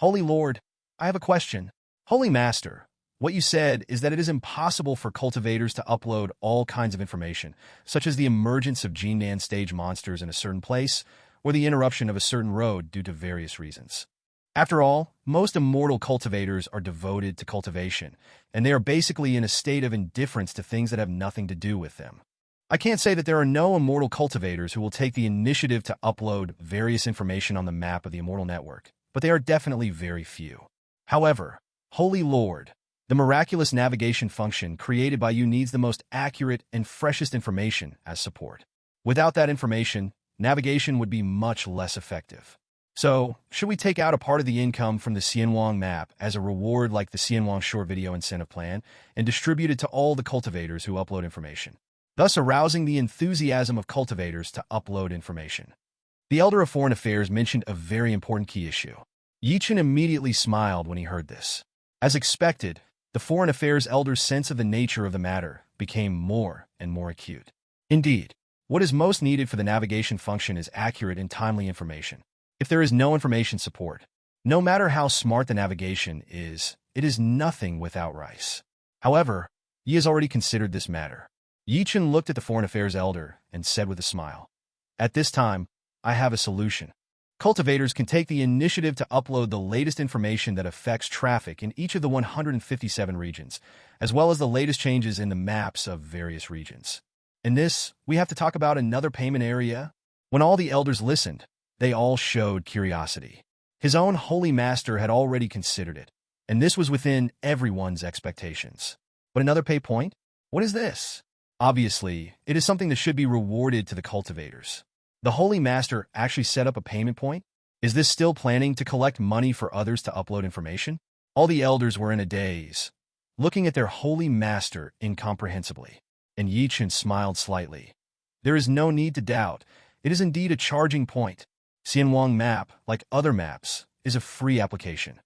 Holy Lord, I have a question. Holy Master, what you said is that it is impossible for cultivators to upload all kinds of information, such as the emergence of Jinan stage monsters in a certain place, or the interruption of a certain road due to various reasons. After all, most immortal cultivators are devoted to cultivation, and they are basically in a state of indifference to things that have nothing to do with them. I can't say that there are no immortal cultivators who will take the initiative to upload various information on the map of the immortal network, but they are definitely very few. However, Holy Lord, the miraculous navigation function created by you needs the most accurate and freshest information as support. Without that information, navigation would be much less effective. So, should we take out a part of the income from the Xianwang map as a reward like the Xianwang short video incentive plan and distribute it to all the cultivators who upload information, thus arousing the enthusiasm of cultivators to upload information? The Elder of Foreign Affairs mentioned a very important key issue. Chen immediately smiled when he heard this. As expected, the Foreign Affairs Elder's sense of the nature of the matter became more and more acute. Indeed, what is most needed for the navigation function is accurate and timely information. If there is no information support, no matter how smart the navigation is, it is nothing without rice. However, Yi has already considered this matter. Chen looked at the Foreign Affairs Elder and said with a smile, "At this time, I have a solution. Cultivators can take the initiative to upload the latest information that affects traffic in each of the 157 regions, as well as the latest changes in the maps of various regions. In this, we have to talk about another payment area." When all the elders listened, they all showed curiosity. His own Holy Master had already considered it, and this was within everyone's expectations. But another pay point? What is this? Obviously, it is something that should be rewarded to the cultivators. The Holy Master actually set up a payment point? Is this still planning to collect money for others to upload information? All the elders were in a daze, looking at their Holy Master incomprehensibly, and Chen smiled slightly. There is no need to doubt. It is indeed a charging point. Xianwang map, like other maps, is a free application.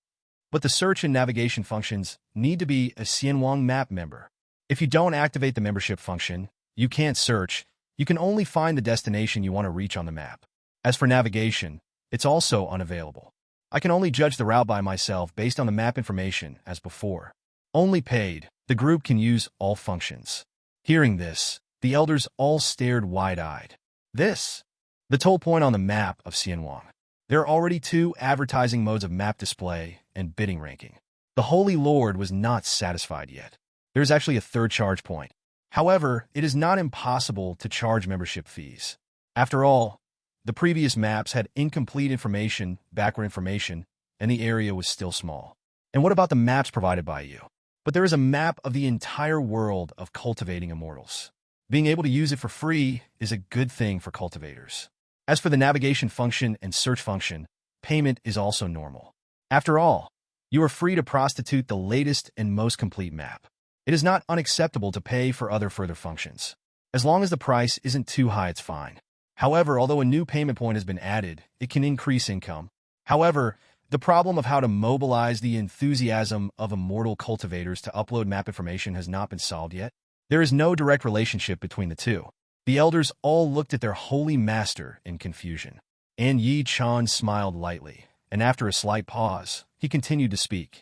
But the search and navigation functions need to be a Xianwang map member. If you don't activate the membership function, you can't search. You can only find the destination you want to reach on the map. As for navigation, it's also unavailable. I can only judge the route by myself based on the map information as before. Only paid, the group can use all functions. Hearing this, the elders all stared wide-eyed. The toll point on the map of Xianwang. There are already 2 advertising modes of map display and bidding ranking. The Holy Lord was not satisfied yet. There is actually a 3rd charge point. However, it is not impossible to charge membership fees. After all, the previous maps had incomplete information, backward information, and the area was still small. And what about the maps provided by you? But there is a map of the entire world of cultivating immortals. Being able to use it for free is a good thing for cultivators. As for the navigation function and search function, payment is also normal. After all, you are free to prostitute the latest and most complete map. It is not unacceptable to pay for other further functions. As long as the price isn't too high, it's fine. However, although a new payment point has been added, it can increase income. However, the problem of how to mobilize the enthusiasm of immortal cultivators to upload map information has not been solved yet. There is no direct relationship between the two. The elders all looked at their Holy Master in confusion. And Chen smiled lightly, and after a slight pause, he continued to speak.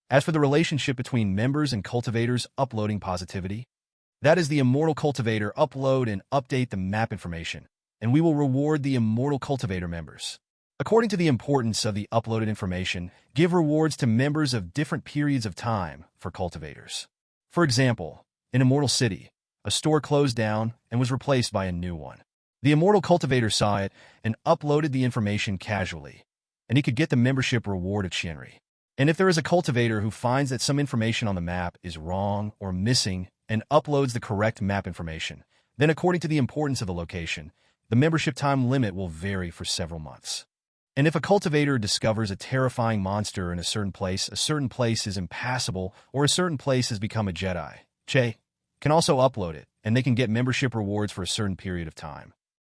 As for the relationship between members and cultivators uploading positivity, that is the immortal cultivator upload and update the map information, and we will reward the immortal cultivator members. According to the importance of the uploaded information, give rewards to members of different periods of time for cultivators. For example, in Immortal City, a store closed down and was replaced by a new one. The immortal cultivator saw it and uploaded the information casually, and he could get the membership reward of Qianri. And if there is a cultivator who finds that some information on the map is wrong or missing and uploads the correct map information, then according to the importance of the location, the membership time limit will vary for several months. And if a cultivator discovers a terrifying monster in a certain place is impassable, or a certain place has become a Jedi, Che can also upload it, and they can get membership rewards for a certain period of time.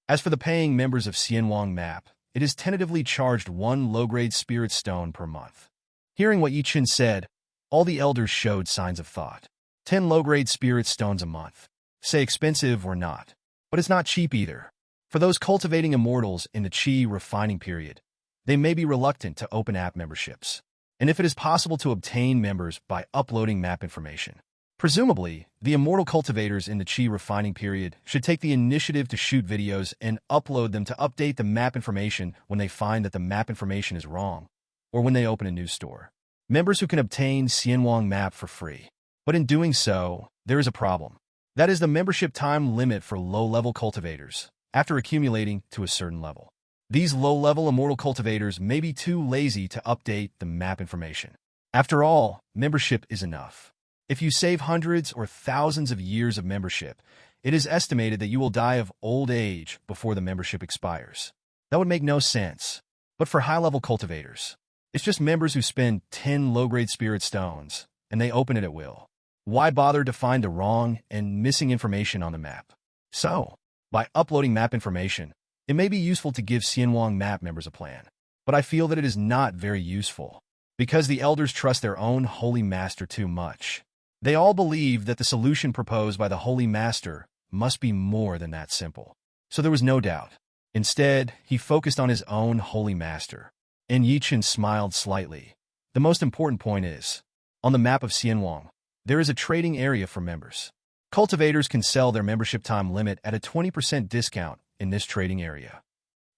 As for the paying members of Xianwang map, it is tentatively charged 1 low-grade spirit stone per month. Hearing what Chen said, all the elders showed signs of thought. 10 low-grade spirit stones a month. Say expensive or not. But it's not cheap either. For those cultivating immortals in the Qi refining period, they may be reluctant to open app memberships. And if it is possible to obtain members by uploading map information, presumably, the immortal cultivators in the Qi refining period should take the initiative to shoot videos and upload them to update the map information when they find that the map information is wrong, or when they open a new store. Members who can obtain Xianwang map for free. But in doing so, there is a problem. That is the membership time limit for low-level cultivators, after accumulating to a certain level. These low-level immortal cultivators may be too lazy to update the map information. After all, membership is enough. If you save hundreds or thousands of years of membership, it is estimated that you will die of old age before the membership expires. That would make no sense. But for high-level cultivators, it's just members who spend 10 low-grade spirit stones, and they open it at will. Why bother to find the wrong and missing information on the map? So, by uploading map information, it may be useful to give Xianwang map members a plan. But I feel that it is not very useful, because the elders trust their own Holy Master too much. They all believe that the solution proposed by the Holy Master must be more than that simple. So there was no doubt. Instead, he focused on his own Holy Master. And Chen smiled slightly. The most important point is, on the map of Xianwang, there is a trading area for members. Cultivators can sell their membership time limit at a 20% discount in this trading area.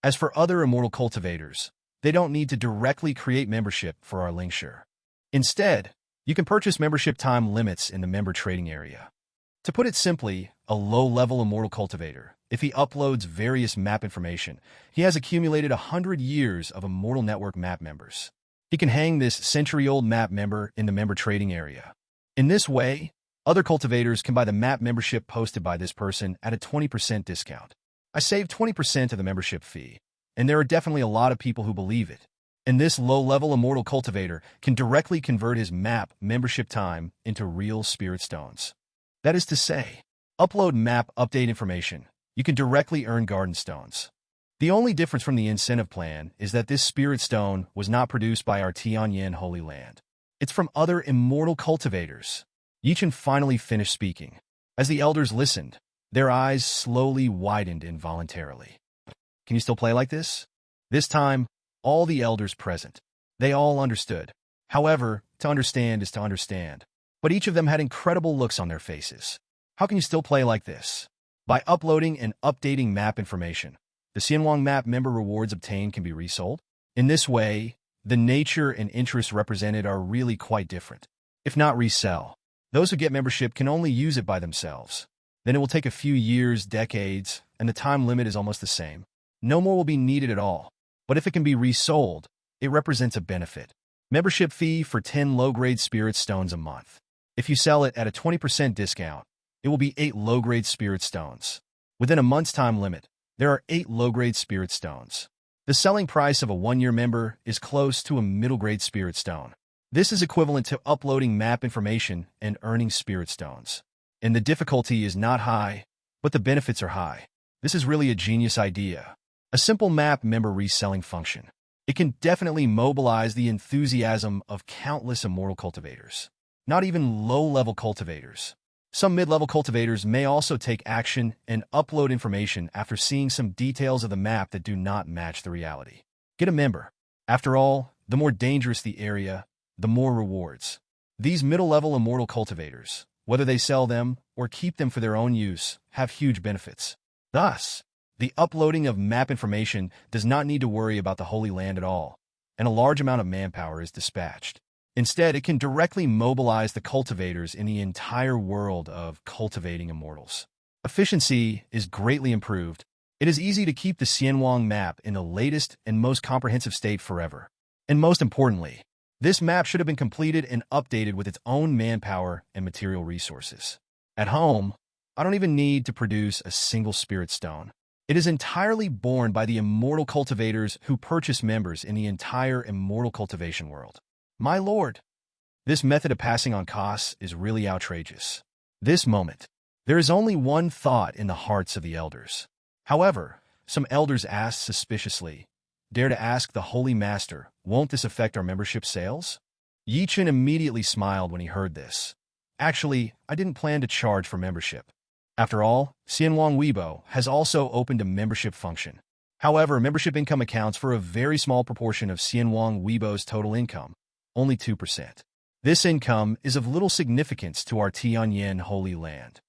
As for other immortal cultivators, they don't need to directly create membership for our linkshare. Instead, you can purchase membership time limits in the member trading area. To put it simply, a low-level immortal cultivator, if he uploads various map information, he has accumulated 100 years of immortal network map members. He can hang this century-old map member in the member trading area. In this way, other cultivators can buy the map membership posted by this person at a 20% discount. I saved 20% of the membership fee, and there are definitely a lot of people who believe it. And this low-level immortal cultivator can directly convert his map membership time into real spirit stones. That is to say, upload map update information. You can directly earn garden stones. The only difference from the incentive plan is that this spirit stone was not produced by our Tianyan Holy Land. It's from other immortal cultivators. Chen finally finished speaking. As the elders listened, their eyes slowly widened involuntarily. Can you still play like this? This time, all the elders present. They all understood. However, to understand is to understand. But each of them had incredible looks on their faces. How can you still play like this? By uploading and updating map information, the Xianwang map member rewards obtained can be resold. In this way, the nature and interests represented are really quite different. If not resell, those who get membership can only use it by themselves. Then it will take a few years, decades, and the time limit is almost the same. No more will be needed at all. But if it can be resold, it represents a benefit. Membership fee for 10 low-grade spirit stones a month. If you sell it at a 20% discount, it will be 8 low-grade spirit stones. Within a month's time limit, there are 8 low-grade spirit stones. The selling price of a 1-year member is close to a middle-grade spirit stone. This is equivalent to uploading map information and earning spirit stones. And the difficulty is not high, but the benefits are high. This is really a genius idea. A simple map member reselling function. It can definitely mobilize the enthusiasm of countless immortal cultivators. Not even low-level cultivators. Some mid-level cultivators may also take action and upload information after seeing some details of the map that do not match the reality. Get a member. After all, the more dangerous the area, the more rewards. These middle-level immortal cultivators, whether they sell them or keep them for their own use, have huge benefits. Thus, the uploading of map information does not need to worry about the Holy Land at all, and a large amount of manpower is dispatched. Instead, it can directly mobilize the cultivators in the entire world of cultivating immortals. Efficiency is greatly improved. It is easy to keep the Xianwang map in the latest and most comprehensive state forever. And most importantly, this map should have been completed and updated with its own manpower and material resources. At home, I don't even need to produce a single spirit stone. It is entirely borne by the immortal cultivators who purchase members in the entire immortal cultivation world. My lord, this method of passing on costs is really outrageous. This moment, there is only one thought in the hearts of the elders. However, some elders asked suspiciously, "Dare to ask the Holy Master, won't this affect our membership sales?" Chen immediately smiled when he heard this. Actually, I didn't plan to charge for membership. After all, Xianwang Weibo has also opened a membership function. However, membership income accounts for a very small proportion of Xianwang Weibo's total income, only 2%. This income is of little significance to our Tianyan Holy Land.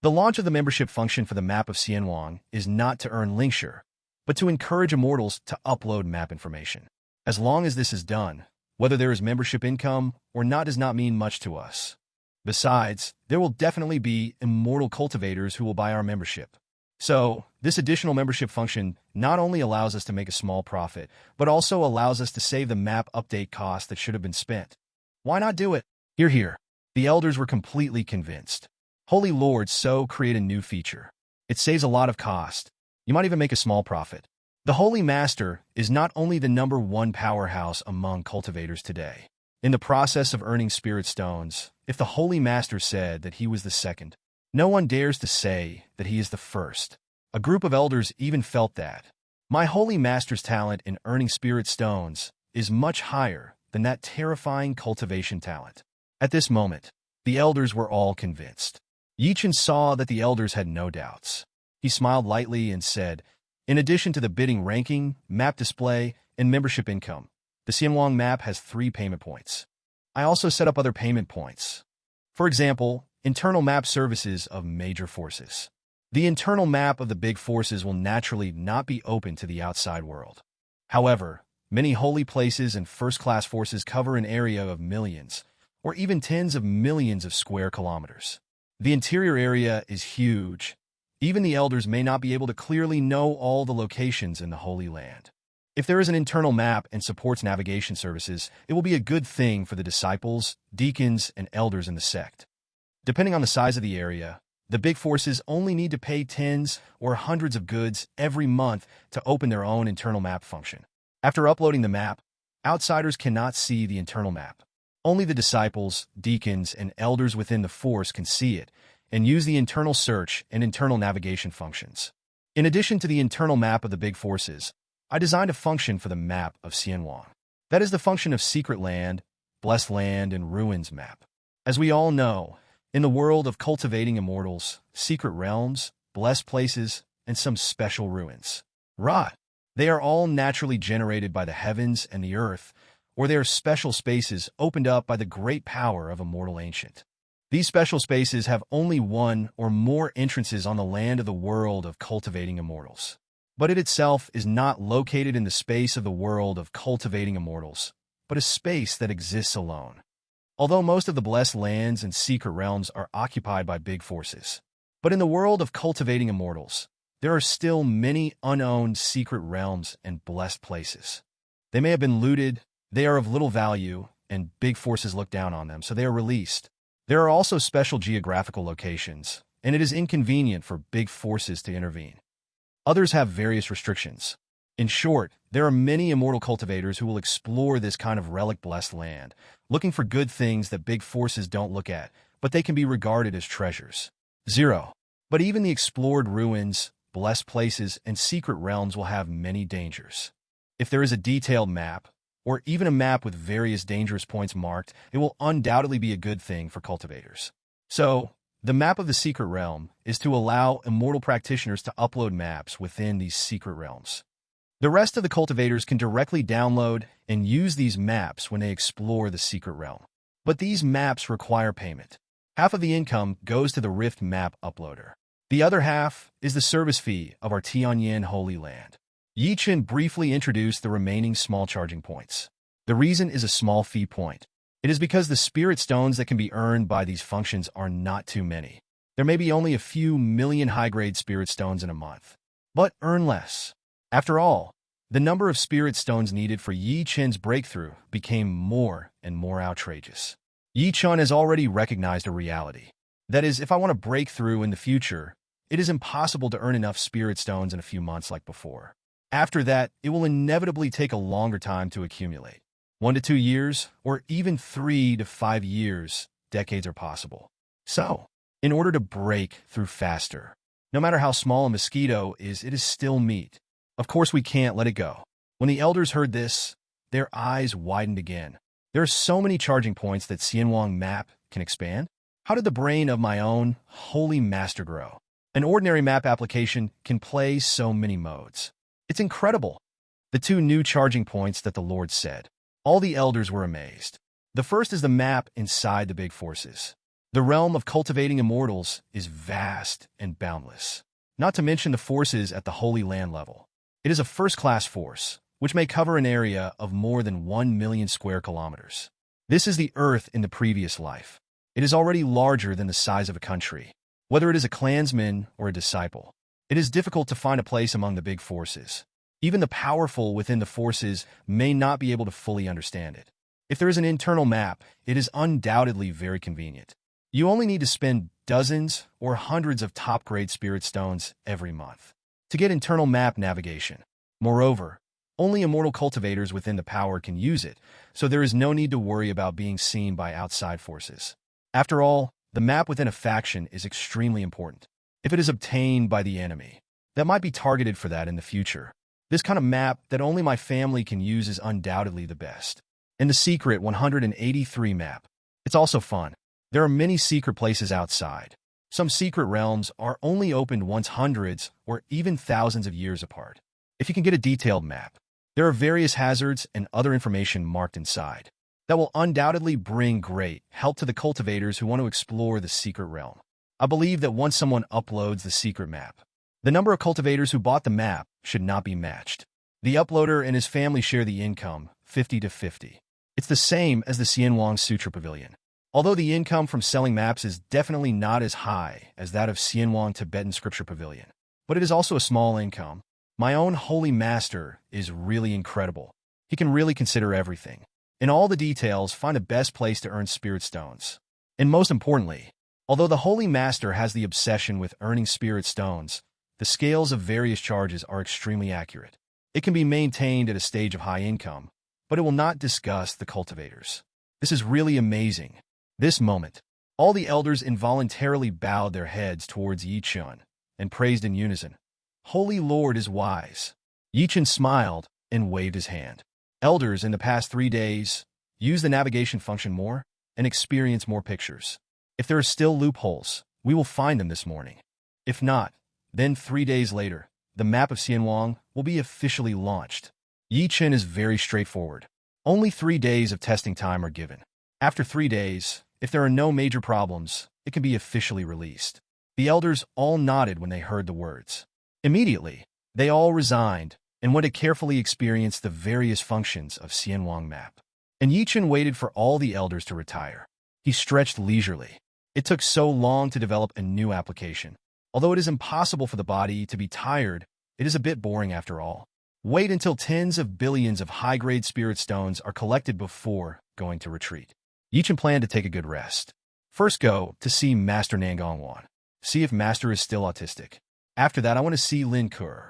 The launch of the membership function for the map of Xianwang is not to earn linkshare, but to encourage immortals to upload map information. As long as this is done, whether there is membership income or not does not mean much to us. Besides, there will definitely be immortal cultivators who will buy our membership. So, this additional membership function not only allows us to make a small profit, but also allows us to save the map update cost that should have been spent. Why not do it? Here. The elders were completely convinced. Holy Lord, so create a new feature. It saves a lot of cost. You might even make a small profit. The Holy Master is not only the #1 powerhouse among cultivators today. In the process of earning spirit stones, if the Holy Master said that he was the second, no one dares to say that he is the first. A group of elders even felt that. My Holy Master's talent in earning spirit stones is much higher than that terrifying cultivation talent. At this moment, the elders were all convinced. Chen saw that the elders had no doubts. He smiled lightly and said, in addition to the bidding ranking, map display, and membership income, the Xianwang map has 3 payment points. I also set up other payment points. For example, internal map services of major forces. The internal map of the big forces will naturally not be open to the outside world. However, many holy places and first-class forces cover an area of millions, or even tens of millions of square kilometers. The interior area is huge. Even the elders may not be able to clearly know all the locations in the Holy Land. If there is an internal map and supports navigation services, it will be a good thing for the disciples, deacons, and elders in the sect. Depending on the size of the area, the big forces only need to pay tens or hundreds of goods every month to open their own internal map function. After uploading the map, outsiders cannot see the internal map. Only the disciples, deacons, and elders within the force can see it and use the internal search and internal navigation functions. In addition to the internal map of the big forces, I designed a function for the map of Xianwang. That is the function of Secret Land, Blessed Land, and Ruins map. As we all know, in the world of cultivating immortals, secret realms, blessed places, and some special ruins. They are all naturally generated by the heavens and the earth, or they are special spaces opened up by the great power of Immortal Ancient. These special spaces have only one or more entrances on the land of the world of cultivating immortals. But it itself is not located in the space of the world of cultivating immortals, but a space that exists alone. Although most of the blessed lands and secret realms are occupied by big forces, but in the world of cultivating immortals, there are still many unowned secret realms and blessed places. They may have been looted, they are of little value, and big forces look down on them, so they are released. There are also special geographical locations, and it is inconvenient for big forces to intervene. Others have various restrictions. In short, there are many immortal cultivators who will explore this kind of relic blessed land, looking for good things that big forces don't look at, but they can be regarded as treasures. 0. But even the explored ruins, blessed places, and secret realms will have many dangers. If there is a detailed map, or even a map with various dangerous points marked, it will undoubtedly be a good thing for cultivators. So, the map of the secret realm is to allow immortal practitioners to upload maps within these secret realms. The rest of the cultivators can directly download and use these maps when they explore the secret realm. But these maps require payment. Half of the income goes to the Rift map uploader. The other half is the service fee of our Tianyan Holy Land. Chen briefly introduced the remaining small charging points. The reason is a small fee point. It is because the spirit stones that can be earned by these functions are not too many. There may be only a few million high-grade spirit stones in a month, but earn less. After all, the number of spirit stones needed for Chen's breakthrough became more and more outrageous. Chen has already recognized a reality. That is, if I want to break through in the future, it is impossible to earn enough spirit stones in a few months like before. After that, it will inevitably take a longer time to accumulate. 1 to 2 years, or even 3 to 5 years, decades are possible. So, in order to break through faster, no matter how small a mosquito is, it is still meat. Of course, we can't let it go. When the elders heard this, their eyes widened again. There are so many charging points that Xianwang map can expand. How did the brain of my own Holy Master grow? An ordinary map application can play so many modes. It's incredible. The two new charging points that the Lord said. All the elders were amazed. The first is the map inside the big forces. The realm of cultivating immortals is vast and boundless. Not to mention the forces at the Holy Land level. It is a first-class force, which may cover an area of more than 1 million square kilometers. This is the Earth in the previous life. It is already larger than the size of a country. Whether it is a clansman or a disciple, it is difficult to find a place among the big forces. Even the powerful within the forces may not be able to fully understand it. If there is an internal map, it is undoubtedly very convenient. You only need to spend dozens or hundreds of top-grade spirit stones every month to get internal map navigation. Moreover, only immortal cultivators within the power can use it, so there is no need to worry about being seen by outside forces. After all, the map within a faction is extremely important. If it is obtained by the enemy, that might be targeted for that in the future. This kind of map that only my family can use is undoubtedly the best. And the secret 183 map. It's also fun. There are many secret places outside. Some secret realms are only opened once hundreds or even thousands of years apart. If you can get a detailed map, there are various hazards and other information marked inside that will undoubtedly bring great help to the cultivators who want to explore the secret realm. I believe that once someone uploads the secret map, the number of cultivators who bought the map should not be matched. The uploader and his family share the income, 50-50. It's the same as the Xianwang Sutra Pavilion. Although the income from selling maps is definitely not as high as that of Xianwang Tibetan Scripture Pavilion, but it is also a small income. My own holy master is really incredible. He can really consider everything. In all the details, find the best place to earn spirit stones. And most importantly, although the holy master has the obsession with earning spirit stones, the scales of various charges are extremely accurate. It can be maintained at a stage of high income, but it will not disgust the cultivators. This is really amazing. This moment, all the elders involuntarily bowed their heads towards Yi Chen and praised in unison. Holy Lord is wise. Yi Chen smiled and waved his hand. Elders in the past 3 days, use the navigation function more and experience more pictures. If there are still loopholes, we will find them this morning. If not, then 3 days later, the map of Xianwang will be officially launched. Yi Chen is very straightforward. Only 3 days of testing time are given. After 3 days, if there are no major problems, it can be officially released. The elders all nodded when they heard the words. Immediately, they all resigned and went to carefully experience the various functions of Xianwang map. And Yi Chen waited for all the elders to retire. He stretched leisurely. It took so long to develop a new application. Although it is impossible for the body to be tired, it is a bit boring after all. Wait until tens of billions of high-grade spirit stones are collected before going to retreat. Yi Chen planned to take a good rest. First go to see Master Nangongwan. See if Master is still autistic. After that, I want to see Lin Kur.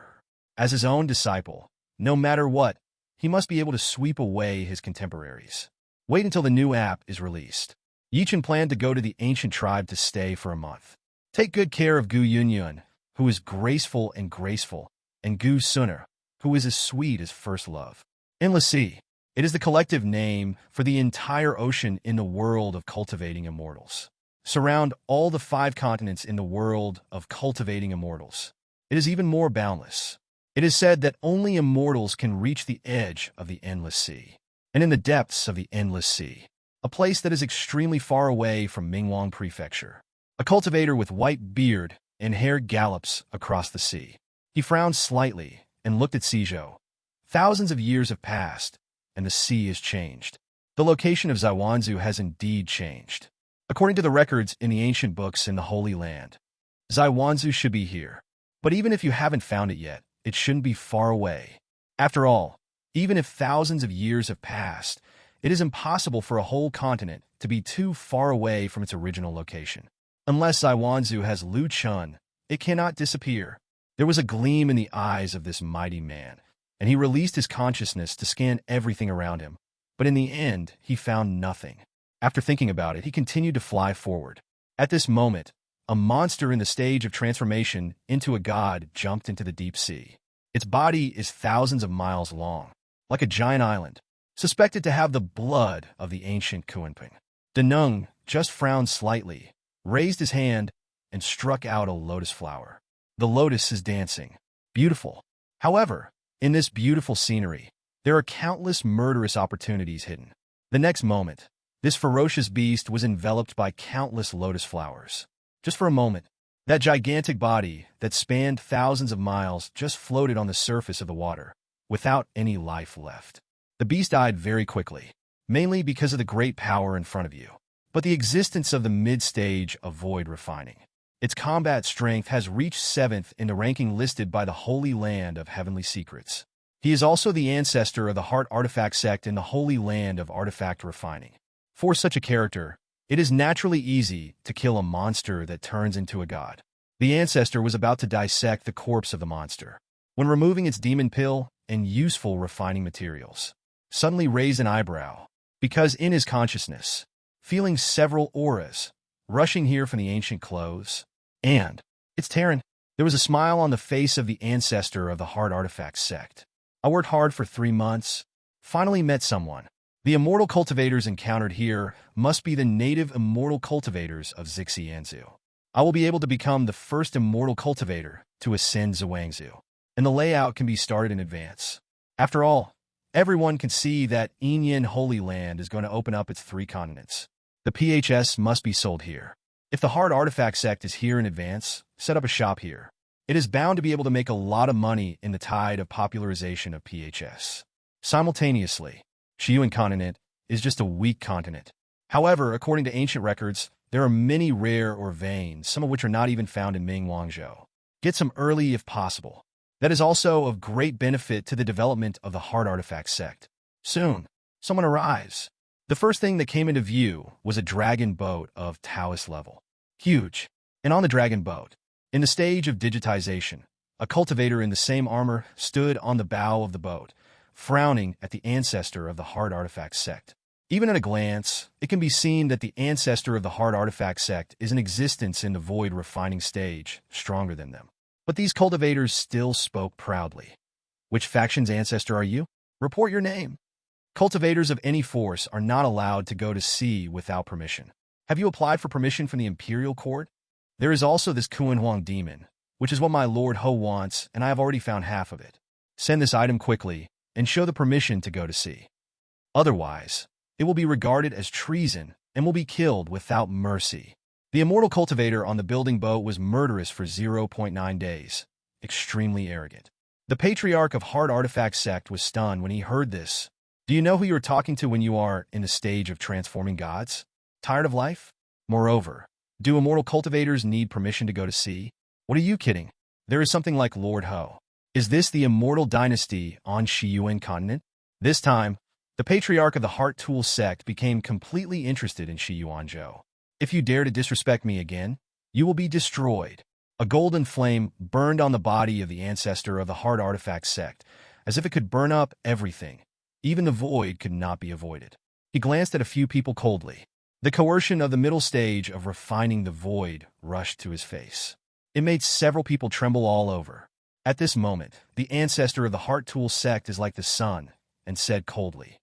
As his own disciple, no matter what, he must be able to sweep away his contemporaries. Wait until the new app is released. Yi Chen planned to go to the ancient tribe to stay for a month. Take good care of Gu Yunyun, who is graceful, and Gu Suner, who is as sweet as first love. Endless Sea. It is the collective name for the entire ocean in the world of cultivating immortals. Surround all the 5 continents in the world of cultivating immortals. It is even more boundless. It is said that only immortals can reach the edge of the Endless Sea. And in the depths of the Endless Sea, a place that is extremely far away from Mingwang Prefecture, a cultivator with white beard and hair gallops across the sea. He frowned slightly and looked at Sizhou. Thousands of years have passed, and the sea has changed. The location of Zaiwanzu has indeed changed. According to the records in the ancient books in the Holy Land, Zaiwanzu should be here. But even if you haven't found it yet, it shouldn't be far away. After all, even if thousands of years have passed, it is impossible for a whole continent to be too far away from its original location. Unless Zaiwanzu has Lu Chun, it cannot disappear. There was a gleam in the eyes of this mighty man, and he released his consciousness to scan everything around him. But in the end, he found nothing. After thinking about it, he continued to fly forward. At this moment, a monster in the stage of transformation into a god jumped into the deep sea. Its body is thousands of miles long, like a giant island, suspected to have the blood of the ancient Kuanping. Denung just frowned slightly, raised his hand, and struck out a lotus flower. The lotus is dancing. Beautiful. However, In this beautiful scenery, there are countless murderous opportunities hidden. The next moment, this ferocious beast was enveloped by countless lotus flowers. Just for a moment, that gigantic body that spanned thousands of miles just floated on the surface of the water, without any life left. The beast died very quickly, mainly because of the great power in front of you, but the existence of the mid-stage avoid refining. Its combat strength has reached 7th in the ranking listed by the Holy Land of Heavenly Secrets. He is also the ancestor of the Heart Artifact sect in the Holy Land of Artifact Refining. For such a character, it is naturally easy to kill a monster that turns into a god. The ancestor was about to dissect the corpse of the monster, when removing its demon pill and useful refining materials, suddenly raised an eyebrow, because in his consciousness, feeling several auras, rushing here from the ancient clothes, and, it's Terran, there was a smile on the face of the ancestor of the Heart Artifact sect. I worked hard for 3 months, finally met someone. The immortal cultivators encountered here must be the native immortal cultivators of Zaiwanzu. I will be able to become the first immortal cultivator to ascend Zaiwanzu, and the layout can be started in advance. After all, everyone can see that Tianyan Holy Land is going to open up its 3 continents. The PHS must be sold here. If the Heart Artifact sect is here in advance, set up a shop here. It is bound to be able to make a lot of money in the tide of popularization of PHS. Simultaneously, Shiyuan continent is just a weak continent. However, according to ancient records, there are many rare or veins, some of which are not even found in Ming Wangzhou. Get some early if possible. That is also of great benefit to the development of the Heart Artifact sect. Soon, someone arrives. The first thing that came into view was a dragon boat of Taoist level. Huge. And on the dragon boat, in the stage of digitization, a cultivator in the same armor stood on the bow of the boat, frowning at the ancestor of the Heart Artifact sect. Even at a glance, it can be seen that the ancestor of the Heart Artifact sect is in existence in the void refining stage, stronger than them. But these cultivators still spoke proudly. Which faction's ancestor are you? Report your name. Cultivators of any force are not allowed to go to sea without permission. Have you applied for permission from the Imperial Court? There is also this Kuan Huang demon, which is what my Lord Ho wants, and I have already found half of it. Send this item quickly, and show the permission to go to sea. Otherwise, it will be regarded as treason and will be killed without mercy. The immortal cultivator on the building boat was murderous for 0.9 days, extremely arrogant. The patriarch of Heart Artifact sect was stunned when he heard this. Do you know who you are talking to when you are in the stage of transforming gods? Tired of life? Moreover, do immortal cultivators need permission to go to sea? What are you kidding? There is something like Lord Ho. Is this the immortal dynasty on Shiyuan continent? This time, the patriarch of the Heart Tool sect became completely interested in Zaiwanzu. If you dare to disrespect me again, you will be destroyed. A golden flame burned on the body of the ancestor of the Heart Artifact sect, as if it could burn up everything. Even the void could not be avoided. He glanced at a few people coldly. The coercion of the middle stage of refining the void rushed to his face. It made several people tremble all over. At this moment, the ancestor of the Heart Tool sect is like the sun, and said coldly,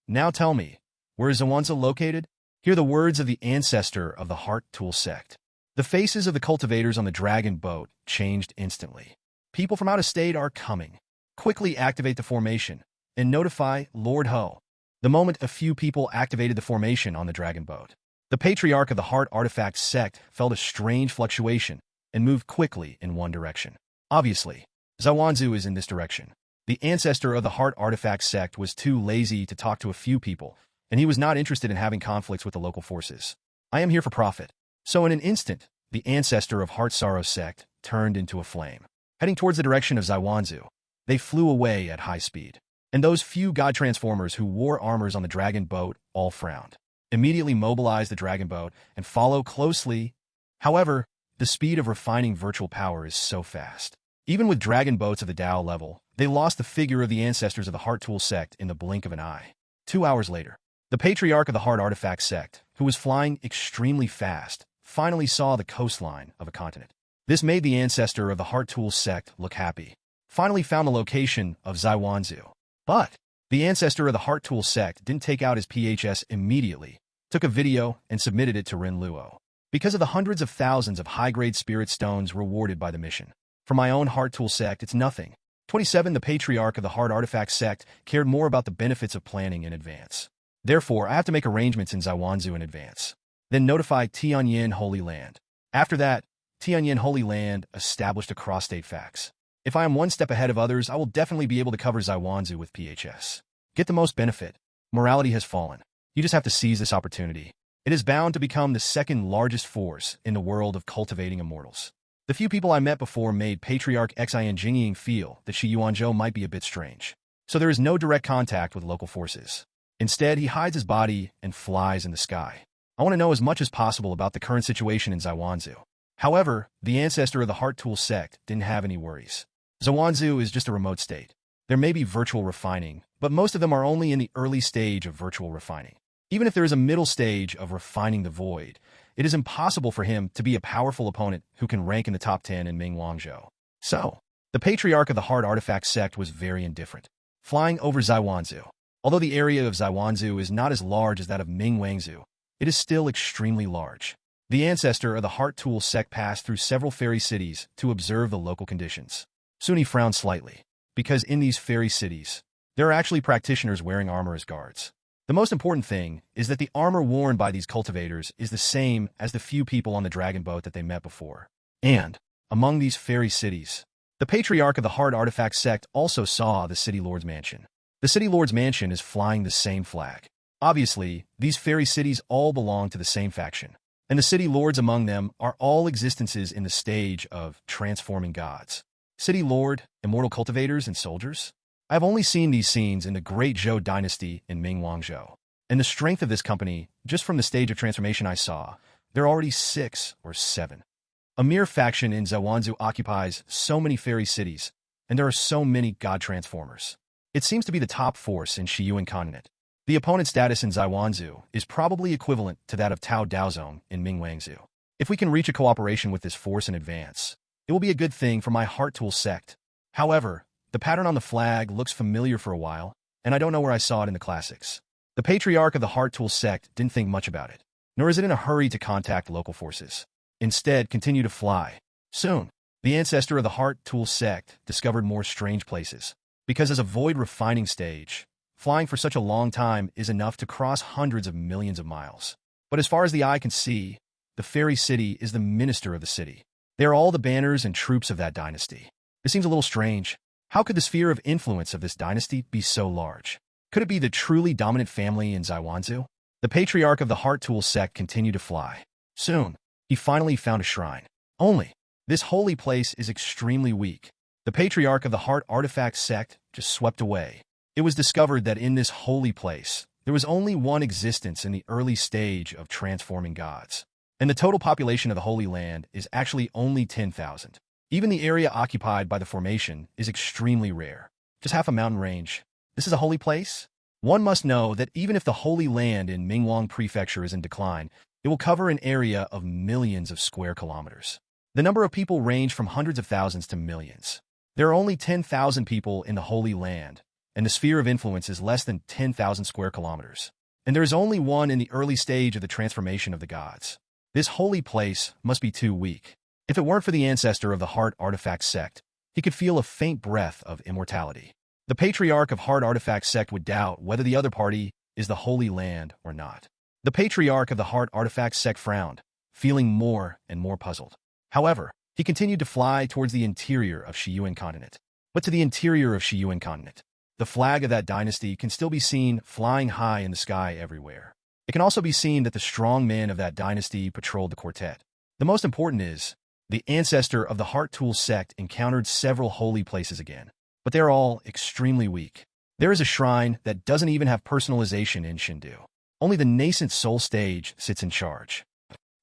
"Now tell me, where is Zaiwanzu located?" Hear the words of the ancestor of the Heart Tool sect. The faces of the cultivators on the dragon boat changed instantly. People from out of state are coming. Quickly activate the formation and notify Lord Ho. The moment a few people activated the formation on the dragon boat, the patriarch of the Heart Artifact sect felt a strange fluctuation and moved quickly in one direction. Obviously, Zaiwanzu is in this direction. The ancestor of the Heart Artifact sect was too lazy to talk to a few people, and he was not interested in having conflicts with the local forces. I am here for profit. So in an instant, the ancestor of Heart Sorrow sect turned into a flame. Heading towards the direction of Zaiwanzu, they flew away at high speed. And those few god transformers who wore armors on the dragon boat all frowned. Immediately mobilize the dragon boat and follow closely. However, the speed of refining virtual power is so fast. Even with dragon boats of the Tao level, they lost the figure of the ancestors of the Heart Tool sect in the blink of an eye. 2 hours later, the patriarch of the Heart Artifact sect, who was flying extremely fast, finally saw the coastline of a continent. This made the ancestor of the Heart Tool sect look happy. Finally found the location of Zaiwanzu. But the ancestor of the Heart Tool sect didn't take out his PHS immediately, took a video and submitted it to Ren Luo. Because of the hundreds of thousands of high-grade spirit stones rewarded by the mission. For my own Heart Tool sect, it's nothing. 27. The Patriarch of the Heart Artifact sect cared more about the benefits of planning in advance. Therefore, I have to make arrangements in Zaiwanzu in advance. Then notify Tianyan Holy Land. After that, Tianyan Holy Land established a cross-state fax. If I am one step ahead of others, I will definitely be able to cover Zaiwanzu with PHS. Get the most benefit. Morality has fallen. You just have to seize this opportunity. It is bound to become the second largest force in the world of cultivating immortals. The few people I met before made Patriarch Xian Jingying feel that Shi Yuanzhou might be a bit strange. So there is no direct contact with local forces. Instead, he hides his body and flies in the sky. I want to know as much as possible about the current situation in Zaiwanzu. However, the ancestor of the Heart Tool sect didn't have any worries. Zaiwanzu is just a remote state. There may be virtual refining, but most of them are only in the early stage of virtual refining. Even if there is a middle stage of refining the void, it is impossible for him to be a powerful opponent who can rank in the top 10 in Mingwangzhou. So, the Patriarch of the Heart Artifact sect was very indifferent. Flying over Zaiwanzu. Although the area of Zaiwanzu is not as large as that of Mingwangzhou, it is still extremely large. The ancestor of the Heart Tool sect passed through several fairy cities to observe the local conditions. Soon he frowned slightly, because in these fairy cities, there are actually practitioners wearing armor as guards. The most important thing is that the armor worn by these cultivators is the same as the few people on the dragon boat that they met before. And, among these fairy cities, the Patriarch of the Heart Artifact sect also saw the City Lord's mansion. The City Lord's mansion is flying the same flag. Obviously, these fairy cities all belong to the same faction, and the City Lords among them are all existences in the stage of transforming gods. City Lord, immortal cultivators, and soldiers? I have only seen these scenes in the Great Zhou dynasty in Mingwangzhou. And the strength of this company, just from the stage of transformation I saw, there are already 6 or 7. A mere faction in Zaiwanzu occupies so many fairy cities, and there are so many god transformers. It seems to be the top force in Shiyuan continent. The opponent status in Zaiwanzu is probably equivalent to that of Tao Daozong in Mingwangzhou. If we can reach a cooperation with this force in advance, it will be a good thing for my Heart Tool sect. However, the pattern on the flag looks familiar for a while, and I don't know where I saw it in the classics. The Patriarch of the Heart Tool sect didn't think much about it, nor is it in a hurry to contact local forces. Instead, continue to fly. Soon, the ancestor of the Heart Tool sect discovered more strange places, because as a void refining stage, flying for such a long time is enough to cross hundreds of millions of miles. But as far as the eye can see, the fairy city is the minister of the city. They are all the banners and troops of that dynasty. It seems a little strange. How could the sphere of influence of this dynasty be so large? Could it be the truly dominant family in Zaiwanzu? The Patriarch of the Heart Tool sect continued to fly. Soon, he finally found a shrine. Only, this holy place is extremely weak. The Patriarch of the Heart Artifact sect just swept away. It was discovered that in this holy place, there was only one existence in the early stage of transforming gods. And the total population of the Holy Land is actually only 10,000. Even the area occupied by the formation is extremely rare. Just half a mountain range. This is a holy place? One must know that even if the Holy Land in Mingwang Prefecture is in decline, it will cover an area of millions of square kilometers. The number of people range from hundreds of thousands to millions. There are only 10,000 people in the Holy Land, and the sphere of influence is less than 10,000 square kilometers. And there is only one in the early stage of the transformation of the gods. This holy place must be too weak. If it weren't for the ancestor of the Heart Artifact sect, he could feel a faint breath of immortality. The Patriarch of Heart Artifact sect would doubt whether the other party is the Holy Land or not. The Patriarch of the Heart Artifact sect frowned, feeling more and more puzzled. However, he continued to fly towards the interior of Shiyuan continent. But to the interior of Shiyuan continent, the flag of that dynasty can still be seen flying high in the sky everywhere. It can also be seen that the strong men of that dynasty patrolled the quartet. The most important is, the ancestor of the Heart Tool sect encountered several holy places again, but they're all extremely weak. There is a shrine that doesn't even have personalization in Shindu. Only the nascent soul stage sits in charge.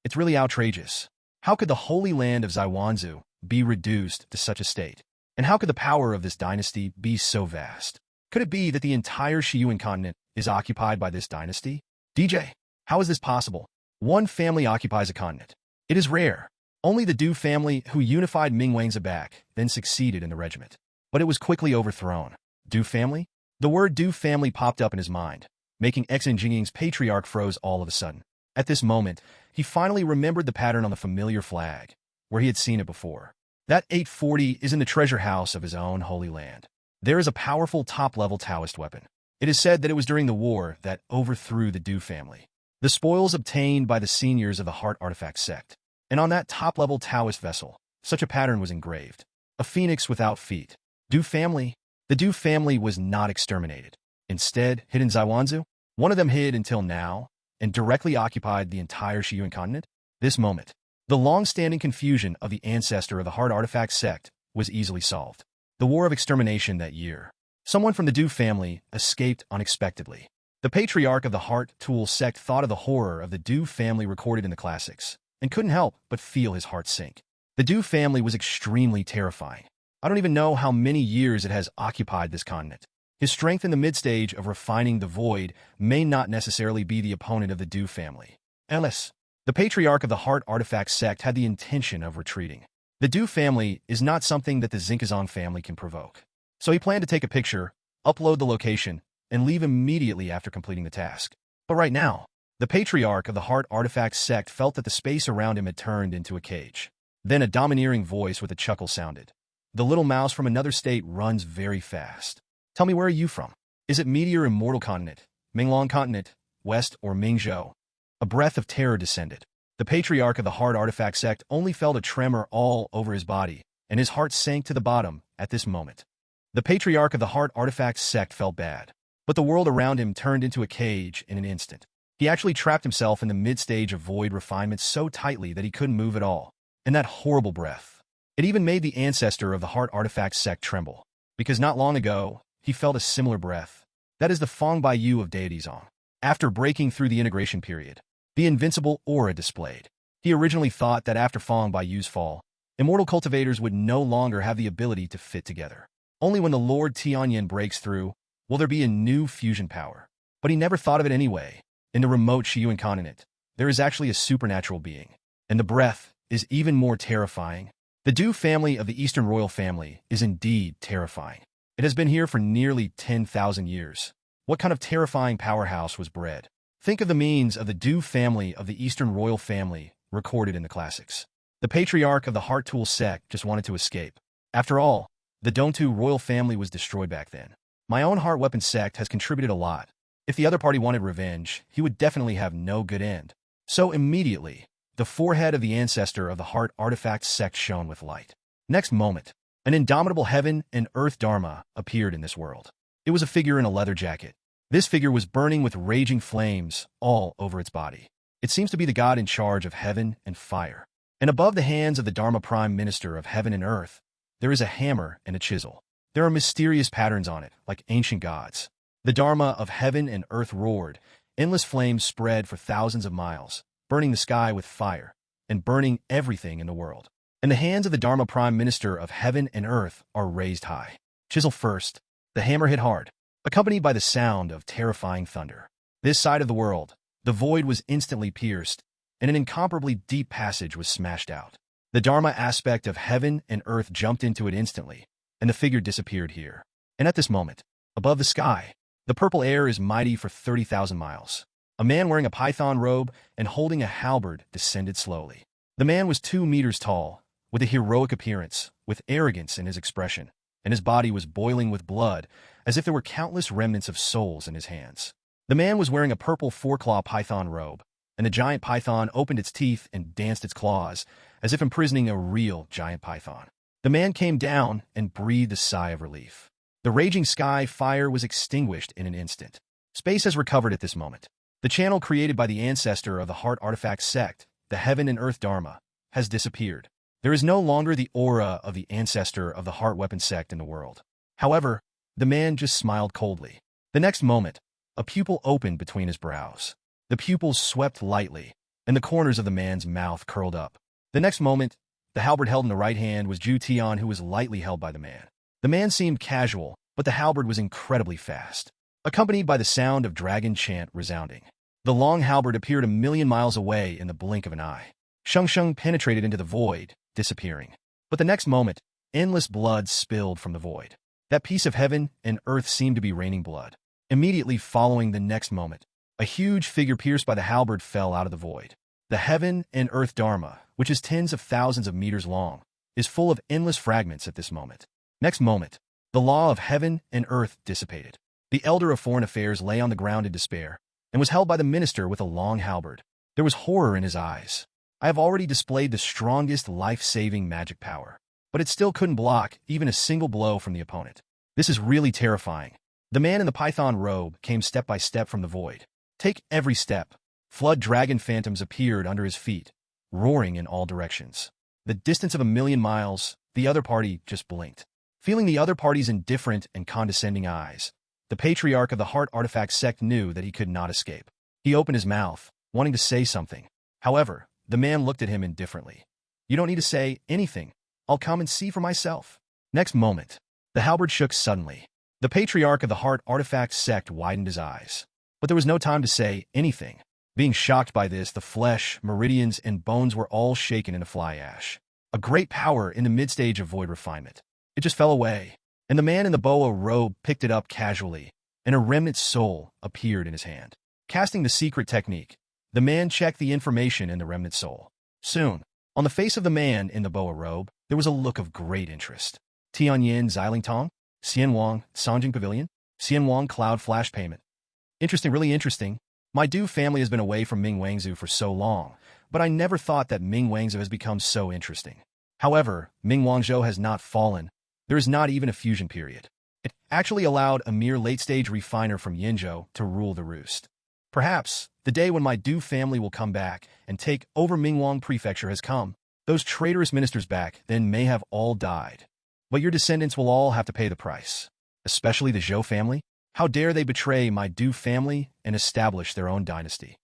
It's really outrageous. How could the Holy Land of Zaiwanzu be reduced to such a state? And how could the power of this dynasty be so vast? Could it be that the entire Shiyuan continent is occupied by this dynasty? DJ, how is this possible? One family occupies a continent. It is rare. Only the Du family who unified Mingwangzhou back then succeeded in the regiment. But it was quickly overthrown. Du family? The word Du family popped up in his mind, making Xian Jingying's patriarch froze all of a sudden. At this moment, he finally remembered the pattern on the familiar flag, where he had seen it before. That 840 is in the treasure house of his own holy land. There is a powerful top-level Taoist weapon. It is said that it was during the war that overthrew the Du family. The spoils obtained by the seniors of the Heart Artifact sect. And on that top-level Taoist vessel, such a pattern was engraved. A phoenix without feet. Du family? The Du family was not exterminated. Instead, hid in Zaiwanzu, one of them hid until now, and directly occupied the entire Shiyuan continent. This moment, the long-standing confusion of the ancestor of the Heart Artifact sect was easily solved. The war of extermination that year. Someone from the Du family escaped unexpectedly. The patriarch of the Heart Tool sect thought of the horror of the Du family recorded in the classics, and couldn't help but feel his heart sink. The Du family was extremely terrifying. I don't even know how many years it has occupied this continent. His strength in the mid-stage of refining the void may not necessarily be the opponent of the Du family. Unless the patriarch of the Heart Artifact sect had the intention of retreating. The Du family is not something that the Zinkazong family can provoke. So he planned to take a picture, upload the location, and leave immediately after completing the task. But right now, the patriarch of the Heart Artifact sect felt that the space around him had turned into a cage. Then a domineering voice with a chuckle sounded. The little mouse from another state runs very fast. Tell me, where are you from? Is it Meteor Immortal Continent, Minglong Continent, West, or Mingzhou? A breath of terror descended. The patriarch of the Heart Artifact sect only felt a tremor all over his body, and his heart sank to the bottom at this moment. The patriarch of the Heart Artifact sect felt bad, but the world around him turned into a cage in an instant. He actually trapped himself in the mid-stage of void refinement so tightly that he couldn't move at all. And that horrible breath. It even made the ancestor of the Heart Artifact sect tremble, because not long ago, he felt a similar breath. That is the Feng Baiyu of deities on. After breaking through the integration period, the invincible aura displayed. He originally thought that after Feng Baiyu's fall, immortal cultivators would no longer have the ability to fit together. Only when the Lord Tianyan breaks through will there be a new fusion power. But he never thought of it anyway. In the remote Shiyuan continent, there is actually a supernatural being. And the breath is even more terrifying. The Du family of the Eastern royal family is indeed terrifying. It has been here for nearly 10,000 years. What kind of terrifying powerhouse was bred? Think of the means of the Du family of the Eastern royal family recorded in the classics. The patriarch of the Heart Tool sect just wanted to escape. After all, the Dongtu royal family was destroyed back then. My own heart weapon sect has contributed a lot. If the other party wanted revenge, he would definitely have no good end. So immediately, the forehead of the ancestor of the Heart Artifact sect shone with light. Next moment, an indomitable heaven and earth dharma appeared in this world. It was a figure in a leather jacket. This figure was burning with raging flames all over its body. It seems to be the god in charge of heaven and fire. And above the hands of the Dharma Prime Minister of heaven and earth, there is a hammer and a chisel. There are mysterious patterns on it, like ancient gods. The Dharma of heaven and earth roared. Endless flames spread for thousands of miles, burning the sky with fire, and burning everything in the world. And the hands of the Dharma Prime Minister of heaven and earth are raised high. Chisel first, the hammer hit hard, accompanied by the sound of terrifying thunder. This side of the world, the void was instantly pierced, and an incomparably deep passage was smashed out. The Dharma aspect of heaven and earth jumped into it instantly, and the figure disappeared here. And at this moment, above the sky, the purple air is mighty for 30,000 miles. A man wearing a python robe and holding a halberd descended slowly. The man was 2 meters tall, with a heroic appearance, with arrogance in his expression, and his body was boiling with blood, as if there were countless remnants of souls in his hands. The man was wearing a purple 4-claw python robe, and the giant python opened its teeth and danced its claws, as if imprisoning a real giant python. The man came down and breathed a sigh of relief. The raging sky fire was extinguished in an instant. Space has recovered at this moment. The channel created by the ancestor of the Heart Artifact sect, the Heaven and Earth Dharma, has disappeared. There is no longer the aura of the ancestor of the Heart Weapon sect in the world. However, the man just smiled coldly. The next moment, a pupil opened between his brows. The pupils swept lightly, and the corners of the man's mouth curled up. The next moment, the halberd held in the right hand was Ju Tian, who was lightly held by the man. The man seemed casual, but the halberd was incredibly fast, accompanied by the sound of dragon chant resounding. The long halberd appeared 1,000,000 miles away in the blink of an eye. Sheng Sheng penetrated into the void, disappearing. But the next moment, endless blood spilled from the void. That piece of heaven and earth seemed to be raining blood. Immediately following the next moment, a huge figure pierced by the halberd fell out of the void. The Heaven and Earth Dharma, which is tens of thousands of meters long, is full of endless fragments at this moment. Next moment, the law of heaven and earth dissipated. The elder of foreign affairs lay on the ground in despair and was held by the minister with a long halberd. There was horror in his eyes. I have already displayed the strongest life-saving magic power, but it still couldn't block even a single blow from the opponent. This is really terrifying. The man in the python robe came step by step from the void. Take every step. Flood dragon phantoms appeared under his feet, roaring in all directions. The distance of 1,000,000 miles, the other party just blinked. Feeling the other party's indifferent and condescending eyes, the patriarch of the Heart Artifact sect knew that he could not escape. He opened his mouth, wanting to say something. However, the man looked at him indifferently. You don't need to say anything. I'll come and see for myself. Next moment, the halberd shook suddenly. The patriarch of the Heart Artifact sect widened his eyes. But there was no time to say anything. Being shocked by this, the flesh, meridians, and bones were all shaken into fly ash. A great power in the mid-stage of void refinement. It just fell away, and the man in the boa robe picked it up casually, and a remnant soul appeared in his hand. Casting the secret technique, the man checked the information in the remnant soul. Soon, on the face of the man in the boa robe, there was a look of great interest. Tianyan Zilingtong, Xianwang Sanjing Pavilion, Xianwang Cloud Flash Payment. Interesting, really interesting. My Du family has been away from Mingwangzu for so long, but I never thought that Mingwangzu has become so interesting. However, Mingwangzhou has not fallen. There is not even a fusion period. It actually allowed a mere late-stage refiner from Yinzhou to rule the roost. Perhaps the day when my Du family will come back and take over Mingwang Prefecture has come. Those traitorous ministers back then may have all died. But your descendants will all have to pay the price. Especially the Zhou family. How dare they betray my Du family and establish their own dynasty?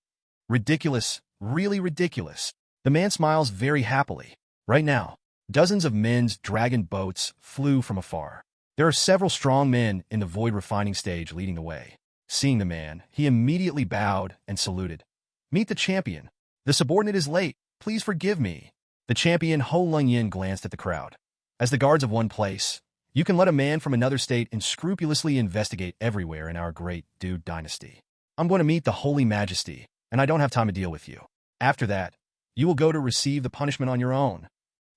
Ridiculous, really ridiculous. The man smiles very happily. Right now, dozens of men's dragon boats flew from afar. There are several strong men in the void refining stage leading the way. Seeing the man, he immediately bowed and saluted. Meet the champion. The subordinate is late. Please forgive me. The champion Ho Lungyin glanced at the crowd. As the guards of one place, you can let a man from another state unscrupulously investigate everywhere in our great Du dynasty. I'm going to meet the Holy Majesty, and I don't have time to deal with you. After that, you will go to receive the punishment on your own.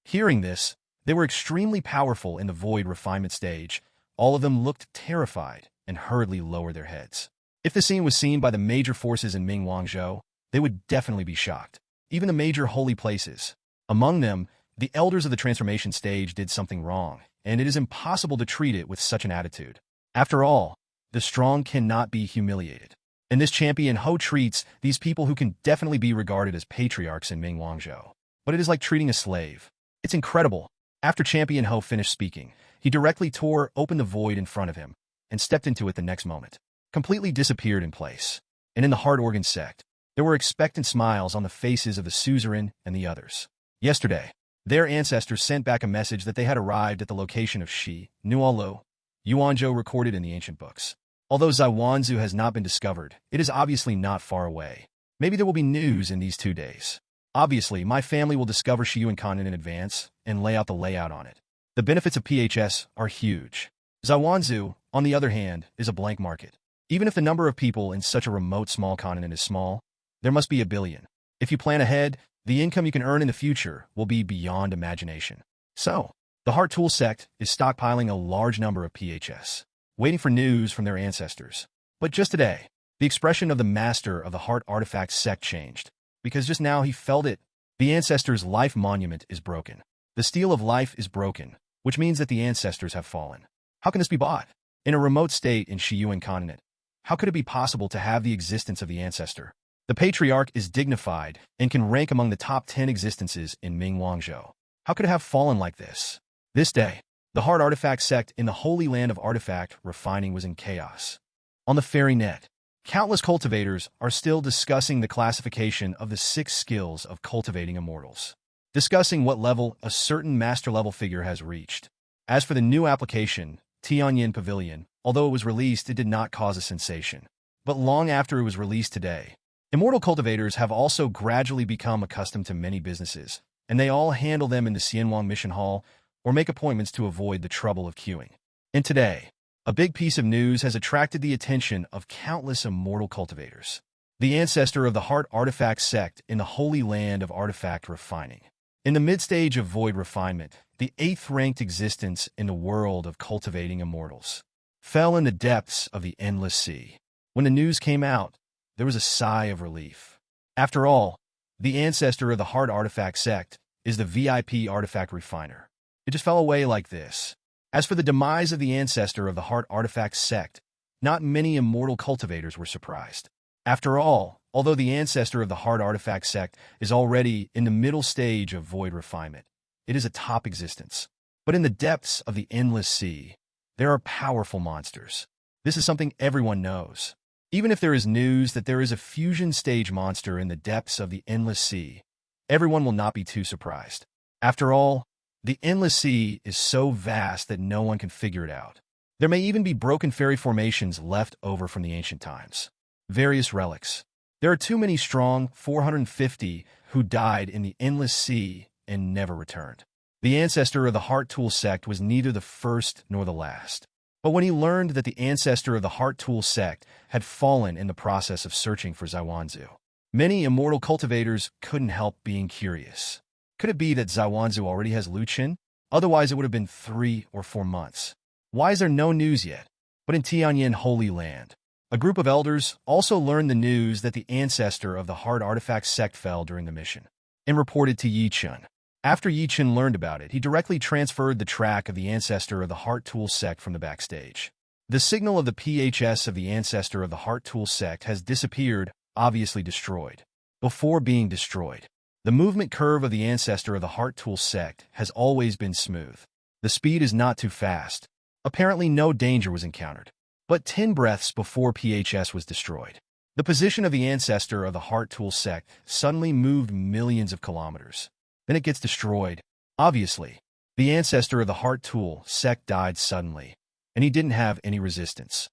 Hearing this, they were extremely powerful in the void refinement stage. All of them looked terrified and hurriedly lowered their heads. If the scene was seen by the major forces in Mingwangzhou, they would definitely be shocked. Even the major holy places. Among them, the elders of the transformation stage did something wrong, and it is impossible to treat it with such an attitude. After all, the strong cannot be humiliated. And this champion Ho treats these people who can definitely be regarded as patriarchs in Mingwangzhou. But it is like treating a slave. It's incredible. After Champion Ho finished speaking, he directly tore open the void in front of him and stepped into it the next moment. Completely disappeared in place. And in the Heart Organ sect, there were expectant smiles on the faces of the suzerain and the others. Yesterday, their ancestors sent back a message that they had arrived at the location of Shi, Nualu, Yuanzhou recorded in the ancient books. Although Zaiwanzu has not been discovered, it is obviously not far away. Maybe there will be news in these 2 days. Obviously, my family will discover Shiyuan Continent in advance and lay out the layout on it. The benefits of PHS are huge. Zaiwanzu, on the other hand, is a blank market. Even if the number of people in such a remote small continent is small, there must be a billion. If you plan ahead, the income you can earn in the future will be beyond imagination. So, the Heart Tool sect is stockpiling a large number of PHS, waiting for news from their ancestors. But just today, the expression of the master of the Heart Artifact sect changed. Because just now he felt it. The ancestors' life monument is broken. The steel of life is broken, which means that the ancestors have fallen. How can this be bought? In a remote state in Shiyuan Continent, how could it be possible to have the existence of the ancestor? The patriarch is dignified and can rank among the top 10 existences in Mingwangzhou. How could it have fallen like this? This day, the Heart Artifact sect in the Holy Land of Artifact refining was in chaos. On the fairy net, countless cultivators are still discussing the classification of the 6 skills of cultivating immortals, discussing what level a certain master-level figure has reached. As for the new application, Tianyan Pavilion, although it was released, it did not cause a sensation. But long after it was released today, immortal cultivators have also gradually become accustomed to many businesses, and they all handle them in the Xianwang Mission Hall or make appointments to avoid the trouble of queuing. And today, a big piece of news has attracted the attention of countless immortal cultivators. The ancestor of the Heart Artifact sect in the Holy Land of Artifact refining. In the mid-stage of void refinement, the 8th-ranked existence in the world of cultivating immortals, fell in the depths of the endless sea. When the news came out, there was a sigh of relief. After all, the ancestor of the Heart Artifact sect is the VIP artifact refiner. It just fell away like this. As for the demise of the ancestor of the Heart Artifact sect, not many immortal cultivators were surprised. After all, although the ancestor of the Heart Artifact sect is already in the middle stage of void refinement, it is a top existence. But in the depths of the endless sea, there are powerful monsters. This is something everyone knows. Even if there is news that there is a fusion stage monster in the depths of the endless sea, everyone will not be too surprised. After all, the endless sea is so vast that no one can figure it out. There may even be broken fairy formations left over from the ancient times. Various relics. There are too many strong, 450, who died in the endless sea and never returned. The ancestor of the Heart Tool sect was neither the first nor the last. But when he learned that the ancestor of the Heart Tool sect had fallen in the process of searching for Zaiwanzu, many immortal cultivators couldn't help being curious. Could it be that Zaiwanzu already has Chen? Otherwise, it would have been 3 or 4 months. Why is there no news yet? But in Tianyan Holy Land, a group of elders also learned the news that the ancestor of the Heart Artifact sect fell during the mission and reported to Chen. After Chen learned about it, he directly transferred the track of the ancestor of the Heart Tool sect from the backstage. The signal of the PHS of the ancestor of the Heart Tool sect has disappeared, obviously destroyed. Before being destroyed, the movement curve of the ancestor of the Heart Tool sect has always been smooth. The speed is not too fast. Apparently no danger was encountered. But 10 breaths before PHS was destroyed, the position of the ancestor of the Heart Tool sect suddenly moved millions of kilometers. Then it gets destroyed. Obviously, the ancestor of the Heart Tool sect died suddenly, and he didn't have any resistance.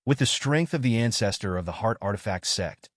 With the strength of the ancestor of the Heart Artifact sect,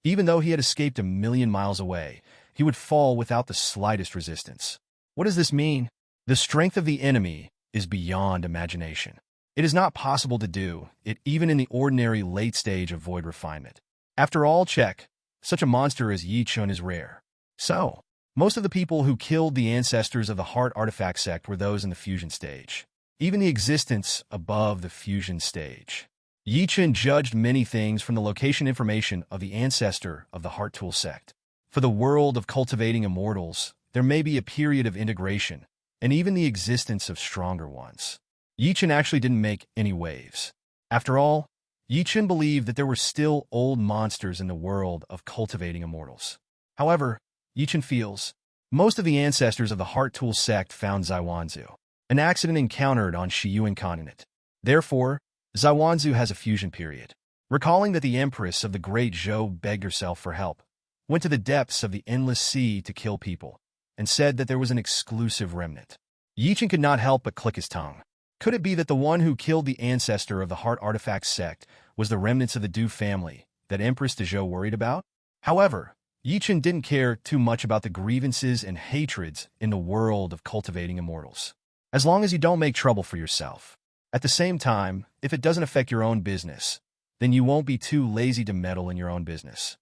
even though he had escaped a million miles away, he would fall without the slightest resistance. What does this mean? The strength of the enemy is beyond imagination. It is not possible to do it even in the ordinary late stage of void refinement. After all, such a monster as Chen is rare. So, most of the people who killed the ancestors of the Heart Artifact sect were those in the fusion stage. Even the existence above the fusion stage. Chen judged many things from the location information of the ancestor of the Heart Tool sect. For the world of cultivating immortals, there may be a period of integration, and even the existence of stronger ones. Chen actually didn't make any waves. After all, Chen believed that there were still old monsters in the world of cultivating immortals. However, Chen feels most of the ancestors of the Heart Tool sect found Zaiwanzu, an accident encountered on Shiyuan continent. Therefore, Zaiwanzu has a fusion period. Recalling that the Empress of the Great Zhou begged herself for help, went to the depths of the endless sea to kill people, and said that there was an exclusive remnant. Chen could not help but click his tongue. Could it be that the one who killed the ancestor of the Heart Artifact sect was the remnants of the Du family that Empress de Zhou worried about? However, Chen didn't care too much about the grievances and hatreds in the world of cultivating immortals. As long as you don't make trouble for yourself. At the same time, if it doesn't affect your own business, then you won't be too lazy to meddle in your own business.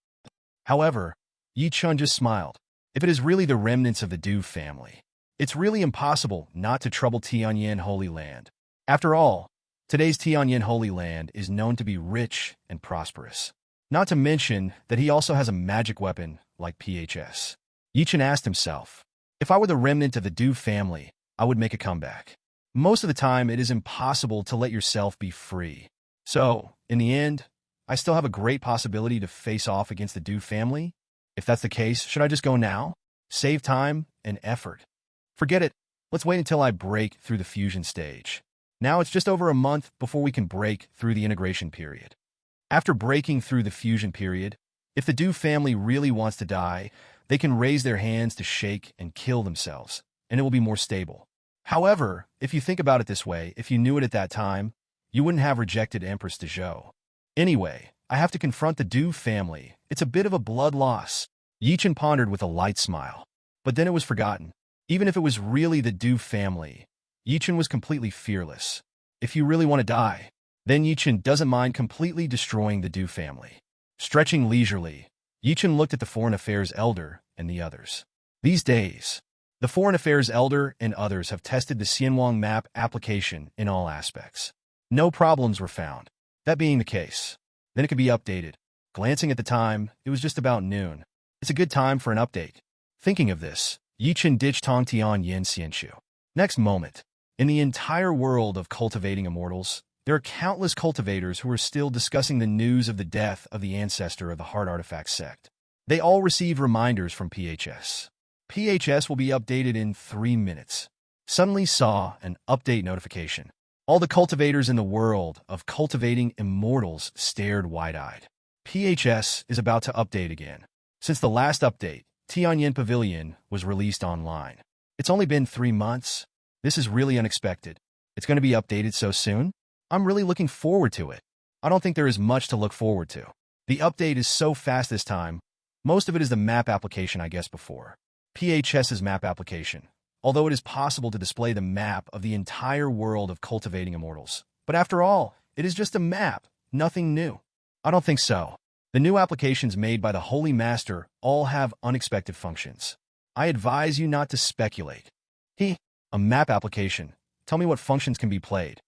However, Chen just smiled. If it is really the remnants of the Du family, it's really impossible not to trouble Tianyan Holy Land. After all, today's Tianyan Holy Land is known to be rich and prosperous. Not to mention that he also has a magic weapon like PHS. Chen asked himself, if I were the remnant of the Du family, I would make a comeback. Most of the time, it is impossible to let yourself be free. So, in the end, I still have a great possibility to face off against the Du family. If that's the case, should I just go now? Save time and effort. Forget it. Let's wait until I break through the fusion stage. Now it's just over a month before we can break through the integration period. After breaking through the fusion period, if the Du family really wants to die, they can raise their hands to shake and kill themselves, and it will be more stable. However, if you think about it this way, if you knew it at that time, you wouldn't have rejected Empress de Zhou. Anyway, I have to confront the Du family. It's a bit of a blood loss. Chen pondered with a light smile. But then it was forgotten. Even if it was really the Du family, Chen was completely fearless. If you really want to die, then Chen doesn't mind completely destroying the Du family. Stretching leisurely, Chen looked at the foreign affairs elder and the others. These days, The Foreign Affairs Elder and others have tested the Xianwang map application in all aspects. No problems were found. That being the case, then it could be updated. Glancing at the time, it was just about noon. It's a good time for an update. Thinking of this, Yichen ditched Tong Tianyan Xianshu. Next moment, in the entire world of cultivating immortals, there are countless cultivators who are still discussing the news of the death of the ancestor of the Heart Artifact sect. They all received reminders from PHS. PHS will be updated in 3 minutes. Suddenly saw an update notification. All the cultivators in the world of cultivating immortals stared wide-eyed. PHS is about to update again. Since the last update, Tianyan Pavilion was released online. It's only been 3 months. This is really unexpected. It's going to be updated so soon? I'm really looking forward to it. I don't think there is much to look forward to. The update is so fast this time. Most of it is the map application I guessed before. PHS's map application. Although it is possible to display the map of the entire world of cultivating immortals. But after all, it is just a map, nothing new. I don't think so. The new applications made by the Holy Master all have unexpected functions. I advise you not to speculate. A map application. Tell me what functions can be played.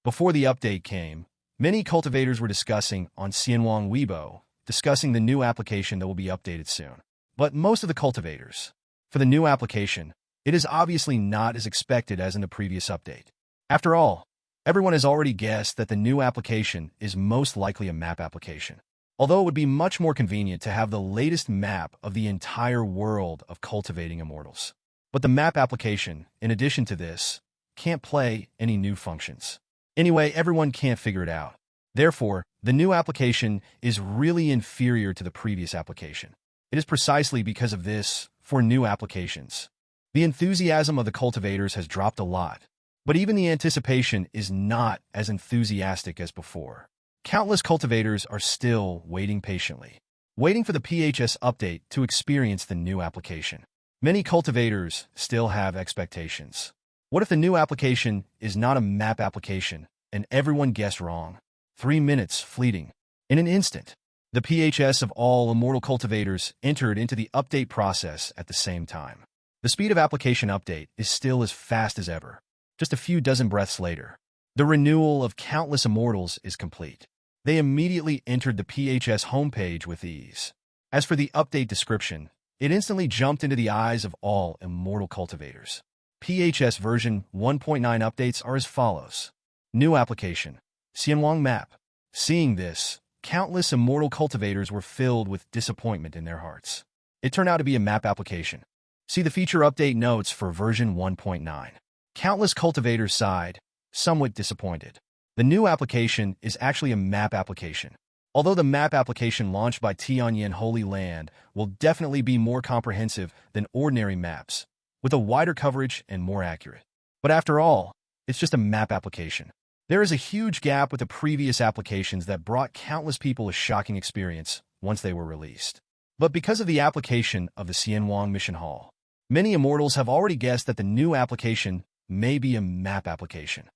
Before the update came, many cultivators were discussing on Xianwang Weibo, discussing the new application that will be updated soon. But most of the cultivators, for the new application, it is obviously not as expected as in the previous update. After all, everyone has already guessed that the new application is most likely a map application. Although it would be much more convenient to have the latest map of the entire world of cultivating immortals. But the map application, in addition to this, can't play any new functions. Anyway, everyone can't figure it out. Therefore, the new application is really inferior to the previous application. It is precisely because of this, for new applications. The enthusiasm of the cultivators has dropped a lot, but even the anticipation is not as enthusiastic as before. Countless cultivators are still waiting patiently, waiting for the PHS update to experience the new application. Many cultivators still have expectations. What if the new application is not a map application and everyone guessed wrong? 3 minutes fleeting. In an instant, the PHS of all immortal cultivators entered into the update process at the same time. The speed of application update is still as fast as ever. Just a few dozen breaths later, the renewal of countless immortals is complete. They immediately entered the PHS homepage with ease. As for the update description, it instantly jumped into the eyes of all immortal cultivators. PHS version 1.9 updates are as follows. New application. Xianwang map. Seeing this, countless immortal cultivators were filled with disappointment in their hearts. It turned out to be a map application. See the feature update notes for version 1.9. Countless cultivators sighed, somewhat disappointed. The new application is actually a map application. Although the map application launched by Tianyan Holy Land will definitely be more comprehensive than ordinary maps, with a wider coverage and more accurate. But after all, it's just a map application. There is a huge gap with the previous applications that brought countless people a shocking experience once they were released. But because of the application of the Xianwang Mission Hall, many immortals have already guessed that the new application may be a map application.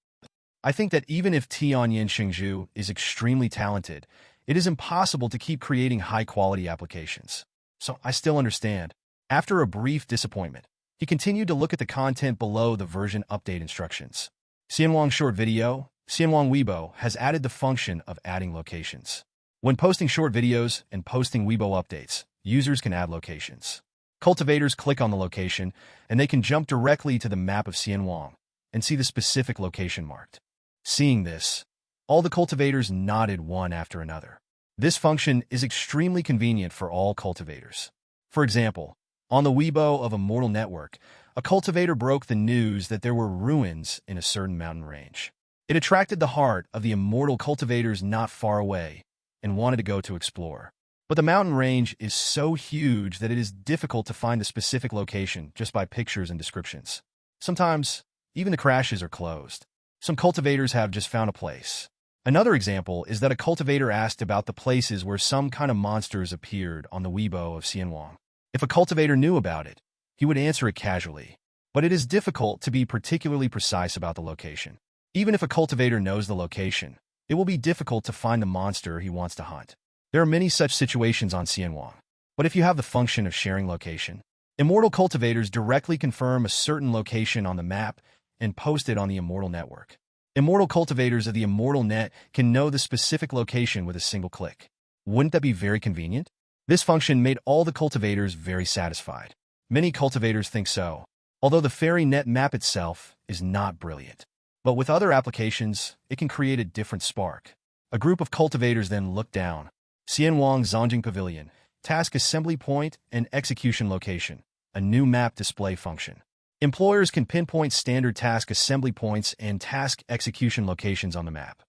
I think that even if Tianyan Shengzhu is extremely talented, it is impossible to keep creating high-quality applications. So I still understand. After a brief disappointment, he continued to look at the content below the version update instructions. Xianwang Short Video, Xianwang Weibo has added the function of adding locations. When posting short videos and posting Weibo updates, users can add locations. Cultivators click on the location, and they can jump directly to the map of Xianwang and see the specific location marked. Seeing this, all the cultivators nodded one after another. This function is extremely convenient for all cultivators. For example, on the Weibo of Immortal Network, a cultivator broke the news that there were ruins in a certain mountain range. It attracted the heart of the immortal cultivators not far away and wanted to go to explore. But the mountain range is so huge that it is difficult to find the specific location just by pictures and descriptions. Sometimes, even the crashes are closed. Some cultivators have just found a place. Another example is that a cultivator asked about the places where some kind of monsters appeared on the Weibo of Xianwang. If a cultivator knew about it, he would answer it casually. But it is difficult to be particularly precise about the location. Even if a cultivator knows the location, it will be difficult to find the monster he wants to hunt. There are many such situations on Xianwang. But if you have the function of sharing location, Immortal cultivators directly confirm a certain location on the map and post it on the Immortal network. Immortal cultivators of the Immortal net can know the specific location with a single click. Wouldn't that be very convenient? This function made all the cultivators very satisfied. Many cultivators think so, although the fairy net map itself is not brilliant. But with other applications, it can create a different spark. A group of cultivators then look down. Xianwang Zongjing Pavilion, Task Assembly Point and Execution Location, a new map display function. Employers can pinpoint standard task assembly points and task execution locations on the map.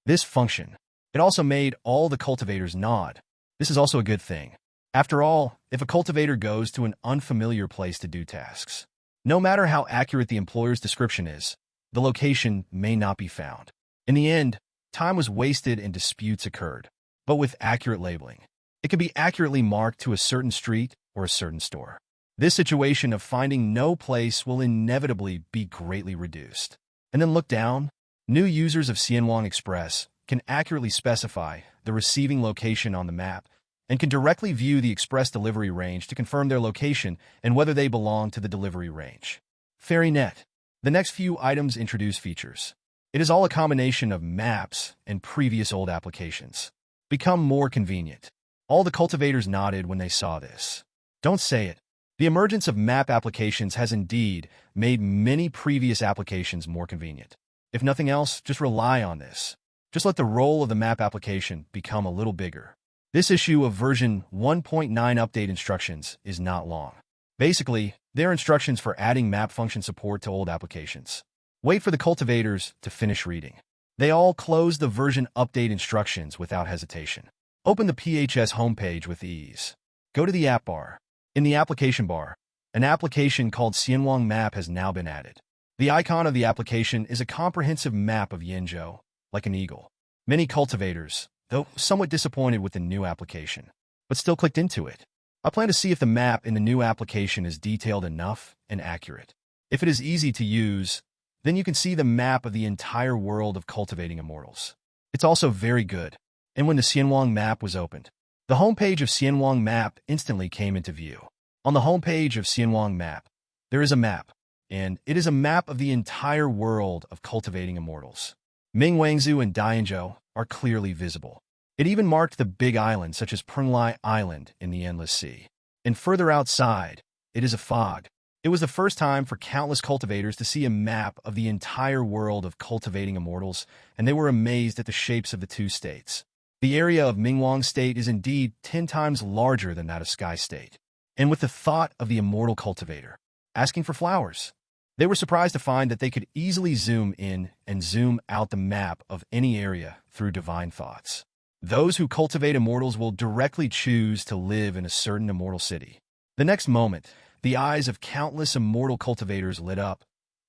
This function, it also made all the cultivators nod. This is also a good thing. After all, if a cultivator goes to an unfamiliar place to do tasks, no matter how accurate the employer's description is, the location may not be found. In the end, time was wasted and disputes occurred. But with accurate labeling, it can be accurately marked to a certain street or a certain store. This situation of finding no place will inevitably be greatly reduced. And then look down. New users of Xianwang Express can accurately specify the receiving location on the map and can directly view the express delivery range to confirm their location and whether they belong to the delivery range. FairyNet. The next few items introduce features. It is all a combination of maps and previous old applications. Become more convenient. All the cultivators nodded when they saw this. Don't say it. The emergence of map applications has indeed made many previous applications more convenient. If nothing else, just rely on this. Just let the role of the map application become a little bigger. This issue of version 1.9 update instructions is not long. Basically, they're instructions for adding map function support to old applications. Wait for the cultivators to finish reading. They all close the version update instructions without hesitation. Open the PHS homepage with ease. Go to the app bar. In the application bar, an application called Xianwang Map has now been added. The icon of the application is a comprehensive map of Yinzhou, like an eagle. Many cultivators, though somewhat disappointed with the new application, but still clicked into it. I plan to see if the map in the new application is detailed enough and accurate. If it is easy to use, then you can see the map of the entire world of cultivating immortals. It's also very good. And when the Xianwang Map was opened, the homepage of Xianwang Map instantly came into view. On the homepage of Xianwang Map, there is a map, and it is a map of the entire world of cultivating immortals. Mingwangzhou and Dianzhou are clearly visible. It even marked the big islands such as Prenglai Island in the Endless Sea. And further outside, it is a fog. It was the first time for countless cultivators to see a map of the entire world of cultivating immortals, and they were amazed at the shapes of the two states. The area of Mingwang State is indeed 10 times larger than that of Sky State. And with the thought of the immortal cultivator asking for flowers, they were surprised to find that they could easily zoom in and zoom out the map of any area through divine thoughts. Those who cultivate immortals will directly choose to live in a certain immortal city. The next moment, the eyes of countless immortal cultivators lit up,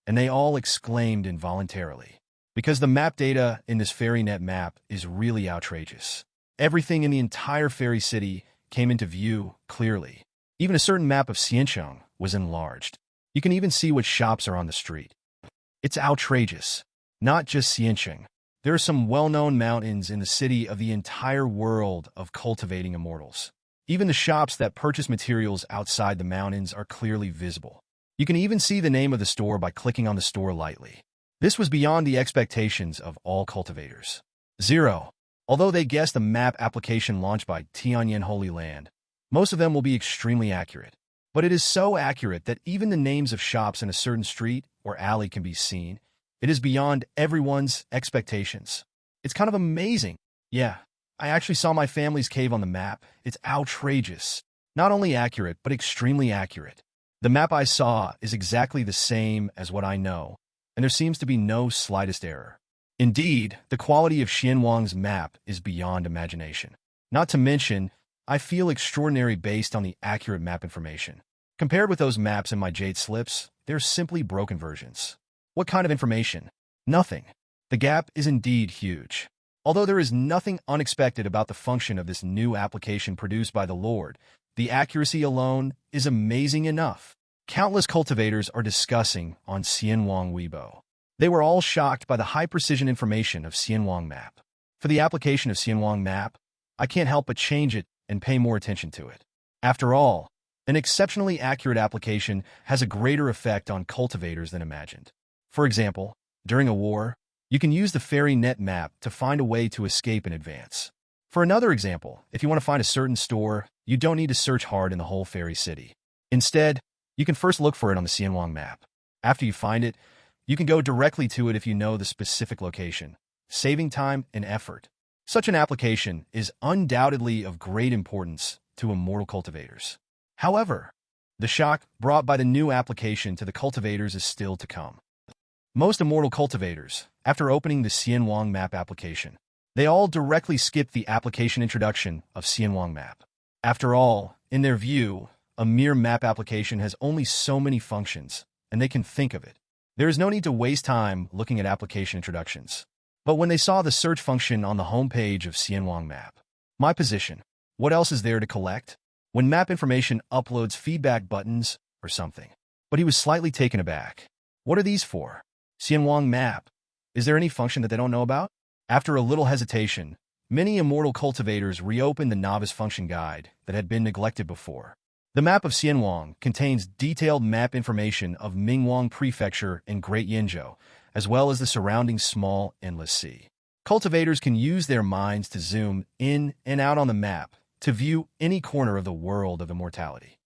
and they all exclaimed involuntarily. Because the map data in this FairyNet map is really outrageous. Everything in the entire fairy city came into view clearly. Even a certain map of Xiancheng was enlarged. You can even see what shops are on the street. It's outrageous. Not just Xiancheng. There are some well-known mountains in the city of the entire world of cultivating immortals. Even the shops that purchase materials outside the mountains are clearly visible. You can even see the name of the store by clicking on the store lightly. This was beyond the expectations of all cultivators. 0. Although they guessed the map application launched by Tianyan Holy Land, most of them will be extremely accurate. But it is so accurate that even the names of shops in a certain street or alley can be seen. It is beyond everyone's expectations. It's kind of amazing. Yeah, I actually saw my family's cave on the map. It's outrageous. Not only accurate, but extremely accurate. The map I saw is exactly the same as what I know, and there seems to be no slightest error. Indeed, the quality of Xianwang's map is beyond imagination. Not to mention, I feel extraordinary based on the accurate map information. Compared with those maps in my Jade slips, they're simply broken versions. What kind of information? Nothing. The gap is indeed huge. Although there is nothing unexpected about the function of this new application produced by the Lord, the accuracy alone is amazing enough. Countless cultivators are discussing on Xianwang Weibo. They were all shocked by the high-precision information of Xianwang Map. For the application of Xianwang Map, I can't help but change it and pay more attention to it. After all, An exceptionally accurate application has a greater effect on cultivators than imagined. For example, during a war, you can use the fairy net map to find a way to escape in advance. For another example, if you want to find a certain store, you don't need to search hard in the whole fairy city. Instead, you can first look for it on the Xianwang map. After you find it, you can go directly to it if you know the specific location, saving time and effort. Such an application is undoubtedly of great importance to immortal cultivators. However, the shock brought by the new application to the cultivators is still to come. Most immortal cultivators, after opening the Xianwang map application, they all directly skip the application introduction of Xianwang map. After all, in their view, a mere map application has only so many functions, and they can think of it. There is no need to waste time looking at application introductions. But when they saw the search function on the homepage of Xianwang map, my position, what else is there to collect? When map information uploads feedback buttons or something. But he was slightly taken aback. What are these for? Xianwang map. Is there any function that they don't know about? After a little hesitation, many immortal cultivators reopened the novice function guide that had been neglected before. The map of Xianwang contains detailed map information of Mingwang Prefecture and Great Yinzhou, as well as the surrounding small endless sea. Cultivators can use their minds to zoom in and out on the map to view any corner of the world of immortality.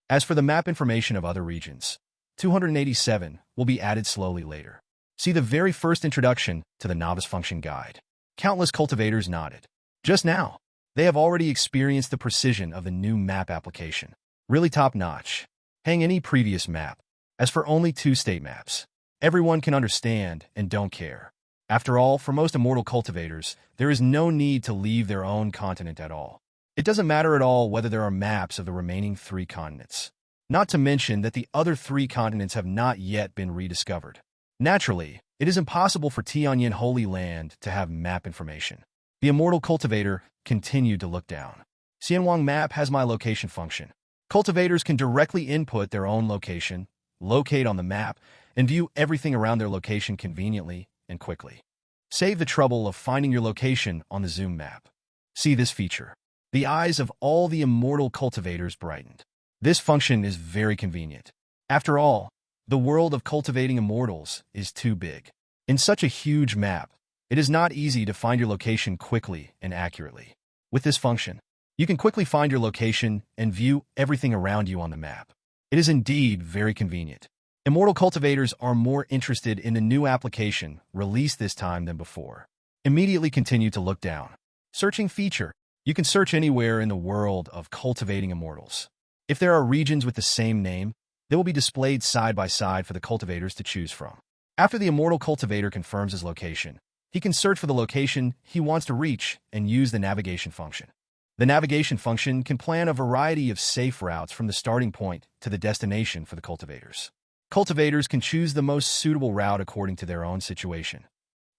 As for the map information of other regions, 287 will be added slowly later. See the very first introduction to the Novice Function Guide. Countless cultivators nodded. Just now, they have already experienced the precision of the new map application. Really top-notch. Hang any previous map. As for only 2 state maps, everyone can understand and don't care. After all, for most immortal cultivators, there is no need to leave their own continent at all. It doesn't matter at all whether there are maps of the remaining 3 continents. Not to mention that the other 3 continents have not yet been rediscovered. Naturally, it is impossible for Tianyan Holy Land to have map information. The immortal cultivator continued to look down. Xianwang map has my location function. Cultivators can directly input their own location, locate on the map, and view everything around their location conveniently and quickly. Save the trouble of finding your location on the zoom map. See this feature. The eyes of all the immortal cultivators brightened. This function is very convenient. After all, the world of cultivating immortals is too big. In such a huge map, it is not easy to find your location quickly and accurately. With this function, you can quickly find your location and view everything around you on the map. It is indeed very convenient. Immortal cultivators are more interested in the new application released this time than before. Immediately continue to look down. Searching feature. You can search anywhere in the world of cultivating immortals. If there are regions with the same name, they will be displayed side by side for the cultivators to choose from. After the immortal cultivator confirms his location, he can search for the location he wants to reach and use the navigation function. The navigation function can plan a variety of safe routes from the starting point to the destination for the cultivators. Cultivators can choose the most suitable route according to their own situation.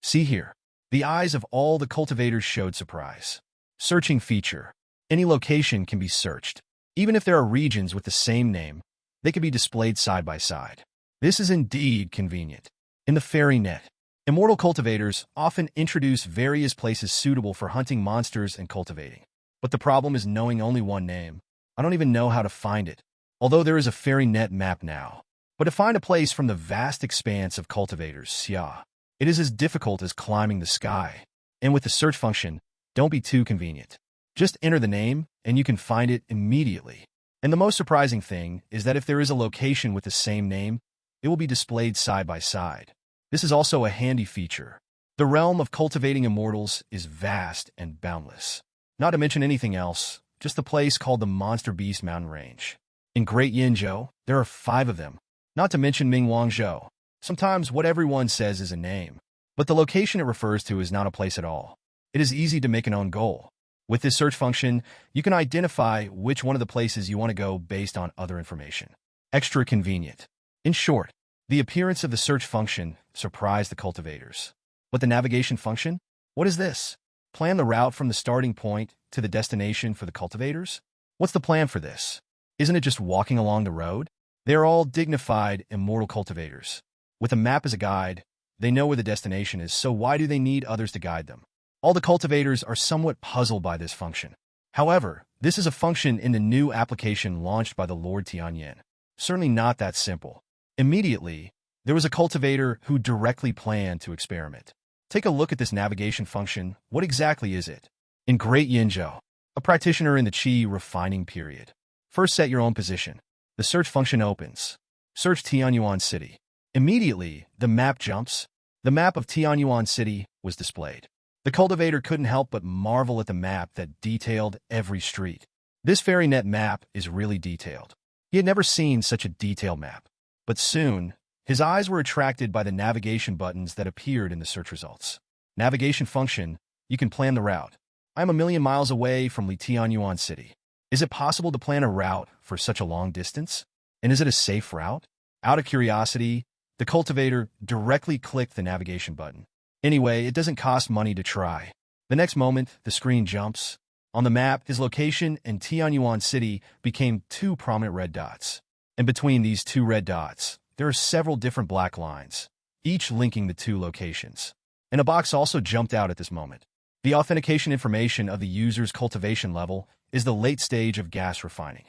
See here. The eyes of all the cultivators showed surprise. Searching feature. Any location can be searched. Even if there are regions with the same name, they can be displayed side by side. This is indeed convenient. In the fairy net, immortal cultivators often introduce various places suitable for hunting monsters and cultivating. But the problem is knowing only one name. I don't even know how to find it, although there is a fairy net map now. But to find a place from the vast expanse of cultivators, it is as difficult as climbing the sky. And with the search function, don't be too convenient. Just enter the name, and you can find it immediately. And the most surprising thing is that if there is a location with the same name, it will be displayed side by side. This is also a handy feature. The realm of cultivating immortals is vast and boundless. Not to mention anything else, just the place called the Monster Beast Mountain Range. In Great Yinzhou, there are 5 of them. Not to mention Mingwangzhou. Sometimes what everyone says is a name, but the location it refers to is not a place at all. It is easy to make an own goal. With this search function, you can identify which one of the places you want to go based on other information. Extra convenient. In short, the appearance of the search function surprised the cultivators. But the navigation function? What is this? Plan the route from the starting point to the destination for the cultivators? What's the plan for this? Isn't it just walking along the road? They are all dignified, immortal cultivators. With a map as a guide, they know where the destination is, so why do they need others to guide them? All the cultivators are somewhat puzzled by this function. However, This is a function in the new application launched by the Lord Tianyan. Certainly not that simple. Immediately, there was a cultivator who directly planned to experiment. Take a look at this navigation function. What exactly is it? In Great Yinzhou, a practitioner in the Qi refining period. First, set your own position. The search function opens. Search Tianyuan City. Immediately, the map jumps. The map of Tianyuan City was displayed. The cultivator couldn't help but marvel at the map that detailed every street. This fairy net map is really detailed. He had never seen such a detailed map. But soon, his eyes were attracted by the navigation buttons that appeared in the search results. Navigation function, you can plan the route. I am 1,000,000 miles away from Tianyuan City. Is it possible to plan a route for such a long distance? And is it a safe route? Out of curiosity, the cultivator directly clicked the navigation button. Anyway, it doesn't cost money to try. The next moment, the screen jumps. On the map, his location and Tianyuan City became two prominent red dots. And between these two red dots, there are several different black lines, each linking the two locations. And a box also jumped out at this moment. The authentication information of the user's cultivation level is the late stage of gas refining.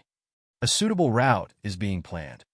A suitable route is being planned.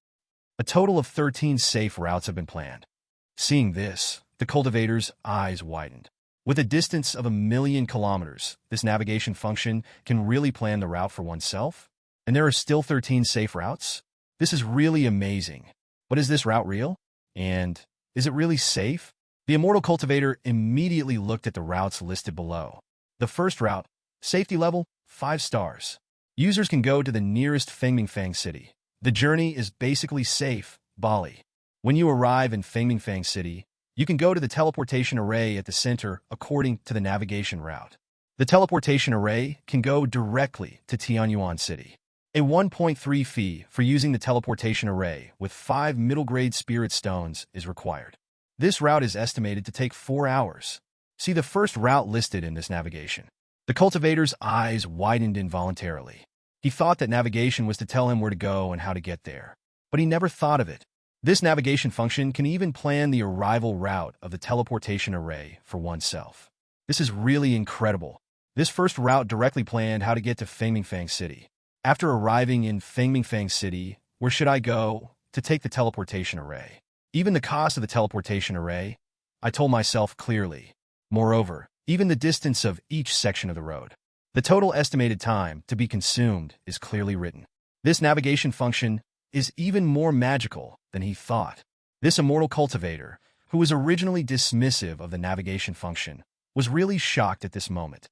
A total of 13 safe routes have been planned. Seeing this, the cultivator's eyes widened. With a distance of 1,000,000 kilometers, this navigation function can really plan the route for oneself? And there are still 13 safe routes? This is really amazing. But is this route real? And is it really safe? The Immortal Cultivator immediately looked at the routes listed below. The first route, safety level, 5 stars. Users can go to the nearest Fengmingfang City. The journey is basically safe, Bali. When you arrive in Fengmingfang City, you can go to the teleportation array at the center according to the navigation route. The teleportation array can go directly to Tianyuan City. A 1.3 fee for using the teleportation array with 5 middle-grade spirit stones is required. This route is estimated to take 4 hours. See the first route listed in this navigation. The cultivator's eyes widened involuntarily. He thought that navigation was to tell him where to go and how to get there. But he never thought of it. This navigation function can even plan the arrival route of the teleportation array for oneself. This is really incredible. This first route directly planned how to get to Fengmingfang City. After arriving in Fengmingfang City, where should I go to take the teleportation array? Even the cost of the teleportation array, I told myself clearly. Moreover, even the distance of each section of the road. The total estimated time to be consumed is clearly written. This navigation function is even more magical than he thought. This immortal cultivator, who was originally dismissive of the navigation function, was really shocked at this moment.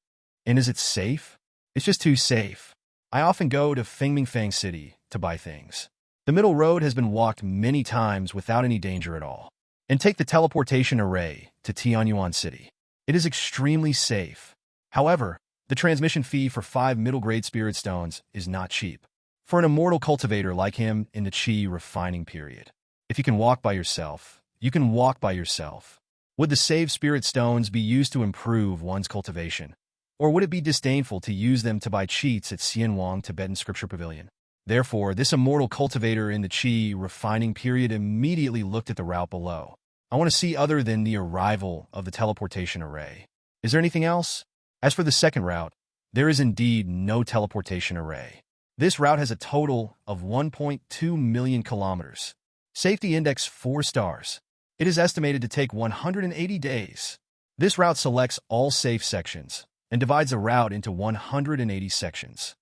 And is it safe? It's just too safe. I often go to Fengmingfang City to buy things. The middle road has been walked many times without any danger at all. And take the teleportation array to Tianyuan City. It is extremely safe. However, the transmission fee for 5 middle-grade spirit stones is not cheap. For an immortal cultivator like him in the Qi refining period. If you can walk by yourself, you can walk by yourself. Would the saved spirit stones be used to improve one's cultivation? Or would it be disdainful to use them to buy cheats at Xianwang Tibetan Scripture Pavilion? Therefore, this immortal cultivator in the Qi refining period immediately looked at the route below. I want to see other than the arrival of the teleportation array. Is there anything else? As for the second route, there is indeed no teleportation array. This route has a total of 1.2 million kilometers. Safety index 4 stars. It is estimated to take 180 days. This route selects all safe sections and divides the route into 180 sections.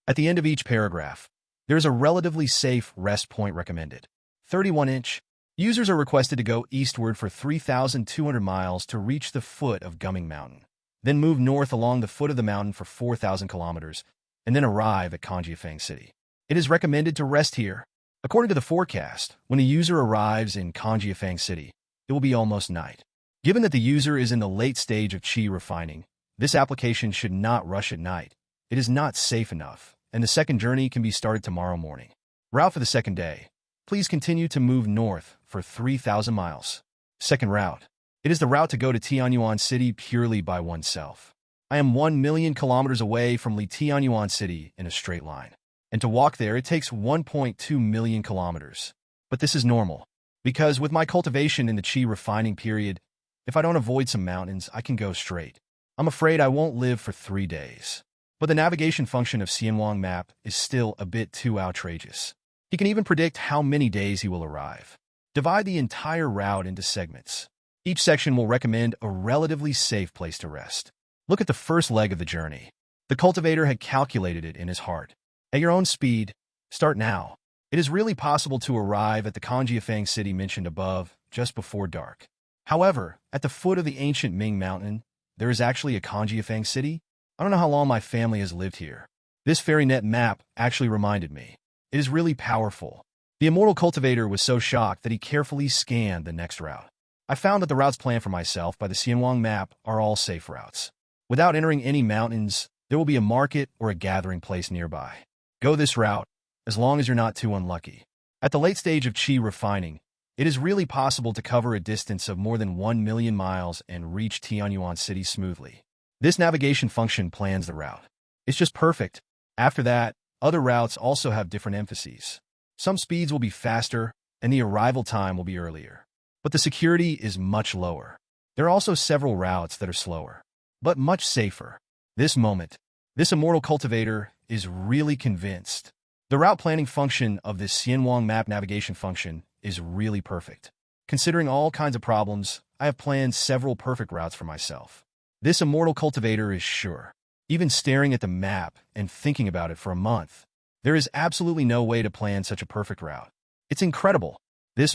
At the end of each paragraph, there is a relatively safe rest point recommended. 31-inch. Users are requested to go eastward for 3,200 miles to reach the foot of Gumming Mountain. Then move north along the foot of the mountain for 4,000 kilometers, and then arrive at Conjiafang City. It is recommended to rest here. According to the forecast, when a user arrives in Conjiafang City, it will be almost night. Given that the user is in the late stage of Qi refining, this application should not rush at night. It is not safe enough, and the second journey can be started tomorrow morning. Route for the second day. Please continue to move north for 3,000 miles. Second route. It is the route to go to Tianyuan City purely by oneself. I am 1,000,000 kilometers away from Tianyuan City in a straight line. And to walk there, it takes 1.2 million kilometers. But this is normal, because with my cultivation in the Qi refining period, if I don't avoid some mountains, I can go straight. I'm afraid I won't live for 3 days. But the navigation function of Xianwang map is still a bit too outrageous. He can even predict how many days he will arrive. Divide the entire route into segments. Each section will recommend a relatively safe place to rest. Look at the first leg of the journey. The cultivator had calculated it in his heart. At your own speed, start now. It is really possible to arrive at the Conjiafang city mentioned above just before dark. However, at the foot of the ancient Ming Mountain, there is actually a Conjiafang city. I don't know how long my family has lived here. This fairy net map actually reminded me. It is really powerful. The immortal cultivator was so shocked that he carefully scanned the next route. I found that the routes planned for myself by the Xianwang map are all safe routes. Without entering any mountains, there will be a market or a gathering place nearby. Go this route, as long as you're not too unlucky. At the late stage of Qi refining, it is really possible to cover a distance of more than 1 million miles and reach Tianyan City smoothly. This navigation function plans the route. It's just perfect. After that, other routes also have different emphases. Some speeds will be faster, and the arrival time will be earlier. But the security is much lower. There are also several routes that are slower, but much safer. This immortal cultivator is really convinced. The route planning function of this Xianwang map navigation function is really perfect. Considering all kinds of problems, I have planned several perfect routes for myself. This immortal cultivator is sure. Even staring at the map and thinking about it for a month, there is absolutely no way to plan such a perfect route. It's incredible. This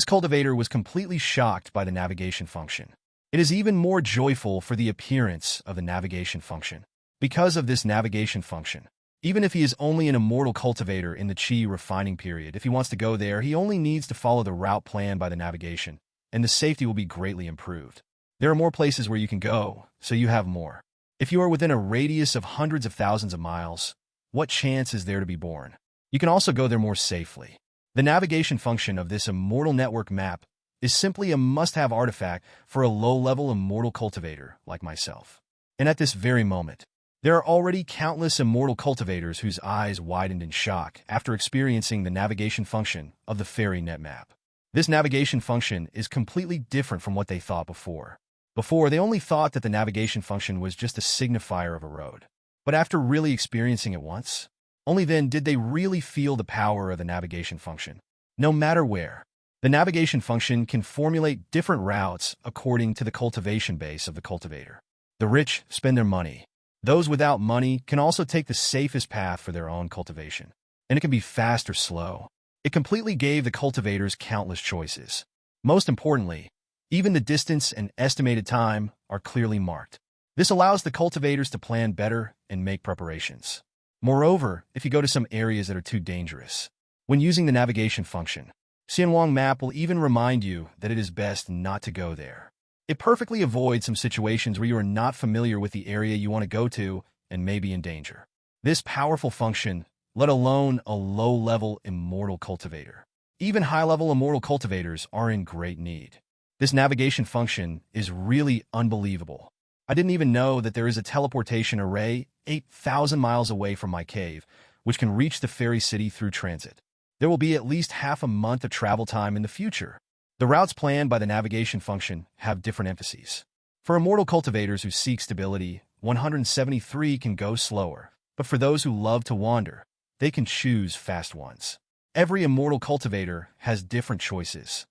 cultivator was completely shocked by the navigation function. It is even more joyful for the appearance of the navigation function. Because of this navigation function, even if he is only an immortal cultivator in the Qi refining period, if he wants to go there, he only needs to follow the route planned by the navigation, and the safety will be greatly improved. There are more places where you can go, so you have more. If you are within a radius of hundreds of thousands of miles, what chance is there to be born? You can also go there more safely. The navigation function of this immortal network map is simply a must-have artifact for a low-level immortal cultivator like myself. And at this very moment, there are already countless immortal cultivators whose eyes widened in shock after experiencing the navigation function of the fairy net map. This navigation function is completely different from what they thought before. Before, they only thought that the navigation function was just a signifier of a road. But after really experiencing it once, only then did they really feel the power of the navigation function. No matter where, the navigation function can formulate different routes according to the cultivation base of the cultivator. The rich spend their money. Those without money can also take the safest path for their own cultivation. And it can be fast or slow. It completely gave the cultivators countless choices. Most importantly, even the distance and estimated time are clearly marked. This allows the cultivators to plan better and make preparations. Moreover, if you go to some areas that are too dangerous, when using the navigation function, Xianwang map will even remind you that it is best not to go there. It perfectly avoids some situations where you are not familiar with the area you want to go to and may be in danger. This powerful function, let alone a low-level immortal cultivator. Even high-level immortal cultivators are in great need. This navigation function is really unbelievable. I didn't even know that there is a teleportation array 8,000 miles away from my cave, which can reach the fairy city through transit. There will be at least half a month of travel time in the future. The routes planned by the navigation function have different emphases. For immortal cultivators who seek stability, 173 can go slower, but for those who love to wander, they can choose fast ones. Every immortal cultivator has different choices.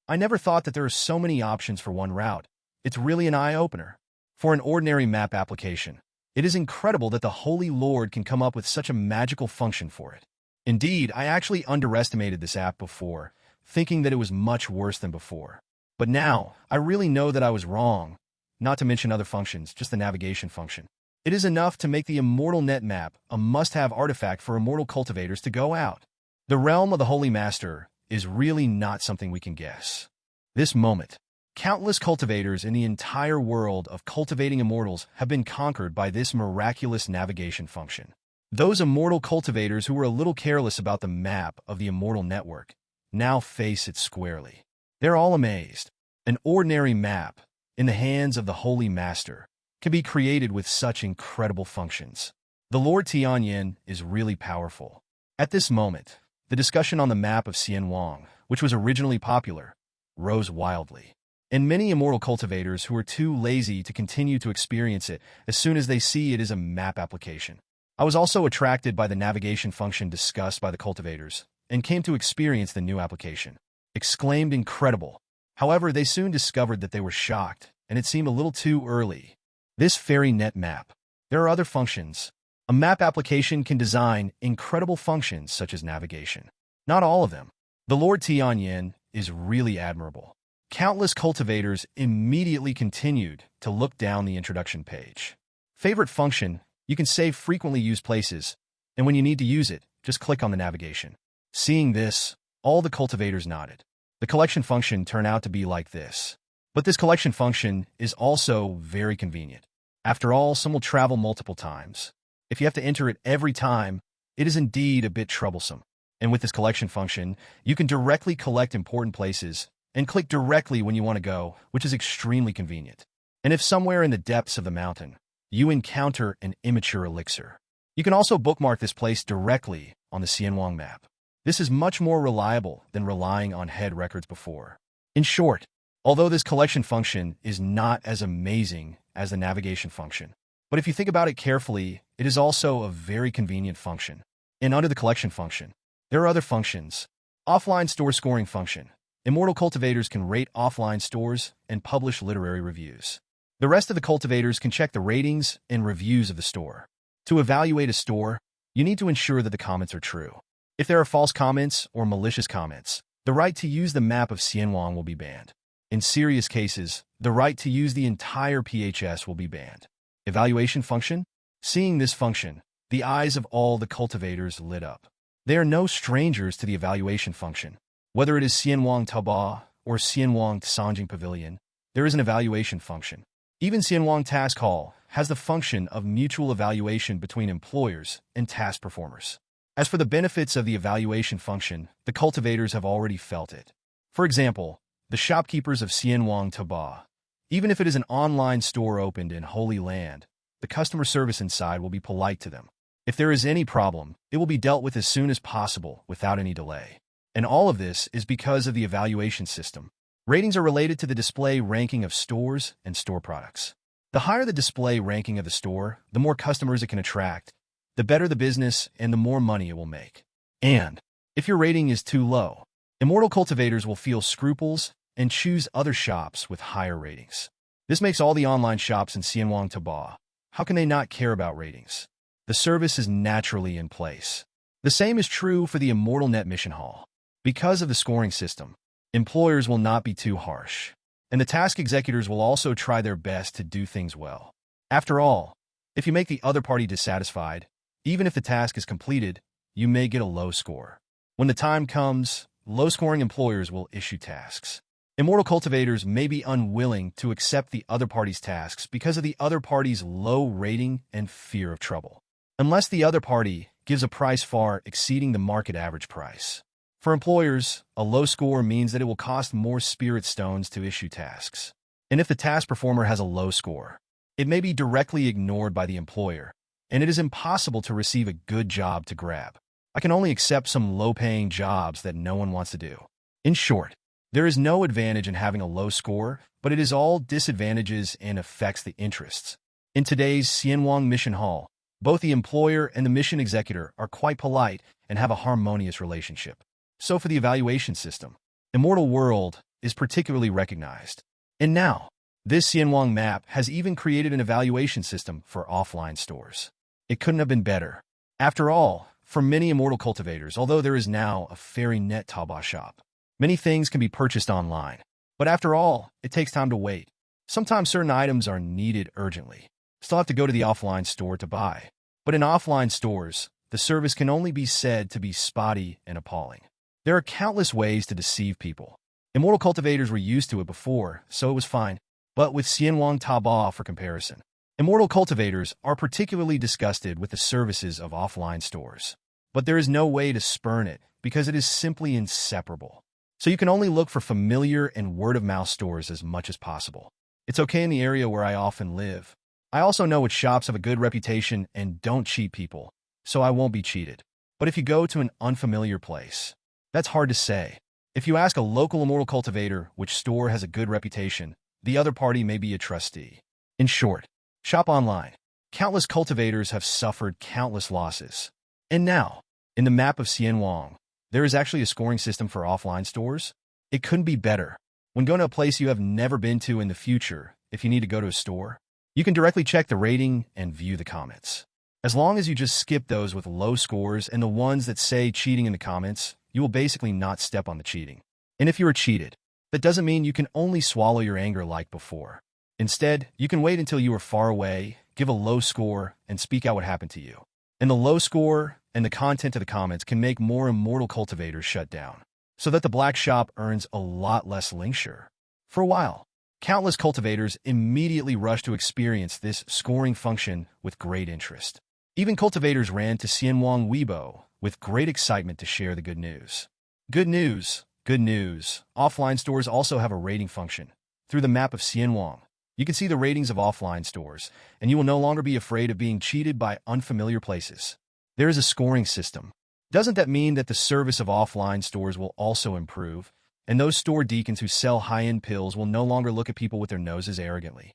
I never thought that there are so many options for one route. It's really an eye-opener. For an ordinary map application, it is incredible that the Holy Lord can come up with such a magical function for it. Indeed, I actually underestimated this app before, thinking that it was much worse than before. But now, I really know that I was wrong, not to mention other functions, just the navigation function. It is enough to make the Immortal Net Map a must-have artifact for immortal cultivators to go out. The realm of the Holy Master is really not something we can guess. This moment, countless cultivators in the entire world of cultivating immortals have been conquered by this miraculous navigation function. Those immortal cultivators who were a little careless about the map of the immortal network now face it squarely. They're all amazed. An ordinary map, in the hands of the Holy Master, can be created with such incredible functions. The Lord Tianyan is really powerful. At this moment, the discussion on the map of Xianwang, which was originally popular, rose wildly. and many immortal cultivators who are too lazy to continue to experience it as soon as they see it is a map application. I was also attracted by the navigation function discussed by the cultivators, and came to experience the new application. Exclaimed incredible. However, they soon discovered that they were shocked, and it seemed a little too early. This fairy net map. There are other functions. A map application can design incredible functions such as navigation. Not all of them. The Lord Tianyan is really admirable. Countless cultivators immediately continued to look down the introduction page. Favorite function, you can save frequently used places, and when you need to use it, just click on the navigation. Seeing this, all the cultivators nodded. The collection function turned out to be like this. But this collection function is also very convenient. After all, some will travel multiple times. If you have to enter it every time, it is indeed a bit troublesome. And with this collection function, you can directly collect important places and click directly when you want to go, which is extremely convenient. And if somewhere in the depths of the mountain, you encounter an immature elixir, you can also bookmark this place directly on the Xianwang map. This is much more reliable than relying on head records before. In short, although this collection function is not as amazing as the navigation function, but if you think about it carefully, it is also a very convenient function. And under the collection function, there are other functions. Offline store scoring function. Immortal cultivators can rate offline stores and publish literary reviews. The rest of the cultivators can check the ratings and reviews of the store. To evaluate a store, you need to ensure that the comments are true. If there are false comments or malicious comments, the right to use the map of Xianwang will be banned. In serious cases, the right to use the entire PHS will be banned. Evaluation function? Seeing this function, the eyes of all the cultivators lit up. They are no strangers to the evaluation function. Whether it is Xianwang Taba or Xianwang Tsanjing Pavilion, there is an evaluation function. Even Xianwang Task Hall has the function of mutual evaluation between employers and task performers. As for the benefits of the evaluation function, the cultivators have already felt it. For example, the shopkeepers of Xianwang Taba. Even if it is an online store opened in Holy Land, the customer service inside will be polite to them. If there is any problem, it will be dealt with as soon as possible without any delay. And all of this is because of the evaluation system. Ratings are related to the display ranking of stores and store products. The higher the display ranking of the store, the more customers it can attract, the better the business and the more money it will make. And if your rating is too low, immortal cultivators will feel scruples and choose other shops with higher ratings. This makes all the online shops in Xianwang Taba. How can they not care about ratings? The service is naturally in place. The same is true for the Immortal Net Mission Hall. Because of the scoring system, employers will not be too harsh, and the task executors will also try their best to do things well. After all, if you make the other party dissatisfied, even if the task is completed, you may get a low score. When the time comes, low-scoring employers will issue tasks. Immortal cultivators may be unwilling to accept the other party's tasks because of the other party's low rating and fear of trouble, unless the other party gives a price far exceeding the market average price. For employers, a low score means that it will cost more spirit stones to issue tasks. And if the task performer has a low score, it may be directly ignored by the employer, and it is impossible to receive a good job to grab. I can only accept some low-paying jobs that no one wants to do. In short, there is no advantage in having a low score, but it is all disadvantages and affects the interests. In today's Xianwang Mission Hall, both the employer and the mission executor are quite polite and have a harmonious relationship. So for the evaluation system, Immortal World is particularly recognized. And now, this Xianwang map has even created an evaluation system for offline stores. It couldn't have been better. After all, for many immortal cultivators, although there is now a fairy net Taba shop, many things can be purchased online. But after all, it takes time to wait. Sometimes certain items are needed urgently. Still have to go to the offline store to buy. But in offline stores, the service can only be said to be spotty and appalling. There are countless ways to deceive people. Immortal cultivators were used to it before, so it was fine. But with Xianwang Taba for comparison, immortal cultivators are particularly disgusted with the services of offline stores. But there is no way to spurn it because it is simply inseparable. So you can only look for familiar and word-of-mouth stores as much as possible. It's okay in the area where I often live. I also know which shops have a good reputation and don't cheat people, so I won't be cheated. But if you go to an unfamiliar place, that's hard to say. If you ask a local immortal cultivator which store has a good reputation, the other party may be a trustee. In short, shop online. Countless cultivators have suffered countless losses. And now, in the map of Xianwang, there is actually a scoring system for offline stores. It couldn't be better. When going to a place you have never been to in the future, if you need to go to a store, you can directly check the rating and view the comments. As long as you just skip those with low scores and the ones that say cheating in the comments, you will basically not step on the cheating. And if you are cheated, that doesn't mean you can only swallow your anger like before. Instead, you can wait until you are far away, give a low score, and speak out what happened to you. And the low score and the content of the comments can make more immortal cultivators shut down, so that the black shop earns a lot less linkshare. For a while, countless cultivators immediately rushed to experience this scoring function with great interest. Even cultivators ran to Xianwang Weibo with great excitement to share the good news. Good news! Good news! Offline stores also have a rating function. Through the map of Xianwang, you can see the ratings of offline stores, and you will no longer be afraid of being cheated by unfamiliar places. There is a scoring system. Doesn't that mean that the service of offline stores will also improve, and those store deacons who sell high-end pills will no longer look at people with their noses arrogantly?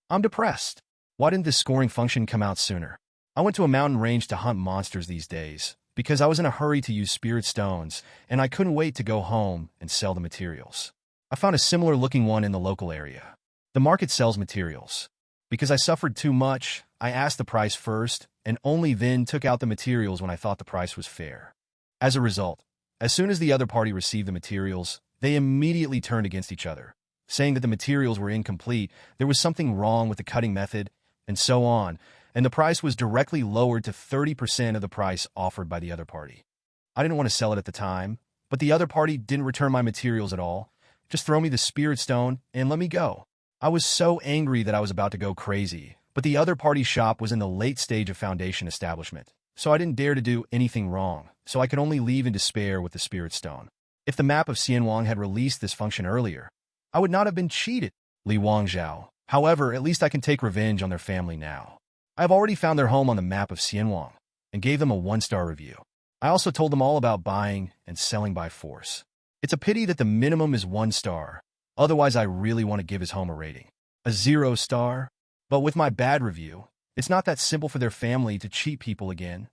I'm depressed. Why didn't this scoring function come out sooner? I went to a mountain range to hunt monsters these days, because I was in a hurry to use spirit stones, and I couldn't wait to go home and sell the materials. I found a similar-looking one in the local area. The market sells materials. Because I suffered too much, I asked the price first, and only then took out the materials when I thought the price was fair. As a result, as soon as the other party received the materials, they immediately turned against each other, saying that the materials were incomplete, there was something wrong with the cutting method, and so on, and the price was directly lowered to 30% of the price offered by the other party. I didn't want to sell it at the time, but the other party didn't return my materials at all, just throw me the spirit stone and let me go. I was so angry that I was about to go crazy, but the other party's shop was in the late stage of foundation establishment, so I didn't dare to do anything wrong, so I could only leave in despair with the spirit stone. If the map of Xianwang had released this function earlier, I would not have been cheated. Li Wangzhao. However, at least I can take revenge on their family now. I have already found their home on the map of Xianwang and gave them a 1-star review. I also told them all about buying and selling by force. It's a pity that the minimum is 1 star. Otherwise, I really want to give his home a rating. A 0 star? But with my bad review, it's not that simple for their family to cheat people again.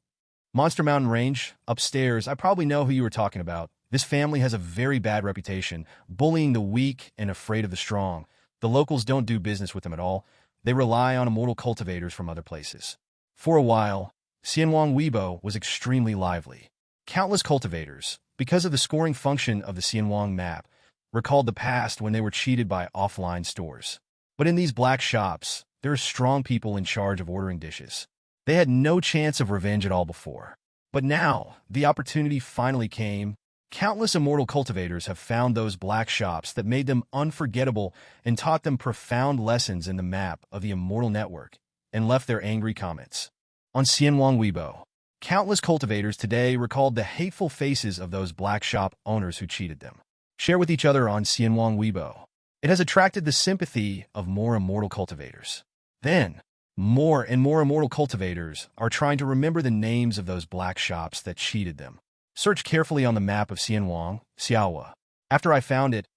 Monster Mountain Range, upstairs, I probably know who you were talking about. This family has a very bad reputation, bullying the weak and afraid of the strong. The locals don't do business with them at all. They rely on immortal cultivators from other places. For a while, Xianwang Weibo was extremely lively. Countless cultivators, because of the scoring function of the Xianwang map, recalled the past when they were cheated by offline stores. But in these black shops, there are strong people in charge of ordering dishes. They had no chance of revenge at all before. But now, the opportunity finally came. Countless immortal cultivators have found those black shops that made them unforgettable and taught them profound lessons in the map of the immortal network and left their angry comments. On Xianwang Weibo, countless cultivators today recalled the hateful faces of those black shop owners who cheated them. Share with each other on Xianwang Weibo. It has attracted the sympathy of more immortal cultivators. Then, more and more immortal cultivators are trying to remember the names of those black shops that cheated them. Search carefully on the map of Xianwang, Xiaowa. After I found it,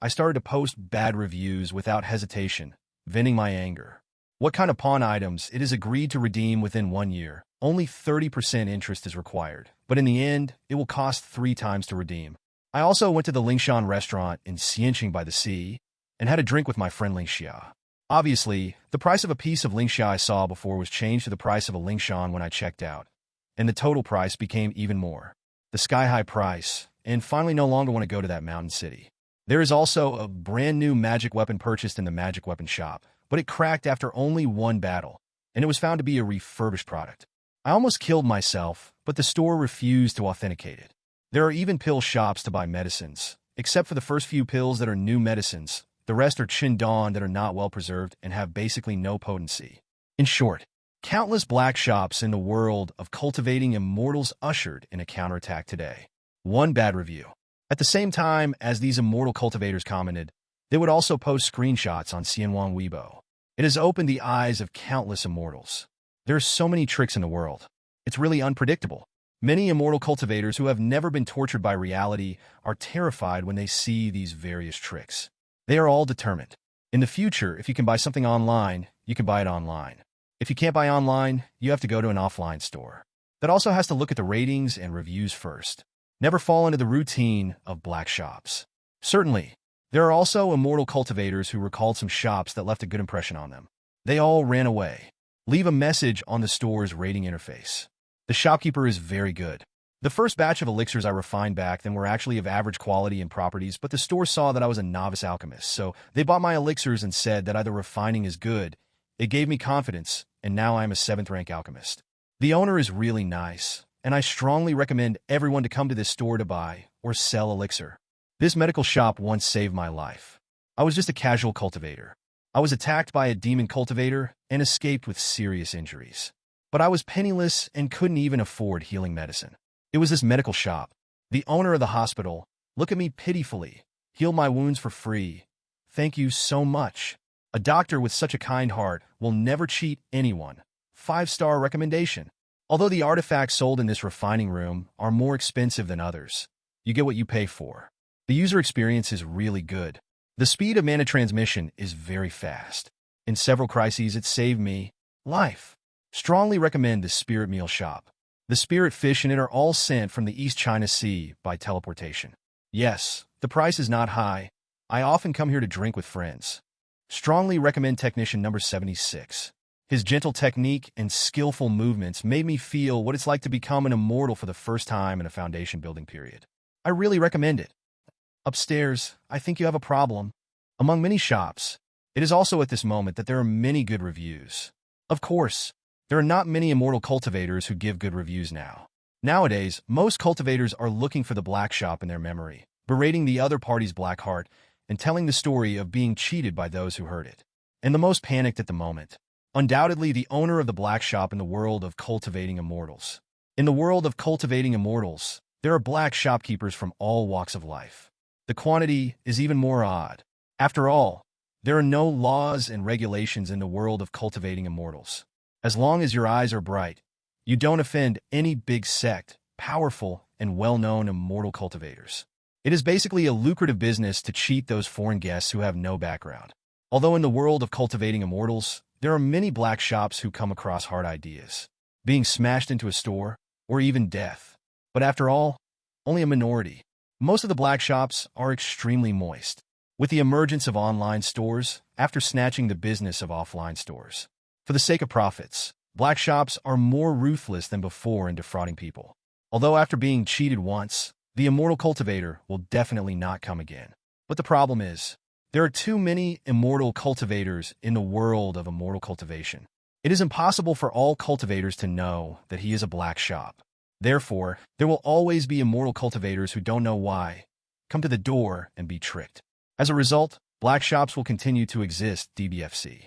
I started to post bad reviews without hesitation, venting my anger. What kind of pawn items it is agreed to redeem within 1 year? Only 30% interest is required, but in the end, it will cost 3 times to redeem. I also went to the Lingshan restaurant in Xianqing by the sea and had a drink with my friend Lingxia. Obviously, the price of a piece of Lingxia I saw before was changed to the price of a Lingshan when I checked out, and the total price became even more. The sky-high price, and finally no longer want to go to that mountain city. There is also a brand new magic weapon purchased in the magic weapon shop, but it cracked after only 1 battle, and it was found to be a refurbished product. I almost killed myself, but the store refused to authenticate it. There are even pill shops to buy medicines, except for the first few pills that are new medicines. The rest are Qingdong that are not well preserved and have basically no potency. In short, countless black shops in the world of cultivating immortals ushered in a counterattack today. 1 bad review. At the same time as these immortal cultivators commented, they would also post screenshots on Xianwang Weibo. It has opened the eyes of countless immortals. There are so many tricks in the world. It's really unpredictable. Many immortal cultivators who have never been tortured by reality are terrified when they see these various tricks. They are all determined. In the future, if you can buy something online, you can buy it online. If you can't buy online, you have to go to an offline store. That also has to look at the ratings and reviews first. Never fall into the routine of black shops. Certainly, there are also immortal cultivators who recalled some shops that left a good impression on them. They all ran away. Leave a message on the store's rating interface. The shopkeeper is very good. The first batch of elixirs I refined back then were actually of average quality and properties, but the store saw that I was a novice alchemist, so they bought my elixirs and said that either refining is good. It gave me confidence, and now I am a 7th rank alchemist. The owner is really nice, and I strongly recommend everyone to come to this store to buy or sell elixir. This medical shop once saved my life. I was just a casual cultivator. I was attacked by a demon cultivator and escaped with serious injuries. But I was penniless and couldn't even afford healing medicine. It was this medical shop. The owner of the hospital, look at me pitifully, healed my wounds for free. Thank you so much. A doctor with such a kind heart will never cheat anyone. 5-star recommendation. Although the artifacts sold in this refining room are more expensive than others, you get what you pay for. The user experience is really good. The speed of mana transmission is very fast. In several crises, it saved me life. Strongly recommend the Spirit Meal Shop. The spirit fish in it are all sent from the East China Sea by teleportation. Yes, the price is not high. I often come here to drink with friends. Strongly recommend Technician number 76. His gentle technique and skillful movements made me feel what it's like to become an immortal for the first time in a foundation building period. I really recommend it. Upstairs, I think you have a problem. Among many shops, it is also at this moment that there are many good reviews. Of course, there are not many immortal cultivators who give good reviews now. Nowadays, most cultivators are looking for the black shop in their memory, berating the other party's black heart, and telling the story of being cheated by those who heard it. And the most panicked at the moment, undoubtedly the owner of the black shop in the world of cultivating immortals. In the world of cultivating immortals, there are black shopkeepers from all walks of life. The quantity is even more odd. After all, there are no laws and regulations in the world of cultivating immortals. As long as your eyes are bright, you don't offend any big sect, powerful, and well-known immortal cultivators. It is basically a lucrative business to cheat those foreign guests who have no background. Although in the world of cultivating immortals, there are many black shops who come across hard ideas, being smashed into a store, or even death. But after all, only a minority. Most of the black shops are extremely moist. With the emergence of online stores, after snatching the business of offline stores. For the sake of profits, black shops are more ruthless than before in defrauding people. Although after being cheated once, the immortal cultivator will definitely not come again. But the problem is, there are too many immortal cultivators in the world of immortal cultivation. It is impossible for all cultivators to know that he is a black shop. Therefore, there will always be immortal cultivators who don't know why, come to the door and be tricked. As a result, black shops will continue to exist DBFC.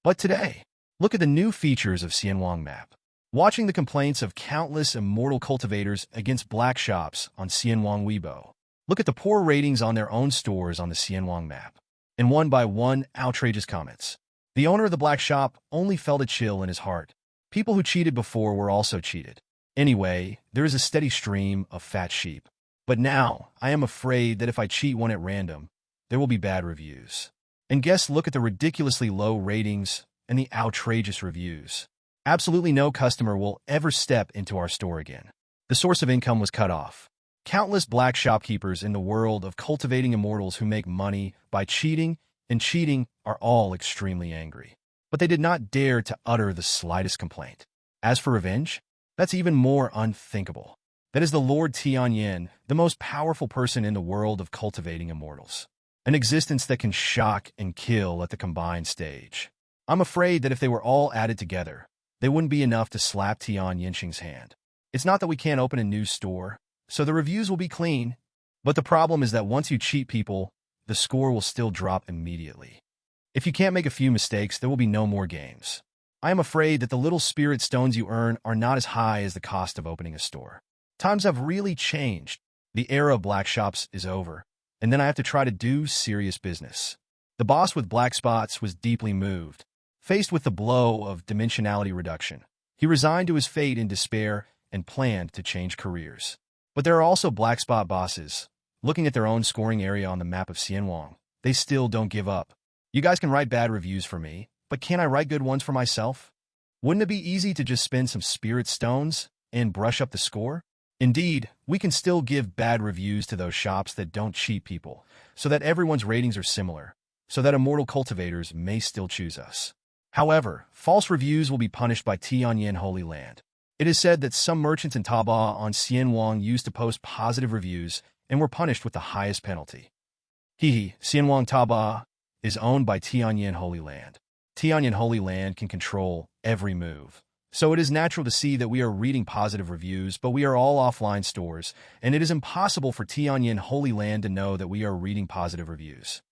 But today, look at the new features of Xianwang map. Watching the complaints of countless immortal cultivators against black shops on Xianwang Weibo. Look at the poor ratings on their own stores on the Xianwang map. And one by one, outrageous comments. The owner of the black shop only felt a chill in his heart. People who cheated before were also cheated. Anyway, there is a steady stream of fat sheep. But now, I am afraid that if I cheat one at random, there will be bad reviews. And guests look at the ridiculously low ratings and the outrageous reviews. Absolutely no customer will ever step into our store again. The source of income was cut off. Countless black shopkeepers in the world of cultivating immortals who make money by cheating and cheating are all extremely angry. But they did not dare to utter the slightest complaint. As for revenge, that's even more unthinkable. That is the Lord Tianyan, the most powerful person in the world of cultivating immortals. An existence that can shock and kill at the combined stage. I'm afraid that if they were all added together, they wouldn't be enough to slap Tian Yinxing's hand. It's not that we can't open a new store, so the reviews will be clean. But the problem is that once you cheat people, the score will still drop immediately. If you can't make a few mistakes, there will be no more games. I am afraid that the little spirit stones you earn are not as high as the cost of opening a store. Times have really changed. The era of black shops is over. And then I have to try to do serious business. The boss with black spots was deeply moved. Faced with the blow of dimensionality reduction, he resigned to his fate in despair and planned to change careers. But there are also black spot bosses. Looking at their own scoring area on the map of Xianwang, they still don't give up. You guys can write bad reviews for me, but can't I write good ones for myself? Wouldn't it be easy to just spend some spirit stones and brush up the score? Indeed, we can still give bad reviews to those shops that don't cheat people, so that everyone's ratings are similar, so that immortal cultivators may still choose us. However, false reviews will be punished by Tianyan Holy Land. It is said that some merchants in Taobao on Xianwang used to post positive reviews and were punished with the highest penalty. Xianwang Taobao is owned by Tianyan Holy Land. Tianyan Holy Land can control every move. So it is natural to see that we are reading positive reviews, but we are all offline stores, and it is impossible for Tianyan Holy Land to know that we are reading positive reviews.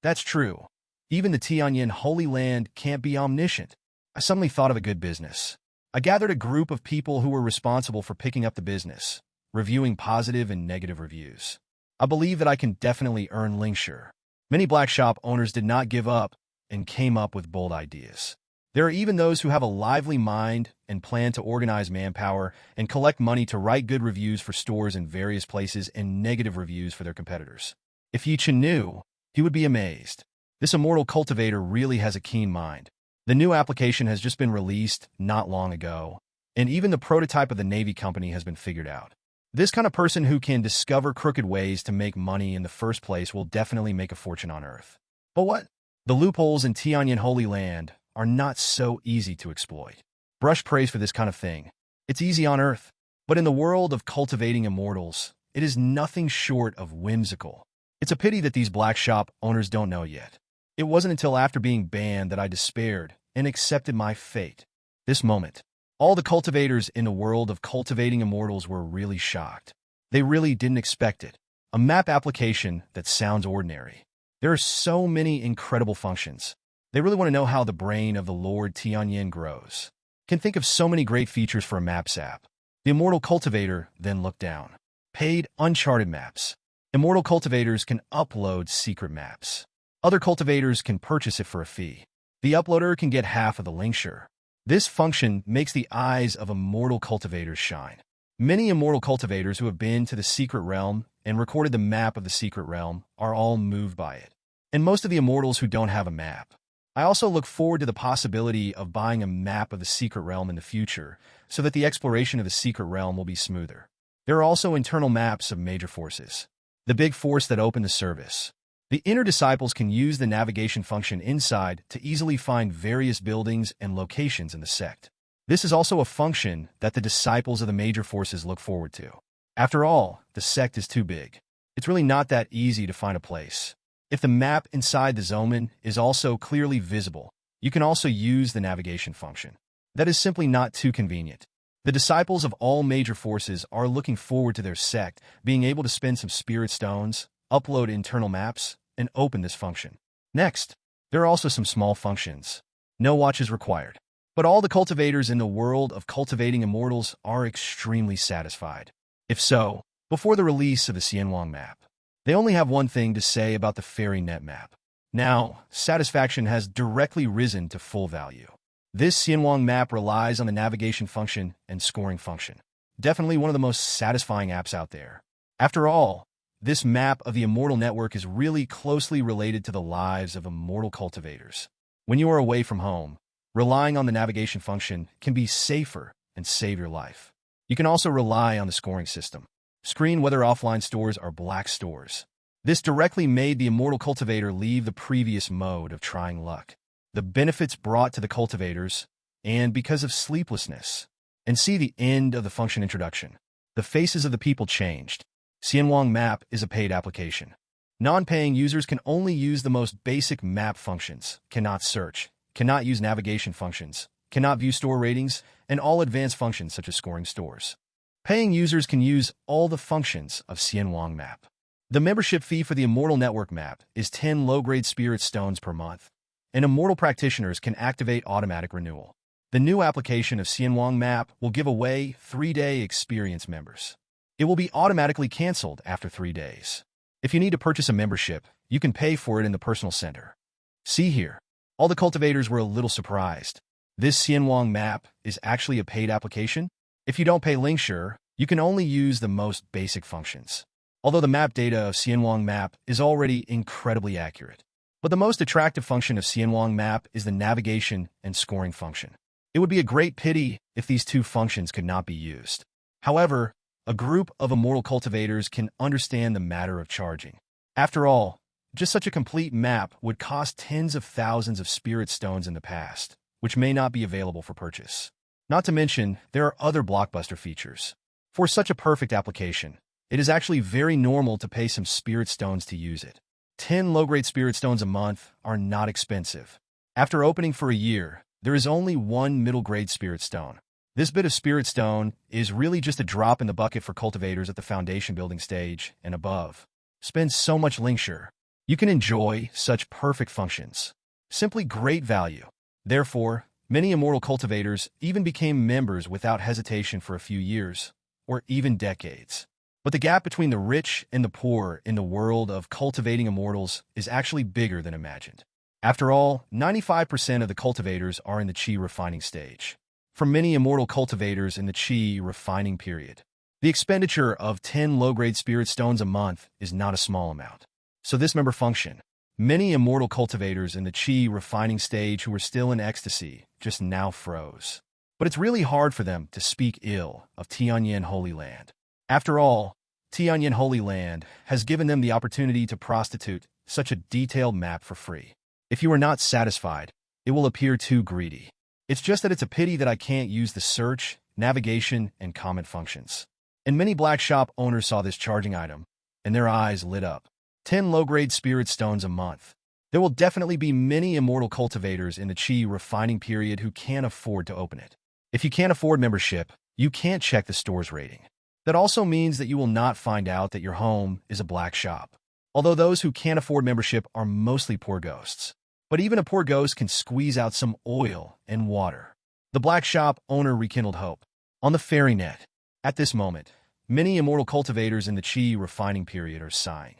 That's true. Even the Tianyan Holy Land can't be omniscient. I suddenly thought of a good business. I gathered a group of people who were responsible for picking up the business, reviewing positive and negative reviews. I believe that I can definitely earn Lingshire. Many black shop owners did not give up and came up with bold ideas. There are even those who have a lively mind and plan to organize manpower and collect money to write good reviews for stores in various places and negative reviews for their competitors. If Chen knew, he would be amazed. This immortal cultivator really has a keen mind. The new application has just been released not long ago, and even the prototype of the Navy company has been figured out. This kind of person who can discover crooked ways to make money in the first place will definitely make a fortune on Earth. But what? The loopholes in Tianyan Holy Land are not so easy to exploit. Brush praise for this kind of thing. It's easy on Earth, but in the world of cultivating immortals, it is nothing short of whimsical. It's a pity that these black shop owners don't know yet. It wasn't until after being banned that I despaired and accepted my fate. This moment, all the cultivators in the world of cultivating immortals were really shocked. They really didn't expect it. A map application that sounds ordinary. There are so many incredible functions. They really want to know how the brain of the Lord Tianyan grows. Can think of so many great features for a maps app. The Immortal Cultivator then looked down. Paid uncharted maps. Immortal cultivators can upload secret maps. Other cultivators can purchase it for a fee. The uploader can get half of the Lingshire. This function makes the eyes of immortal cultivators shine. Many immortal cultivators who have been to the secret realm and recorded the map of the secret realm are all moved by it. And most of the immortals who don't have a map. I also look forward to the possibility of buying a map of the secret realm in the future so that the exploration of the secret realm will be smoother. There are also internal maps of major forces. The big force that opened the service. The inner disciples can use the navigation function inside to easily find various buildings and locations in the sect. This is also a function that the disciples of the major forces look forward to. After all, the sect is too big. It's really not that easy to find a place. If the map inside the Zoman is also clearly visible, you can also use the navigation function. That is simply not too convenient. The disciples of all major forces are looking forward to their sect being able to spend some spirit stones, upload internal maps, and open this function. Next, there are also some small functions. No watch is required. But all the cultivators in the world of cultivating immortals are extremely satisfied. If so, before the release of the Xianwang map, they only have one thing to say about the Fairy Net map. Now, satisfaction has directly risen to full value. This Xianwang map relies on the navigation function and scoring function. Definitely one of the most satisfying apps out there. After all, this map of the Immortal Network is really closely related to the lives of immortal cultivators. When you are away from home, relying on the navigation function can be safer and save your life. You can also rely on the scoring system. Screen whether offline stores are black stores. This directly made the Immortal Cultivator leave the previous mode of trying luck. The benefits brought to the cultivators, and because of sleeplessness. And see the end of the function introduction. The faces of the people changed. Xianwang Map is a paid application. Non-paying users can only use the most basic map functions, cannot search, cannot use navigation functions, cannot view store ratings, and all advanced functions such as scoring stores. Paying users can use all the functions of Xianwang Map. The membership fee for the Immortal Network map is 10 low-grade spirit stones per month, and Immortal practitioners can activate automatic renewal. The new application of Xianwang Map will give away 3-day experience members. It will be automatically canceled after 3 days. If you need to purchase a membership, you can pay for it in the personal center. See here. All the cultivators were a little surprised. This Xianwang Map is actually a paid application? If you don't pay Linkshare, you can only use the most basic functions. Although the map data of Xianwang Map is already incredibly accurate. But the most attractive function of Xianwang Map is the navigation and scoring function. It would be a great pity if these two functions could not be used. However, a group of immortal cultivators can understand the matter of charging. After all, just such a complete map would cost tens of thousands of spirit stones in the past, which may not be available for purchase. Not to mention, there are other blockbuster features. For such a perfect application, it is actually very normal to pay some spirit stones to use it. 10 low-grade spirit stones a month are not expensive. After opening for a year, there is only one middle-grade spirit stone. This bit of spirit stone is really just a drop in the bucket for cultivators at the foundation building stage and above. Spend so much Linkshare. You can enjoy such perfect functions. Simply great value. Therefore, many immortal cultivators even became members without hesitation for a few years, or even decades. But the gap between the rich and the poor in the world of cultivating immortals is actually bigger than imagined. After all, 95% of the cultivators are in the Qi refining stage. For many immortal cultivators in the Qi refining period, the expenditure of 10 low-grade spirit stones a month is not a small amount. So this member function, many immortal cultivators in the Qi refining stage who were still in ecstasy just now froze. But it's really hard for them to speak ill of Tianyan Holy Land. After all, Tianyan Holy Land has given them the opportunity to prostitute such a detailed map for free. If you are not satisfied, it will appear too greedy. It's just that it's a pity that I can't use the search, navigation, and comment functions. And many black shop owners saw this charging item, and their eyes lit up. 10 low-grade spirit stones a month. There will definitely be many immortal cultivators in the Qi refining period who can't afford to open it. If you can't afford membership, you can't check the store's rating. That also means that you will not find out that your home is a black shop. Although those who can't afford membership are mostly poor ghosts. But even a poor ghost can squeeze out some oil and water. The black shop owner rekindled hope. On the fairy net. At this moment, many immortal cultivators in the Qi refining period are sighing.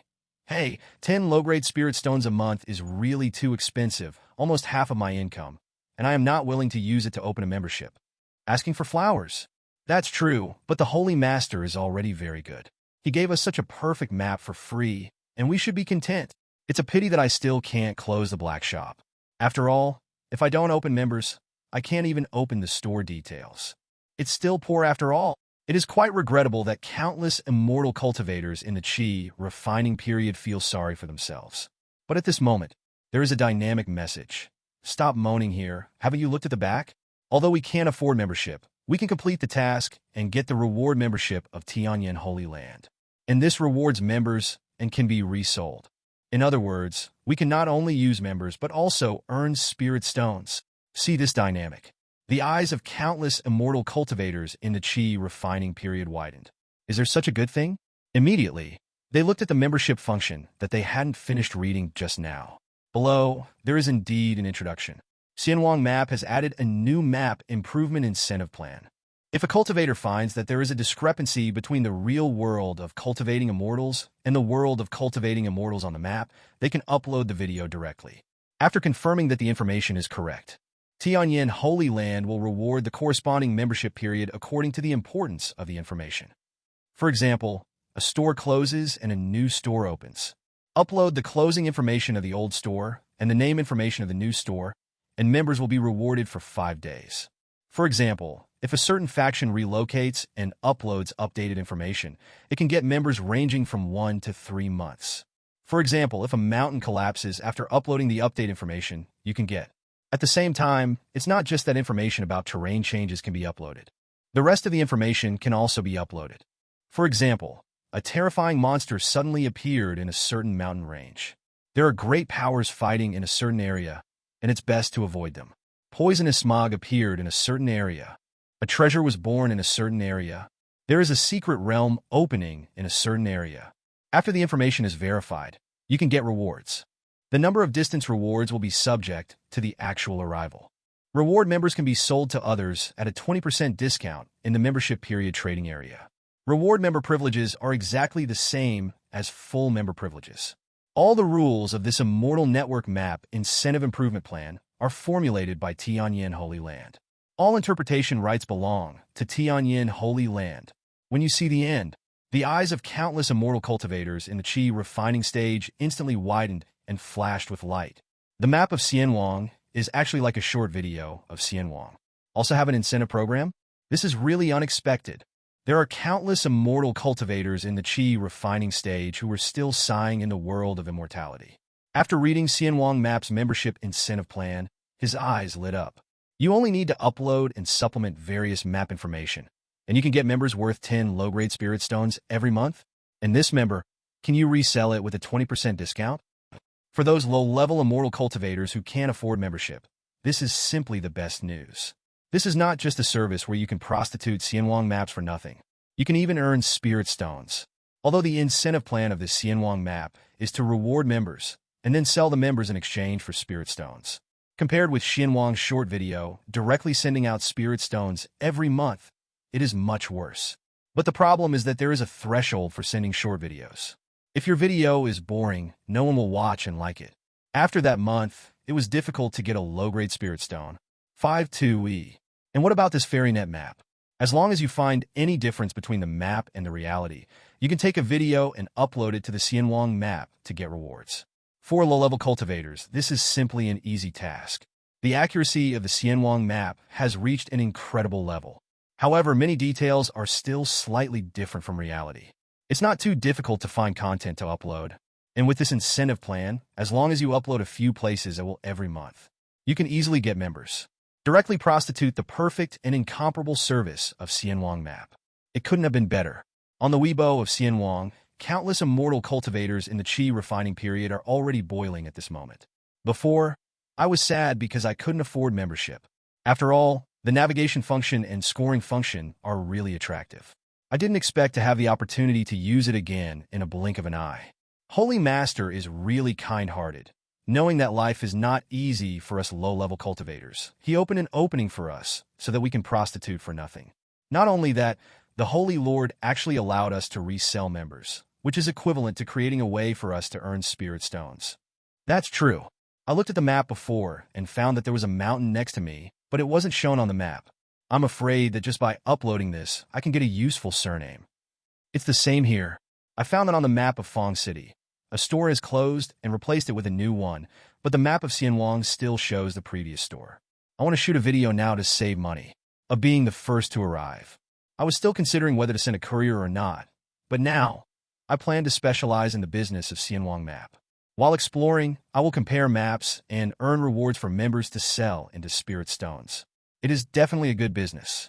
Hey, 10 low-grade spirit stones a month is really too expensive, almost half of my income, and I am not willing to use it to open a membership. Asking for flowers. That's true, but the Holy Master is already very good. He gave us such a perfect map for free, and we should be content. It's a pity that I still can't close the black shop. After all, if I don't open members, I can't even open the store details. It's still poor after all. It is quite regrettable that countless immortal cultivators in the Qi refining period feel sorry for themselves. But at this moment, there is a dynamic message. Stop moaning here. Haven't you looked at the back? Although we can't afford membership, we can complete the task and get the reward membership of Tianyan Holy Land. And this rewards members and can be resold. In other words, we can not only use members but also earn spirit stones. See this dynamic. The eyes of countless immortal cultivators in the Qi refining period widened. Is there such a good thing? Immediately, they looked at the membership function that they hadn't finished reading just now. Below, there is indeed an introduction. Xianwang Map has added a new map improvement incentive plan. If a cultivator finds that there is a discrepancy between the real world of cultivating immortals and the world of cultivating immortals on the map, they can upload the video directly. After confirming that the information is correct, Tianyan Holy Land will reward the corresponding membership period according to the importance of the information. For example, a store closes and a new store opens. Upload the closing information of the old store and the name information of the new store, and members will be rewarded for 5 days. For example, if a certain faction relocates and uploads updated information, it can get members ranging from 1 to 3 months. For example, if a mountain collapses after uploading the update information, you can get. At the same time, it's not just that information about terrain changes can be uploaded. The rest of the information can also be uploaded. For example, a terrifying monster suddenly appeared in a certain mountain range. There are great powers fighting in a certain area, and it's best to avoid them. Poisonous smog appeared in a certain area. A treasure was born in a certain area. There is a secret realm opening in a certain area. After the information is verified, you can get rewards. The number of distance rewards will be subject to the actual arrival. Reward members can be sold to others at a 20% discount in the membership period trading area. Reward member privileges are exactly the same as full member privileges. All the rules of this Immortal Network Map Incentive Improvement Plan are formulated by Tianyan Holy Land. All interpretation rights belong to Tianyan Holy Land. When you see the end, the eyes of countless immortal cultivators in the Qi refining stage instantly widened and flashed with light. The map of Xianwang is actually like a short video of Xianwang. Also have an incentive program? This is really unexpected. There are countless immortal cultivators in the Qi refining stage who are still sighing in the world of immortality. After reading Xianwang Map's membership incentive plan, his eyes lit up. You only need to upload and supplement various map information, and you can get members worth 10 low-grade spirit stones every month. And this member, can you resell it with a 20% discount? For those low-level immortal cultivators who can't afford membership, this is simply the best news. This is not just a service where you can prostitute Xianwang maps for nothing. You can even earn spirit stones. Although the incentive plan of this Xianwang map is to reward members and then sell the members in exchange for spirit stones. Compared with Xianwang's short video, directly sending out spirit stones every month, it is much worse. But the problem is that there is a threshold for sending short videos. If your video is boring, no one will watch and like it. After that month, it was difficult to get a low-grade spirit stone. 5-2E. And what about this FairyNet map? As long as you find any difference between the map and the reality, you can take a video and upload it to the Xianwang map to get rewards. For low-level cultivators, this is simply an easy task. The accuracy of the Xianwang map has reached an incredible level. However, many details are still slightly different from reality. It's not too difficult to find content to upload. And with this incentive plan, as long as you upload a few places every month, you can easily get members. Directly prostitute the perfect and incomparable service of Xianwang map. It couldn't have been better. On the Weibo of Xianwang, countless immortal cultivators in the Qi refining period are already boiling at this moment. Before, I was sad because I couldn't afford membership. After all, the navigation function and scoring function are really attractive. I didn't expect to have the opportunity to use it again in a blink of an eye. Holy Master is really kind-hearted. Knowing that life is not easy for us low-level cultivators, he opened an opening for us so that we can prostitute for nothing. Not only that, the Holy Lord actually allowed us to resell members, which is equivalent to creating a way for us to earn spirit stones. That's true. I looked at the map before and found that there was a mountain next to me, but it wasn't shown on the map. I'm afraid that just by uploading this, I can get a useful surname. It's the same here. I found it on the map of Fong City. A store is closed and replaced it with a new one, but the map of Xianwang still shows the previous store. I want to shoot a video now to save money, of being the first to arrive. I was still considering whether to send a courier or not, but now, I plan to specialize in the business of Xianwang map. While exploring, I will compare maps and earn rewards for members to sell into spirit stones. It is definitely a good business.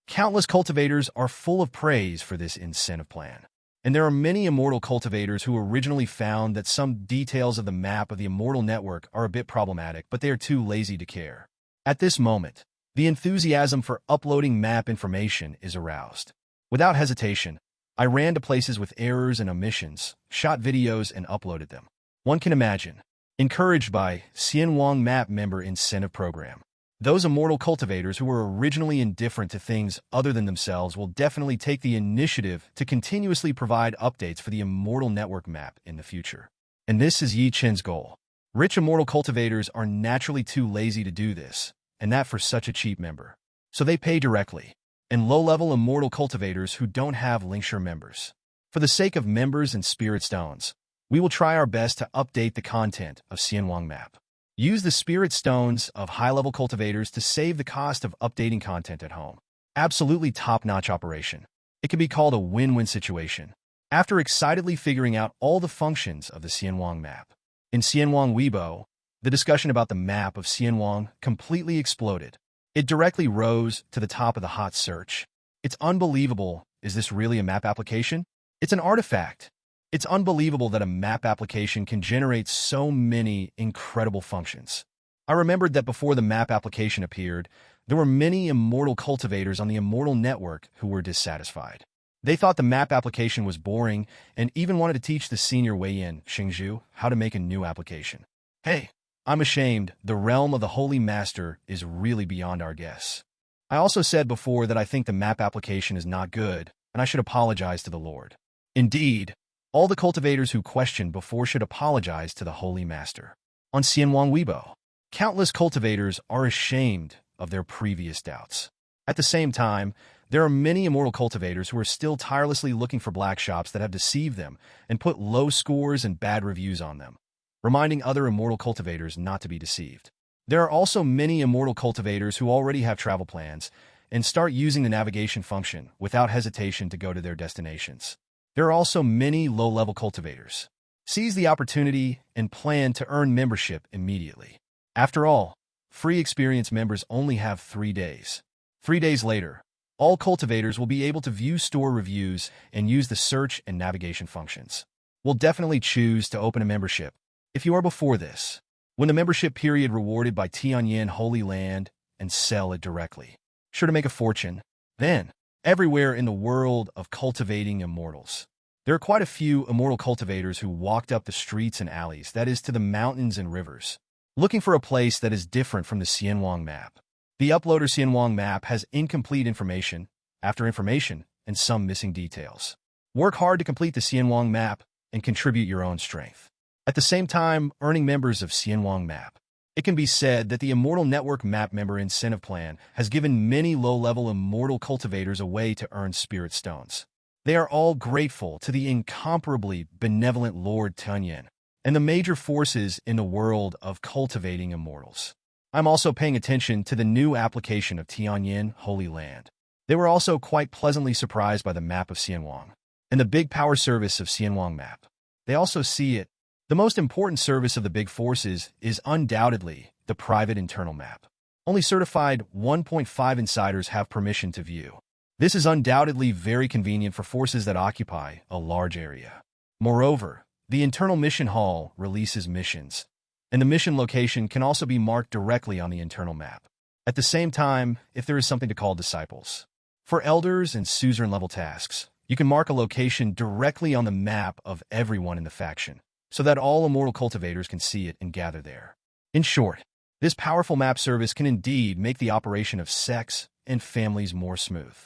Countless cultivators are full of praise for this incentive plan. And there are many immortal cultivators who originally found that some details of the map of the immortal network are a bit problematic, but they are too lazy to care. At this moment, the enthusiasm for uploading map information is aroused. Without hesitation, I ran to places with errors and omissions, shot videos, and uploaded them. One can imagine, encouraged by Xianwang Map Member Incentive Program. Those immortal cultivators who were originally indifferent to things other than themselves will definitely take the initiative to continuously provide updates for the Immortal Network map in the future. And this is Yi Chen's goal. Rich immortal cultivators are naturally too lazy to do this, and that for such a cheap member. So they pay directly. And low-level immortal cultivators who don't have Linkshare members. For the sake of members and spirit stones, we will try our best to update the content of Xianwang map. Use the spirit stones of high-level cultivators to save the cost of updating content at home. Absolutely top-notch operation. It can be called a win-win situation. After excitedly figuring out all the functions of the Xianwang map. In Xianwang Weibo, the discussion about the map of Xianwang completely exploded. It directly rose to the top of the hot search. It's unbelievable. Is this really a map application? It's an artifact. It's unbelievable that a map application can generate so many incredible functions. I remembered that before the map application appeared, there were many immortal cultivators on the Immortal Network who were dissatisfied. They thought the map application was boring and even wanted to teach the senior Weiyan, Xingzhu, how to make a new application. Hey, I'm ashamed. The realm of the Holy Master is really beyond our guess. I also said before that I think the map application is not good, and I should apologize to the Lord. Indeed, all the cultivators who questioned before should apologize to the Holy Master. On Xianwang Weibo, countless cultivators are ashamed of their previous doubts. At the same time, there are many immortal cultivators who are still tirelessly looking for black shops that have deceived them and put low scores and bad reviews on them, reminding other immortal cultivators not to be deceived. There are also many immortal cultivators who already have travel plans and start using the navigation function without hesitation to go to their destinations. There are also many low-level cultivators. Seize the opportunity and plan to earn membership immediately. After all, free experience members only have 3 days. 3 days later, all cultivators will be able to view store reviews and use the search and navigation functions. We'll definitely choose to open a membership if you are before this, when the membership period rewarded by Tianyan Holy Land, and sell it directly. Sure to make a fortune. Then, everywhere in the world of cultivating immortals, there are quite a few immortal cultivators who walked up the streets and alleys, that is, to the mountains and rivers, looking for a place that is different from the Xianwang map. The uploader Xianwang map has incomplete information, after information, and some missing details. Work hard to complete the Xianwang map and contribute your own strength. At the same time, earning members of Xianwang map. It can be said that the Immortal Network Map Member Incentive Plan has given many low-level immortal cultivators a way to earn spirit stones. They are all grateful to the incomparably benevolent Lord Tianyan and the major forces in the world of cultivating immortals. I'm also paying attention to the new application of Tianyan Holy Land. They were also quite pleasantly surprised by the map of Xianwang and the big power service of Xianwang map. They also see it. The most important service of the big forces is undoubtedly the private internal map. Only certified 1.5 insiders have permission to view. This is undoubtedly very convenient for forces that occupy a large area. Moreover, the internal mission hall releases missions, and the mission location can also be marked directly on the internal map. At the same time, if there is something to call disciples. For elders and suzerain-level tasks, you can mark a location directly on the map of everyone in the faction, so that all immortal cultivators can see it and gather there. In short, this powerful map service can indeed make the operation of sects and families more smooth.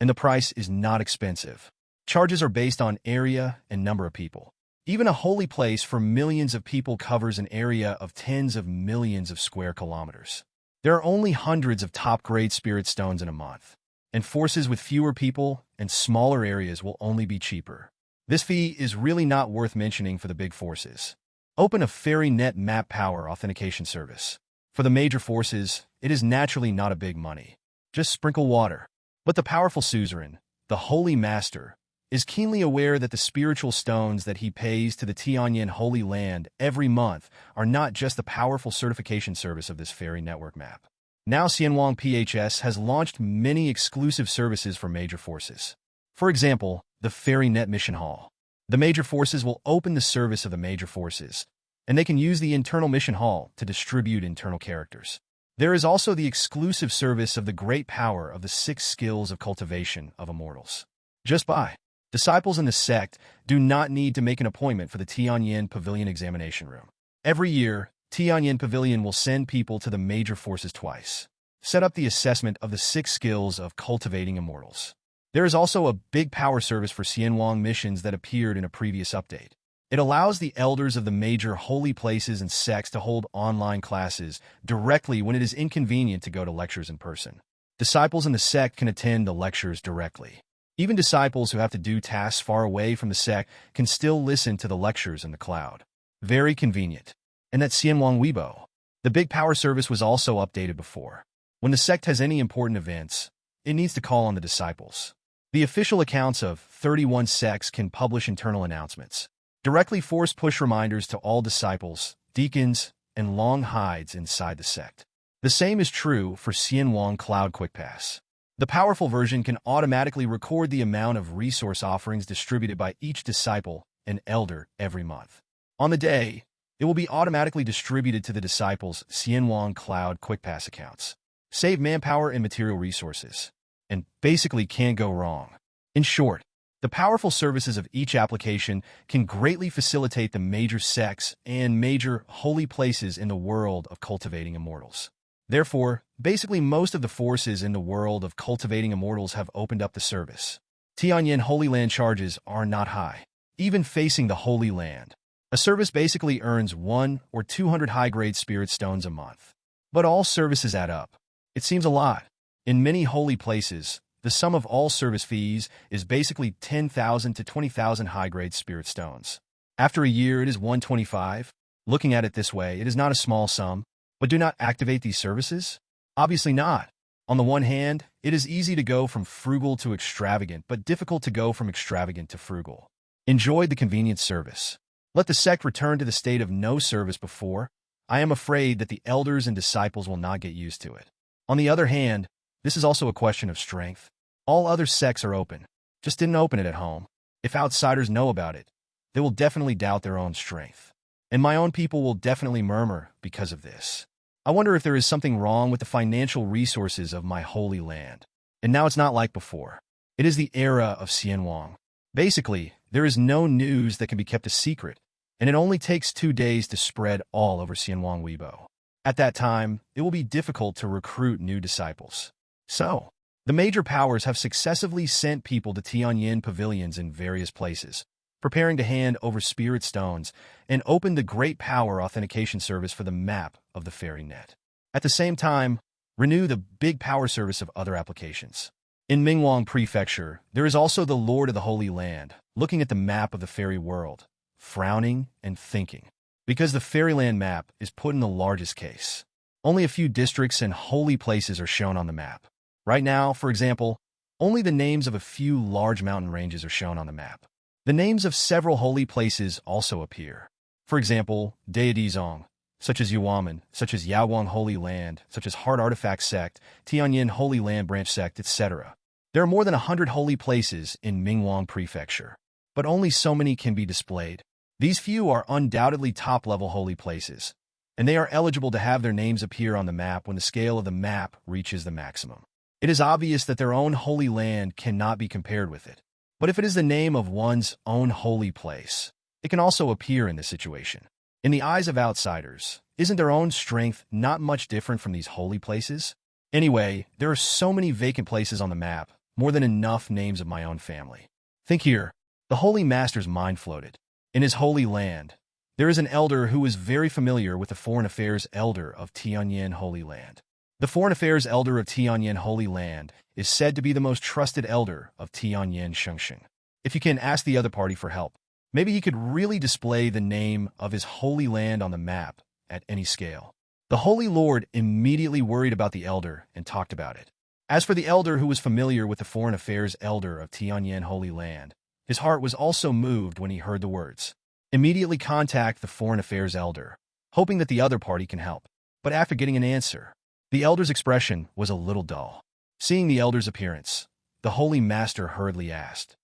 And the price is not expensive. Charges are based on area and number of people. Even a holy place for millions of people covers an area of tens of millions of square kilometers. There are only hundreds of top-grade spirit stones in a month, and forces with fewer people and smaller areas will only be cheaper. This fee is really not worth mentioning for the big forces. Open a FairyNet map power authentication service. For the major forces, it is naturally not a big money. Just sprinkle water. But the powerful suzerain, the Holy Master, is keenly aware that the spiritual stones that he pays to the Tianyan Holy Land every month are not just the powerful certification service of this fairy network map. Now Xianwang PHS has launched many exclusive services for major forces. For example, the FairyNet Mission Hall. The major forces will open the service of the major forces, and they can use the internal mission hall to distribute internal characters. There is also the exclusive service of the great power of the 6 skills of cultivation of immortals. Just by. Disciples in the sect do not need to make an appointment for the Tianyan Pavilion examination room. Every year, Tianyan Pavilion will send people to the major forces twice. Set up the assessment of the 6 skills of cultivating immortals. There is also a big power service for Xianwang missions that appeared in a previous update. It allows the elders of the major holy places and sects to hold online classes directly when it is inconvenient to go to lectures in person. Disciples in the sect can attend the lectures directly. Even disciples who have to do tasks far away from the sect can still listen to the lectures in the cloud. Very convenient. And that Xianwang Weibo. The big power service was also updated before. When the sect has any important events, it needs to call on the disciples. The official accounts of 31 sects can publish internal announcements. Directly force push reminders to all disciples, deacons, and long hides inside the sect. The same is true for Xianwang Cloud Quick Pass. The powerful version can automatically record the amount of resource offerings distributed by each disciple and elder every month. On the day, it will be automatically distributed to the disciples' Xianwang Cloud Quick Pass accounts. Save manpower and material resources. And basically can't go wrong. In short, the powerful services of each application can greatly facilitate the major sects and major holy places in the world of cultivating immortals. Therefore, basically most of the forces in the world of cultivating immortals have opened up the service. Tianyan Holy Land charges are not high, even facing the Holy Land. A service basically earns 1 or 200 high-grade spirit stones a month. But all services add up. It seems a lot. In many holy places, the sum of all service fees is basically 10,000 to 20,000 high-grade spirit stones. After a year, it is 125. Looking at it this way, it is not a small sum, but do not activate these services? Obviously not. On the one hand, it is easy to go from frugal to extravagant, but difficult to go from extravagant to frugal. Enjoy the convenient service. Let the sect return to the state of no service before. I am afraid that the elders and disciples will not get used to it. On the other hand, this is also a question of strength. All other sects are open, just didn't open it at home. If outsiders know about it, they will definitely doubt their own strength. And my own people will definitely murmur because of this. I wonder if there is something wrong with the financial resources of my holy land. And now it's not like before. It is the era of Xianwang. Basically, there is no news that can be kept a secret, and it only takes 2 days to spread all over Xianwang Weibo. At that time, it will be difficult to recruit new disciples. So, the major powers have successively sent people to Tianyan pavilions in various places, preparing to hand over spirit stones and open the Great Power Authentication Service for the map of the fairy net. At the same time, renew the Big Power Service of other applications. In Mingwang Prefecture, there is also the Lord of the Holy Land, looking at the map of the fairy world, frowning and thinking. Because the fairyland map is put in the largest case. Only a few districts and holy places are shown on the map. Right now, for example, only the names of a few large mountain ranges are shown on the map. The names of several holy places also appear. For example, Daidizong, such as Yuaman, such as Yaoguang Holy Land, such as Heart Artifact Sect, Tianyan Holy Land Branch Sect, etc. There are more than 100 holy places in Mingwang Prefecture, but only so many can be displayed. These few are undoubtedly top-level holy places, and they are eligible to have their names appear on the map when the scale of the map reaches the maximum. It is obvious that their own holy land cannot be compared with it. But if it is the name of one's own holy place, it can also appear in this situation. In the eyes of outsiders, isn't their own strength not much different from these holy places? Anyway, there are so many vacant places on the map, more than enough names of my own family. Think here, the Holy Master's mind floated. In his holy land, there is an elder who is very familiar with the Foreign Affairs Elder of Tianyan Holy Land. The Foreign Affairs Elder of Tianyan Holy Land is said to be the most trusted elder of Tianyan Shengsheng. If you can ask the other party for help, maybe he could really display the name of his holy land on the map at any scale. The Holy Lord immediately worried about the elder and talked about it. As for the elder who was familiar with the Foreign Affairs Elder of Tianyan Holy Land, his heart was also moved when he heard the words. Immediately contact the Foreign Affairs Elder, hoping that the other party can help. But after getting an answer, the elder's expression was a little dull. Seeing the elder's appearance, the Holy Master hurriedly asked,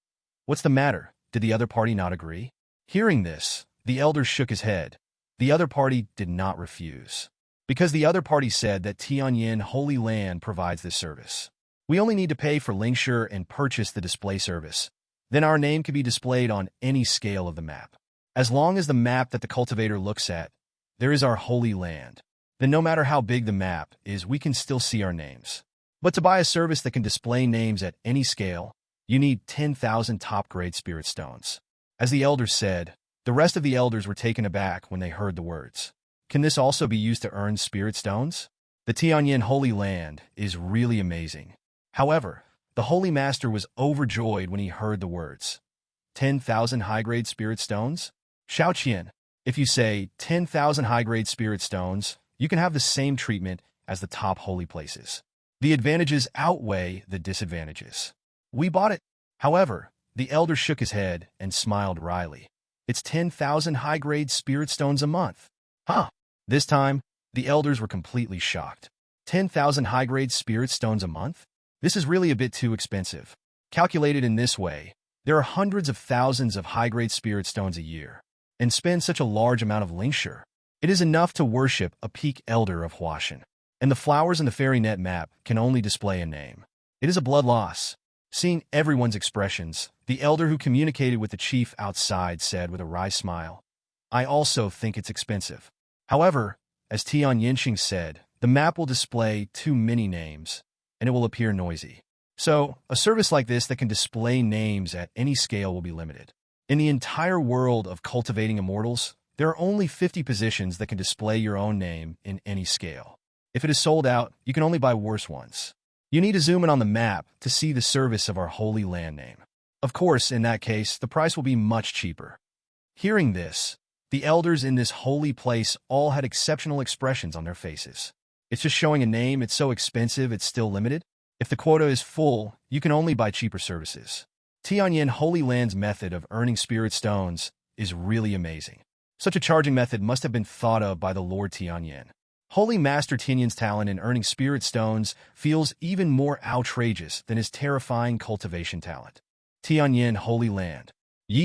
"What's the matter? Did the other party not agree?" Hearing this, the elder shook his head. The other party did not refuse, because the other party said that Tianyan Holy Land provides this service. We only need to pay for linkshare and purchase the display service. Then our name can be displayed on any scale of the map. As long as the map that the cultivator looks at, there is our holy land. Then no matter how big the map is, we can still see our names. But to buy a service that can display names at any scale, you need 10,000 top-grade spirit stones. As the elders said, the rest of the elders were taken aback when they heard the words. Can this also be used to earn spirit stones? The Tianyan Holy Land is really amazing. However, the Holy Master was overjoyed when he heard the words. 10,000 high-grade spirit stones? Xiaoqian, if you say 10,000 high-grade spirit stones, you can have the same treatment as the top holy places. The advantages outweigh the disadvantages. We bought it. However, the elder shook his head and smiled wryly. It's 10,000 high-grade spirit stones a month. Huh. This time, the elders were completely shocked. 10,000 high-grade spirit stones a month? This is really a bit too expensive. Calculated in this way, there are hundreds of thousands of high-grade spirit stones a year. And spend such a large amount of linkshare. It is enough to worship a peak elder of Huashan. And the flowers in the fairy net map can only display a name. It is a blood loss. Seeing everyone's expressions, the elder who communicated with the chief outside said with a wry smile, "I also think it's expensive. However, as Tian Yinxing said, the map will display too many names, and it will appear noisy. So, a service like this that can display names at any scale will be limited. In the entire world of cultivating immortals, there are only 50 positions that can display your own name in any scale. If it is sold out, you can only buy worse ones. You need to zoom in on the map to see the service of our holy land name. Of course, in that case, the price will be much cheaper. Hearing this, the elders in this holy place all had exceptional expressions on their faces. It's just showing a name, it's so expensive, it's still limited. If the quota is full, you can only buy cheaper services. Tianyan Holy Land's method of earning spirit stones is really amazing. Such a charging method must have been thought of by the Lord Tianyan. Holy Master Tianyan's talent in earning spirit stones feels even more outrageous than his terrifying cultivation talent. Tianyan Holy Land.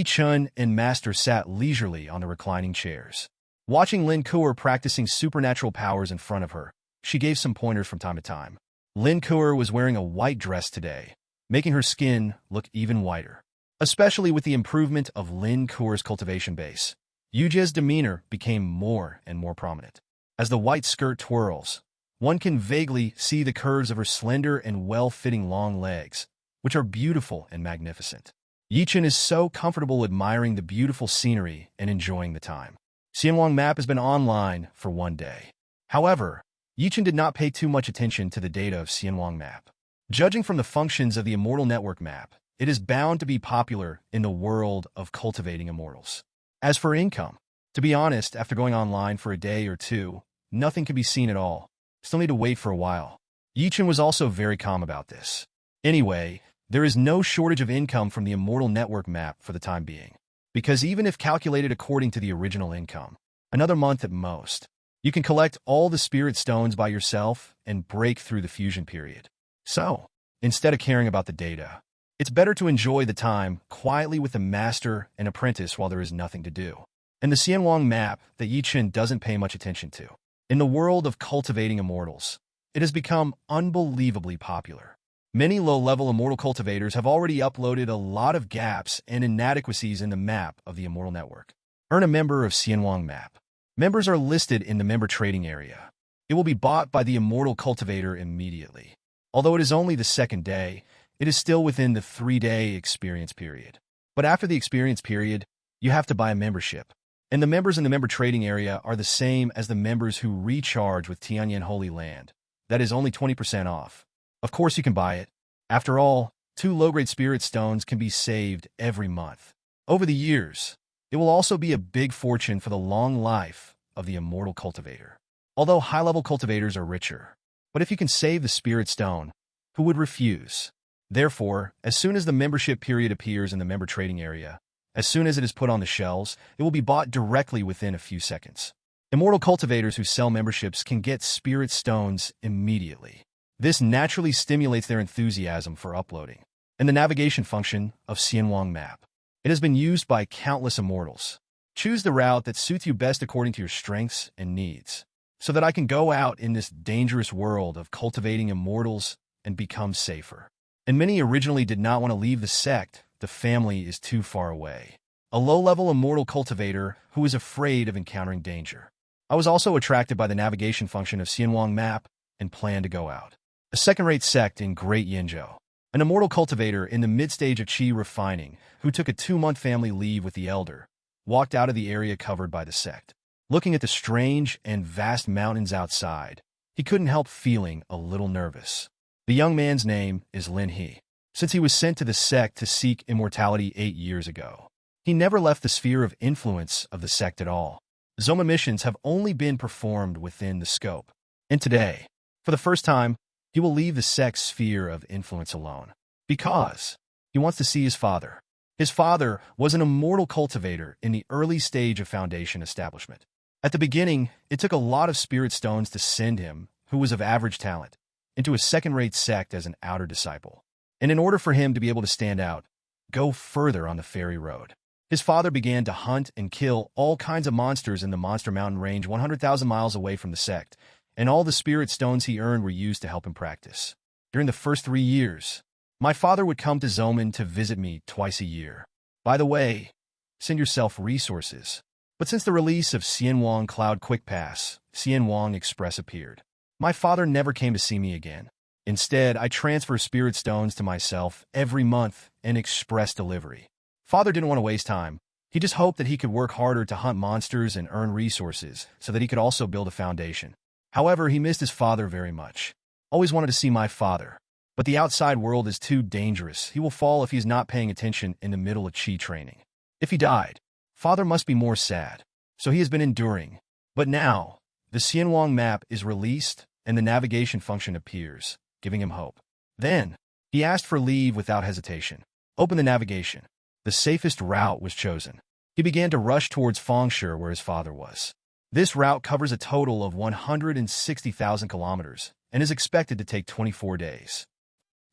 Chen and Master sat leisurely on the reclining chairs. Watching Lin Kuer practicing supernatural powers in front of her, she gave some pointers from time to time. Lin Kuer was wearing a white dress today, making her skin look even whiter. Especially with the improvement of Lin Kuer's cultivation base, Yujia's demeanor became more and more prominent. As the white skirt twirls, one can vaguely see the curves of her slender and well-fitting long legs, which are beautiful and magnificent. Chen is so comfortable admiring the beautiful scenery and enjoying the time. Xianwang map has been online for one day. However, Chen did not pay too much attention to the data of Xianwang map. Judging from the functions of the Immortal Network map, it is bound to be popular in the world of cultivating immortals. As for income, to be honest, after going online for a day or two, nothing can be seen at all. Still need to wait for a while. Chen was also very calm about this. Anyway, there is no shortage of income from the Immortal Network map for the time being. Because even if calculated according to the original income, another month at most, you can collect all the spirit stones by yourself and break through the fusion period. So, instead of caring about the data, it's better to enjoy the time quietly with the master and apprentice while there is nothing to do. And the Xianwang map that Chen doesn't pay much attention to. In the world of cultivating immortals, it has become unbelievably popular. Many low-level immortal cultivators have already uploaded a lot of gaps and inadequacies in the map of the Immortal Network. Earn a member of Xianwang map. Members are listed in the member trading area. It will be bought by the immortal cultivator immediately. Although it is only the second day, it is still within the 3-day experience period. But after the experience period, you have to buy a membership. And the members in the member trading area are the same as the members who recharge with Tianyan Holy Land. That is only 20% off. Of course you can buy it. After all, 2 low-grade spirit stones can be saved every month. Over the years, it will also be a big fortune for the long life of the immortal cultivator. Although high-level cultivators are richer, but if you can save the spirit stone, who would refuse? Therefore, as soon as the membership period appears in the member trading area, as soon as it is put on the shelves, it will be bought directly within a few seconds. Immortal cultivators who sell memberships can get spirit stones immediately. This naturally stimulates their enthusiasm for uploading. And the navigation function of Xianwang map. It has been used by countless immortals. Choose the route that suits you best according to your strengths and needs, so that I can go out in this dangerous world of cultivating immortals and become safer. And many originally did not want to leave the sect. The family is too far away. A low-level immortal cultivator who is afraid of encountering danger. I was also attracted by the navigation function of Xianwang map and planned to go out. A second-rate sect in Great Yinzhou. An immortal cultivator in the mid-stage of qi refining who took a 2-month family leave with the elder, walked out of the area covered by the sect. Looking at the strange and vast mountains outside, he couldn't help feeling a little nervous. The young man's name is Lin He. Since he was sent to the sect to seek immortality 8 years ago, he never left the sphere of influence of the sect at all. Zoma missions have only been performed within the scope. And today, for the first time, he will leave the sect's sphere of influence alone. Because he wants to see his father. His father was an immortal cultivator in the early stage of Foundation establishment. At the beginning, it took a lot of spirit stones to send him, who was of average talent, into a second-rate sect as an outer disciple. And in order for him to be able to stand out, go further on the fairy road. His father began to hunt and kill all kinds of monsters in the Monster Mountain range 100,000 miles away from the sect, and all the spirit stones he earned were used to help him practice. During the first 3 years, my father would come to Zoman to visit me twice a year. By the way, send yourself resources. But since the release of Xianwang Cloud Quick Pass, Xianwang Express appeared. My father never came to see me again. Instead, I transfer spirit stones to myself every month in express delivery. Father didn't want to waste time. He just hoped that he could work harder to hunt monsters and earn resources so that he could also build a foundation. However, he missed his father very much. Always wanted to see my father. But the outside world is too dangerous. He will fall if he is not paying attention in the middle of Qi training. If he died, father must be more sad. So he has been enduring. But now, the Xianwang map is released and the navigation function appears, giving him hope. Then, he asked for leave without hesitation. Open the navigation. The safest route was chosen. He began to rush towards Fengshe where his father was. This route covers a total of 160,000 kilometers and is expected to take 24 days.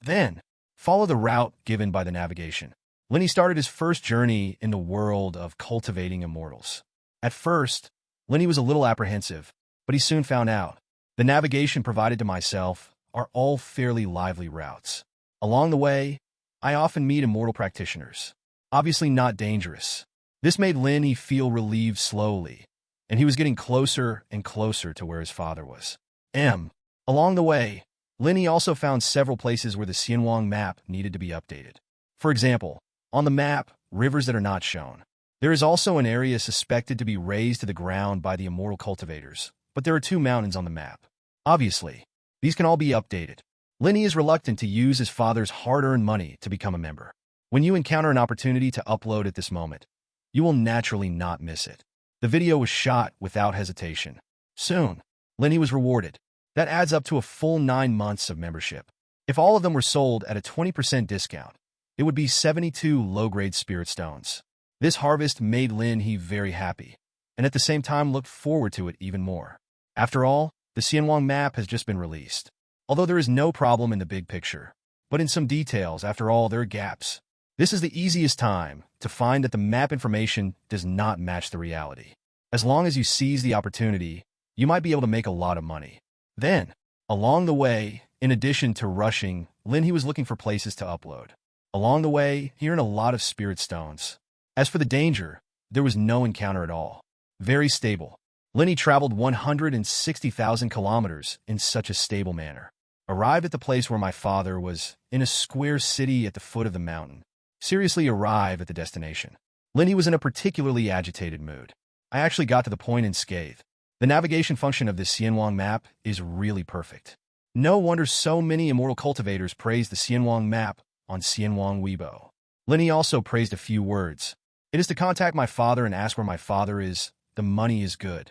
Then, follow the route given by the navigation. Lenny started his first journey in the world of cultivating immortals. At first, Lenny was a little apprehensive, but he soon found out. The navigation provided to myself are all fairly lively routes. Along the way, I often meet immortal practitioners. Obviously not dangerous. This made Lenny feel relieved slowly, and he was getting closer and closer to where his father was. Along the way, Lenny also found several places where the Xianwang map needed to be updated. For example, on the map, rivers that are not shown. There is also an area suspected to be razed to the ground by the immortal cultivators, but there are 2 mountains on the map. Obviously, these can all be updated. Lenny is reluctant to use his father's hard-earned money to become a member. When you encounter an opportunity to upload at this moment, you will naturally not miss it. The video was shot without hesitation. Soon, Lenny was rewarded. That adds up to a full 9 months of membership. If all of them were sold at a 20% discount, it would be 72 low-grade spirit stones. This harvest made Lin He very happy, and at the same time looked forward to it even more. After all, the Xianwang map has just been released. Although there is no problem in the big picture, but in some details, after all, there are gaps. This is the easiest time to find that the map information does not match the reality. As long as you seize the opportunity, you might be able to make a lot of money. Then, along the way, in addition to rushing, Lin He was looking for places to upload. Along the way, he earned a lot of spirit stones. As for the danger, there was no encounter at all. Very stable. Lin He traveled 160,000 kilometers in such a stable manner. Arrived at the place where my father was, in a square city at the foot of the mountain. Seriously arrive at the destination. Lin He was in a particularly agitated mood. I actually got to the point unscathed. The navigation function of this Xianwang map is really perfect. No wonder so many immortal cultivators praise the Xianwang map on Xianwang Weibo. Lin He also praised a few words. It is to contact my father and ask where my father is. The money is good.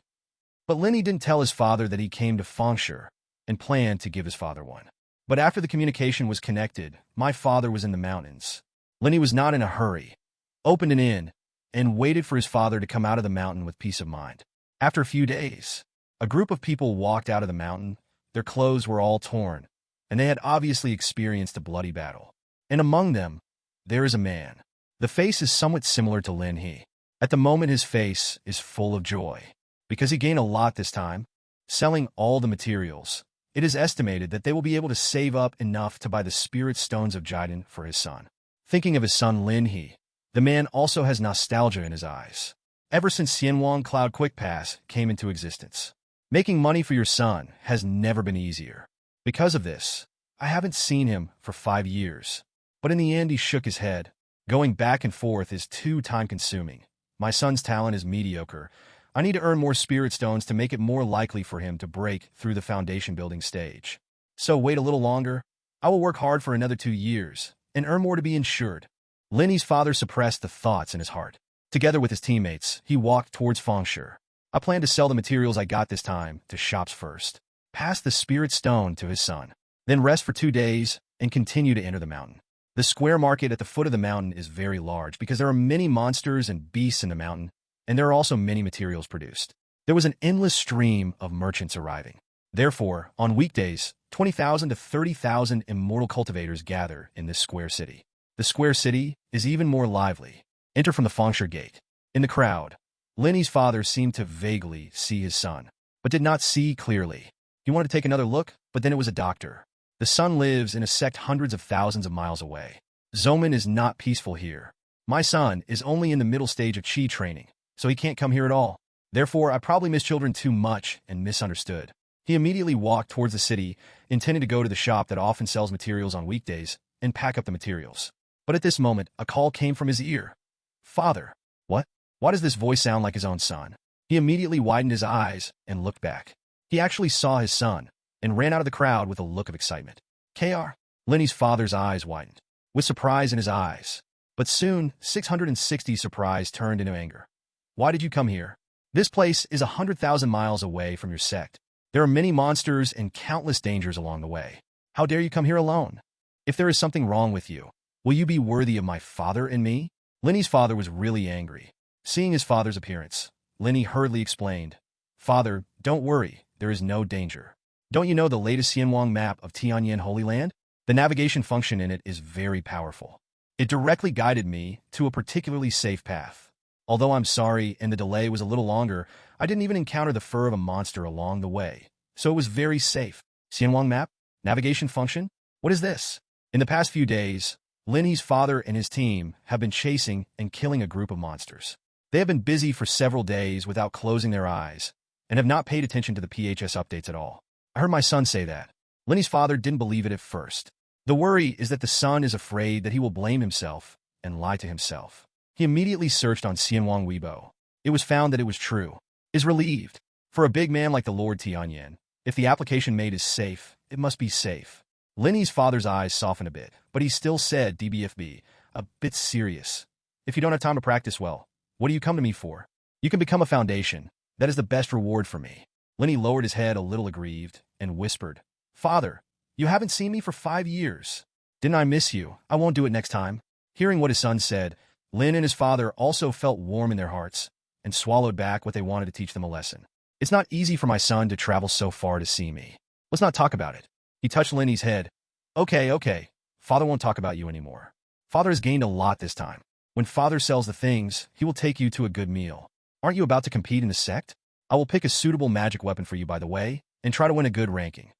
But Lin He didn't tell his father that he came to Fengshe and planned to give his father one. But after the communication was connected, my father was in the mountains. Lin He was not in a hurry, opened an inn, and waited for his father to come out of the mountain with peace of mind. After a few days, a group of people walked out of the mountain. Their clothes were all torn, and they had obviously experienced a bloody battle. And among them, there is a man. The face is somewhat similar to Lin He. At the moment, his face is full of joy, because he gained a lot this time, selling all the materials. It is estimated that they will be able to save up enough to buy the spirit stones of Jidan for his son. Thinking of his son Lin He, the man also has nostalgia in his eyes. Ever since Xianwang Cloud Quick Pass came into existence, making money for your son has never been easier. Because of this, I haven't seen him for 5 years. But in the end, he shook his head. Going back and forth is too time-consuming. My son's talent is mediocre. I need to earn more spirit stones to make it more likely for him to break through the foundation building stage. So wait a little longer. I will work hard for another 2 years and earn more to be insured. Lin He's father suppressed the thoughts in his heart. Together with his teammates, he walked towards Fengshe. I plan to sell the materials I got this time to shops first, pass the spirit stone to his son, then rest for 2 days and continue to enter the mountain. The square market at the foot of the mountain is very large because there are many monsters and beasts in the mountain, and there are also many materials produced. There was an endless stream of merchants arriving. Therefore, on weekdays, 20,000 to 30,000 immortal cultivators gather in this square city. The square city is even more lively. Enter from the Fengshe gate. In the crowd, Lin He's father seemed to vaguely see his son, but did not see clearly. He wanted to take another look, but then it was a doctor. The son lives in a sect hundreds of thousands of miles away. Zoman is not peaceful here. My son is only in the middle stage of Qi training, so he can't come here at all. Therefore, I probably miss children too much and misunderstood. He immediately walked towards the city, intending to go to the shop that often sells materials on weekdays and pack up the materials. But at this moment, a call came from his ear. Father. What? Why does this voice sound like his own son? He immediately widened his eyes and looked back. He actually saw his son and ran out of the crowd with a look of excitement. Kr. Lenny's father's eyes widened, with surprise in his eyes. But soon, 660 surprise turned into anger. Why did you come here? This place is 100,000 miles away from your sect. There are many monsters and countless dangers along the way. How dare you come here alone? If there is something wrong with you, will you be worthy of my father and me? Lenny's father was really angry. Seeing his father's appearance, Lenny hurriedly explained, Father, don't worry, there is no danger. Don't you know the latest Xianwang map of Tianyan Holy Land? The navigation function in it is very powerful. It directly guided me to a particularly safe path. Although I'm sorry and the delay was a little longer, I didn't even encounter the fur of a monster along the way. So it was very safe. Xianwang map? Navigation function? What is this? In the past few days, Lenny's father and his team have been chasing and killing a group of monsters. They have been busy for several days without closing their eyes and have not paid attention to the PHS updates at all. I heard my son say that. Lenny's father didn't believe it at first. The worry is that the son is afraid that he will blame himself and lie to himself. He immediately searched on Xianwang Weibo. It was found that it was true. Is relieved. For a big man like the Lord Tianyan, if the application made is safe, it must be safe. Lenny's father's eyes softened a bit, but he still said DBFB, a bit serious. If you don't have time to practice well, what do you come to me for? You can become a foundation. That is the best reward for me. Lenny lowered his head a little aggrieved and whispered, Father, you haven't seen me for 5 years. Didn't I miss you? I won't do it next time. Hearing what his son said, Lin and his father also felt warm in their hearts and swallowed back what they wanted to teach them a lesson. It's not easy for my son to travel so far to see me. Let's not talk about it. He touched Lenny's head. Okay. Father won't talk about you anymore. Father has gained a lot this time. When Father sells the things, he will take you to a good meal. Aren't you about to compete in the sect? I will pick a suitable magic weapon for you, by the way, and try to win a good ranking.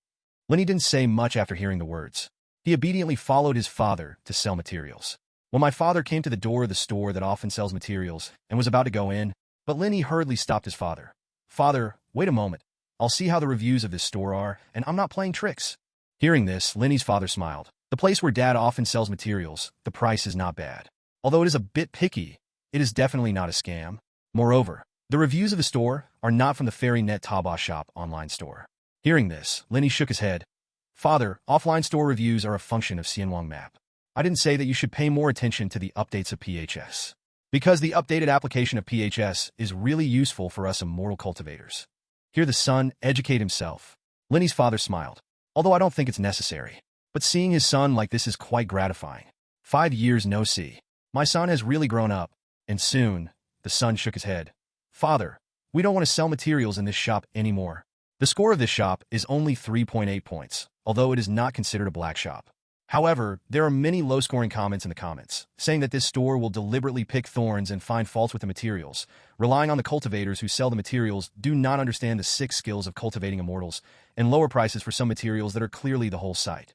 Lenny didn't say much after hearing the words. He obediently followed his father to sell materials. When my father came to the door of the store that often sells materials and was about to go in, but Lenny hurriedly stopped his father. Father, wait a moment. I'll see how the reviews of this store are, and I'm not playing tricks. Hearing this, Lenny's father smiled. The place where Dad often sells materials, the price is not bad. Although it is a bit picky, it is definitely not a scam. Moreover, the reviews of the store are not from the FairyNet Taobao shop online store. Hearing this, Lenny shook his head. Father, offline store reviews are a function of Xianwang map. I didn't say that you should pay more attention to the updates of PHS. Because the updated application of PHS is really useful for us immortal cultivators. Hear the son educate himself. Lenny's father smiled. Although I don't think it's necessary. But seeing his son like this is quite gratifying. 5 years no see. My son has really grown up. And soon, the son shook his head. Father, we don't want to sell materials in this shop anymore. The score of this shop is only 3.8 points, although it is not considered a black shop. However, there are many low-scoring comments in the comments, saying that this store will deliberately pick thorns and find faults with the materials, relying on the cultivators who sell the materials do not understand the 6 skills of cultivating immortals, and lower prices for some materials that are clearly the whole site.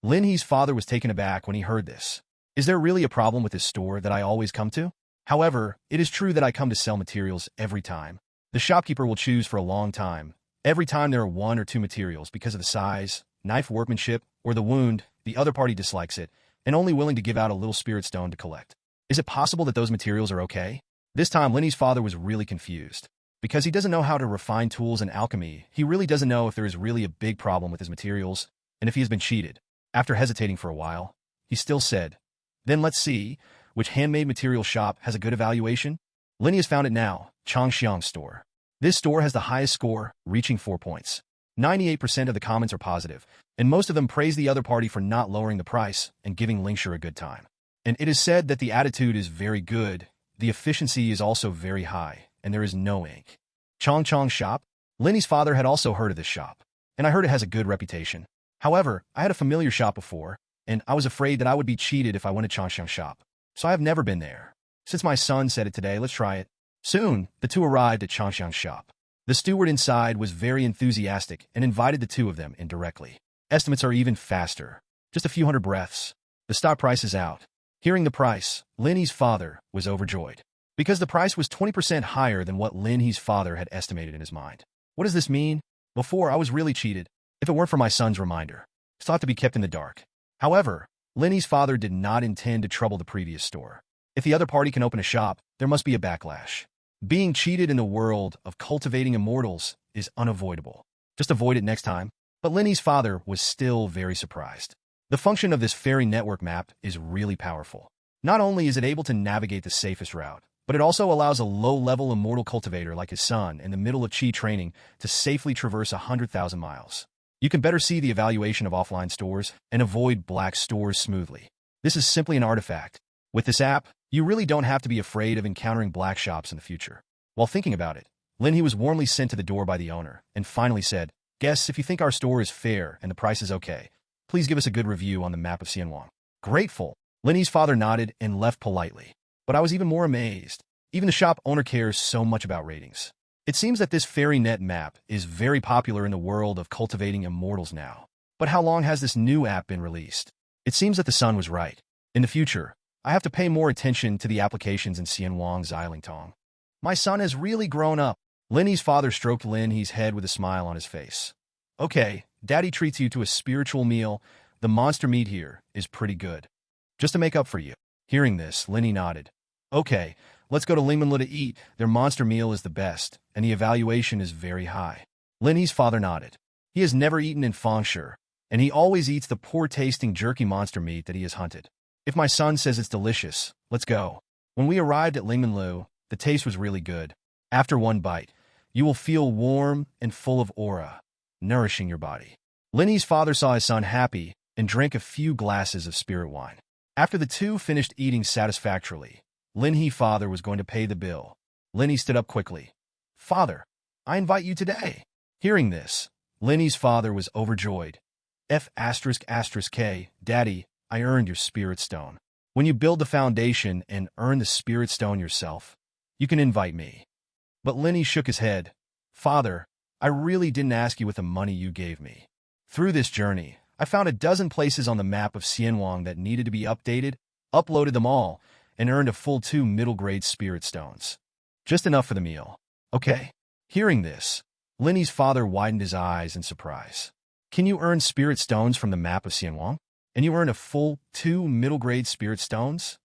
Lin He's father was taken aback when he heard this. Is there really a problem with this store that I always come to? However, it is true that I come to sell materials every time. The shopkeeper will choose for a long time. Every time there are 1 or 2 materials because of the size, knife workmanship, or the wound, the other party dislikes it, and only willing to give out a little spirit stone to collect. Is it possible that those materials are okay? This time, Lenny's father was really confused. Because he doesn't know how to refine tools and alchemy, he really doesn't know if there is really a big problem with his materials, and if he has been cheated. After hesitating for a while, he still said, Then let's see, which handmade material shop has a good evaluation? Lenny has found it now, Changxiang store. This store has the highest score, reaching 4 points. 98% of the comments are positive, and most of them praise the other party for not lowering the price and giving Lingshire a good time. And it is said that the attitude is very good, the efficiency is also very high, and there is no ink. Changchong shop? Lenny's father had also heard of this shop, and I heard it has a good reputation. However, I had a familiar shop before, and I was afraid that I would be cheated if I went to Changchong shop, so I have never been there. Since my son said it today, let's try it. Soon, the two arrived at Changchong shop. The steward inside was very enthusiastic and invited the two of them in directly. Estimates are even faster. Just a few hundred breaths. The stock price is out. Hearing the price, Lin He's father was overjoyed. Because the price was 20% higher than what Lin He's father had estimated in his mind. What does this mean? Before, I was really cheated. If it weren't for my son's reminder. It's thought to be kept in the dark. However, Lin He's father did not intend to trouble the previous store. If the other party can open a shop, there must be a backlash. Being cheated in the world of cultivating immortals is unavoidable. Just avoid it next time. But Linny's father was still very surprised. The function of this fairy network map is really powerful. Not only is it able to navigate the safest route, but it also allows a low-level immortal cultivator like his son in the middle of Qi training to safely traverse 100,000 miles. You can better see the evaluation of offline stores and avoid black stores smoothly. This is simply an artifact. With this app, you really don't have to be afraid of encountering black shops in the future. While thinking about it, Lin He was warmly sent to the door by the owner and finally said, "Guess if you think our store is fair and the price is okay, please give us a good review on the map of Xianwang." Grateful, Lin He's father nodded and left politely. But I was even more amazed. Even the shop owner cares so much about ratings. It seems that this fairy net map is very popular in the world of cultivating immortals now. But how long has this new app been released? It seems that the son was right. In the future, I have to pay more attention to the applications in Xianwang Zilingtong. My son has really grown up. Lin He's father stroked Lin He's head with a smile on his face. Okay, Daddy treats you to a spiritual meal. The monster meat here is pretty good. Just to make up for you. Hearing this, Lin He nodded. Okay, let's go to Lingmanlu to eat. Their monster meal is the best, and the evaluation is very high. Lin He's father nodded. He has never eaten in Fengshe, and he always eats the poor-tasting jerky monster meat that he has hunted. If my son says it's delicious, let's go. When we arrived at Lingmanlu, the taste was really good. After one bite, you will feel warm and full of aura, nourishing your body. Lin He's father saw his son happy and drank a few glasses of spirit wine. After the two finished eating satisfactorily, Lin He father was going to pay the bill. Lin He stood up quickly. "Father, I invite you today." Hearing this, Lin He's father was overjoyed. F***K, Daddy, I earned your spirit stone. When you build the foundation and earn the spirit stone yourself, you can invite me. But Lin He shook his head. "Father, I really didn't ask you with the money you gave me. Through this journey, I found a dozen places on the map of Xianwang that needed to be updated, uploaded them all, and earned a full 2 middle-grade spirit stones. Just enough for the meal. Okay?" Hearing this, Lin He's father widened his eyes in surprise. "Can you earn spirit stones from the map of Xianwang? And you earn a full 2 middle-grade spirit stones?"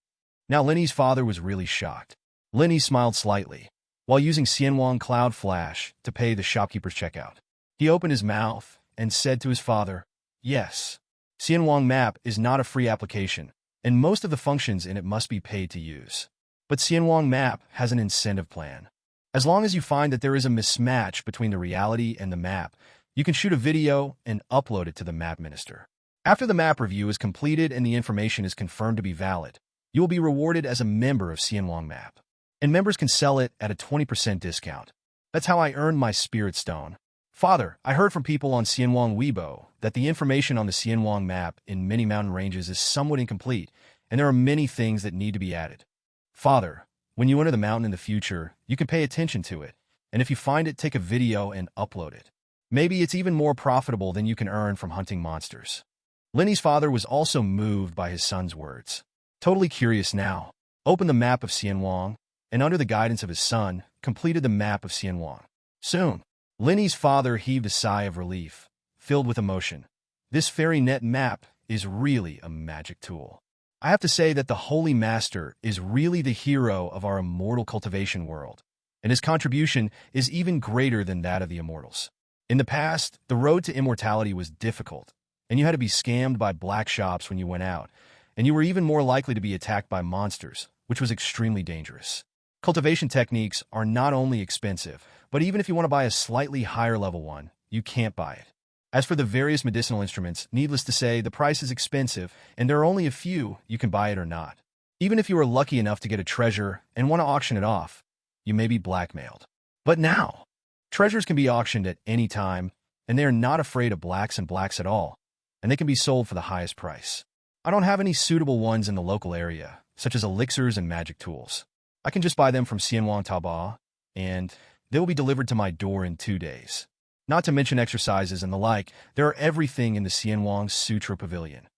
Now Lin He's father was really shocked. Lin He smiled slightly, while using Xianwang Cloud Flash to pay the shopkeeper's checkout. He opened his mouth and said to his father, "Yes, Xianwang Map is not a free application, and most of the functions in it must be paid to use. But Xianwang Map has an incentive plan. As long as you find that there is a mismatch between the reality and the map, you can shoot a video and upload it to the map minister. After the map review is completed and the information is confirmed to be valid, you will be rewarded as a member of Xianwang Map. And members can sell it at a 20% discount. That's how I earned my spirit stone. Father, I heard from people on Xianwang Weibo that the information on the Xianwang map in many mountain ranges is somewhat incomplete, and there are many things that need to be added. Father, when you enter the mountain in the future, you can pay attention to it, and if you find it, take a video and upload it. Maybe it's even more profitable than you can earn from hunting monsters." Lin He's father was also moved by his son's words. Totally curious now, opened the map of Xianwang, and under the guidance of his son, completed the map of Xianwang. Soon, Lin He's father heaved a sigh of relief, filled with emotion. This fairy net map is really a magic tool. I have to say that the Holy Master is really the hero of our immortal cultivation world, and his contribution is even greater than that of the immortals. In the past, the road to immortality was difficult, and you had to be scammed by black shops when you went out, and you were even more likely to be attacked by monsters, which was extremely dangerous. Cultivation techniques are not only expensive, but even if you want to buy a slightly higher level one, you can't buy it. As for the various medicinal instruments, needless to say, the price is expensive, and there are only a few you can buy it or not. Even if you are lucky enough to get a treasure and want to auction it off, you may be blackmailed. But now, treasures can be auctioned at any time, and they are not afraid of blacks at all, and they can be sold for the highest price. I don't have any suitable ones in the local area, such as elixirs and magic tools. I can just buy them from Xianwang Taobao, and they will be delivered to my door in 2 days. Not to mention exercises and the like, there are everything in the Xianwang Sutra Pavilion.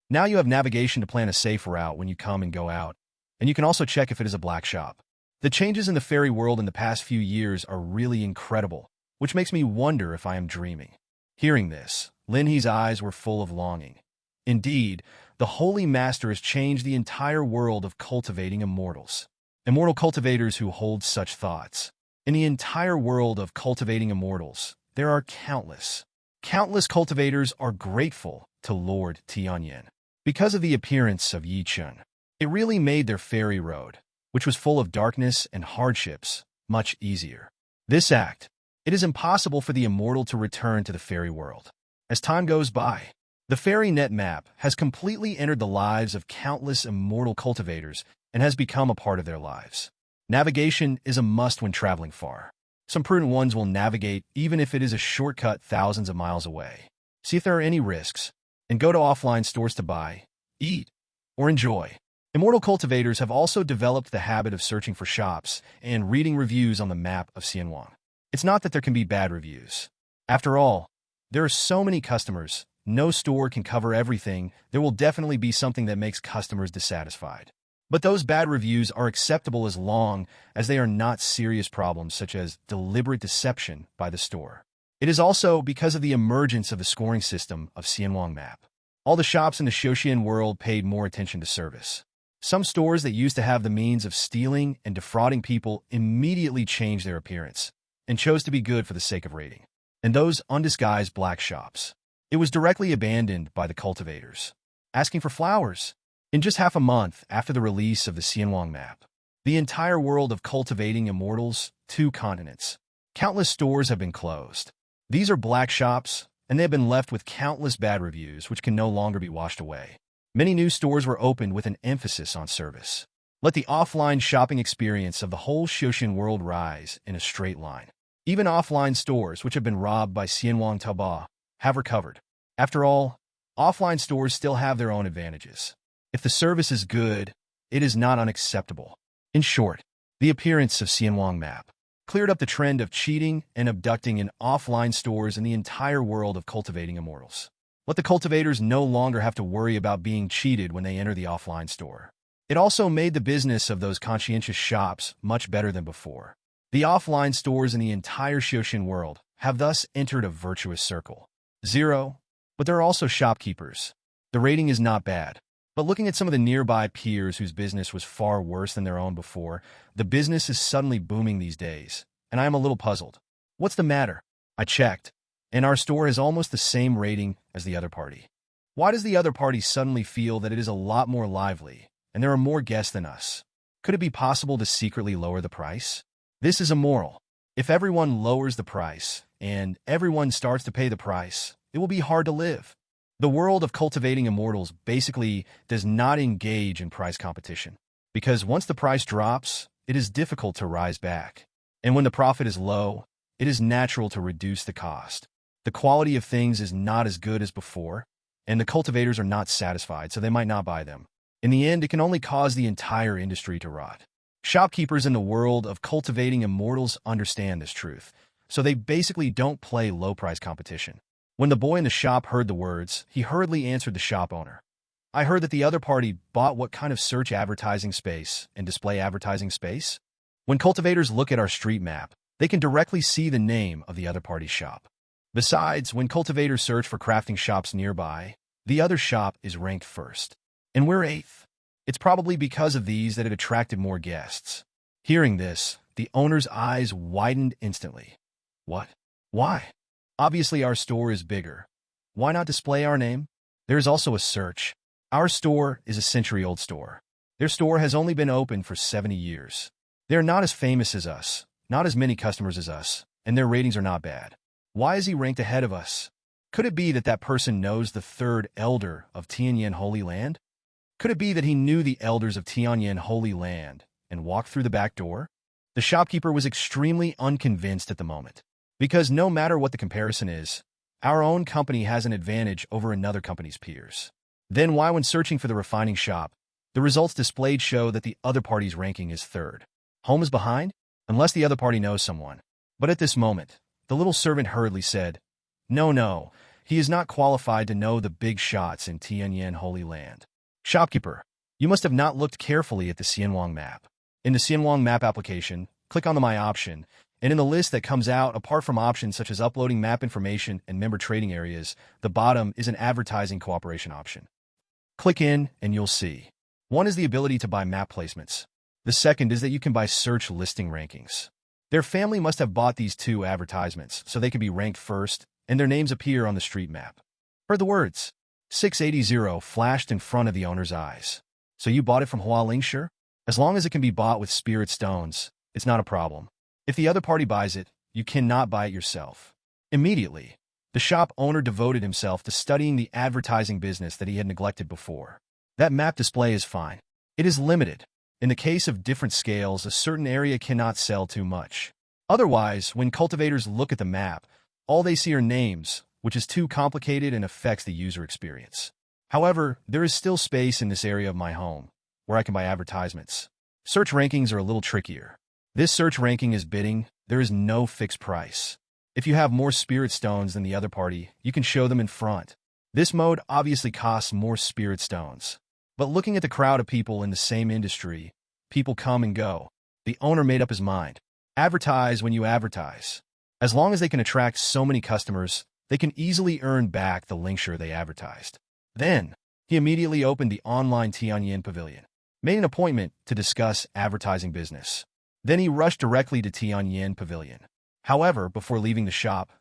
Now you have navigation to plan a safe route when you come and go out, and you can also check if it is a black shop. The changes in the fairy world in the past few years are really incredible, which makes me wonder if I am dreaming. Hearing this, Lin He's eyes were full of longing. Indeed, the Holy Master has changed the entire world of cultivating immortals. Immortal cultivators who hold such thoughts. In the entire world of cultivating immortals, there are countless. Countless cultivators are grateful to Lord Tianyan because of the appearance of Chen. It really made their fairy road, which was full of darkness and hardships, much easier. This act, it is impossible for the immortal to return to the fairy world. As time goes by, the fairy net map has completely entered the lives of countless immortal cultivators and has become a part of their lives. Navigation is a must when traveling far. Some prudent ones will navigate even if it is a shortcut thousands of miles away. See if there are any risks, and go to offline stores to buy, eat, or enjoy. Immortal cultivators have also developed the habit of searching for shops and reading reviews on the map of Xianwang. It's not that there can be bad reviews. After all, there are so many customers, no store can cover everything. There will definitely be something that makes customers dissatisfied. But those bad reviews are acceptable as long as they are not serious problems such as deliberate deception by the store. It is also because of the emergence of the scoring system of Xianwang map. All the shops in the Xiaoxian world paid more attention to service. Some stores that used to have the means of stealing and defrauding people immediately changed their appearance and chose to be good for the sake of rating. And those undisguised black shops, it was directly abandoned by the cultivators, asking for flowers. In just half a month after the release of the Xianwang map, the entire world of cultivating immortals, 2 continents, countless stores have been closed. These are black shops, and they have been left with countless bad reviews which can no longer be washed away. Many new stores were opened with an emphasis on service. Let the offline shopping experience of the whole Xiaoxian world rise in a straight line. Even offline stores which have been robbed by Xianwang Taobao have recovered. After all, offline stores still have their own advantages. If the service is good, it is not unacceptable. In short, the appearance of Xianwang map cleared up the trend of cheating and abducting in offline stores in the entire world of cultivating immortals. Let the cultivators no longer have to worry about being cheated when they enter the offline store. It also made the business of those conscientious shops much better than before. The offline stores in the entire Xiaoxian world have thus entered a virtuous circle. 0. But there are also shopkeepers. The rating is not bad. But looking at some of the nearby peers whose business was far worse than their own before, the business is suddenly booming these days, and I am a little puzzled. What's the matter? I checked, and our store has almost the same rating as the other party. Why does the other party suddenly feel that it is a lot more lively, and there are more guests than us? Could it be possible to secretly lower the price? This is immoral. If everyone lowers the price, and everyone starts to pay the price, it will be hard to live. The world of cultivating immortals basically does not engage in price competition, because once the price drops, it is difficult to rise back. And when the profit is low, it is natural to reduce the cost. The quality of things is not as good as before, and the cultivators are not satisfied, so they might not buy them. In the end, it can only cause the entire industry to rot. Shopkeepers in the world of cultivating immortals understand this truth, so they basically don't play low-price competition. When the boy in the shop heard the words, he hurriedly answered the shop owner. I heard that the other party bought what kind of search advertising space and display advertising space? When cultivators look at our street map, they can directly see the name of the other party's shop. Besides, when cultivators search for crafting shops nearby, the other shop is ranked first. And we're 8th. It's probably because of these that it attracted more guests. Hearing this, the owner's eyes widened instantly. What? Why? Obviously, our store is bigger. Why not display our name? There is also a search. Our store is a century-old store. Their store has only been open for 70 years. They're not as famous as us, not as many customers as us, and their ratings are not bad. Why is he ranked ahead of us? Could it be that that person knows the 3rd elder of Tianyan Holy Land? Could it be that he knew the elders of Tianyan Holy Land and walked through the back door? The shopkeeper was extremely unconvinced at the moment. Because no matter what the comparison is, our own company has an advantage over another company's peers. Then why, when searching for the refining shop, the results displayed show that the other party's ranking is 3rd? Home is behind? Unless the other party knows someone. But at this moment, the little servant hurriedly said, No, he is not qualified to know the big shots in Tianyan Holy Land. Shopkeeper, you must have not looked carefully at the Xianwang map. In the Xianwang map application, click on the My option, and in the list that comes out, apart from options such as uploading map information and member trading areas, the bottom is an advertising cooperation option. Click in and you'll see. One is the ability to buy map placements. The second is that you can buy search listing rankings. Their family must have bought these 2 advertisements so they could be ranked first and their names appear on the street map. Heard the words 680 flashed in front of the owner's eyes. So you bought it from Hua Lingshi? As long as it can be bought with spirit stones, it's not a problem. If the other party buys it, you cannot buy it yourself. Immediately, the shop owner devoted himself to studying the advertising business that he had neglected before. That map display is fine. It is limited. In the case of different scales, a certain area cannot sell too much. Otherwise, when cultivators look at the map, all they see are names, which is too complicated and affects the user experience. However, there is still space in this area of my home, where I can buy advertisements. Search rankings are a little trickier. This search ranking is bidding. There is no fixed price. If you have more spirit stones than the other party, you can show them in front. This mode obviously costs more spirit stones. But looking at the crowd of people in the same industry, people come and go. The owner made up his mind. Advertise when you advertise. As long as they can attract so many customers, they can easily earn back the Lingshi they advertised. Then, he immediately opened the online Tianyan Pavilion, made an appointment to discuss advertising business. Then he rushed directly to Tianyan Pavilion. However, before leaving the shop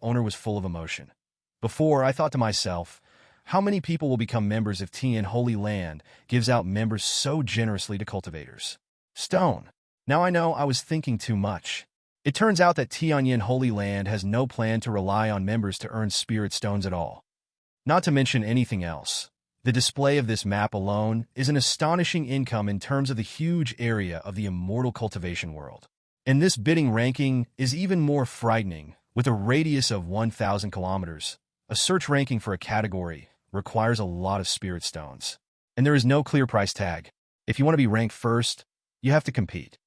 owner was full of emotion. Before, I thought to myself, how many people will become members if Tianyan Holy Land gives out members so generously to cultivators? Stone. Now I know I was thinking too much. It turns out that Tianyan Holy Land has no plan to rely on members to earn spirit stones at all. Not to mention anything else. The display of this map alone is an astonishing income in terms of the huge area of the immortal cultivation world. And this bidding ranking is even more frightening. With a radius of 1,000 kilometers, a search ranking for a category requires a lot of spirit stones. And there is no clear price tag. If you want to be ranked first, you have to compete.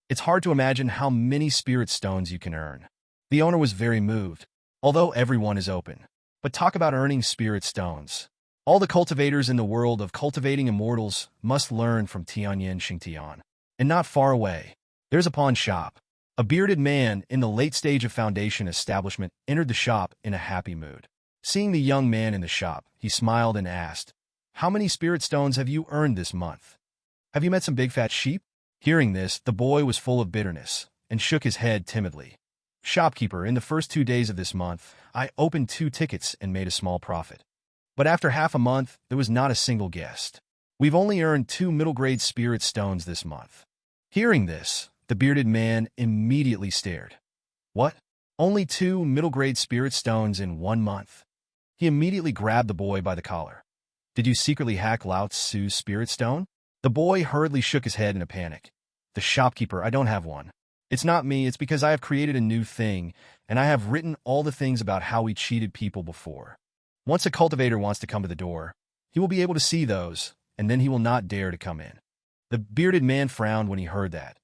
It's hard to imagine how many spirit stones you can earn. The owner was very moved, although everyone is open. But talk about earning spirit stones. All the cultivators in the world of cultivating immortals must learn from Tianyan Xingtian. And not far away, there's a pawn shop. A bearded man in the late stage of foundation establishment entered the shop in a happy mood. Seeing the young man in the shop, he smiled and asked, "How many spirit stones have you earned this month? Have you met some big fat sheep?" Hearing this, the boy was full of bitterness and shook his head timidly. "Shopkeeper, in the first 2 days of this month, I opened 2 tickets and made a small profit. But after half a month, there was not a single guest. We've only earned 2 middle-grade spirit stones this month." Hearing this, the bearded man immediately stared. What? Only 2 middle-grade spirit stones in 1 month? He immediately grabbed the boy by the collar. "Did you secretly hack Lao Tzu's spirit stone?" The boy hurriedly shook his head in a panic. "The shopkeeper, I don't have one. It's not me, it's because I have created a new thing, and I have written all the things about how we cheated people before. Once a cultivator wants to come to the door, he will be able to see those, and then he will not dare to come in." The bearded man frowned when he heard that.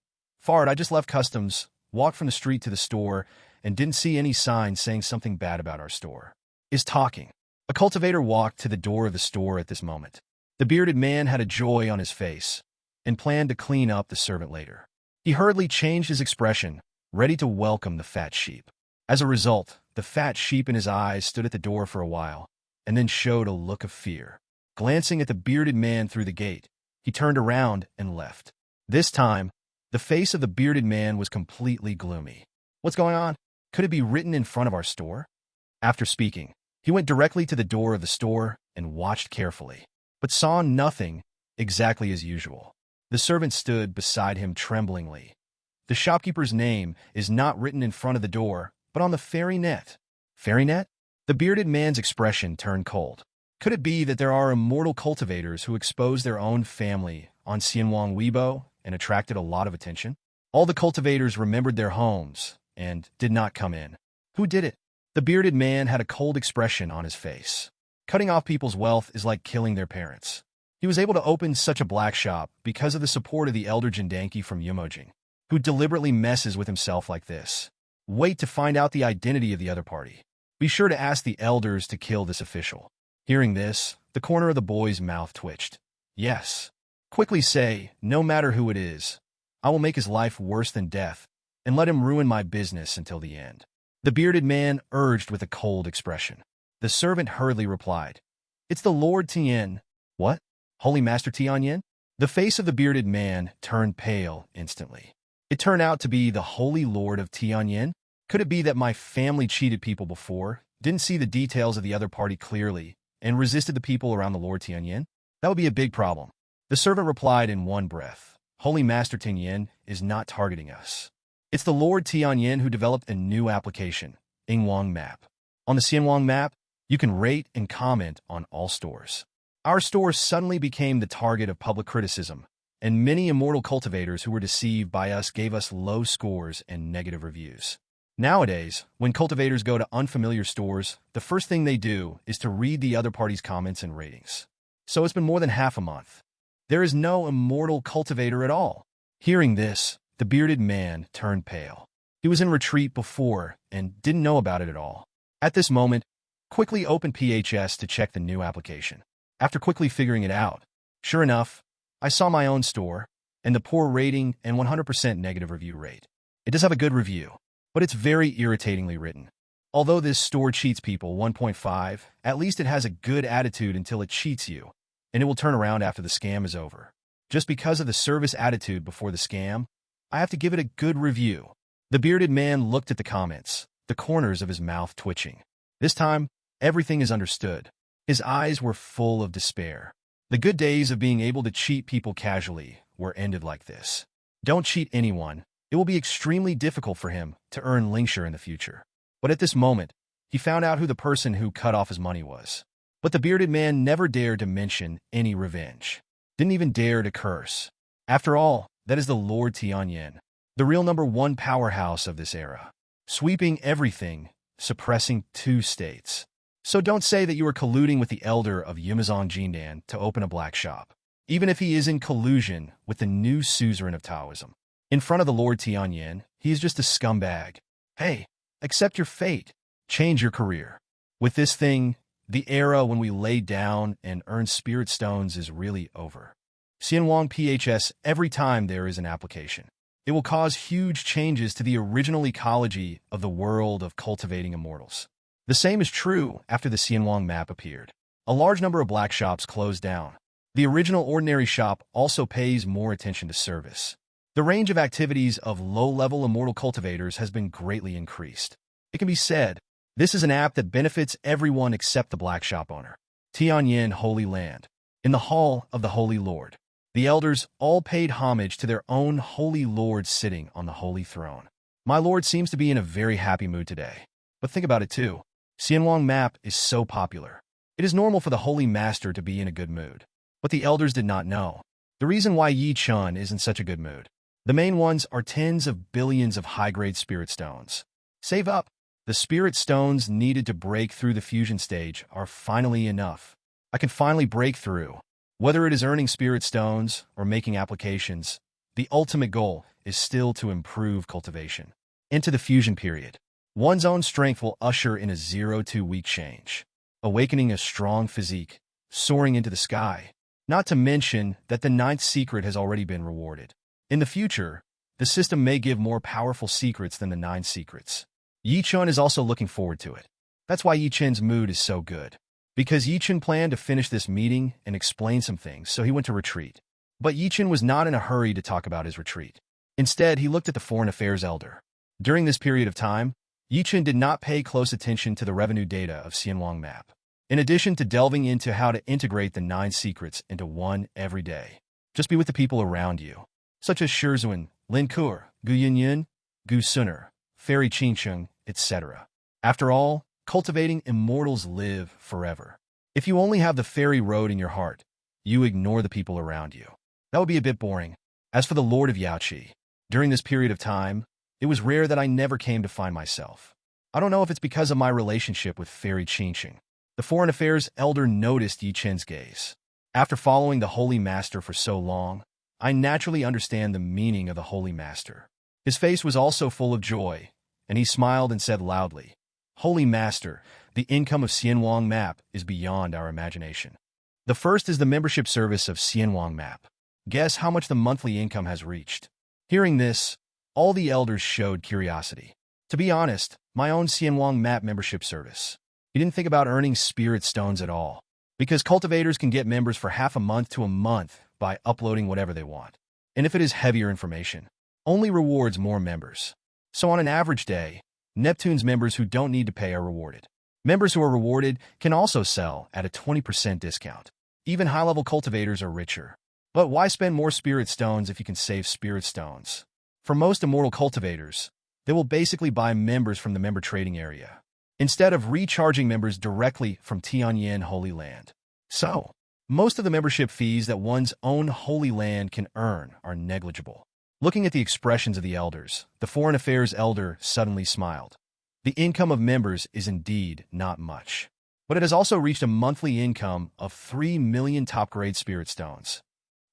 "Fard, I just left customs, walked from the street to the store, and didn't see any signs saying something bad about our store." Is talking. A cultivator walked to the door of the store at this moment. The bearded man had a joy on his face and planned to clean up the servant later. He hurriedly changed his expression, ready to welcome the fat sheep. As a result, the fat sheep in his eyes stood at the door for a while, and then showed a look of fear. Glancing at the bearded man through the gate, he turned around and left. This time, the face of the bearded man was completely gloomy. "What's going on? Could it be written in front of our store?" After speaking, he went directly to the door of the store and watched carefully, but saw nothing, exactly as usual. The servant stood beside him tremblingly. The shopkeeper's name is not written in front of the door, but on the fairy net. Fairy net? The bearded man's expression turned cold. Could it be that there are immortal cultivators who exposed their own family on Xianwang Weibo and attracted a lot of attention? All the cultivators remembered their homes and did not come in. Who did it? The bearded man had a cold expression on his face. Cutting off people's wealth is like killing their parents. He was able to open such a black shop because of the support of the elder Jindanki from Yumojing, who deliberately messes with himself like this. Wait to find out the identity of the other party. Be sure to ask the elders to kill this official. Hearing this, the corner of the boy's mouth twitched. Yes. Quickly say, no matter who it is, I will make his life worse than death, and let him ruin my business until the end. The bearded man urged with a cold expression. The servant hurriedly replied, "It's the Lord Tian." "What? Holy Master Tianyan?" The face of the bearded man turned pale instantly. It turned out to be the Holy Lord of Tianyan. Could it be that my family cheated people before, didn't see the details of the other party clearly, and resisted the people around the Lord Tianyan? That would be a big problem. The servant replied in one breath, Holy Master Tianyan is not targeting us. It's the Lord Tianyan who developed a new application, Ingwang Map. On the Xianwang Map, you can rate and comment on all stores. Our store suddenly became the target of public criticism, and many immortal cultivators who were deceived by us gave us low scores and negative reviews. Nowadays, when cultivators go to unfamiliar stores, the first thing they do is to read the other party's comments and ratings. So it's been more than half a month. There is no immortal cultivator at all. Hearing this, the bearded man turned pale. He was in retreat before and didn't know about it at all. At this moment, quickly opened PHS to check the new application. After quickly figuring it out, sure enough, I saw my own store and the poor rating and 100% negative review rate. It does have a good review, but it's very irritatingly written. Although this store cheats people 1.5, at least it has a good attitude until it cheats you, and it will turn around after the scam is over. Just because of the service attitude before the scam, I have to give it a good review. The bearded man looked at the comments, the corners of his mouth twitching. This time, everything is understood. His eyes were full of despair. The good days of being able to cheat people casually were ended like this. Don't cheat anyone. It will be extremely difficult for him to earn Lingshire in the future. But at this moment, he found out who the person who cut off his money was. But the bearded man never dared to mention any revenge. Didn't even dare to curse. After all, that is the Lord Tianyan, the real #1 powerhouse of this era. Sweeping everything, suppressing 2 states. So don't say that you are colluding with the elder of Yumazong Jindan to open a black shop, even if he is in collusion with the new suzerain of Taoism. In front of the Lord Tianyan, he is just a scumbag. Hey, accept your fate. Change your career. With this thing, the era when we lay down and earn spirit stones is really over. Xianwang PHS every time there is an application. It will cause huge changes to the original ecology of the world of cultivating immortals. The same is true after the Xianwang map appeared. A large number of black shops closed down. The original ordinary shop also pays more attention to service. The range of activities of low-level immortal cultivators has been greatly increased. It can be said, this is an app that benefits everyone except the black shop owner. Tianyan Holy Land. In the Hall of the Holy Lord, the elders all paid homage to their own Holy Lord sitting on the Holy Throne. My Lord seems to be in a very happy mood today. But think about it too. Xianwang map is so popular. It is normal for the Holy Master to be in a good mood. But the elders did not know the reason why Chen is in such a good mood. The main ones are tens of billions of high-grade spirit stones. Save up. The spirit stones needed to break through the fusion stage are finally enough. I can finally break through. Whether it is earning spirit stones or making applications, the ultimate goal is still to improve cultivation. Into the fusion period. One's own strength will usher in a 0-2 week change, awakening a strong physique, soaring into the sky. Not to mention that the 9th secret has already been rewarded. In the future, the system may give more powerful secrets than the 9 secrets. Chen is also looking forward to it. That's why Chen's mood is so good. Because Chen planned to finish this meeting and explain some things, so he went to retreat. But Chen was not in a hurry to talk about his retreat. Instead, he looked at the foreign affairs elder. During this period of time, Chen did not pay close attention to the revenue data of Xianwang map. In addition to delving into how to integrate the 9 secrets into one every day, just be with the people around you, such as Shizuan, Lin Kur, Gu Yunyun, Gu Suner, Fairy Qingcheng, etc. After all, cultivating immortals live forever. If you only have the fairy road in your heart, you ignore the people around you. That would be a bit boring. As for the Lord of Yaoqi, during this period of time, it was rare that I never came to find myself. I don't know if it's because of my relationship with Fairy Qingcheng. The foreign affairs elder noticed Chen's gaze. After following the Holy Master for so long, I naturally understand the meaning of the Holy Master. His face was also full of joy, and he smiled and said loudly, Holy Master, the income of Xianwang map is beyond our imagination. The first is the membership service of Xianwang map. Guess how much the monthly income has reached. Hearing this, all the elders showed curiosity. To be honest, my own Xianwang map membership service. He didn't think about earning spirit stones at all, because cultivators can get members for half a month to a month by uploading whatever they want. And if it is heavier information, only rewards more members. So on an average day, Neptune's members who don't need to pay are rewarded. Members who are rewarded can also sell at a 20% discount. Even high-level cultivators are richer. But why spend more spirit stones if you can save spirit stones? For most immortal cultivators, they will basically buy members from the member trading area, instead of recharging members directly from Tianyan Holy Land. So, most of the membership fees that one's own holy land can earn are negligible. Looking at the expressions of the elders, the Foreign Affairs elder suddenly smiled. The income of members is indeed not much, but it has also reached a monthly income of 3 million top-grade spirit stones.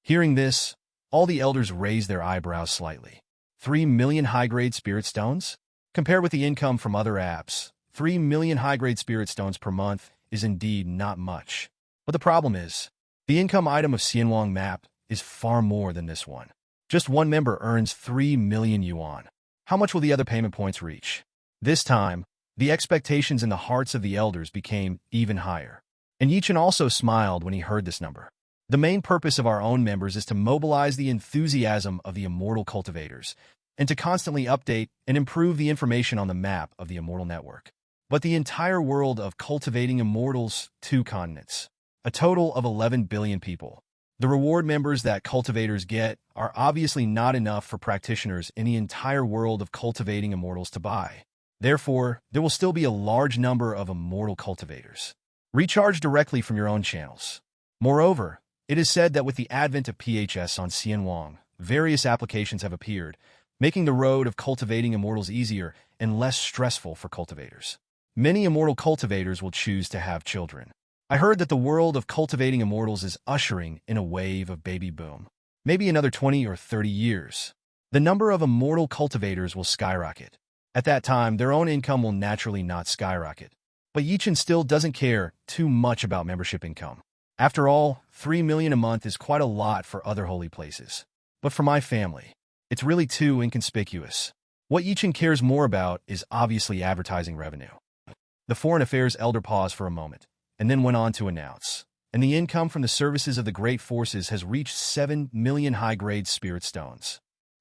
Hearing this, all the elders raised their eyebrows slightly. 3 million high-grade spirit stones? Compared with the income from other apps, 3 million high-grade spirit stones per month is indeed not much. But the problem is, the income item of Xianwang map is far more than this one. Just one member earns 3 million yuan. How much will the other payment points reach? This time, the expectations in the hearts of the elders became even higher. And Chen also smiled when he heard this number. The main purpose of our own members is to mobilize the enthusiasm of the immortal cultivators, and to constantly update and improve the information on the map of the immortal network. But the entire world of cultivating immortals, 2 continents, a total of 11 billion people. The reward members that cultivators get are obviously not enough for practitioners in the entire world of cultivating immortals to buy. Therefore, there will still be a large number of immortal cultivators. Recharge directly from your own channels. Moreover, it is said that with the advent of PHS on Xianwang, various applications have appeared, making the road of cultivating immortals easier and less stressful for cultivators. Many immortal cultivators will choose to have children. I heard that the world of cultivating immortals is ushering in a wave of baby boom. Maybe another 20 or 30 years. The number of immortal cultivators will skyrocket. At that time, their own income will naturally not skyrocket. But Chen still doesn't care too much about membership income. After all, 3 million a month is quite a lot for other holy places. But for my family, it's really too inconspicuous. What Chen cares more about is obviously advertising revenue. The Foreign Affairs elder paused for a moment, and then went on to announce, and the income from the services of the great forces has reached 7 million high-grade spirit stones.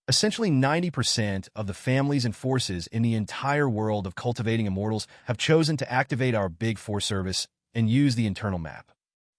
Essentially 90% of the families and forces in the entire world of cultivating immortals have chosen to activate our Big Four service and use the internal map.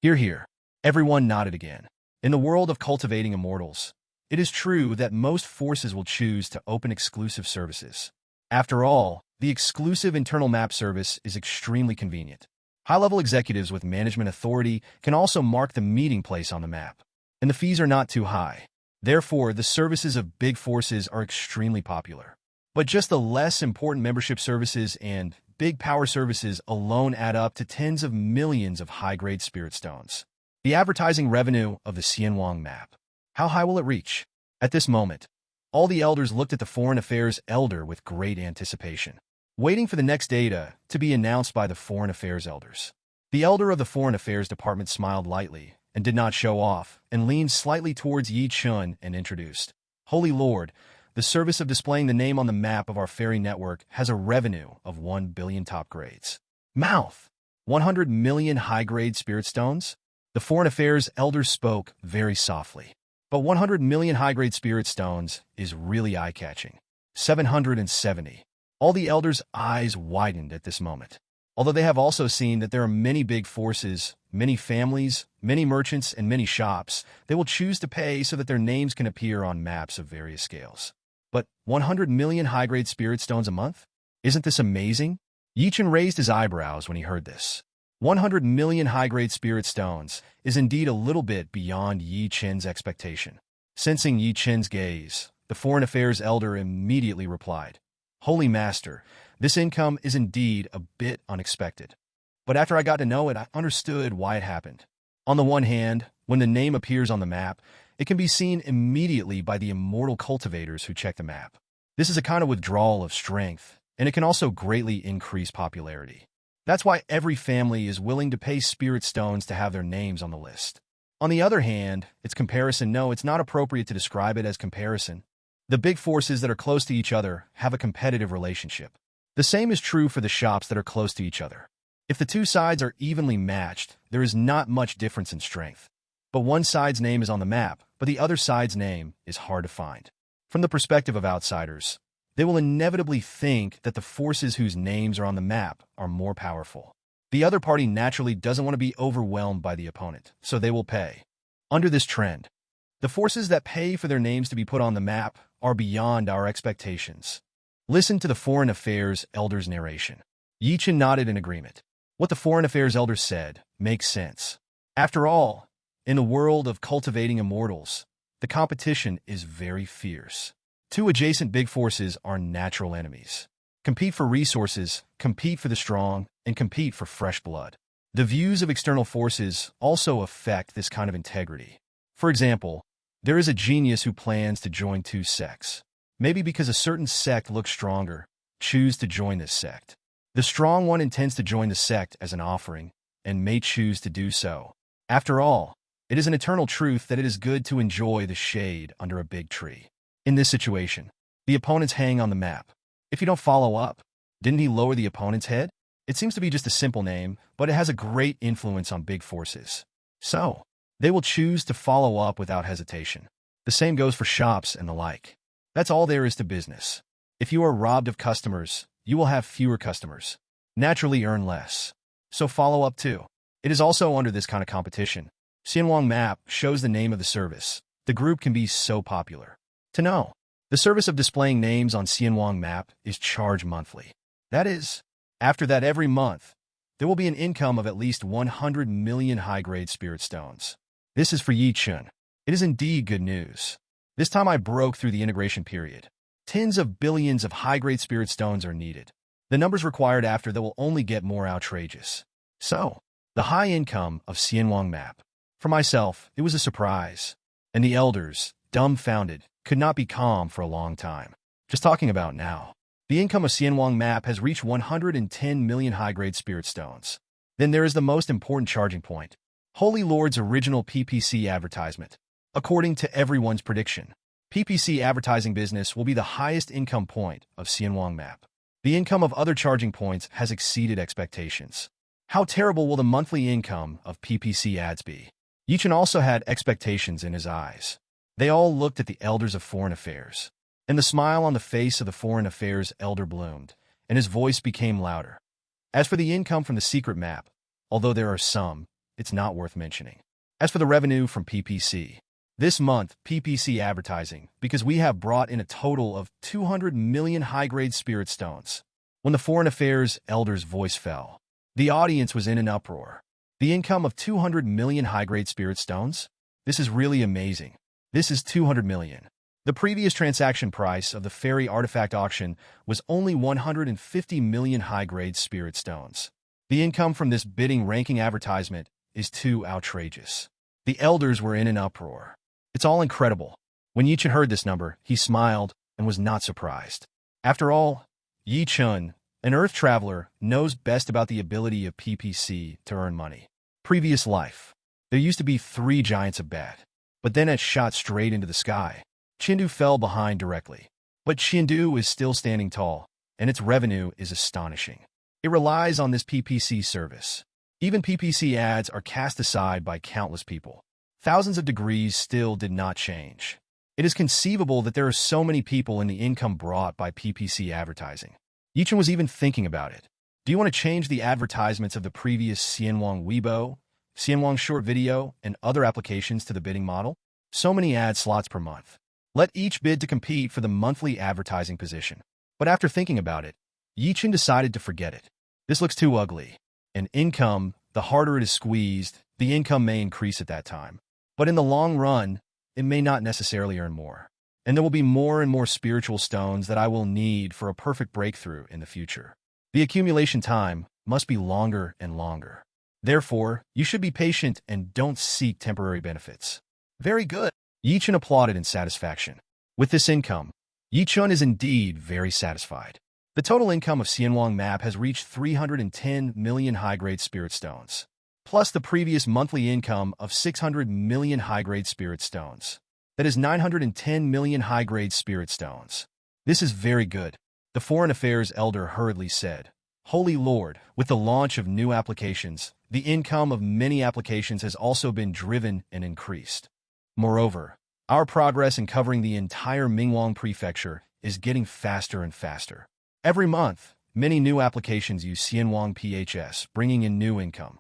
Hear, hear. Everyone nodded again. In the world of cultivating immortals, it is true that most forces will choose to open exclusive services. After all, the exclusive internal map service is extremely convenient. High-level executives with management authority can also mark the meeting place on the map, and the fees are not too high. Therefore, the services of big forces are extremely popular. But just the less important membership services and big power services alone add up to tens of millions of high-grade spirit stones. The advertising revenue of the Xianwang map. How high will it reach? At this moment, all the elders looked at the Foreign Affairs elder with great anticipation, waiting for the next data to be announced by the Foreign Affairs elders. The elder of the Foreign Affairs Department smiled lightly and did not show off, and leaned slightly towards Chen and introduced, Holy Lord, the service of displaying the name on the map of our ferry network has a revenue of 1 billion top grades. Mouth! 100 million high-grade spirit stones? The Foreign Affairs elders spoke very softly. But 100 million high-grade spirit stones is really eye-catching. 770. All the elders' eyes widened at this moment. Although they have also seen that there are many big forces, many families, many merchants, and many shops, they will choose to pay so that their names can appear on maps of various scales. But 100 million high-grade spirit stones a month? Isn't this amazing? Chen raised his eyebrows when he heard this. 100 million high-grade spirit stones is indeed a little bit beyond Chen's expectation. Sensing Chen's gaze, the Foreign Affairs elder immediately replied, Holy Master, this income is indeed a bit unexpected. But after I got to know it, I understood why it happened. On the one hand, when the name appears on the map, it can be seen immediately by the immortal cultivators who check the map. This is a kind of withdrawal of strength, and it can also greatly increase popularity. That's why every family is willing to pay spirit stones to have their names on the list. On the other hand, it's comparison. No, it's not appropriate to describe it as comparison. The big forces that are close to each other have a competitive relationship. The same is true for the shops that are close to each other. If the two sides are evenly matched, there is not much difference in strength. But one side's name is on the map, but the other side's name is hard to find. From the perspective of outsiders, they will inevitably think that the forces whose names are on the map are more powerful. The other party naturally doesn't want to be overwhelmed by the opponent, so they will pay. Under this trend, the forces that pay for their names to be put on the map are beyond our expectations. Listen to the Foreign Affairs Elder's narration. Chen nodded in agreement. What the Foreign Affairs Elder said makes sense. After all, in the world of cultivating immortals, the competition is very fierce. Two adjacent big forces are natural enemies. Compete for resources, compete for the strong, and compete for fresh blood. The views of external forces also affect this kind of integrity. For example, there is a genius who plans to join two sects. Maybe because a certain sect looks stronger, choose to join this sect. The strong one intends to join the sect as an offering, and may choose to do so. After all, it is an eternal truth that it is good to enjoy the shade under a big tree. In this situation, the opponents hang on the map. If you don't follow up, didn't he lower the opponent's head? It seems to be just a simple name, but it has a great influence on big forces. So, they will choose to follow up without hesitation. The same goes for shops and the like. That's all there is to business. If you are robbed of customers, you will have fewer customers. Naturally earn less. So follow up too. It is also under this kind of competition. Xianwang Map shows the name of the service. The group can be so popular. To know, the service of displaying names on Xianwang Map is charged monthly. That is, after that every month, there will be an income of at least 100 million high-grade spirit stones. This is for Chen. It is indeed good news. This time I broke through the integration period. Tens of billions of high-grade spirit stones are needed. The numbers required after that will only get more outrageous. So, the high income of Xianwang Map. For myself, it was a surprise. And the elders, dumbfounded, could not be calm for a long time. Just talking about now. The income of Xianwang Map has reached 110 million high-grade spirit stones. Then there is the most important charging point. Holy Lord's original PPC advertisement. According to everyone's prediction, PPC advertising business will be the highest income point of Xianwang Map. The income of other charging points has exceeded expectations. How terrible will the monthly income of PPC ads be? Chen also had expectations in his eyes. They all looked at the elders of foreign affairs, and the smile on the face of the foreign affairs elder bloomed, and his voice became louder. As for the income from the secret map, although there are some, it's not worth mentioning. As for the revenue from PPC, this month, PPC advertising, because we have brought in a total of 200 million high-grade spirit stones. When the foreign affairs elder's voice fell, the audience was in an uproar. The income of 200 million high-grade spirit stones? This is really amazing. This is 200 million. The previous transaction price of the fairy artifact auction was only 150 million high-grade spirit stones. The income from this bidding ranking advertisement is too outrageous. The elders were in an uproar. It's all incredible. When Chen heard this number, he smiled and was not surprised. After all, Chen, an Earth traveler, knows best about the ability of PPC to earn money. Previous life. There used to be 3 giants of bad, but then it shot straight into the sky. Chengdu fell behind directly. But Chengdu is still standing tall, and its revenue is astonishing. It relies on this PPC service. Even PPC ads are cast aside by countless people. Thousands of degrees still did not change. It is conceivable that there are so many people in the income brought by PPC advertising. Chen was even thinking about it. Do you want to change the advertisements of the previous Xianwang Weibo, Xianwang Short Video, and other applications to the bidding model? So many ad slots per month. Let each bid to compete for the monthly advertising position. But after thinking about it, Chen decided to forget it. This looks too ugly. And income, the harder it is squeezed, the income may increase at that time. But in the long run, it may not necessarily earn more. And there will be more and more spiritual stones that I will need for a perfect breakthrough in the future. The accumulation time must be longer and longer. Therefore, you should be patient and don't seek temporary benefits. Very good. Chen applauded in satisfaction. With this income, Chen is indeed very satisfied. The total income of Xianwang Map has reached 310 million high-grade spirit stones, plus the previous monthly income of 600 million high-grade spirit stones. That is 910 million high-grade spirit stones. This is very good. The Foreign Affairs Elder hurriedly said, Holy Lord, with the launch of new applications, the income of many applications has also been driven and increased. Moreover, Our progress in covering the entire Mingwang prefecture is getting faster and faster. Every month, many new applications use Xianwang PHS, bringing in new income.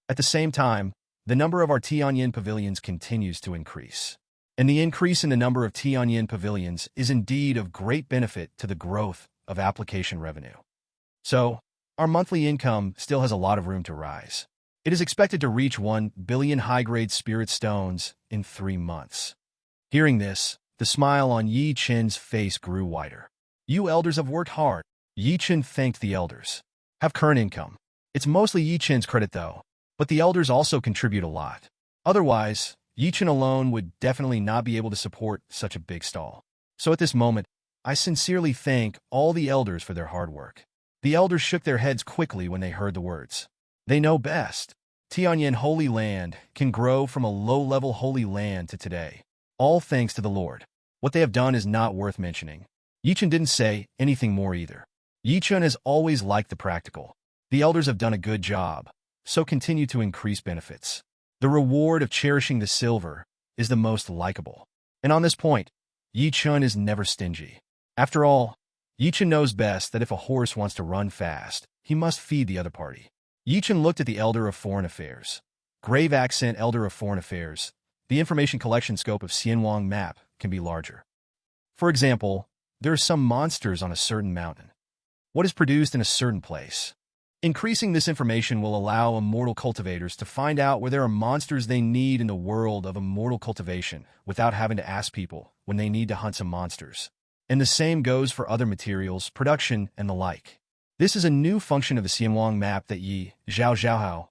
At the same time, the number of our Tianyan pavilions continues to increase. And the increase in the number of Tianyan pavilions is indeed of great benefit to the growth of application revenue. So, our monthly income still has a lot of room to rise. It is expected to reach 1 billion high-grade spirit stones in 3 months. Hearing this, the smile on Yi Chen's face grew wider. You elders have worked hard. Yi Chen thanked the elders. Have current income. It's mostly Yi Chen's credit though, but the elders also contribute a lot. Otherwise, Yi Chen alone would definitely not be able to support such a big stall. So at this moment, I sincerely thank all the elders for their hard work. The elders shook their heads quickly when they heard the words. They know best. Tianyan Holy Land can grow from a low-level holy land to today. All thanks to the Lord. What they have done is not worth mentioning. Yi Chen didn't say anything more either. Yi Chen has always liked the practical. The elders have done a good job, so continue to increase benefits. The reward of cherishing the silver is the most likable. And on this point, Yi Chen is never stingy. After all, Yi Chen knows best that if a horse wants to run fast, he must feed the other party. Yi Chen looked at the Elder of Foreign Affairs. Grave accent Elder of Foreign Affairs. The information collection scope of Xianwang map can be larger. For example, there are some monsters on a certain mountain. What is produced in a certain place? Increasing this information will allow immortal cultivators to find out where there are monsters they need in the world of immortal cultivation without having to ask people when they need to hunt some monsters. And the same goes for other materials, production, and the like. This is a new function of the Xianwang map that Yi Zhaohao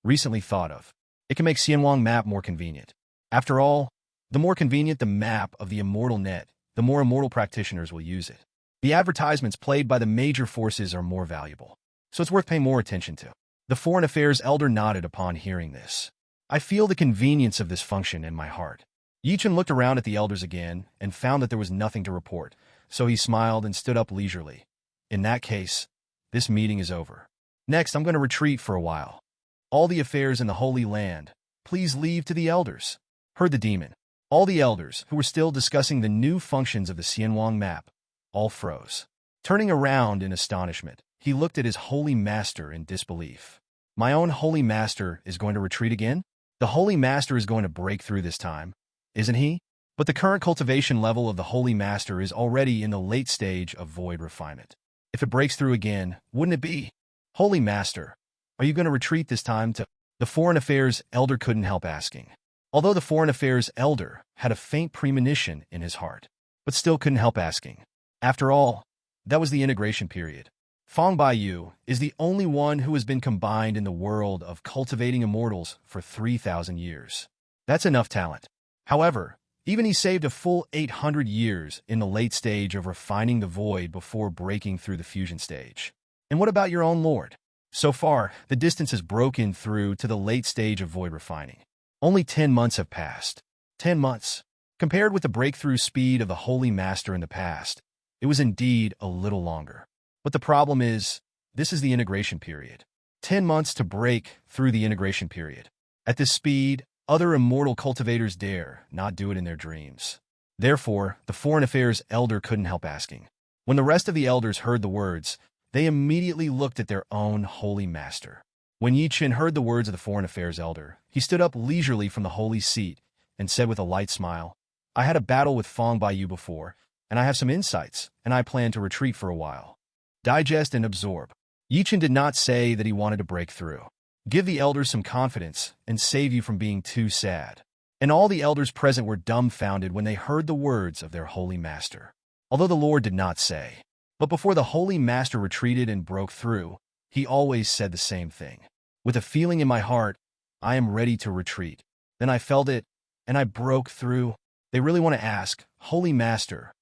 recently thought of. It can make Xianwang map more convenient. After all, the more convenient the map of the immortal net, the more immortal practitioners will use it. The advertisements played by the major forces are more valuable, so it's worth paying more attention to. The Foreign Affairs Elder nodded upon hearing this. I feel the convenience of this function in my heart. Yi Chen looked around at the elders again and found that there was nothing to report, so he smiled and stood up leisurely. In that case, this meeting is over. Next, I'm going to retreat for a while. All the affairs in the Holy Land, please leave to the elders. Heard the demon. All the elders, who were still discussing the new functions of the Xianwang map, all froze. Turning around in astonishment, he looked at his holy master in disbelief. My own holy master is going to retreat again? The holy master is going to break through this time, isn't he? But the current cultivation level of the holy master is already in the late stage of void refinement. If it breaks through again, wouldn't it be? Holy master, are you going to retreat this time to? The Foreign Affairs Elder couldn't help asking. Although the Foreign Affairs Elder had a faint premonition in his heart, but still couldn't help asking. After all, that was the integration period. Fang Baiyu is the only one who has been combined in the world of cultivating immortals for 3,000 years. That's enough talent. However, even he saved a full 800 years in the late stage of refining the void before breaking through the fusion stage. And what about your own lord? So far, the distance has broken through to the late stage of void refining. Only 10 months have passed. 10 months. Compared with the breakthrough speed of the Holy Master in the past, it was indeed a little longer. But the problem is, this is the integration period. 10 months to break through the integration period. At this speed, other immortal cultivators dare not do it in their dreams. Therefore, the Foreign Affairs Elder couldn't help asking. When the rest of the elders heard the words, they immediately looked at their own Holy Master. When Yi Chen heard the words of the Foreign Affairs Elder, he stood up leisurely from the holy seat and said with a light smile, I had a battle with Fang Baiyu before, and I have some insights, and I plan to retreat for a while. Digest and absorb. Yi Chen did not say that he wanted to break through. Give the elders some confidence and save you from being too sad. And all the elders present were dumbfounded when they heard the words of their Holy Master. Although the Lord did not say, but before the Holy Master retreated and broke through, he always said the same thing. With a feeling in my heart, I am ready to retreat. Then I felt it, and I broke through. They really want to ask, Holy Master,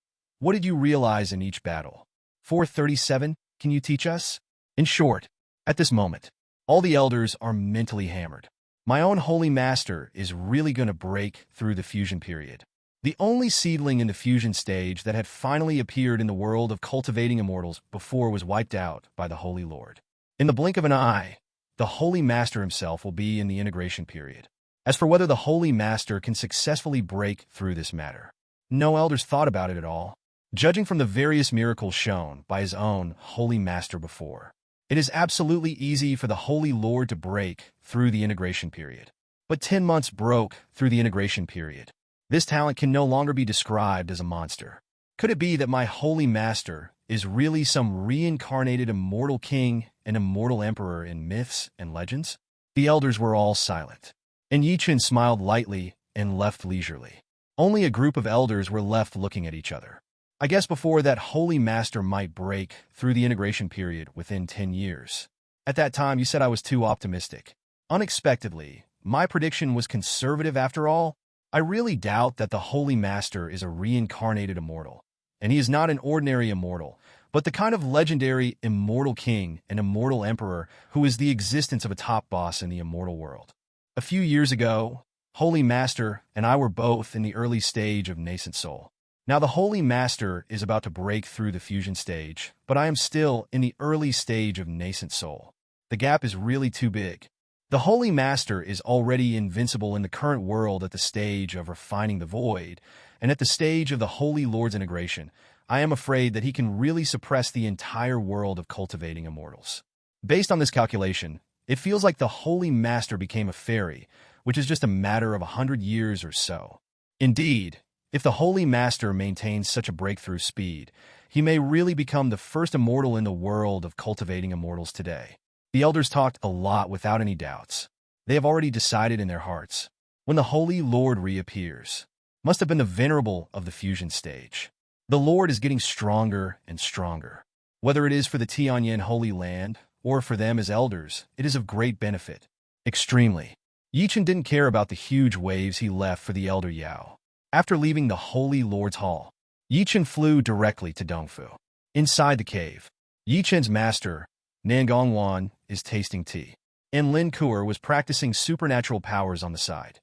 what did you realize in each battle? 437, can you teach us? In short, at this moment, all the elders are mentally hammered. My own Holy Master is really going to break through the fusion period. The only seedling in the fusion stage that had finally appeared in the world of cultivating immortals before was wiped out by the Holy Lord. In the blink of an eye, the Holy Master himself will be in the integration period. As for whether the Holy Master can successfully break through this matter, no elders thought about it at all. Judging from the various miracles shown by his own Holy Master before, it is absolutely easy for the Holy Lord to break through the integration period. But 10 months broke through the integration period. This talent can no longer be described as a monster. Could it be that my Holy Master is really some reincarnated immortal king and immortal emperor in myths and legends? The elders were all silent, and Chen smiled lightly and left leisurely. Only a group of elders were left looking at each other. I guess before that Holy Master might break through the integration period within 10 years. At that time, you said I was too optimistic. Unexpectedly, my prediction was conservative after all. I really doubt that the Holy Master is a reincarnated immortal. And he is not an ordinary immortal, but the kind of legendary immortal king and immortal emperor who is the existence of a top boss in the immortal world. A few years ago, Holy Master and I were both in the early stage of nascent soul. Now the Holy Master is about to break through the fusion stage, but I am still in the early stage of nascent soul. The gap is really too big. The Holy Master is already invincible in the current world at the stage of refining the void, and at the stage of the Holy Lord's integration, I am afraid that he can really suppress the entire world of cultivating immortals. Based on this calculation, it feels like the Holy Master became a fairy, which is just a matter of 100 years or so. Indeed, if the Holy Master maintains such a breakthrough speed, he may really become the first immortal in the world of cultivating immortals today. The elders talked a lot without any doubts. They have already decided in their hearts. When the Holy Lord reappears, must have been the venerable of the fusion stage. The Lord is getting stronger and stronger. Whether it is for the Tianyan Holy Land or for them as elders, it is of great benefit. Extremely. Chen didn't care about the huge waves he left for the Elder Yao. After leaving the Holy Lord's Hall, Chen flew directly to Dongfu. Inside the cave, Chen's master, Nangongwan, is tasting tea, and Lin Kuer was practicing supernatural powers on the side.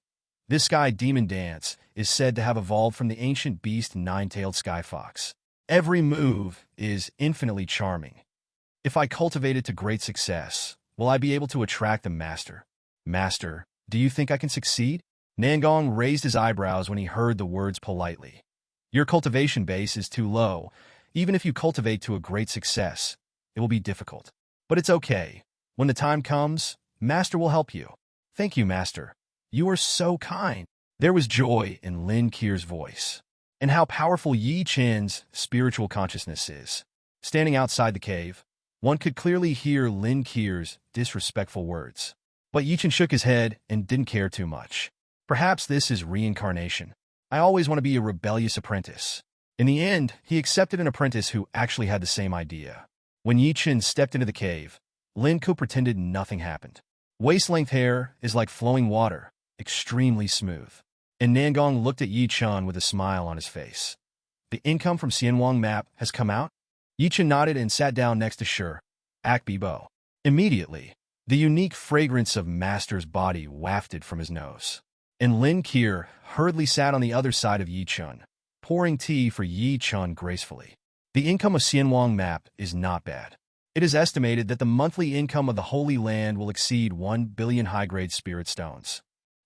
This sky demon dance is said to have evolved from the ancient beast nine-tailed sky fox. Every move is infinitely charming. If I cultivate it to great success, will I be able to attract the master? Master, do you think I can succeed? Nangong raised his eyebrows when he heard the words politely. Your cultivation base is too low. Even if you cultivate to a great success, it will be difficult. But it's okay. When the time comes, Master will help you. Thank you, Master. You are so kind. There was joy in Lin Kuer's voice. And how powerful Chen's spiritual consciousness is. Standing outside the cave, one could clearly hear Lin Kuer's disrespectful words. But Chen shook his head and didn't care too much. Perhaps this is reincarnation. I always want to be a rebellious apprentice. In the end, he accepted an apprentice who actually had the same idea. When Chen stepped into the cave, Lin Kuer pretended nothing happened. Waist-length hair is like flowing water, extremely smooth. And Nangong looked at Chen with a smile on his face. The income from Xianwang map has come out? Chen nodded and sat down next to Shi, Akbibo. Immediately, the unique fragrance of Master's body wafted from his nose. And Lin Kuer hurriedly sat on the other side of Chen, pouring tea for Chen gracefully. The income of Xianwang map is not bad. It is estimated that the monthly income of the Holy Land will exceed 1 billion high-grade spirit stones.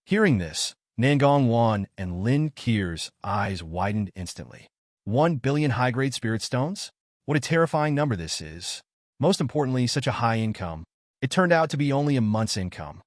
Hearing this, Nangongwan and Lin Kuer's eyes widened instantly. 1 billion high-grade spirit stones? What a terrifying number this is. Most importantly, such a high income. It turned out to be only a month's income.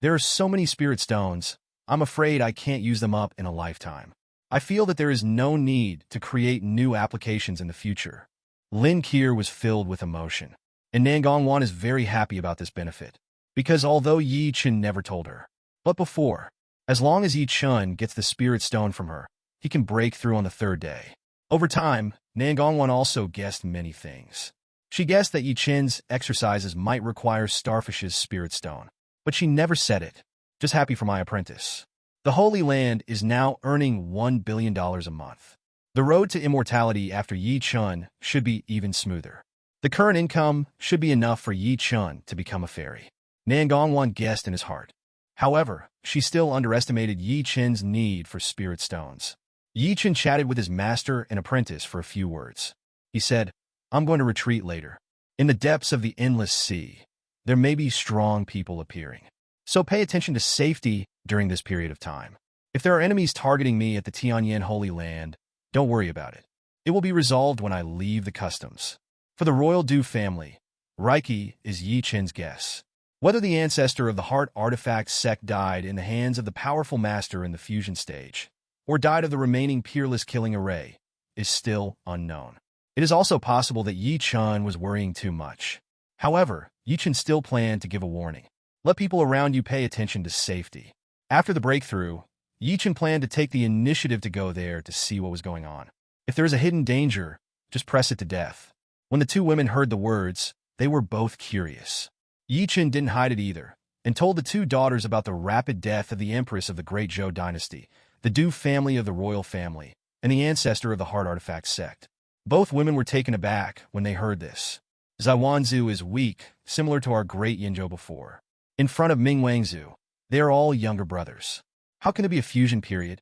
There are so many spirit stones, I'm afraid I can't use them up in a lifetime. I feel that there is no need to create new applications in the future. Lin Kuer was filled with emotion, and Nangongwan is very happy about this benefit, because although Chen never told her, but before, as long as Chen gets the spirit stone from her, he can break through on the third day. Over time, Nangongwan also guessed many things. She guessed that Chen's exercises might require Starfish's spirit stone, but she never said it. Just happy for my apprentice. The Holy Land is now earning $1 billion a month. The road to immortality after Chen should be even smoother. The current income should be enough for Chen to become a fairy. Nangongwan guessed in his heart. However, she still underestimated Chen's need for spirit stones. Chen chatted with his master and apprentice for a few words. He said, I'm going to retreat later. In the depths of the endless sea, there may be strong people appearing. So pay attention to safety during this period of time. If there are enemies targeting me at the Tianyan Holy Land, don't worry about it. It will be resolved when I leave the customs. For the royal Du family, Reiki is Yi Chen's guess. Whether the ancestor of the heart artifact sect died in the hands of the powerful master in the fusion stage, or died of the remaining peerless killing array, is still unknown. It is also possible that Yi Chen was worrying too much. However, Yi Chen still planned to give a warning. Let people around you pay attention to safety. After the breakthrough, Yi Chen planned to take the initiative to go there to see what was going on. If there is a hidden danger, just press it to death. When the two women heard the words, they were both curious. Yi Chen didn't hide it either, and told the two daughters about the rapid death of the empress of the Great Zhou dynasty, the Du family of the royal family, and the ancestor of the heart artifact sect. Both women were taken aback when they heard this. Zaiwanzu is weak, similar to our great Yinzhou before. In front of Mingwangzu, they are all younger brothers. How can it be a fusion period?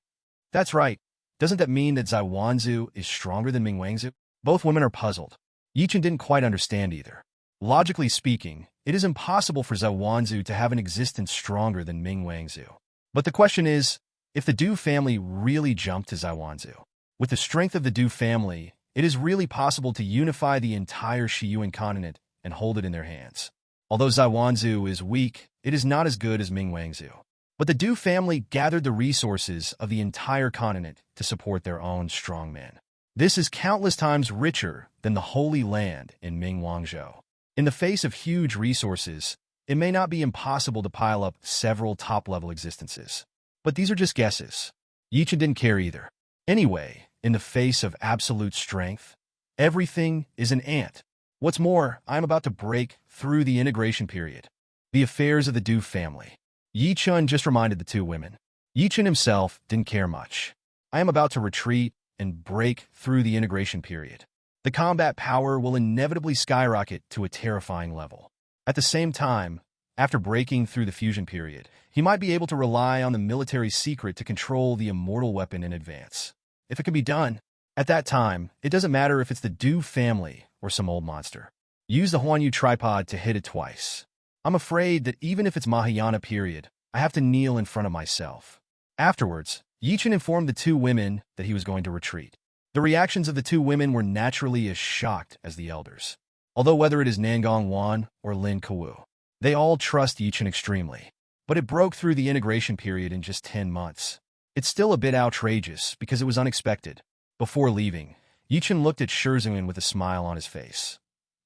That's right. Doesn't that mean that Zaiwanzu is stronger than Mingwangzu? Both women are puzzled. Yi Chen didn't quite understand either. Logically speaking, it is impossible for Zaiwanzu to have an existence stronger than Mingwangzu. But the question is, if the Du family really jumped to Zaiwanzu, with the strength of the Du family, it is really possible to unify the entire Shiyuan continent and hold it in their hands. Although Zaiwanzu is weak, it is not as good as Mingwangzu. But the Du family gathered the resources of the entire continent to support their own strong men. This is countless times richer than the Holy Land in Mingwangzhou. In the face of huge resources, it may not be impossible to pile up several top-level existences. But these are just guesses. Yi Chen didn't care either. Anyway, in the face of absolute strength, everything is an ant. What's more, I am about to break through the integration period. The affairs of the Du family. Yi Chen just reminded the two women. Yi Chen himself didn't care much. I am about to retreat and break through the integration period. The combat power will inevitably skyrocket to a terrifying level. At the same time, after breaking through the fusion period, he might be able to rely on the military secret to control the immortal weapon in advance. If it can be done, at that time, it doesn't matter if it's the Du family or some old monster. Use the Huanyu tripod to hit it twice. I'm afraid that even if it's Mahayana period, I have to kneel in front of myself. Afterwards, Yi Chen informed the two women that he was going to retreat. The reactions of the two women were naturally as shocked as the elders. Although whether it is Nangong Wan or Lin Kuwu, they all trust Yi Chen extremely. But it broke through the integration period in just 10 months. It's still a bit outrageous because it was unexpected. Before leaving, Yi Chen looked at Shizhuan with a smile on his face.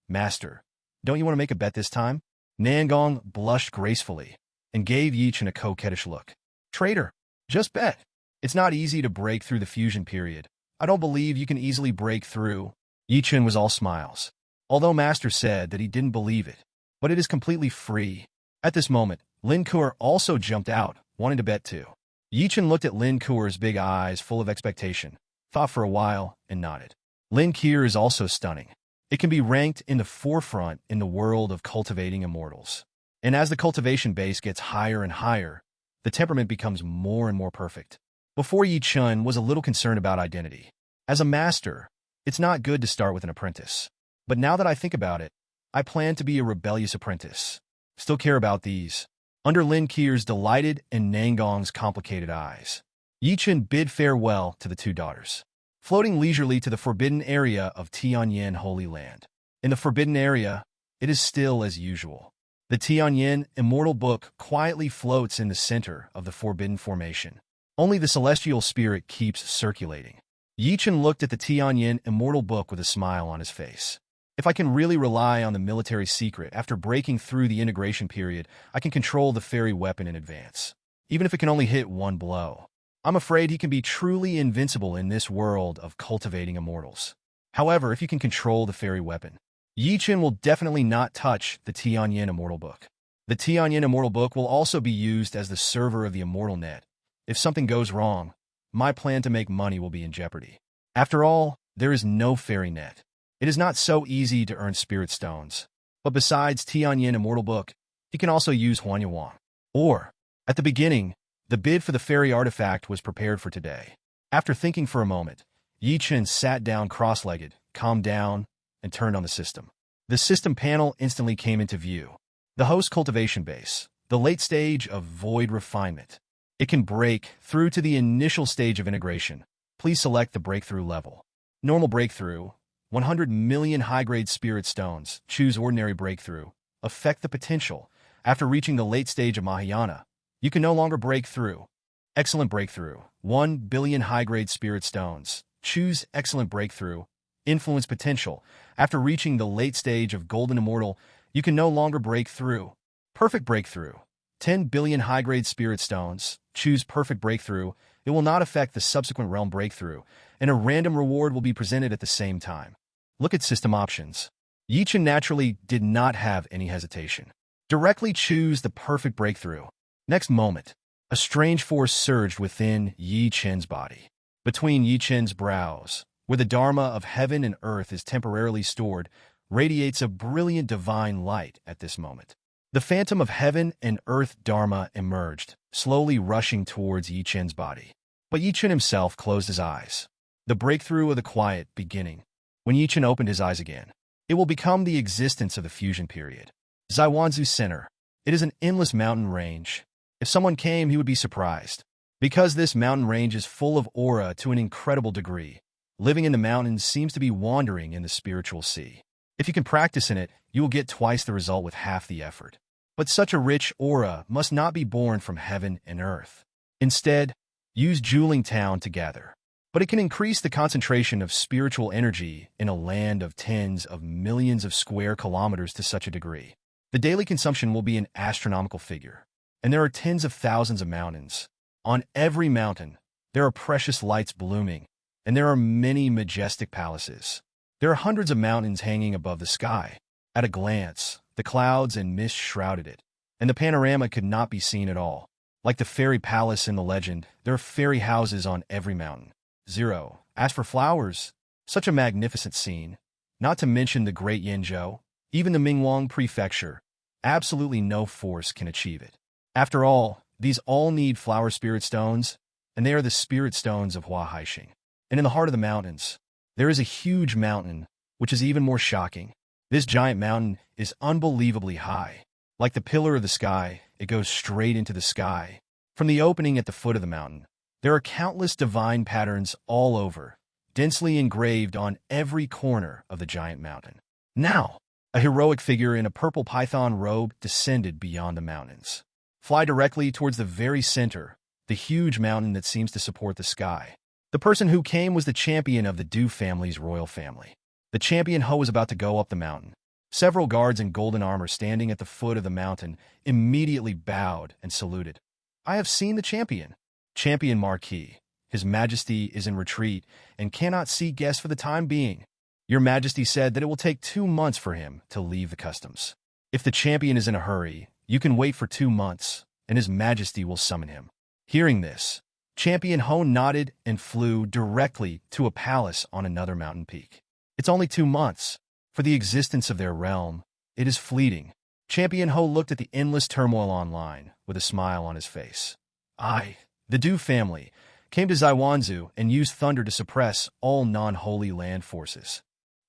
Master, don't you want to make a bet this time? Nangong blushed gracefully and gave Yi Chen a coquettish look. Traitor, just bet. It's not easy to break through the fusion period. I don't believe you can easily break through. Yi Chen was all smiles. Although Master said that he didn't believe it, but it is completely free. At this moment, Lin Kuer also jumped out, wanting to bet too. Yi Chen looked at Lin Kuer's big eyes full of expectation, thought for a while, and nodded. Lin Kuer is also stunning. It can be ranked in the forefront in the world of cultivating immortals. And as the cultivation base gets higher and higher, the temperament becomes more and more perfect. Before, Yi Chen was a little concerned about identity. As a master, it's not good to start with an apprentice. But now that I think about it, I plan to be a rebellious apprentice. Still care about these. Under Lin Kuer's delighted and Nangong's complicated eyes, Yi Chen bid farewell to the two daughters, floating leisurely to the forbidden area of Tianyan Holy Land. In the forbidden area, it is still as usual. The Tianyan Immortal Book quietly floats in the center of the forbidden formation. Only the celestial spirit keeps circulating. Yi Chen looked at the Tianyan Immortal Book with a smile on his face. If I can really rely on the military secret after breaking through the integration period, I can control the fairy weapon in advance, even if it can only hit one blow. I'm afraid he can be truly invincible in this world of cultivating immortals. However, if you can control the fairy weapon, Yi Chen will definitely not touch the Tianyan Immortal Book. The Tianyan Immortal Book will also be used as the server of the Immortal Net. If something goes wrong, my plan to make money will be in jeopardy. After all, there is no fairy net. It is not so easy to earn spirit stones. But besides Tianyan Immortal Book, you can also use Huanyu Wang. Or, at the beginning, the bid for the fairy artifact was prepared for today. After thinking for a moment, Yi Chen sat down cross-legged, calmed down, and turned on the system. The system panel instantly came into view. The host cultivation base, the late stage of void refinement. It can break through to the initial stage of integration. Please select the breakthrough level. Normal breakthrough, 100 million high-grade spirit stones. Choose ordinary breakthrough. Affect the potential. After reaching the late stage of Mahayana, you can no longer break through. Excellent breakthrough, 1 billion high-grade spirit stones. Choose excellent breakthrough. Influence potential. After reaching the late stage of golden immortal, you can no longer break through. Perfect breakthrough, 10 billion high-grade spirit stones. Choose perfect breakthrough. It will not affect the subsequent realm breakthrough, and a random reward will be presented at the same time. Look at system options. Chen naturally did not have any hesitation. Directly choose the perfect breakthrough. Next moment, a strange force surged within Chen's body. Between Chen's brows, where the Dharma of heaven and earth is temporarily stored, radiates a brilliant divine light at this moment. The phantom of heaven and earth Dharma emerged, slowly rushing towards Chen's body. But Chen himself closed his eyes. The breakthrough of the quiet beginning. When Chen opened his eyes again, it will become the existence of the fusion period. Zaiwanzu Center. It is an endless mountain range. If someone came, he would be surprised. Because this mountain range is full of aura to an incredible degree. Living in the mountains seems to be wandering in the spiritual sea. If you can practice in it, you will get twice the result with half the effort. But such a rich aura must not be born from heaven and earth. Instead, use Juling Town to gather. But it can increase the concentration of spiritual energy in a land of tens of millions of square kilometers to such a degree. The daily consumption will be an astronomical figure. And there are tens of thousands of mountains. On every mountain, there are precious lights blooming, and there are many majestic palaces. There are hundreds of mountains hanging above the sky. At a glance, the clouds and mist shrouded it, and the panorama could not be seen at all. Like the fairy palace in the legend, there are fairy houses on every mountain. 0. As for flowers, such a magnificent scene, not to mention the great Yenzhou, even the Mingwang prefecture, absolutely no force can achieve it. After all, these all need flower spirit stones, and they are the spirit stones of Hua Haixing. And in the heart of the mountains, there is a huge mountain, which is even more shocking. This giant mountain is unbelievably high. Like the pillar of the sky, it goes straight into the sky. From the opening at the foot of the mountain, there are countless divine patterns all over, densely engraved on every corner of the giant mountain. Now, a heroic figure in a purple python robe descended beyond the mountains. Fly directly towards the very center, the huge mountain that seems to support the sky. The person who came was the champion of the Du family's royal family. The champion Ho was about to go up the mountain. Several guards in golden armor standing at the foot of the mountain immediately bowed and saluted. I have seen the champion. Champion Marquis. His Majesty is in retreat and cannot see guests for the time being. Your Majesty said that it will take 2 months for him to leave the customs. If the champion is in a hurry, you can wait for 2 months, and His Majesty will summon him. Hearing this, Champion Ho nodded and flew directly to a palace on another mountain peak. It's only 2 months. For the existence of their realm, it is fleeting. Champion Ho looked at the endless turmoil online with a smile on his face. The Du family, came to Zaiwanzu and used thunder to suppress all non-Holy Land forces.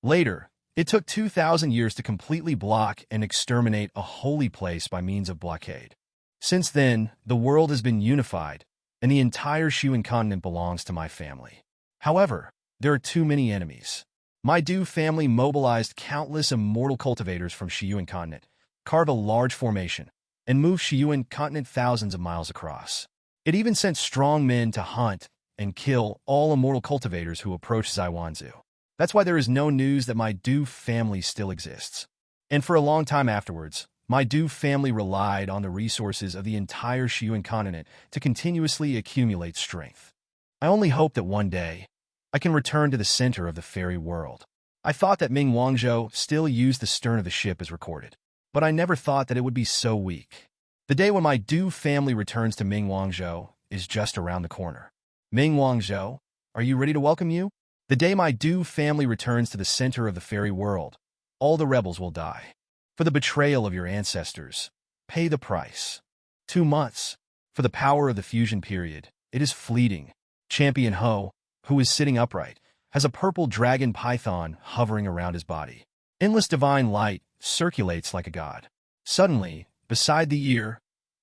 Later, it took 2,000 years to completely block and exterminate a holy place by means of blockade. Since then, the world has been unified, and the entire Xiyuan continent belongs to my family. However, there are too many enemies. My Du family mobilized countless immortal cultivators from Xiyuan continent, carve a large formation, and move Xiyuan continent thousands of miles across. It even sent strong men to hunt and kill all immortal cultivators who approached Zaiwanzu. That's why there is no news that my Du family still exists. And for a long time afterwards, my Du family relied on the resources of the entire Xiyuan continent to continuously accumulate strength. I only hope that one day, I can return to the center of the fairy world. I thought that Ming Wangzhou still used the stern of the ship as recorded, but I never thought that it would be so weak. The day when my Du family returns to Ming Wangzhou is just around the corner. Ming Wangzhou, are you ready to welcome you? The day my Du family returns to the center of the fairy world, all the rebels will die. For the betrayal of your ancestors, pay the price. 2 months. For the power of the fusion period, it is fleeting. Champion Ho, who is sitting upright, has a purple dragon python hovering around his body. Endless divine light circulates like a god. Suddenly, beside the ear,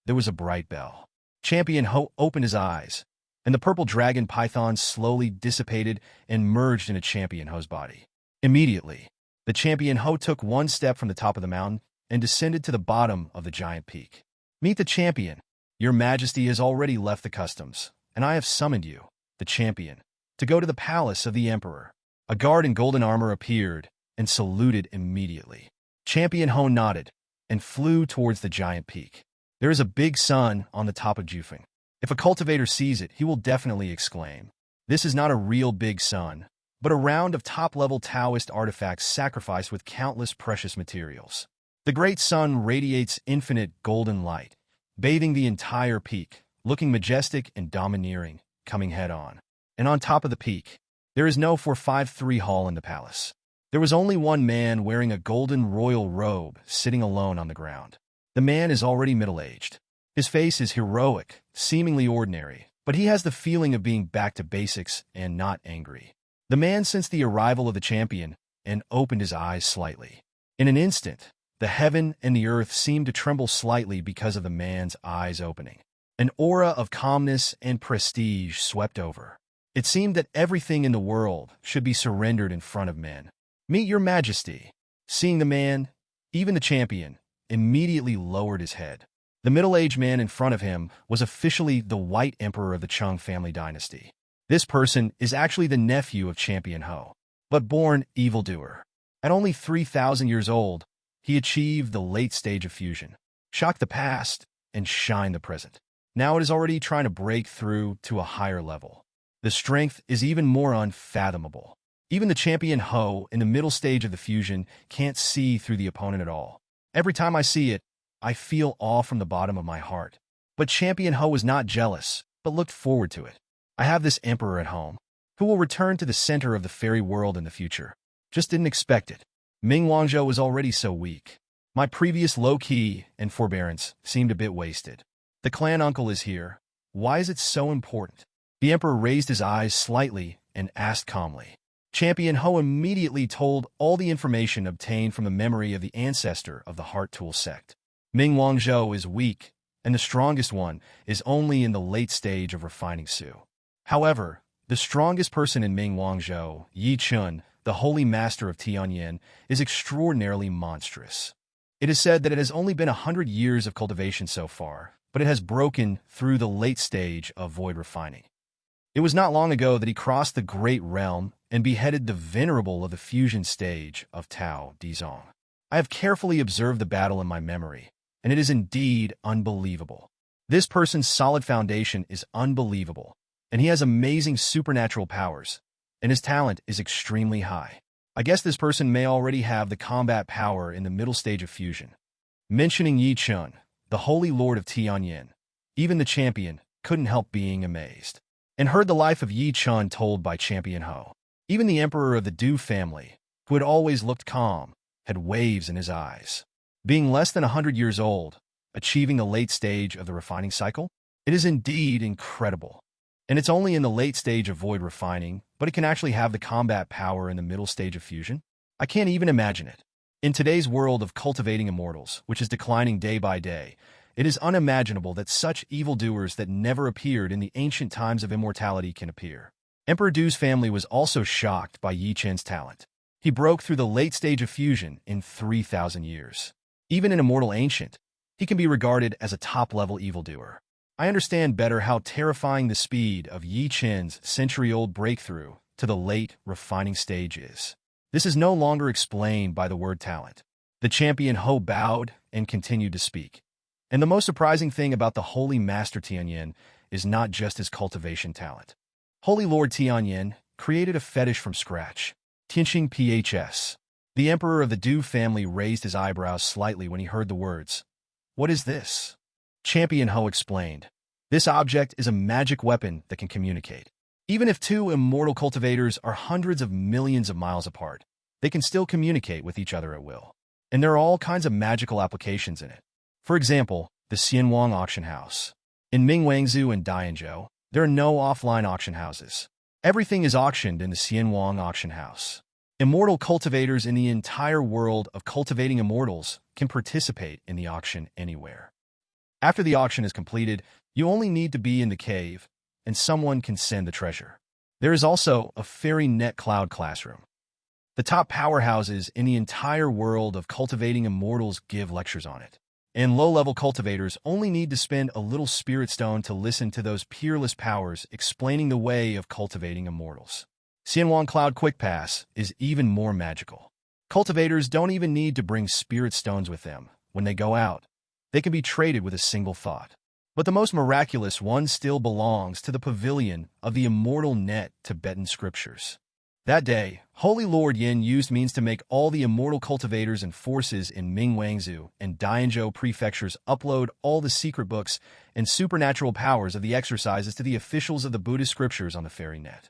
there was a bright bell. Champion Ho opened his eyes, and the purple dragon python slowly dissipated and merged into Champion Ho's body. Immediately, the Champion Ho took one step from the top of the mountain and descended to the bottom of the giant peak. Meet the champion. Your Majesty has already left the customs, and I have summoned you, the champion, to go to the palace of the Emperor. A guard in golden armor appeared and saluted immediately. Champion Ho nodded and flew towards the giant peak. There is a big sun on the top of Jufeng. If a cultivator sees it, he will definitely exclaim, "This is not a real big sun, but a round of top-level Taoist artifacts sacrificed with countless precious materials." The great sun radiates infinite golden light, bathing the entire peak, looking majestic and domineering, coming head-on. And on top of the peak, there is no 453 hall in the palace. There was only one man wearing a golden royal robe sitting alone on the ground. The man is already middle-aged. His face is heroic, seemingly ordinary, but he has the feeling of being back to basics and not angry. The man sensed the arrival of the champion and opened his eyes slightly. In an instant, the heaven and the earth seemed to tremble slightly because of the man's eyes opening. An aura of calmness and prestige swept over. It seemed that everything in the world should be surrendered in front of men. "Meet your Majesty." Seeing the man, even the champion, immediately lowered his head. The middle-aged man in front of him was officially the White Emperor of the Cheng family dynasty. This person is actually the nephew of Champion Ho, but born evildoer. At only 3,000 years old, he achieved the late stage of fusion, shocked the past, and shined the present. Now it is already trying to break through to a higher level. The strength is even more unfathomable. Even the Champion Ho in the middle stage of the fusion can't see through the opponent at all. Every time I see it, I feel awe from the bottom of my heart. But Champion Ho was not jealous, but looked forward to it. I have this emperor at home, who will return to the center of the fairy world in the future. Just didn't expect it. Ming Wangzhou was already so weak. My previous low-key and forbearance seemed a bit wasted. The clan uncle is here. Why is it so important? The emperor raised his eyes slightly and asked calmly. Champion Ho immediately told all the information obtained from the memory of the ancestor of the Heart Tool sect. Ming Wangzhou is weak, and the strongest one is only in the late stage of refining Su. However, the strongest person in Ming Wangzhou, Yi Chun, the holy master of Tianyan, is extraordinarily monstrous. It is said that it has only been 100 years of cultivation so far, but it has broken through the late stage of void refining. It was not long ago that he crossed the Great Realm and beheaded the venerable of the fusion stage of Tao Dizong. I have carefully observed the battle in my memory, and it is indeed unbelievable. This person's solid foundation is unbelievable, and he has amazing supernatural powers, and his talent is extremely high. I guess this person may already have the combat power in the middle stage of fusion. Mentioning Yi Chun, the Holy Lord of Tianyan, even the champion couldn't help being amazed, and heard the life of Yi Chun told by Champion Ho. Even the emperor of the Du family, who had always looked calm, had waves in his eyes. Being less than 100 years old, achieving the late stage of the refining cycle, it is indeed incredible. And it's only in the late stage of void refining, but it can actually have the combat power in the middle stage of fusion? I can't even imagine it. In today's world of cultivating immortals, which is declining day by day, it is unimaginable that such evildoers that never appeared in the ancient times of immortality can appear. Emperor Du's family was also shocked by Yi Chen's talent. He broke through the late stage of fusion in 3,000 years. Even in Immortal Ancient, he can be regarded as a top-level evildoer. I understand better how terrifying the speed of Yi Chen's century-old breakthrough to the late refining stage is. This is no longer explained by the word talent. The Champion Ho bowed and continued to speak. And the most surprising thing about the Holy Master Tianyan is not just his cultivation talent. Holy Lord Tianyan created a fetish from scratch, Tianxing PHS. The Emperor of the Du family raised his eyebrows slightly when he heard the words. What is this? Champion Ho explained. This object is a magic weapon that can communicate. Even if two immortal cultivators are hundreds of millions of miles apart, they can still communicate with each other at will. And there are all kinds of magical applications in it. For example, the Xianwang auction house. In Mingwangzhou and Dianzhou, there are no offline auction houses. Everything is auctioned in the Xianwang auction house. Immortal cultivators in the entire world of cultivating immortals can participate in the auction anywhere. After the auction is completed, you only need to be in the cave, and someone can send the treasure. There is also a fairy net cloud classroom. The top powerhouses in the entire world of cultivating immortals give lectures on it. And low-level cultivators only need to spend a little spirit stone to listen to those peerless powers explaining the way of cultivating immortals. Xianwang Cloud Quick Pass is even more magical. Cultivators don't even need to bring spirit stones with them when they go out. They can be traded with a single thought. But the most miraculous one still belongs to the pavilion of the immortal net Tibetan scriptures. That day, Holy Lord Yin used means to make all the immortal cultivators and forces in Mingwangzu and Dianzhou prefectures upload all the secret books and supernatural powers of the exercises to the officials of the Buddhist scriptures on the fairy net.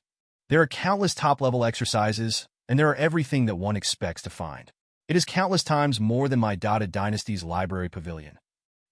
There are countless top-level exercises, and there are everything that one expects to find. It is countless times more than my Dada Dynasty's library pavilion.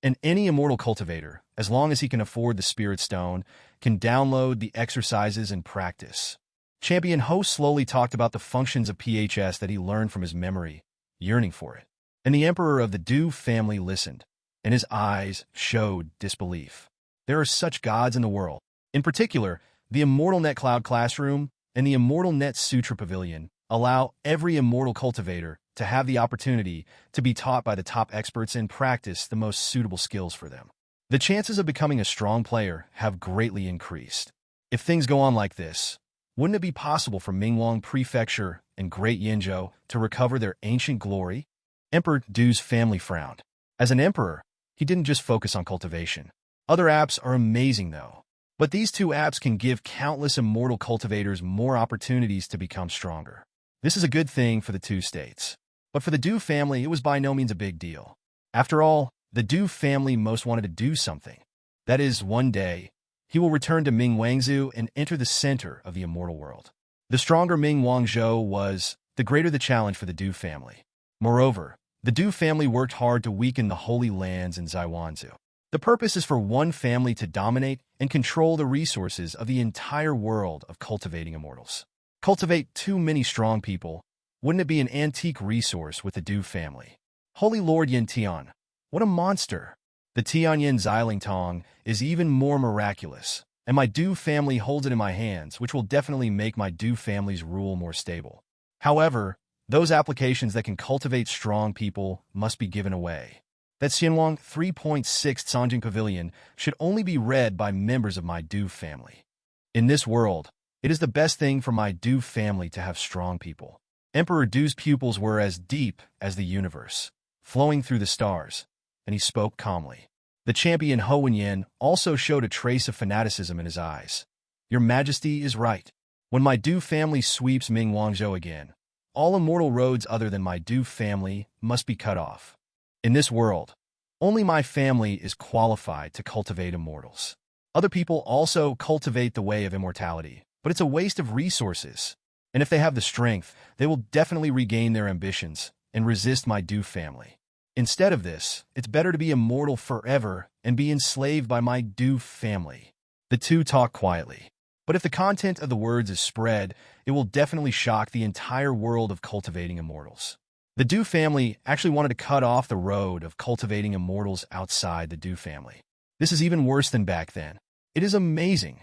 And any immortal cultivator, as long as he can afford the spirit stone, can download the exercises and practice. Champion Ho slowly talked about the functions of PHS that he learned from his memory, yearning for it. And the Emperor of the Du family listened, and his eyes showed disbelief. There are such gods in the world. In particular, the Immortal Net Cloud Classroom and the Immortal Net Sutra Pavilion allow every immortal cultivator to have the opportunity to be taught by the top experts and practice the most suitable skills for them. The chances of becoming a strong player have greatly increased. If things go on like this, wouldn't it be possible for Mingwang Prefecture and Great Yinzhou to recover their ancient glory? Emperor Du's family frowned. As an emperor, he didn't just focus on cultivation. Other apps are amazing, though. But these two apps can give countless immortal cultivators more opportunities to become stronger. This is a good thing for the two states. But for the Du family, it was by no means a big deal. After all, the Du family most wanted to do something. That is, one day, he will return to Mingwangzu and enter the center of the immortal world. The stronger Mingwangzhou was, the greater the challenge for the Du family. Moreover, the Du family worked hard to weaken the holy lands in Zaiwanzu. The purpose is for one family to dominate and control the resources of the entire world of cultivating immortals. Cultivate too many strong people. Wouldn't it be an antique resource with the Du family? Holy Lord Yin Tian, what a monster! The Tianyan Zilingtong is even more miraculous, and my Du family holds it in my hands, which will definitely make my Du family's rule more stable. However, those applications that can cultivate strong people must be given away. That Xianwang 3.6 Sanjing Pavilion should only be read by members of my Du family. In this world, it is the best thing for my Du family to have strong people. Emperor Du's pupils were as deep as the universe, flowing through the stars, and he spoke calmly. The champion Ho Wenyan also showed a trace of fanaticism in his eyes. Your Majesty is right. When my Du family sweeps Mingwangzhou again, all immortal roads other than my Du family must be cut off. In this world, only my family is qualified to cultivate immortals. Other people also cultivate the way of immortality, but it's a waste of resources. And if they have the strength, they will definitely regain their ambitions and resist my Du family. Instead of this, it's better to be immortal forever and be enslaved by my Du family. The two talk quietly. But if the content of the words is spread, it will definitely shock the entire world of cultivating immortals. The Du family actually wanted to cut off the road of cultivating immortals outside the Du family. This is even worse than back then. It is amazing.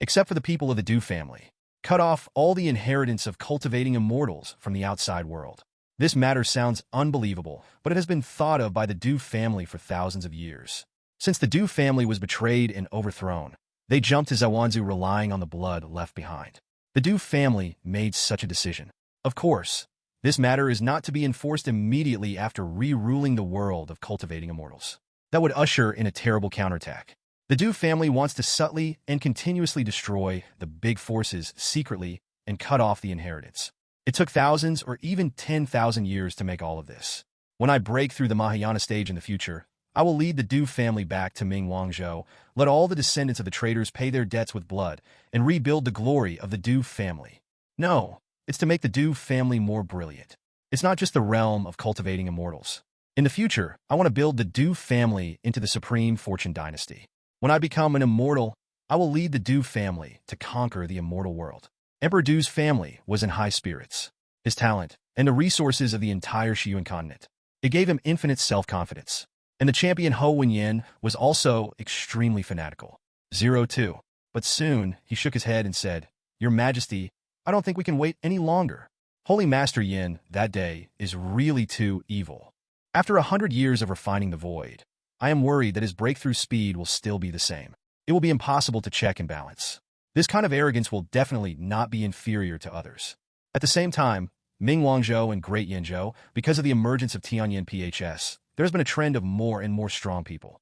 Except for the people of the Du family. Cut off all the inheritance of cultivating immortals from the outside world. This matter sounds unbelievable, but it has been thought of by the Du family for thousands of years. Since the Du family was betrayed and overthrown, they jumped to Zaiwanzu relying on the blood left behind. The Du family made such a decision. Of course, this matter is not to be enforced immediately after re-ruling the world of cultivating immortals. That would usher in a terrible counterattack. The Du family wants to subtly and continuously destroy the big forces secretly and cut off the inheritance. It took thousands or even 10,000 years to make all of this. When I break through the Mahayana stage in the future, I will lead the Du family back to Mingwangzhou, let all the descendants of the traitors pay their debts with blood, and rebuild the glory of the Du family. No, it's to make the Du family more brilliant. It's not just the realm of cultivating immortals. In the future, I want to build the Du family into the supreme fortune dynasty. When I become an immortal, I will lead the Du family to conquer the immortal world. Emperor Du's family was in high spirits. His talent, and the resources of the entire Xiyuan continent. It gave him infinite self-confidence. And the champion Ho Wenyan was also extremely fanatical. 02. But soon, he shook his head and said, "Your Majesty, I don't think we can wait any longer. Holy Master Yin, that day, is really too evil. After 100 years of refining the void, I am worried that his breakthrough speed will still be the same. It will be impossible to check and balance. This kind of arrogance will definitely not be inferior to others." At the same time, Ming Wangzhou and Great Yanzhou, because of the emergence of Tianyan PHS, there has been a trend of more and more strong people.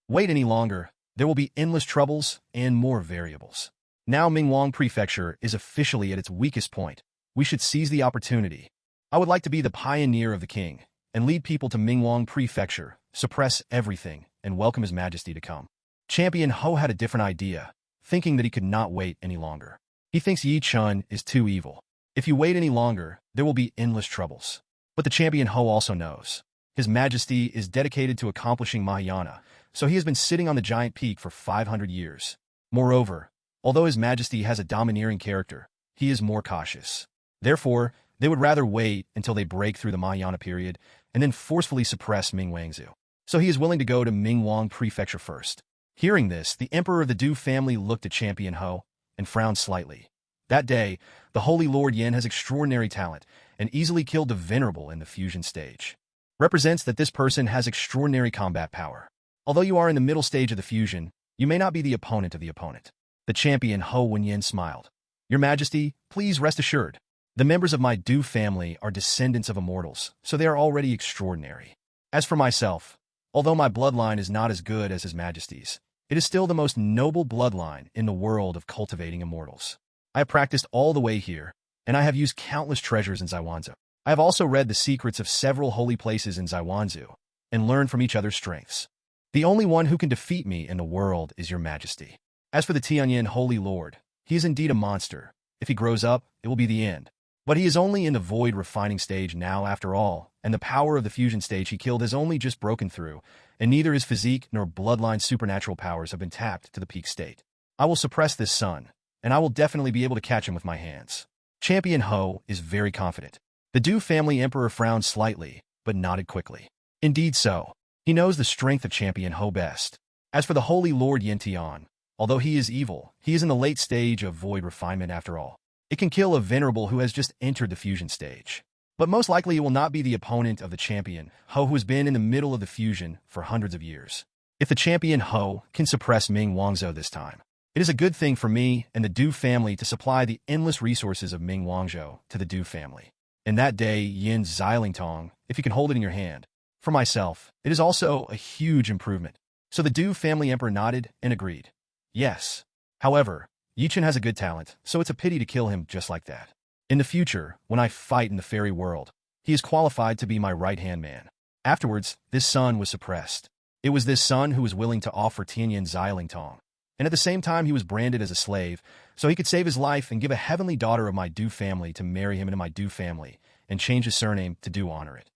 Wait any longer, there will be endless troubles and more variables. Now Mingwang Prefecture is officially at its weakest point. We should seize the opportunity. I would like to be the pioneer of the king and lead people to Mingwang Prefecture, suppress everything, and welcome His Majesty to come. Champion Ho had a different idea, thinking that he could not wait any longer. He thinks Yi Chun is too evil. If you wait any longer, there will be endless troubles. But the champion Ho also knows. His Majesty is dedicated to accomplishing Mahayana, so he has been sitting on the giant peak for 500 years. Moreover, although His Majesty has a domineering character, he is more cautious. Therefore, they would rather wait until they break through the Mahayana period and then forcefully suppress Ming Wangzhou. So he is willing to go to Mingwang Prefecture first. Hearing this, the Emperor of the Du family looked at Champion Ho and frowned slightly. That day, the Holy Lord Yin has extraordinary talent and easily killed the Venerable in the fusion stage. Represents that this person has extraordinary combat power. Although you are in the middle stage of the fusion, you may not be the opponent of the opponent. The champion Ho Wenyan smiled. Your Majesty, please rest assured. The members of my Du family are descendants of immortals, so they are already extraordinary. As for myself, although my bloodline is not as good as His Majesty's, it is still the most noble bloodline in the world of cultivating immortals. I have practiced all the way here, and I have used countless treasures in Zaiwanzu. I have also read the secrets of several holy places in Zaiwanzu, and learned from each other's strengths. The only one who can defeat me in the world is Your Majesty. As for the Tianyan Holy Lord, he is indeed a monster. If he grows up, it will be the end. But he is only in the void refining stage now after all, and the power of the fusion stage he killed has only just broken through, and neither his physique nor bloodline supernatural powers have been tapped to the peak state. I will suppress this son, and I will definitely be able to catch him with my hands. Champion Ho is very confident. The Du family emperor frowned slightly, but nodded quickly. Indeed so. He knows the strength of Champion Ho best. As for the Holy Lord Yin Tian, although he is evil, he is in the late stage of void refinement after all. It can kill a venerable who has just entered the fusion stage. But most likely it will not be the opponent of the champion Ho who has been in the middle of the fusion for hundreds of years. If the champion Ho can suppress Ming Wangzhou this time, it is a good thing for me and the Du family to supply the endless resources of Ming Wangzhou to the Du family. And that day, Yin Zilingtong, if you can hold it in your hand. For myself, it is also a huge improvement. So the Du family emperor nodded and agreed. Yes. However, Yi Chen has a good talent, so it's a pity to kill him just like that. In the future, when I fight in the fairy world, he is qualified to be my right-hand man. Afterwards, this son was suppressed. It was this son who was willing to offer Tianyan Zilingtong. And at the same time he was branded as a slave, so he could save his life and give a heavenly daughter of my Du family to marry him into my Du family, and change his surname to Du honor it.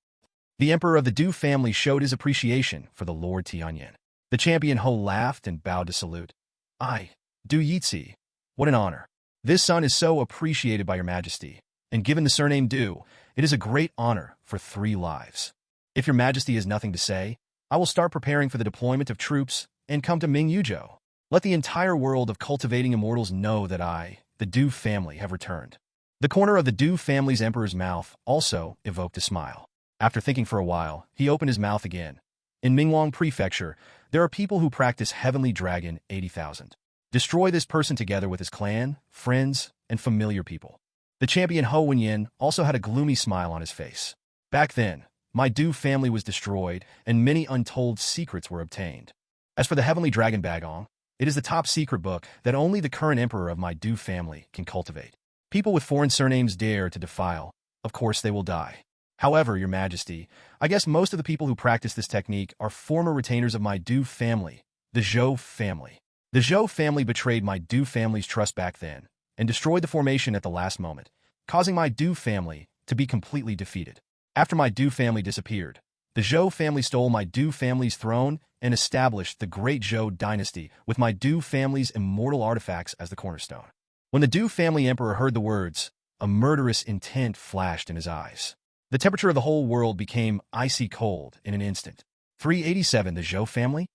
The emperor of the Du family showed his appreciation for the Lord Tianyan. The champion Ho laughed and bowed to salute. I, Du Yitzi, what an honor. This son is so appreciated by Your Majesty, and given the surname Du, it is a great honor for 3 lives. If Your Majesty has nothing to say, I will start preparing for the deployment of troops and come to Ming Yuzhou. Let the entire world of cultivating immortals know that I, the Du family, have returned. The corner of the Du family's emperor's mouth also evoked a smile. After thinking for a while, he opened his mouth again. In Mingwang Prefecture, there are people who practice Heavenly Dragon 80,000. Destroy this person together with his clan, friends, and familiar people. The champion Ho Wenyan also had a gloomy smile on his face. Back then, my Du family was destroyed, and many untold secrets were obtained. As for the Heavenly Dragon Bagong, it is the top secret book that only the current emperor of my Du family can cultivate. People with foreign surnames dare to defile. Of course, they will die. However, Your Majesty, I guess most of the people who practice this technique are former retainers of my Du family, the Zhou family. The Zhou family betrayed my Du family's trust back then and destroyed the formation at the last moment, causing my Du family to be completely defeated. After my Du family disappeared, the Zhou family stole my Du family's throne and established the Great Zhou dynasty with my Du family's immortal artifacts as the cornerstone. When the Du family emperor heard the words, a murderous intent flashed in his eyes. The temperature of the whole world became icy cold in an instant. 387 The Zhou family?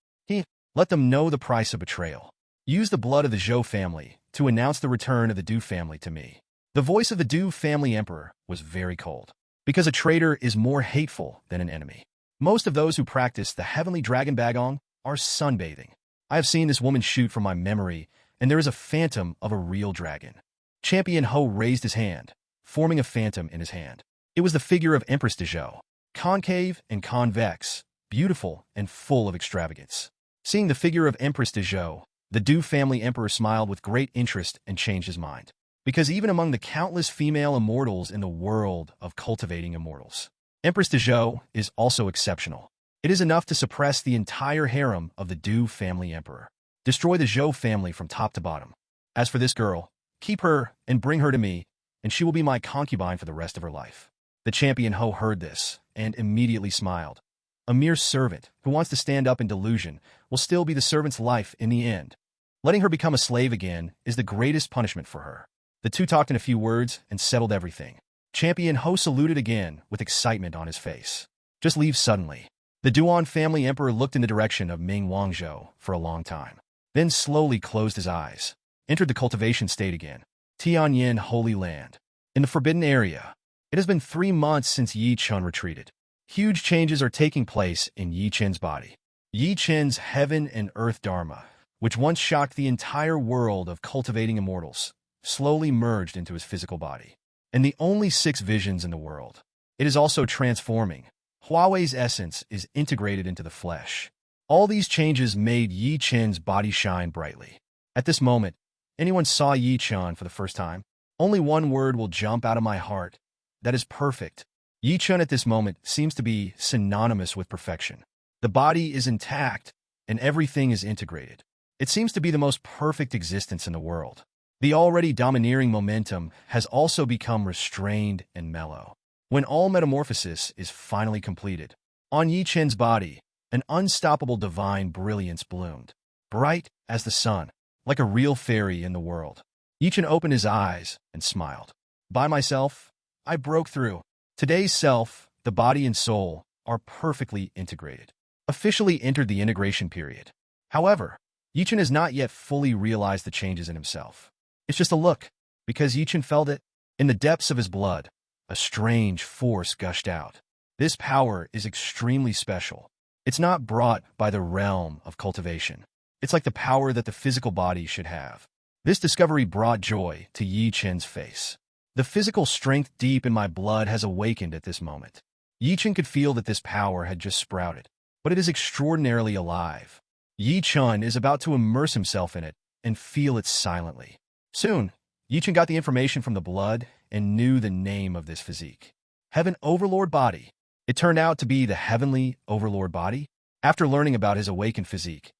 Let them know the price of betrayal. Use the blood of the Zhou family to announce the return of the Du family to me. The voice of the Du family emperor was very cold, because a traitor is more hateful than an enemy. Most of those who practice the heavenly dragon bagong are sunbathing. I have seen this woman shoot from my memory, and there is a phantom of a real dragon. Champion Ho raised his hand, forming a phantom in his hand. It was the figure of Empress de Zhou, concave and convex, beautiful and full of extravagance. Seeing the figure of Empress de Zhou, the Du family emperor smiled with great interest and changed his mind. Because even among the countless female immortals in the world of cultivating immortals, Empress de Zhou is also exceptional. It is enough to suppress the entire harem of the Du family emperor. Destroy the Zhou family from top to bottom. As for this girl, keep her and bring her to me, and she will be my concubine for the rest of her life. The champion Ho heard this and immediately smiled. A mere servant who wants to stand up in delusion will still be the servant's life in the end. Letting her become a slave again is the greatest punishment for her. The two talked in a few words and settled everything. Champion Ho saluted again with excitement on his face. Just leave suddenly. The Duan family emperor looked in the direction of Ming Wangzhou for a long time, then slowly closed his eyes, entered the cultivation state again. Tianyan Holy Land. In the forbidden area, it has been 3 months since Yi Chen retreated. Huge changes are taking place in Yi Chen's body. Yi Chen's heaven and earth dharma, which once shocked the entire world of cultivating immortals, slowly merged into his physical body. And the only 6 visions in the world. It is also transforming. Huawei's essence is integrated into the flesh. All these changes made Yi Chen's body shine brightly. At this moment, anyone saw Yi Chen for the first time, only one word will jump out of my heart. That is perfect. Yi Chen at this moment seems to be synonymous with perfection. The body is intact, and everything is integrated. It seems to be the most perfect existence in the world. The already domineering momentum has also become restrained and mellow. When all metamorphosis is finally completed, on Yi Chen's body, an unstoppable divine brilliance bloomed, bright as the sun, like a real fairy in the world. Yi Chen opened his eyes and smiled. By myself, I broke through. Today's self, the body and soul, are perfectly integrated. Officially entered the integration period. However, Yi Chen has not yet fully realized the changes in himself. It's just a look, because Yi Chen felt it. In the depths of his blood, a strange force gushed out. This power is extremely special. It's not brought by the realm of cultivation. It's like the power that the physical body should have. This discovery brought joy to Yi Chen's face. The physical strength deep in my blood has awakened at this moment. Yi Chen could feel that this power had just sprouted, but it is extraordinarily alive. Yi Chen is about to immerse himself in it and feel it silently. Soon, Yi Chen got the information from the blood and knew the name of this physique. Heaven Overlord Body. It turned out to be the Heavenly Overlord Body. After learning about his awakened physique,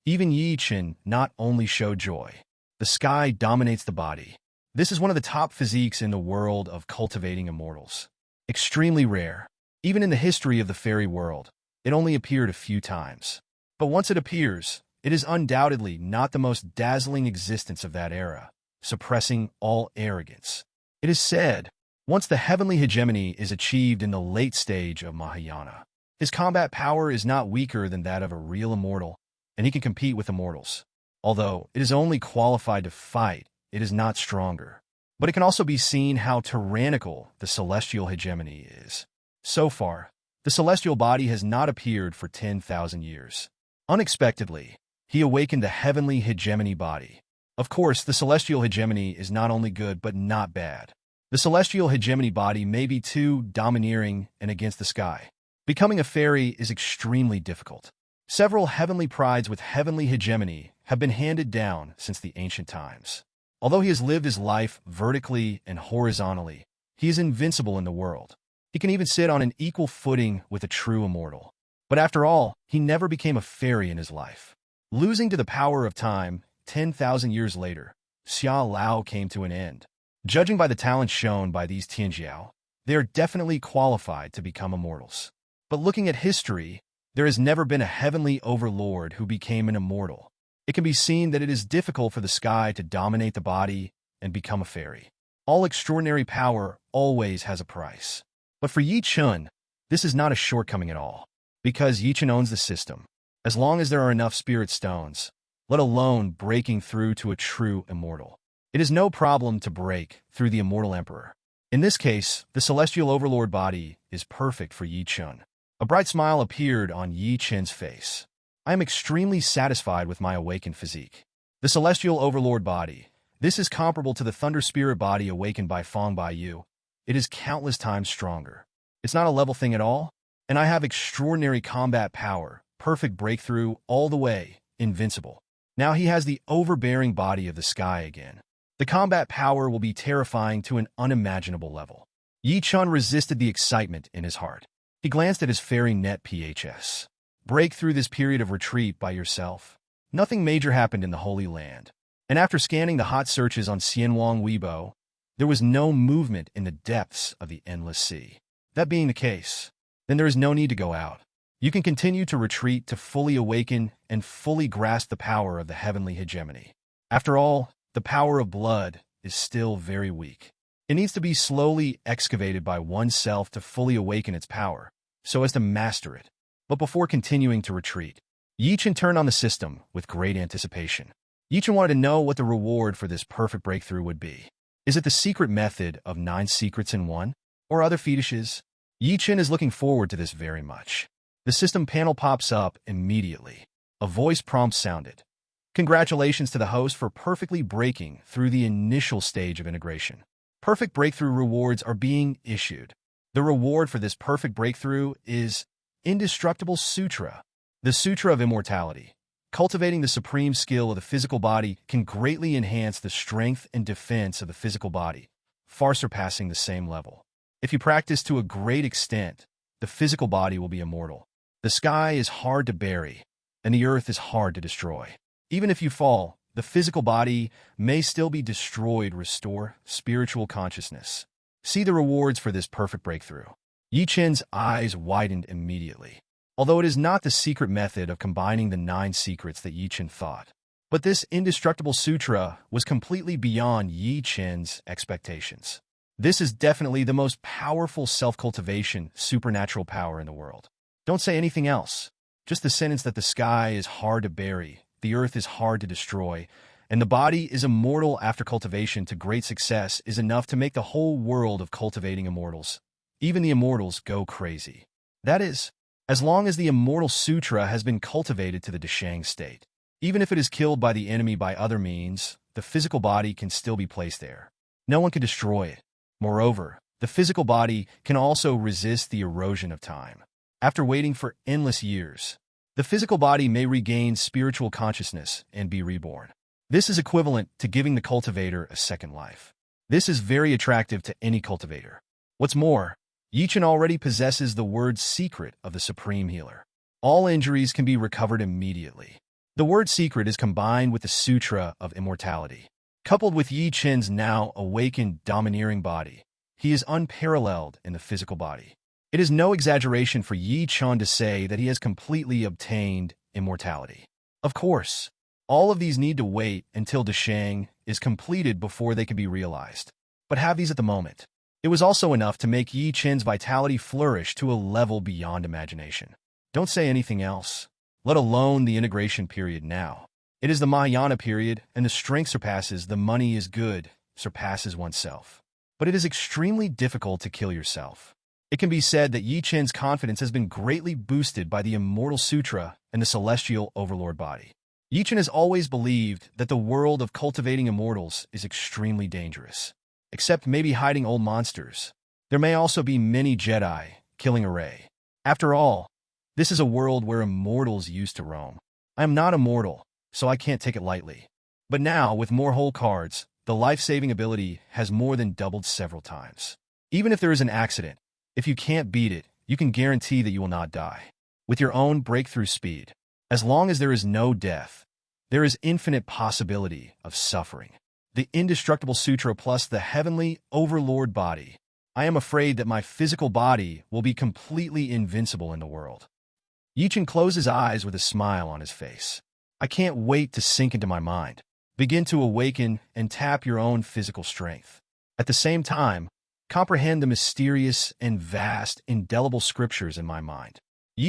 even Yi Chen not only showed joy. The sky dominates the body. This is one of the top physiques in the world of cultivating immortals. Extremely rare. Even in the history of the fairy world, it only appeared a few times. But once it appears, it is undoubtedly not the most dazzling existence of that era, suppressing all arrogance. It is said, once the heavenly hegemony is achieved in the late stage of Mahayana, his combat power is not weaker than that of a real immortal, and he can compete with immortals. Although it is only qualified to fight, it is not stronger. But it can also be seen how tyrannical the celestial hegemony is. So far, the celestial body has not appeared for 10,000 years. Unexpectedly, he awakened the heavenly hegemony body. Of course, the celestial hegemony is not only good but not bad. The celestial hegemony body may be too domineering and against the sky. Becoming a fairy is extremely difficult. Several heavenly prides with heavenly hegemony have been handed down since the ancient times. Although he has lived his life vertically and horizontally, he is invincible in the world. He can even sit on an equal footing with a true immortal. But after all, he never became a fairy in his life. Losing to the power of time, 10,000 years later, Xia Lao came to an end. Judging by the talents shown by these Tianjiao, they are definitely qualified to become immortals. But looking at history, there has never been a heavenly overlord who became an immortal. It can be seen that it is difficult for the sky to dominate the body and become a fairy. All extraordinary power always has a price. But for Yi Chen, this is not a shortcoming at all. Because Chen owns the system. As long as there are enough spirit stones, let alone breaking through to a true immortal. It is no problem to break through the immortal emperor. In this case, the celestial overlord body is perfect for Chen. A bright smile appeared on Chen's face. I am extremely satisfied with my awakened physique. The celestial overlord body. This is comparable to the thunder spirit body awakened by Feng Baiyu. It is countless times stronger. It's not a level thing at all, and I have extraordinary combat power, perfect breakthrough, all the way, invincible. Now he has the overbearing body of the sky again. The combat power will be terrifying to an unimaginable level. Chen resisted the excitement in his heart. He glanced at his fairy net PHS. Break through this period of retreat by yourself. Nothing major happened in the Holy Land. And after scanning the hot searches on Xianwang Weibo, there was no movement in the depths of the endless sea. That being the case, then there is no need to go out. You can continue to retreat to fully awaken and fully grasp the power of the heavenly hegemony. After all, the power of blood is still very weak. It needs to be slowly excavated by oneself to fully awaken its power, so as to master it. But before continuing to retreat, Chen turned on the system with great anticipation. Chen wanted to know what the reward for this perfect breakthrough would be. Is it the secret method of 9 secrets in one, or other fetishes? Chen is looking forward to this very much. The system panel pops up immediately. A voice prompt sounded. Congratulations to the host for perfectly breaking through the initial stage of integration. Perfect breakthrough rewards are being issued. The reward for this perfect breakthrough is Indestructible Sutra. The Sutra of Immortality. Cultivating the supreme skill of the physical body can greatly enhance the strength and defense of the physical body, far surpassing the same level. If you practice to a great extent, the physical body will be immortal. The sky is hard to bury, and the earth is hard to destroy. Even if you fall, the physical body may still be destroyed. Restore spiritual consciousness. See the rewards for this perfect breakthrough. Chen's eyes widened immediately. Although it is not the secret method of combining the 9 secrets that Chen thought, but this indestructible sutra was completely beyond Chen's expectations. This is definitely the most powerful self-cultivation supernatural power in the world. Don't say anything else. Just the sentence that the sky is hard to bury, the earth is hard to destroy, and the body is immortal after cultivation to great success is enough to make the whole world of cultivating immortals. Even the immortals go crazy. That is, as long as the Immortal Sutra has been cultivated to the Deshang state. Even if it is killed by the enemy by other means, the physical body can still be placed there. No one can destroy it. Moreover, the physical body can also resist the erosion of time. After waiting for endless years, the physical body may regain spiritual consciousness and be reborn. This is equivalent to giving the cultivator a second life. This is very attractive to any cultivator. What's more, Chen already possesses the word secret of the Supreme Healer. All injuries can be recovered immediately. The word secret is combined with the Sutra of Immortality. Coupled with Chen's now awakened domineering body, he is unparalleled in the physical body. It is no exaggeration for Chen to say that he has completely obtained immortality. Of course, all of these need to wait until Deshang is completed before they can be realized. But have these at the moment. It was also enough to make Chen's vitality flourish to a level beyond imagination. Don't say anything else, let alone the integration period now. It is the Mahayana period, and the strength surpasses the money is good, surpasses oneself. But it is extremely difficult to kill yourself. It can be said that Chen's confidence has been greatly boosted by the Immortal Sutra and the Celestial Overlord body. Chen has always believed that the world of cultivating immortals is extremely dangerous. Except maybe hiding old monsters. There may also be many Jedi killing array. After all, this is a world where immortals used to roam. I am not immortal, so I can't take it lightly. But now, with more whole cards, the life-saving ability has more than doubled several times. Even if there is an accident, if you can't beat it, you can guarantee that you will not die. With your own breakthrough speed, as long as there is no death, there is infinite possibility of suffering. The Indestructible Sutra plus the Heavenly Overlord body. I am afraid that my physical body will be completely invincible in the world. Chen closed his eyes with a smile on his face. I can't wait to sink into my mind. Begin to awaken and tap your own physical strength. At the same time, comprehend the mysterious and vast, indelible scriptures in my mind.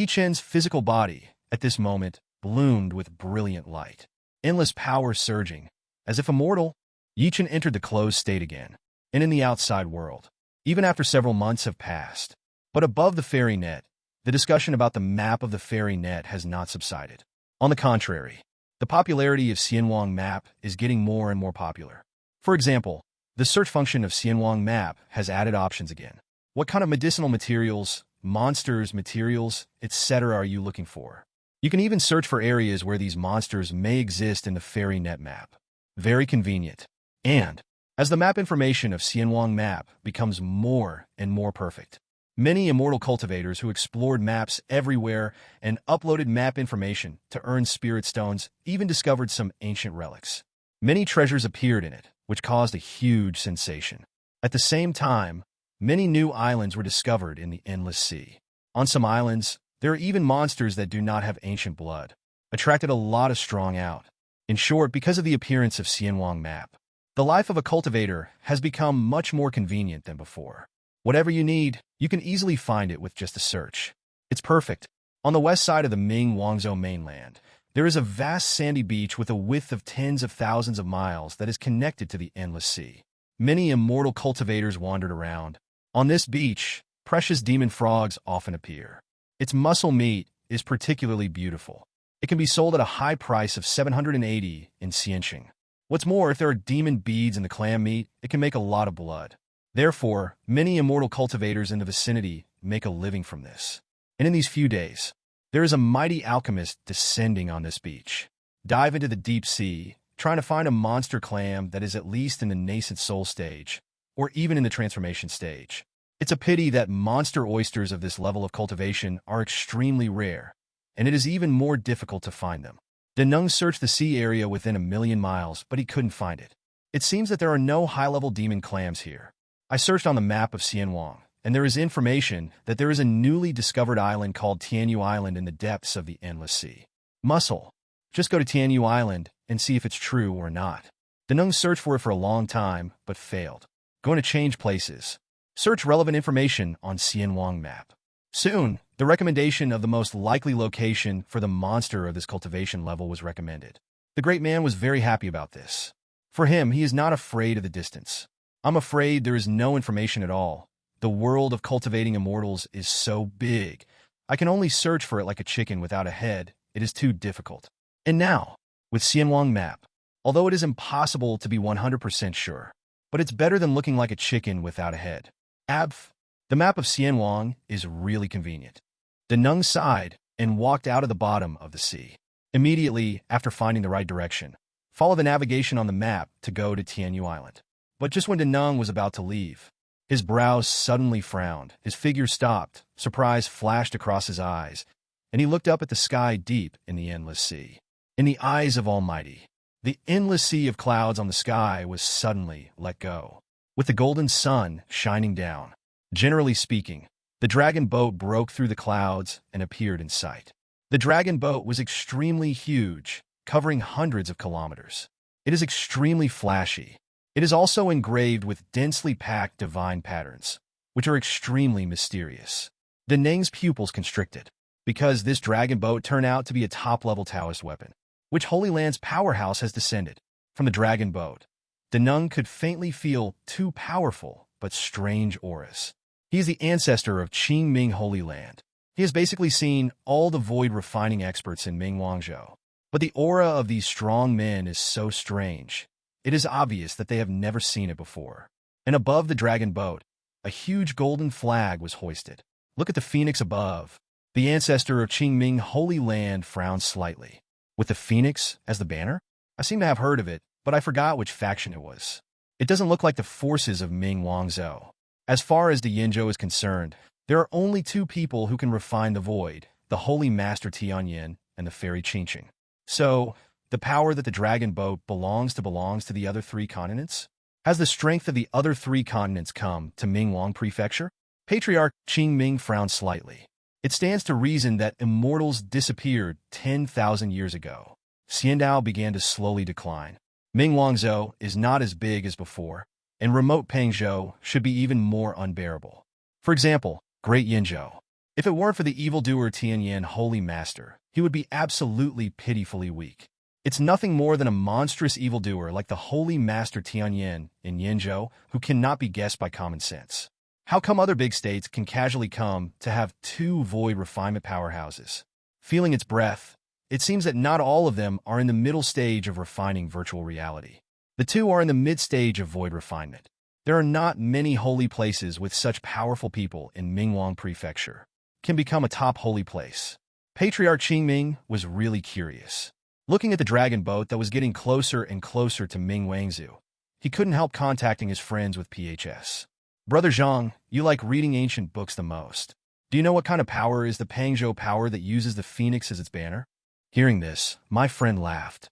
Chen's physical body, at this moment, bloomed with brilliant light. Endless power surging. As if immortal, Chen entered the closed state again, and in the outside world, even after several months have passed. But above the fairy net, the discussion about the map of the fairy net has not subsided. On the contrary, the popularity of Xianwang map is getting more and more popular. For example, the search function of Xianwang map has added options again. What kind of medicinal materials, monsters, materials, etc. are you looking for? You can even search for areas where these monsters may exist in the fairy net map. Very convenient. And, as the map information of Xianwang map becomes more and more perfect, many immortal cultivators who explored maps everywhere and uploaded map information to earn spirit stones even discovered some ancient relics. Many treasures appeared in it, which caused a huge sensation. At the same time, many new islands were discovered in the endless sea. On some islands, there are even monsters that do not have ancient blood, attracted a lot of strong out. In short, because of the appearance of Xianwang map, the life of a cultivator has become much more convenient than before. Whatever you need, you can easily find it with just a search. It's perfect. On the west side of the Wangzhou mainland, there is a vast sandy beach with a width of tens of thousands of miles that is connected to the endless sea. Many immortal cultivators wandered around. On this beach, precious demon frogs often appear. Its muscle meat is particularly beautiful. It can be sold at a high price of 780 in Xianqing. What's more, if there are demon beads in the clam meat, it can make a lot of blood. Therefore, many immortal cultivators in the vicinity make a living from this. And in these few days, there is a mighty alchemist descending on this beach. Dive into the deep sea, trying to find a monster clam that is at least in the nascent soul stage, or even in the transformation stage. It's a pity that monster oysters of this level of cultivation are extremely rare, and it is even more difficult to find them. Denung searched the sea area within 1,000,000 miles, but he couldn't find it. It seems that there are no high-level demon clams here. I searched on the map of Xianwang, and there is information that there is a newly discovered island called Tianyu Island in the depths of the endless sea. Muscle. Just go to Tianyu Island and see if it's true or not. Denung searched for it for a long time, but failed. Going to change places. Search relevant information on Xianwang map. Soon, the recommendation of the most likely location for the monster of this cultivation level was recommended. The great man was very happy about this. For him, he is not afraid of the distance. I'm afraid there is no information at all. The world of cultivating immortals is so big. I can only search for it like a chicken without a head. It is too difficult. And now, with Xianwang map, although it is impossible to be 100% sure, but it's better than looking like a chicken without a head. The map of Xianwang is really convenient. Denung sighed and walked out of the bottom of the sea. Immediately after finding the right direction, follow the navigation on the map to go to Tianyu Island. But just when Denung was about to leave, his brows suddenly frowned, his figure stopped, surprise flashed across his eyes, and he looked up at the sky deep in the endless sea. In the eyes of Almighty, the endless sea of clouds on the sky was suddenly let go, with the golden sun shining down. Generally speaking, the dragon boat broke through the clouds and appeared in sight. The dragon boat was extremely huge, covering hundreds of kilometers. It is extremely flashy. It is also engraved with densely packed divine patterns, which are extremely mysterious. Denung's pupils constricted, because this dragon boat turned out to be a top-level Taoist weapon, which Holy Land's powerhouse has descended. From the dragon boat, Denung could faintly feel two powerful but strange auras. He is the ancestor of Qingming Holy Land. He has basically seen all the void refining experts in Wangzhou. But the aura of these strong men is so strange. It is obvious that they have never seen it before. And above the dragon boat, a huge golden flag was hoisted. Look at the phoenix above. The ancestor of Qingming Holy Land frowned slightly. With the phoenix as the banner? I seem to have heard of it, but I forgot which faction it was. It doesn't look like the forces of Wangzhou. As far as the Yinzhou is concerned, there are only two people who can refine the void, the Holy Master Tianyan and the Fairy Qingqing. So, the power that the dragon boat belongs to the other three continents? Has the strength of the other three continents come to Mingwang Prefecture? Patriarch Qingming frowned slightly. It stands to reason that immortals disappeared 10,000 years ago. Xiandao began to slowly decline. Mingwangzhou is not as big as before, and remote Pengzhou should be even more unbearable. For example, Great Yinzhou. If it weren't for the evildoer Tianyan Holy Master, he would be absolutely pitifully weak. It's nothing more than a monstrous evildoer like the Holy Master Tianyan in Yinzhou who cannot be guessed by common sense. How come other big states can casually come to have two void refinement powerhouses? Feeling its breath, it seems that not all of them are in the middle stage of refining virtual reality. The two are in the mid-stage of void refinement. There are not many holy places with such powerful people in Mingwang Prefecture. Can become a top holy place. Patriarch Qingming was really curious. Looking at the dragon boat that was getting closer and closer to Mingwangzu, he couldn't help contacting his friends with PHS. Brother Zhang, you like reading ancient books the most. Do you know what kind of power is the Pangzhou power that uses the phoenix as its banner? Hearing this, my friend laughed.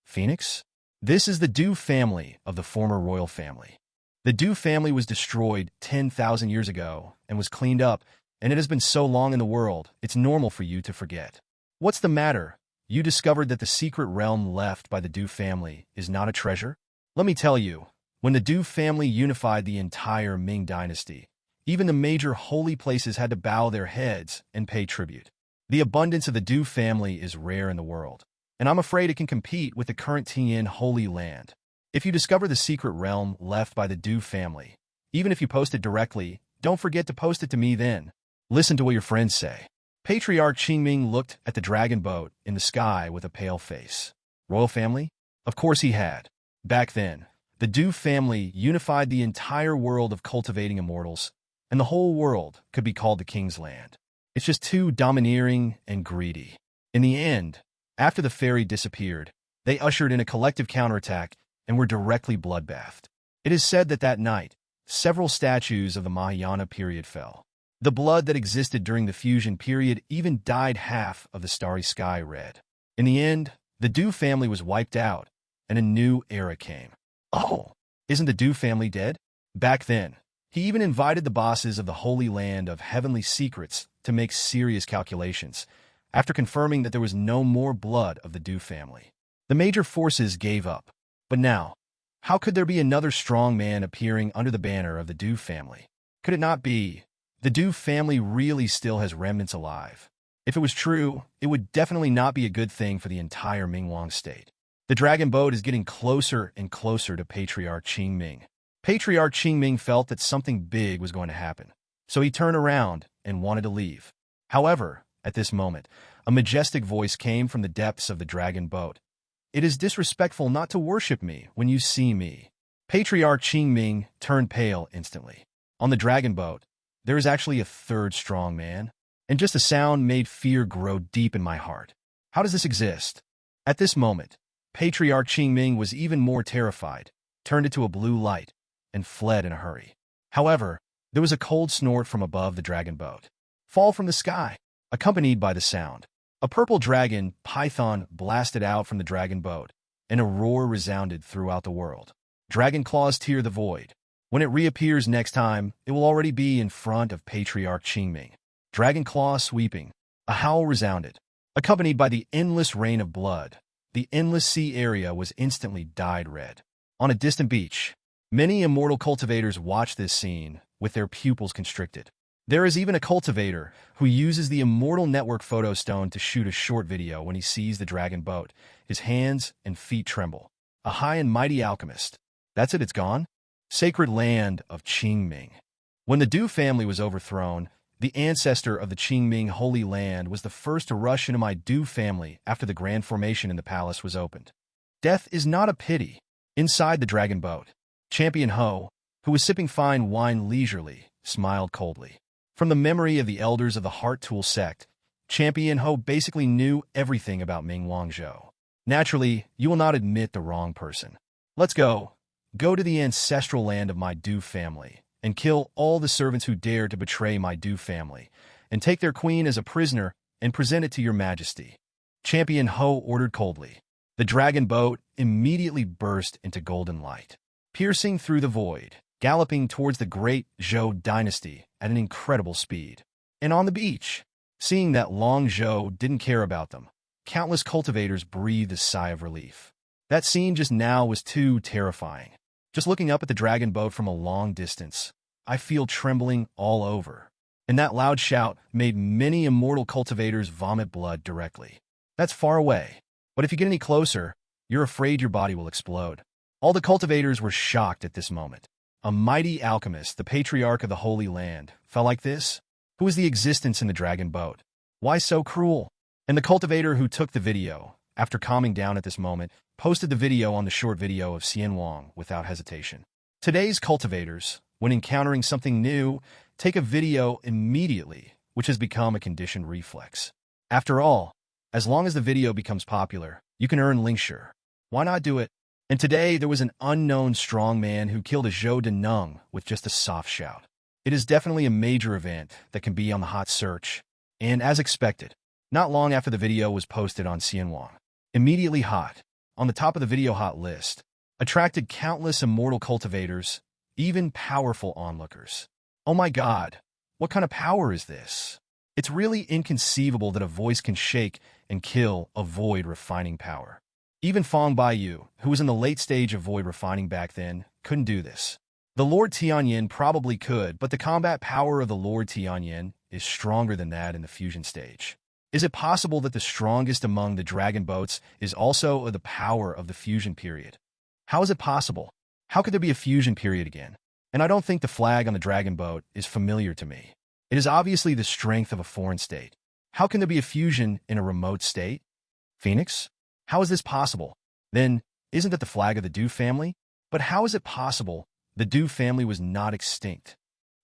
Phoenix? This is the Du family of the former royal family. The Du family was destroyed 10,000 years ago and was cleaned up, and it has been so long in the world, it's normal for you to forget. What's the matter? You discovered that the secret realm left by the Du family is not a treasure? Let me tell you, when the Du family unified the entire Ming dynasty, even the major holy places had to bow their heads and pay tribute. The abundance of the Du family is rare in the world, and I'm afraid it can compete with the current Tianyan Holy Land. If you discover the secret realm left by the Du family, even if you post it directly, don't forget to post it to me then. Listen to what your friends say. Patriarch Qingming looked at the dragon boat in the sky with a pale face. Royal family? Of course he had. Back then, the Du family unified the entire world of cultivating immortals, and the whole world could be called the King's Land. It's just too domineering and greedy. In the end, after the fairy disappeared, they ushered in a collective counterattack and were directly bloodbathed. It is said that that night, several statues of the Mahayana period fell. The blood that existed during the fusion period even dyed half of the starry sky red. In the end, the Du family was wiped out, and a new era came. Oh, isn't the Du family dead? Back then, he even invited the bosses of the Holy Land of Heavenly Secrets to make serious calculations, after confirming that there was no more blood of the Du family. The major forces gave up. But now, how could there be another strong man appearing under the banner of the Du family? Could it not be? The Du family really still has remnants alive. If it was true, it would definitely not be a good thing for the entire Mingwang state. The dragon boat is getting closer and closer to Patriarch Qingming. Patriarch Qingming felt that something big was going to happen, so he turned around and wanted to leave. However, at this moment, a majestic voice came from the depths of the dragon boat. It is disrespectful not to worship me when you see me. Patriarch Qingming turned pale instantly. On the dragon boat, there is actually a third strong man, and just the sound made fear grow deep in my heart. How does this exist? At this moment, Patriarch Qingming was even more terrified, turned into a blue light, and fled in a hurry. However, there was a cold snort from above the dragon boat. Fall from the sky, accompanied by the sound. A purple dragon python blasted out from the dragon boat, and a roar resounded throughout the world. Dragon claws tear the void. When it reappears next time, it will already be in front of Patriarch Qingming. Dragon claw sweeping. A howl resounded, accompanied by the endless rain of blood. The endless sea area was instantly dyed red. On a distant beach, many immortal cultivators watch this scene with their pupils constricted. There is even a cultivator who uses the Immortal Network photo stone to shoot a short video when he sees the dragon boat. His hands and feet tremble. A high and mighty alchemist. That's it, it's gone? Sacred Land of Qingming. When the Du family was overthrown, the ancestor of the Qingming Holy Land was the first to rush into my Du family after the grand formation in the palace was opened. Death is not a pity. Inside the dragon boat, Champion Ho, who was sipping fine wine leisurely, smiled coldly. From the memory of the elders of the Heart Tool sect, Champion Ho basically knew everything about Ming Wangzhou. Naturally, you will not admit the wrong person. Let's go. Go to the ancestral land of my Du family, and kill all the servants who dare to betray my Du family, and take their queen as a prisoner and present it to your majesty. Champion Ho ordered coldly. The dragon boat immediately burst into golden light, piercing through the void, galloping towards the great Zhou dynasty at an incredible speed. And on the beach, seeing that Long Zhou didn't care about them, countless cultivators breathed a sigh of relief. That scene just now was too terrifying. Just looking up at the dragon boat from a long distance, I feel trembling all over. and that loud shout made many immortal cultivators vomit blood directly. That's far away, but if you get any closer, you're afraid your body will explode. All the cultivators were shocked at this moment. A mighty alchemist, the patriarch of the Holy Land, fell like this? Who is the existence in the dragon boat? Why so cruel? And the cultivator who took the video, after calming down at this moment, posted the video on the short video of Xianwang without hesitation. Today's cultivators, when encountering something new, take a video immediately, which has become a conditioned reflex. After all, as long as the video becomes popular, you can earn linkshare. Why not do it? And today, there was an unknown strong man who killed a Zhou Deneng with just a soft shout. It is definitely a major event that can be on the hot search. And as expected, not long after the video was posted on Xianwang, immediately hot, on the top of the video hot list, attracted countless immortal cultivators, even powerful onlookers. Oh my God, what kind of power is this? It's really inconceivable that a voice can shake and kill a void refining power. Even Fang Baiyu, who was in the late stage of void refining back then, couldn't do this. The Lord Tianyan probably could, but the combat power of the Lord Tianyan is stronger than that in the fusion stage. Is it possible that the strongest among the dragon boats is also the power of the fusion period? How is it possible? How could there be a fusion period again? And I don't think the flag on the dragon boat is familiar to me. It is obviously the strength of a foreign state. How can there be a fusion in a remote state? Phoenix? How is this possible? Then, isn't that the flag of the Du family? But how is it possible the Du family was not extinct?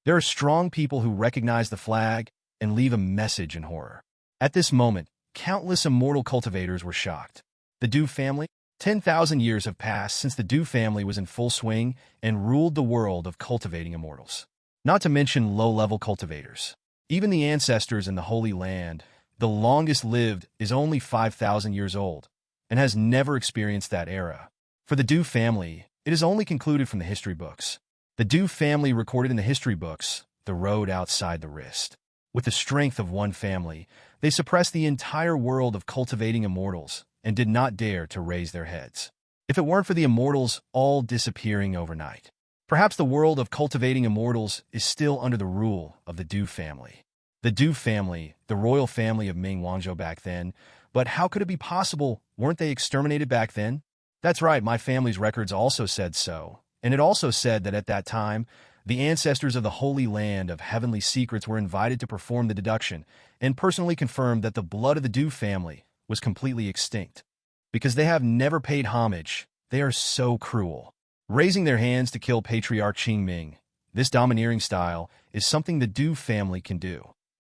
There are strong people who recognize the flag and leave a message in horror. At this moment, countless immortal cultivators were shocked. The Du family? 10,000 years have passed since the Du family was in full swing and ruled the world of cultivating immortals. Not to mention low-level cultivators. Even the ancestors in the Holy Land, the longest lived, is only 5,000 years old, and has never experienced that era. For the Du family, it is only concluded from the history books. The Du family recorded in the history books the road outside the wrist. With the strength of one family, they suppressed the entire world of cultivating immortals and did not dare to raise their heads. If it weren't for the immortals all disappearing overnight, perhaps the world of cultivating immortals is still under the rule of the Du family. The Du family, the royal family of Ming Wangzhou back then, but how could it be possible? Weren't they exterminated back then? That's right, my family's records also said so. And it also said that at that time, the ancestors of the Holy Land of Heavenly Secrets were invited to perform the deduction and personally confirmed that the blood of the Du family was completely extinct. Because they have never paid homage, they are so cruel. Raising their hands to kill Patriarch Qingming, this domineering style, is something the Du family can do.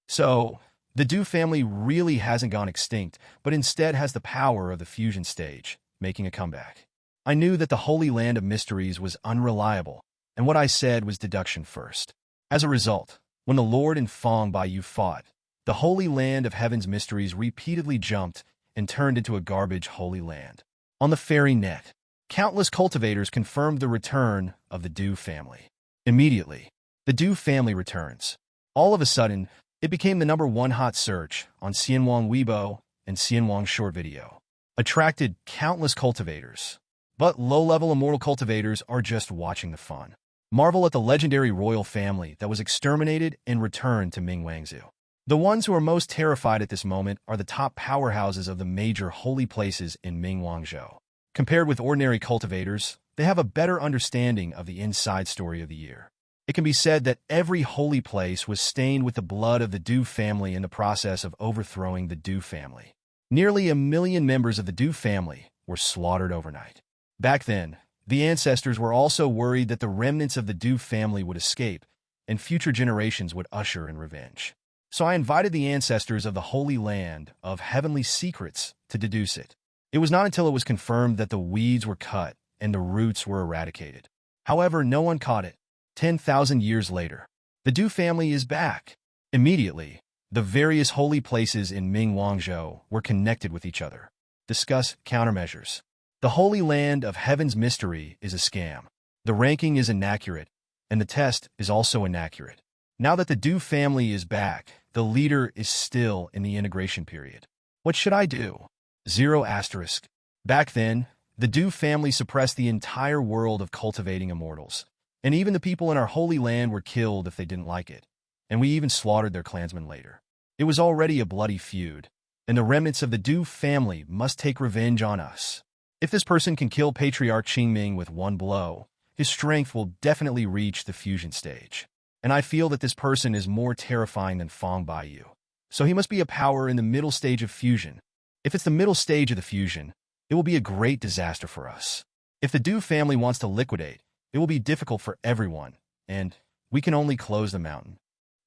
So, the Du family really hasn't gone extinct, but instead has the power of the fusion stage, making a comeback. I knew that the Holy Land of Mysteries was unreliable, and what I said was deduction first. As a result, when the Lord and Fang Baiyu fought, the Holy Land of Heaven's Mysteries repeatedly jumped and turned into a garbage Holy Land. On the fairy net, countless cultivators confirmed the return of the Du family. Immediately, the Du family returns. All of a sudden, it became the #1 hot search on Xianwang Weibo and Xianwang short video. Attracted countless cultivators. But low-level immortal cultivators are just watching the fun. Marvel at the legendary royal family that was exterminated and returned to Ming Wangzhou. The ones who are most terrified at this moment are the top powerhouses of the major holy places in Ming Wangzhou. Compared with ordinary cultivators, they have a better understanding of the inside story of the year. It can be said that every holy place was stained with the blood of the Du family in the process of overthrowing the Du family. Nearly 1 million members of the Du family were slaughtered overnight. Back then, the ancestors were also worried that the remnants of the Du family would escape, and future generations would usher in revenge. So I invited the ancestors of the Holy Land of Heavenly Secrets to deduce it. It was not until it was confirmed that the weeds were cut and the roots were eradicated. However, no one caught it. 10,000 years later, the Du family is back. Immediately, the various holy places in Ming Wangzhou were connected with each other. Discuss countermeasures. The Holy Land of Heaven's Mystery is a scam. The ranking is inaccurate, and the test is also inaccurate. Now that the Du family is back, the leader is still in the integration period. What should I do? 0*. Back then, the Du family suppressed the entire world of cultivating immortals, and even the people in our Holy Land were killed if they didn't like it. and we even slaughtered their clansmen later. It was already a bloody feud, and the remnants of the Du family must take revenge on us. If this person can kill Patriarch Qingming with one blow, his strength will definitely reach the fusion stage. And I feel that this person is more terrifying than Feng Baiyu. So he must be a power in the middle stage of fusion. If it's the middle stage of the fusion, it will be a great disaster for us. If the Du family wants to liquidate, it will be difficult for everyone, and we can only close the mountain.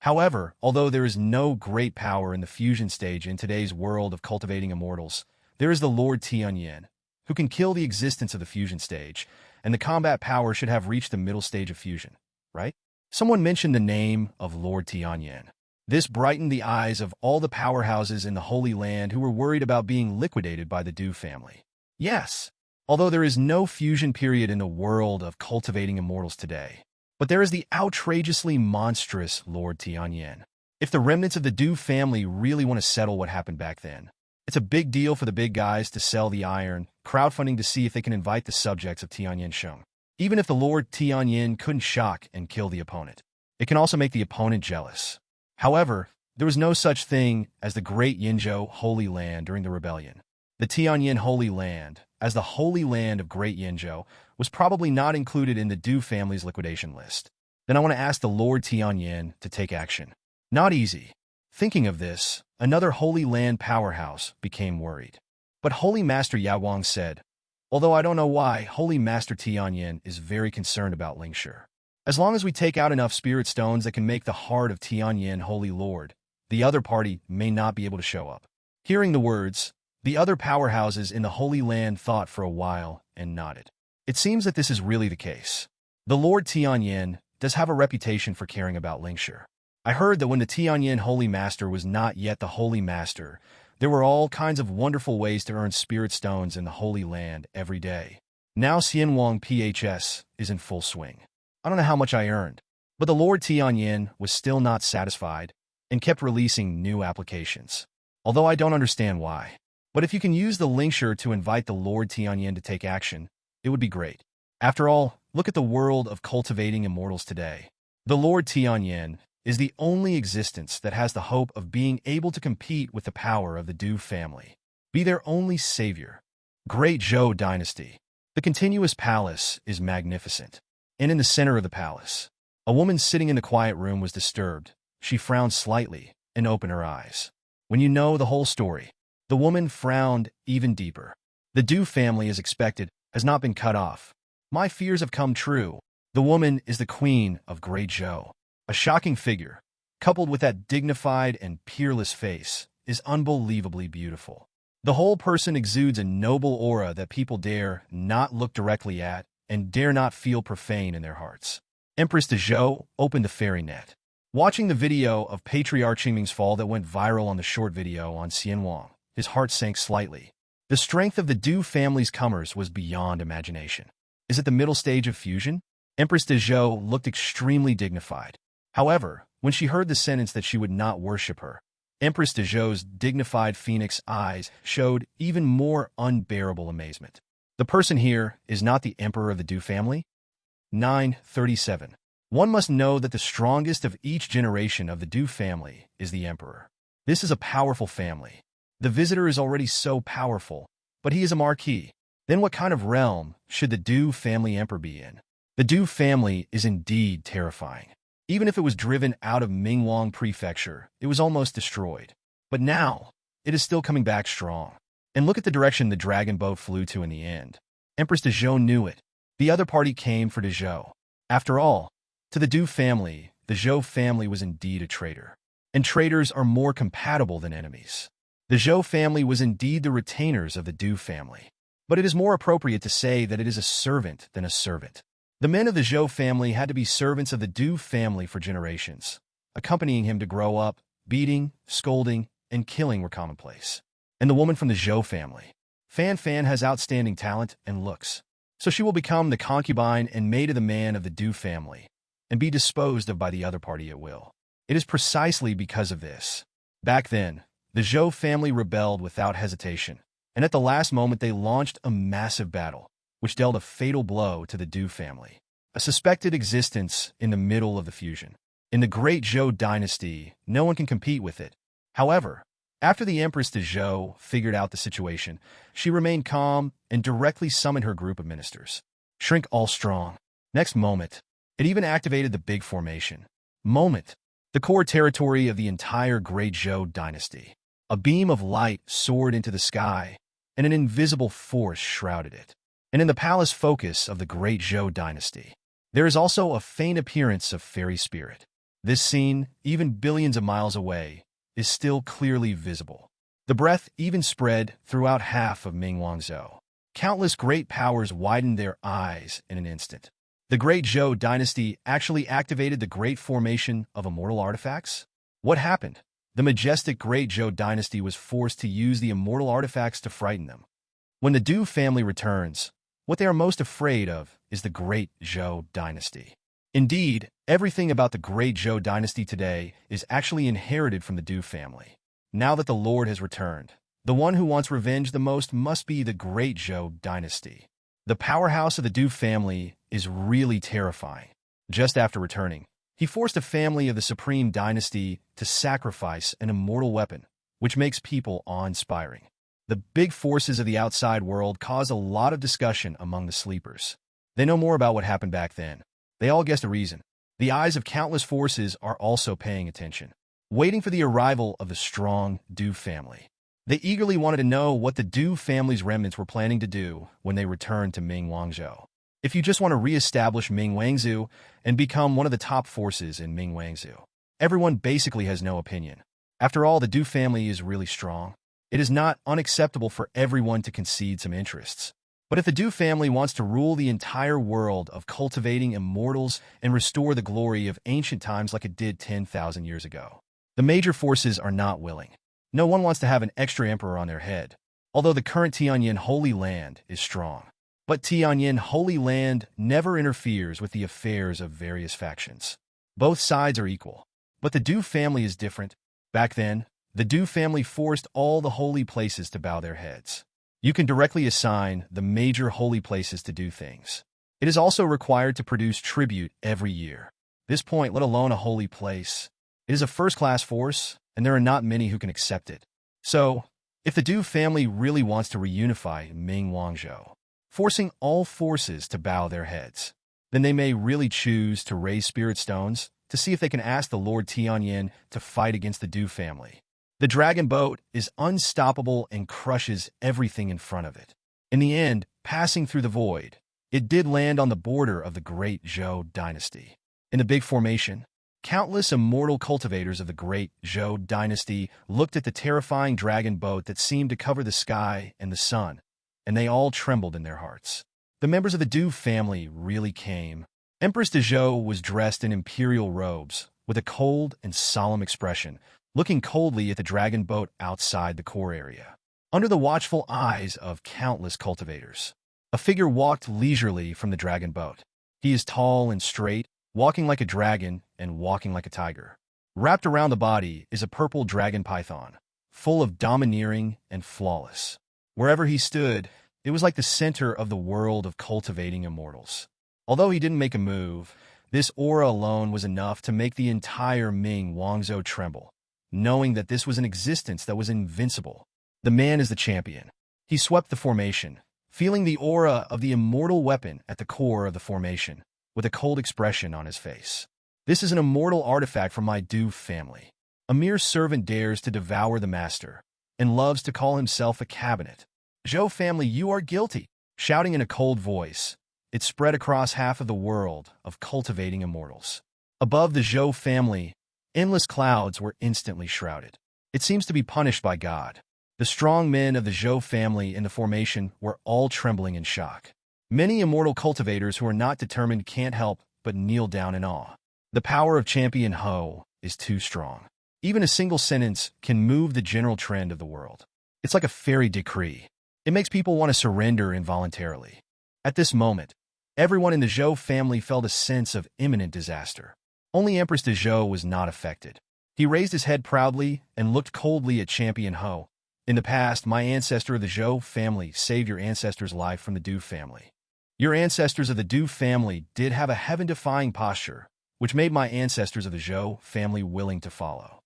However, although there is no great power in the fusion stage in today's world of cultivating immortals, there is the Lord Tianyan, who can kill the existence of the fusion stage, and the combat power should have reached the middle stage of fusion, right? Someone mentioned the name of Lord Tianyan. This brightened the eyes of all the powerhouses in the Holy Land who were worried about being liquidated by the Du family. Yes, although there is no fusion period in the world of cultivating immortals today, but there is the outrageously monstrous Lord Tianyan. If the remnants of the Du family really want to settle what happened back then, it's a big deal for the big guys to sell the iron, crowdfunding to see if they can invite the subjects of Tianyan Sheng. Even if the Lord Tianyan couldn't shock and kill the opponent, it can also make the opponent jealous. However, there was no such thing as the Great Yinzhou Holy Land during the rebellion. The Tianyan Holy Land, as the Holy Land of Great Yinzhou, was probably not included in the Du family's liquidation list. Then I want to ask the Lord Tianyan to take action. Not easy. Thinking of this, another Holy Land powerhouse became worried. But Holy Master Yawang said, although I don't know why, Holy Master Tianyan is very concerned about Lingshi. As long as we take out enough spirit stones that can make the heart of Tianyan Holy Lord, the other party may not be able to show up. Hearing the words, the other powerhouses in the Holy Land thought for a while and nodded. It seems that this is really the case. The Lord Tianyan does have a reputation for caring about Lingshi. I heard that when the Tianyan Holy Master was not yet the Holy Master, there were all kinds of wonderful ways to earn spirit stones in the Holy Land every day. Now Xianwang PHS is in full swing. I don't know how much I earned, but the Lord Tianyan was still not satisfied and kept releasing new applications. Although I don't understand why. But if you can use the Lingshi to invite the Lord Tianyan to take action, it would be great. After all, look at the world of cultivating immortals today. The Lord Tianyan is the only existence that has the hope of being able to compete with the power of the Du family, be their only savior. Great Zhou dynasty. The continuous palace is magnificent. And in the center of the palace, a woman sitting in the quiet room was disturbed. She frowned slightly and opened her eyes. When you know the whole story, the woman frowned even deeper. The Du family, as expected, has not been cut off. My fears have come true. The woman is the queen of Great Zhou. A shocking figure, coupled with that dignified and peerless face, is unbelievably beautiful. The whole person exudes a noble aura that people dare not look directly at and dare not feel profane in their hearts. Empress de Zhou opened the fairy net. Watching the video of Patriarch Qingming's fall that went viral on the short video on Xianwang, his heart sank slightly. The strength of the Du family's comers was beyond imagination. Is it the middle stage of fusion? Empress de Zhou looked extremely dignified. However, when she heard the sentence that she would not worship her, Empress de Zhou's dignified phoenix eyes showed even more unbearable amazement. The person here is not the emperor of the Du family? 937. One must know that the strongest of each generation of the Du family is the emperor. This is a powerful family. The visitor is already so powerful, but he is a marquis. Then what kind of realm should the Du family emperor be in? The Du family is indeed terrifying. Even if it was driven out of Mingwang Prefecture, it was almost destroyed. But now, it is still coming back strong. And look at the direction the dragon boat flew to in the end. Empress de Zhou knew it. The other party came for de Zhou. After all, to the Du family, the Zhou family was indeed a traitor. And traitors are more compatible than enemies. The Zhou family was indeed the retainers of the Du family. But it is more appropriate to say that it is a servant than a servant. The men of the Zhou family had to be servants of the Du family for generations. Accompanying him to grow up, beating, scolding, and killing were commonplace. And the woman from the Zhou family. Fan has outstanding talent and looks. So she will become the concubine and maid of the man of the Du family, and be disposed of by the other party at will. It is precisely because of this. Back then, the Zhou family rebelled without hesitation, and at the last moment they launched a massive battle, which dealt a fatal blow to the Du family, a suspected existence in the middle of the fusion. In the Great Zhou dynasty, no one can compete with it. However, after the Empress de Zhou figured out the situation, she remained calm and directly summoned her group of ministers. Shrink all strong. Next moment, it even activated the big formation. Moment, the core territory of the entire Great Zhou dynasty. A beam of light soared into the sky, and an invisible force shrouded it. And in the palace focus of the Great Zhou dynasty, there is also a faint appearance of fairy spirit. This scene, even billions of miles away, is still clearly visible. The breath even spread throughout half of Mingwangzhou. Countless great powers widened their eyes in an instant. The Great Zhou dynasty actually activated the great formation of immortal artifacts? What happened? The majestic Great Zhou dynasty was forced to use the immortal artifacts to frighten them. When the Du family returns, what they are most afraid of is the Great Zhou dynasty. Indeed, everything about the Great Zhou dynasty today is actually inherited from the Du family. Now that the Lord has returned, the one who wants revenge the most must be the Great Zhou dynasty. The powerhouse of the Du family is really terrifying. Just after returning, he forced a family of the Supreme Dynasty to sacrifice an immortal weapon, which makes people awe-inspiring. The big forces of the outside world caused a lot of discussion among the sleepers. They know more about what happened back then. They all guessed the reason. The eyes of countless forces are also paying attention, waiting for the arrival of the strong Du family. They eagerly wanted to know what the Du family's remnants were planning to do when they returned to Mingwangzhou. If you just want to re-establish Mingwangzhou and become one of the top forces in Mingwangzhou, everyone basically has no opinion. After all, the Du family is really strong. It is not unacceptable for everyone to concede some interests. But if the Du family wants to rule the entire world of cultivating immortals and restore the glory of ancient times like it did 10,000 years ago, the major forces are not willing. No one wants to have an extra emperor on their head, although the current Tianyan Holy Land is strong. But Tianyan Holy Land never interferes with the affairs of various factions. Both sides are equal, but the Du family is different. Back then, the Du family forced all the holy places to bow their heads. You can directly assign the major holy places to do things. It is also required to produce tribute every year. This point, let alone a holy place. It is a first-class force, and there are not many who can accept it. So, if the Du family really wants to reunify Mingwangzhou, forcing all forces to bow their heads, then they may really choose to raise spirit stones to see if they can ask the Lord Tianyan to fight against the Du family. The dragon boat is unstoppable and crushes everything in front of it. In the end, passing through the void, it did land on the border of the Great Zhou dynasty. In the big formation, countless immortal cultivators of the Great Zhou dynasty looked at the terrifying dragon boat that seemed to cover the sky and the sun, and they all trembled in their hearts. The members of the Du family really came. Empress de Zhou was dressed in imperial robes, with a cold and solemn expression, looking coldly at the dragon boat outside the core area. Under the watchful eyes of countless cultivators, a figure walked leisurely from the dragon boat. He is tall and straight, walking like a dragon and walking like a tiger. Wrapped around the body is a purple dragon python, full of domineering and flawless. Wherever he stood, it was like the center of the world of cultivating immortals. Although he didn't make a move, this aura alone was enough to make the entire Mingwangzhou tremble, knowing that this was an existence that was invincible. The man is the champion. He swept the formation, feeling the aura of the immortal weapon at the core of the formation, with a cold expression on his face. This is an immortal artifact from my Du family. A mere servant dares to devour the master, and loves to call himself a cabinet. Zhou family, you are guilty. Shouting in a cold voice, it spread across half of the world of cultivating immortals. Above the Zhou family, endless clouds were instantly shrouded. It seems to be punished by God. The strong men of the Zhou family in the formation were all trembling in shock. Many immortal cultivators who are not determined can't help but kneel down in awe. The power of Champion Ho is too strong. Even a single sentence can move the general trend of the world. It's like a fairy decree. It makes people want to surrender involuntarily. At this moment, everyone in the Zhou family felt a sense of imminent disaster. Only Empress de Zhou was not affected. He raised his head proudly and looked coldly at Champion Ho. In the past, my ancestor of the Zhou family saved your ancestor's life from the Du family. Your ancestors of the Du family did have a heaven-defying posture, which made my ancestors of the Zhou family willing to follow.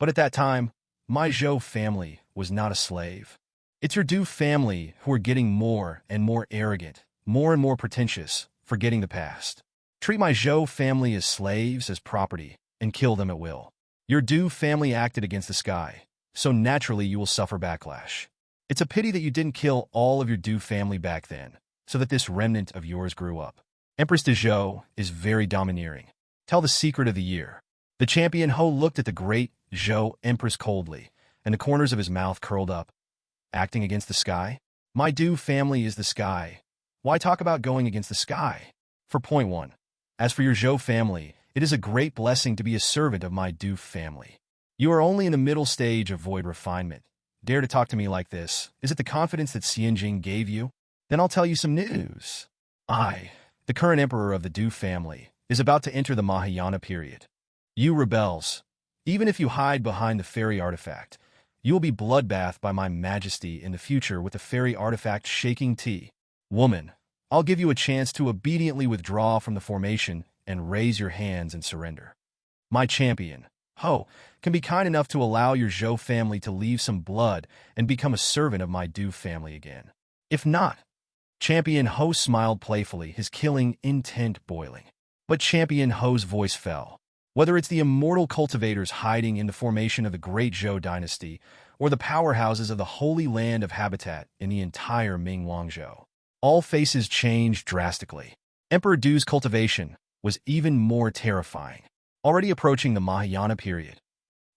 But at that time, my Zhou family was not a slave. It's your Du family who are getting more and more arrogant, more and more pretentious, forgetting the past. Treat my Zhou family as slaves, as property, and kill them at will. Your Du family acted against the sky, so naturally you will suffer backlash. It's a pity that you didn't kill all of your Du family back then, so that this remnant of yours grew up. Empress de Zhou is very domineering. Tell the secret of the year. The champion Ho looked at the great Zhou Empress coldly, and the corners of his mouth curled up. Acting against the sky? My Du family is the sky. Why talk about going against the sky? For point 1. As for your Zhou family, it is a great blessing to be a servant of my Du family. You are only in the middle stage of void refinement. Dare to talk to me like this? Is it the confidence that Xianjing gave you? Then I'll tell you some news. I, the current emperor of the Du family, is about to enter the Mahayana period. You rebels, even if you hide behind the fairy artifact, you will be bloodbathed by my majesty in the future with the fairy artifact shaking tea. Woman, I'll give you a chance to obediently withdraw from the formation and raise your hands and surrender. My champion, Ho, can be kind enough to allow your Zhou family to leave some blood and become a servant of my Du family again. If not, Champion Ho smiled playfully, his killing intent boiling. But Champion Ho's voice fell. Whether it's the immortal cultivators hiding in the formation of the Great Zhou dynasty, or the powerhouses of the Holy Land of Habitat in the entire Ming Wangzhou, all faces changed drastically. Emperor Du's cultivation was even more terrifying. Already approaching the Mahayana period.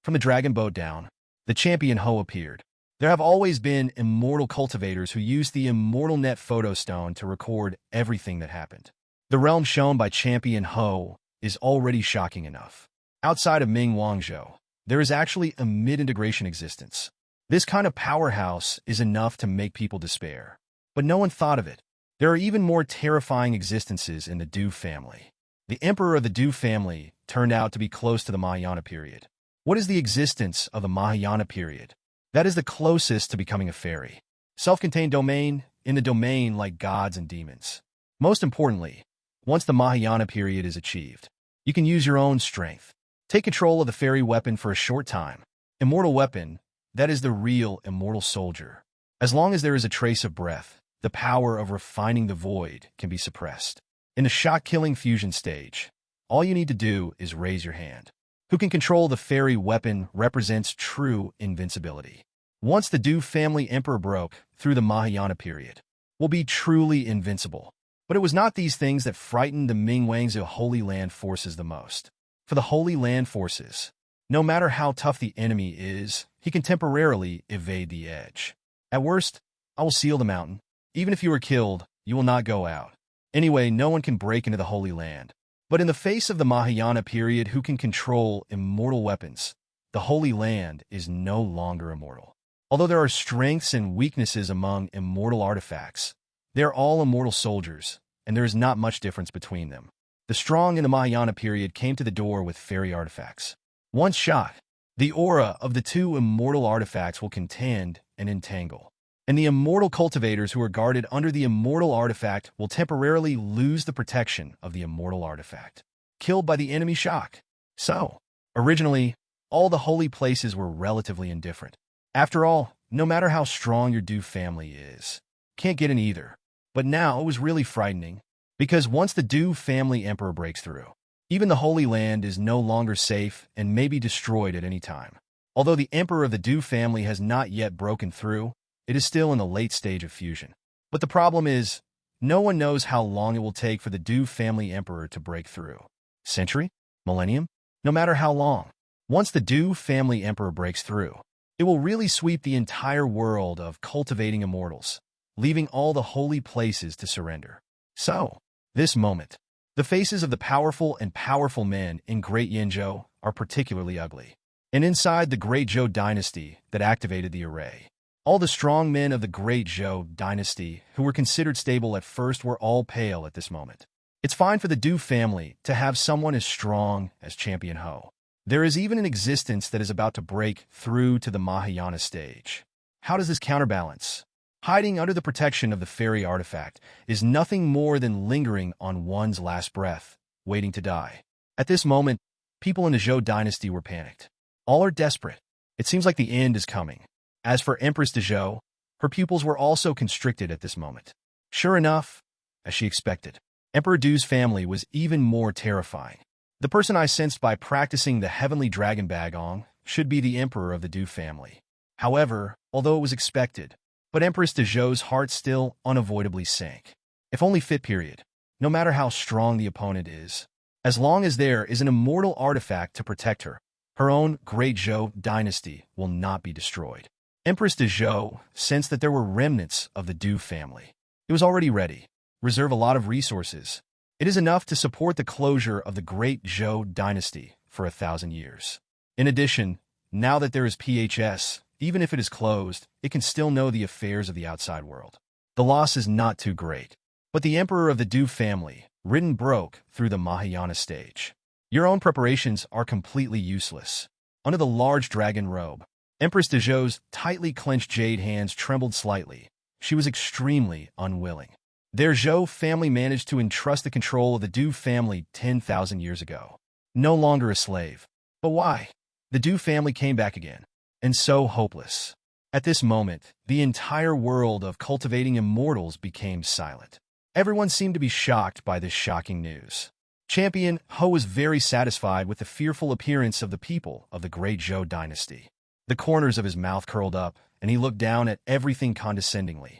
From the dragon boat down, the champion Ho appeared. There have always been immortal cultivators who used the immortal net photo stone to record everything that happened. The realm shown by champion Ho is already shocking enough. Outside of Ming Wangzhou, there is actually a mid-integration existence. This kind of powerhouse is enough to make people despair. But no one thought of it. There are even more terrifying existences in the Du family. The emperor of the Du family turned out to be close to the Mahayana period. What is the existence of the Mahayana period? That is the closest to becoming a fairy. Self-contained domain, in the domain like gods and demons. Most importantly, once the Mahayana period is achieved, you can use your own strength. Take control of the fairy weapon for a short time. Immortal weapon, that is the real immortal soldier. As long as there is a trace of breath, the power of refining the void can be suppressed. In the shock-killing fusion stage, all you need to do is raise your hand. Who can control the fairy weapon represents true invincibility. Once the Du family emperor broke through the Mahayana period, will be truly invincible. But it was not these things that frightened the Ming Wangzhou Holy Land forces the most. For the Holy Land forces, no matter how tough the enemy is, he can temporarily evade the edge. At worst, I will seal the mountain. Even if you are killed, you will not go out. Anyway, no one can break into the Holy Land. But in the face of the Mahayana period, who can control immortal weapons? The Holy Land is no longer immortal. Although there are strengths and weaknesses among immortal artifacts, they are all immortal soldiers, and there is not much difference between them. The strong in the Mahayana period came to the door with fairy artifacts. Once shot, the aura of the two immortal artifacts will contend and entangle. And the immortal cultivators who are guarded under the immortal artifact will temporarily lose the protection of the immortal artifact, killed by the enemy shock. So, originally, all the holy places were relatively indifferent. After all, no matter how strong your Du family is, can't get in either. But now it was really frightening, because once the Du family emperor breaks through, even the Holy Land is no longer safe and may be destroyed at any time. Although the emperor of the Du family has not yet broken through, it is still in the late stage of fusion. But the problem is, no one knows how long it will take for the Du family emperor to break through. Century? Millennium? No matter how long. Once the Du family emperor breaks through, it will really sweep the entire world of cultivating immortals, leaving all the holy places to surrender. So, this moment, the faces of the powerful and powerful men in Great Yanzhou are particularly ugly. And inside the Great Zhou dynasty that activated the array, all the strong men of the Great Zhou dynasty who were considered stable at first were all pale at this moment. It's fine for the Du family to have someone as strong as Champion Ho. There is even an existence that is about to break through to the Mahayana stage. How does this counterbalance? Hiding under the protection of the fairy artifact is nothing more than lingering on one's last breath, waiting to die. At this moment, people in the Zhou dynasty were panicked. All are desperate. It seems like the end is coming. As for Empress de Zhou, her pupils were also constricted at this moment. Sure enough, as she expected, Emperor Du's family was even more terrifying. The person I sensed by practicing the heavenly dragon bagong should be the emperor of the Du family. However, although it was expected, but Empress de Zhou's heart still unavoidably sank. If only fit period. No matter how strong the opponent is, as long as there is an immortal artifact to protect her, her own great Zhou dynasty will not be destroyed. Empress de Zhou sensed that there were remnants of the Du family. It was already ready. Reserve a lot of resources. It is enough to support the closure of the great Zhou dynasty for 1,000 years. In addition, now that there is PHS, even if it is closed, it can still know the affairs of the outside world. The loss is not too great. But the emperor of the Du family, ridden broke through the Mahayana stage. Your own preparations are completely useless. Under the large dragon robe, Empress de Zhou's tightly clenched jade hands trembled slightly. She was extremely unwilling. Their Zhou family managed to entrust the control of the Du family 10,000 years ago. No longer a slave. But why? The Du family came back again. And so hopeless. At this moment, the entire world of cultivating immortals became silent. Everyone seemed to be shocked by this shocking news. Champion Ho was very satisfied with the fearful appearance of the people of the great Zhou dynasty. The corners of his mouth curled up, and he looked down at everything condescendingly.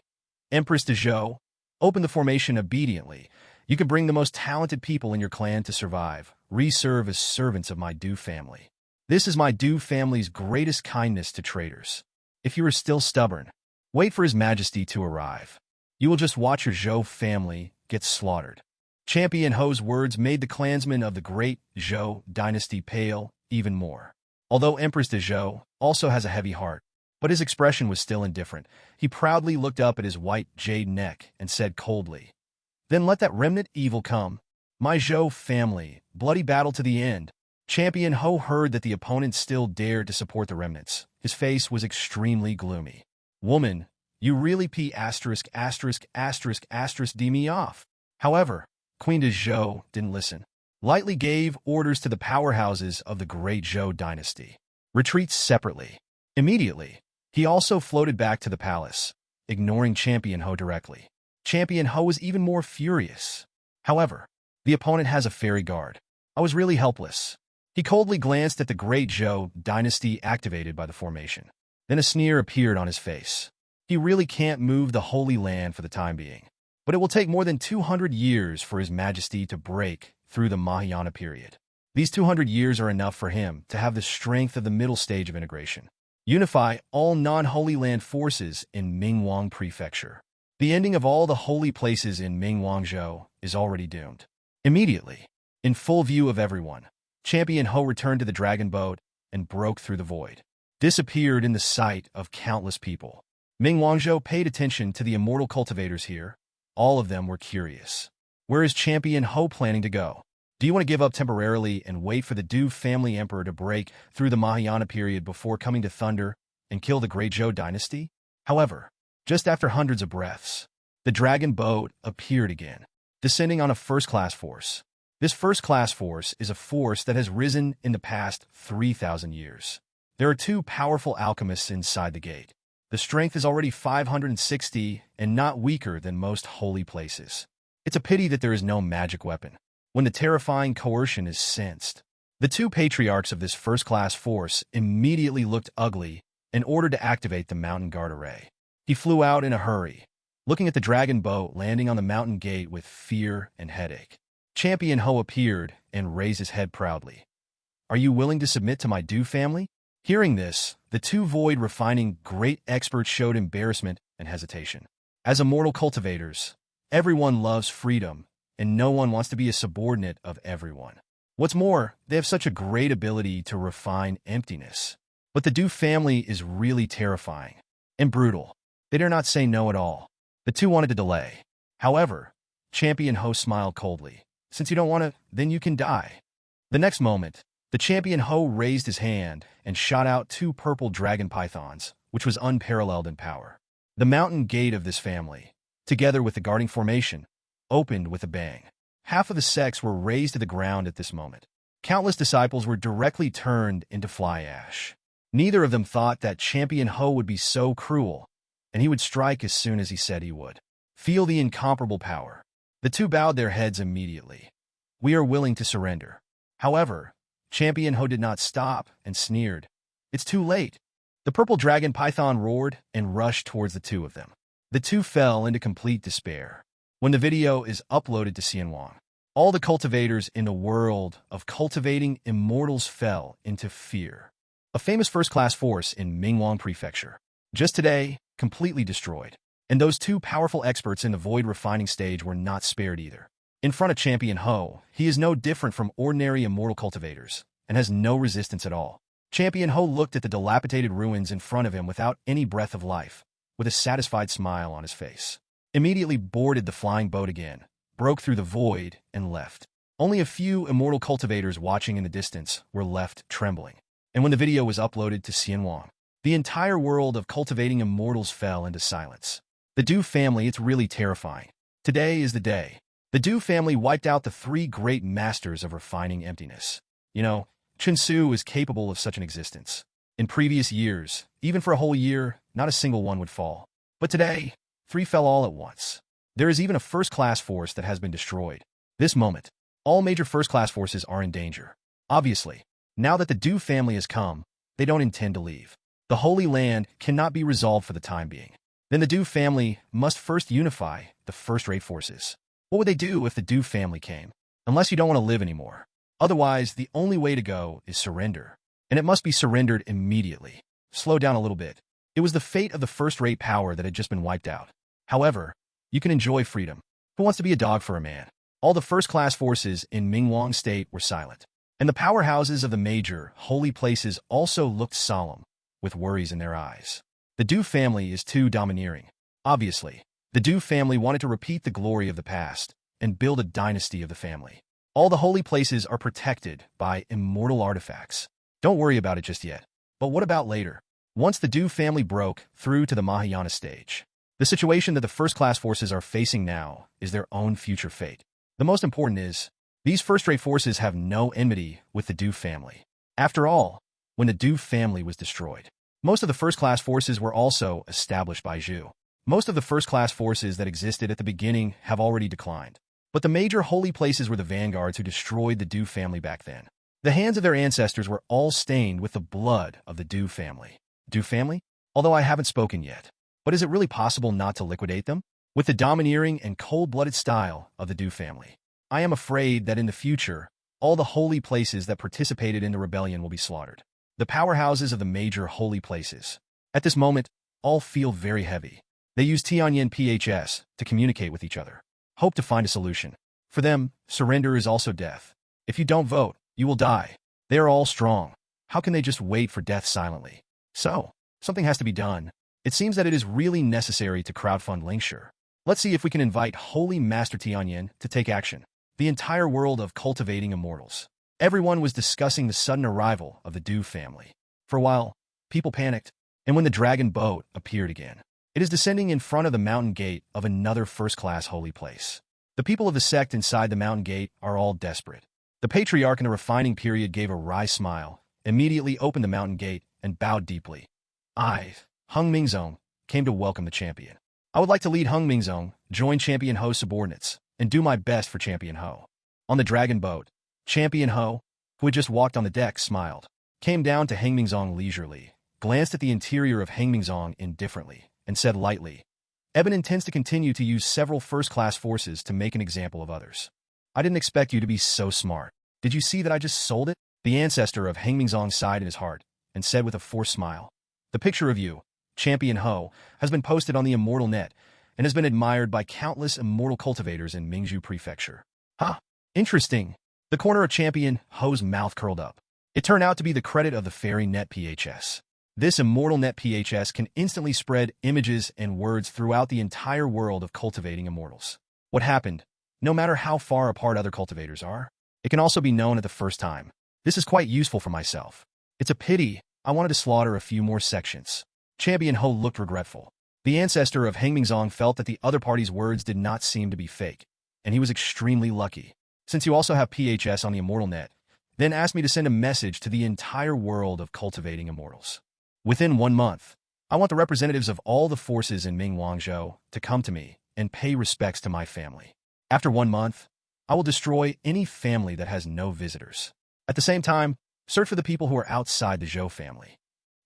Empress de Zhou, open the formation obediently. You can bring the most talented people in your clan to survive. Reserve as servants of my Du family. This is my Du family's greatest kindness to traitors. If you are still stubborn, wait for His Majesty to arrive. You will just watch your Zhou family get slaughtered. Champion Ho's words made the clansmen of the great Zhou dynasty pale even more. Although Empress de Zhou also has a heavy heart, but his expression was still indifferent. He proudly looked up at his white jade neck and said coldly, "Then let that remnant evil come. My Zhou family, bloody battle to the end." Champion Ho heard that the opponent still dared to support the remnants. His face was extremely gloomy. "Woman, you really d me off." However, Queen de Zhou didn't listen. Lightly gave orders to the powerhouses of the great Zhou dynasty. Retreat separately. Immediately, he also floated back to the palace, ignoring Champion Ho directly. Champion Ho was even more furious. However, the opponent has a fairy guard. I was really helpless. He coldly glanced at the great Zhou dynasty activated by the formation. Then a sneer appeared on his face. He really can't move the Holy Land for the time being. But it will take more than 200 years for His Majesty to break through the Mahayana period. These 200 years are enough for him to have the strength of the middle stage of integration. Unify all non-Holy Land forces in Mingwang Prefecture. The ending of all the holy places in Mingwangzhou is already doomed. Immediately, in full view of everyone, Champion Ho returned to the dragon boat and broke through the void. Disappeared in the sight of countless people. Mingwangzhou paid attention to the immortal cultivators here. All of them were curious. Where is Champion Ho planning to go? Do you want to give up temporarily and wait for the Du family emperor to break through the Mahayana period before coming to Thunder and kill the great Zhou dynasty? However, just after hundreds of breaths, the dragon boat appeared again, descending on a first-class force. This first-class force is a force that has risen in the past 3,000 years. There are two powerful alchemists inside the gate. The strength is already 560 and not weaker than most holy places. It's a pity that there is no magic weapon. When the terrifying coercion is sensed, the two patriarchs of this first-class force immediately looked ugly in order to activate the mountain guard array. He flew out in a hurry, looking at the dragon boat landing on the mountain gate with fear and headache. Champion Ho appeared and raised his head proudly. "Are you willing to submit to my Du family?" Hearing this, the two void refining great experts showed embarrassment and hesitation. As immortal cultivators, everyone loves freedom, and no one wants to be a subordinate of everyone. What's more, they have such a great ability to refine emptiness. But the Du family is really terrifying and brutal. They dare not say no at all. The two wanted to delay. However, Champion Ho smiled coldly. "Since you don't want to, then you can die." The next moment, the Champion Ho raised his hand and shot out two purple dragon pythons, which was unparalleled in power. The mountain gate of this family, together with the guarding formation, opened with a bang. Half of the sects were razed to the ground at this moment. Countless disciples were directly turned into fly ash. Neither of them thought that Champion Ho would be so cruel, and he would strike as soon as he said he would. Feel the incomparable power. The two bowed their heads immediately. We are willing to surrender. However, Champion Ho did not stop and sneered. It's too late. The purple dragon python roared and rushed towards the two of them. The two fell into complete despair. When the video is uploaded to Xianwang, all the cultivators in the world of cultivating immortals fell into fear. A famous first-class force in Mingwang Prefecture, just today, completely destroyed. And those two powerful experts in the void refining stage were not spared either. In front of Champion Ho, he is no different from ordinary immortal cultivators, and has no resistance at all. Champion Ho looked at the dilapidated ruins in front of him without any breath of life, with a satisfied smile on his face. Immediately boarded the flying boat again, broke through the void, and left. Only a few immortal cultivators watching in the distance were left trembling. And when the video was uploaded to Xianwang, the entire world of cultivating immortals fell into silence. The Du family, it's really terrifying. Today is the day. The Du family wiped out the three great masters of refining emptiness. You know, Chen is capable of such an existence. In previous years, even for a whole year, not a single one would fall. But today, three fell all at once. There is even a first-class force that has been destroyed. This moment, all major first-class forces are in danger. Obviously, now that the Du family has come, they don't intend to leave. The Holy Land cannot be resolved for the time being. Then the Du family must first unify the first-rate forces. What would they do if the Du family came? Unless you don't want to live anymore. Otherwise, the only way to go is surrender. And it must be surrendered immediately. Slow down a little bit. It was the fate of the first-rate power that had just been wiped out. However, you can enjoy freedom. Who wants to be a dog for a man? All the first-class forces in Mingwang State were silent. And the powerhouses of the major, holy places also looked solemn, with worries in their eyes. The Du family is too domineering. Obviously, the Du family wanted to repeat the glory of the past and build a dynasty of the family. All the holy places are protected by immortal artifacts. Don't worry about it just yet. But what about later? Once the Du family broke through to the Mahayana stage, the situation that the first-class forces are facing now is their own future fate. The most important is, these first-rate forces have no enmity with the Du family. After all, when the Du family was destroyed, most of the first-class forces were also established by Zhu. Most of the first-class forces that existed at the beginning have already declined. But the major holy places were the vanguards who destroyed the Du family back then. The hands of their ancestors were all stained with the blood of the Du family. Du family? Although I haven't spoken yet. But is it really possible not to liquidate them? With the domineering and cold-blooded style of the Du family, I am afraid that in the future, all the holy places that participated in the rebellion will be slaughtered. The powerhouses of the major holy places. At this moment, all feel very heavy. They use Tianyan PHS to communicate with each other. Hope to find a solution. For them, surrender is also death. If you don't vote, you will die. They are all strong. How can they just wait for death silently? So, something has to be done. It seems that it is really necessary to crowdfund Lingsure. Let's see if we can invite Holy Master Tianyan to take action. The entire world of cultivating immortals. Everyone was discussing the sudden arrival of the Du family. For a while, people panicked, and when the dragon boat appeared again, it is descending in front of the mountain gate of another first-class holy place. The people of the sect inside the mountain gate are all desperate. The patriarch in the refining period gave a wry smile, immediately opened the mountain gate, and bowed deeply. I, Hung Mingzong, came to welcome the champion. I would like to lead Hung Mingzong, join Champion Ho's subordinates, and do my best for Champion Ho. On the dragon boat, Champion Ho, who had just walked on the deck, smiled, came down to Heng Mingzong leisurely, glanced at the interior of Heng Mingzong indifferently, and said lightly, Eben intends to continue to use several first-class forces to make an example of others. I didn't expect you to be so smart. Did you see that I just sold it? The ancestor of Heng Mingzong sighed in his heart, and said with a forced smile, The picture of you, Champion Ho, has been posted on the Immortal Net, and has been admired by countless immortal cultivators in Mingzhu Prefecture. Huh, interesting. The corner of Champion Ho's mouth curled up. It turned out to be the credit of the Fairy Net PHS. This Immortal Net PHS can instantly spread images and words throughout the entire world of cultivating immortals. What happened? No matter how far apart other cultivators are, it can also be known at the first time. This is quite useful for myself. It's a pity I wanted to slaughter a few more sections. Champion Ho looked regretful. The ancestor of Heng Mingzong felt that the other party's words did not seem to be fake, and he was extremely lucky. Since you also have PHS on the Immortal Net, then asked me to send a message to the entire world of cultivating immortals. Within 1 month, I want the representatives of all the forces in Mingwangzhou to come to me and pay respects to my family. After 1 month, I will destroy any family that has no visitors. At the same time, search for the people who are outside the Zhou family.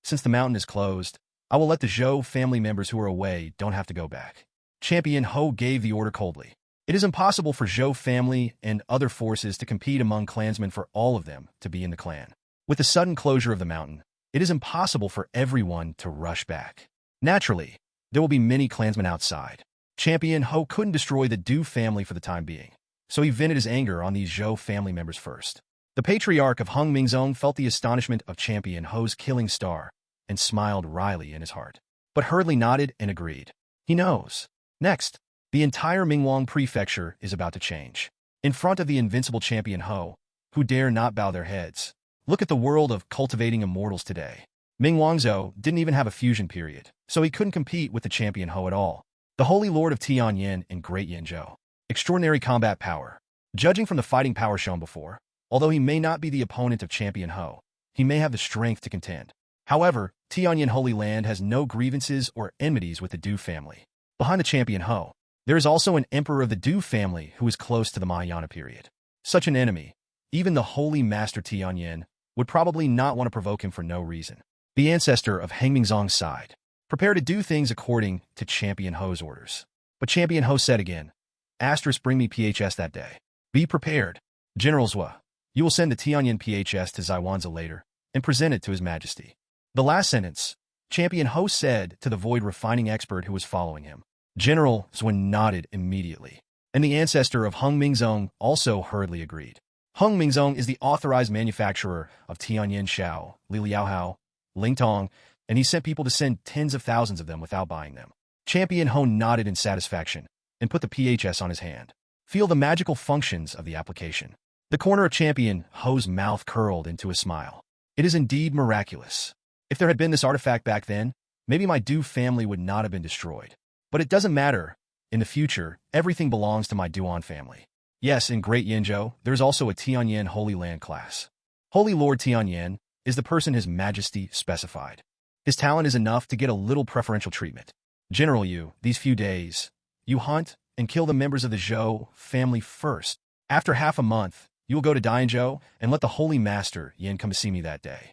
Since the mountain is closed, I will let the Zhou family members who are away don't have to go back. Champion Ho gave the order coldly. It is impossible for Zhou family and other forces to compete among clansmen for all of them to be in the clan. With the sudden closure of the mountain, it is impossible for everyone to rush back. Naturally, there will be many clansmen outside. Champion Ho couldn't destroy the Du family for the time being, so he vented his anger on these Zhou family members first. The patriarch of Hung Mingzong felt the astonishment of Champion Ho's killing star and smiled wryly in his heart, but hurriedly nodded and agreed. He knows. Next, the entire Mingwang prefecture is about to change. In front of the invincible Champion Ho, who dare not bow their heads. Look at the world of cultivating immortals today. Mingwangzhou didn't even have a fusion period, so he couldn't compete with the Champion Ho at all. The Holy Lord of Tianyan and Great Yanzhou. Extraordinary combat power. Judging from the fighting power shown before, although he may not be the opponent of Champion Ho, he may have the strength to contend. However, Tianyan Holy Land has no grievances or enmities with the Du family. Behind the Champion Ho, there is also an emperor of the Du family who is close to the Mahayana period. Such an enemy, even the Holy Master Tianyan, would probably not want to provoke him for no reason. The ancestor of Heng Mingzong's side. Prepare to do things according to Champion Ho's orders. But Champion Ho said again, Asterisk bring me PHS that day. Be prepared. General Zhua, you will send the Tianyan PHS to Zaiwanzu later and present it to His Majesty. The last sentence, Champion Ho said to the void refining expert who was following him. General Zhua nodded immediately, and the ancestor of Hung Mingzong also hurriedly agreed. Hung Mingzong is the authorized manufacturer of Tianyan Shao, Li Liaohao, Lingtong, and he sent people to send tens of thousands of them without buying them. Champion Ho nodded in satisfaction and put the PHS on his hand. Feel the magical functions of the application. The corner of Champion Ho's mouth curled into a smile. It is indeed miraculous. If there had been this artifact back then, maybe my Du family would not have been destroyed. But it doesn't matter. In the future, everything belongs to my Duan family. Yes, in Great Yanzhou, there's also a Tianyan Holy Land class. Holy Lord Tianyan is the person His Majesty specified. His talent is enough to get a little preferential treatment. General Yu, these few days, you hunt and kill the members of the Zhou family first. After half a month, you will go to Dainzhou and let the Holy Master Yin come to see me that day.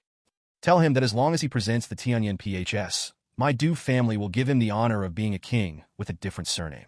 Tell him that as long as he presents the Tianyan PHS, my Du family will give him the honor of being a king with a different surname.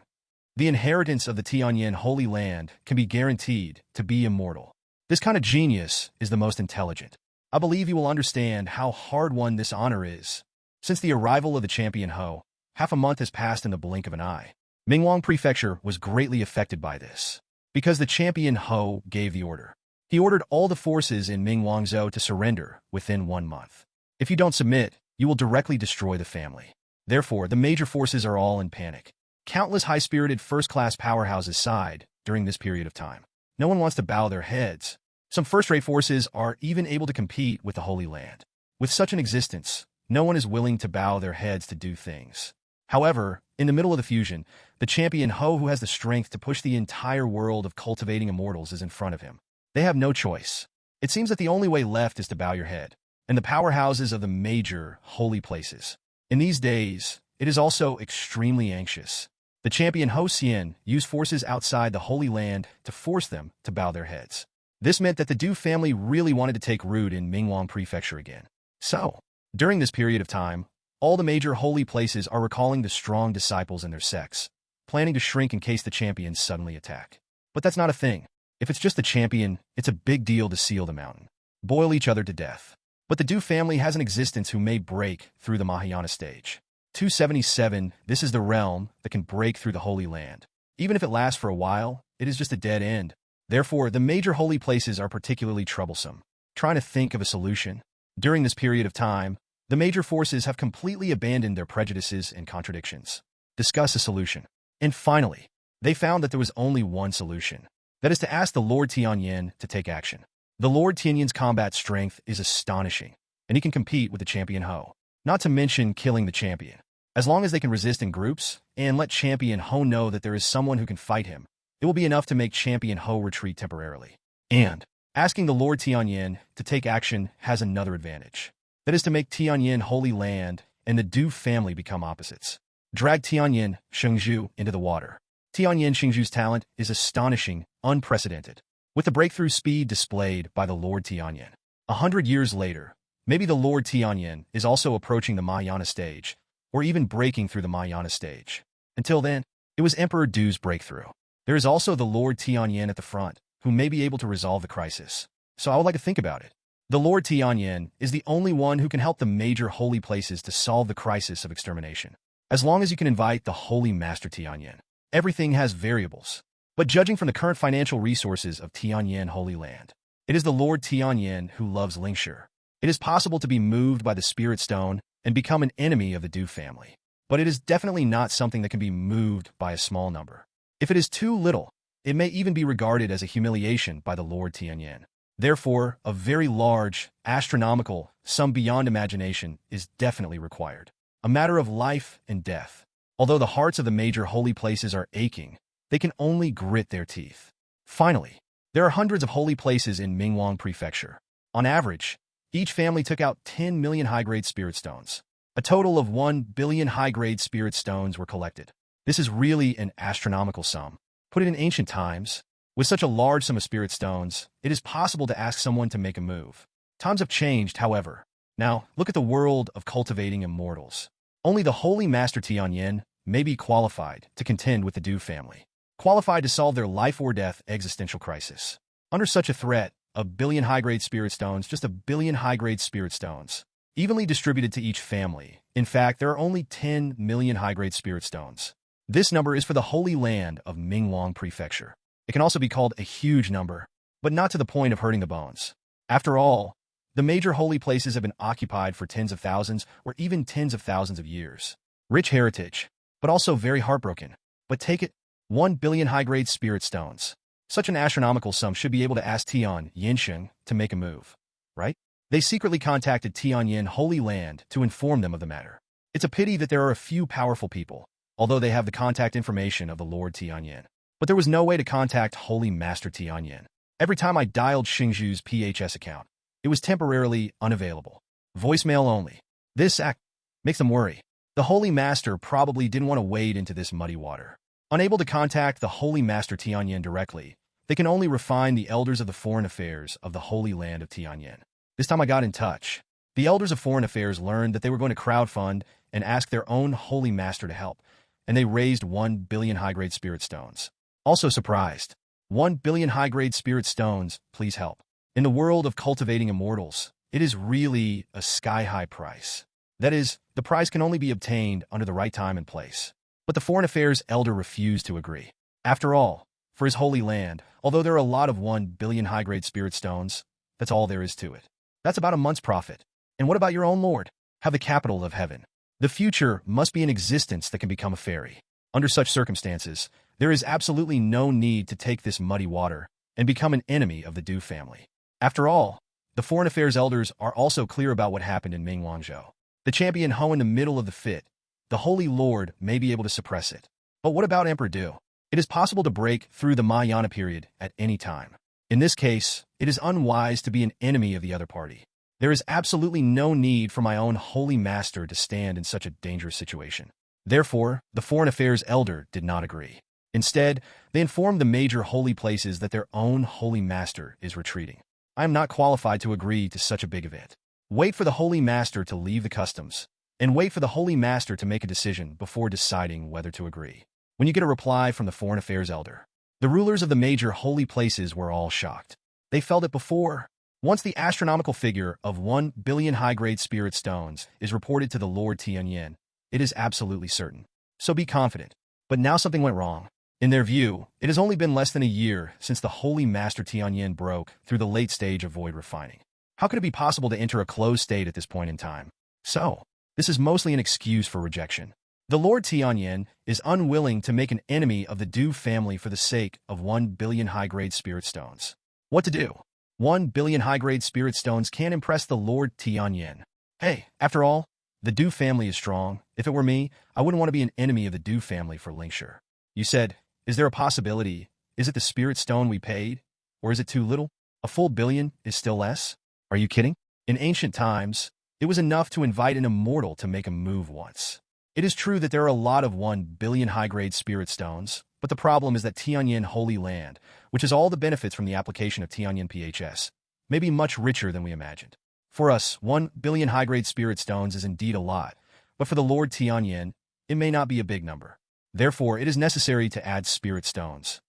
The inheritance of the Tianyan Holy Land can be guaranteed to be immortal. This kind of genius is the most intelligent. I believe you will understand how hard-won this honor is. Since the arrival of the Champion Ho, half a month has passed in the blink of an eye. Mingwang Prefecture was greatly affected by this, because the Champion Ho gave the order. He ordered all the forces in Mingwangzhou to surrender within 1 month. If you don't submit, you will directly destroy the family. Therefore, the major forces are all in panic. Countless high-spirited first-class powerhouses sighed during this period of time. No one wants to bow their heads. Some first-rate forces are even able to compete with the Holy Land. With such an existence, no one is willing to bow their heads to do things. However, in the middle of the fusion, the Champion Ho who has the strength to push the entire world of cultivating immortals is in front of him. They have no choice. It seems that the only way left is to bow your head. And the powerhouses of the major holy places. In these days, it is also extremely anxious. The Champion Ho Xian used forces outside the Holy Land to force them to bow their heads. This meant that the Du family really wanted to take root in Mingwang Prefecture again. So, during this period of time, all the major holy places are recalling the strong disciples in their sects, planning to shrink in case the champions suddenly attack. But that's not a thing. If it's just the champion, it's a big deal to seal the mountain. Boil each other to death. But the Du family has an existence who may break through the Mahayana stage. 277, this is the realm that can break through the Holy Land. Even if it lasts for a while, it is just a dead end. Therefore, the major holy places are particularly troublesome. Trying to think of a solution. During this period of time, the major forces have completely abandoned their prejudices and contradictions. Discuss a solution. And finally, they found that there was only one solution. That is to ask the Lord Tianyan to take action. The Lord Tianyan's combat strength is astonishing, and he can compete with the Champion Ho. Not to mention killing the champion. As long as they can resist in groups, and let Champion Ho know that there is someone who can fight him, it will be enough to make Champion Ho retreat temporarily. And, Asking the Lord Tianyan to take action has another advantage. That is to make Tianyan Holy Land and the Du family become opposites. Drag Tianyan Shengzhu into the water. Tianyan Shengzhu's talent is astonishing, unprecedented. With the breakthrough speed displayed by the Lord Tianyan. 100 years later, maybe the Lord Tianyan is also approaching the Mahayana stage, or even breaking through the Mahayana stage. Until then, it was Emperor Du's breakthrough. There is also the Lord Tianyan at the front, who may be able to resolve the crisis. So I would like to think about it. The Lord Tianyan is the only one who can help the major holy places to solve the crisis of extermination. As long as you can invite the Holy Master Tianyan. Everything has variables. But judging from the current financial resources of Tianyan Holy Land, it is the Lord Tianyan who loves Lingshi. It is possible to be moved by the Spirit Stone and become an enemy of the Du family. But it is definitely not something that can be moved by a small number. If it is too little, it may even be regarded as a humiliation by the Lord Tianyan. Therefore, a very large, astronomical sum beyond imagination is definitely required. A matter of life and death. Although the hearts of the major holy places are aching, they can only grit their teeth. Finally, there are hundreds of holy places in Mingwang Prefecture. On average, each family took out 10 million high-grade spirit stones. A total of 1 billion high-grade spirit stones were collected. This is really an astronomical sum. Put it in ancient times, with such a large sum of spirit stones, it is possible to ask someone to make a move. Times have changed, however. Now, look at the world of cultivating immortals. Only the Holy Master Tianyan may be qualified to contend with the Du family. Qualified to solve their life-or-death existential crisis. Under such a threat, 1 billion high-grade spirit stones, just 1 billion high-grade spirit stones, evenly distributed to each family. In fact, there are only 10 million high-grade spirit stones. This number is for the Holy Land of Mingwang Prefecture. It can also be called a huge number, but not to the point of hurting the bones. After all, the major holy places have been occupied for tens of thousands or even tens of thousands of years. Rich heritage, but also very heartbroken. But take it, 1 billion high-grade spirit stones. Such an astronomical sum should be able to ask Tianyan to make a move, right? They secretly contacted Tianyan Holy Land to inform them of the matter. It's a pity that there are a few powerful people, although they have the contact information of the Lord Tianyan. But there was no way to contact Holy Master Tianyan. Every time I dialed Xingzhu's PHS account, it was temporarily unavailable. Voicemail only. This act makes them worry. The Holy Master probably didn't want to wade into this muddy water. Unable to contact the Holy Master Tianyan directly, they can only refine the elders of the foreign affairs of the Holy Land of Tianyan. This time I got in touch. The elders of foreign affairs learned that they were going to crowdfund and ask their own Holy Master to help, and they raised 1 billion high-grade spirit stones. Also surprised. 1 billion high-grade spirit stones, please help. In the world of cultivating immortals, it is really a sky-high price. That is, the prize can only be obtained under the right time and place. But the foreign affairs elder refused to agree. After all, for his holy land, although there are a lot of 1 billion high-grade spirit stones, that's all there is to it. That's about a month's profit. And what about your own lord? Have the capital of heaven. The future must be an existence that can become a fairy. Under such circumstances, there is absolutely no need to take this muddy water and become an enemy of the Du family. After all, the foreign affairs elders are also clear about what happened in Mingwangzhou. The champion Ho in the middle of the fit. The Holy Lord may be able to suppress it. But what about Emperor Du? It is possible to break through the Mahayana period at any time. In this case, it is unwise to be an enemy of the other party. There is absolutely no need for my own Holy Master to stand in such a dangerous situation. Therefore, the foreign affairs elder did not agree. Instead, they informed the major holy places that their own Holy Master is retreating. I am not qualified to agree to such a big event. Wait for the Holy Master to leave the customs, and wait for the Holy Master to make a decision before deciding whether to agree. When you get a reply from the foreign affairs elder, the rulers of the major holy places were all shocked. They felt it before. Once the astronomical figure of 1 billion high-grade spirit stones is reported to the Lord Tianyan, it is absolutely certain. So be confident. But now something went wrong. In their view, it has only been less than a year since the Holy Master Tianyan broke through the late stage of void refining. How could it be possible to enter a closed state at this point in time? So, this is mostly an excuse for rejection. The Lord Tianyan is unwilling to make an enemy of the Du family for the sake of 1 billion high-grade spirit stones. What to do? 1 billion high-grade spirit stones can't impress the Lord Tianyan. Hey, after all, the Du family is strong. If it were me, I wouldn't want to be an enemy of the Du family for Lingshi. You said, is there a possibility? Is it the spirit stone we paid? Or is it too little? A full billion is still less? Are you kidding? In ancient times, it was enough to invite an immortal to make a move once. It is true that there are a lot of 1 billion high-grade spirit stones, but the problem is that Tianyan Holy Land, which has all the benefits from the application of Tianyan PHS, may be much richer than we imagined. For us, 1 billion high-grade spirit stones is indeed a lot, but for the Lord Tianyan, it may not be a big number. Therefore, it is necessary to add spirit stones.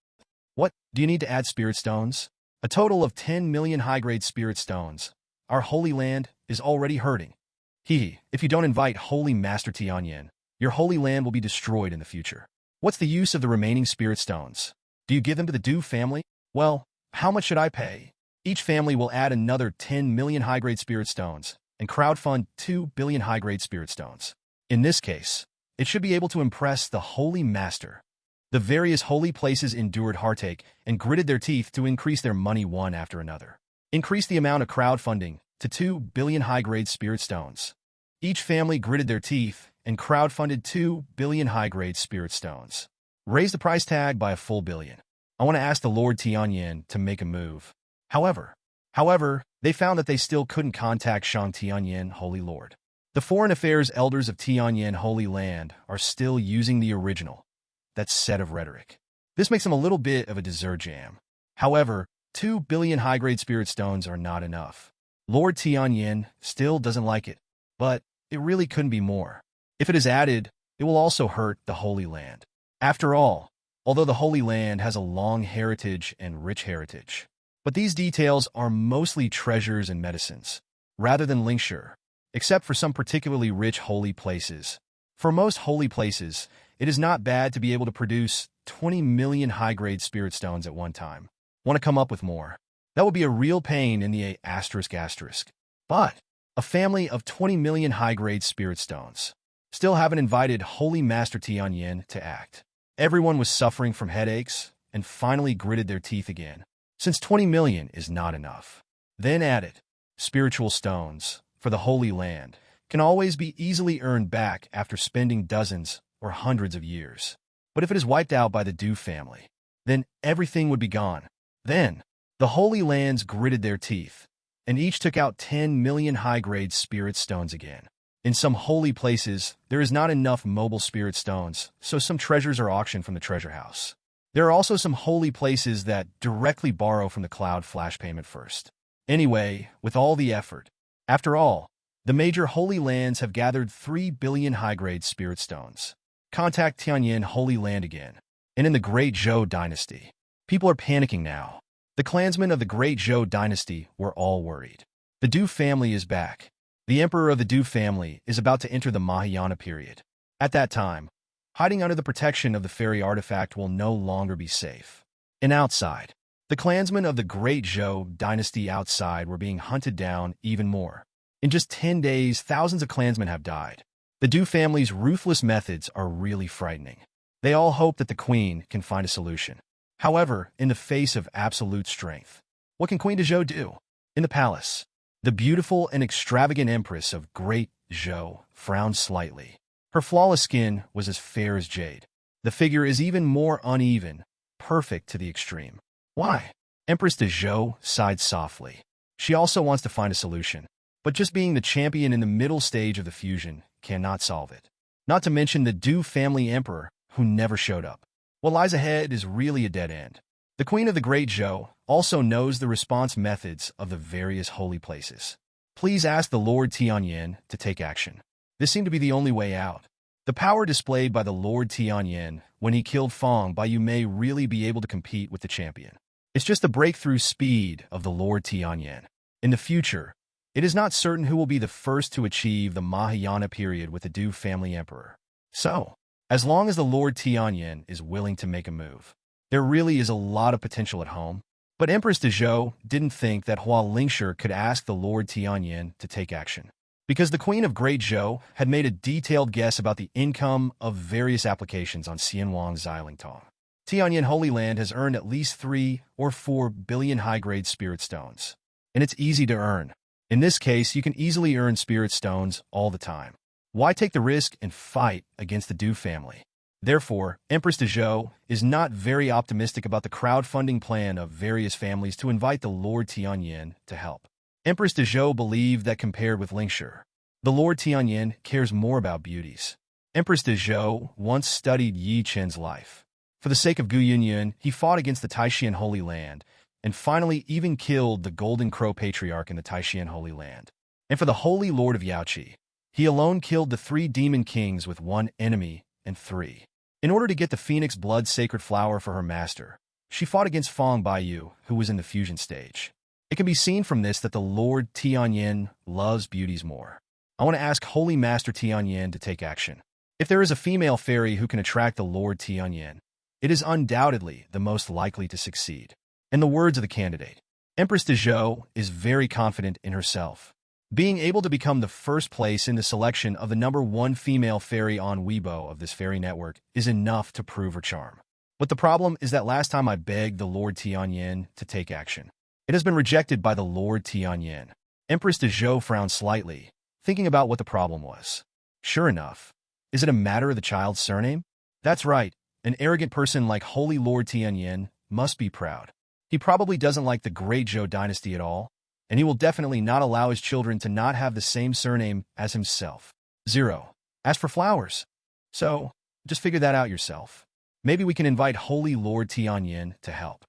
What? Do you need to add spirit stones? A total of 10 million high-grade spirit stones. Our Holy Land is already hurting. If you don't invite Holy Master Tianyan, your Holy Land will be destroyed in the future. What's the use of the remaining spirit stones? Do you give them to the Du family? Well, how much should I pay? Each family will add another 10 million high-grade spirit stones and crowdfund 2 billion high-grade spirit stones. In this case, it should be able to impress the Holy Master. The various holy places endured heartache and gritted their teeth to increase their money one after another. Increase the amount of crowdfunding to 2 billion high-grade spirit stones. Each family gritted their teeth and crowdfunded 2 billion high-grade spirit stones. Raise the price tag by a full billion. I want to ask the Lord Tianyan to make a move. However, they found that they still couldn't contact Shang Tianyan Holy Lord. The foreign affairs elders of Tianyan Holy Land are still using the original, that set of rhetoric. This makes them a little bit of a dessert jam. However, 2 billion high-grade spirit stones are not enough. Lord Tianyan still doesn't like it, but it really couldn't be more. If it is added, it will also hurt the Holy Land. After all, although the Holy Land has a long heritage and rich heritage, but these details are mostly treasures and medicines, rather than linkshare, except for some particularly rich holy places. For most holy places, it is not bad to be able to produce 20 million high-grade spirit stones at one time. Want to come up with more? That would be a real pain in the ***. But a family of 20 million high-grade spirit stones still haven't invited Holy Master Tianyan to act. Everyone was suffering from headaches and finally gritted their teeth again. Since 20 million is not enough, then added spiritual stones for the Holy Land can always be easily earned back after spending dozens or hundreds of years. But if it is wiped out by the Du family, then everything would be gone. Then, the Holy Lands gritted their teeth, and each took out 10 million high-grade spirit stones again. In some holy places, there is not enough mobile spirit stones, so some treasures are auctioned from the treasure house. There are also some holy places that directly borrow from the cloud flash payment first. Anyway, with all the effort, after all, the major holy lands have gathered 3 billion high-grade spirit stones. Contact Tianyan Holy Land again. And in the Great Zhou Dynasty, people are panicking now. The clansmen of the Great Zhou Dynasty were all worried. The Du family is back. The emperor of the Du family is about to enter the Mahayana period. At that time, hiding under the protection of the fairy artifact will no longer be safe. And outside, the clansmen of the Great Zhou Dynasty outside were being hunted down even more. In just 10 days, thousands of clansmen have died. The Du family's ruthless methods are really frightening. They all hope that the queen can find a solution. However, in the face of absolute strength, what can Queen de Zhou do? In the palace, the beautiful and extravagant empress of Great Zhou frowned slightly. Her flawless skin was as fair as jade. The figure is even more uneven, perfect to the extreme. Why? Empress de Zhou sighed softly. She also wants to find a solution, but just being the champion in the middle stage of the fusion cannot solve it. Not to mention the Du family emperor, who never showed up. What lies ahead is really a dead end. The Queen of the Great Zhou also knows the response methods of the various holy places. Please ask the Lord Tianyan to take action. This seemed to be the only way out. The power displayed by the Lord Tianyan when he killed Feng Baiyu may really be able to compete with the champion. It's just the breakthrough speed of the Lord Tianyan. In the future, it is not certain who will be the first to achieve the Mahayana period with the Du family emperor. So, as long as the Lord Tianyan is willing to make a move, there really is a lot of potential at home. But Empress de Zhou didn't think that Hua Lingshi could ask the Lord Tianyan to take action, because the Queen of Great Zhou had made a detailed guess about the income of various applications on Xianwang Xilingtong. Tianyan Holy Land has earned at least 3 or 4 billion high-grade spirit stones, and it's easy to earn. In this case, you can easily earn spirit stones all the time. Why take the risk and fight against the Du family? Therefore, Empress de Zhou is not very optimistic about the crowdfunding plan of various families to invite the Lord Tianyan to help. Empress de Zhou believed that compared with Lingshi, the Lord Tianyan cares more about beauties. Empress de Zhou once studied Yi Chen's life. For the sake of Gu Yunyun, he fought against the Taishan Holy Land, and finally even killed the Golden Crow Patriarch in the Taishan Holy Land. And for the Holy Lord of Yaoqi, he alone killed the 3 demon kings with 1 enemy and 3. In order to get the Phoenix Blood Sacred Flower for her master, she fought against Fang Baiyu, who was in the fusion stage. It can be seen from this that the Lord Tianyan loves beauties more. I want to ask Holy Master Tianyan to take action. If there is a female fairy who can attract the Lord Tianyan, it is undoubtedly the most likely to succeed. In the words of the candidate, Empress de Zhou is very confident in herself. Being able to become the first place in the selection of the #1 female fairy on Weibo of this fairy network is enough to prove her charm. But the problem is that last time I begged the Lord Tianyan to take action, it has been rejected by the Lord Tianyan. Empress de Zhou frowned slightly, thinking about what the problem was. Sure enough, is it a matter of the child's surname? That's right, an arrogant person like Holy Lord Tianyan must be proud. He probably doesn't like the Great Zhou dynasty at all, and he will definitely not allow his children to not have the same surname as himself. 0. As for flowers. So, just figure that out yourself. Maybe we can invite Holy Lord Tianyan to help.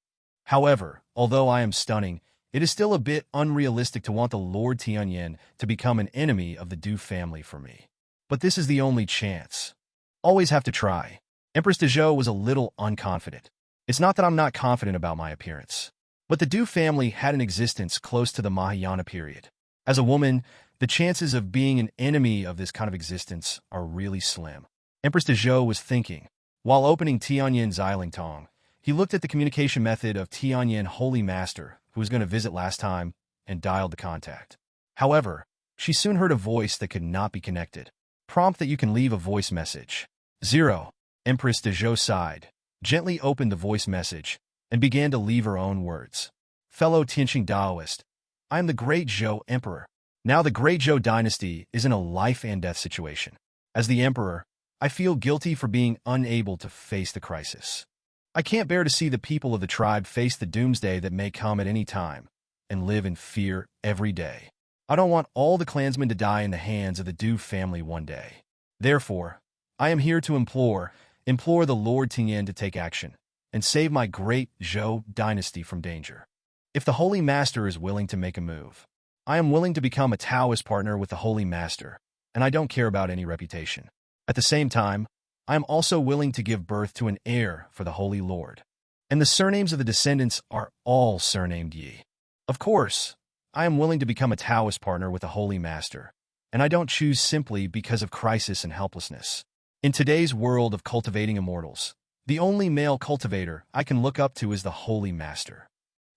However, although I am stunning, it is still a bit unrealistic to want the Lord Tianyan to become an enemy of the Du family for me. But this is the only chance. Always have to try. Empress de Zhou was a little unconfident. It's not that I'm not confident about my appearance, but the Du family had an existence close to the Mahayana period. As a woman, the chances of being an enemy of this kind of existence are really slim. Empress de Zhou was thinking. While opening Tianyan Zilingtong, he looked at the communication method of Tianyan Holy Master, who was going to visit last time, and dialed the contact. However, she soon heard a voice that could not be connected. Prompt that you can leave a voice message. 0. Empress de Zhou sighed, gently opened the voice message, and began to leave her own words. Fellow Tianqing Daoist, I am the Great Zhou Emperor. Now the Great Zhou dynasty is in a life and death situation. As the Emperor, I feel guilty for being unable to face the crisis. I can't bear to see the people of the tribe face the doomsday that may come at any time, and live in fear every day. I don't want all the clansmen to die in the hands of the Du family one day. Therefore, I am here to implore the Lord Tianyan to take action, and save my Great Zhou dynasty from danger. If the Holy Master is willing to make a move, I am willing to become a Taoist partner with the Holy Master, and I don't care about any reputation. At the same time, I am also willing to give birth to an heir for the Holy Lord. And the surnames of the descendants are all surnamed Yi. Of course, I am willing to become a Taoist partner with the Holy Master, and I don't choose simply because of crisis and helplessness. In today's world of cultivating immortals, the only male cultivator I can look up to is the Holy Master.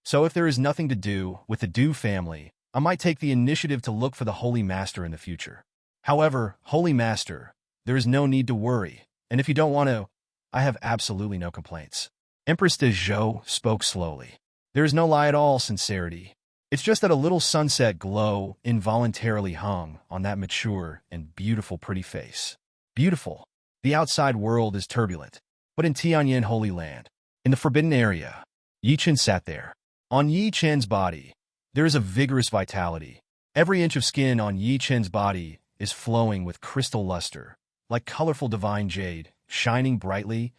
So if there is nothing to do with the Du family, I might take the initiative to look for the Holy Master in the future. However, Holy Master, there is no need to worry, and if you don't want to, I have absolutely no complaints. Empress de Zhou spoke slowly. There is no lie at all, sincerity. It's just that a little sunset glow involuntarily hung on that mature and beautiful pretty face. Beautiful. The outside world is turbulent, but in Tianyan Holy Land, in the forbidden area, Yi Chen sat there. On Yi Chen's body, there is a vigorous vitality. Every inch of skin on Yi Chen's body is flowing with crystal luster, like colorful divine jade, shining brightly,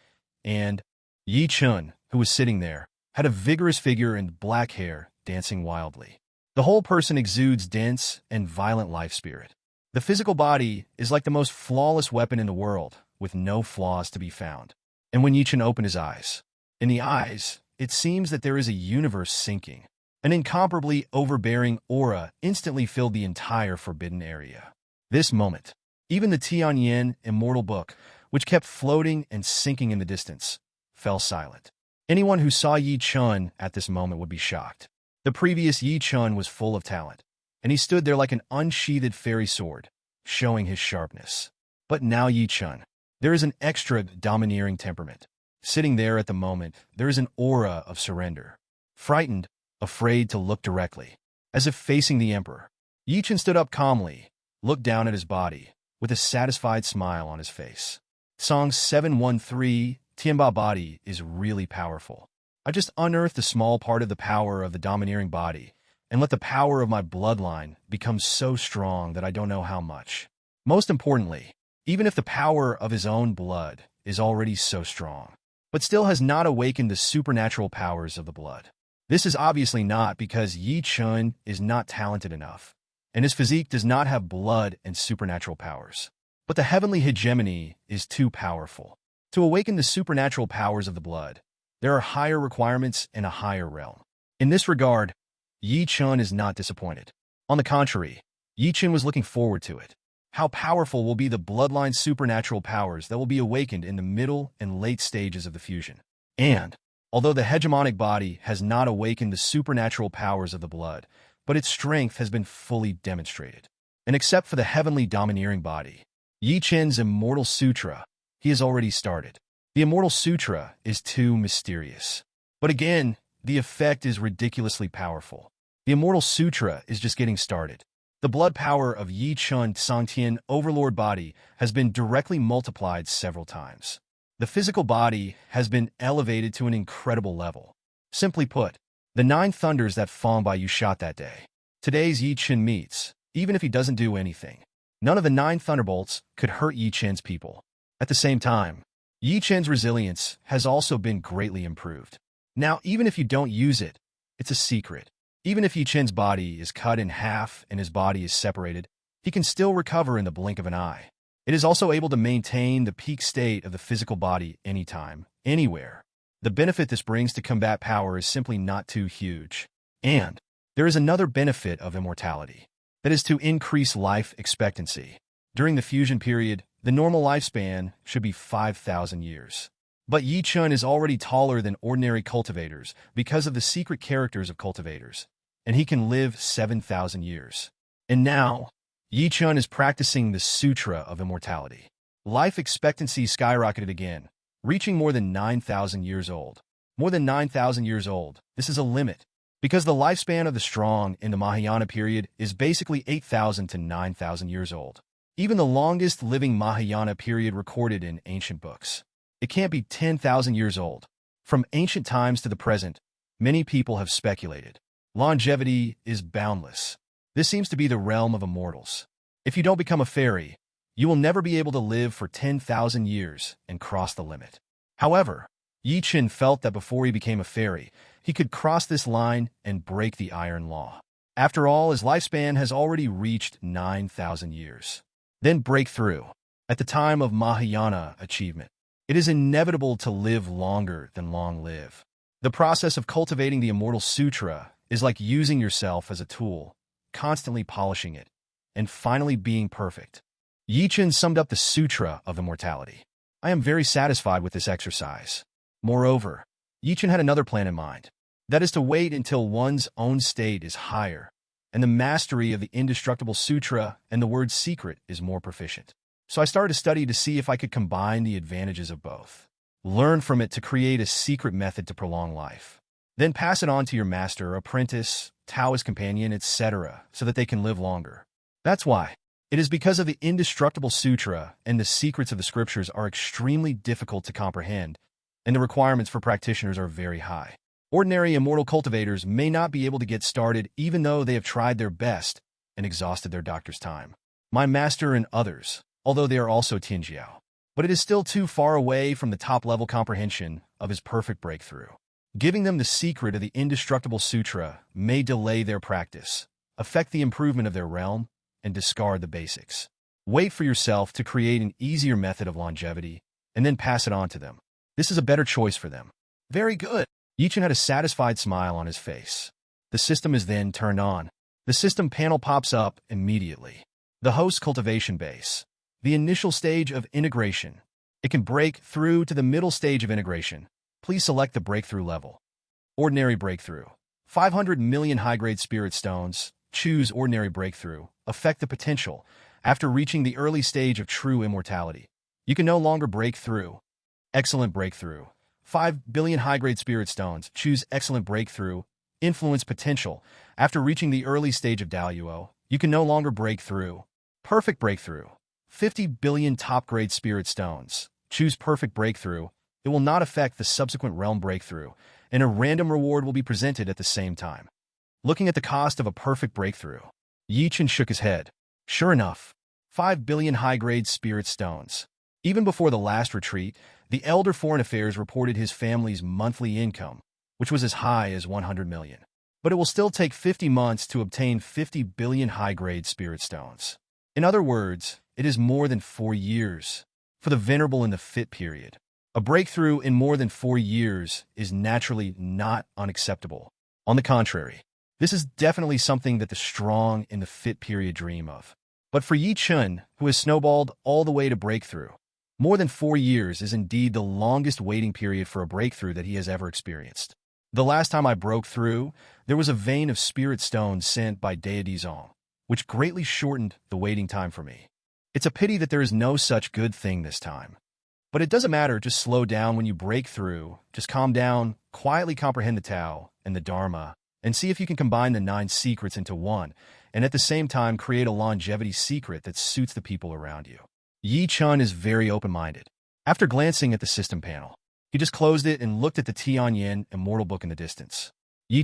and Yi Chen, who was sitting there, had a vigorous figure and black hair dancing wildly. The whole person exudes dense and violent life spirit. The physical body is like the most flawless weapon in the world, with no flaws to be found. And when Yi Chen opened his eyes, in the eyes, it seems that there is a universe sinking. An incomparably overbearing aura instantly filled the entire forbidden area. This moment, even the Tianyan Immortal Book, which kept floating and sinking in the distance, fell silent. Anyone who saw Yi Chen at this moment would be shocked. The previous Yi Chen was full of talent, and he stood there like an unsheathed fairy sword, showing his sharpness. But now Yi Chen, there is an extra domineering temperament. Sitting there at the moment, there is an aura of surrender. Frightened, afraid to look directly, as if facing the emperor. Yi Chen stood up calmly, looked down at his body, with a satisfied smile on his face. Song 713, Tianba body is really powerful. I just unearthed a small part of the power of the domineering body and let the power of my bloodline become so strong that I don't know how much. Most importantly, even if the power of his own blood is already so strong, but still has not awakened the supernatural powers of the blood. This is obviously not because Chen is not talented enough, and his physique does not have blood and supernatural powers. But the heavenly hegemony is too powerful. To awaken the supernatural powers of the blood, there are higher requirements in a higher realm. In this regard, Chen is not disappointed. On the contrary, Chen was looking forward to it. How powerful will be the bloodline supernatural powers that will be awakened in the middle and late stages of the fusion? And, although the hegemonic body has not awakened the supernatural powers of the blood, but its strength has been fully demonstrated. And except for the heavenly domineering body, Chen's Immortal Sutra, he has already started. The Immortal Sutra is too mysterious. But again, the effect is ridiculously powerful. The Immortal Sutra is just getting started. The blood power of Chen Sangtian Overlord body has been directly multiplied several times. The physical body has been elevated to an incredible level. Simply put, the 9 thunders that Fong Bai Yu shot that day. Today's Chen meets, even if he doesn't do anything. None of the 9 thunderbolts could hurt Chen's people. At the same time, Chen's resilience has also been greatly improved. Now, even if you don't use it, it's a secret. Even if Chen's body is cut in half and his body is separated, he can still recover in the blink of an eye. It is also able to maintain the peak state of the physical body anytime, anywhere. The benefit this brings to combat power is simply not too huge. And there is another benefit of immortality. That is to increase life expectancy. During the fusion period, the normal lifespan should be 5,000 years. But Chen is already taller than ordinary cultivators because of the secret characters of cultivators, and he can live 7,000 years. And now, Chen is practicing the Sutra of Immortality. Life expectancy skyrocketed again, reaching more than 9,000 years old. More than 9,000 years old, this is a limit. Because the lifespan of the strong in the Mahayana period is basically 8,000 to 9,000 years old. Even the longest living Mahayana period recorded in ancient books. It can't be 10,000 years old. From ancient times to the present, many people have speculated. Longevity is boundless. This seems to be the realm of immortals. If you don't become a fairy, you will never be able to live for 10,000 years and cross the limit. However, Chen felt that before he became a fairy, he could cross this line and break the iron law. After all, his lifespan has already reached 9,000 years. Then breakthrough. At the time of Mahayana achievement, it is inevitable to live longer than long live. The process of cultivating the Immortal Sutra is like using yourself as a tool, constantly polishing it, and finally being perfect. Chen summed up the Sutra of Immortality. I am very satisfied with this exercise. Moreover, Chen had another plan in mind. That is to wait until one's own state is higher, and the mastery of the indestructible sutra and the word secret is more proficient. So I started to study to see if I could combine the advantages of both. Learn from it to create a secret method to prolong life. Then pass it on to your master, apprentice, Taoist companion, etc., so that they can live longer. That's why. It is because of the indestructible sutra and the secrets of the scriptures are extremely difficult to comprehend, and the requirements for practitioners are very high. Ordinary immortal cultivators may not be able to get started even though they have tried their best and exhausted their doctor's time. My master and others, although they are also Tianjiao. But it is still too far away from the top-level comprehension of his perfect breakthrough. Giving them the secret of the indestructible sutra may delay their practice, affect the improvement of their realm, and discard the basics. Wait for yourself to create an easier method of longevity, and then pass it on to them. This is a better choice for them. Very good. Chen had a satisfied smile on his face. The system is then turned on. The system panel pops up immediately. The host cultivation base. The initial stage of integration. It can break through to the middle stage of integration. Please select the breakthrough level. Ordinary breakthrough. 500 million high-grade spirit stones. Choose ordinary breakthrough. Affect the potential. After reaching the early stage of true immortality, you can no longer break through. Excellent breakthrough. 5 billion high-grade spirit stones. Choose excellent breakthrough. Influence potential. After reaching the early stage of Daluo, you can no longer break through. Perfect breakthrough. 50 billion top-grade spirit stones. choose perfect breakthrough, it will not affect the subsequent realm breakthrough, and a random reward will be presented at the same time. Looking at the cost of a perfect breakthrough, Chen shook his head. Sure enough, 5 billion high-grade spirit stones. Even before the last retreat, the elder Foreign Affairs reported his family's monthly income, which was as high as 100 million. But it will still take 50 months to obtain 50 billion high-grade spirit stones. In other words, it is more than 4 years. For the venerable in the fit period, a breakthrough in more than 4 years is naturally not unacceptable. On the contrary, this is definitely something that the strong in the fit period dream of. But for Chen, who has snowballed all the way to breakthrough, more than 4 years is indeed the longest waiting period for a breakthrough that he has ever experienced. The last time I broke through, there was a vein of spirit stones sent by deity Zong, which greatly shortened the waiting time for me. It's a pity that there is no such good thing this time. But it doesn't matter, just slow down when you break through, just calm down, quietly comprehend the Tao and the Dharma, and see if you can combine the 9 secrets into one, and at the same time create a longevity secret that suits the people around you. Chen is very open-minded. After glancing at the system panel, he just closed it and looked at the Tianyan Immortal book in the distance.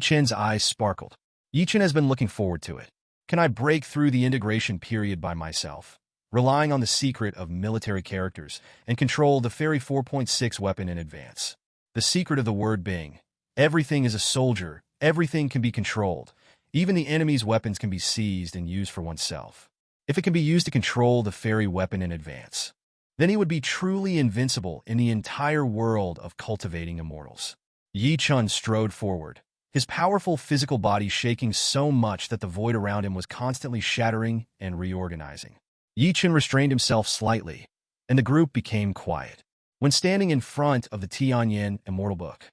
Chen's eyes sparkled. Chen has been looking forward to it. Can I break through the integration period by myself, relying on the secret of military characters, and control the Fairy 4.6 weapon in advance? The secret of the word being, everything is a soldier, everything can be controlled, even the enemy's weapons can be seized and used for oneself. If it can be used to control the fairy weapon in advance, then he would be truly invincible in the entire world of cultivating immortals. Chen strode forward, his powerful physical body shaking so much that the void around him was constantly shattering and reorganizing. Chen restrained himself slightly, and the group became quiet. When standing in front of the Tianyan Immortal book,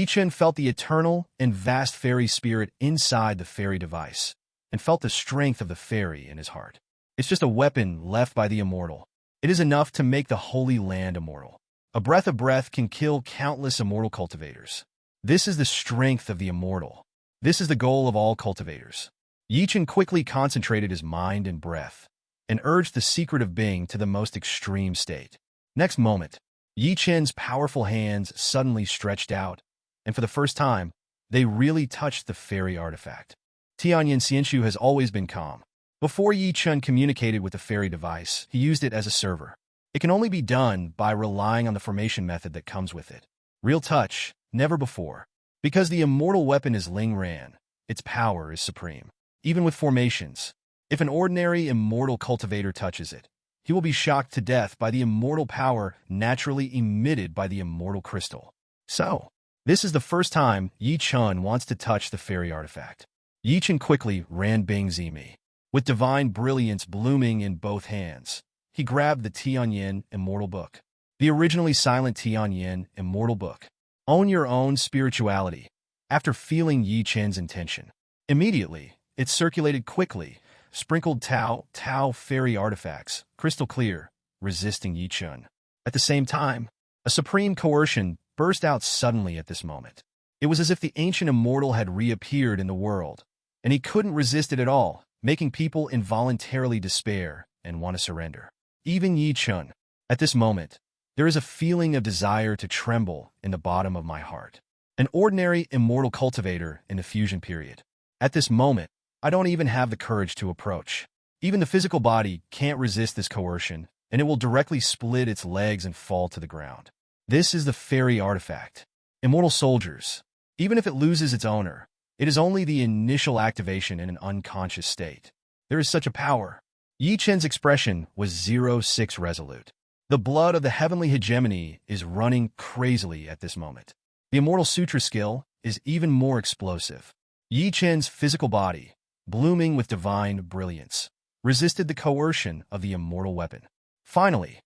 Chen felt the eternal and vast fairy spirit inside the fairy device, and felt the strength of the fairy in his heart. It's just a weapon left by the immortal. It is enough to make the Holy Land immortal. A breath of breath can kill countless immortal cultivators. This is the strength of the immortal. This is the goal of all cultivators. Chen quickly concentrated his mind and breath, and urged the secret of being to the most extreme state. Next moment, Chen's powerful hands suddenly stretched out, and for the first time, they really touched the fairy artifact. Tianyan Sacred has always been calm. Before Chen communicated with the fairy device, he used it as a server. It can only be done by relying on the formation method that comes with it. Real touch, never before. Because the immortal weapon is Ling Ran, its power is supreme. Even with formations, if an ordinary immortal cultivator touches it, he will be shocked to death by the immortal power naturally emitted by the immortal crystal. So, this is the first time Chen wants to touch the fairy artifact. Chen quickly ran Bing Zimi. With divine brilliance blooming in both hands, he grabbed the Tianyan Immortal book. The originally silent Tianyan Immortal book. Own your own spirituality. After feeling Chen's intention, immediately, it circulated quickly, sprinkled Tao fairy artifacts, crystal clear, resisting Chen. At the same time, a supreme coercion burst out suddenly at this moment. It was as if the ancient immortal had reappeared in the world, and he couldn't resist it at all, making people involuntarily despair and want to surrender. Even Chen. At this moment, there is a feeling of desire to tremble in the bottom of my heart. An ordinary immortal cultivator in the fusion period. At this moment, I don't even have the courage to approach. Even the physical body can't resist this coercion, and it will directly split its legs and fall to the ground. This is the fairy artifact. Immortal soldiers. Even if it loses its owner, it is only the initial activation in an unconscious state. There is such a power. Chen's expression was 06 resolute. The blood of the heavenly hegemony is running crazily at this moment. The Immortal Sutra skill is even more explosive. Chen's physical body, blooming with divine brilliance, resisted the coercion of the immortal weapon. Finally,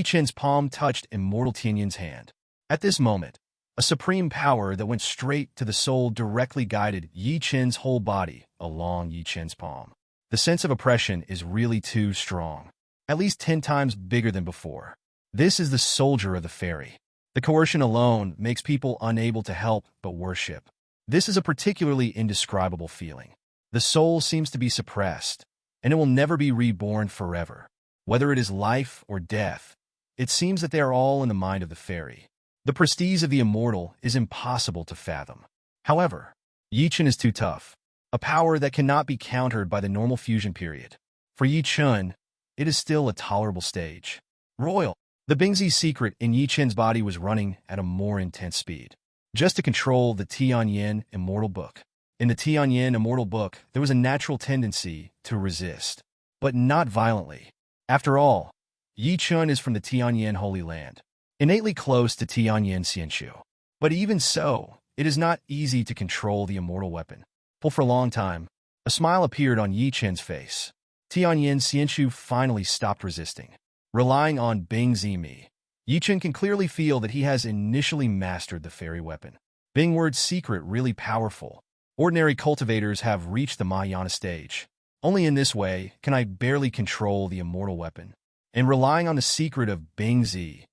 Chen's palm touched Immortal Tianyan's hand. At this moment, a supreme power that went straight to the soul directly guided Chen's whole body along Chen's palm. The sense of oppression is really too strong, at least 10 times bigger than before. This is the soldier of the fairy. The coercion alone makes people unable to help but worship. This is a particularly indescribable feeling. The soul seems to be suppressed, and it will never be reborn forever. Whether it is life or death, it seems that they are all in the mind of the fairy. The prestige of the immortal is impossible to fathom. However, Chen is too tough, a power that cannot be countered by the normal fusion period. For Chen, it is still a tolerable stage. Royal. The Bingzi's secret in Chen's body was running at a more intense speed, just to control the Tianyan Immortal Book. In the Tianyan Immortal Book, there was a natural tendency to resist, but not violently. After all, Chen is from the Tianyan Holy Land, innately close to Tianyan Xianshu. But even so, it is not easy to control the immortal weapon. For a long time, a smile appeared on Chen's face. Tianyan Xianshu finally stopped resisting. Relying on Bingzi, Chen can clearly feel that he has initially mastered the fairy weapon. Bingword's secret really powerful. Ordinary cultivators have reached the Mahayana stage. Only in this way can I barely control the immortal weapon. And relying on the secret of Bingzi,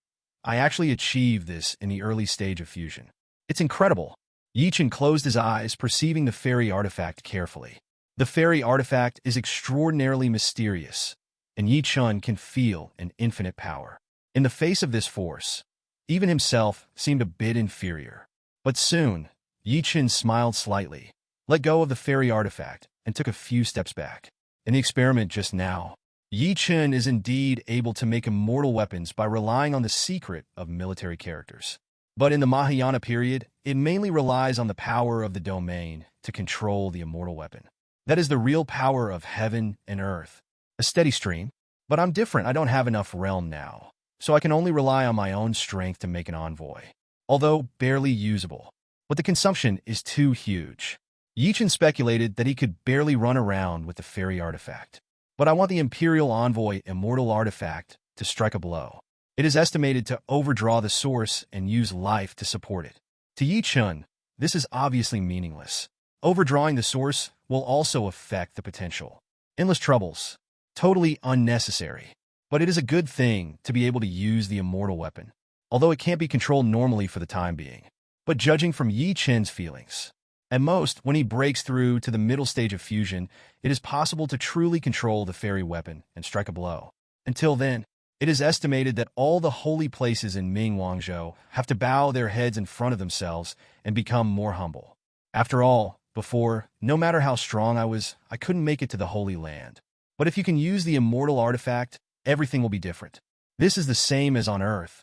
I actually achieved this in the early stage of fusion. It's incredible. Chen closed his eyes, perceiving the fairy artifact carefully. The fairy artifact is extraordinarily mysterious, and Chen can feel an infinite power. In the face of this force, even himself seemed a bit inferior. But soon, Chen smiled slightly, let go of the fairy artifact, and took a few steps back. In the experiment just now, Chen is indeed able to make immortal weapons by relying on the secret of military characters. But in the Mahayana period, it mainly relies on the power of the domain to control the immortal weapon. That is the real power of heaven and earth. A steady stream. But I'm different. I don't have enough realm now, so I can only rely on my own strength to make an envoy, although barely usable. But the consumption is too huge. Chen speculated that he could barely run around with the fairy artifact. But I want the Imperial Envoy Immortal Artifact to strike a blow. It is estimated to overdraw the source and use life to support it. To Chen, this is obviously meaningless. Overdrawing the source will also affect the potential. Endless troubles. Totally unnecessary. But it is a good thing to be able to use the immortal weapon, although it can't be controlled normally for the time being. But judging from Chen's feelings, at most, when he breaks through to the middle stage of fusion, it is possible to truly control the fairy weapon and strike a blow. Until then, it is estimated that all the holy places in Ming Wangzhou have to bow their heads in front of themselves and become more humble. After all, before, no matter how strong I was, I couldn't make it to the Holy Land. But if you can use the immortal artifact, everything will be different. This is the same as on Earth.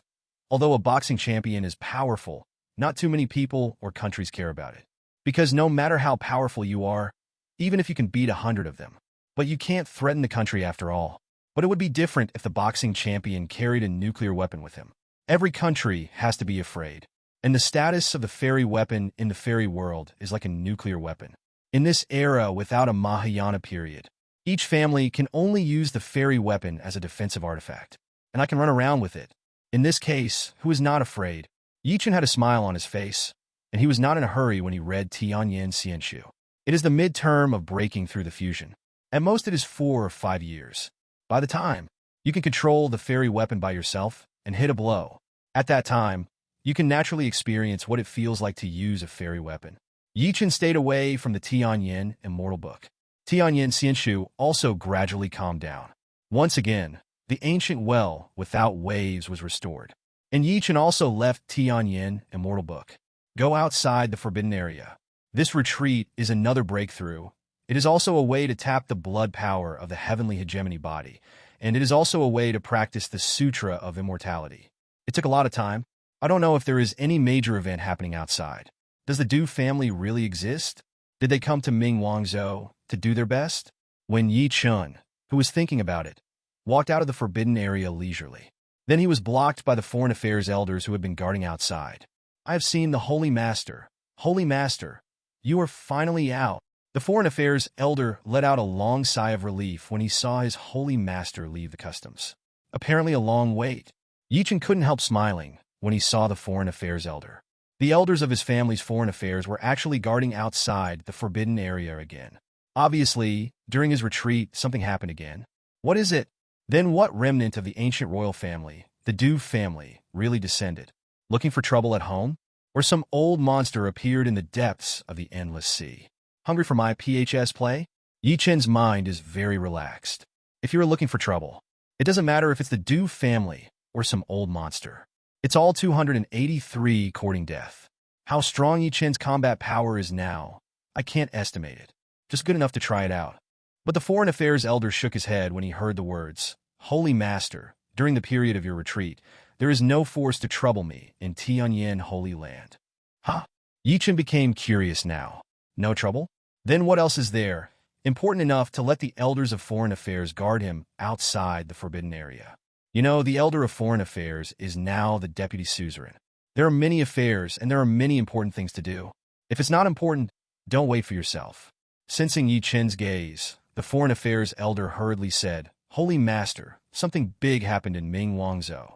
Although a boxing champion is powerful, not too many people or countries care about it. Because no matter how powerful you are, even if you can beat 100 of them, but you can't threaten the country after all. But it would be different if the boxing champion carried a nuclear weapon with him. Every country has to be afraid. And the status of the fairy weapon in the fairy world is like a nuclear weapon. In this era without a Mahayana period, each family can only use the fairy weapon as a defensive artifact. And I can run around with it. In this case, who is not afraid? Chen had a smile on his face, and he was not in a hurry when he read Tianyan Xianshu. It is the midterm of breaking through the fusion. At most it is 4 or 5 years. By the time, you can control the fairy weapon by yourself and hit a blow. At that time, you can naturally experience what it feels like to use a fairy weapon. Chen stayed away from the Tianyan Immortal Book. Tianyan Xianshu also gradually calmed down. Once again, the ancient well without waves was restored. And Chen also left Tianyan Immortal Book. Go outside the forbidden area. This retreat is another breakthrough. It is also a way to tap the blood power of the heavenly hegemony body, and it is also a way to practice the Sutra of Immortality. It took a lot of time. I don't know if there is any major event happening outside. Does the Du family really exist? Did they come to Ming Wangzhou to do their best? When Chen, who was thinking about it, walked out of the forbidden area leisurely. Then he was blocked by the foreign affairs elders who had been guarding outside. I have seen the Holy Master. Holy Master, you are finally out. The foreign affairs elder let out a long sigh of relief when he saw his Holy Master leave the customs. Apparently a long wait. Chen couldn't help smiling when he saw the foreign affairs elder. The elders of his family's foreign affairs were actually guarding outside the forbidden area again. Obviously, during his retreat, something happened again. What is it? Then what remnant of the ancient royal family, the Du family, really descended? Looking for trouble at home? Or some old monster appeared in the depths of the endless sea? Hungry for my PHS play? Chen's mind is very relaxed. If you're looking for trouble, it doesn't matter if it's the Du family or some old monster. It's all 283 courting death. How strong Yi Chen's combat power is now, I can't estimate it. Just good enough to try it out. But the Foreign Affairs Elder shook his head when he heard the words, Holy Master, during the period of your retreat, there is no force to trouble me in Tianyan Holy Land. Huh? Yi Chen became curious now. No trouble? Then what else is there, important enough to let the Elders of Foreign Affairs guard him outside the forbidden area? You know, the Elder of Foreign Affairs is now the Deputy Suzerain. There are many affairs, and there are many important things to do. If it's not important, don't wait for yourself. Sensing Yi Chen's gaze, the Foreign Affairs Elder hurriedly said, Holy Master, something big happened in Mingwangzhou.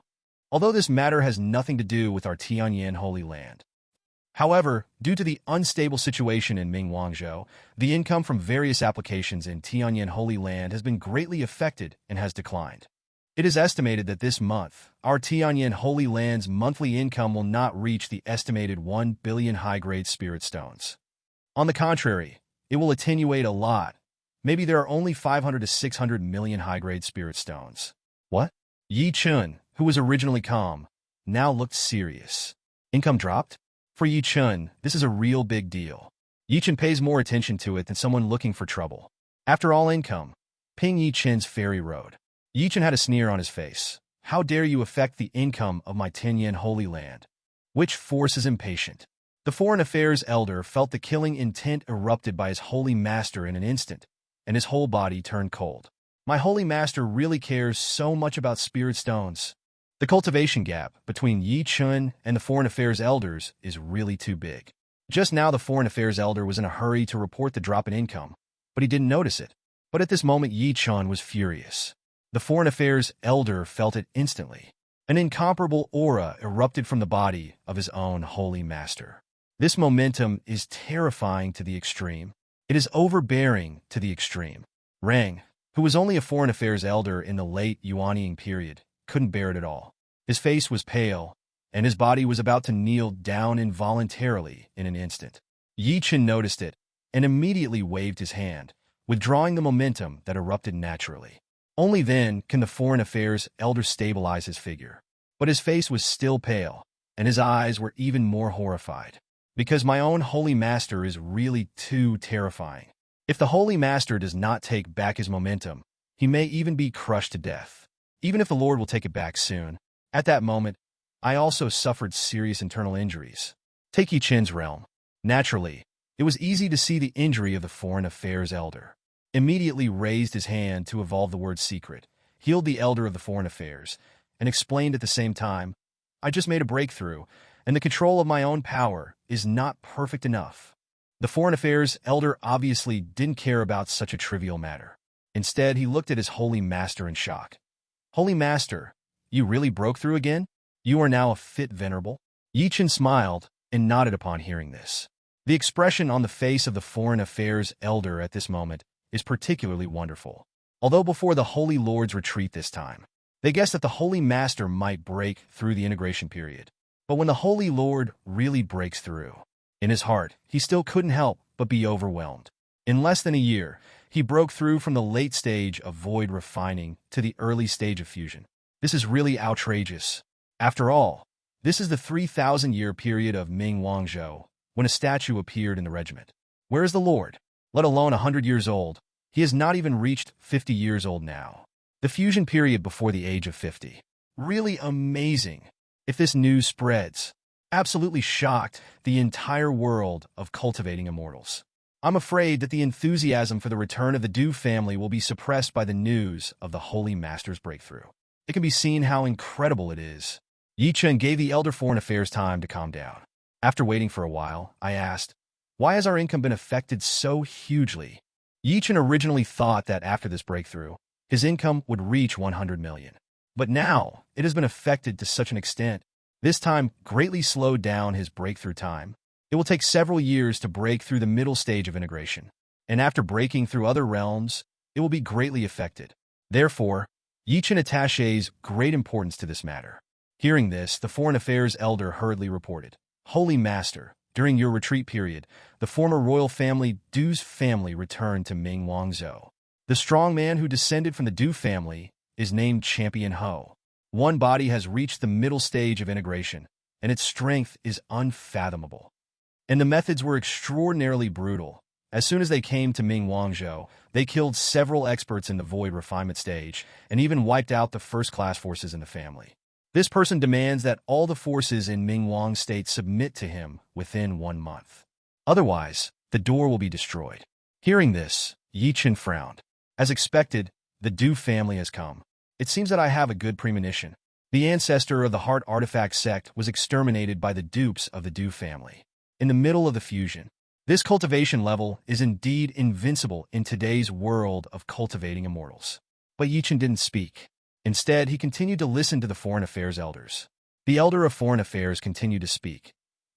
Although this matter has nothing to do with our Tianyan Holy Land. However, due to the unstable situation in Mingwangzhou, the income from various applications in Tianyan Holy Land has been greatly affected and has declined. It is estimated that this month, our Tianyan Holy Land's monthly income will not reach the estimated 1 billion high-grade spirit stones. On the contrary, it will attenuate a lot. Maybe there are only 500 to 600 million high-grade spirit stones. What? Yi Chen, who was originally calm, now looked serious. Income dropped? For Yi Chen, this is a real big deal. Yi Chen pays more attention to it than someone looking for trouble. After all income, ping Yi Chen's ferry road. Yi Chen had a sneer on his face. How dare you affect the income of my Tianyan Holy Land? Which force is impatient? The Foreign Affairs Elder felt the killing intent erupted by his Holy Master in an instant, and his whole body turned cold. My Holy Master really cares so much about spirit stones. The cultivation gap between Yi Chen and the Foreign Affairs Elders is really too big. Just now the Foreign Affairs Elder was in a hurry to report the drop in income, but he didn't notice it. But at this moment Yi Chen was furious. The Foreign Affairs Elder felt it instantly. An incomparable aura erupted from the body of his own Holy Master. This momentum is terrifying to the extreme. It is overbearing to the extreme. Rang, who was only a Foreign Affairs Elder in the late Yuanying period, couldn't bear it at all. His face was pale, and his body was about to kneel down involuntarily in an instant. Yi Chen noticed it, and immediately waved his hand, withdrawing the momentum that erupted naturally. Only then can the Foreign Affairs Elder stabilize his figure. But his face was still pale, and his eyes were even more horrified. Because my own Holy Master is really too terrifying. If the Holy Master does not take back his momentum, he may even be crushed to death. Even if the Lord will take it back soon. At that moment, I also suffered serious internal injuries. Take Yi Chen's realm. Naturally, it was easy to see the injury of the Foreign Affairs Elder. Immediately raised his hand to evolve the word secret, healed the Elder of the Foreign Affairs, and explained at the same time, I just made a breakthrough, and the control of my own power is not perfect enough. The Foreign Affairs Elder obviously didn't care about such a trivial matter. Instead, he looked at his Holy Master in shock. Holy Master, you really broke through again? You are now a fit venerable? Yi Chen smiled and nodded upon hearing this. The expression on the face of the Foreign Affairs Elder at this moment is particularly wonderful. Although before the Holy Lord's retreat this time, they guessed that the Holy Master might break through the integration period. But when the Holy Lord really breaks through, in his heart, he still couldn't help but be overwhelmed. In less than a year, he broke through from the late stage of void refining to the early stage of fusion. This is really outrageous. After all, this is the 3,000-year period of Mingwangzhou, when a statue appeared in the regiment. Where is the Lord? Let alone 100 years old. He has not even reached 50 years old now. The fusion period before the age of 50. Really amazing. If this news spreads, absolutely shocked the entire world of cultivating immortals. I'm afraid that the enthusiasm for the return of the Du family will be suppressed by the news of the Holy Master's breakthrough. It can be seen how incredible it is. Yi Chen gave the Elder Foreign Affairs time to calm down. After waiting for a while, I asked, why has our income been affected so hugely? Yi Chen originally thought that after this breakthrough, his income would reach 100 million. But now, it has been affected to such an extent, this time greatly slowed down his breakthrough time. It will take several years to break through the middle stage of integration, and after breaking through other realms, it will be greatly affected. Therefore, Yi Chen attaches great importance to this matter. Hearing this, the Foreign Affairs Elder hurriedly reported, Holy Master, during your retreat period, the former royal family Du's family returned to Mingwangzhou. The strong man who descended from the Du family is named Champion Ho. One body has reached the middle stage of integration, and its strength is unfathomable. And the methods were extraordinarily brutal. As soon as they came to Ming Wangzhou, they killed several experts in the void refinement stage and even wiped out the first-class forces in the family. This person demands that all the forces in Ming Wang's state submit to him within 1 month. Otherwise, the door will be destroyed. Hearing this, Yi Chen frowned. As expected, the Du family has come. It seems that I have a good premonition. The ancestor of the Heart Artifact sect was exterminated by the dupes of the Du family. In the middle of the fusion, this cultivation level is indeed invincible in today's world of cultivating immortals. But Yi Chen didn't speak. Instead, he continued to listen to the foreign affairs elders. The elder of foreign affairs continued to speak.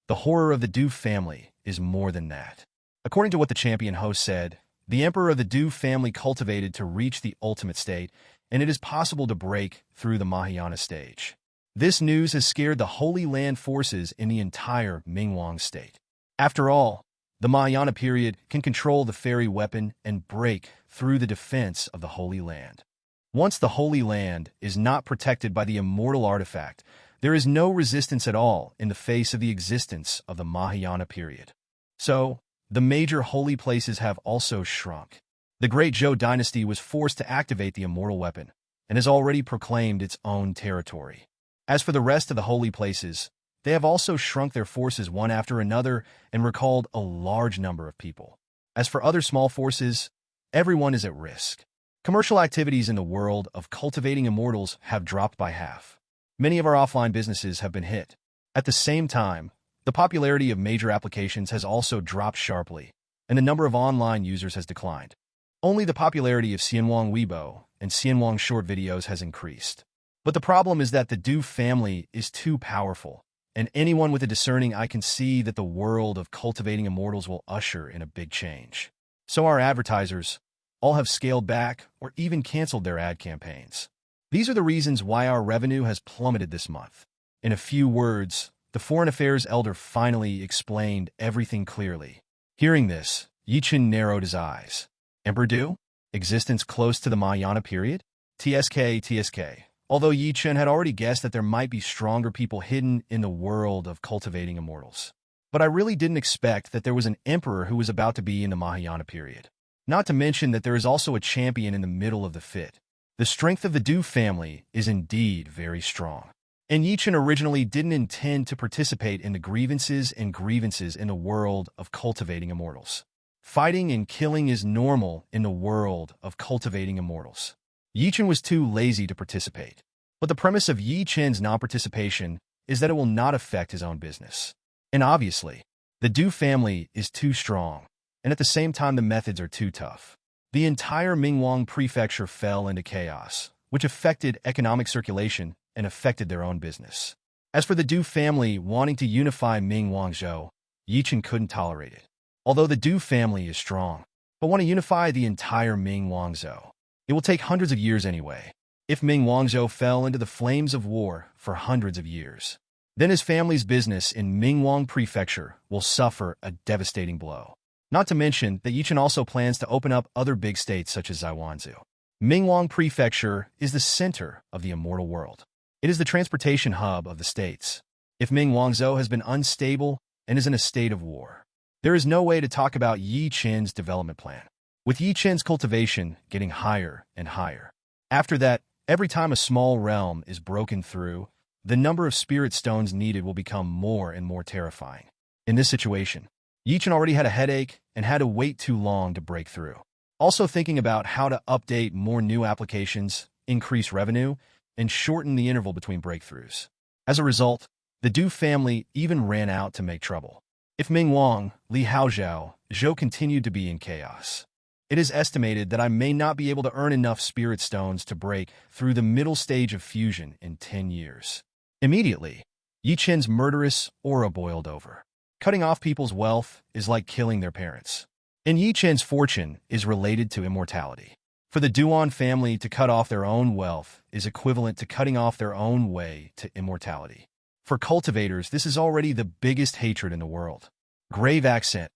The horror of the Du family is more than that. According to what the champion host said, the emperor of the Du family cultivated to reach the ultimate state, and it is possible to break through the Mahayana stage. This news has scared the Holy Land forces in the entire Mingwang state. After all, the Mahayana period can control the fairy weapon and break through the defense of the Holy Land. Once the Holy Land is not protected by the immortal artifact, there is no resistance at all in the face of the existence of the Mahayana period. So, the major holy places have also shrunk. The Great Zhou dynasty was forced to activate the immortal weapon and has already proclaimed its own territory. As for the rest of the holy places, they have also shrunk their forces one after another and recalled a large number of people. As for other small forces, everyone is at risk. Commercial activities in the world of cultivating immortals have dropped by half. Many of our offline businesses have been hit. At the same time, the popularity of major applications has also dropped sharply, and the number of online users has declined. Only the popularity of Xianwang Weibo and Xianwang short videos has increased. But the problem is that the Du family is too powerful, and anyone with a discerning eye can see that the world of cultivating immortals will usher in a big change. So our advertisers all have scaled back or even canceled their ad campaigns. These are the reasons why our revenue has plummeted this month. In a few words, the foreign affairs elder finally explained everything clearly. Hearing this, Yi Chen narrowed his eyes. Emperor Du? Existence close to the Mahayana period? TSK. Although Yi Chen had already guessed that there might be stronger people hidden in the world of cultivating immortals. But I really didn't expect that there was an emperor who was about to be in the Mahayana period. Not to mention that there is also a champion in the middle of the fit. The strength of the Du family is indeed very strong. And Yi Chen originally didn't intend to participate in the grievances in the world of cultivating immortals. Fighting and killing is normal in the world of cultivating immortals. Yi Chen was too lazy to participate. But the premise of Yi Chen's non-participation is that it will not affect his own business. And obviously, the Du family is too strong, and at the same time the methods are too tough. The entire Mingwang prefecture fell into chaos, which affected economic circulation and affected their own business. As for the Du family wanting to unify Ming Wangzhou, Yi Chen couldn't tolerate it. Although the Du family is strong, but want to unify the entire Ming Wangzhou. It will take hundreds of years anyway. If Ming Wangzhou fell into the flames of war for hundreds of years, then his family's business in Mingwang Prefecture will suffer a devastating blow. Not to mention that Yi Chen also plans to open up other big states such as Zaiwanzu. Mingwang Prefecture is the center of the Immortal World. It is the transportation hub of the states. If Ming Wangzhou has been unstable and is in a state of war, there is no way to talk about Yi Chen's development plan, with Yi Chen's cultivation getting higher and higher. After that, every time a small realm is broken through, the number of spirit stones needed will become more and more terrifying. In this situation, Yi Chen already had a headache and had to wait too long to break through. Also thinking about how to update more new applications, increase revenue, and shorten the interval between breakthroughs. As a result, the Du family even ran out to make trouble. If Ming Wang, Li Haozhou, Zhou continued to be in chaos, it is estimated that I may not be able to earn enough spirit stones to break through the middle stage of fusion in 10 years. Immediately, Yi Chen's murderous aura boiled over. Cutting off people's wealth is like killing their parents. And Yi Chen's fortune is related to immortality. For the Duan family to cut off their own wealth is equivalent to cutting off their own way to immortality. For cultivators, this is already the biggest hatred in the world. Grave accent.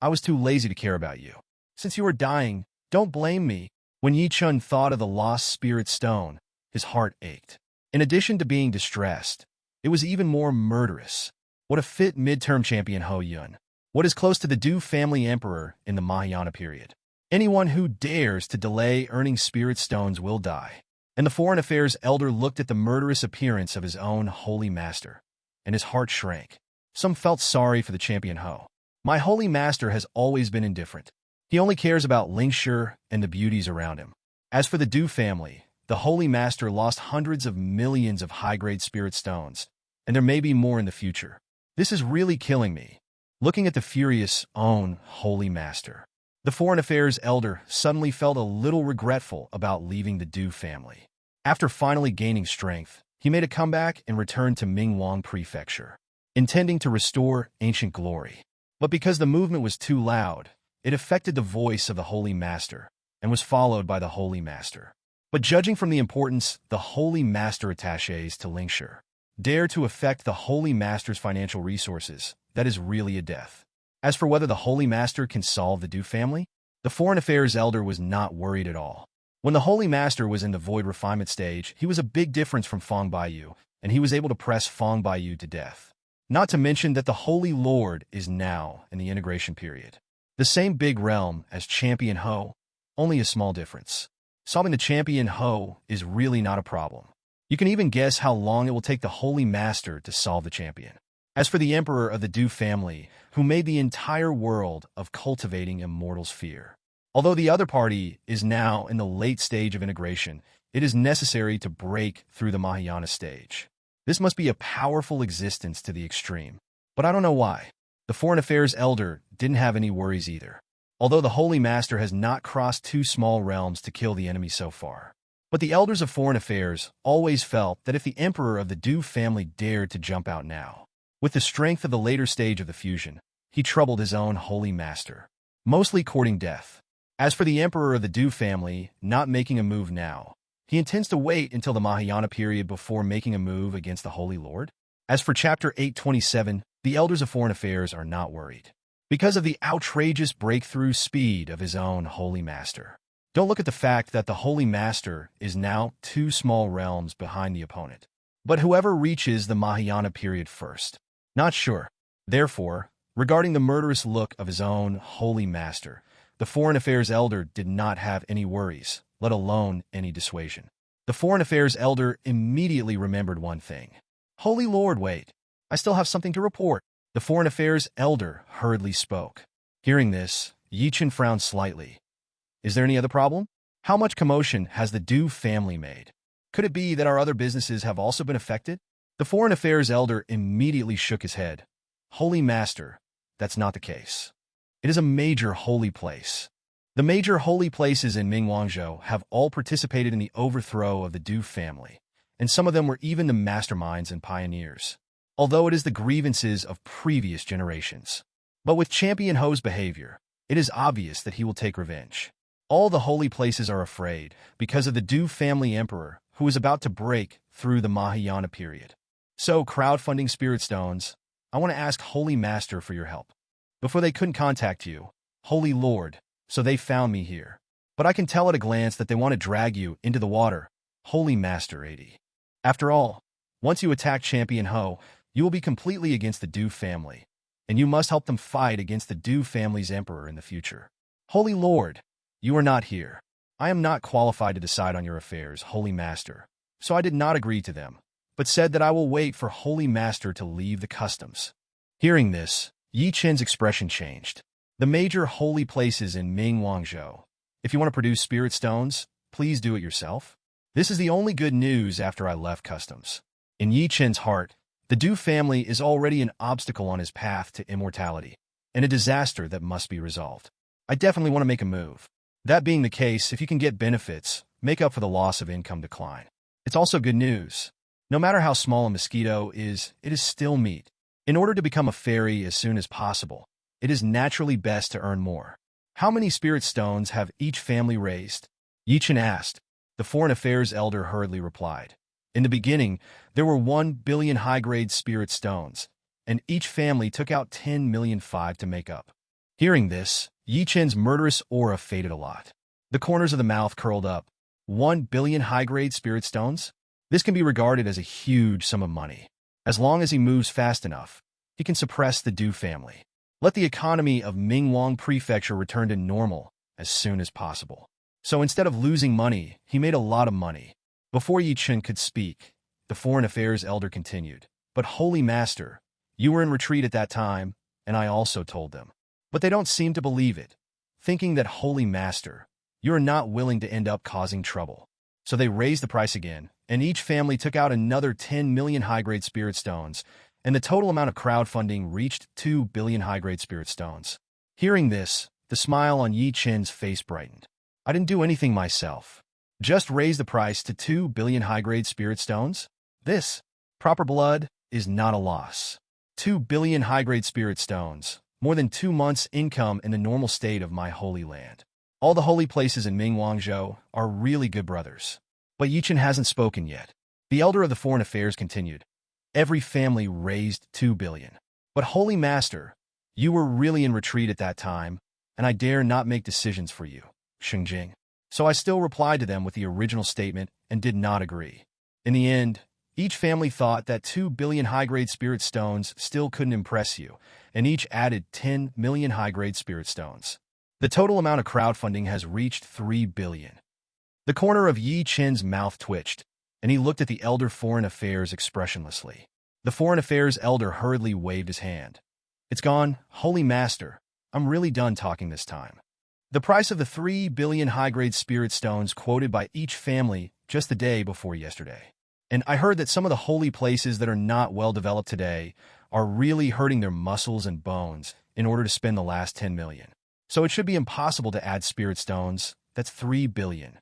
I was too lazy to care about you. Since you are dying, don't blame me. When Yi Chen thought of the lost spirit stone, his heart ached. In addition to being distressed, it was even more murderous. What a fit midterm champion Ho Yun. What is close to the Du family emperor in the Mahayana period. Anyone who dares to delay earning spirit stones will die. And the foreign affairs elder looked at the murderous appearance of his own holy master, and his heart shrank. Some felt sorry for the champion Ho. My holy master has always been indifferent. He only cares about Lingshi and the beauties around him. As for the Du family, the holy master lost hundreds of millions of high-grade spirit stones, and there may be more in the future. This is really killing me. Looking at the furious own holy master, the foreign affairs elder suddenly felt a little regretful about leaving the Du family. After finally gaining strength, he made a comeback and returned to Mingwang Prefecture, intending to restore ancient glory. But because the movement was too loud, it affected the voice of the holy master and was followed by the holy master. But judging from the importance the holy master attaches to Lingshi dare to affect the holy master's financial resources, that is really a death. As for whether the holy master can solve the Du family, the foreign affairs elder was not worried at all. When the holy master was in the void refinement stage, he was a big difference from Feng Baiyu, and he was able to press Feng Baiyu to death. Not to mention that the Holy Lord is now in the integration period. The same big realm as Champion Ho, only a small difference. Solving the Champion Ho is really not a problem. You can even guess how long it will take the Holy Master to solve the champion. As for the Emperor of the Du family, who made the entire world of cultivating immortals fear. Although the other party is now in the late stage of integration, it is necessary to break through the Mahayana stage. This must be a powerful existence to the extreme. But I don't know why. The Foreign Affairs Elder didn't have any worries either. Although the Holy Master has not crossed two small realms to kill the enemy so far. But the Elders of Foreign Affairs always felt that if the Emperor of the Du family dared to jump out now, with the strength of the later stage of the fusion, he troubled his own Holy Master, mostly courting death. As for the Emperor of the Du family not making a move now, he intends to wait until the Mahayana period before making a move against the Holy Lord. As for Chapter 827, the Elders of Foreign Affairs are not worried, because of the outrageous breakthrough speed of his own Holy Master. Don't look at the fact that the Holy Master is now two small realms behind the opponent, but whoever reaches the Mahayana period first. Not sure. Therefore, regarding the murderous look of his own Holy Master, the Foreign Affairs Elder did not have any worries, let alone any dissuasion. The Foreign Affairs Elder immediately remembered one thing. Holy Lord, wait. I still have something to report. The Foreign Affairs Elder hurriedly spoke. Hearing this, Chen frowned slightly. Is there any other problem? How much commotion has the Du family made? Could it be that our other businesses have also been affected? The Foreign Affairs Elder immediately shook his head. Holy Master, that's not the case. It is a major holy place. The major holy places in Mingwangzhou have all participated in the overthrow of the Du family, and some of them were even the masterminds and pioneers, although it is the grievances of previous generations. But with Champion Ho's behavior, it is obvious that he will take revenge. All the holy places are afraid because of the Du family emperor who is about to break through the Mahayana period. So, crowdfunding spirit stones, I want to ask Holy Master for your help. Before they couldn't contact you, Holy Lord, so they found me here. But I can tell at a glance that they want to drag you into the water, Holy Master 80. After all, once you attack Champion Ho, you will be completely against the Du family, and you must help them fight against the Du family's emperor in the future. Holy Lord, you are not here. I am not qualified to decide on your affairs, Holy Master, so I did not agree to them, but said that I will wait for Holy Master to leave the customs. Hearing this, Chen's expression changed. The major holy places in Mingwangzhou. If you want to produce spirit stones, please do it yourself. This is the only good news after I left customs. In Chen's heart, the Du family is already an obstacle on his path to immortality, and a disaster that must be resolved. I definitely want to make a move. That being the case, if you can get benefits, make up for the loss of income decline. It's also good news. No matter how small a mosquito is, it is still meat. In order to become a fairy as soon as possible, it is naturally best to earn more. How many spirit stones have each family raised? Chen asked. The Foreign Affairs Elder hurriedly replied. In the beginning, there were 1 billion high-grade spirit stones, and each family took out 10,000,005 to make up. Hearing this, Chen's murderous aura faded a lot. The corners of the mouth curled up. 1 billion high-grade spirit stones? This can be regarded as a huge sum of money. As long as he moves fast enough, he can suppress the Du family. Let the economy of Mingwang Prefecture return to normal as soon as possible. So instead of losing money, he made a lot of money. Before Yi Chen could speak, the Foreign Affairs elder continued, "But Holy Master, you were in retreat at that time, and I also told them. But they don't seem to believe it, thinking that Holy Master, you are not willing to end up causing trouble." So they raised the price again, and each family took out another 10 million high-grade spirit stones, and the total amount of crowdfunding reached 2 billion high-grade spirit stones. Hearing this, the smile on Yi Chen's face brightened. "I didn't do anything myself. Just raise the price to 2 billion high-grade spirit stones? This, proper blood, is not a loss. 2 billion high-grade spirit stones, more than 2 months' income in the normal state of my holy land. All the holy places in Mingwangzhou are really good brothers." But Yi Chen hasn't spoken yet. The elder of the Foreign Affairs continued, "Every family raised 2 billion. But Holy Master, you were really in retreat at that time, and I dare not make decisions for you, Shengjing. So I still replied to them with the original statement and did not agree. In the end, each family thought that 2 billion high-grade spirit stones still couldn't impress you, and each added 10 million high-grade spirit stones. The total amount of crowdfunding has reached 3 billion. The corner of Yi Chen's mouth twitched, and he looked at the elder Foreign Affairs expressionlessly. The Foreign Affairs elder hurriedly waved his hand. "It's gone, Holy Master. I'm really done talking this time." The price of the 3 billion high-grade spirit stones quoted by each family just the day before yesterday. And I heard that some of the holy places that are not well developed today are really hurting their muscles and bones in order to spend the last 10 million. So it should be impossible to add spirit stones. That's 3 billion.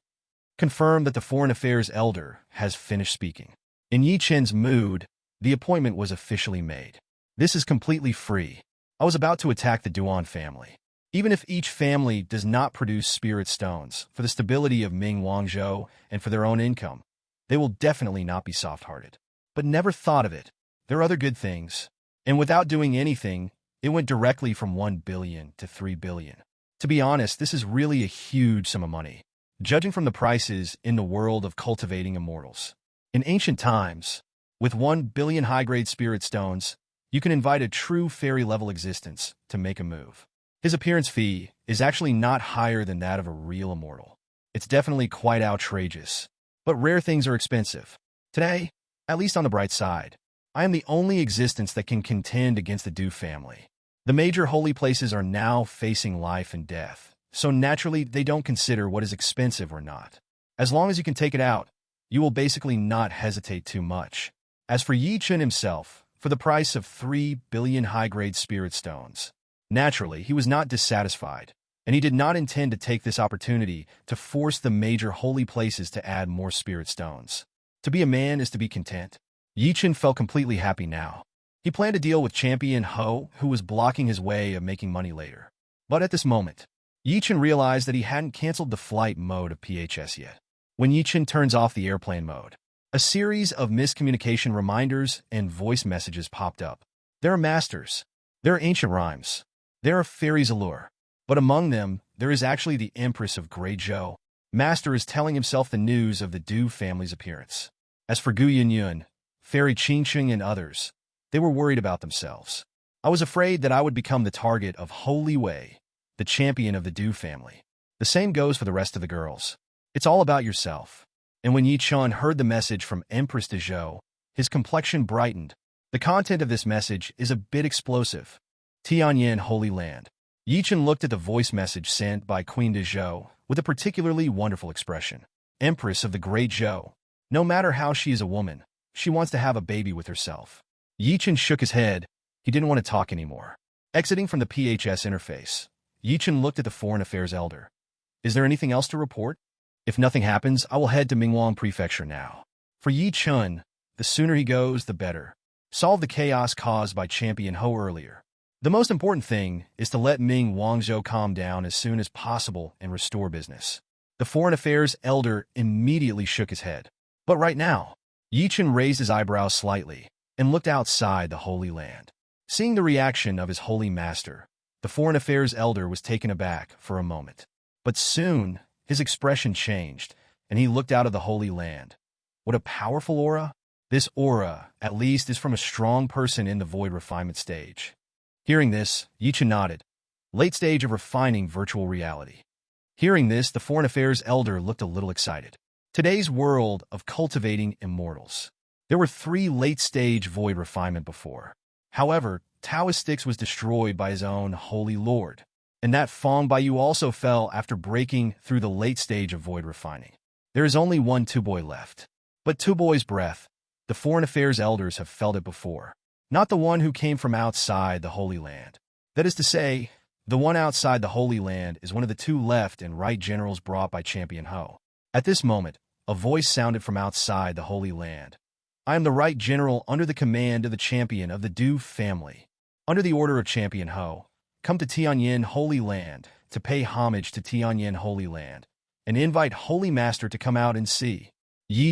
Confirmed that the Foreign Affairs elder has finished speaking. In Yi Chen's mood, the appointment was officially made. This is completely free. I was about to attack the Duan family. Even if each family does not produce spirit stones for the stability of Mingwangzhou and for their own income, they will definitely not be soft-hearted. But never thought of it. There are other good things. And without doing anything, it went directly from 1 billion to 3 billion. To be honest, this is really a huge sum of money, judging from the prices in the world of cultivating immortals. In ancient times, with 1 billion high-grade spirit stones, you can invite a true fairy-level existence to make a move. His appearance fee is actually not higher than that of a real immortal. It's definitely quite outrageous. But rare things are expensive. Today, at least on the bright side, I am the only existence that can contend against the Du family. The major holy places are now facing life and death, so naturally they don't consider what is expensive or not. As long as you can take it out, you will basically not hesitate too much. As for Yi Chen himself, for the price of 3 billion high-grade spirit stones, naturally he was not dissatisfied, and he did not intend to take this opportunity to force the major holy places to add more spirit stones. To be a man is to be content. Yi Chen felt completely happy now. He planned to deal with Champion Ho, who was blocking his way of making money later. But at this moment, Yi Chen realized that he hadn't canceled the flight mode of PHS yet. When Yi Chen turns off the airplane mode, a series of miscommunication reminders and voice messages popped up. There are masters. There are ancient rhymes. There are fairies allure. But among them, there is actually the Empress of Great Zhou. Master is telling himself the news of the Du family's appearance. As for Gu Yunyun, Fairy Qingqing, and others, they were worried about themselves. I was afraid that I would become the target of Holy Wei, the champion of the Du family. The same goes for the rest of the girls. It's all about yourself. And when Yi Chen heard the message from Empress de Zhou, his complexion brightened. The content of this message is a bit explosive. Tianyan Holy Land. Yi Chen looked at the voice message sent by Queen de Zhou with a particularly wonderful expression. Empress of the Great Zhou. No matter how she is a woman, she wants to have a baby with herself. Yi Chen shook his head. He didn't want to talk anymore. Exiting from the PHS interface, Yi Chen looked at the Foreign Affairs elder. Is there anything else to report? If nothing happens, I will head to Mingwang Prefecture now. For Yi Chen, the sooner he goes, the better. Solve the chaos caused by Champion Ho earlier. The most important thing is to let Mingwangzhou calm down as soon as possible and restore business. The Foreign Affairs elder immediately shook his head. But right now, Yi Chen raised his eyebrows slightly and looked outside the Holy Land. Seeing the reaction of his holy master, the Foreign Affairs elder was taken aback for a moment. But soon, his expression changed, and he looked out of the Holy Land. What a powerful aura! This aura, at least, is from a strong person in the void refinement stage. Hearing this, Chen nodded. Late stage of refining virtual reality. Hearing this, the foreign affairs elder looked a little excited. Today's world of cultivating immortals. There were 3 late-stage void refinement before. However, Taoistics was destroyed by his own holy lord, and that Fong Baiyu also fell after breaking through the late stage of void refining. There is only one Tuboy left. But Tuboy's breath, the foreign affairs elders have felt it before. Not the one who came from outside the Holy Land. That is to say, the one outside the Holy Land is one of the 2 left and right generals brought by Champion Ho. At this moment, a voice sounded from outside the Holy Land. I am the right general under the command of the champion of the Du family. Under the order of Champion Ho, come to Tianyan Holy Land to pay homage to Tianyan Holy Land, and invite Holy Master to come out and see.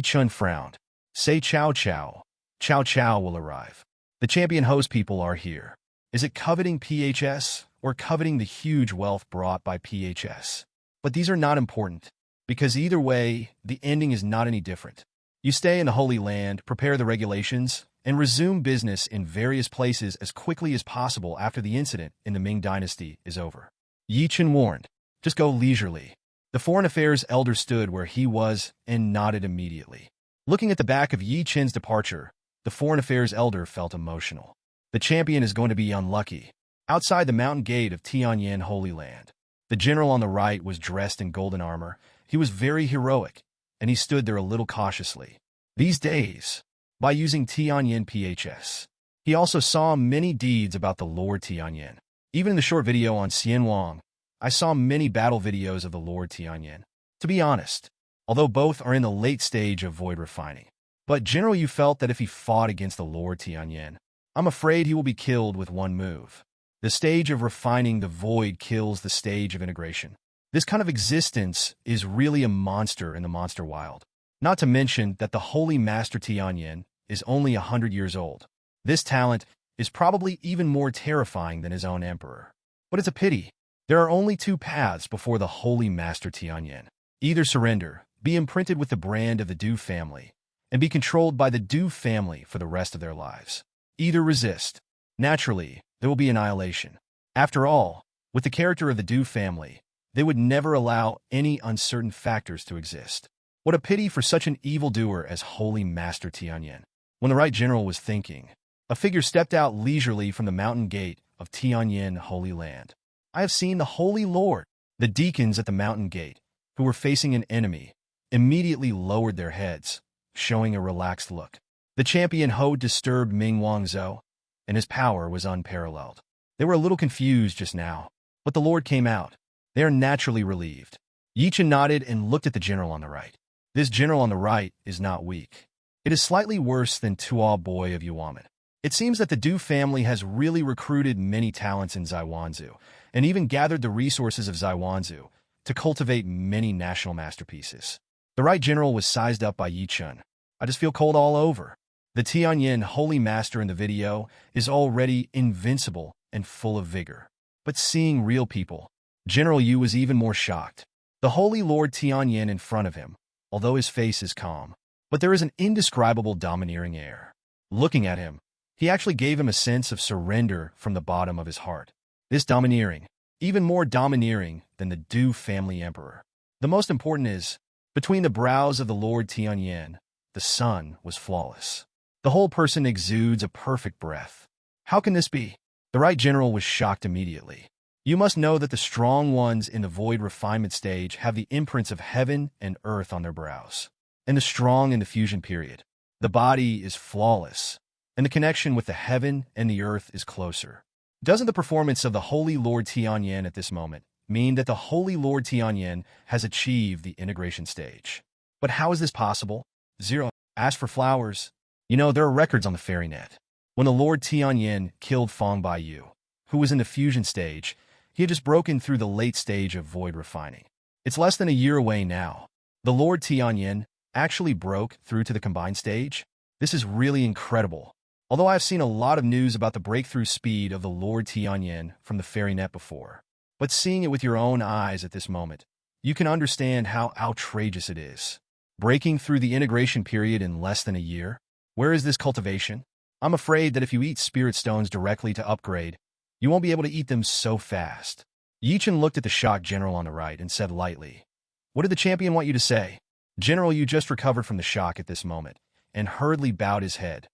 Chen frowned. Say Chow Chow. Chow Chow will arrive. The Champion Ho's people are here. Is it coveting PHS or coveting the huge wealth brought by PHS? But these are not important, because either way, the ending is not any different. You stay in the Holy Land, prepare the regulations, and resume business in various places as quickly as possible after the incident in the Ming Dynasty is over. Chen warned, just go leisurely. The foreign affairs elder stood where he was and nodded immediately. Looking at the back of Chen's departure, the foreign affairs elder felt emotional. The champion is going to be unlucky. Outside the mountain gate of Tianyan Holy Land, the general on the right was dressed in golden armor. He was very heroic, and he stood there a little cautiously. These days, by using Tianyan PHS, he also saw many deeds about the Lord Tianyan. Even in the short video on Xianwang, I saw many battle videos of the Lord Tianyan. To be honest, although both are in the late stage of void refining, but General Yu felt that if he fought against the Lord Tianyan, I'm afraid he will be killed with one move. The stage of refining the void kills the stage of integration. This kind of existence is really a monster in the monster wild. Not to mention that the Holy Master Tianyan is only 100 years old. This talent is probably even more terrifying than his own emperor. But it's a pity. There are only 2 paths before the Holy Master Tianyan. Either surrender, be imprinted with the brand of the Du family, and be controlled by the Du family for the rest of their lives. Either resist. Naturally, there will be annihilation. After all, with the character of the Du family, they would never allow any uncertain factors to exist. What a pity for such an evildoer as Holy Master Tianyan. When the right general was thinking, a figure stepped out leisurely from the mountain gate of Tianyan Holy Land. I have seen the Holy Lord. The deacons at the mountain gate, who were facing an enemy, immediately lowered their heads, showing a relaxed look. The Champion Ho disturbed Ming Wangzhou, and his power was unparalleled. They were a little confused just now, but the Lord came out. They are naturally relieved. Chen nodded and looked at the general on the right. This general on the right is not weak. It is slightly worse than Tuo Boy of Yuaman. It seems that the Du family has really recruited many talents in Zaiwanzu, and even gathered the resources of Zaiwanzu to cultivate many national masterpieces. The right general was sized up by Chen. I just feel cold all over. The Tianyan Holy Master in the video is already invincible and full of vigor. But seeing real people, General Yu was even more shocked. The Holy Lord Tianyan in front of him, although his face is calm, but there is an indescribable domineering air. Looking at him, he actually gave him a sense of surrender from the bottom of his heart. This domineering, even more domineering than the Du family emperor. The most important is, between the brows of the Lord Tianyan, the sun was flawless. The whole person exudes a perfect breath. How can this be? The right general was shocked immediately. You must know that the strong ones in the void refinement stage have the imprints of heaven and earth on their brows. And the strong in the fusion period. The body is flawless, and the connection with the heaven and the earth is closer. Doesn't the performance of the Holy Lord Tianyan at this moment mean that the Holy Lord Tianyan has achieved the integration stage? But how is this possible? 0. Ask for flowers. You know, there are records on the fairy net. When the Lord Tianyan killed Fong Baiyu, who was in the fusion stage, he had just broken through the late stage of void refining. It's less than a year away now. The Lord Tianyan actually broke through to the combined stage. This is really incredible. Although I've seen a lot of news about the breakthrough speed of the Lord Tianyan from the fairy net before, but seeing it with your own eyes at this moment, you can understand how outrageous it is. breaking through the integration period in less than a year? Where is this cultivation? I'm afraid that if you eat spirit stones directly to upgrade, you won't be able to eat them so fast. Chen looked at the shocked general on the right and said lightly, "What did the champion want you to say?" General Yu just recovered from the shock at this moment and hurriedly bowed his head.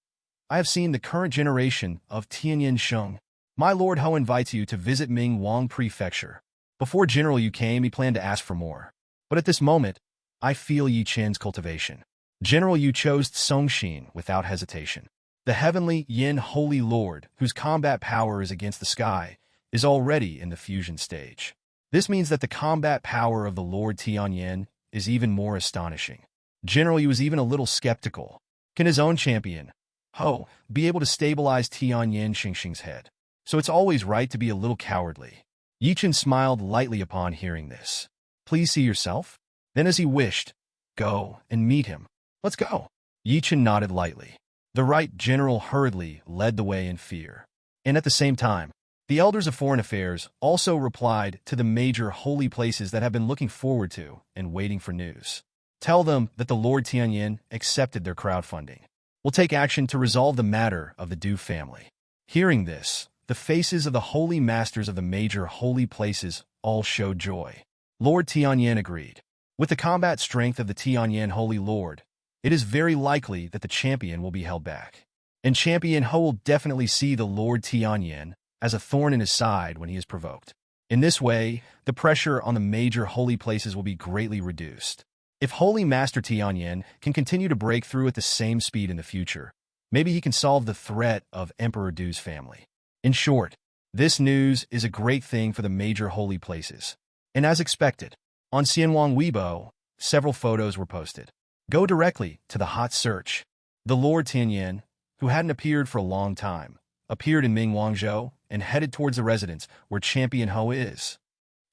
"I have seen the current generation of Tianyan Sheng. My Lord Ho invites you to visit Mingwang Prefecture." Before General Yu came, he planned to ask for more. But at this moment, I feel Yi Chen's cultivation. General Yu chose Songxin without hesitation. The heavenly Yin Holy Lord, whose combat power is against the sky, is already in the fusion stage. This means that the combat power of the Lord Tianyan is even more astonishing. General Yu was even a little skeptical. Can his own champion, Ho, be able to stabilize Tianyan Xingxing's head? So it's always right to be a little cowardly. Yi Chen smiled lightly upon hearing this. "Please see yourself?" Then as he wished, "Go and meet him. Let's go." Yi Chen nodded lightly. The right general hurriedly led the way in fear. And at the same time, the elders of foreign affairs also replied to the major holy places that have been looking forward to and waiting for news. Tell them that the Lord Tianyan accepted their crowdfunding. We'll take action to resolve the matter of the Du family. Hearing this, the faces of the holy masters of the major holy places all showed joy. Lord Tianyan agreed. With the combat strength of the Tianyan Holy Lord, it is very likely that the champion will be held back. And Champion Ho will definitely see the Lord Tianyan as a thorn in his side when he is provoked. In this way, the pressure on the major holy places will be greatly reduced. If Holy Master Tianyan can continue to break through at the same speed in the future, maybe he can solve the threat of Emperor Du's family. In short, this news is a great thing for the major holy places. And as expected, on Xianwang Weibo, several photos were posted. Go directly to the hot search. The Lord Tianyan, who hadn't appeared for a long time, appeared in Mingwangzhou and headed towards the residence where Champion Ho is.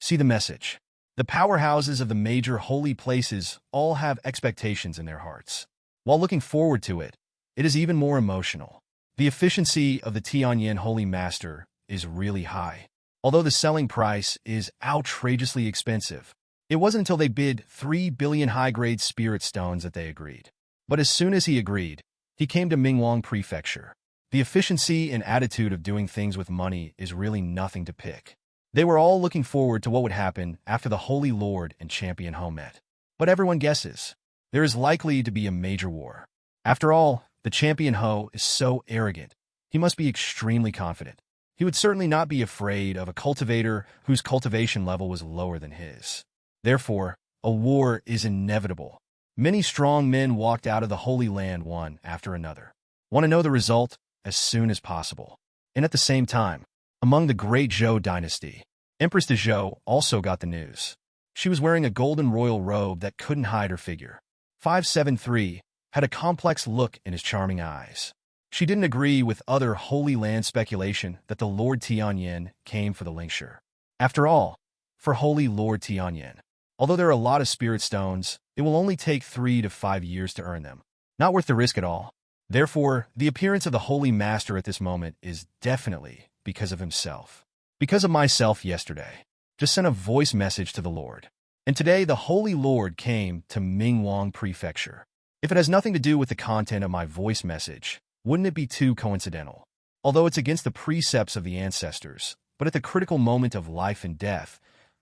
See the message. The powerhouses of the major holy places all have expectations in their hearts. While looking forward to it, it is even more emotional. The efficiency of the Tianyan Holy Master is really high. Although the selling price is outrageously expensive, it wasn't until they bid 3 billion high-grade spirit stones that they agreed. But as soon as he agreed, he came to Mingwang Prefecture. The efficiency and attitude of doing things with money is really nothing to pick. They were all looking forward to what would happen after the Holy Lord and Champion Ho met. But everyone guesses. There is likely to be a major war. After all, the Champion Ho is so arrogant. He must be extremely confident. He would certainly not be afraid of a cultivator whose cultivation level was lower than his. Therefore, a war is inevitable. Many strong men walked out of the Holy Land one after another. Want to know the result? As soon as possible. And at the same time, among the great Zhou dynasty, Empress de Zhou also got the news. She was wearing a golden royal robe that couldn't hide her figure. 573 had a complex look in his charming eyes. She didn't agree with other Holy Land speculation that the Lord Tianyan came for the lincture. After all, for Holy Lord Tianyan, although there are a lot of spirit stones, it will only take 3 to 5 years to earn them. Not worth the risk at all. Therefore, the appearance of the Holy Master at this moment is definitely because of himself. Because of myself yesterday. Just sent a voice message to the Lord. And today the Holy Lord came to Mingwang Prefecture. If it has nothing to do with the content of my voice message, wouldn't it be too coincidental? Although it's against the precepts of the ancestors, but at the critical moment of life and death,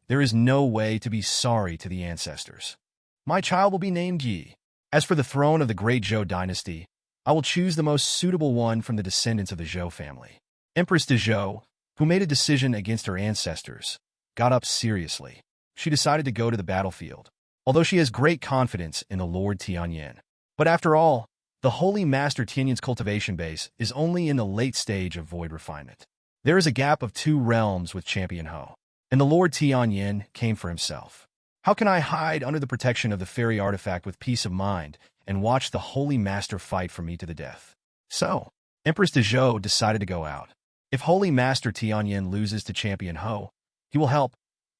there is no way to be sorry to the ancestors. My child will be named Yi. As for the throne of the great Zhou dynasty, I will choose the most suitable one from the descendants of the Zhou family. Empress de Zhou, who made a decision against her ancestors, got up seriously. She decided to go to the battlefield, although she has great confidence in the Lord Tianyan. But after all, the Holy Master Tianyan's cultivation base is only in the late stage of void refinement. There is a gap of 2 realms with Champion Ho, and the Lord Tianyan came for himself. How can I hide under the protection of the fairy artifact with peace of mind and watch the Holy Master fight for me to the death? So, Empress de Zhou decided to go out. If Holy Master Tianyan loses to Champion Ho, he will help,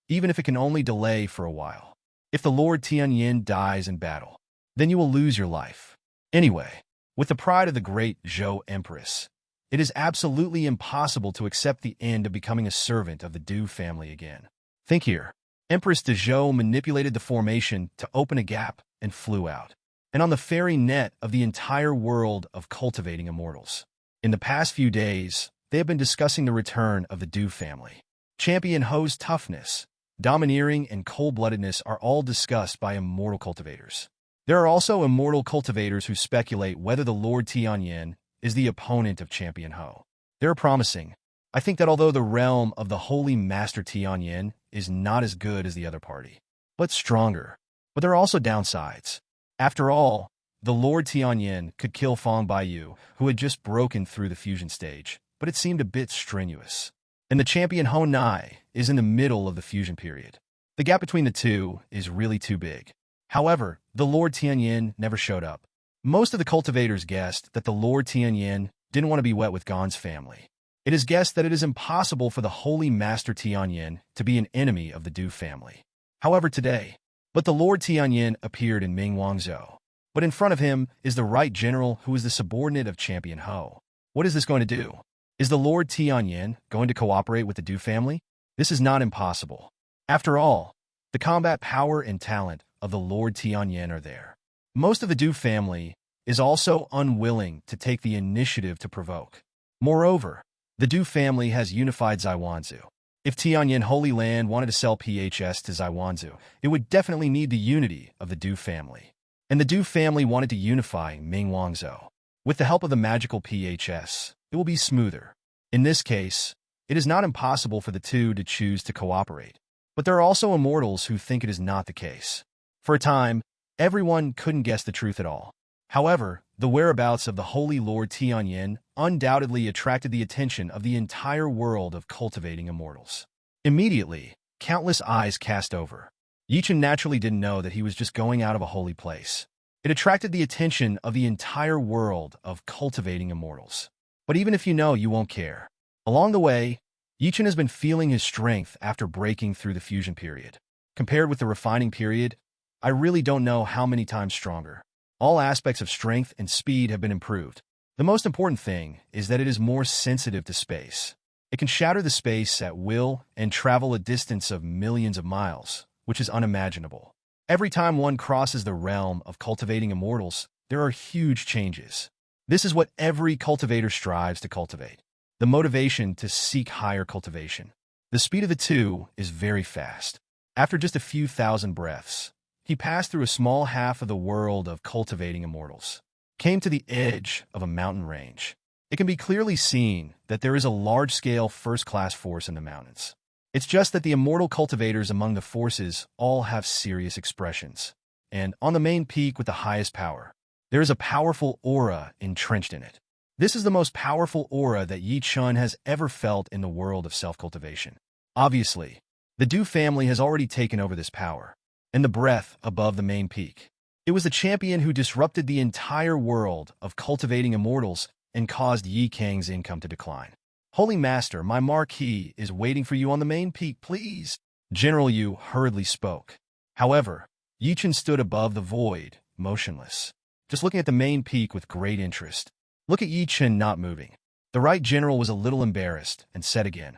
even if it can only delay for a while. If the Lord Tianyan dies in battle, then you will lose your life. Anyway, with the pride of the great Zhou Empress, it is absolutely impossible to accept the end of becoming a servant of the Du family again. Think here. Empress de Zhou manipulated the formation to open a gap and flew out. and on the fairy net of the entire world of cultivating immortals. In the past few days, they have been discussing the return of the Du family. Champion Ho's toughness, domineering, and cold-bloodedness are all discussed by immortal cultivators. There are also immortal cultivators who speculate whether the Lord Tianyan is the opponent of Champion Ho. They're promising. I think that although the realm of the Holy Master Tianyan is not as good as the other party, but stronger, but there are also downsides. After all, the Lord Tianyan could kill Fang Baiyu, who had just broken through the fusion stage, but it seemed a bit strenuous. And the champion Ho Nai is in the middle of the fusion period. The gap between the two is really too big. However, the Lord Tianyan never showed up. Most of the cultivators guessed that the Lord Tianyan didn't want to be wet with Gon's family. It is guessed that it is impossible for the Holy Master Tianyan to be an enemy of the Du family. However, today, but the Lord Tianyan appeared in Mingwangzhou. But in front of him is the right general who is the subordinate of Champion Ho. What is this going to do? Is the Lord Tianyan going to cooperate with the Du family? This is not impossible. After all, the combat power and talent of the Lord Tianyan are there. Most of the Du family is also unwilling to take the initiative to provoke. Moreover, the Du family has unified Zaiwanzu. If Tianyan Holy Land wanted to sell PHS to Zaiwanzu, it would definitely need the unity of the Du family. And the Du family wanted to unify Mingwangzhou. With the help of the magical PHS, it will be smoother. In this case, it is not impossible for the two to choose to cooperate. But there are also immortals who think it is not the case. For a time, everyone couldn't guess the truth at all. However, the whereabouts of the Holy Lord Tianyan undoubtedly attracted the attention of the entire world of cultivating immortals. Immediately, countless eyes cast over. Chen naturally didn't know that he was just going out of a holy place. It attracted the attention of the entire world of cultivating immortals. But even if you know, you won't care. Along the way, Chen has been feeling his strength after breaking through the fusion period. Compared with the refining period, I really don't know how many times stronger. All aspects of strength and speed have been improved. The most important thing is that it is more sensitive to space. It can shatter the space at will and travel a distance of millions of miles, which is unimaginable. Every time one crosses the realm of cultivating immortals, there are huge changes. This is what every cultivator strives to cultivate. The motivation to seek higher cultivation. The speed of the two is very fast. After just a few thousand breaths, he passed through a small half of the world of cultivating immortals, came to the edge of a mountain range. It can be clearly seen that there is a large-scale first-class force in the mountains. It's just that the immortal cultivators among the forces all have serious expressions. And on the main peak with the highest power, there is a powerful aura entrenched in it. This is the most powerful aura that Chen has ever felt in the world of self-cultivation. Obviously, the Du family has already taken over this power. And the breath above the main peak. It was the champion who disrupted the entire world of cultivating immortals and caused Yi Kang's income to decline. Holy Master, my marquis is waiting for you on the main peak, please. General Yu hurriedly spoke. However, Chen stood above the void, motionless, just looking at the main peak with great interest. Look at Chen not moving. The right general was a little embarrassed and said again,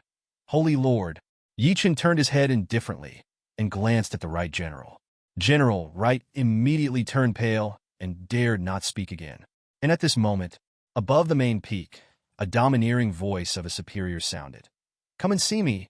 Holy Lord. Chen turned his head indifferently and glanced at the right general. General Wright immediately turned pale and dared not speak again. And at this moment, above the main peak, a domineering voice of a superior sounded. Come and see me.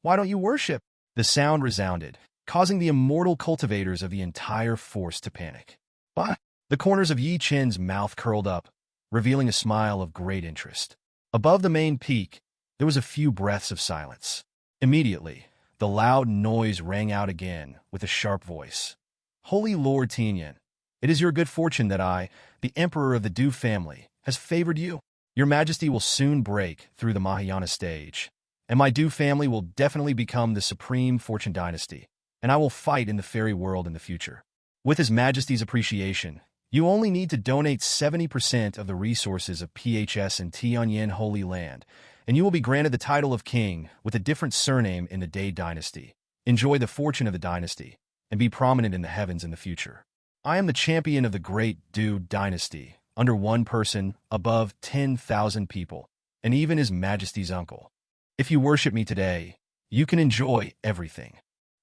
Why don't you worship? The sound resounded, causing the immortal cultivators of the entire force to panic. But the corners of Chen's mouth curled up, revealing a smile of great interest. Above the main peak, there was a few breaths of silence. Immediately, the loud noise rang out again with a sharp voice. Holy Lord Tianyan, it is your good fortune that I, the Emperor of the Du family, has favored you. Your Majesty will soon break through the Mahayana stage, and my Du family will definitely become the supreme fortune dynasty, and I will fight in the fairy world in the future. With His Majesty's appreciation, you only need to donate 70% of the resources of PHS and Tianyan Holy Land, and you will be granted the title of king with a different surname in the Day dynasty. Enjoy the fortune of the dynasty, and be prominent in the heavens in the future. I am the champion of the great Du dynasty, under one person, above 10,000 people, and even His Majesty's uncle. If you worship me today, you can enjoy everything.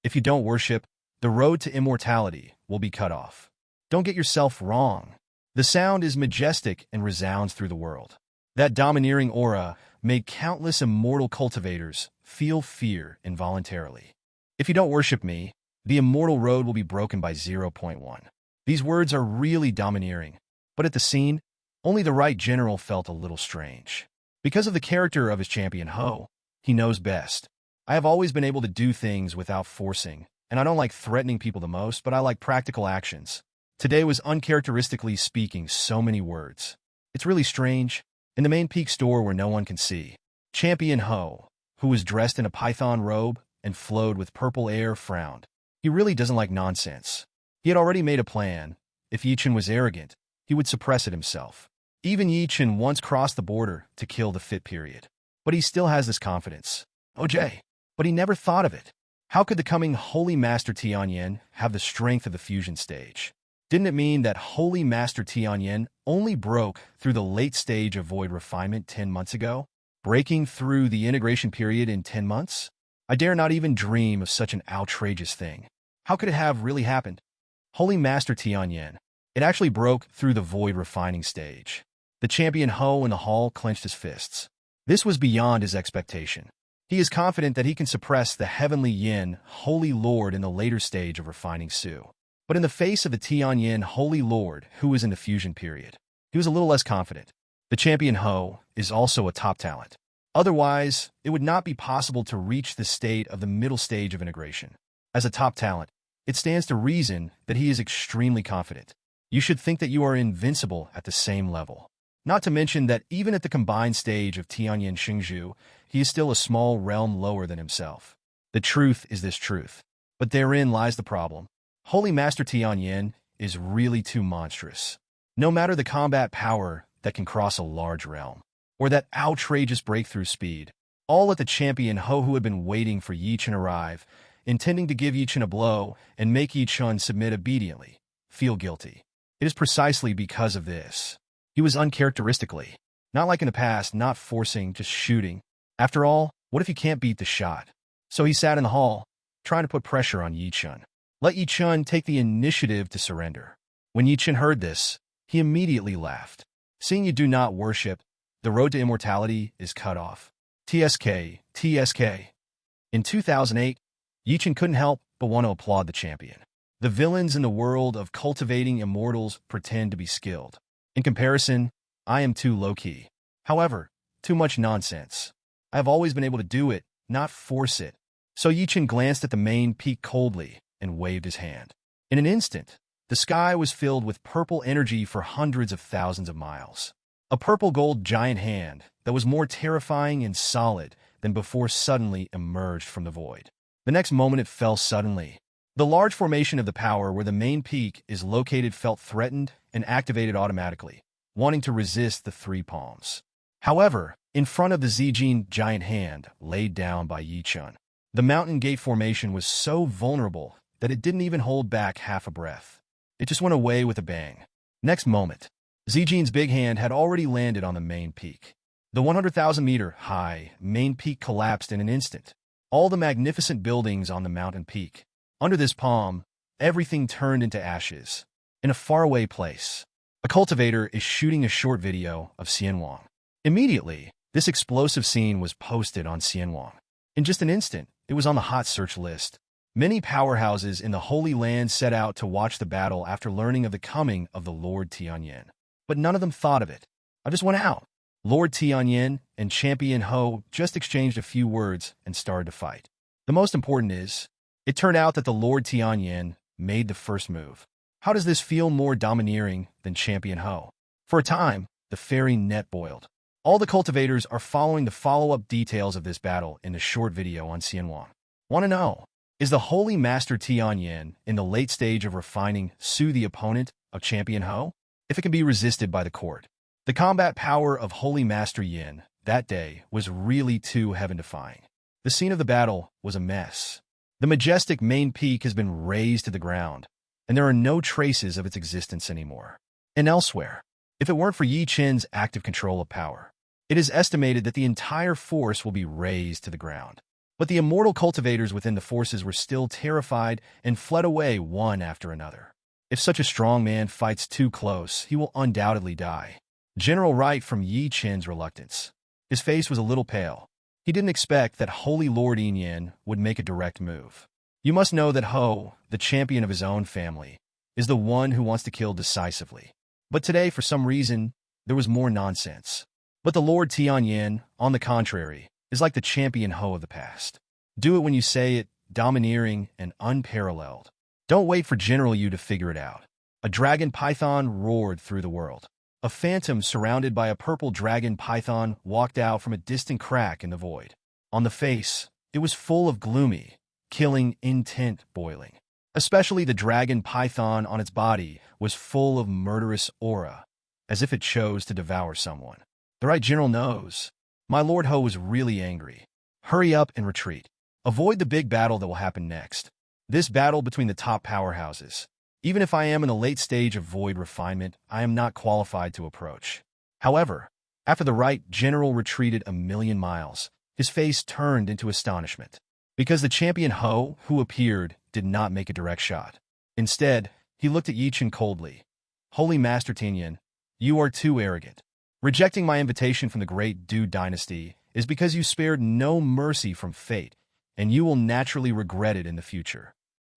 If you don't worship, the road to immortality will be cut off. Don't get yourself wrong. The sound is majestic and resounds through the world. That domineering aura made countless immortal cultivators feel fear involuntarily. If you don't worship me, the immortal road will be broken by zero point 0.1. These words are really domineering, but at the scene, only the right general felt a little strange. Because of the character of his champion Ho, he knows best. I have always been able to do things without forcing, and I don't like threatening people the most, but I like practical actions. Today was uncharacteristically speaking so many words. It's really strange. In the main peak store where no one can see, Champion Ho, who was dressed in a python robe and flowed with purple air, frowned. He really doesn't like nonsense. He had already made a plan. If Yi Chen was arrogant, he would suppress it himself. Even Yi Chen once crossed the border to kill the fit period. But he still has this confidence. OJ. But he never thought of it. How could the coming Holy Master Tianyan have the strength of the fusion stage? Didn't it mean that Holy Master Tianyan only broke through the late stage of void refinement 10 months ago? Breaking through the integration period in 10 months? I dare not even dream of such an outrageous thing. How could it have really happened? Holy Master Tianyan. It actually broke through the void refining stage. The champion Ho in the hall clenched his fists. This was beyond his expectation. He is confident that he can suppress the heavenly Yin, Holy Lord, in the later stage of refining Su. But in the face of the Tianyan Holy Lord, who is in the fusion period, he was a little less confident. The champion Ho is also a top talent. Otherwise, it would not be possible to reach the state of the middle stage of integration. As a top talent, it stands to reason that he is extremely confident. You should think that you are invincible at the same level. Not to mention that even at the combined stage of Tianyan Xingzhu, he is still a small realm lower than himself. The truth is this truth. But therein lies the problem. Holy Master Tianyan is really too monstrous. No matter the combat power that can cross a large realm, or that outrageous breakthrough speed, all at the champion Ho, who had been waiting for Yi Chen arrive, intending to give Yi Chen a blow and make Yi Chen submit obediently, feel guilty. It is precisely because of this. He was uncharacteristically, not like in the past, not forcing, just shooting. After all, what if he can't beat the shot? So he sat in the hall, trying to put pressure on Yi Chen. Let Yi Chen take the initiative to surrender. When Yi Chen heard this, he immediately laughed. Seeing you do not worship, the road to immortality is cut off. TSK, TSK. In 2008, Yi Chen couldn't help but want to applaud the champion. The villains in the world of cultivating immortals pretend to be skilled. In comparison, I am too low-key. However, too much nonsense. I have always been able to do it, not force it. So Yi Chen glanced at the main peak coldly and waved his hand. In an instant, the sky was filled with purple energy for hundreds of thousands of miles. A purple-gold giant hand that was more terrifying and solid than before suddenly emerged from the void. The next moment it fell suddenly. The large formation of the power where the main peak is located felt threatened and activated automatically, wanting to resist the three palms. However, in front of the Zijin giant hand laid down by Yi Chen, the mountain gate formation was so vulnerable that it didn't even hold back half a breath. It just went away with a bang. Next moment, Zijin's big hand had already landed on the main peak. The 100,000-meter high main peak collapsed in an instant. All the magnificent buildings on the mountain peak. Under this palm, everything turned into ashes. In a faraway place, a cultivator is shooting a short video of Xianwang. Immediately, this explosive scene was posted on Xianwang. In just an instant, it was on the hot search list. Many powerhouses in the Holy Land set out to watch the battle after learning of the coming of the Lord Tianyan. But none of them thought of it. I just went out. Lord Tianyan and Champion Ho just exchanged a few words and started to fight. The most important is, it turned out that the Lord Tianyan made the first move. How does this feel more domineering than Champion Ho? For a time, the fairy net boiled. All the cultivators are following the follow-up details of this battle in the short video on Xianwang. Want to know, is the Holy Master Tianyan in the late stage of refining Su, the opponent of Champion Ho? If it can be resisted by the court. The combat power of Holy Master Yin that day was really too heaven-defying. The scene of the battle was a mess. The majestic main peak has been razed to the ground, and there are no traces of its existence anymore. And elsewhere, if it weren't for Yi Chen's active control of power, it is estimated that the entire force will be razed to the ground. But the immortal cultivators within the forces were still terrified and fled away one after another. If such a strong man fights too close, he will undoubtedly die. General Wright from Yi Chen's reluctance. His face was a little pale. He didn't expect that Holy Lord Inyan would make a direct move. You must know that Ho, the champion of his own family, is the one who wants to kill decisively. But today, for some reason, there was more nonsense. But the Lord Tianyan, on the contrary, is like the champion Ho of the past. Do it when you say it, domineering and unparalleled. Don't wait for General Yu to figure it out. A dragon python roared through the world. A phantom surrounded by a purple dragon python walked out from a distant crack in the void. On the face, it was full of gloomy, killing intent boiling. Especially the dragon python on its body was full of murderous aura, as if it chose to devour someone. The right general knows. My Lord Ho was really angry. Hurry up and retreat. Avoid the big battle that will happen next. This battle between the top powerhouses. Even if I am in the late stage of void refinement, I am not qualified to approach. However, after the right general retreated 1,000,000 miles, his face turned into astonishment. Because the champion Ho, who appeared, did not make a direct shot. Instead, he looked at Yi Chen coldly. Holy Master Tianyan, you are too arrogant. Rejecting my invitation from the great Du dynasty is because you spared no mercy from fate, and you will naturally regret it in the future.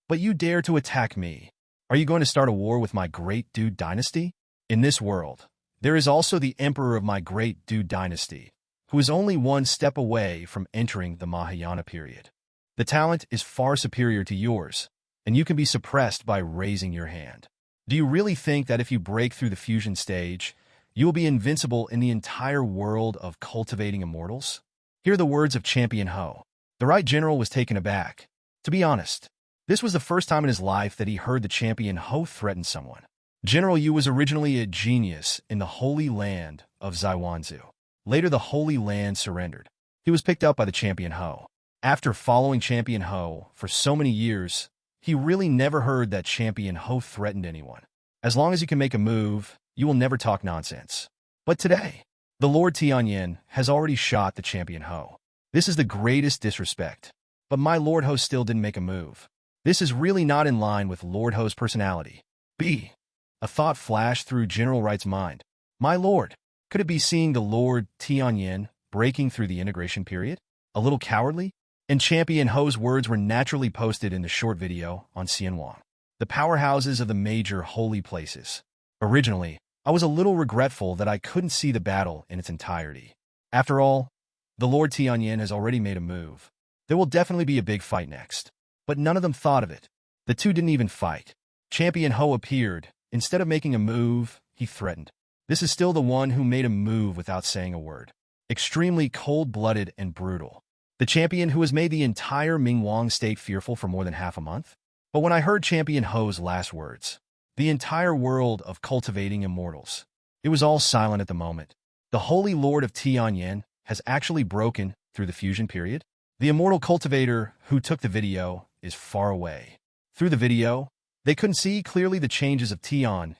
But you dare to attack me. Are you going to start a war with my great Du dynasty? In this world, there is also the emperor of my great Du dynasty, who is only one step away from entering the Mahayana period. The talent is far superior to yours, and you can be suppressed by raising your hand. Do you really think that if you break through the fusion stage, you will be invincible in the entire world of cultivating immortals? Hear the words of Champion Ho. The right general was taken aback. To be honest, this was the first time in his life that he heard the champion Ho threaten someone. General Yu was originally a genius in the Holy Land of Zaiwanzu. Later, the Holy Land surrendered. He was picked up by the champion Ho. After following champion Ho for so many years, he really never heard that champion Ho threatened anyone. As long as you can make a move, you will never talk nonsense. But today, the Lord Tianyan has already shot the champion Ho. This is the greatest disrespect. But my Lord Ho still didn't make a move. This is really not in line with Lord Ho's personality. B. A thought flashed through General Wright's mind. My lord, could it be seeing the Lord Tianyan breaking through the integration period? A little cowardly? And Champion Ho's words were naturally posted in the short video on Xianwang. The powerhouses of the major holy places. Originally, I was a little regretful that I couldn't see the battle in its entirety. After all, the Lord Tianyan has already made a move. There will definitely be a big fight next. But none of them thought of it. The two didn't even fight. Champion Ho appeared. Instead of making a move, he threatened. This is still the one who made a move without saying a word. Extremely cold-blooded and brutal. The champion who has made the entire Mingwang state fearful for more than half a month? But when I heard Champion Ho's last words, the entire world of cultivating immortals, it was all silent at the moment. The Holy Lord of Tianyan has actually broken through the fusion period. The immortal cultivator who took the video is far away. Through the video, they couldn't see clearly the changes of Tianyan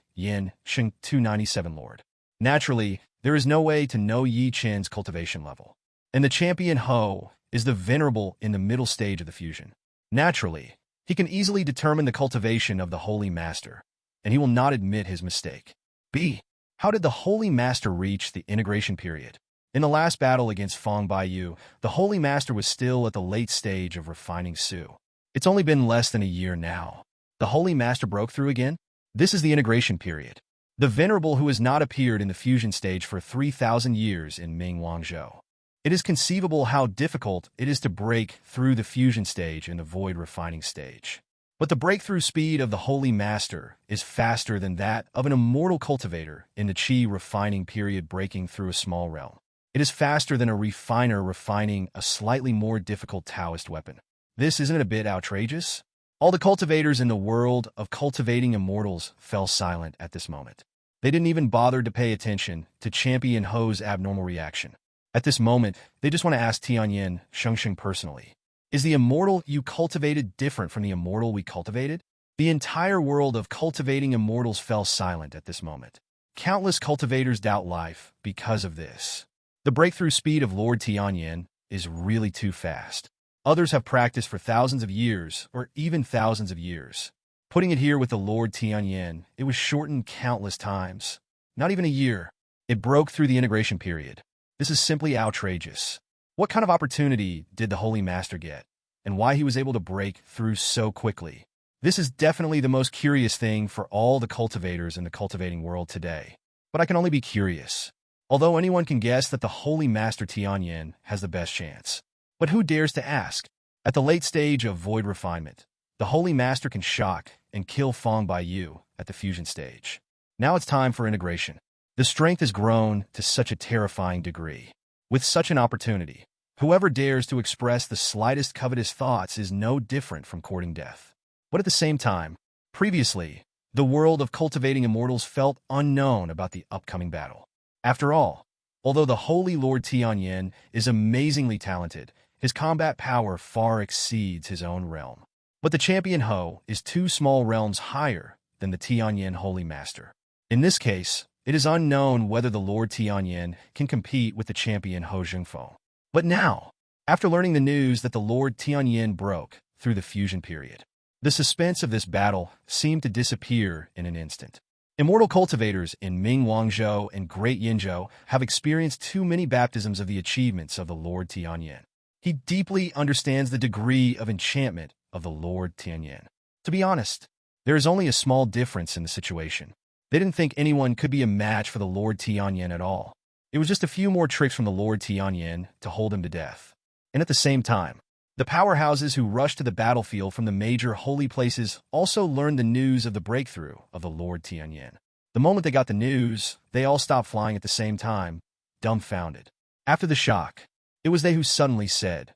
Sacred 297 Lord. Naturally, there is no way to know Yi Chen's cultivation level. And the champion Ho is the venerable in the middle stage of the fusion. Naturally, he can easily determine the cultivation of the Holy Master, and he will not admit his mistake. B. How did the Holy Master reach the integration period? In the last battle against Feng Baiyu, the Holy Master was still at the late stage of refining Su. It's only been less than a year now. The Holy Master broke through again? This is the integration period. The Venerable who has not appeared in the fusion stage for 3,000 years in Ming Wangzhou. It is conceivable how difficult it is to break through the fusion stage and the void refining stage. But the breakthrough speed of the Holy Master is faster than that of an immortal cultivator in the Qi refining period breaking through a small realm. It is faster than a refiner refining a slightly more difficult Taoist weapon. This isn't it a bit outrageous? All the cultivators in the world of cultivating immortals fell silent at this moment. They didn't even bother to pay attention to Champion Ho's abnormal reaction. At this moment, they just want to ask Tianyan Shengsheng personally. Is the immortal you cultivated different from the immortal we cultivated? The entire world of cultivating immortals fell silent at this moment. Countless cultivators doubt life because of this. The breakthrough speed of Lord Tianyan is really too fast. Others have practiced for thousands of years or even thousands of years, Putting it here with the Lord Tianyan, it was shortened countless times. Not even a year. It broke through the integration period. This is simply outrageous. What kind of opportunity did the Holy Master get, and why he was able to break through so quickly? This is definitely the most curious thing for all the cultivators in the cultivating world today. But I can only be curious. Although anyone can guess that the Holy Master Tianyan has the best chance. But who dares to ask? At the late stage of void refinement, the Holy Master can shock and kill Feng Baiyu at the fusion stage. Now it's time for integration. The strength has grown to such a terrifying degree. With such an opportunity, whoever dares to express the slightest covetous thoughts is no different from courting death. But at the same time, previously, the world of cultivating immortals felt unknown about the upcoming battle. After all, although the Holy Lord Tianyan is amazingly talented, his combat power far exceeds his own realm. But the Champion Ho is 2 small realms higher than the Tianyan Holy Master. In this case, it is unknown whether the Lord Tianyan can compete with the Champion Ho Jingfo. But now, after learning the news that the Lord Tianyan broke through the fusion period, the suspense of this battle seemed to disappear in an instant. Immortal cultivators in Ming Wangzhou and Great Yinzhou have experienced too many baptisms of the achievements of the Lord Tianyan. He deeply understands the degree of enchantment of the Lord Tianyan. To be honest, there is only a small difference in the situation. They didn't think anyone could be a match for the Lord Tianyan at all. It was just a few more tricks from the Lord Tianyan to hold him to death. And at the same time, the powerhouses who rushed to the battlefield from the major holy places also learned the news of the breakthrough of the Lord Tianyan. The moment they got the news, they all stopped flying at the same time, dumbfounded. After the shock, it was they who suddenly said,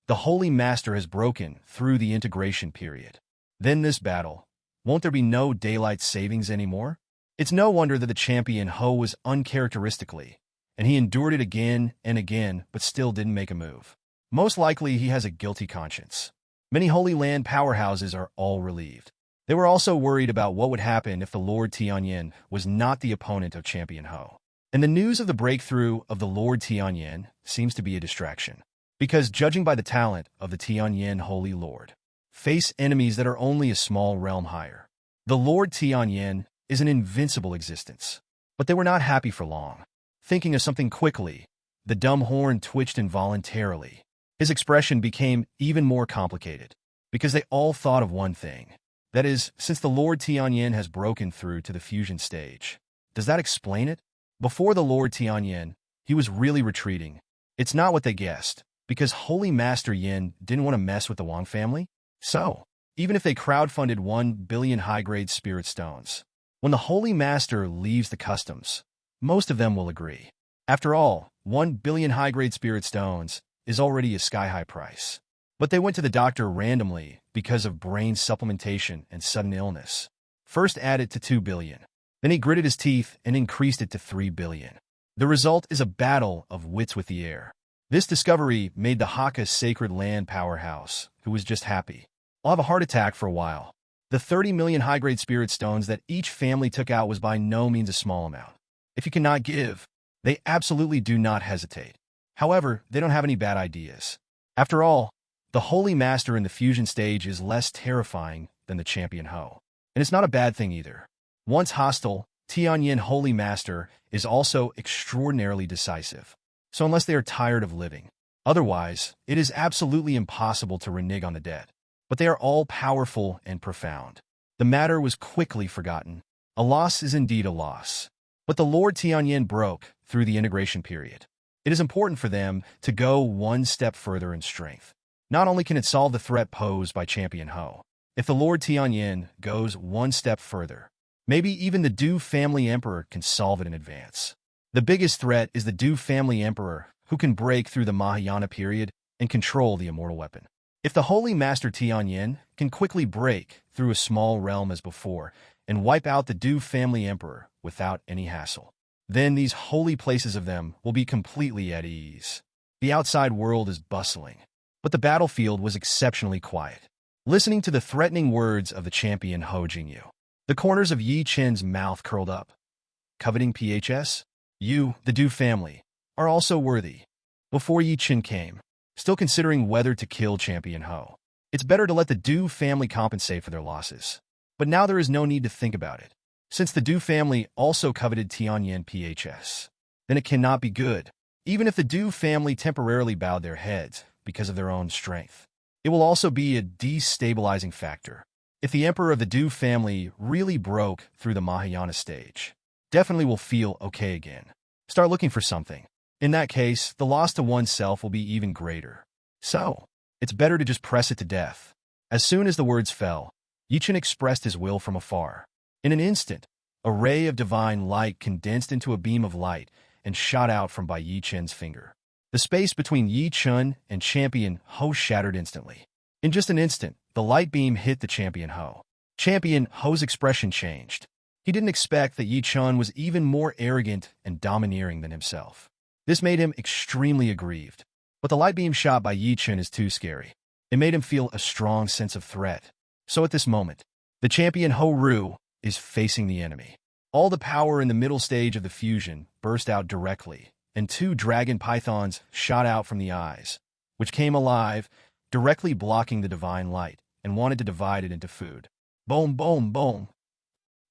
"The Holy Master has broken through the integration period." Then this battle, won't there be no daylight savings anymore? It's no wonder that the Champion Ho was uncharacteristically, and he endured it again and again, but still didn't make a move. Most likely he has a guilty conscience. Many Holy Land powerhouses are all relieved. They were also worried about what would happen if the Lord Tianyan was not the opponent of Champion Ho. And the news of the breakthrough of the Lord Tianyan seems to be a distraction. Because judging by the talent of the Tianyan Holy Lord, face enemies that are only a small realm higher. The Lord Tianyan is an invincible existence. But they were not happy for long. Thinking of something quickly, the dumb horn twitched involuntarily. His expression became even more complicated, because they all thought of one thing. That is, since the Lord Tianyan has broken through to the fusion stage, does that explain it? Before the Lord Tianyan, he was really retreating. It's not what they guessed, because Holy Master Yin didn't want to mess with the Wang family. So, even if they crowdfunded 1 billion high-grade spirit stones, when the Holy Master leaves the customs, most of them will agree. After all, 1 billion high-grade spirit stones is already a sky-high price. But they went to the doctor randomly because of brain supplementation and sudden illness. First added to 2 billion. Then he gritted his teeth and increased it to 3 billion. The result is a battle of wits with the air. This discovery made the Hakka Sacred Land powerhouse, who was just happy. I'll have a heart attack for a while. The 30 million high-grade spirit stones that each family took out was by no means a small amount. If you cannot give, they absolutely do not hesitate. However, they don't have any bad ideas. After all, the Holy Master in the fusion stage is less terrifying than the Champion Ho. And it's not a bad thing either. Once hostile, Tianyan Holy Master is also extraordinarily decisive. So unless they are tired of living, otherwise, it is absolutely impossible to renege on the dead. But they are all powerful and profound. The matter was quickly forgotten. A loss is indeed a loss. But the Lord Tianyan broke through the integration period. It is important for them to go one step further in strength. Not only can it solve the threat posed by Champion Ho, if the Lord Tianyan goes one step further, maybe even the Du family emperor can solve it in advance. The biggest threat is the Du family emperor, who can break through the Mahayana period and control the immortal weapon. If the Holy Master Tianyan can quickly break through a small realm as before and wipe out the Du family emperor without any hassle, then these holy places of them will be completely at ease. The outside world is bustling, but the battlefield was exceptionally quiet. Listening to the threatening words of the Champion Ho Jingyu, the corners of Yi Chen's mouth curled up. Coveting PHS? You, the Du family, are also worthy. Before Yi Chen came, still considering whether to kill Champion Ho. It's better to let the Du family compensate for their losses. But now there is no need to think about it. Since the Du family also coveted Tianyan PHS, then it cannot be good, even if the Du family temporarily bowed their heads because of their own strength. It will also be a destabilizing factor. If the emperor of the Du family really broke through the Mahayana stage, definitely will feel okay again. Start looking for something. In that case, the loss to oneself will be even greater. So, it's better to just press it to death. As soon as the words fell, Chen expressed his will from afar. In an instant, a ray of divine light condensed into a beam of light and shot out from by Chen's finger. The space between Chen and Champion Ho shattered instantly. In just an instant, the light beam hit the Champion Ho. Champion Ho's expression changed. He didn't expect that Chen was even more arrogant and domineering than himself. This made him extremely aggrieved. But the light beam shot by Chen is too scary. It made him feel a strong sense of threat. So at this moment, the Champion Ho Ru is facing the enemy. All the power in the middle stage of the fusion burst out directly, and two dragon pythons shot out from the eyes, which came alive, directly blocking the divine light, and wanted to divide it into food. Boom, boom, boom.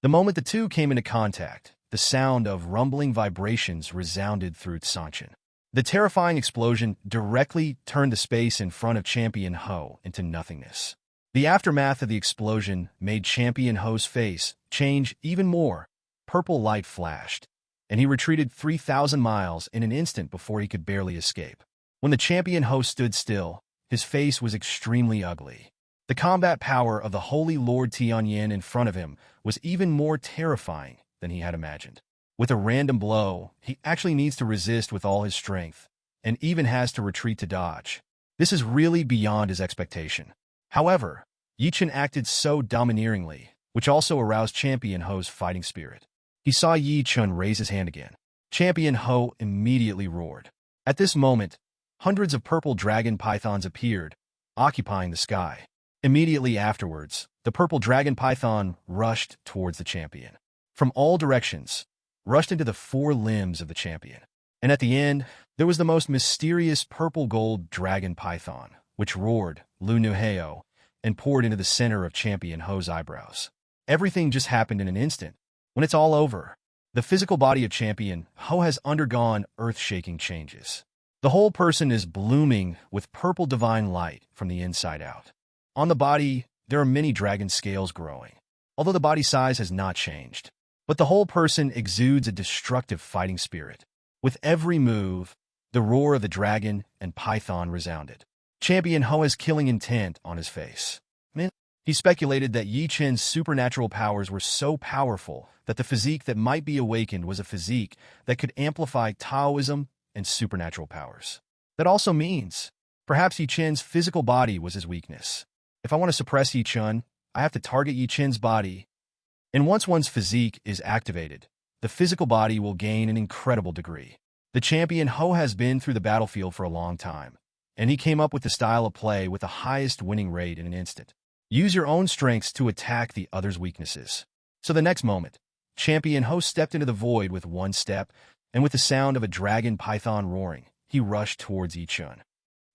The moment the two came into contact, the sound of rumbling vibrations resounded through Tsanchin. The terrifying explosion directly turned the space in front of Champion Ho into nothingness. The aftermath of the explosion made Champion Ho's face change even more. Purple light flashed, and he retreated 3,000 miles in an instant before he could barely escape. When the Champion Ho stood still, his face was extremely ugly. The combat power of the Holy Lord Tianyan in front of him was even more terrifying than he had imagined. With a random blow, he actually needs to resist with all his strength, and even has to retreat to dodge. This is really beyond his expectation. However, Chen acted so domineeringly, which also aroused Champion Ho's fighting spirit. He saw Chen raise his hand again. Champion Ho immediately roared. At this moment, hundreds of purple dragon pythons appeared, occupying the sky. Immediately afterwards, the purple dragon python rushed towards the champion. From all directions, rushed into the four limbs of the champion. And at the end, there was the most mysterious purple-gold dragon python, which roared, Lu Nuheo, and poured into the center of Champion Ho's eyebrows. Everything just happened in an instant. When it's all over, the physical body of Champion Ho has undergone earth-shaking changes. The whole person is blooming with purple divine light from the inside out. On the body, there are many dragon scales growing, although the body size has not changed. But the whole person exudes a destructive fighting spirit. With every move, the roar of the dragon and python resounded. Champion Ho has killing intent on his face. He speculated that Chen's supernatural powers were so powerful that the physique that might be awakened was a physique that could amplify Taoism and supernatural powers. That also means, perhaps Chen's physical body was his weakness. If I want to suppress Chen, I have to target Chen's body. And once one's physique is activated, the physical body will gain an incredible degree. The Champion Ho has been through the battlefield for a long time, and he came up with the style of play with the highest winning rate in an instant. Use your own strengths to attack the other's weaknesses. So the next moment, Champion Ho stepped into the void with one step, and with the sound of a dragon python roaring, he rushed towards Chen.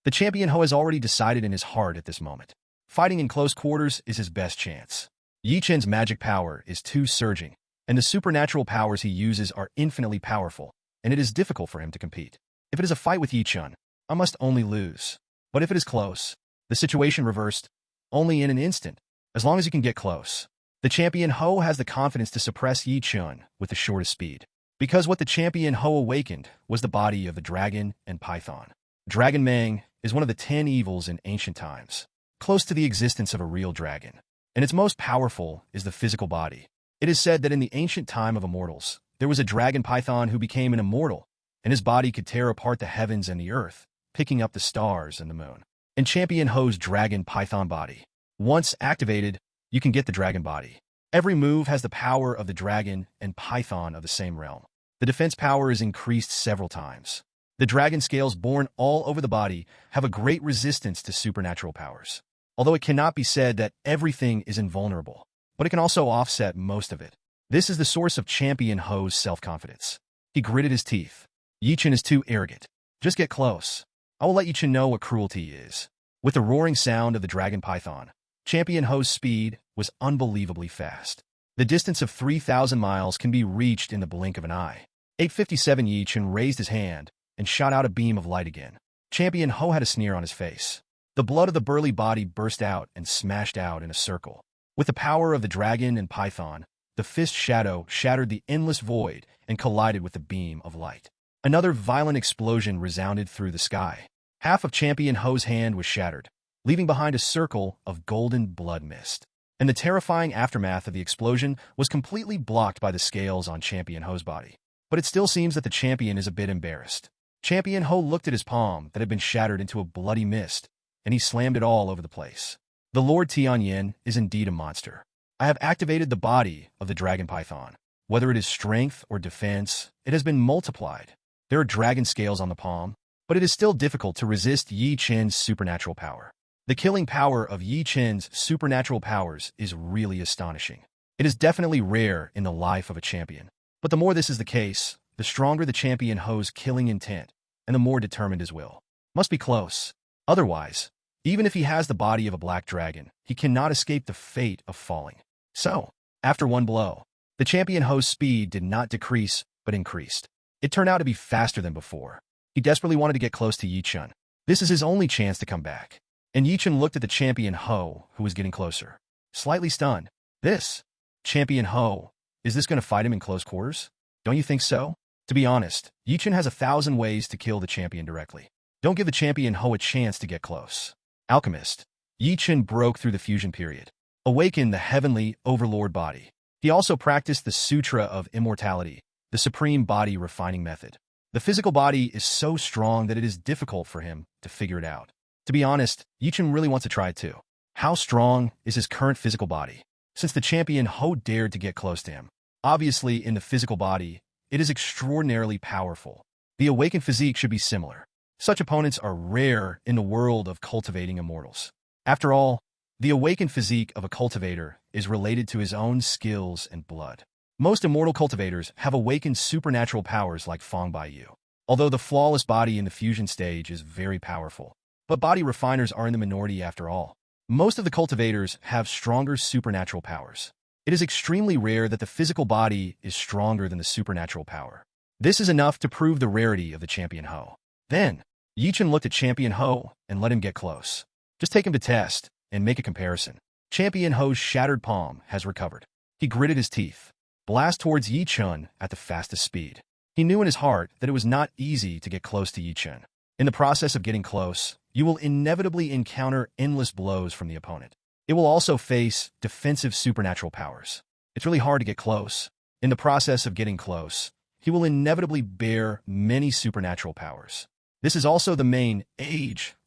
The Champion Ho has already decided in his heart at this moment. Fighting in close quarters is his best chance. Chen's magic power is too surging, and the supernatural powers he uses are infinitely powerful, and it is difficult for him to compete. If it is a fight with Chen, I must only lose. But if it is close, the situation reversed, only in an instant, as long as you can get close. The Champion Ho has the confidence to suppress Chen with the shortest speed. Because what the Champion Ho awakened was the body of the dragon and python. Dragon Mang is one of the 10 evils in ancient times, close to the existence of a real dragon, and its most powerful is the physical body. It is said that in the ancient time of immortals, there was a dragon python who became an immortal, and his body could tear apart the heavens and the earth, picking up the stars and the moon. And Champion Ho's dragon python body. Once activated, you can get the dragon body. Every move has the power of the dragon and python of the same realm. The defense power is increased several times. The dragon scales born all over the body have a great resistance to supernatural powers. Although it cannot be said that everything is invulnerable, but it can also offset most of it. This is the source of Champion Ho's self-confidence. He gritted his teeth. Chen is too arrogant. Just get close. I will let Chen know what cruelty is. With the roaring sound of the dragon python, Champion Ho's speed was unbelievably fast. The distance of 3,000 miles can be reached in the blink of an eye. 857 Yi Chen raised his hand and shot out a beam of light again. Champion Ho had a sneer on his face. The blood of the burly body burst out and smashed out in a circle. With the power of the dragon and python, the fist shadow shattered the endless void and collided with the beam of light. Another violent explosion resounded through the sky. Half of Champion Ho's hand was shattered, leaving behind a circle of golden blood mist. And the terrifying aftermath of the explosion was completely blocked by the scales on Champion Ho's body. But it still seems that the champion is a bit embarrassed. Champion Ho looked at his palm that had been shattered into a bloody mist, and he slammed it all over the place. The Lord Tianyan is indeed a monster. I have activated the body of the dragon python. Whether it is strength or defense, it has been multiplied. There are dragon scales on the palm, but it is still difficult to resist Yi Chen's supernatural power. The killing power of Yi Chen's supernatural powers is really astonishing. It is definitely rare in the life of a champion. But the more this is the case, the stronger the Champion Ho's killing intent, and the more determined his will. Must be close. Otherwise, even if he has the body of a black dragon, he cannot escape the fate of falling. So, after one blow, the Champion Ho's speed did not decrease, but increased. It turned out to be faster than before. He desperately wanted to get close to Yi Chen. This is his only chance to come back. And Yi Chen looked at the Champion Ho, who was getting closer. Slightly stunned. This? Champion Ho, is this going to fight him in close quarters? Don't you think so? To be honest, Yi Chen has 1,000 ways to kill the champion directly. Don't give the Champion Ho a chance to get close. Alchemist. Yi Chen broke through the fusion period. Awakened the heavenly overlord body. He also practiced the Sutra of Immortality, the supreme body refining method. The physical body is so strong that it is difficult for him to figure it out. To be honest, Yi Chen really wants to try it too. How strong is his current physical body? Since the Champion Ho dared to get close to him. Obviously, in the physical body, it is extraordinarily powerful. The awakened physique should be similar. Such opponents are rare in the world of cultivating immortals. After all, the awakened physique of a cultivator is related to his own skills and blood. Most immortal cultivators have awakened supernatural powers like Feng Baiyu. Although the flawless body in the fusion stage is very powerful. But body refiners are in the minority after all. Most of the cultivators have stronger supernatural powers. It is extremely rare that the physical body is stronger than the supernatural power. This is enough to prove the rarity of the Champion Ho. Then, Yi Chen looked at Champion Ho and let him get close. Just take him to test and make a comparison. Champion Ho's shattered palm has recovered. He gritted his teeth. Blast towards Yi Chen at the fastest speed. He knew in his heart that it was not easy to get close to Yi Chen. In the process of getting close, you will inevitably encounter endless blows from the opponent. It will also face defensive supernatural powers. It's really hard to get close. In the process of getting close, he will inevitably bear many supernatural powers. This is also the main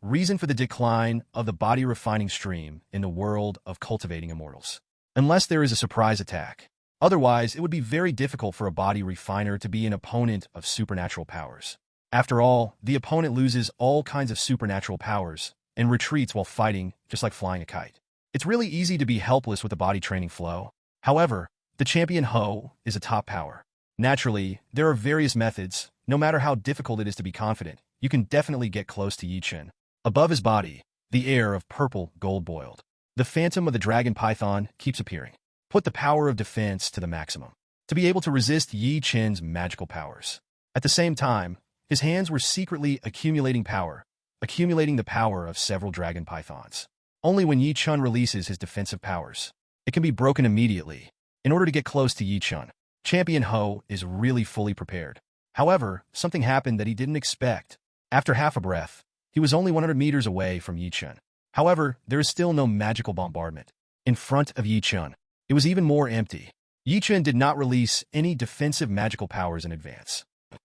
reason for the decline of the body refining stream in the world of cultivating immortals. Unless there is a surprise attack. Otherwise, it would be very difficult for a body refiner to be an opponent of supernatural powers. After all, the opponent loses all kinds of supernatural powers and retreats while fighting, just like flying a kite. It's really easy to be helpless with the body training flow. However, the Champion Ho is a top power. Naturally, there are various methods. No matter how difficult it is to be confident, you can definitely get close to Yi Chen. Above his body, the air of purple gold boiled. The phantom of the dragon python keeps appearing. Put the power of defense to the maximum, to be able to resist Yi Chen's magical powers. At the same time, his hands were secretly accumulating the power of several dragon pythons. Only when Yi Chen releases his defensive powers, it can be broken immediately. In order to get close to Yi Chen, Champion Ho is really fully prepared. However, something happened that he didn't expect. After half a breath, he was only 100 meters away from Yi Chen. However, there is still no magical bombardment. In front of Yi Chen, it was even more empty. Yi Chen did not release any defensive magical powers in advance.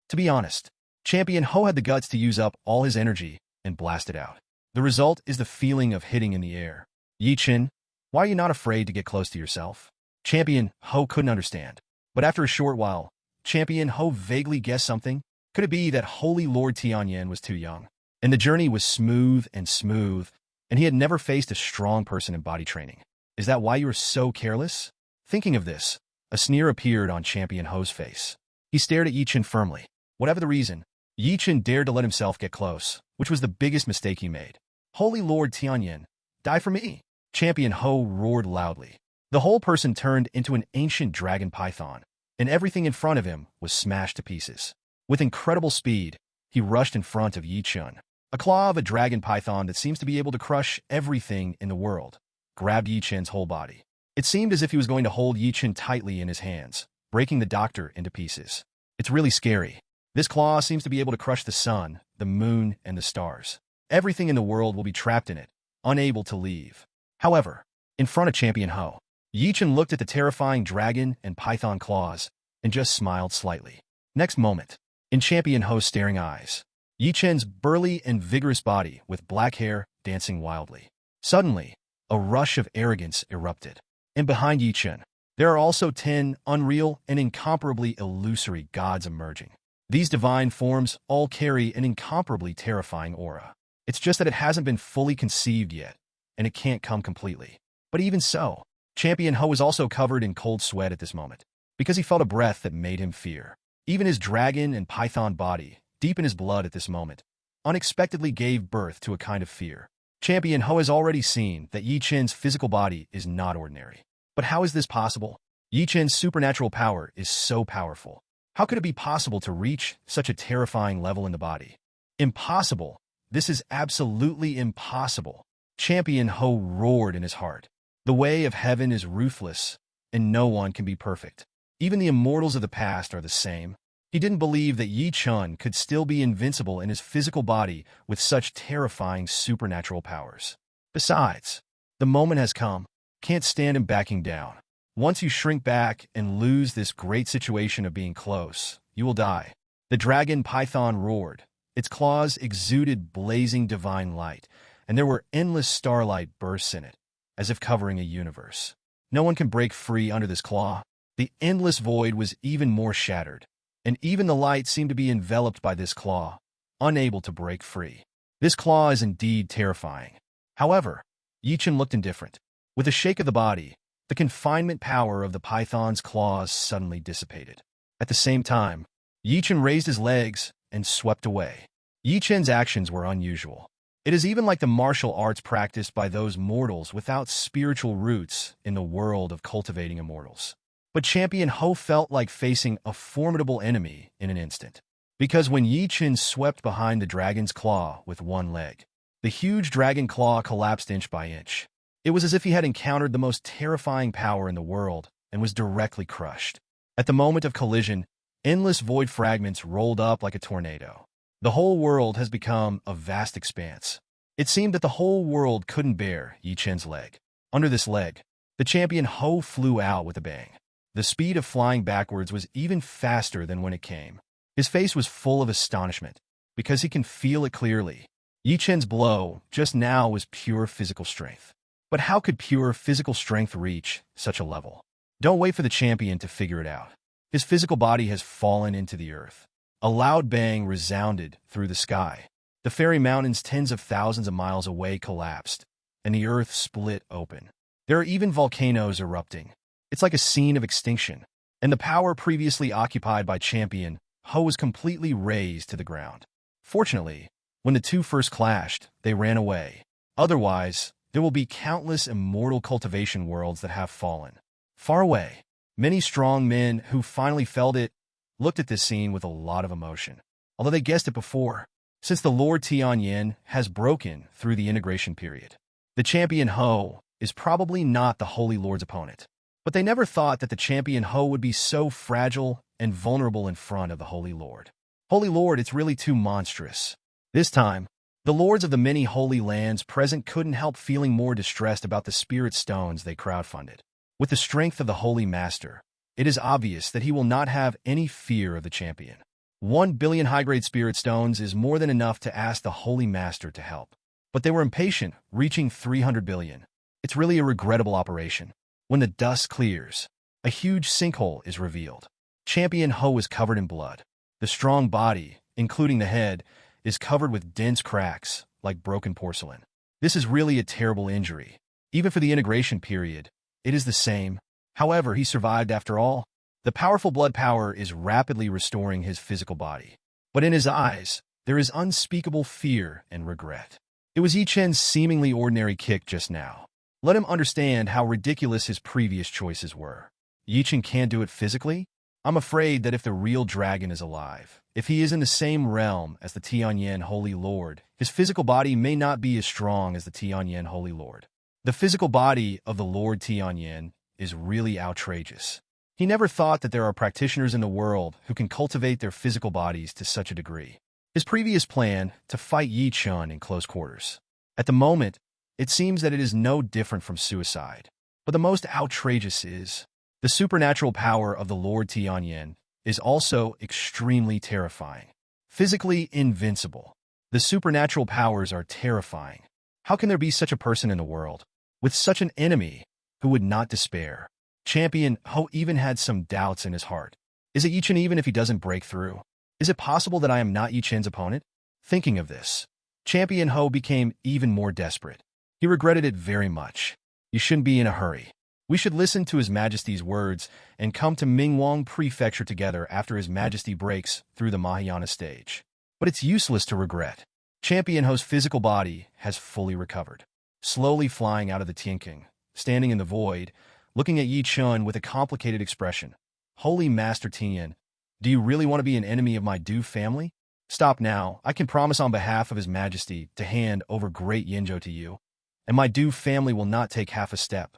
To be honest, Champion Ho had the guts to use up all his energy and blast it out. The result is the feeling of hitting in the air. Yi Chen, why are you not afraid to get close to yourself? Champion Ho couldn't understand. But after a short while, Champion Ho vaguely guessed something. Could it be that Holy Lord Tianyan was too young? And the journey was smooth, and he had never faced a strong person in body training. Is that why you were so careless? Thinking of this, a sneer appeared on Champion Ho's face. He stared at Yi Chen firmly. Whatever the reason, Yi Chen dared to let himself get close, which was the biggest mistake he made. Holy Lord Tianyan, die for me. Champion Ho roared loudly. The whole person turned into an ancient dragon python, and everything in front of him was smashed to pieces. With incredible speed, he rushed in front of Yi Chen. A claw of a dragon python that seems to be able to crush everything in the world grabbed Yi Chen's whole body. It seemed as if he was going to hold Yi Chen tightly in his hands, breaking the doctor into pieces. It's really scary. This claw seems to be able to crush the sun, the moon, and the stars. Everything in the world will be trapped in it, unable to leave. However, in front of Champion Ho, Yi Chen looked at the terrifying dragon and python claws and just smiled slightly. Next moment, in Champion Ho's staring eyes, Yi Chen's burly and vigorous body with black hair dancing wildly. Suddenly, a rush of arrogance erupted. And behind Yi Chen, there are also 10 unreal and incomparably illusory gods emerging. These divine forms all carry an incomparably terrifying aura. It's just that it hasn't been fully conceived yet, and it can't come completely. But even so, Champion Ho was also covered in cold sweat at this moment, because he felt a breath that made him fear. Even his dragon and python body, deep in his blood at this moment, unexpectedly gave birth to a kind of fear. Champion Ho has already seen that Yi Chen's physical body is not ordinary. But how is this possible? Yi Chen's supernatural power is so powerful. How could it be possible to reach such a terrifying level in the body? Impossible. This is absolutely impossible. Champion Ho roared in his heart. The way of heaven is ruthless, and no one can be perfect. Even the immortals of the past are the same. He didn't believe that Yi Chen could still be invincible in his physical body with such terrifying supernatural powers. Besides, the moment has come. Can't stand him backing down. Once you shrink back and lose this great situation of being close, you will die. The dragon python roared. Its claws exuded blazing divine light, and there were endless starlight bursts in it, as if covering a universe. No one can break free under this claw. The endless void was even more shattered, and even the light seemed to be enveloped by this claw, unable to break free. This claw is indeed terrifying. However, Yi Chen looked indifferent. With a shake of the body, the confinement power of the python's claws suddenly dissipated. At the same time, Yi Chen raised his legs and swept away. Yi Chen's actions were unusual. It is even like the martial arts practiced by those mortals without spiritual roots in the world of cultivating immortals. But Champion Ho felt like facing a formidable enemy in an instant. Because when Yi Chen swept behind the dragon's claw with one leg, the huge dragon claw collapsed inch by inch. It was as if he had encountered the most terrifying power in the world and was directly crushed. At the moment of collision, endless void fragments rolled up like a tornado. The whole world has become a vast expanse. It seemed that the whole world couldn't bear Yi Chen's leg. Under this leg, the Champion Ho flew out with a bang. The speed of flying backwards was even faster than when it came. His face was full of astonishment, because he can feel it clearly. Yi Chen's blow just now was pure physical strength. But how could pure physical strength reach such a level? Don't wait for the champion to figure it out. His physical body has fallen into the earth. A loud bang resounded through the sky. The fairy mountains tens of thousands of miles away collapsed, and the earth split open. There are even volcanoes erupting. It's like a scene of extinction, and the power previously occupied by Champion Ho was completely razed to the ground. Fortunately, when the two first clashed, they ran away. Otherwise, there will be countless immortal cultivation worlds that have fallen. Far away, many strong men who finally felt it looked at this scene with a lot of emotion. Although they guessed it before, since the Lord Tianyan has broken through the integration period. The Champion Ho is probably not the Holy Lord's opponent. But they never thought that the Champion Ho would be so fragile and vulnerable in front of the Holy Lord. Holy Lord, it's really too monstrous. This time, the lords of the many holy lands present couldn't help feeling more distressed about the spirit stones they crowdfunded. With the strength of the Holy Master, it is obvious that he will not have any fear of the champion. 1 billion high-grade spirit stones is more than enough to ask the Holy Master to help. But they were impatient, reaching 300 billion. It's really a regrettable operation. When the dust clears, a huge sinkhole is revealed. Champion Ho is covered in blood. The strong body, including the head, is covered with dense cracks, like broken porcelain. This is really a terrible injury. Even for the integration period, it is the same. However, he survived after all. The powerful blood power is rapidly restoring his physical body. But in his eyes, there is unspeakable fear and regret. It was Yi Chen's seemingly ordinary kick just now. Let him understand how ridiculous his previous choices were. Chen can't do it physically? I'm afraid that if the real dragon is alive, if he is in the same realm as the Tianyan Holy Lord, his physical body may not be as strong as the Tianyan Holy Lord. The physical body of the Lord Tianyan is really outrageous. He never thought that there are practitioners in the world who can cultivate their physical bodies to such a degree. His previous plan to fight Chen in close quarters. At the moment, it seems that it is no different from suicide. But the most outrageous is the supernatural power of the Lord Tianyan is also extremely terrifying. Physically invincible. The supernatural powers are terrifying. How can there be such a person in the world, with such an enemy, who would not despair? Champion Ho even had some doubts in his heart. Is it Chen even if he doesn't break through? Is it possible that I am not Chen's opponent? Thinking of this, Champion Ho became even more desperate. He regretted it very much. You shouldn't be in a hurry. We should listen to His Majesty's words and come to Mingwang Prefecture together after His Majesty breaks through the Mahayana stage. But it's useless to regret. Champion Ho's physical body has fully recovered. Slowly flying out of the Tianking, standing in the void, looking at Chen with a complicated expression. Holy Master Tian, do you really want to be an enemy of my Du family? Stop now. I can promise on behalf of His Majesty to hand over great Yinzhou to you, and my Du family will not take half a step.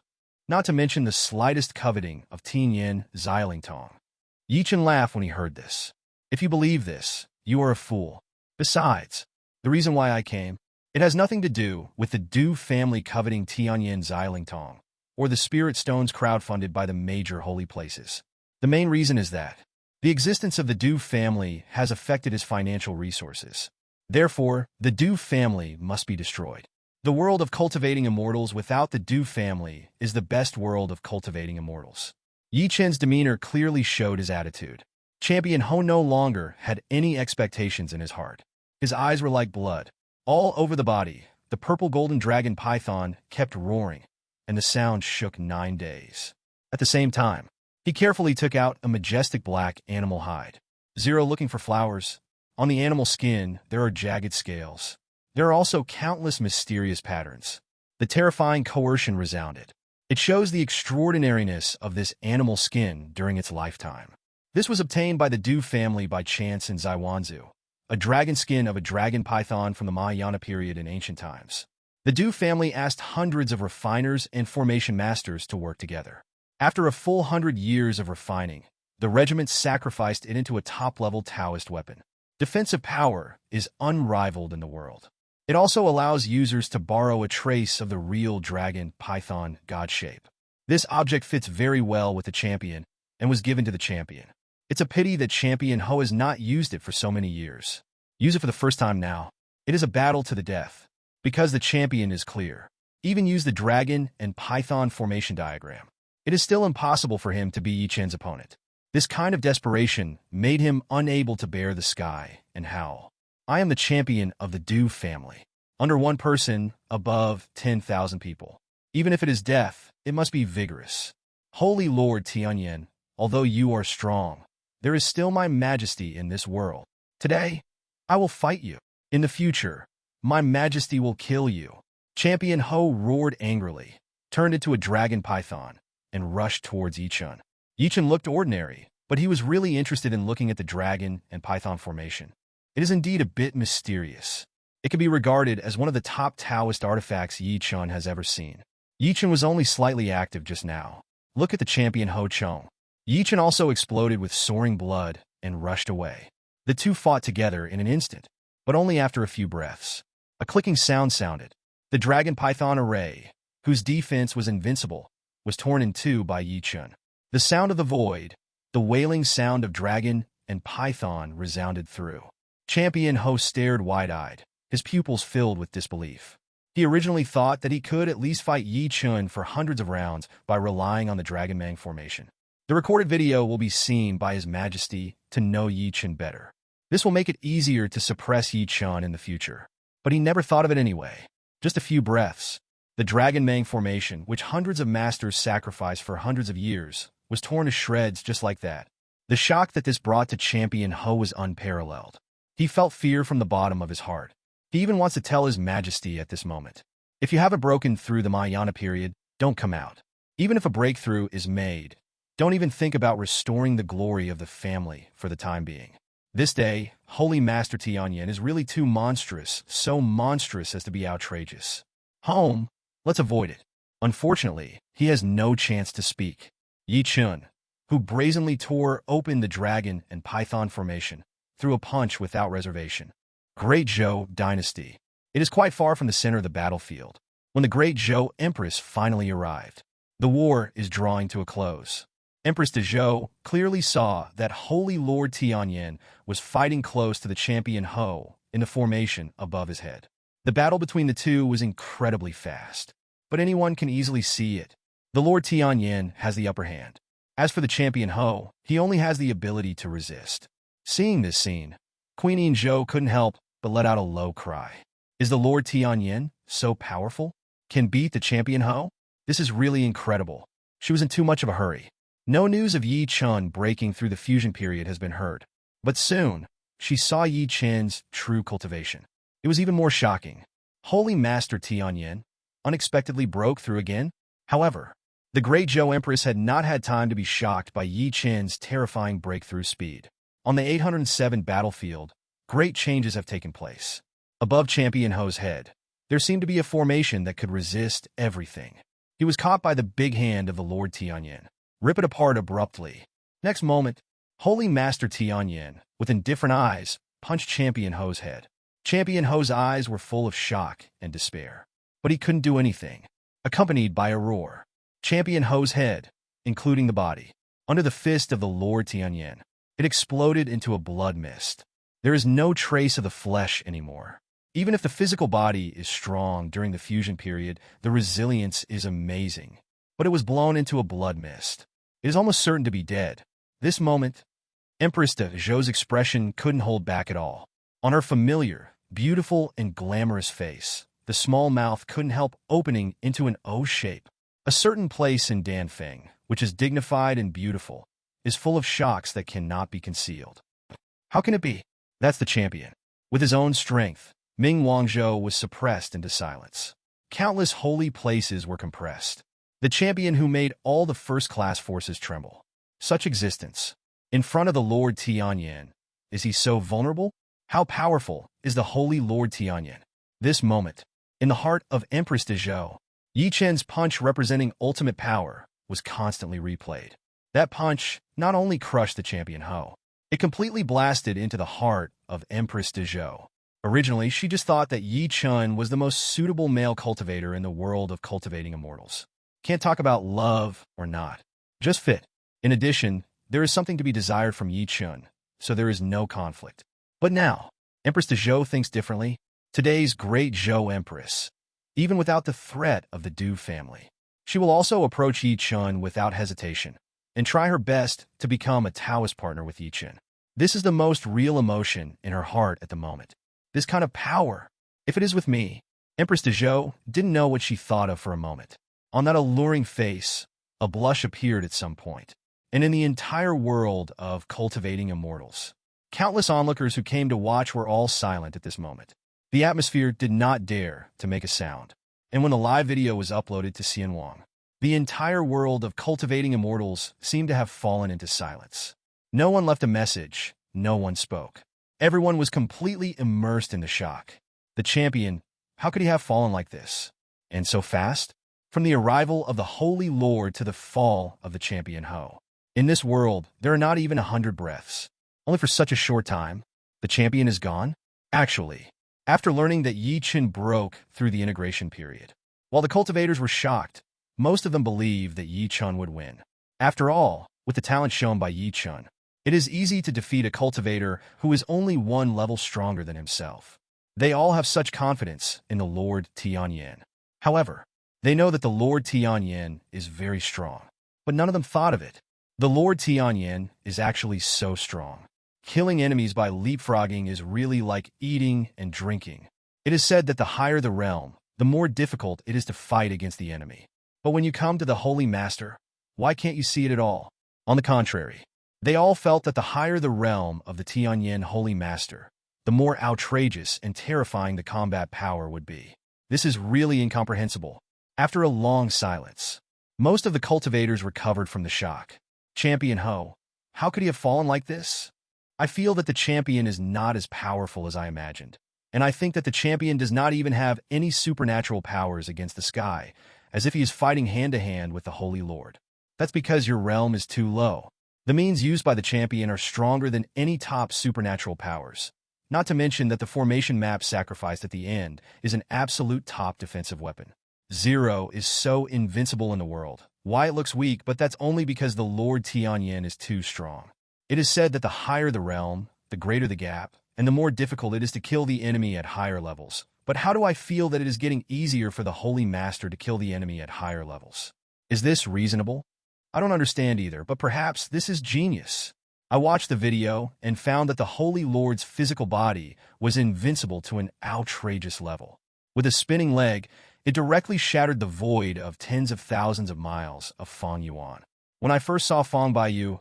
Not to mention the slightest coveting of Tianyan Zilingtong. Chen laughed when he heard this. If you believe this, you are a fool. Besides, the reason why I came, it has nothing to do with the Du family coveting Tianyan Zilingtong, or the spirit stones crowdfunded by the major holy places. The main reason is that the existence of the Du family has affected his financial resources. Therefore, the Du family must be destroyed. The world of cultivating immortals without the Du family is the best world of cultivating immortals. Chen's demeanor clearly showed his attitude. Champion Ho no longer had any expectations in his heart. His eyes were like blood. All over the body, the purple golden dragon python kept roaring, and the sound shook 9 days. At the same time, he carefully took out a majestic black animal hide. Zero looking for flowers. On the animal skin, there are jagged scales. There are also countless mysterious patterns. The terrifying coercion resounded. It shows the extraordinariness of this animal skin during its lifetime. This was obtained by the Du family by chance in Zaiwanzu, a dragon skin of a dragon python from the Mahayana period in ancient times. The Du family asked hundreds of refiners and formation masters to work together. After a full 100 years of refining, the regiment sacrificed it into a top-level Taoist weapon. Defensive power is unrivaled in the world. It also allows users to borrow a trace of the real dragon python god shape. This object fits very well with the champion and was given to the champion. It's a pity that Champion Ho has not used it for so many years. Use it for the first time now. It is a battle to the death. Because the champion is clear. Even use the dragon and python formation diagram. It is still impossible for him to be Chen's opponent. This kind of desperation made him unable to bear the sky and howl. I am the champion of the Du family. Under one person, above 10,000 people. Even if it is death, it must be vigorous. Holy Lord Tianyan, although you are strong, there is still my majesty in this world. Today, I will fight you. In the future, my majesty will kill you. Champion Ho roared angrily, turned into a dragon python, and rushed towards Chen. Chen looked ordinary, but he was really interested in looking at the dragon and python formation. It is indeed a bit mysterious. It can be regarded as one of the top Taoist artifacts Chen has ever seen. Chen was only slightly active just now. Look at the champion Ho Chong. Chen also exploded with soaring blood and rushed away. The two fought together in an instant, but only after a few breaths. A clicking sound sounded. The dragon python array, whose defense was invincible, was torn in two by Chen. The sound of the void, the wailing sound of dragon and python resounded through. Champion Ho stared wide-eyed, his pupils filled with disbelief. He originally thought that he could at least fight Chen for hundreds of rounds by relying on the Dragon Mang formation. The recorded video will be seen by His Majesty to know Chen better. This will make it easier to suppress Chen in the future. But he never thought of it anyway. Just a few breaths. The Dragon Mang formation, which hundreds of masters sacrificed for hundreds of years, was torn to shreds just like that. The shock that this brought to Champion Ho was unparalleled. He felt fear from the bottom of his heart. He even wants to tell His Majesty at this moment. If you haven't broken through the Mahayana period, don't come out. Even if a breakthrough is made, don't even think about restoring the glory of the family for the time being. This day, Holy Master Tianyan is really too monstrous, so monstrous as to be outrageous. Home, let's avoid it. Unfortunately, he has no chance to speak. Chen, who brazenly tore open the dragon and python formation, threw a punch without reservation. Great Zhou Dynasty. It is quite far from the center of the battlefield when the Great Zhou Empress finally arrived. The war is drawing to a close. Empress de Zhou clearly saw that Holy Lord Tianyan was fighting close to the champion Ho in the formation above his head. The battle between the two was incredibly fast, but anyone can easily see it. The Lord Tianyan has the upper hand. As for the champion Ho, he only has the ability to resist. Seeing this scene, Queen Zhou couldn't help but let out a low cry. Is the Lord Tianyan so powerful? Can beat the champion Ho? This is really incredible. She was in too much of a hurry. No news of Chen breaking through the fusion period has been heard. But soon, she saw Chen's true cultivation. It was even more shocking. Holy Master Tianyan unexpectedly broke through again. However, the Great Zhou Empress had not had time to be shocked by Chen's terrifying breakthrough speed. On the 807 battlefield, great changes have taken place. Above Champion Ho's head, there seemed to be a formation that could resist everything. He was caught by the big hand of the Lord Tianyan. Rip it apart abruptly. Next moment, Holy Master Tianyan, with indifferent eyes, punched Champion Ho's head. Champion Ho's eyes were full of shock and despair. But he couldn't do anything. Accompanied by a roar, Champion Ho's head, including the body, under the fist of the Lord Tianyan, it exploded into a blood mist. There is no trace of the flesh anymore. Even if the physical body is strong during the fusion period, the resilience is amazing. But it was blown into a blood mist. It is almost certain to be dead. This moment, Empress de Zhou's expression couldn't hold back at all. On her familiar, beautiful, and glamorous face, the small mouth couldn't help opening into an O shape. A certain place in Danfeng, which is dignified and beautiful, is full of shocks that cannot be concealed. How can it be? That's the champion. With his own strength, Ming Wangzhou was suppressed into silence. Countless holy places were compressed. The champion who made all the first-class forces tremble. Such existence. In front of the Lord Tianyan, is he so vulnerable? How powerful is the Holy Lord Tianyan? This moment, in the heart of Empress de Zhou, Chen's punch representing ultimate power was constantly replayed. That punch not only crushed the champion Ho, it completely blasted into the heart of Empress de Zhou. Originally, she just thought that Chen was the most suitable male cultivator in the world of cultivating immortals. Can't talk about love or not. Just fit. In addition, there is something to be desired from Chen, so there is no conflict. But now, Empress de Zhou thinks differently. Today's Great Zhou Empress, even without the threat of the Du family. She will also approach Chen without hesitation and try her best to become a Taoist partner with Chen. This is the most real emotion in her heart at the moment. This kind of power. If it is with me, Empress de Zhou didn't know what she thought of for a moment. On that alluring face, a blush appeared at some point. And in the entire world of cultivating immortals, countless onlookers who came to watch were all silent at this moment. The atmosphere did not dare to make a sound. And when the live video was uploaded to Xianwang, the entire world of cultivating immortals seemed to have fallen into silence. No one left a message. No one spoke. Everyone was completely immersed in the shock. The champion, how could he have fallen like this? And so fast? From the arrival of the Holy Lord to the fall of the champion Ho. In this world, there are not even 100 breaths. Only for such a short time, the champion is gone? Actually, after learning that Chen broke through the integration period, while the cultivators were shocked, most of them believed that Chen would win. After all, with the talent shown by Chen, it is easy to defeat a cultivator who is only one level stronger than himself. They all have such confidence in the Lord Tianyan. However, they know that the Lord Tianyan is very strong, but none of them thought of it. The Lord Tianyan is actually so strong. Killing enemies by leapfrogging is really like eating and drinking. It is said that the higher the realm, the more difficult it is to fight against the enemy. But when you come to the Holy Master, why can't you see it at all? On the contrary, they all felt that the higher the realm of the Tianyan Holy Master, the more outrageous and terrifying the combat power would be. This is really incomprehensible. After a long silence, most of the cultivators recovered from the shock. Champion Ho, how could he have fallen like this? I feel that the champion is not as powerful as I imagined, and I think that the champion does not even have any supernatural powers against the sky, as if he is fighting hand-to-hand with the Holy Lord. That's because your realm is too low. The means used by the champion are stronger than any top supernatural powers. Not to mention that the formation map sacrificed at the end is an absolute top defensive weapon. Zero is so invincible in the world. Why it looks weak, but that's only because the Lord Tianyan is too strong. It is said that the higher the realm, the greater the gap, and the more difficult it is to kill the enemy at higher levels. But how do I feel that it is getting easier for the Holy Master to kill the enemy at higher levels? Is this reasonable? I don't understand either, but perhaps this is genius. I watched the video and found that the Holy Lord's physical body was invincible to an outrageous level. With a spinning leg, it directly shattered the void of tens of thousands of miles of Feng Yuan. When I first saw Feng Baiyu,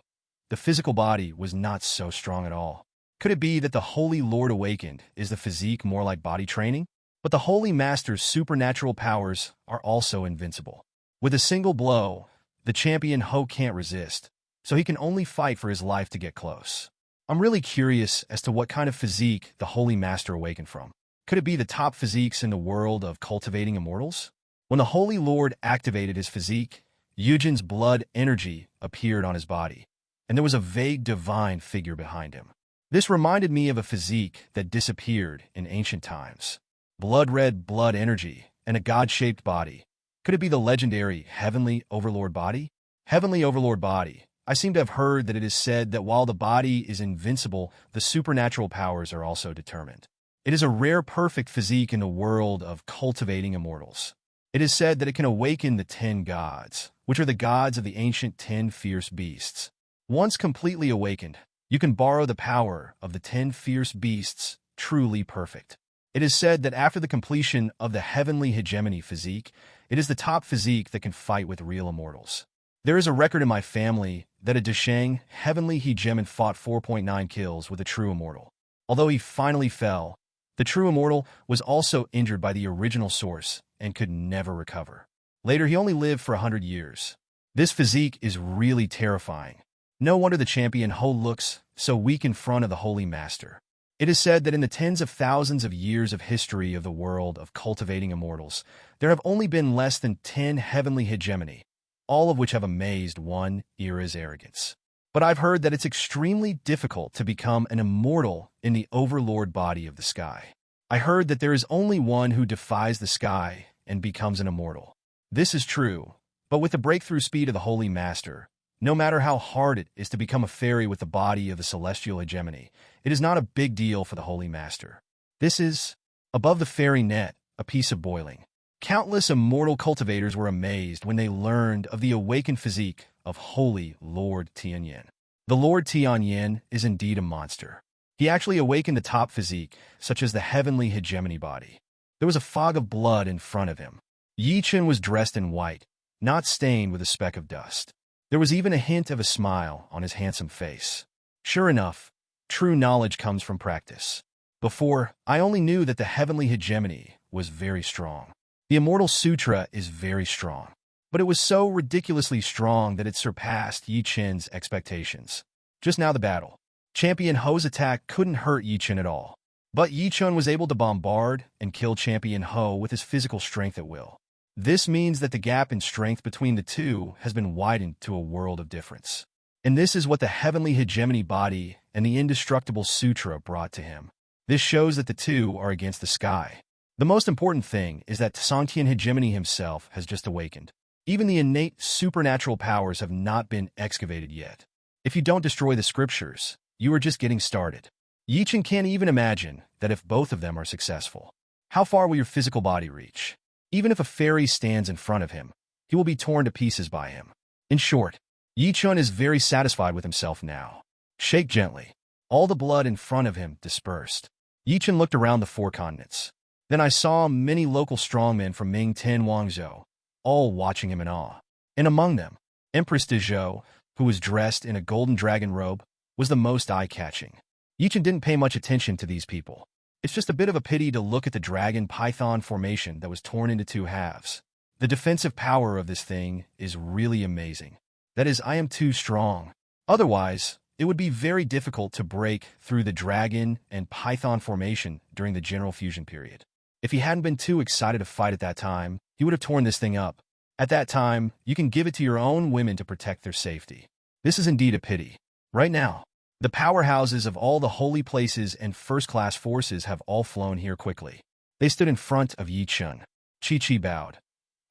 the physical body was not so strong at all. Could it be that the Holy Lord awakened is the physique more like body training? But the Holy Master's supernatural powers are also invincible. With a single blow, the champion Ho can't resist, so he can only fight for his life to get close. I'm really curious as to what kind of physique the Holy Master awakened from. Could it be the top physiques in the world of cultivating immortals? When the Holy Lord activated his physique, Yujin's blood energy appeared on his body, and there was a vague divine figure behind him. This reminded me of a physique that disappeared in ancient times. Blood-red blood energy and a god-shaped body. Could it be the legendary Heavenly Overlord body? Heavenly Overlord body. I seem to have heard that it is said that while the body is invincible, the supernatural powers are also determined. It is a rare perfect physique in the world of cultivating immortals. It is said that it can awaken the 10 gods, which are the gods of the ancient 10 fierce beasts. Once completely awakened, you can borrow the power of the 10 fierce beasts, truly perfect. It is said that after the completion of the heavenly hegemony physique, it is the top physique that can fight with real immortals. There is a record in my family that a Deshang heavenly hegemon fought 4.9 kills with a true immortal. Although he finally fell, the true immortal was also injured by the original source and could never recover. Later, he only lived for 100 years. This physique is really terrifying. No wonder the champion Ho looks so weak in front of the Holy Master. It is said that in the tens of thousands of years of history of the world of cultivating immortals, there have only been less than 10 heavenly hegemony, all of which have amazed one era's arrogance. But I've heard that it's extremely difficult to become an immortal in the overlord body of the sky. I heard that there is only one who defies the sky and becomes an immortal. This is true, but with the breakthrough speed of the Holy Master, no matter how hard it is to become a fairy with the body of the celestial hegemony, it is not a big deal for the Holy Master. This is, above the fairy net, a piece of boiling. Countless immortal cultivators were amazed when they learned of the awakened physique of Holy Lord Tianyan. The Lord Tianyan is indeed a monster. He actually awakened the top physique, such as the heavenly hegemony body. There was a fog of blood in front of him. Chen was dressed in white, not stained with a speck of dust. There was even a hint of a smile on his handsome face. Sure enough, true knowledge comes from practice. Before, I only knew that the heavenly hegemony was very strong. The Immortal Sutra is very strong, but it was so ridiculously strong that it surpassed Chen's expectations. Just now the battle. Champion Ho's attack couldn't hurt Chen at all, but Chen was able to bombard and kill Champion Ho with his physical strength at will. This means that the gap in strength between the two has been widened to a world of difference. And this is what the heavenly hegemony body and the indestructible sutra brought to him. This shows that the two are against the sky. The most important thing is that Songtian hegemony himself has just awakened. Even the innate supernatural powers have not been excavated yet. If you don't destroy the scriptures, you are just getting started. Chen can't even imagine that if both of them are successful. How far will your physical body reach? Even if a fairy stands in front of him, he will be torn to pieces by him. In short, Chen is very satisfied with himself now. Shake gently. All the blood in front of him dispersed. Chen looked around the 4 continents. Then I saw many local strongmen from Ming Ten Wangzhou, all watching him in awe. And among them, Empress de Zhou, who was dressed in a golden dragon robe, was the most eye-catching. Chen didn't pay much attention to these people. It's just a bit of a pity to look at the dragon-python formation that was torn into two halves. The defensive power of this thing is really amazing. That is, I am too strong. Otherwise, it would be very difficult to break through the dragon and python formation during the general fusion period. If he hadn't been too excited to fight at that time, he would have torn this thing up. At that time, you can give it to your own women to protect their safety. This is indeed a pity. Right now, the powerhouses of all the holy places and first-class forces have all flown here quickly. They stood in front of Yi Chen. Chi bowed.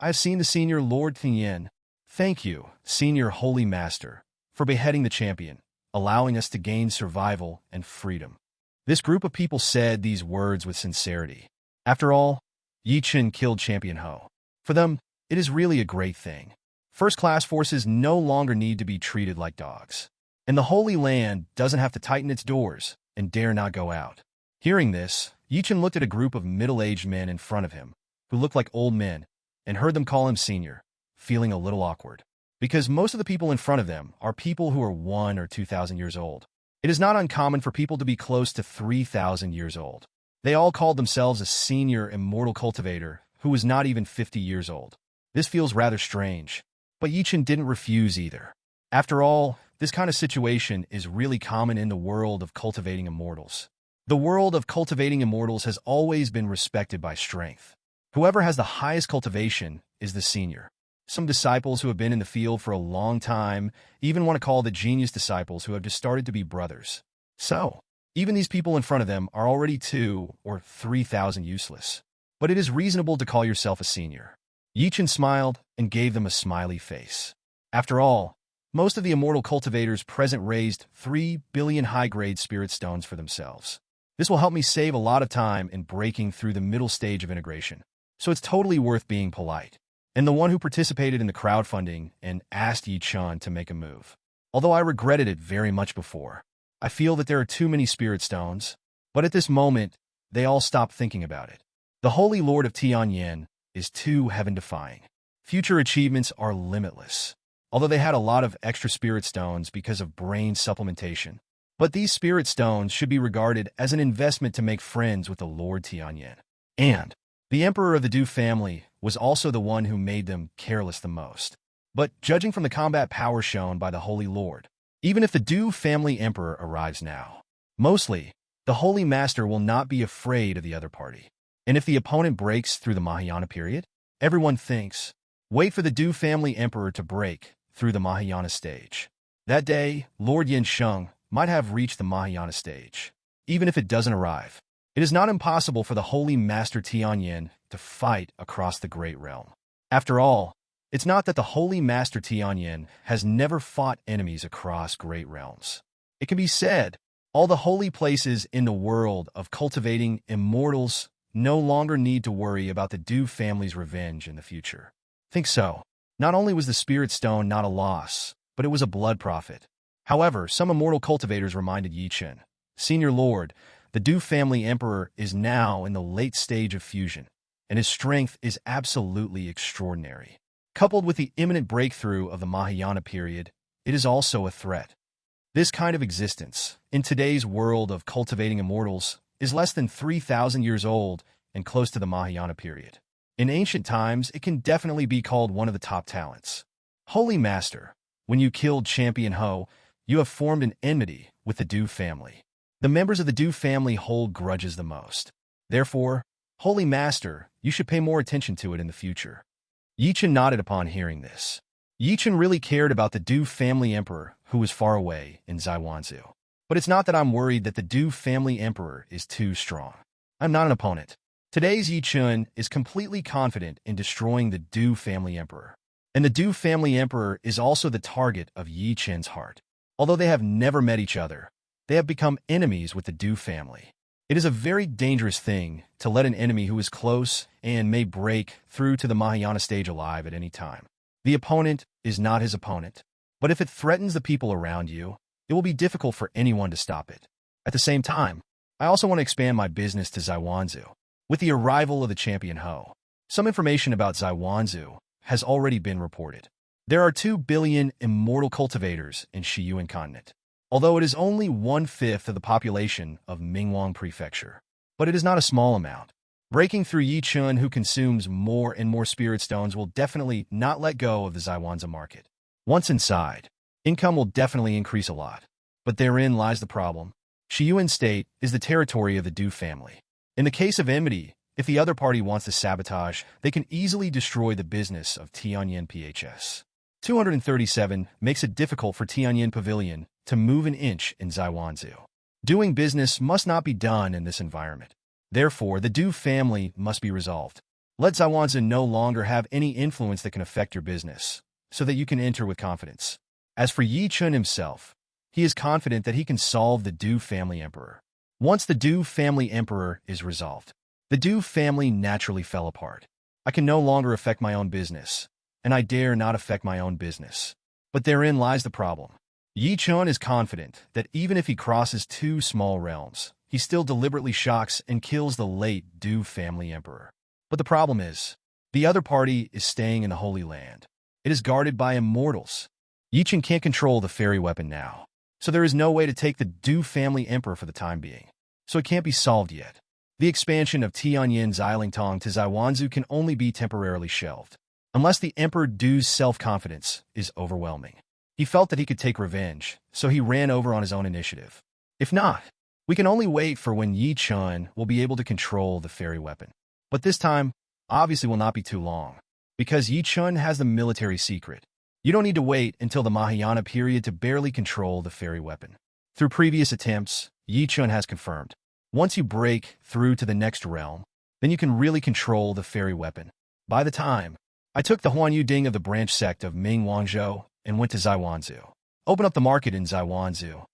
I have seen the senior Lord Tianyan. Thank you, senior holy master, for beheading the champion, allowing us to gain survival and freedom. This group of people said these words with sincerity. After all, Yi Chen killed Champion Ho. For them, it is really a great thing. First-class forces no longer need to be treated like dogs. And the Holy Land doesn't have to tighten its doors and dare not go out. Hearing this, Yi Chen looked at a group of middle-aged men in front of him, who looked like old men, and heard them call him senior, feeling a little awkward. Because most of the people in front of them are people who are 1,000 or 2,000 years old. It is not uncommon for people to be close to 3,000 years old. They all called themselves a senior immortal cultivator who was not even 50 years old. This feels rather strange, but Yi Chen didn't refuse either. After all, this kind of situation is really common in the world of cultivating immortals. The world of cultivating immortals has always been respected by strength. Whoever has the highest cultivation is the senior. Some disciples who have been in the field for a long time even want to call the genius disciples who have just started to be brothers. So, even these people in front of them are already 2,000 or 3,000 useless. But it is reasonable to call yourself a senior. Yi Chen smiled and gave them a smiley face. After all, most of the immortal cultivators present raised 3 billion high-grade spirit stones for themselves. This will help me save a lot of time in breaking through the middle stage of integration. So it's totally worth being polite. And the one who participated in the crowdfunding and asked Yi Chen to make a move. Although I regretted it very much before. I feel that there are too many spirit stones, but at this moment, they all stop thinking about it. The Holy Lord of Tianyan is too heaven-defying. Future achievements are limitless, although they had a lot of extra spirit stones because of brain supplementation. But these spirit stones should be regarded as an investment to make friends with the Lord Tianyan. And the Emperor of the Du family was also the one who made them careless the most. But judging from the combat power shown by the Holy Lord, even if the Du family emperor arrives now, mostly, the Holy Master will not be afraid of the other party. And if the opponent breaks through the Mahayana period, everyone thinks, wait for the Du family emperor to break through the Mahayana stage. That day, Lord Yin Sheng might have reached the Mahayana stage. Even if it doesn't arrive, it is not impossible for the Holy Master Tianyan to fight across the Great Realm. After all, it's not that the Holy Master Tianyan has never fought enemies across great realms. It can be said, all the holy places in the world of cultivating immortals no longer need to worry about the Du family's revenge in the future. Think so. Not only was the Spirit Stone not a loss, but it was a blood profit. However, some immortal cultivators reminded Yi Chen, Senior Lord, the Du family emperor is now in the late stage of fusion, and his strength is absolutely extraordinary. Coupled with the imminent breakthrough of the Mahayana period, it is also a threat. This kind of existence, in today's world of cultivating immortals, is less than 3,000 years old and close to the Mahayana period. In ancient times, it can definitely be called one of the top talents. Holy Master, when you killed Champion Ho, you have formed an enmity with the Du family. The members of the Du family hold grudges the most. Therefore, Holy Master, you should pay more attention to it in the future. Yi Chen nodded upon hearing this. Yi Chen really cared about the Du family emperor who was far away in Zaiwanzu. But it's not that I'm worried that the Du family emperor is too strong. I'm not an opponent. Today's Yi Chen is completely confident in destroying the Du family emperor. And the Du family emperor is also the target of Yi Chen's heart. Although they have never met each other, they have become enemies with the Du family. It is a very dangerous thing to let an enemy who is close and may break through to the Mahayana stage alive at any time. The opponent is not his opponent, but if it threatens the people around you, it will be difficult for anyone to stop it. At the same time, I also want to expand my business to Zaiwanzu. With the arrival of the Champion Ho, some information about Zaiwanzu has already been reported. There are 2 billion immortal cultivators in Shiyuan continent, although it is only 1/5 of the population of Mingwang Prefecture. but it is not a small amount. Breaking through Yi Chun, who consumes more and more spirit stones, will definitely not let go of the Zaiwanzu market. Once inside, income will definitely increase a lot. But therein lies the problem. Shiyuan State is the territory of the Du family. In the case of enmity, if the other party wants to sabotage, they can easily destroy the business of Tianyan PHS. 237 makes it difficult for Tianyan Pavilion to move an inch in Zaiwanzu. Doing business must not be done in this environment. Therefore, the Du family must be resolved. Let Zaiwanzu no longer have any influence that can affect your business, so that you can enter with confidence. As for Yi Chun himself, he is confident that he can solve the Du family emperor. Once the Du family emperor is resolved, the Du family naturally fell apart. I can no longer affect my own business, and I dare not affect my own business. But therein lies the problem. Yi Chun is confident that even if he crosses 2 small realms, he still deliberately shocks and kills the late Du family emperor. But the problem is, the other party is staying in the Holy Land. It is guarded by immortals. Yi Chun can't control the fairy weapon now, so there is no way to take the Du family emperor for the time being. So it can't be solved yet. The expansion of Tianyan Zilingtong to Zaiwanzu can only be temporarily shelved, unless the Emperor Du's self-confidence is overwhelming. He felt that he could take revenge, so he ran over on his own initiative. If not, we can only wait for when Yi Chun will be able to control the fairy weapon. But this time, obviously will not be too long, because Yi Chun has the military secret. You don't need to wait until the Mahayana period to barely control the fairy weapon. Through previous attempts, Yi Chun has confirmed. Once you break through to the next realm, then you can really control the fairy weapon. By the time, I took the Huan Yu Ding of the branch sect of Ming Wangzhou and went to Zaiwanzu. Open up the market in Zaiwanzu.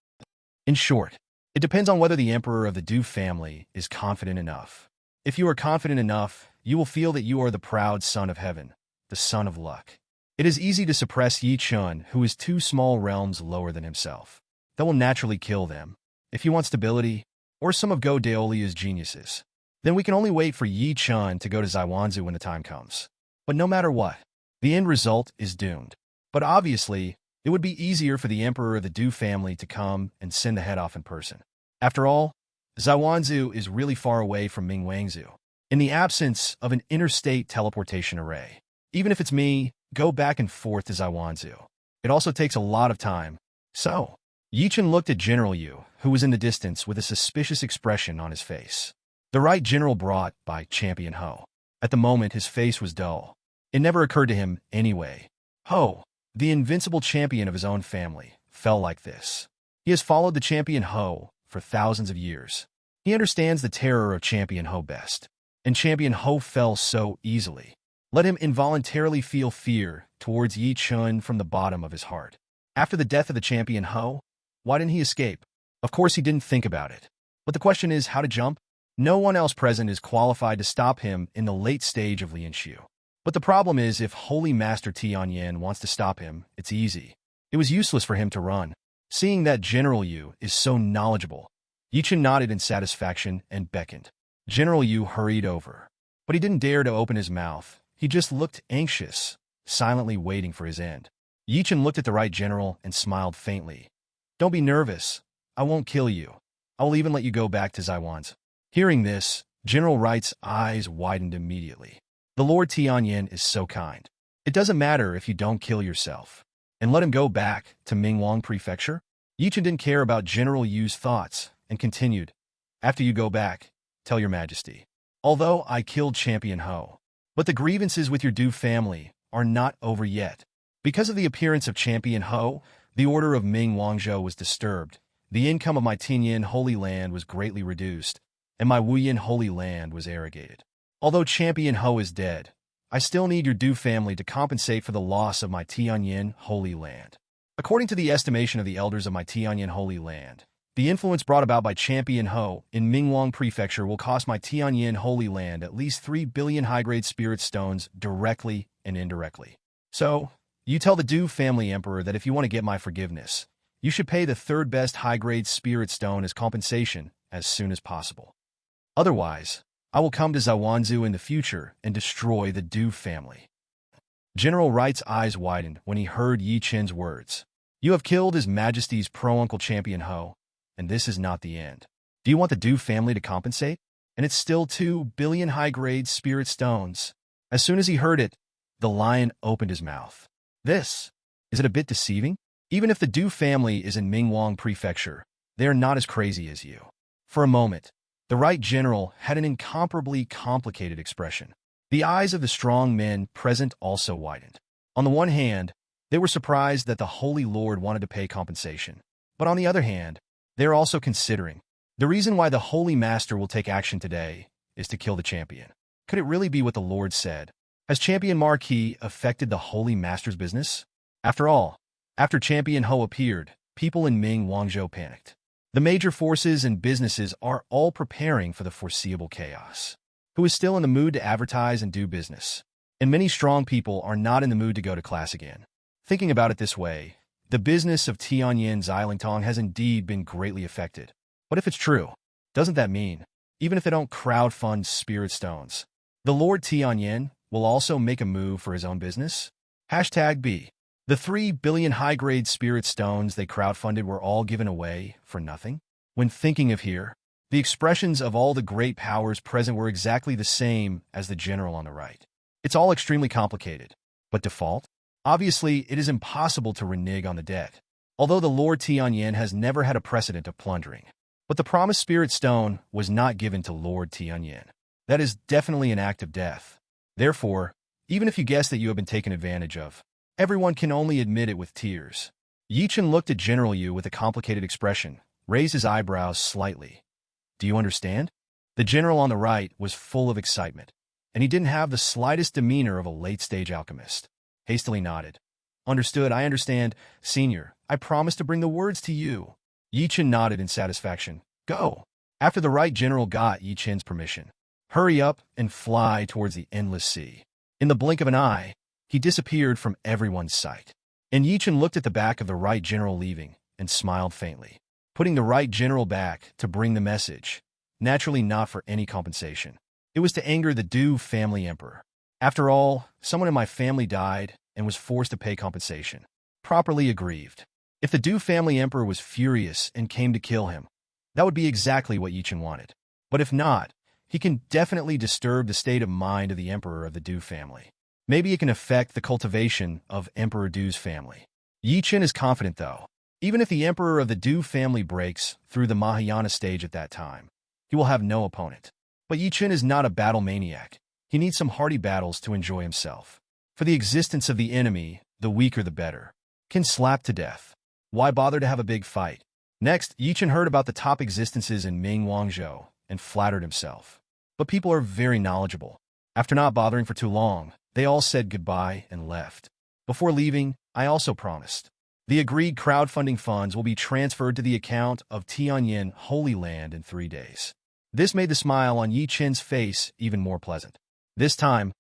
In short, it depends on whether the emperor of the Du family is confident enough. If you are confident enough, you will feel that you are the proud son of heaven, the son of luck. It is easy to suppress Yi Chun, who is 2 small realms lower than himself. That will naturally kill them. If you want stability, or some of Go Daolia's geniuses, then we can only wait for Yi Chun to go to Zaiwanzu when the time comes. But no matter what, the end result is doomed. But obviously, it would be easier for the emperor of the Du family to come and send the head off in person. After all, Zaiwanzu is really far away from Mingwangzu. In the absence of an interstate teleportation array, even if it's me, go back and forth to Zaiwanzu. It also takes a lot of time. So, Yi Chun looked at General Yu, who was in the distance with a suspicious expression on his face. The right general brought by Champion Ho. At the moment, his face was dull. It never occurred to him, anyway. Ho, the invincible champion of his own family, fell like this. He has followed the Champion Ho for thousands of years. He understands the terror of Champion Ho best. And Champion Ho fell so easily. Let him involuntarily feel fear towards Yi Chun from the bottom of his heart. After the death of the Champion Ho, why didn't he escape? Of course he didn't think about it. But the question is how to jump? No one else present is qualified to stop him in the late stage of Lianshu. But the problem is if Holy Master Tianyan wants to stop him, it's easy. It was useless for him to run. Seeing that General Yu is so knowledgeable, Yi Chun nodded in satisfaction and beckoned. General Yu hurried over. But he didn't dare to open his mouth. He just looked anxious, silently waiting for his end. Yi Chun looked at the right general and smiled faintly. Don't be nervous. I won't kill you. I will even let you go back to Zaiwanzu. Hearing this, General Wright's eyes widened immediately. The Lord Tianyan is so kind. It doesn't matter if you don't kill yourself. And let him go back to Mingwang Prefecture? Yi Chun didn't care about General Yu's thoughts and continued. After you go back, tell your majesty. Although I killed Champion Ho, but the grievances with your Du family are not over yet. Because of the appearance of Champion Ho, the order of Ming Wangzhou was disturbed. The income of my Tianyan Holy Land was greatly reduced, and my Wuyan Holy Land was arrogated. Although Champion Ho is dead, I still need your Du family to compensate for the loss of my Tianyan Holy Land. According to the estimation of the elders of my Tianyan Holy Land, the influence brought about by Champion Ho in Mingwang Prefecture will cost my Tianyan Holy Land at least 3 billion high-grade spirit stones directly and indirectly. So, you tell the Du family emperor that if you want to get my forgiveness, you should pay the 3rd best high-grade spirit stone as compensation as soon as possible. Otherwise, I will come to Zaiwanzu in the future and destroy the Du family. General Wright's eyes widened when he heard Yi Chun's words. You have killed His Majesty's pro-uncle Champion Ho, and this is not the end. Do you want the Du family to compensate? and it's still 2 billion high-grade spirit stones. As soon as he heard it, the lion opened his mouth. Is it a bit deceiving? Even if the Du family is in Mingwang Prefecture, they are not as crazy as you. For a moment, the right general had an incomparably complicated expression. The eyes of the strong men present also widened. On the one hand, they were surprised that the Holy Lord wanted to pay compensation. But on the other hand, they are also considering the reason why the Holy Master will take action today is to kill the champion. Could it really be what the Lord said? Has Champion Marquis affected the Holy Master's business? After all, after Champion Ho appeared, people in Ming Wangzhou panicked. The major forces and businesses are all preparing for the foreseeable chaos. Who is still in the mood to advertise and do business? And many strong people are not in the mood to go to class again. Thinking about it this way, the business of Tianyan Zilingtong has indeed been greatly affected. But if it's true, doesn't that mean, even if they don't crowdfund spirit stones, the Lord Tianyan will also make a move for his own business? #B. The 3 billion high-grade spirit stones they crowdfunded were all given away for nothing? When thinking of here, the expressions of all the great powers present were exactly the same as the general on the right. It's all extremely complicated. But default? Obviously, it is impossible to renege on the debt, although the Lord Tianyan has never had a precedent of plundering. But the promised spirit stone was not given to Lord Tianyan. That is definitely an act of death. Therefore, even if you guess that you have been taken advantage of, everyone can only admit it with tears. Chen looked at General Yu with a complicated expression, raised his eyebrows slightly. Do you understand? The general on the right was full of excitement, and he didn't have the slightest demeanor of a late-stage alchemist. Hastily nodded. Understood, I understand. Senior, I promise to bring the words to you. Chen nodded in satisfaction. Go. After the right general got Chen's permission, hurry up and fly towards the endless sea. In the blink of an eye, he disappeared from everyone's sight. And Chen looked at the back of the right general leaving and smiled faintly, putting the right general back to bring the message, naturally not for any compensation. It was to anger the Du family emperor. After all, someone in my family died and was forced to pay compensation. Properly aggrieved. If the Du family emperor was furious and came to kill him, that would be exactly what Chen wanted. But if not, he can definitely disturb the state of mind of the emperor of the Du family. Maybe it can affect the cultivation of Emperor Du's family. Chen is confident, though. Even if the emperor of the Du family breaks through the Mahayana stage at that time, he will have no opponent. But Chen is not a battle maniac. He needs some hardy battles to enjoy himself. For the existence of the enemy, the weaker the better. Can slap to death. Why bother to have a big fight? Next, Chen heard about the top existences in Ming Wangzhou and flattered himself. But people are very knowledgeable. After not bothering for too long, they all said goodbye and left. Before leaving, I also promised. The agreed crowdfunding funds will be transferred to the account of Tianyan Holy Land in 3 days. This made the smile on Chen's face even more pleasant. This time,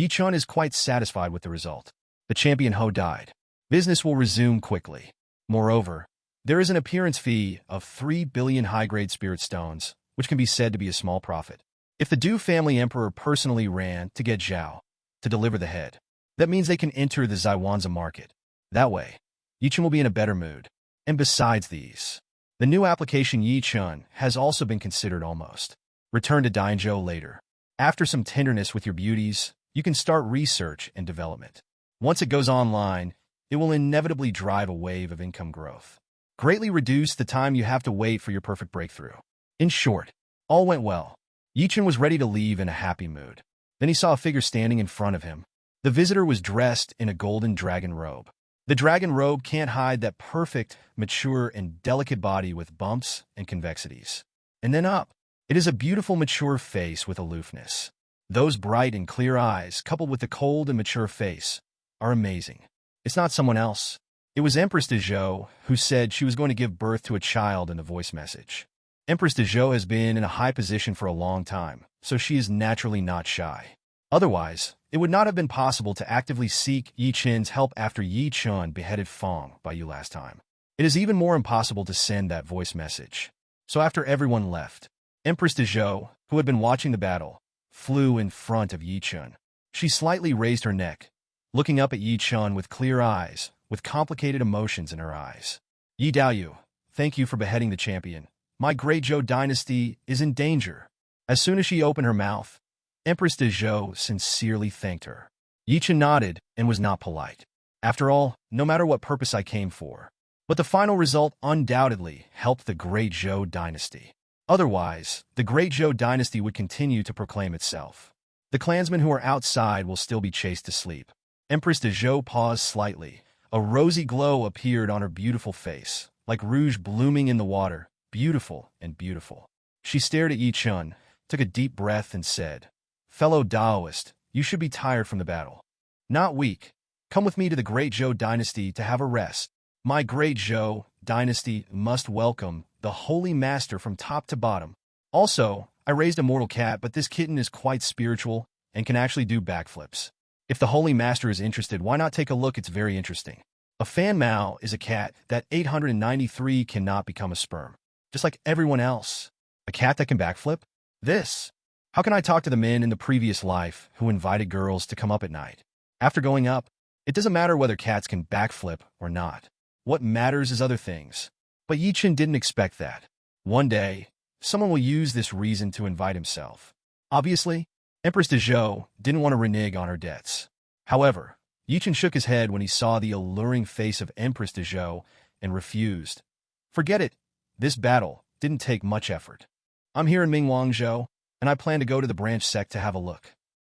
Chen is quite satisfied with the result. The champion Ho died. Business will resume quickly. Moreover, there is an appearance fee of 3 billion high-grade spirit stones, which can be said to be a small profit. If the Du family emperor personally ran to get Zhao to deliver the head, that means they can enter the Zaiwanzu market. That way, Chen will be in a better mood. And besides these, the new application Chen has also been considered almost. Return to Dainzhou later. After some tenderness with your beauties, you can start research and development. Once it goes online, it will inevitably drive a wave of income growth. Greatly reduce the time you have to wait for your perfect breakthrough. In short, all went well. Chen was ready to leave in a happy mood. Then he saw a figure standing in front of him. The visitor was dressed in a golden dragon robe. The dragon robe can't hide that perfect, mature, and delicate body with bumps and convexities. And then up. It is a beautiful, mature face with aloofness. Those bright and clear eyes, coupled with the cold and mature face, are amazing. It's not someone else. It was Empress de Zhou, who said she was going to give birth to a child in the voice message. Empress de Zhou has been in a high position for a long time, so she is naturally not shy. Otherwise, it would not have been possible to actively seek Chen's help after Chen beheaded Fong by you last time. It is even more impossible to send that voice message. So after everyone left, Empress de Zhou, who had been watching the battle, flew in front of Chen. She slightly raised her neck, looking up at Chen with clear eyes, with complicated emotions in her eyes. Yi Daoyu, thank you for beheading the champion. My great Zhou dynasty is in danger. As soon as she opened her mouth, Empress de Zhou sincerely thanked her. Yi Chen nodded and was not polite. After all, no matter what purpose I came for. But the final result undoubtedly helped the Great Zhou dynasty. Otherwise, the Great Zhou dynasty would continue to proclaim itself. The clansmen who are outside will still be chased to sleep. Empress de Zhou paused slightly. A rosy glow appeared on her beautiful face, like rouge blooming in the water, beautiful and beautiful. She stared at Yi Chen, took a deep breath and said, "Fellow Taoist, you should be tired from the battle. Not weak. Come with me to the Great Zhou dynasty to have a rest. My Great Zhou dynasty must welcome the Holy Master from top to bottom. Also, I raised a mortal cat, but this kitten is quite spiritual and can actually do backflips. If the Holy Master is interested, why not take a look? It's very interesting. A fan Mao is a cat that 893 cannot become a sperm, just like everyone else. A cat that can backflip? This. How can I talk to the men in the previous life who invited girls to come up at night? After going up, it doesn't matter whether cats can backflip or not. What matters is other things." But Yi Chen didn't expect that. One day, someone will use this reason to invite himself. Obviously, Empress de Zhou didn't want to renege on her debts. However, Yi Chen shook his head when he saw the alluring face of Empress de Zhou and refused. "Forget it. This battle didn't take much effort. I'm here in Mingwangzhou, and I plan to go to the branch sect to have a look.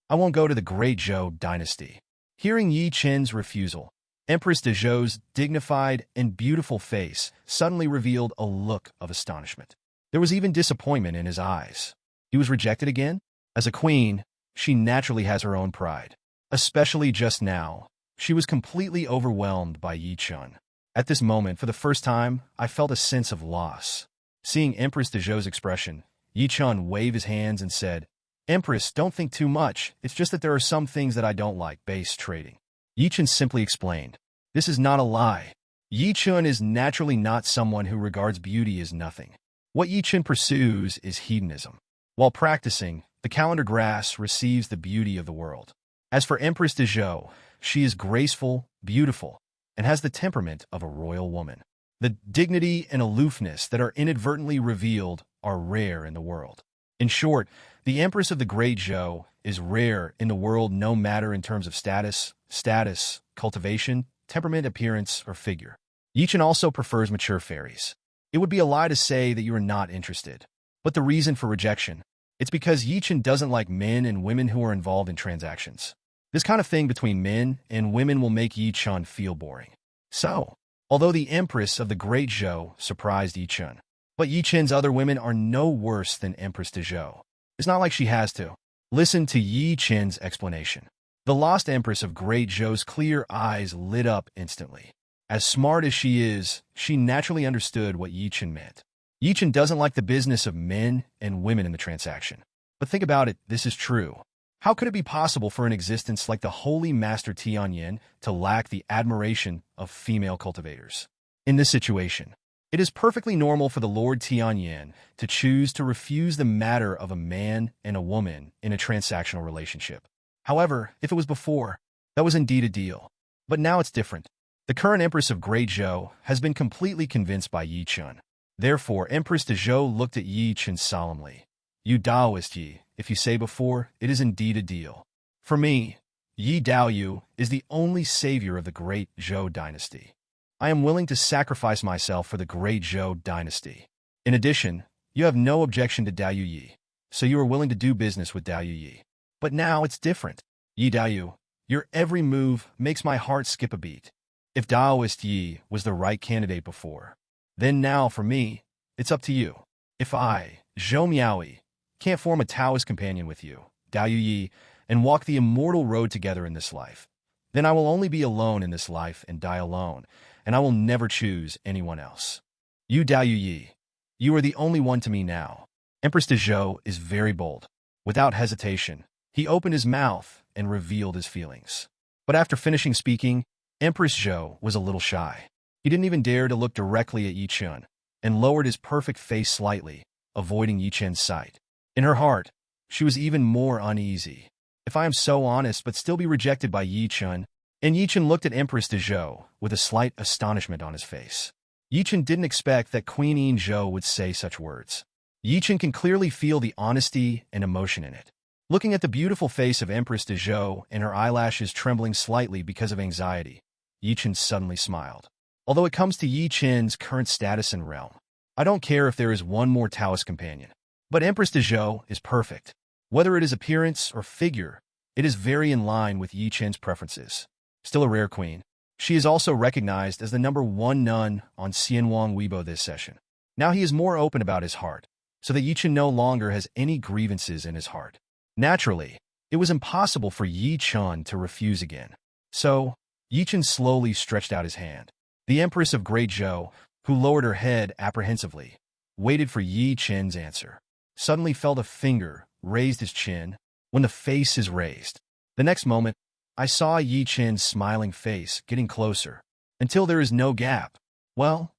I won't go to the Great Zhou dynasty." Hearing Yi Chen's refusal, Empress de Zhou's dignified and beautiful face suddenly revealed a look of astonishment. There was even disappointment in his eyes. He was rejected again? As a queen, she naturally has her own pride. Especially just now, she was completely overwhelmed by Yi Chen. At this moment, for the first time, I felt a sense of loss. Seeing Empress de Zhou's expression, Yi Chen waved his hands and said, "Empress, don't think too much. It's just that there are some things that I don't like, base trading." Yi Chen simply explained, "This is not a lie. Yi Chen is naturally not someone who regards beauty as nothing. What Yi Chen pursues is hedonism. While practicing, the calendar grass receives the beauty of the world. As for Empress de Zhou, she is graceful, beautiful, and has the temperament of a royal woman. The dignity and aloofness that are inadvertently revealed are rare in the world. In short, the Empress of the Great Zhou is rare in the world no matter in terms of status, cultivation, temperament, appearance, or figure. Yi Chen also prefers mature fairies. It would be a lie to say that you are not interested. But the reason for rejection, it's because Yi Chen doesn't like men and women who are involved in transactions. This kind of thing between men and women will make Yi Chen feel boring. So, although the Empress of the Great Zhou surprised Yi Chen, but Yi Chen's other women are no worse than Empress de Zhou. It's not like she has to. Listen to Yi Chen's explanation. The lost Empress of Great Zhou's clear eyes lit up instantly. As smart as she is, she naturally understood what Yi Chen meant. Yi Chen doesn't like the business of men and women in the transaction. But think about it, this is true. How could it be possible for an existence like the Holy Master Tianyan to lack the admiration of female cultivators? In this situation, it is perfectly normal for the Lord Tianyan to choose to refuse the matter of a man and a woman in a transactional relationship. However, if it was before, that was indeed a deal. But now it's different. The current Empress of Great Zhou has been completely convinced by Yi Chen. Therefore, Empress de Zhou looked at Yi Chen solemnly. "You Taoist Yi, if you say before, it is indeed a deal. For me, Yi Daoyu is the only savior of the Great Zhou dynasty. I am willing to sacrifice myself for the Great Zhou dynasty. In addition, you have no objection to Daoyu Yi, so you are willing to do business with Daoyu Yi. But now it's different. Yi Daoyu, your every move makes my heart skip a beat. If Taoist Yi was the right candidate before, then now, for me, it's up to you. If I, Zhou Miaoyi, can't form a Taoist companion with you, Daoyu Yi, and walk the immortal road together in this life, then I will only be alone in this life and die alone, and I will never choose anyone else. You Daoyu Yi, you are the only one to me now." Empress de Zhou is very bold. Without hesitation, he opened his mouth and revealed his feelings. But after finishing speaking, Empress Zhou was a little shy. He didn't even dare to look directly at Yi Chen, and lowered his perfect face slightly, avoiding Yi Chen's sight. In her heart, she was even more uneasy. If I am so honest but still be rejected by Yi Chen, and Yi Chen looked at Empress de Zhou with a slight astonishment on his face. Yi Chen didn't expect that Queen Yin Zhou would say such words. Chen can clearly feel the honesty and emotion in it. Looking at the beautiful face of Empress de Zhou and her eyelashes trembling slightly because of anxiety, Chen suddenly smiled. Although it comes to Chen's current status and realm, I don't care if there is one more Taoist companion. But Empress de Zhou is perfect. Whether it is appearance or figure, it is very in line with Chen's preferences. Still a rare queen. She is also recognized as the #1 nun on Xianwang Weibo this session. Now he is more open about his heart, so that Chen no longer has any grievances in his heart. Naturally, it was impossible for Chen to refuse again. So, Chen slowly stretched out his hand. The Empress of Great Zhou, who lowered her head apprehensively, waited for Chen's answer. Suddenly felt a finger raised his chin when the face is raised. The next moment, I saw Chen's smiling face getting closer, until there is no gap. Well,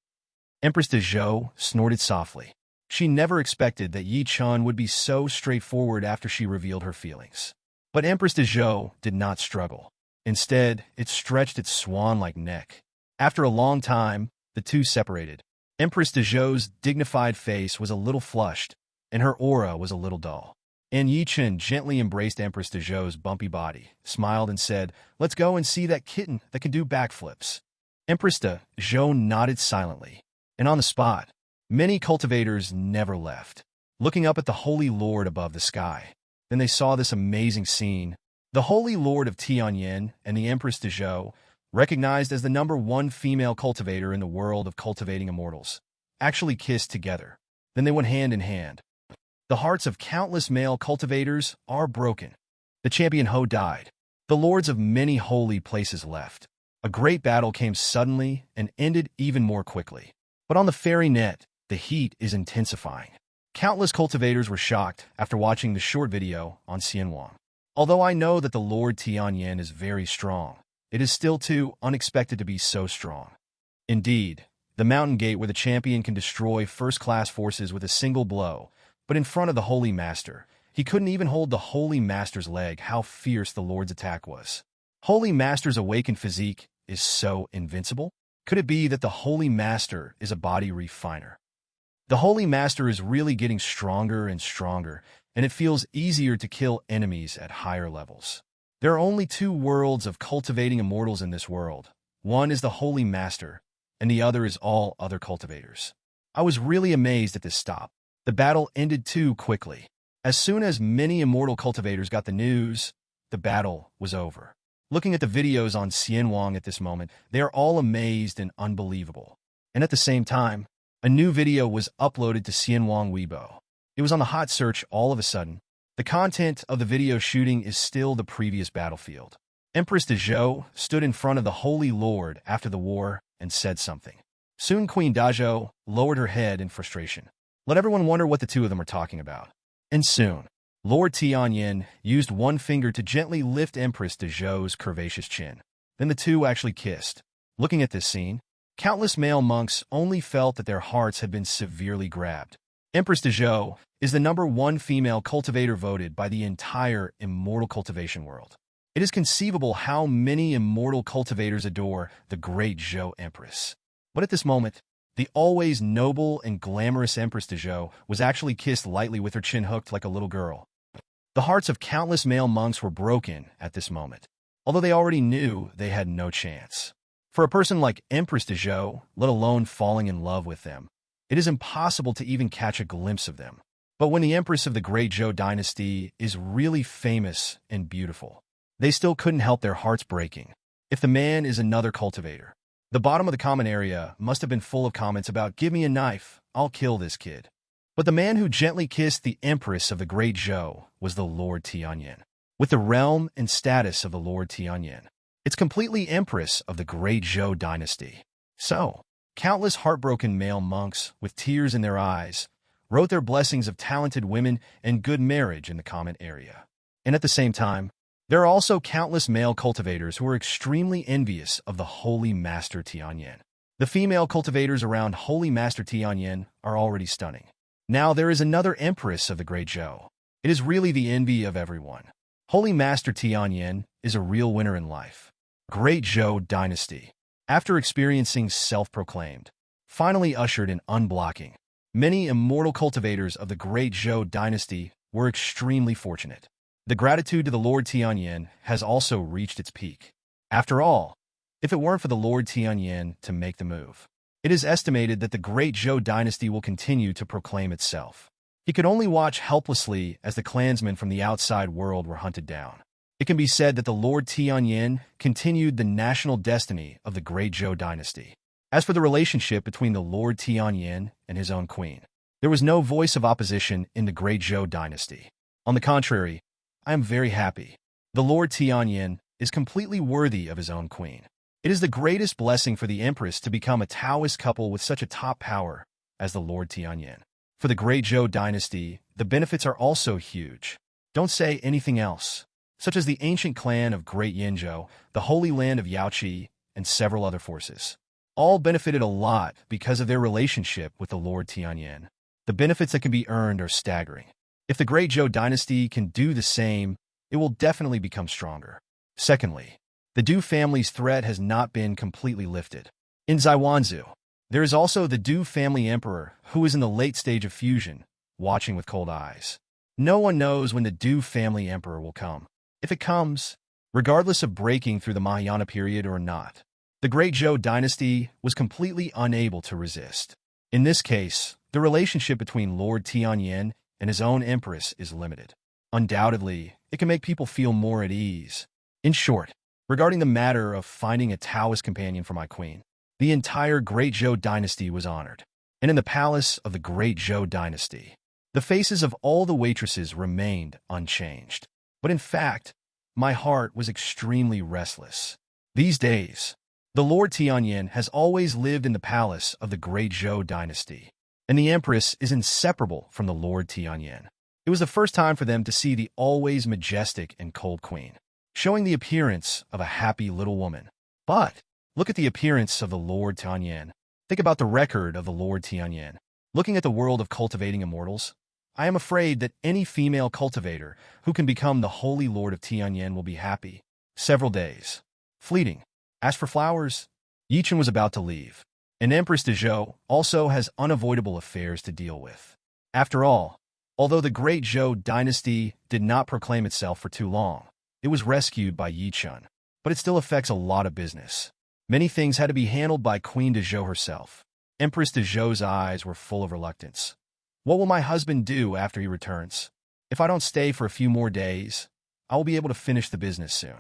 Empress de Zhou snorted softly. She never expected that Chen would be so straightforward after she revealed her feelings. But Empress de Zhou did not struggle. Instead, it stretched its swan-like neck. After a long time, the two separated. Empress de Zhou's dignified face was a little flushed, and her aura was a little dull. And Chen gently embraced Empress de Zhou's bumpy body, smiled and said, "Let's go and see that kitten that can do backflips." Empress de Zhou nodded silently, and on the spot, many cultivators never left, looking up at the Holy Lord above the sky. Then they saw this amazing scene. The Holy Lord of Tianyan and the Empress de Zhou, recognized as the #1 female cultivator in the world of cultivating immortals, actually kissed together. Then they went hand in hand. The hearts of countless male cultivators are broken. The champion Ho died. The lords of many holy places left. A great battle came suddenly and ended even more quickly. But on the fairy net, the heat is intensifying. Countless cultivators were shocked after watching the short video on Xianwang. Although I know that the Lord Tianyan is very strong, it is still too unexpected to be so strong. Indeed, the mountain gate where the champion can destroy first-class forces with a single blow, but in front of the Holy Master, he couldn't even hold the Holy Master's leg. How fierce the Lord's attack was. Holy Master's awakened physique is so invincible? Could it be that the Holy Master is a body refiner? The Holy Master is really getting stronger and stronger, and it feels easier to kill enemies at higher levels. There are only two worlds of cultivating immortals in this world. One is the Holy Master, and the other is all other cultivators. I was really amazed at this stop. The battle ended too quickly. As soon as many immortal cultivators got the news, the battle was over. Looking at the videos on Xianwang at this moment, they are all amazed and unbelievable. And at the same time, a new video was uploaded to Xianwang Weibo. It was on the hot search all of a sudden. The content of the video shooting is still the previous battlefield. Empress de Zhou stood in front of the Holy Lord after the war and said something. Soon Queen Dazhou lowered her head in frustration. Let everyone wonder what the two of them are talking about. And soon, Lord Tianyan used one finger to gently lift Empress de Zhou's curvaceous chin. Then the two actually kissed. Looking at this scene, countless male monks only felt that their hearts had been severely grabbed. Empress de Zhou is the #1 female cultivator voted by the entire immortal cultivation world. It is conceivable how many immortal cultivators adore the great Zhou Empress. But at this moment, the always noble and glamorous Empress de Zhou was actually kissed lightly with her chin hooked like a little girl. The hearts of countless male monks were broken at this moment, although they already knew they had no chance. For a person like Empress de Zhou, let alone falling in love with them, it is impossible to even catch a glimpse of them. But when the Empress of the Great Zhou dynasty is really famous and beautiful, they still couldn't help their hearts breaking. If the man is another cultivator, the bottom of the comment area must have been full of comments about, "Give me a knife, I'll kill this kid." But the man who gently kissed the Empress of the Great Zhou was the Lord Tianyan. With the realm and status of the Lord Tianyan, it's completely Empress of the Great Zhou dynasty. So, countless heartbroken male monks with tears in their eyes wrote their blessings of talented women and good marriage in the comment area. And at the same time, there are also countless male cultivators who are extremely envious of the Holy Master Tianyan. The female cultivators around Holy Master Tianyan are already stunning. Now there is another Empress of the Great Zhou. It is really the envy of everyone. Holy Master Tianyan is a real winner in life. Great Zhou dynasty, after experiencing self-proclaimed, finally ushered in unblocking. Many immortal cultivators of the Great Zhou dynasty were extremely fortunate. The gratitude to the Lord Tianyan has also reached its peak. After all, if it weren't for the Lord Tianyan to make the move, it is estimated that the Great Zhou dynasty will continue to proclaim itself. He could only watch helplessly as the clansmen from the outside world were hunted down. It can be said that the Lord Tianyan continued the national destiny of the Great Zhou dynasty. As for the relationship between the Lord Tianyan and his own queen, there was no voice of opposition in the Great Zhou dynasty. On the contrary, I am very happy. The Lord Tianyan is completely worthy of his own queen. It is the greatest blessing for the Empress to become a Taoist couple with such a top power as the Lord Tianyan. For the Great Zhou dynasty, the benefits are also huge. Don't say anything else, such as the ancient clan of Great Yinzhou, the Holy Land of Yaoqi, and several other forces. All benefited a lot because of their relationship with the Lord Tianyan. The benefits that can be earned are staggering. If the Great Zhou dynasty can do the same, it will definitely become stronger. Secondly, the Du family's threat has not been completely lifted. In Zaiwanzu, there is also the Du family emperor who is in the late stage of fusion, watching with cold eyes. No one knows when the Du family emperor will come. If it comes, regardless of breaking through the Mahayana period or not, the Great Zhou dynasty was completely unable to resist. In this case, the relationship between Lord Tianyan and his own empress is limited. Undoubtedly, it can make people feel more at ease. In short, regarding the matter of finding a Taoist companion for my queen, the entire Great Zhou dynasty was honored. And in the palace of the Great Zhou dynasty, the faces of all the waitresses remained unchanged. But in fact, my heart was extremely restless. These days, the Lord Tianyan has always lived in the palace of the Great Zhou dynasty, and the empress is inseparable from the Lord Tianyan. It was the first time for them to see the always majestic and cold queen, showing the appearance of a happy little woman. But look at the appearance of the Lord Tianyan. Think about the record of the Lord Tianyan. Looking at the world of cultivating immortals, I am afraid that any female cultivator who can become the Holy Lord of Tianyan will be happy. Several days. Fleeting. As for flowers, Chen was about to leave. And Empress de Zhou also has unavoidable affairs to deal with. After all, although the Great Zhou dynasty did not proclaim itself for too long, it was rescued by Chen. But it still affects a lot of business. Many things had to be handled by Queen de Zhou herself. Empress de Zhou's eyes were full of reluctance. What will my husband do after he returns? If I don't stay for a few more days, I will be able to finish the business soon.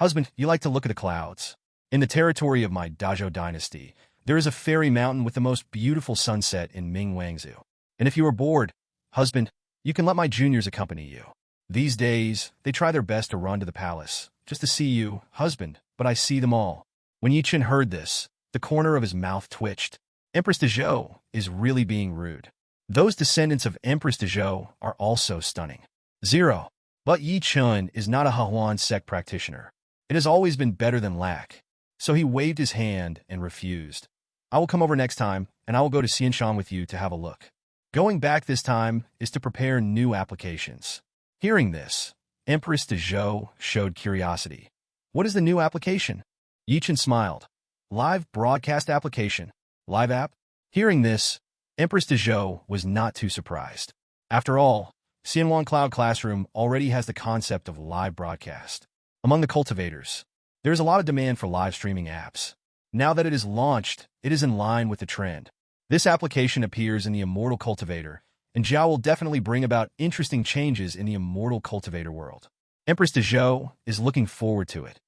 Husband, you like to look at the clouds. In the territory of my Dazhou dynasty, there is a fairy mountain with the most beautiful sunset in Mingwangzu. And if you are bored, husband, you can let my juniors accompany you. These days, they try their best to run to the palace, just to see you, husband, but I see them all. When Chen heard this, the corner of his mouth twitched. Empress de Zhou is really being rude. Those descendants of Empress de Zhou are also stunning. 0. But Chen is not a Tianyan sect practitioner. It has always been better than lack. So he waved his hand and refused. I will come over next time, and I will go to Xianshan with you to have a look. Going back this time is to prepare new applications. Hearing this, Empress de Zhou showed curiosity. What is the new application? Chen smiled. Live broadcast application. Live app? Hearing this, Empress de Zhou was not too surprised. After all, Xianwan Cloud Classroom already has the concept of live broadcast. Among the cultivators, there is a lot of demand for live streaming apps. Now that it is launched, it is in line with the trend. This application appears in the Immortal Cultivator, and Zhao will definitely bring about interesting changes in the Immortal Cultivator world. Empress de Zhou is looking forward to it.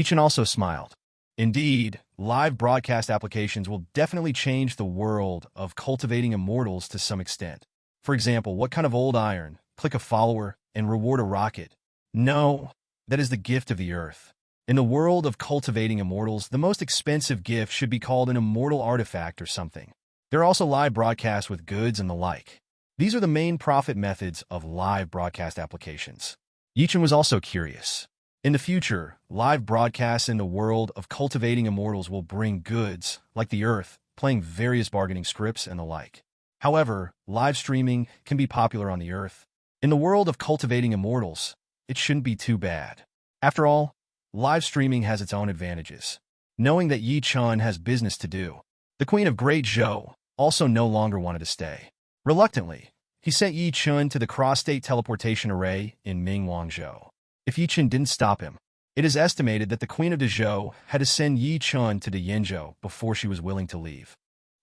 Chen also smiled. Indeed, live broadcast applications will definitely change the world of cultivating immortals to some extent. For example, what kind of old iron? Click a follower and reward a rocket. No, that is the gift of the earth. In the world of cultivating immortals, the most expensive gift should be called an immortal artifact or something. There are also live broadcasts with goods and the like. These are the main profit methods of live broadcast applications. Chen was also curious. In the future, live broadcasts in the world of cultivating immortals will bring goods, like the earth, playing various bargaining scripts and the like. However, live streaming can be popular on the earth. In the world of cultivating immortals, it shouldn't be too bad. After all, live streaming has its own advantages. Knowing that Chen has business to do, the Queen of Great Zhou also no longer wanted to stay. Reluctantly, he sent Yi Chun to the cross-state teleportation array in Mingwangzhou. If Yi Chun didn't stop him, it is estimated that the Queen of Dezhou had to send Yi Chun to Yenzhou before she was willing to leave.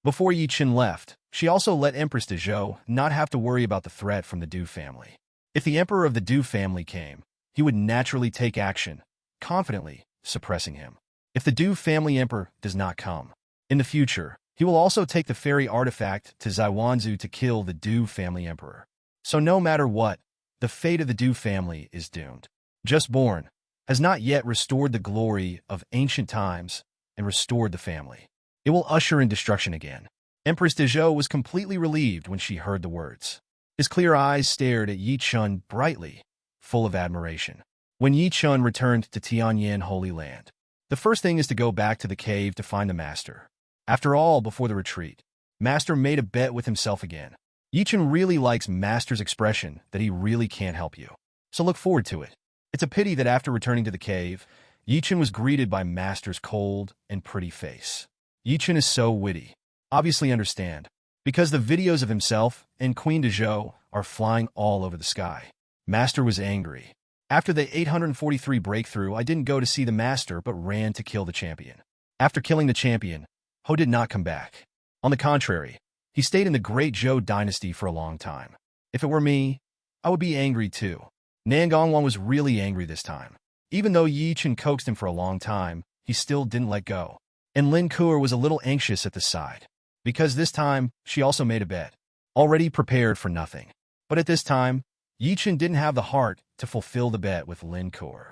Before Yi Chun left, she also let Empress Dezhou not have to worry about the threat from the Du family. If the Emperor of the Du family came, he would naturally take action, confidently suppressing him. If the Du family emperor does not come, in the future, he will also take the fairy artifact to Zaiwanzu to kill the Du family emperor. So no matter what, the fate of the Du family is doomed. Just born, has not yet restored the glory of ancient times and restored the family. It will usher in destruction again. Empress Dezhou was completely relieved when she heard the words. His clear eyes stared at Yi Chun brightly, full of admiration. When Yi Chun returned to Tianyan Holy Land, the first thing is to go back to the cave to find the master. After all, before the retreat, Master made a bet with himself again. Yi Chun really likes Master's expression that he really can't help you. So look forward to it. It's a pity that after returning to the cave, Yi Chun was greeted by Master's cold and pretty face. Yi Chun is so witty. Obviously understand, because the videos of himself and Queen Dezhou are flying all over the sky. Master was angry. After the 843 breakthrough, I didn't go to see the Master but ran to kill the champion. After killing the champion, Ho did not come back. On the contrary, he stayed in the Great Zhou dynasty for a long time. If it were me, I would be angry too. Nangongwan was really angry this time. Even though Yi Chun coaxed him for a long time, he still didn't let go. And Lin Kuo was a little anxious at the side, because this time she also made a bet, already prepared for nothing. But at this time, Yi Chun didn't have the heart to fulfill the bet with Lin Kuo.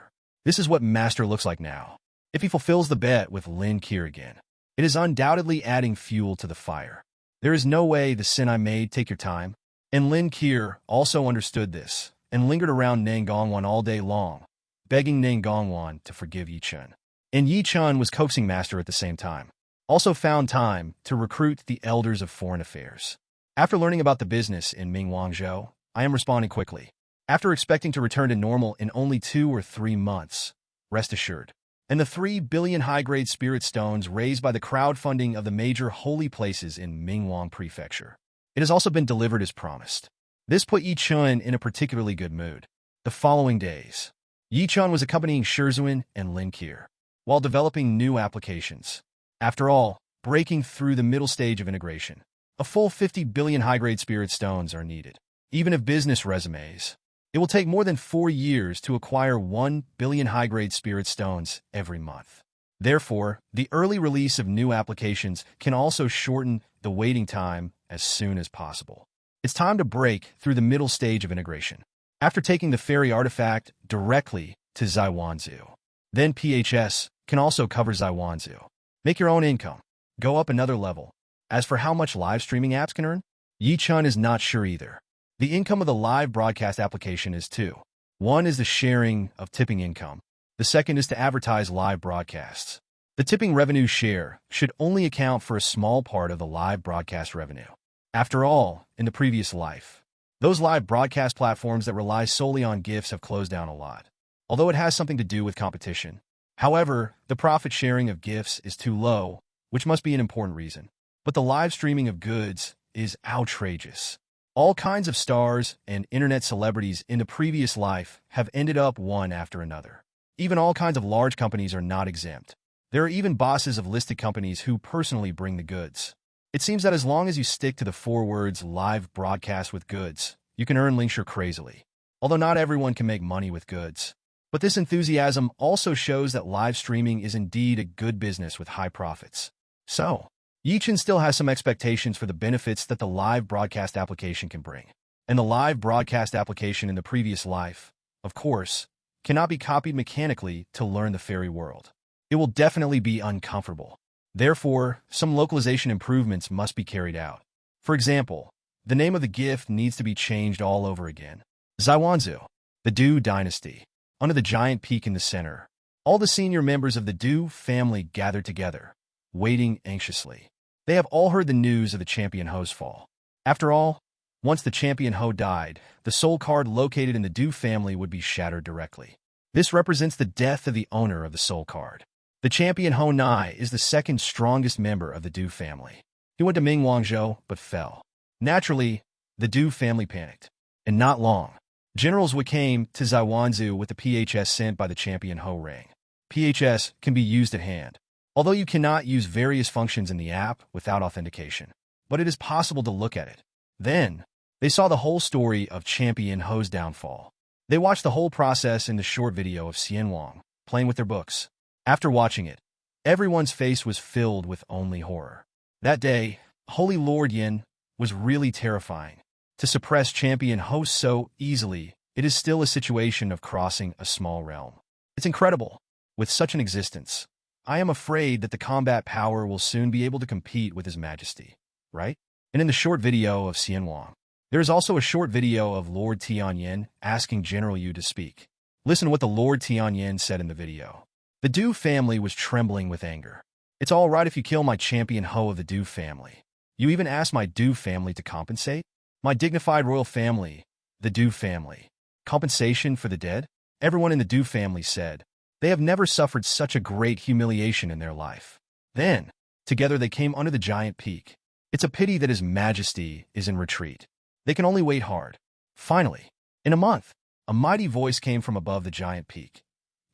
This is what Master looks like now. If he fulfills the bet with Lin Kuo again, it is undoubtedly adding fuel to the fire. There is no way the sin I made take your time. And Lin Kuo also understood this, and lingered around Nangongwan all day long, begging Nangongwan to forgive Yi Chun. And Yi Chun was coaxing Master at the same time. Also found time to recruit the elders of foreign affairs. After learning about the business in Mingwangzhou, I am responding quickly. After expecting to return to normal in only 2 or 3 months, rest assured. And the 3 billion high-grade spirit stones raised by the crowdfunding of the major holy places in Mingwang Prefecture. It has also been delivered as promised. This put Yi Chun in a particularly good mood. The following days, Yi Chun was accompanying Shizhuan and Lin Kuo while developing new applications. After all, breaking through the middle stage of integration, a full 50 billion high-grade spirit stones are needed. Even if business resumes, it will take more than 4 years to acquire 1 billion high-grade spirit stones every month. Therefore, the early release of new applications can also shorten the waiting time as soon as possible. It's time to break through the middle stage of integration. After taking the fairy artifact directly to Zaiwanzu, then PHS can also cover Zaiwanzu. Make your own income. Go up another level. As for how much live streaming apps can earn, Yi Chun is not sure either. The income of the live broadcast application is 2. One is the sharing of tipping income. The second is to advertise live broadcasts. The tipping revenue share should only account for a small part of the live broadcast revenue. After all, in the previous life, those live broadcast platforms that rely solely on gifts have closed down a lot, although it has something to do with competition. However, the profit sharing of gifts is too low, which must be an important reason. But the live streaming of goods is outrageous. All kinds of stars and internet celebrities in the previous life have ended up one after another. Even all kinds of large companies are not exempt. There are even bosses of listed companies who personally bring the goods. It seems that as long as you stick to the 4 words live broadcast with goods, you can earn Linkshare crazily. Although not everyone can make money with goods. But this enthusiasm also shows that live streaming is indeed a good business with high profits. So, Yi Chun still has some expectations for the benefits that the live broadcast application can bring. And the live broadcast application in the previous life, of course, cannot be copied mechanically to learn the fairy world. It will definitely be uncomfortable. Therefore, some localization improvements must be carried out. For example, the name of the gift needs to be changed all over again. Zaiwanzu, the Du dynasty. Under the giant peak in the center, all the senior members of the Du family gathered together, waiting anxiously. They have all heard the news of the champion Ho's fall. After all, once the champion Ho died, the soul card located in the Du family would be shattered directly. This represents the death of the owner of the soul card. The champion Ho Nai is the second strongest member of the Du family. He went to Mingwangzhou, but fell. Naturally, the Du family panicked. And not long. Generals came to Zaiwanzu with the PHS sent by the champion Ho Rang. PHS can be used at hand, although you cannot use various functions in the app without authentication. But it is possible to look at it. Then, they saw the whole story of Champion Ho's downfall. They watched the whole process in the short video of Xian Wang playing with their books. After watching it, everyone's face was filled with only horror. That day, Holy Lord Yin was really terrifying. To suppress Champion Ho so easily, it is still a situation of crossing a small realm. It's incredible. With such an existence, I am afraid that the combat power will soon be able to compete with His Majesty, right? And in the short video of Xian Wang, there is also a short video of Lord Tianyan asking General Yu to speak. Listen to what the Lord Tianyan said in the video. The Du family was trembling with anger. It's all right if you kill my champion Ho of the Du family. You even asked my Du family to compensate? My dignified royal family, the Du family. Compensation for the dead? Everyone in the Du family said. They have never suffered such a great humiliation in their life. Then, together they came under the giant peak. It's a pity that His Majesty is in retreat. They can only wait hard. Finally, in a month, a mighty voice came from above the giant peak.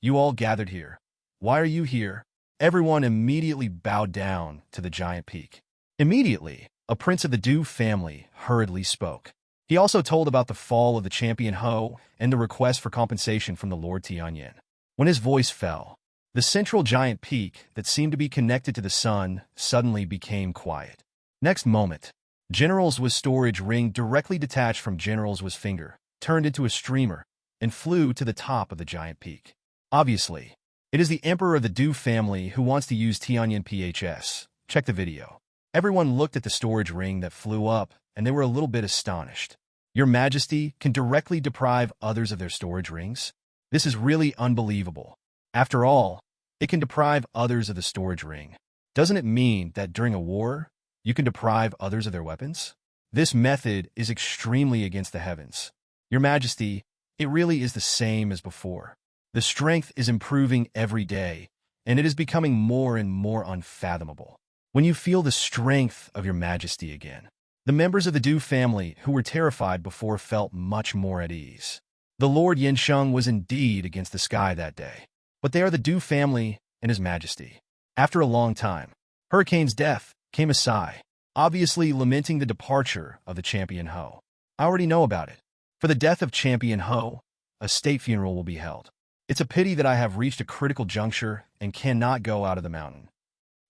You all gathered here. Why are you here? Everyone immediately bowed down to the giant peak. Immediately, a prince of the Du family hurriedly spoke. He also told about the fall of the champion Ho and the request for compensation from the Lord Tianyan. When his voice fell, the central giant peak that seemed to be connected to the sun suddenly became quiet. Next moment, General's storage ring directly detached from General's finger, turned into a streamer, and flew to the top of the giant peak. Obviously, it is the Emperor of the Du family who wants to use Tianyan PHS. Check the video. Everyone looked at the storage ring that flew up, and they were a little bit astonished. Your Majesty can directly deprive others of their storage rings? This is really unbelievable. After all, it can deprive others of the storage ring. Doesn't it mean that during a war, you can deprive others of their weapons? This method is extremely against the heavens. Your Majesty, it really is the same as before. The strength is improving every day, and it is becoming more and more unfathomable. When you feel the strength of your Majesty again, the members of the Du family who were terrified before felt much more at ease. The Lord Yinsheng was indeed against the sky that day, but they are the Du family and His Majesty. After a long time, Hurricane's death came a sigh, obviously lamenting the departure of the champion Ho. I already know about it. For the death of champion Ho, a state funeral will be held. It's a pity that I have reached a critical juncture and cannot go out of the mountain.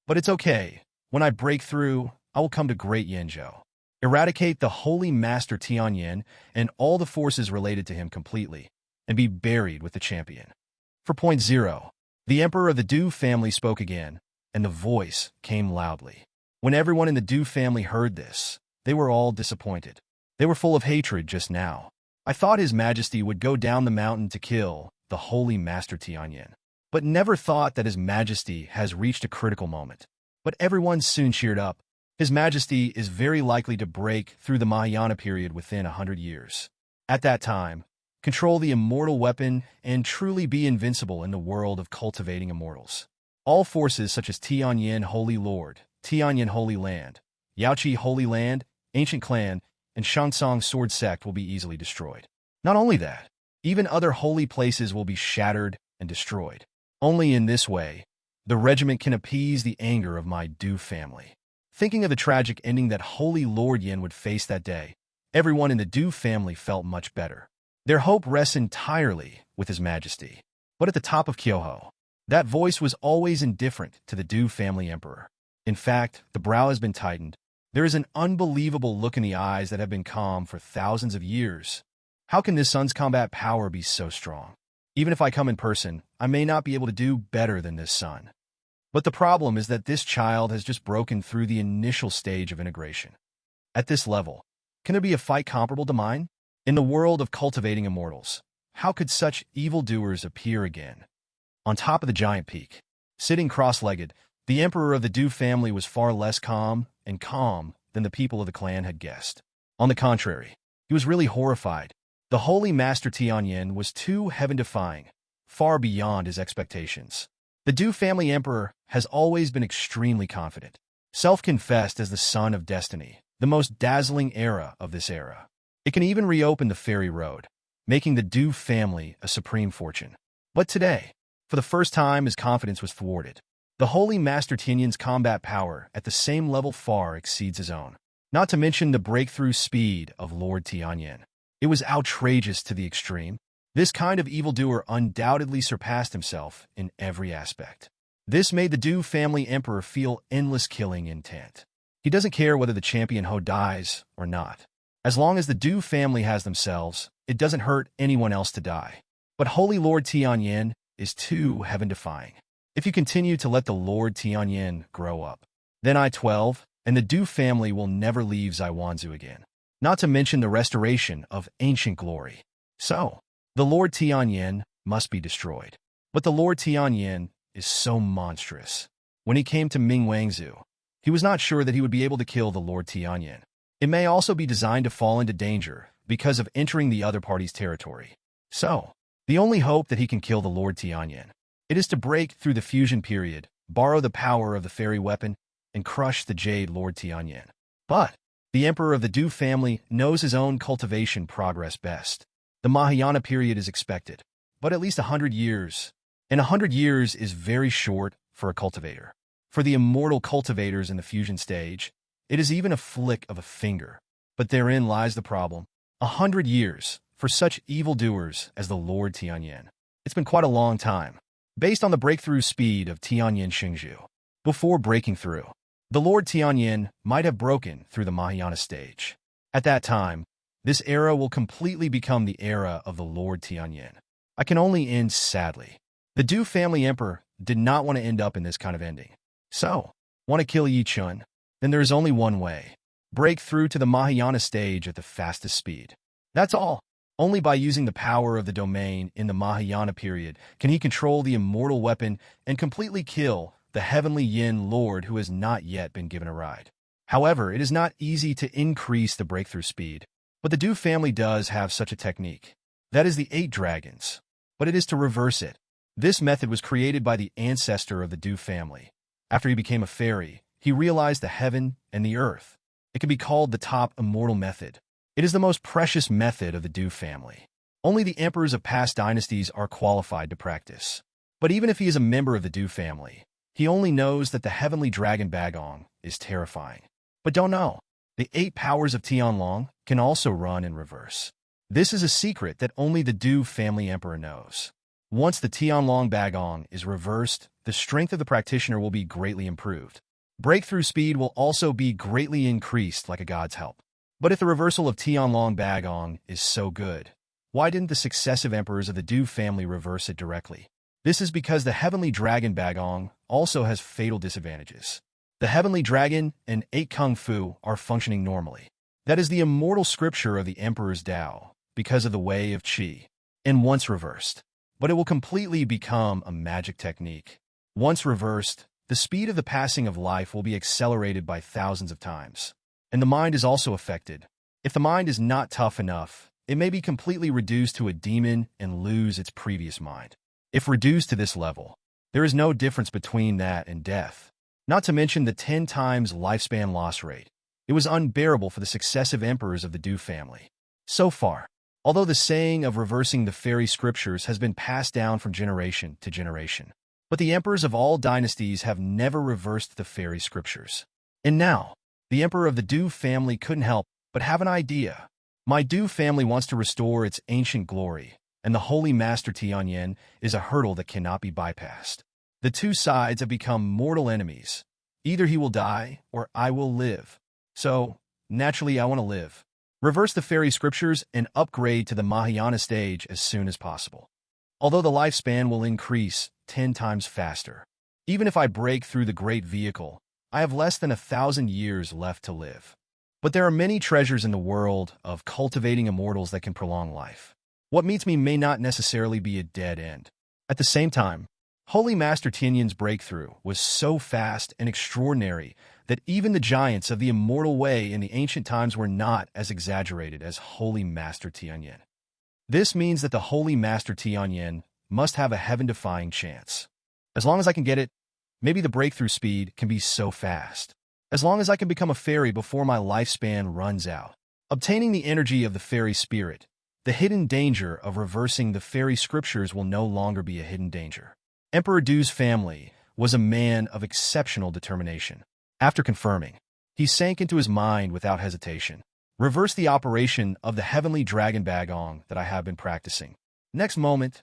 But it's okay. When I break through, I will come to Great Yanzhou. Eradicate the Holy Master Tianyan and all the forces related to him completely, and be buried with the champion. For point 0, the Emperor of the Du family spoke again, and the voice came loudly. When everyone in the Du family heard this, they were all disappointed. They were full of hatred just now. I thought His Majesty would go down the mountain to kill the Holy Master Tianyan, but never thought that His Majesty has reached a critical moment. But everyone soon cheered up. His Majesty is very likely to break through the Mahayana period within 100 years. At that time, control the immortal weapon and truly be invincible in the world of cultivating immortals. All forces such as Tianyan Holy Lord, Tianyan Holy Land, Yaoqi Holy Land, Ancient Clan, and Shangsong Sword Sect will be easily destroyed. Not only that, even other holy places will be shattered and destroyed. Only in this way, the regiment can appease the anger of my Du family. Thinking of the tragic ending that Holy Lord Yin would face that day, everyone in the Du family felt much better. Their hope rests entirely with His Majesty. But at the top of Kyoho, that voice was always indifferent to the Du family emperor. In fact, the brow has been tightened. There is an unbelievable look in the eyes that have been calm for thousands of years. How can this son's combat power be so strong? Even if I come in person, I may not be able to do better than this son. But the problem is that this child has just broken through the initial stage of integration. At this level, can there be a fight comparable to mine? In the world of cultivating immortals, how could such evildoers appear again? On top of the giant peak, sitting cross-legged, the Emperor of the Du family was far less calm than the people of the clan had guessed. On the contrary, he was really horrified. The Holy Master Tianyan was too heaven-defying, far beyond his expectations. The Du family emperor has always been extremely confident, self-confessed as the son of destiny, the most dazzling era of this era. It can even reopen the fairy road, making the Du family a supreme fortune. But today, for the first time, his confidence was thwarted. The Holy Master Tianyan's combat power at the same level far exceeds his own. Not to mention the breakthrough speed of Lord Tianyan. It was outrageous to the extreme. This kind of evildoer undoubtedly surpassed himself in every aspect. This made the Du family emperor feel endless killing intent. He doesn't care whether the champion Ho dies or not. As long as the Du family has themselves, it doesn't hurt anyone else to die. But Holy Lord Tianyan is too heaven-defying. If you continue to let the Lord Tianyan grow up, then I-12 and the Du family will never leave Zaiwanzu again. Not to mention the restoration of ancient glory. So, the Lord Tianyan must be destroyed. But the Lord Tianyan is so monstrous. When he came to Mingwangzu, he was not sure that he would be able to kill the Lord Tianyan. It may also be designed to fall into danger because of entering the other party's territory. So, the only hope that he can kill the Lord Tianyan, it is to break through the fusion period, borrow the power of the fairy weapon, and crush the Jade Lord Tianyan. But the Emperor of the Du family knows his own cultivation progress best. The Mahayana period is expected, but at least 100 years. And 100 years is very short for a cultivator. For the immortal cultivators in the fusion stage, it is even a flick of a finger. But therein lies the problem. 100 years for such evildoers as the Lord Tianyan. It's been quite a long time. Based on the breakthrough speed of Tianyan Xingzhu. Before breaking through, the Lord Tianyan might have broken through the Mahayana stage. At that time, this era will completely become the era of the Lord Tianyan. I can only end sadly. The Du family emperor did not want to end up in this kind of ending. So, want to kill Yi Chun? Then there is only one way. Break through to the Mahayana stage at the fastest speed. That's all. Only by using the power of the domain in the Mahayana period can he control the immortal weapon and completely kill the heavenly Yin Lord who has not yet been given a ride. However, it is not easy to increase the breakthrough speed, but the Du family does have such a technique. That is the 8 dragons. But it is to reverse it. This method was created by the ancestor of the Du family. After he became a fairy, he realized the heaven and the earth. It can be called the top immortal method. It is the most precious method of the Du family. Only the emperors of past dynasties are qualified to practice. But even if he is a member of the Du family, he only knows that the heavenly dragon Bagong is terrifying. But don't know, the 8 powers of Tianlong can also run in reverse. This is a secret that only the Du family emperor knows. Once the Tianlong Bagong is reversed, the strength of the practitioner will be greatly improved. Breakthrough speed will also be greatly increased like a god's help. But if the reversal of Tianlong Bagong is so good, why didn't the successive emperors of the Du family reverse it directly? This is because the heavenly dragon Bagong also has fatal disadvantages. The heavenly dragon and 8 kung fu are functioning normally. That is the immortal scripture of the emperor's Tao, because of the way of Qi, and once reversed. But it will completely become a magic technique. Once reversed, the speed of the passing of life will be accelerated by thousands of times. And the mind is also affected. If the mind is not tough enough, it may be completely reduced to a demon and lose its previous mind. If reduced to this level, there is no difference between that and death. Not to mention the 10 times lifespan loss rate. It was unbearable for the successive emperors of the Du family. So far, although the saying of reversing the fairy scriptures has been passed down from generation to generation, but the emperors of all dynasties have never reversed the fairy scriptures. And now, the emperor of the Du family couldn't help but have an idea. My Du family wants to restore its ancient glory, and the Holy Master Tianyan is a hurdle that cannot be bypassed. The two sides have become mortal enemies. Either he will die, or I will live. So, naturally I want to live. Reverse the fairy scriptures and upgrade to the Mahayana stage as soon as possible. Although the lifespan will increase 10 times faster. Even if I break through the great vehicle, I have less than 1,000 years left to live. But there are many treasures in the world of cultivating immortals that can prolong life. What meets me may not necessarily be a dead end. At the same time, Holy Master Tianyan's breakthrough was so fast and extraordinary that even the giants of the immortal way in the ancient times were not as exaggerated as Holy Master Tianyan. This means that the Holy Master Tianyan must have a heaven-defying chance. As long as I can get it, maybe the breakthrough speed can be so fast. as long as I can become a fairy before my lifespan runs out. Obtaining the energy of the fairy spirit, the hidden danger of reversing the fairy scriptures will no longer be a hidden danger. Emperor Du's family was a man of exceptional determination. After confirming, he sank into his mind without hesitation. Reverse the operation of the heavenly dragon bagong that I have been practicing. Next moment,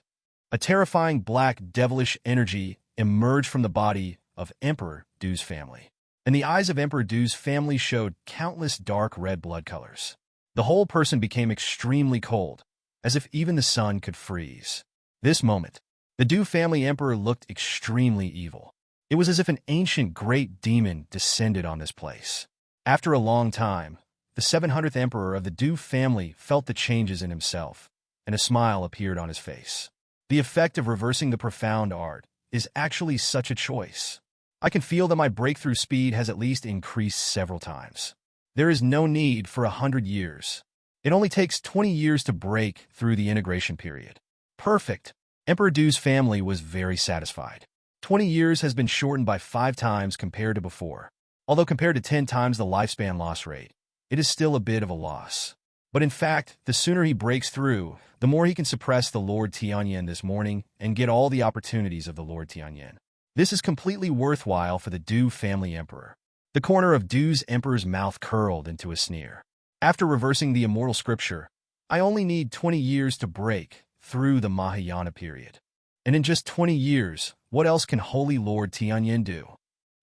a terrifying black devilish energy emerged from the body of Emperor Du's family, and the eyes of Emperor Du's family showed countless dark red blood colors. The whole person became extremely cold, as if even the sun could freeze. This moment, the Du family emperor looked extremely evil. It was as if an ancient great demon descended on this place. After a long time, the 700th emperor of the Du family felt the changes in himself, and a smile appeared on his face. The effect of reversing the profound art is actually such a choice. I can feel that my breakthrough speed has at least increased several times. There is no need for 100 years. It only takes 20 years to break through the integration period. Perfect. Emperor Du's family was very satisfied. 20 years has been shortened by 5 times compared to before. Although compared to 10 times the lifespan loss rate, it is still a bit of a loss. But in fact, the sooner he breaks through, the more he can suppress the Lord Tianyan this morning and get all the opportunities of the Lord Tianyan. This is completely worthwhile for the Du family emperor. The corner of Du's emperor's mouth curled into a sneer. After reversing the immortal scripture, I only need 20 years to break through the Mahayana period. And in just 20 years, what else can Holy Lord Tianyan do?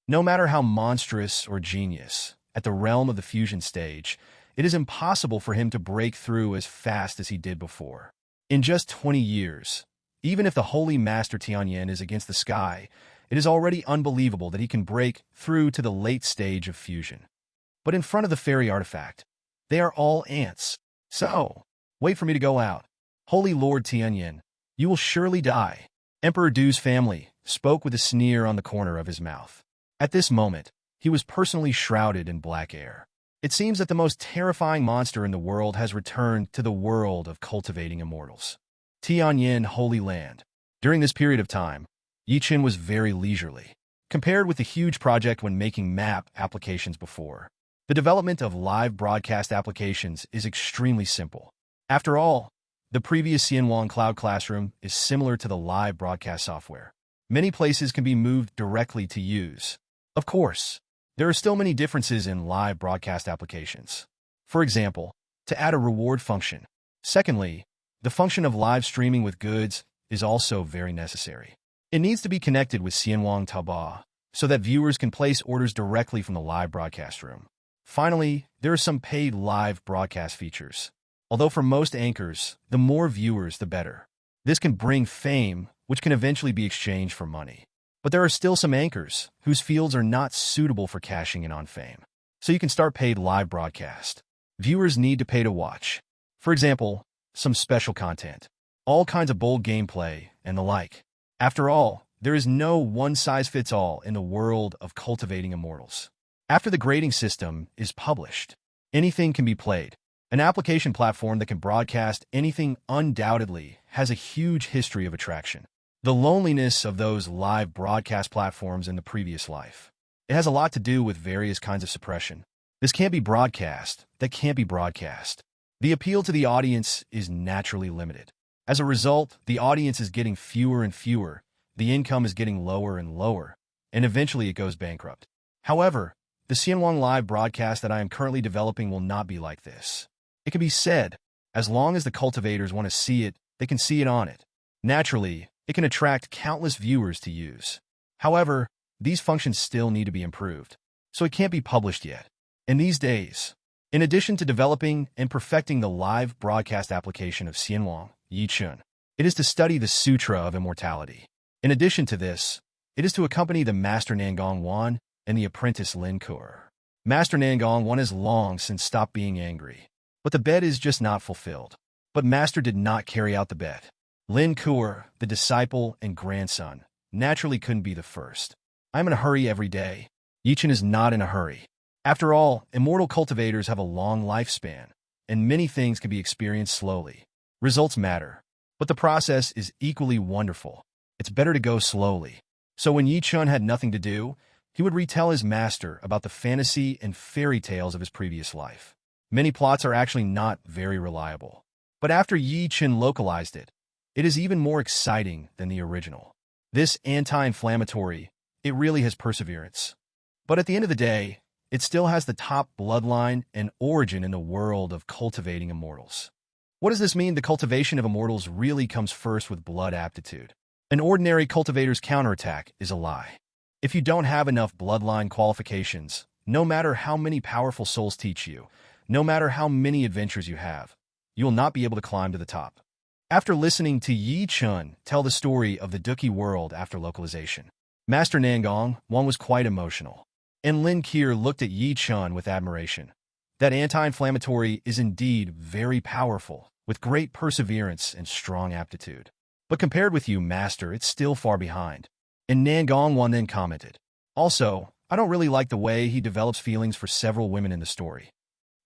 No matter how monstrous or genius, at the realm of the fusion stage, it is impossible for him to break through as fast as he did before. In just 20 years, even if the Holy Master Tianyan is against the sky, it is already unbelievable that he can break through to the late stage of fusion. But in front of the fairy artifact, they are all ants. So, wait for me to go out. Holy Lord Tianyan, you will surely die. Emperor Du's family spoke with a sneer on the corner of his mouth. At this moment, he was personally shrouded in black air. It seems that the most terrifying monster in the world has returned to the world of cultivating immortals. Tianyan Holy Land. During this period of time, Chen was very leisurely, compared with the huge project when making map applications before. The development of live broadcast applications is extremely simple. After all, the previous Xianwang Cloud Classroom is similar to the live broadcast software. Many places can be moved directly to use. Of course, there are still many differences in live broadcast applications. For example, to add a reward function. Secondly, the function of live streaming with goods is also very necessary. It needs to be connected with Xianwang Taobao so that viewers can place orders directly from the live broadcast room. Finally, there are some paid live broadcast features. Although for most anchors, the more viewers, the better. This can bring fame, which can eventually be exchanged for money. But there are still some anchors whose fields are not suitable for cashing in on fame. So you can start paid live broadcast. Viewers need to pay to watch. For example, some special content, all kinds of bold gameplay, and the like. After all, there is no one-size-fits-all in the world of cultivating immortals. After the grading system is published, anything can be played. An application platform that can broadcast anything undoubtedly has a huge history of attraction. The loneliness of those live broadcast platforms in the previous life. It has a lot to do with various kinds of suppression. This can't be broadcast. That can't be broadcast. The appeal to the audience is naturally limited. As a result, the audience is getting fewer and fewer, the income is getting lower and lower, and eventually it goes bankrupt. However, the Xianwang live broadcast that I am currently developing will not be like this. It can be said, as long as the cultivators want to see it, they can see it on it. Naturally, it can attract countless viewers to use. However, these functions still need to be improved, so it can't be published yet. In these days, in addition to developing and perfecting the live broadcast application of Xianwang, Chen, it is to study the Sutra of Immortality. In addition to this, it is to accompany the Master Nangong Wan and the apprentice Lin Kuo. Master Nangong Wan has long since stopped being angry, but the bet is just not fulfilled. But Master did not carry out the bet. Lin Kuo, the disciple and grandson, naturally couldn't be the first. I'm in a hurry every day. Chen is not in a hurry. After all, immortal cultivators have a long lifespan, and many things can be experienced slowly. Results matter, but the process is equally wonderful. It's better to go slowly. So when Chen had nothing to do, He would retell his master about the fantasy and fairy tales of his previous life. Many plots are actually not very reliable. But after Chen localized it, it is even more exciting than the original. This anti-inflammatory, it really has perseverance. But at the end of the day, it still has the top bloodline and origin in the world of cultivating immortals. What does this mean? The cultivation of immortals really comes first with blood aptitude. An ordinary cultivator's counterattack is a lie. If you don't have enough bloodline qualifications, no matter how many powerful souls teach you, no matter how many adventures you have, you will not be able to climb to the top. After listening to Chen tell the story of the Duki world after localization, Master Nangong Wang was quite emotional. And Lin Keir looked at Chen with admiration. That anti-inflammatory is indeed very powerful, with great perseverance and strong aptitude. But compared with you, Master, it's still far behind. And Nangong Wan then commented, also, I don't really like the way he develops feelings for several women in the story.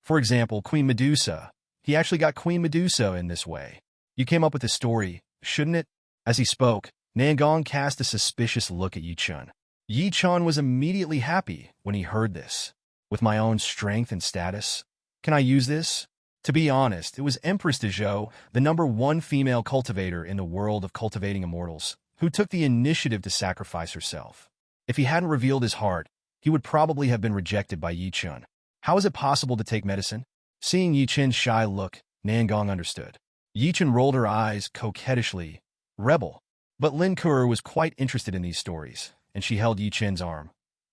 For example, Queen Medusa. He actually got Queen Medusa in this way. You came up with this story, shouldn't it? As he spoke, Nangong cast a suspicious look at Chen. Chen was immediately happy when he heard this. With my own strength and status, can I use this? To be honest, it was Empress de Zhou, the #1 female cultivator in the world of cultivating immortals, who took the initiative to sacrifice herself. If he hadn't revealed his heart, he would probably have been rejected by Chen. How is it possible to take medicine? Seeing Chen's shy look, Nangong understood. Chen rolled her eyes coquettishly. Rebel. But Lin Keir was quite interested in these stories, and she held Chen's arm.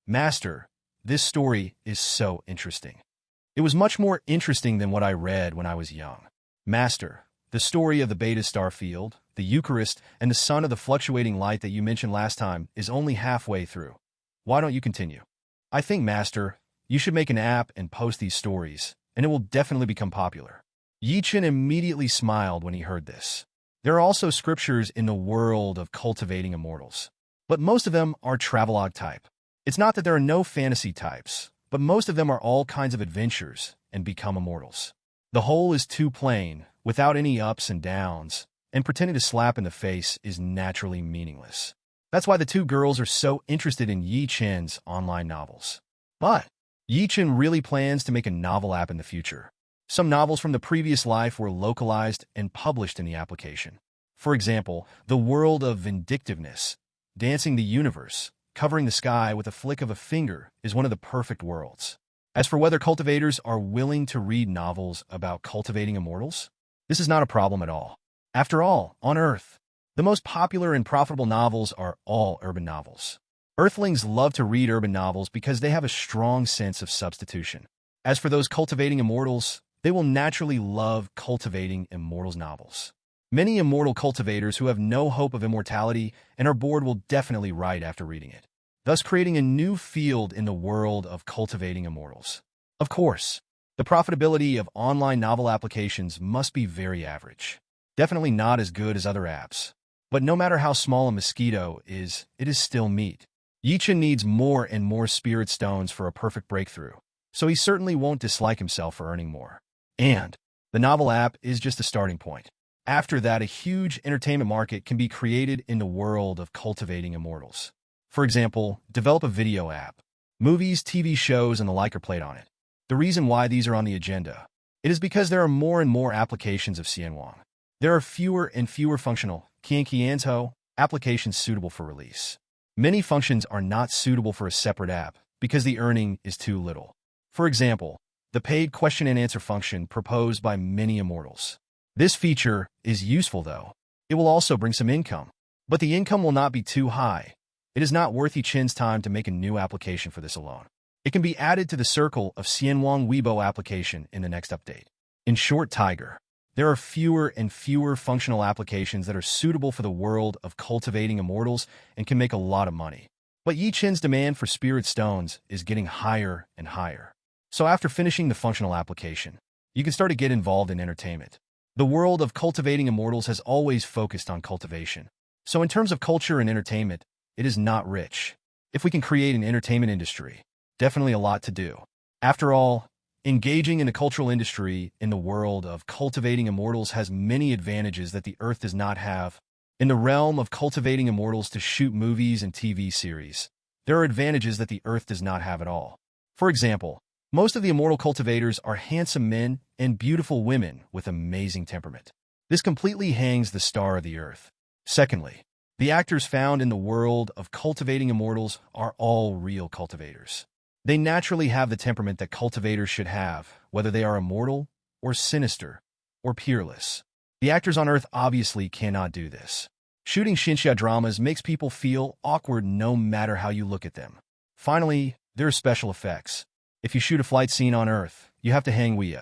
Master, this story is so interesting. It was much more interesting than what I read when I was young. Master, the story of the Beta Star Field, the Eucharist, and the Sun of the Fluctuating Light that you mentioned last time is only halfway through. Why don't you continue? I think, Master, you should make an app and post these stories, and it will definitely become popular. Chen immediately smiled when he heard this. There are also scriptures in the world of cultivating immortals, but most of them are travelogue type. It's not that there are no fantasy types, but most of them are all kinds of adventures and become immortals. The whole is too plain, without any ups and downs, and pretending to slap in the face is naturally meaningless. That's why the two girls are so interested in Chen's online novels. But Chen really plans to make a novel app in the future. Some novels from the previous life were localized and published in the application. For example, The World of Vindictiveness, Dancing the Universe, Covering the Sky with a Flick of a Finger is one of the perfect worlds. As for whether cultivators are willing to read novels about cultivating immortals, this is not a problem at all. After all, on Earth, the most popular and profitable novels are all urban novels. Earthlings love to read urban novels because they have a strong sense of substitution. As for those cultivating immortals, they will naturally love cultivating immortals novels. Many immortal cultivators who have no hope of immortality and are bored will definitely write after reading it, thus creating a new field in the world of cultivating immortals. Of course, the profitability of online novel applications must be very average. Definitely not as good as other apps. But no matter how small a mosquito is, it is still meat. Chen needs more and more spirit stones for a perfect breakthrough, so he certainly won't dislike himself for earning more. And the novel app is just a starting point. After that, a huge entertainment market can be created in the world of cultivating immortals. For example, develop a video app. Movies, TV shows, and the like are played on it. The reason why these are on the agenda, it is because there are more and more applications of Xianwang. There are fewer and fewer functional Qianqianzhou applications suitable for release. Many functions are not suitable for a separate app because the earning is too little. For example, the paid question and answer function proposed by many immortals. This feature is useful though. It will also bring some income, but the income will not be too high. It is not worth Chen's time to make a new application for this alone. It can be added to the circle of Xianwang Weibo application in the next update. In short, Tiger, there are fewer and fewer functional applications that are suitable for the world of cultivating immortals and can make a lot of money. But Chen's demand for spirit stones is getting higher and higher. So after finishing the functional application, you can start to get involved in entertainment. The world of cultivating immortals has always focused on cultivation. So in terms of culture and entertainment, it is not rich. If we can create an entertainment industry, definitely a lot to do. After all, engaging in a cultural industry in the world of cultivating immortals has many advantages that the Earth does not have. In the realm of cultivating immortals to shoot movies and TV series, there are advantages that the earth does not have at all. For example, most of the immortal cultivators are handsome men and beautiful women with amazing temperament. This completely hangs the star of the earth. Secondly, the actors found in the world of cultivating immortals are all real cultivators. They naturally have the temperament that cultivators should have, whether they are immortal or sinister or peerless. The actors on Earth obviously cannot do this. Shooting Xinxia dramas makes people feel awkward no matter how you look at them. Finally, there are special effects. If you shoot a flight scene on Earth, you have to hang Wea.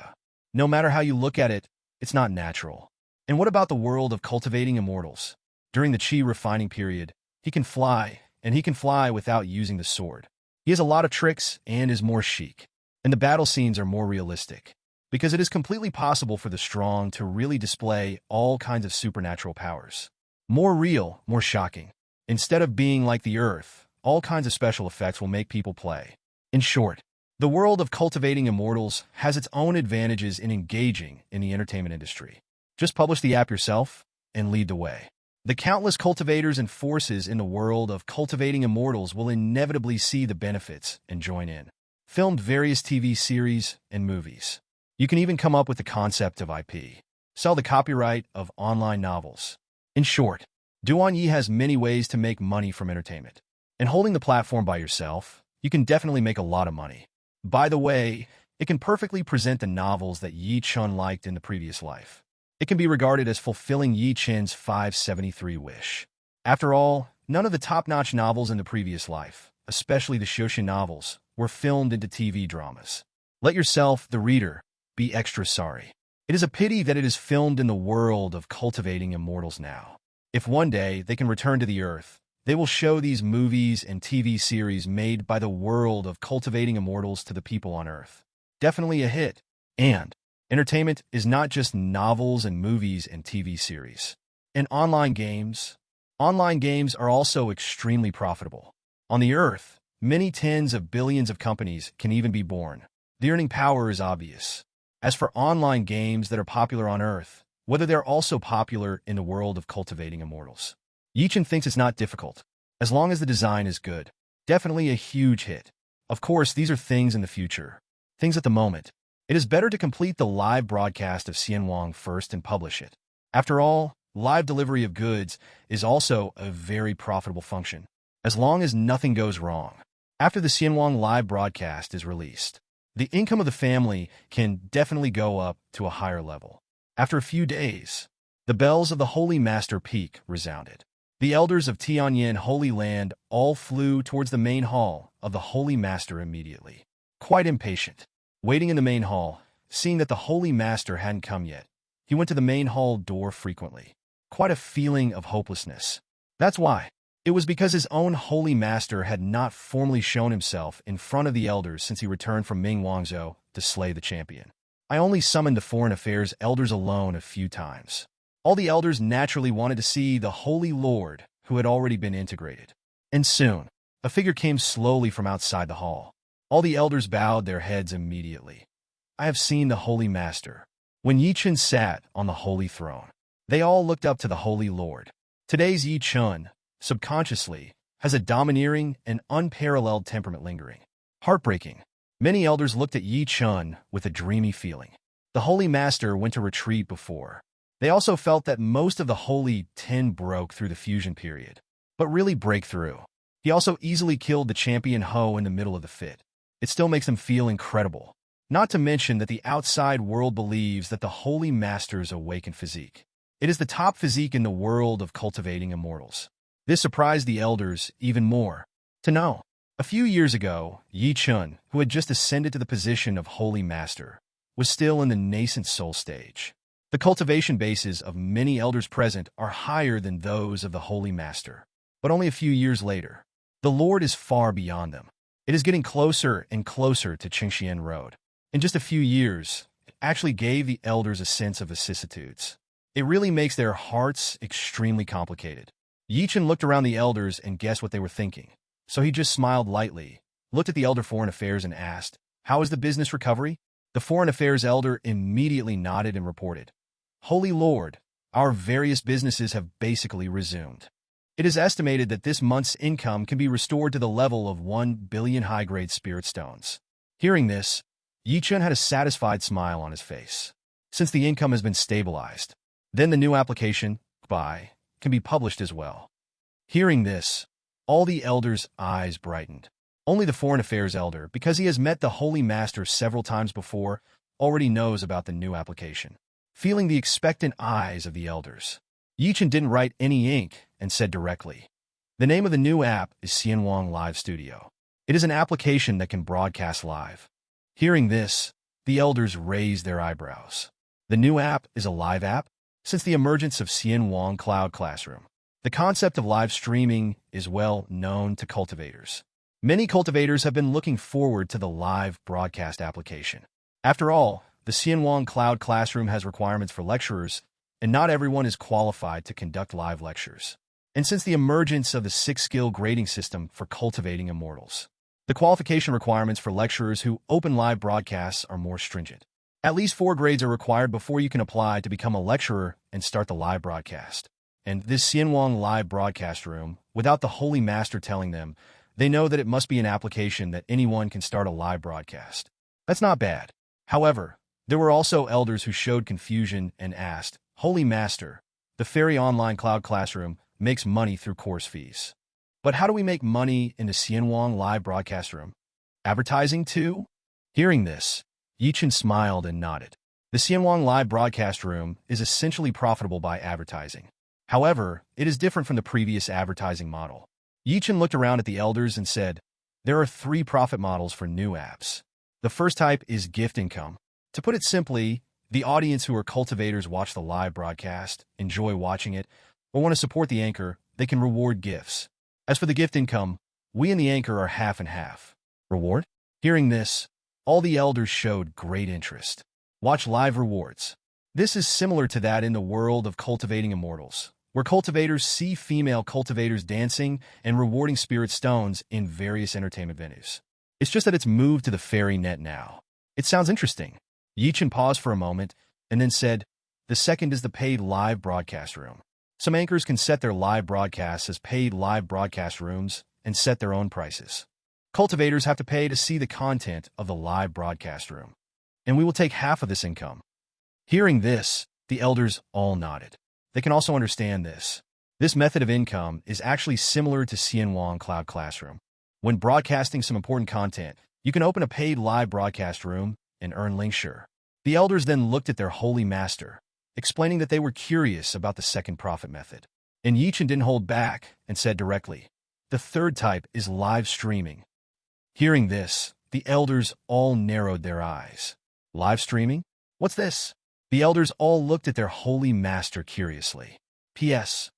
No matter how you look at it, it's not natural. And what about the world of cultivating immortals? During the Qi refining period, he can fly, and he can fly without using the sword. He has a lot of tricks and is more chic. And the battle scenes are more realistic. Because it is completely possible for the strong to really display all kinds of supernatural powers. More real, more shocking. Instead of being like the Earth, all kinds of special effects will make people play. In short, the world of cultivating immortals has its own advantages in engaging in the entertainment industry. Just publish the app yourself and lead the way. The countless cultivators and forces in the world of cultivating immortals will inevitably see the benefits and join in. Filmed various TV series and movies. You can even come up with the concept of IP. Sell the copyright of online novels. In short, Duan Yi has many ways to make money from entertainment. And holding the platform by yourself, you can definitely make a lot of money. By the way, it can perfectly present the novels that Yi Chen liked in the previous life. It can be regarded as fulfilling Yi Chen's 573 wish. After all, none of the top-notch novels in the previous life, especially the Shoshin novels, were filmed into TV dramas. Let yourself, the reader, be extra sorry. It is a pity that it is filmed in the world of cultivating immortals now. If one day they can return to the Earth, they will show these movies and TV series made by the world of cultivating immortals to the people on Earth. Definitely a hit. And entertainment is not just novels and movies and TV series. And online games are also extremely profitable. On the Earth, many tens of billions of companies can even be born. The earning power is obvious. As for online games that are popular on Earth, whether they're also popular in the world of cultivating immortals. Yi Chen thinks it's not difficult, as long as the design is good. Definitely a huge hit. Of course, these are things in the future. Things at the moment. It is better to complete the live broadcast of Xianwang first and publish it. After all, live delivery of goods is also a very profitable function, as long as nothing goes wrong. After the Xianwang live broadcast is released, the income of the family can definitely go up to a higher level. After a few days, the bells of the Holy Master Peak resounded. The elders of Tianyan Holy Land all flew towards the main hall of the Holy Master immediately. Quite impatient. Waiting in the main hall, seeing that the Holy Master hadn't come yet, he went to the main hall door frequently. Quite a feeling of hopelessness. That's why. It was because his own Holy Master had not formally shown himself in front of the elders since he returned from Ming Wangzhou to slay the champion. I only summoned the foreign affairs elders alone a few times. All the elders naturally wanted to see the Holy Lord, who had already been integrated. And soon, a figure came slowly from outside the hall. All the elders bowed their heads immediately. I have seen the Holy Master. When Yi Chen sat on the holy throne, they all looked up to the Holy Lord. Today's Yi Chen, subconsciously, has a domineering and unparalleled temperament lingering. Heartbreaking. Many elders looked at Yi Chen with a dreamy feeling. The Holy Master went to retreat before. They also felt that most of the Holy 10 broke through the fusion period. But really break through. He also easily killed the champion Ho in the middle of the fit. It still makes them feel incredible. Not to mention that the outside world believes that the Holy Master's awakened physique. It is the top physique in the world of cultivating immortals. This surprised the elders even more. To know, a few years ago, Yi Chen, who had just ascended to the position of Holy Master, was still in the nascent soul stage. The cultivation bases of many elders present are higher than those of the Holy Master. But only a few years later, the Lord is far beyond them. It is getting closer and closer to Qingxian Road. In just a few years, it actually gave the elders a sense of vicissitudes. It really makes their hearts extremely complicated. Yi Chen looked around the elders and guessed what they were thinking. So he just smiled lightly, looked at the elder foreign affairs and asked, "How is the business recovery?" The foreign affairs elder immediately nodded and reported, "Holy Lord, our various businesses have basically resumed. It is estimated that this month's income can be restored to the level of 1 billion high-grade spirit stones. Hearing this, Chen had a satisfied smile on his face. Since the income has been stabilized, then the new application, buy, can be published as well. Hearing this, all the elders' eyes brightened. Only the foreign affairs elder, because he has met the Holy Master several times before, already knows about the new application. Feeling the expectant eyes of the elders, Chen didn't write any ink and said directly, "The name of the new app is Xianwang Live Studio. It is an application that can broadcast live." Hearing this, the elders raised their eyebrows. The new app is a live app? Since the emergence of Xianwang Cloud Classroom, the concept of live streaming is well known to cultivators. Many cultivators have been looking forward to the live broadcast application. After all, the Xianwang Cloud Classroom has requirements for lecturers, and not everyone is qualified to conduct live lectures. And since the emergence of the six-skill grading system for cultivating immortals, the qualification requirements for lecturers who open live broadcasts are more stringent. At least 4 grades are required before you can apply to become a lecturer and start the live broadcast. And this Xianwang live broadcast room, without the Holy Master telling them, they know that it must be an application that anyone can start a live broadcast. That's not bad. However, there were also elders who showed confusion and asked, "Holy Master, the Fairy Online Cloud Classroom makes money through course fees. But how do we make money in the Xianwang live broadcast room? Advertising too?" Hearing this, Chen smiled and nodded. The Xianwang live broadcast room is essentially profitable by advertising. However, it is different from the previous advertising model. Chen looked around at the elders and said, "There are 3 profit models for new apps. The first type is gift income. To put it simply, the audience who are cultivators watch the live broadcast, enjoy watching it, or want to support the anchor, they can reward gifts. As for the gift income, we and the anchor are half and half. Reward?" Hearing this, all the elders showed great interest. Watch live rewards. This is similar to that in the world of cultivating immortals, where cultivators see female cultivators dancing and rewarding spirit stones in various entertainment venues. It's just that it's moved to the fairy net now. It sounds interesting. Chen paused for a moment and then said, "The second is the paid live broadcast room. Some anchors can set their live broadcasts as paid live broadcast rooms and set their own prices. Cultivators have to pay to see the content of the live broadcast room, and we will take half of this income." Hearing this, the elders all nodded. They can also understand this. This method of income is actually similar to Xianwang Cloud Classroom. When broadcasting some important content, you can open a paid live broadcast room and earn linksure. The elders then looked at their Holy Master, explaining that they were curious about the second profit method. And Chen didn't hold back and said directly, "The third type is live streaming." Hearing this, the elders all narrowed their eyes. Live streaming? What's this? The elders all looked at their Holy Master curiously. P.S.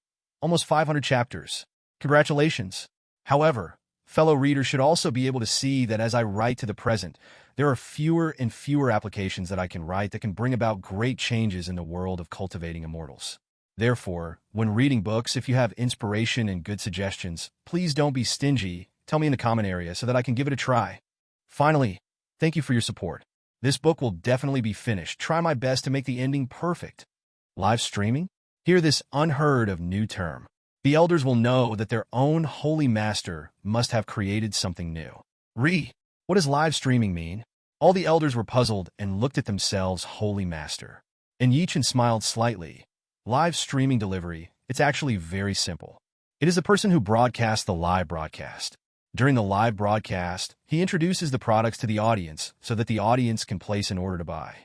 Almost 500 chapters. Congratulations. However, fellow readers should also be able to see that as I write to the present, there are fewer and fewer applications that I can write that can bring about great changes in the world of cultivating immortals. Therefore, when reading books, if you have inspiration and good suggestions, please don't be stingy. Tell me in the comment area so that I can give it a try. Finally, thank you for your support. This book will definitely be finished. Try my best to make the ending perfect. Live streaming? Hear this unheard of new term. The elders will know that their own Holy Master must have created something new. What does live streaming mean? All the elders were puzzled and looked at themselves, Holy Master. And Chen smiled slightly. Live streaming delivery, it's actually very simple. It is the person who broadcasts the live broadcast. During the live broadcast, he introduces the products to the audience so that the audience can place an order to buy.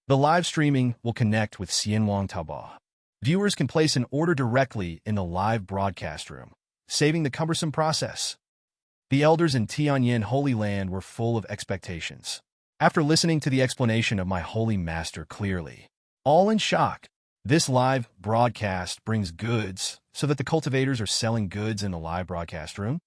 The live streaming will connect with Xianwang Taobao. Viewers can place an order directly in the live broadcast room, saving the cumbersome process. The elders in Tianyan Holy Land were full of expectations. After listening to the explanation of my Holy Master clearly, all in shock, this live broadcast brings goods so that the cultivators are selling goods in the live broadcast room.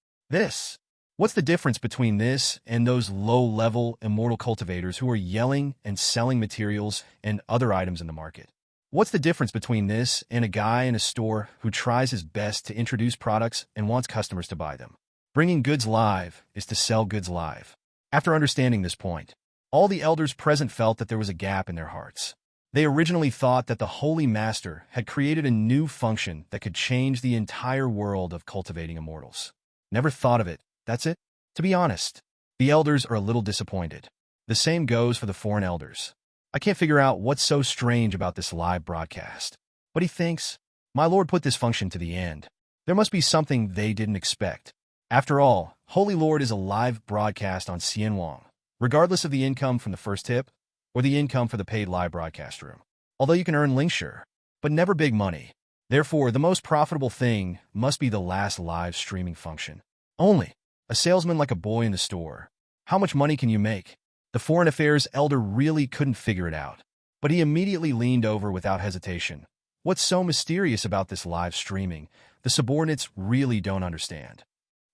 What's the difference between this and those low-level immortal cultivators who are yelling and selling materials and other items in the market? What's the difference between this and a guy in a store who tries his best to introduce products and wants customers to buy them? Bringing goods live is to sell goods live. After understanding this point, all the elders present felt that there was a gap in their hearts. They originally thought that the Holy Master had created a new function that could change the entire world of cultivating immortals. Never thought of it, that's it? To be honest, the elders are a little disappointed. The same goes for the foreign elders. I can't figure out what's so strange about this live broadcast. But he thinks, my lord put this function to the end. There must be something they didn't expect. After all, Holy Lord is a live broadcast on Xianwang, regardless of the income from the first tip or the income for the paid live broadcast room. Although you can earn linkshare, but never big money. Therefore, the most profitable thing must be the last live streaming function. Only a salesman like a boy in the store. How much money can you make? The foreign affairs elder really couldn't figure it out, but he immediately leaned over without hesitation. What's so mysterious about this live streaming? The subordinates really don't understand.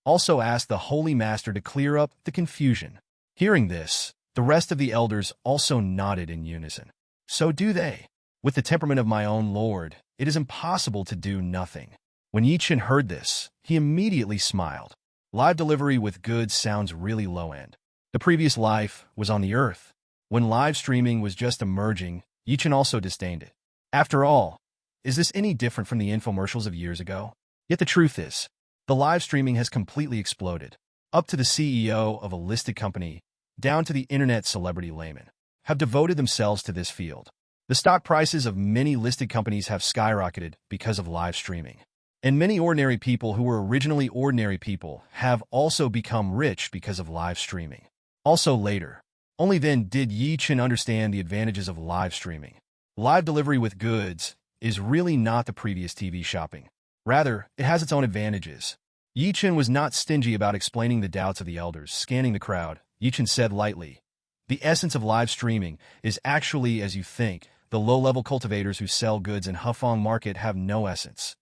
Also asked the Holy Master to clear up the confusion. Hearing this, the rest of the elders also nodded in unison. So do they. With the temperament of my own lord, it is impossible to do nothing. When Chen heard this, he immediately smiled. Live delivery with goods sounds really low-end. The previous life was on the earth. When live streaming was just emerging, Chen also disdained it. After all, is this any different from the infomercials of years ago? Yet the truth is, the live streaming has completely exploded. Up to the CEO of a listed company, down to the internet celebrity layman, have devoted themselves to this field. The stock prices of many listed companies have skyrocketed because of live streaming. And many ordinary people who were originally ordinary people have also become rich because of live streaming. Also later, only then did Chen understand the advantages of live streaming. Live delivery with goods is really not the previous TV shopping. Rather, it has its own advantages. Chen was not stingy about explaining the doubts of the elders. Scanning the crowd, Chen said lightly, the essence of live streaming is actually as you think. The low-level cultivators who sell goods in Hufang market have no essence.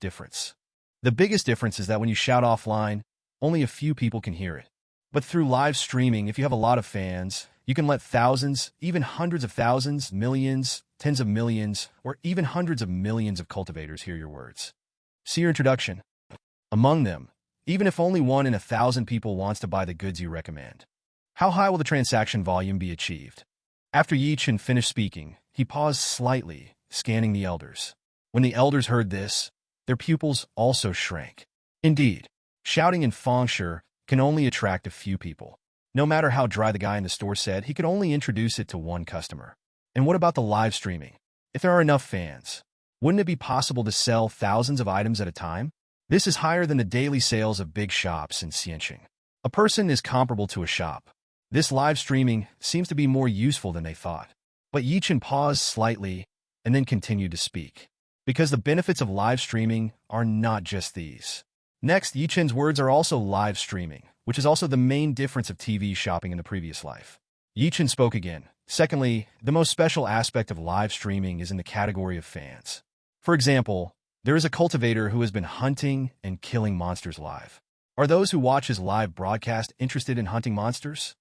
Difference. The biggest difference is that when you shout offline, only a few people can hear it. But through live streaming, if you have a lot of fans, you can let thousands, even hundreds of thousands, millions, tens of millions, or even hundreds of millions of cultivators hear your words. See your introduction. Among them, even if only 1 in 1,000 people wants to buy the goods you recommend. How high will the transaction volume be achieved? After Chen finished speaking, he paused slightly, scanning the elders. When the elders heard this, their pupils also shrank. Indeed, shouting in Fengshe can only attract a few people. No matter how dry the guy in the store said, he could only introduce it to one customer. And what about the live streaming? If there are enough fans, wouldn't it be possible to sell thousands of items at a time? This is higher than the daily sales of big shops in Xianqing. A person is comparable to a shop. This live streaming seems to be more useful than they thought. But Chen paused slightly and then continued to speak. Because the benefits of live streaming are not just these. Next, Chen's words are also live streaming, which is also the main difference of TV shopping in the previous life. Chen spoke again. Secondly, the most special aspect of live streaming is in the category of fans. For example, there is a cultivator who has been hunting and killing monsters live. Are those who watch his live broadcast interested in hunting monsters?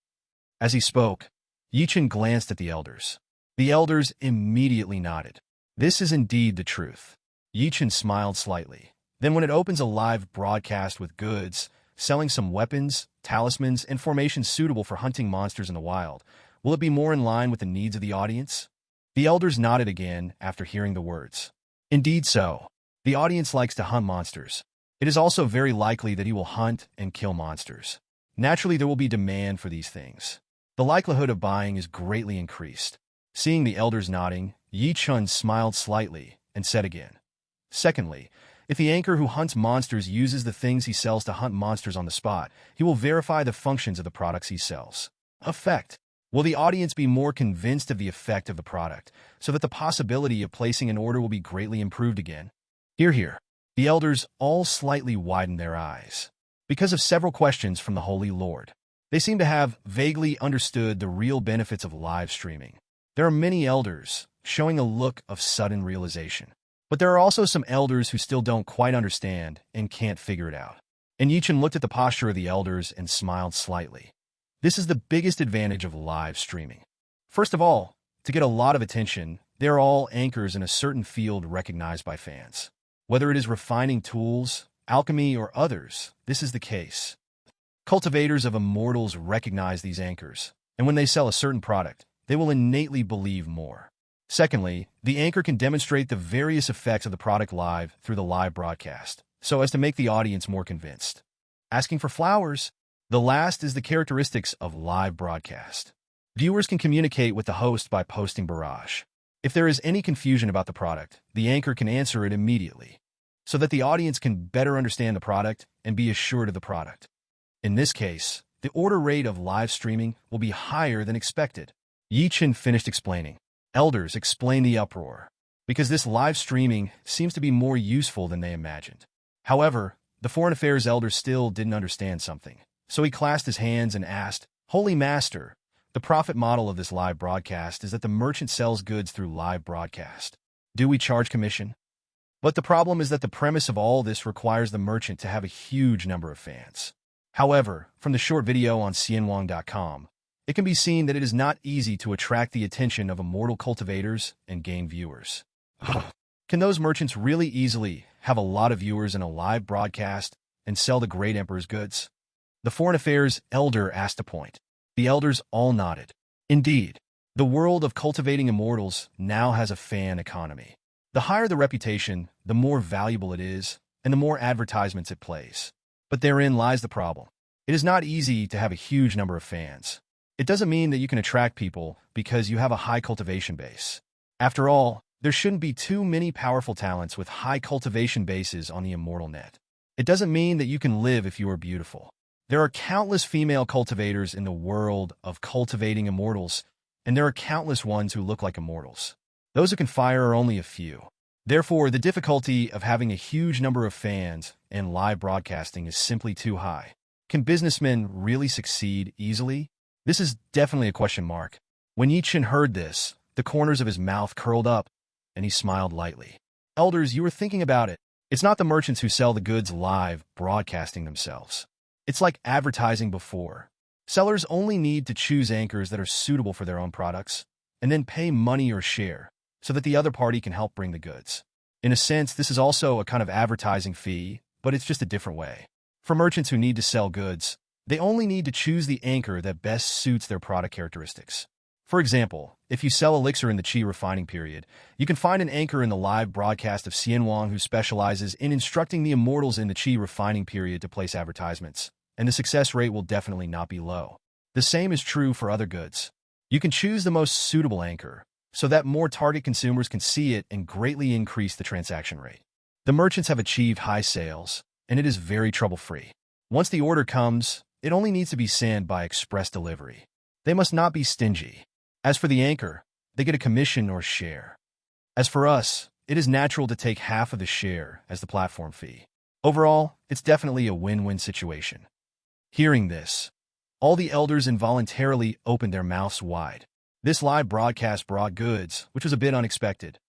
As he spoke, Chen glanced at the elders. The elders immediately nodded. This is indeed the truth. Chen smiled slightly. Then when it opens a live broadcast with goods, selling some weapons, talismans, and formations suitable for hunting monsters in the wild, will it be more in line with the needs of the audience? The elders nodded again after hearing the words. Indeed so. The audience likes to hunt monsters. It is also very likely that he will hunt and kill monsters. Naturally, there will be demand for these things. The likelihood of buying is greatly increased. Seeing the elders nodding, Chen smiled slightly and said again. Secondly, if the anchor who hunts monsters uses the things he sells to hunt monsters on the spot, he will verify the functions of the products he sells. Effect. Will the audience be more convinced of the effect of the product, so that the possibility of placing an order will be greatly improved again? Hear, hear. The elders all slightly widened their eyes. Because of several questions from the Holy Lord, they seem to have vaguely understood the real benefits of live streaming. There are many elders showing a look of sudden realization. But there are also some elders who still don't quite understand and can't figure it out. And Chen looked at the posture of the elders and smiled slightly. This is the biggest advantage of live streaming. First of all, to get a lot of attention, they are all anchors in a certain field recognized by fans. Whether it is refining tools, alchemy, or others, this is the case. Cultivators of immortals recognize these anchors, and when they sell a certain product, they will innately believe more. Secondly, the anchor can demonstrate the various effects of the product live through the live broadcast, so as to make the audience more convinced. Asking for flowers. The last is the characteristics of live broadcast. Viewers can communicate with the host by posting barrage. If there is any confusion about the product, the anchor can answer it immediately, so that the audience can better understand the product and be assured of the product. In this case, the order rate of live streaming will be higher than expected. Chen finished explaining. Elders explain the uproar, because this live streaming seems to be more useful than they imagined. However, the foreign affairs elder still didn't understand something, so he clasped his hands and asked, Holy Master, the profit model of this live broadcast is that the merchant sells goods through live broadcast. Do we charge commission? But the problem is that the premise of all this requires the merchant to have a huge number of fans. However, from the short video on Xianwang.com, it can be seen that it is not easy to attract the attention of immortal cultivators and gain viewers. Can those merchants really easily have a lot of viewers in a live broadcast and sell the great emperor's goods? The foreign affairs elder asked a point. The elders all nodded. Indeed, the world of cultivating immortals now has a fan economy. The higher the reputation, the more valuable it is, and the more advertisements it plays. But therein lies the problem. It is not easy to have a huge number of fans. It doesn't mean that you can attract people because you have a high cultivation base. After all, there shouldn't be too many powerful talents with high cultivation bases on the immortal net. It doesn't mean that you can live if you are beautiful. There are countless female cultivators in the world of cultivating immortals, and there are countless ones who look like immortals. Those who can fire are only a few. Therefore, the difficulty of having a huge number of fans and live broadcasting is simply too high. Can businessmen really succeed easily? This is definitely a question mark. When Chen heard this, the corners of his mouth curled up, and he smiled lightly. Elders, you were thinking about it. It's not the merchants who sell the goods live broadcasting themselves. It's like advertising before. Sellers only need to choose anchors that are suitable for their own products, and then pay money or share, so that the other party can help bring the goods. In a sense, this is also a kind of advertising fee, but it's just a different way. For merchants who need to sell goods, they only need to choose the anchor that best suits their product characteristics. For example, if you sell elixir in the Qi refining period, you can find an anchor in the live broadcast of Xianwang who specializes in instructing the immortals in the Qi refining period to place advertisements, and the success rate will definitely not be low. The same is true for other goods. You can choose the most suitable anchor, so that more target consumers can see it and greatly increase the transaction rate. The merchants have achieved high sales, and it is very trouble-free. Once the order comes, it only needs to be sent by express delivery. They must not be stingy. As for the anchor, they get a commission or share. As for us, it is natural to take half of the share as the platform fee. Overall, it's definitely a win-win situation. Hearing this, all the elders involuntarily opened their mouths wide. This live broadcast brought goods, which was a bit unexpected.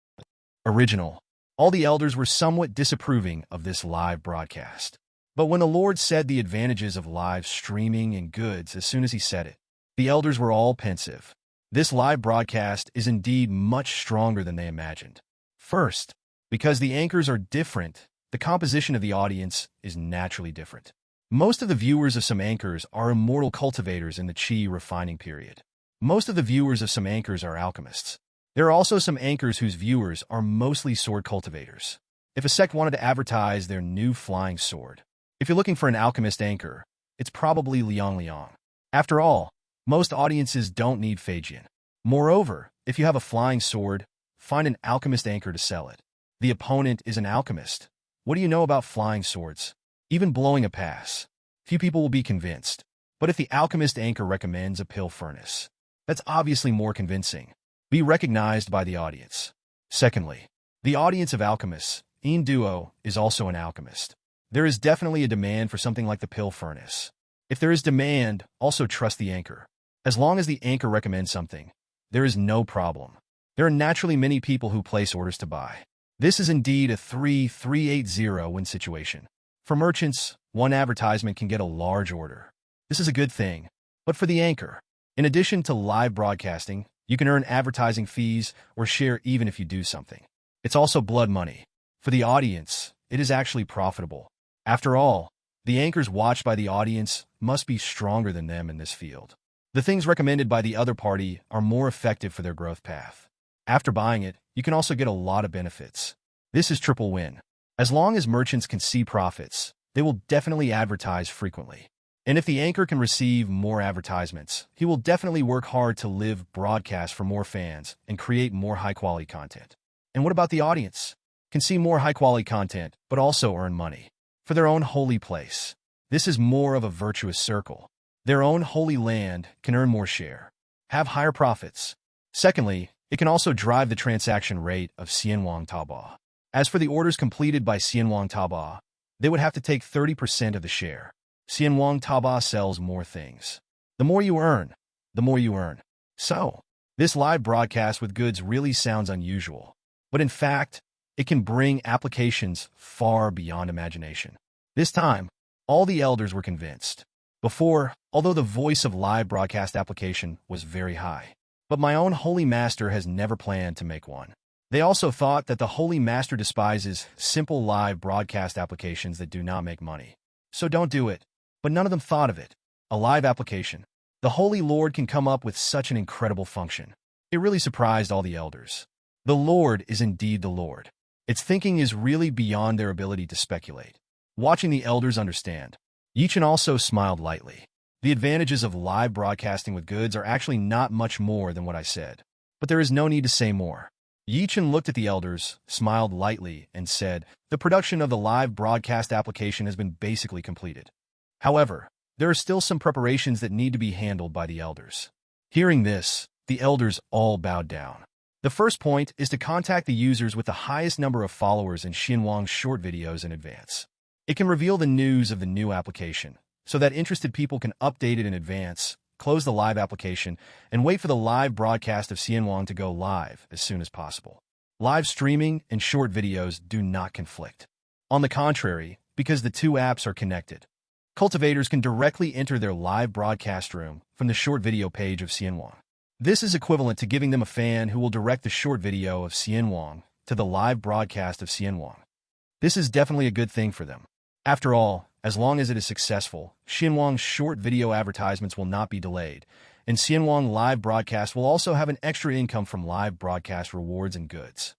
Original. All the elders were somewhat disapproving of this live broadcast. But when the Lord said the advantages of live streaming and goods as soon as he said it, the elders were all pensive. This live broadcast is indeed much stronger than they imagined. First, because the anchors are different, the composition of the audience is naturally different. Most of the viewers of some anchors are immortal cultivators in the Qi refining period. Most of the viewers of some anchors are alchemists. There are also some anchors whose viewers are mostly sword cultivators. If a sect wanted to advertise their new flying sword, if you're looking for an alchemist anchor, it's probably Liang. After all, most audiences don't need Feijian. Moreover, if you have a flying sword, find an alchemist anchor to sell it. The opponent is an alchemist. What do you know about flying swords? Even blowing a pass. Few people will be convinced. But if the alchemist anchor recommends a pill furnace, that's obviously more convincing. Be recognized by the audience. Secondly, the audience of alchemists, in duo, is also an alchemist. There is definitely a demand for something like the pill furnace. If there is demand, also trust the anchor. As long as the anchor recommends something, there is no problem. There are naturally many people who place orders to buy. This is indeed a 3-3-8-0 win situation. For merchants, one advertisement can get a large order. This is a good thing. But for the anchor, in addition to live broadcasting, you can earn advertising fees or share even if you do something. It's also blood money. For the audience, it is actually profitable. After all, the anchors watched by the audience must be stronger than them in this field. The things recommended by the other party are more effective for their growth path. After buying it, you can also get a lot of benefits. This is triple win. As long as merchants can see profits, they will definitely advertise frequently. And if the anchor can receive more advertisements, he will definitely work hard to live broadcast for more fans and create more high-quality content. And what about the audience? Can see more high-quality content, but also earn money for their own holy place. This is more of a virtuous circle. Their own holy land can earn more share, have higher profits. Secondly, it can also drive the transaction rate of Xianwang Taobao. As for the orders completed by Xianwang Taobao, they would have to take 30% of the share. Xianwang Taobao sells more things. The more you earn, the more you earn. So, this live broadcast with goods really sounds unusual. But in fact, it can bring applications far beyond imagination. This time, all the elders were convinced. Before, although the voice of live broadcast application was very high, but my own holy master has never planned to make one. They also thought that the holy master despises simple live broadcast applications that do not make money. So don't do it. But none of them thought of it. A live application. The Holy Lord can come up with such an incredible function. It really surprised all the elders. The Lord is indeed the Lord. Its thinking is really beyond their ability to speculate. Watching the elders understand, Chen also smiled lightly. The advantages of live broadcasting with goods are actually not much more than what I said. But there is no need to say more. Chen looked at the elders, smiled lightly, and said, "The production of the live broadcast application has been basically completed. However, there are still some preparations that need to be handled by the elders." Hearing this, the elders all bowed down. The first point is to contact the users with the highest number of followers in Xianwang's short videos in advance. It can reveal the news of the new application, so that interested people can update it in advance, close the live application, and wait for the live broadcast of Xianwang to go live as soon as possible. Live streaming and short videos do not conflict. On the contrary, because the two apps are connected, cultivators can directly enter their live broadcast room from the short video page of Xianwang. This is equivalent to giving them a fan who will direct the short video of Xianwang to the live broadcast of Xianwang. This is definitely a good thing for them. After all, as long as it is successful, Xianwang's short video advertisements will not be delayed, and Xianwang live broadcast will also have an extra income from live broadcast rewards and goods.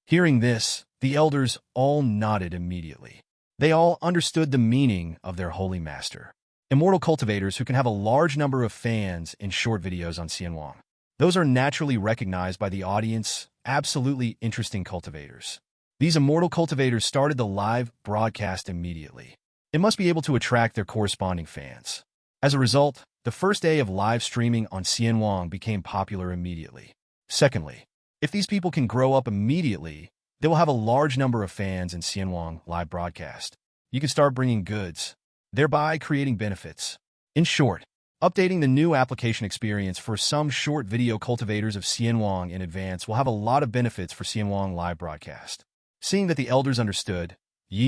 Hearing this, the elders all nodded immediately. They all understood the meaning of their holy master. Immortal cultivators who can have a large number of fans in short videos on Xianwang. Those are naturally recognized by the audience, absolutely interesting cultivators. These immortal cultivators started the live broadcast immediately. It must be able to attract their corresponding fans. As a result, the first day of live streaming on Xianwang became popular immediately. Secondly, if these people can grow up immediately, they will have a large number of fans in Xianwang live broadcast. You can start bringing goods, thereby creating benefits. In short, updating the new application experience for some short video cultivators of Xianwang in advance will have a lot of benefits for Xianwang live broadcast. Seeing that the elders understood,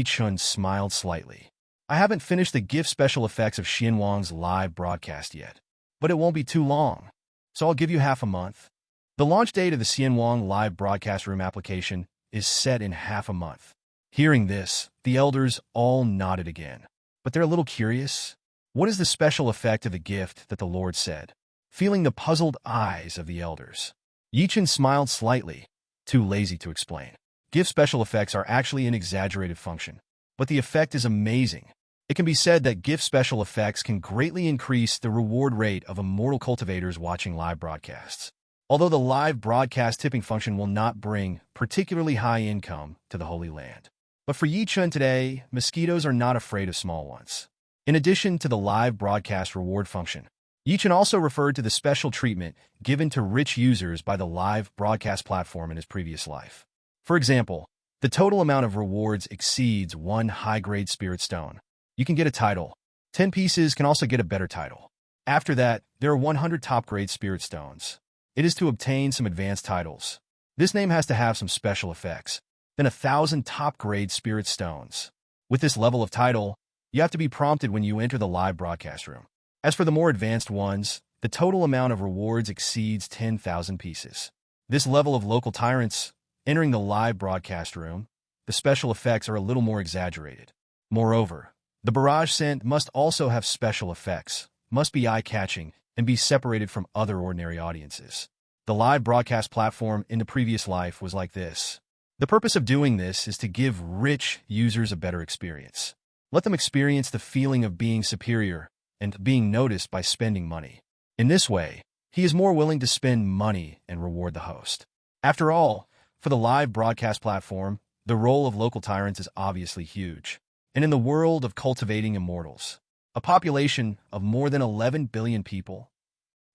Chen smiled slightly. I haven't finished the gift special effects of Xianwang's live broadcast yet, but it won't be too long, so I'll give you half a month. The launch date of the Xianwang live broadcast room application is set in half a month. Hearing this, the elders all nodded again. But they're a little curious. What is the special effect of the gift that the Lord said? Feeling the puzzled eyes of the elders, Chen smiled slightly, too lazy to explain. Gift special effects are actually an exaggerated function, but the effect is amazing. It can be said that gift special effects can greatly increase the reward rate of immortal cultivators watching live broadcasts. Although the live broadcast tipping function will not bring particularly high income to the Holy Land. But for Chen today, mosquitoes are not afraid of small ones. In addition to the live broadcast reward function, Chen also referred to the special treatment given to rich users by the live broadcast platform in his previous life. For example, the total amount of rewards exceeds 1 high-grade spirit stone. You can get a title. 10 pieces can also get a better title. After that, there are 100 top-grade spirit stones. It is to obtain some advanced titles. This name has to have some special effects. Then 1,000 top-grade spirit stones. With this level of title, you have to be prompted when you enter the live broadcast room. As for the more advanced ones, the total amount of rewards exceeds 10,000 pieces. This level of local tyrants, entering the live broadcast room, the special effects are a little more exaggerated. Moreover, the barrage scent must also have special effects, must be eye-catching, and be separated from other ordinary audiences. the live broadcast platform in the previous life was like this. The purpose of doing this is to give rich users a better experience. Let them experience the feeling of being superior and being noticed by spending money. In this way, he is more willing to spend money and reward the host. After all, for the live broadcast platform, the role of local tyrants is obviously huge. And in the world of cultivating immortals, a population of more than 11 billion people,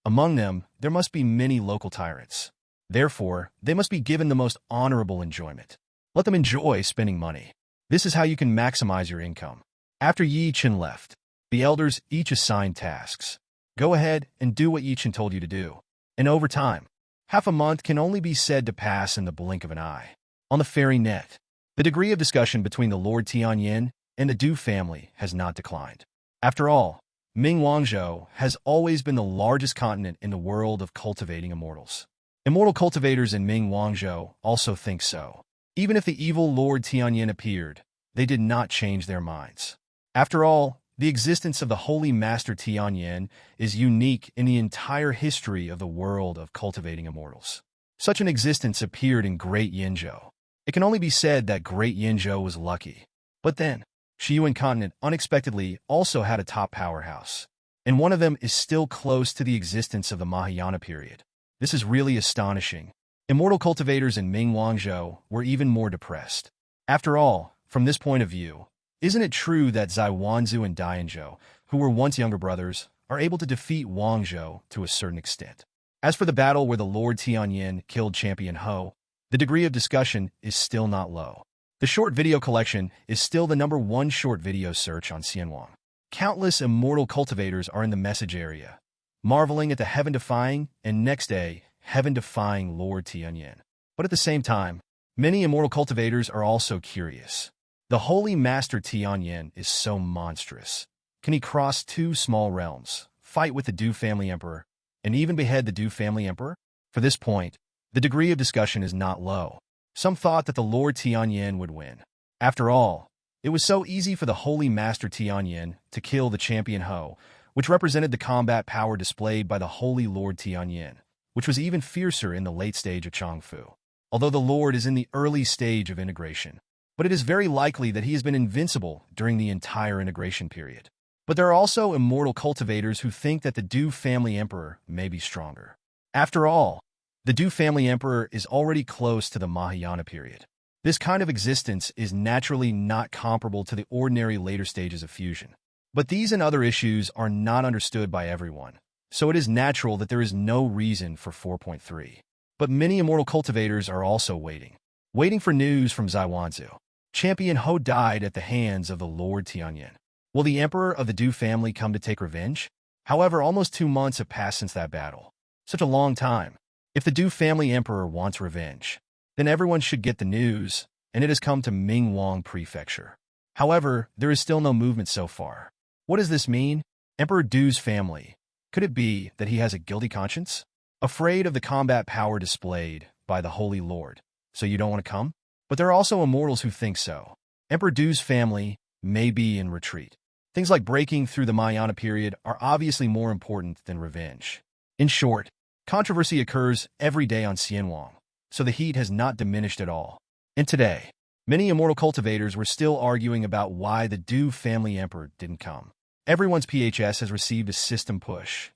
among them, there must be many local tyrants. Therefore, they must be given the most honorable enjoyment. Let them enjoy spending money. This is how you can maximize your income. After Chen left, the elders each assigned tasks. Go ahead and do what Chen told you to do. And over time, half a month can only be said to pass in the blink of an eye. On the fairy net, the degree of discussion between the Lord Tianyan and the Du family has not declined. After all, Mingwangzhou has always been the largest continent in the world of cultivating immortals. Immortal cultivators in Mingwangzhou also think so. Even if the evil Lord Tianyan appeared, they did not change their minds. After all, the existence of the Holy Master Tianyan is unique in the entire history of the world of cultivating immortals. Such an existence appeared in Great Yinzhou. It can only be said that Great Yinzhou was lucky. But then, Shiyuan continent unexpectedly also had a top powerhouse, and one of them is still close to the existence of the Mahayana period. This is really astonishing. Immortal cultivators in Mingwangzhou were even more depressed. After all, from this point of view, isn't it true that Zaiwanzu and Dianzhou, who were once younger brothers, are able to defeat Wangzhou to a certain extent? As for the battle where the Lord Tianyan killed Champion Ho, the degree of discussion is still not low. The short video collection is still the #1 short video search on Xianwang. Countless immortal cultivators are in the message area, marveling at the heaven-defying and next day, heaven-defying Lord Tianyan. But at the same time, many immortal cultivators are also curious. The Holy Master Tianyan is so monstrous. Can he cross 2 small realms, fight with the Du family emperor, and even behead the Du family emperor? For this point, the degree of discussion is not low. Some thought that the Lord Tianyan would win. After all, it was so easy for the Holy Master Tianyan to kill the Champion Ho, which represented the combat power displayed by the Holy Lord Tianyan, which was even fiercer in the late stage of Chongfu. Although the Lord is in the early stage of integration, but it is very likely that he has been invincible during the entire integration period. But there are also immortal cultivators who think that the Du family emperor may be stronger. After all, the Du family emperor is already close to the Mahayana period. This kind of existence is naturally not comparable to the ordinary later stages of fusion. But these and other issues are not understood by everyone, so it is natural that there is no reason for 4.3. But many immortal cultivators are also waiting for news from Zaiwanzu. Champion Ho died at the hands of the Lord Tianyan. Will the emperor of the Du family come to take revenge? However, almost 2 months have passed since that battle. Such a long time. If the Du family emperor wants revenge, then everyone should get the news, and it has come to Mingwang Prefecture. However, there is still no movement so far. What does this mean? Emperor Du's family. Could it be that he has a guilty conscience? Afraid of the combat power displayed by the Holy Lord, so you don't want to come? But there are also immortals who think so. Emperor Du's family may be in retreat. Things like breaking through the Mahayana period are obviously more important than revenge. In short, controversy occurs every day on Xianwang, so the heat has not diminished at all. And today, many immortal cultivators were still arguing about why the Du family emperor didn't come. Everyone's PHS has received a system push.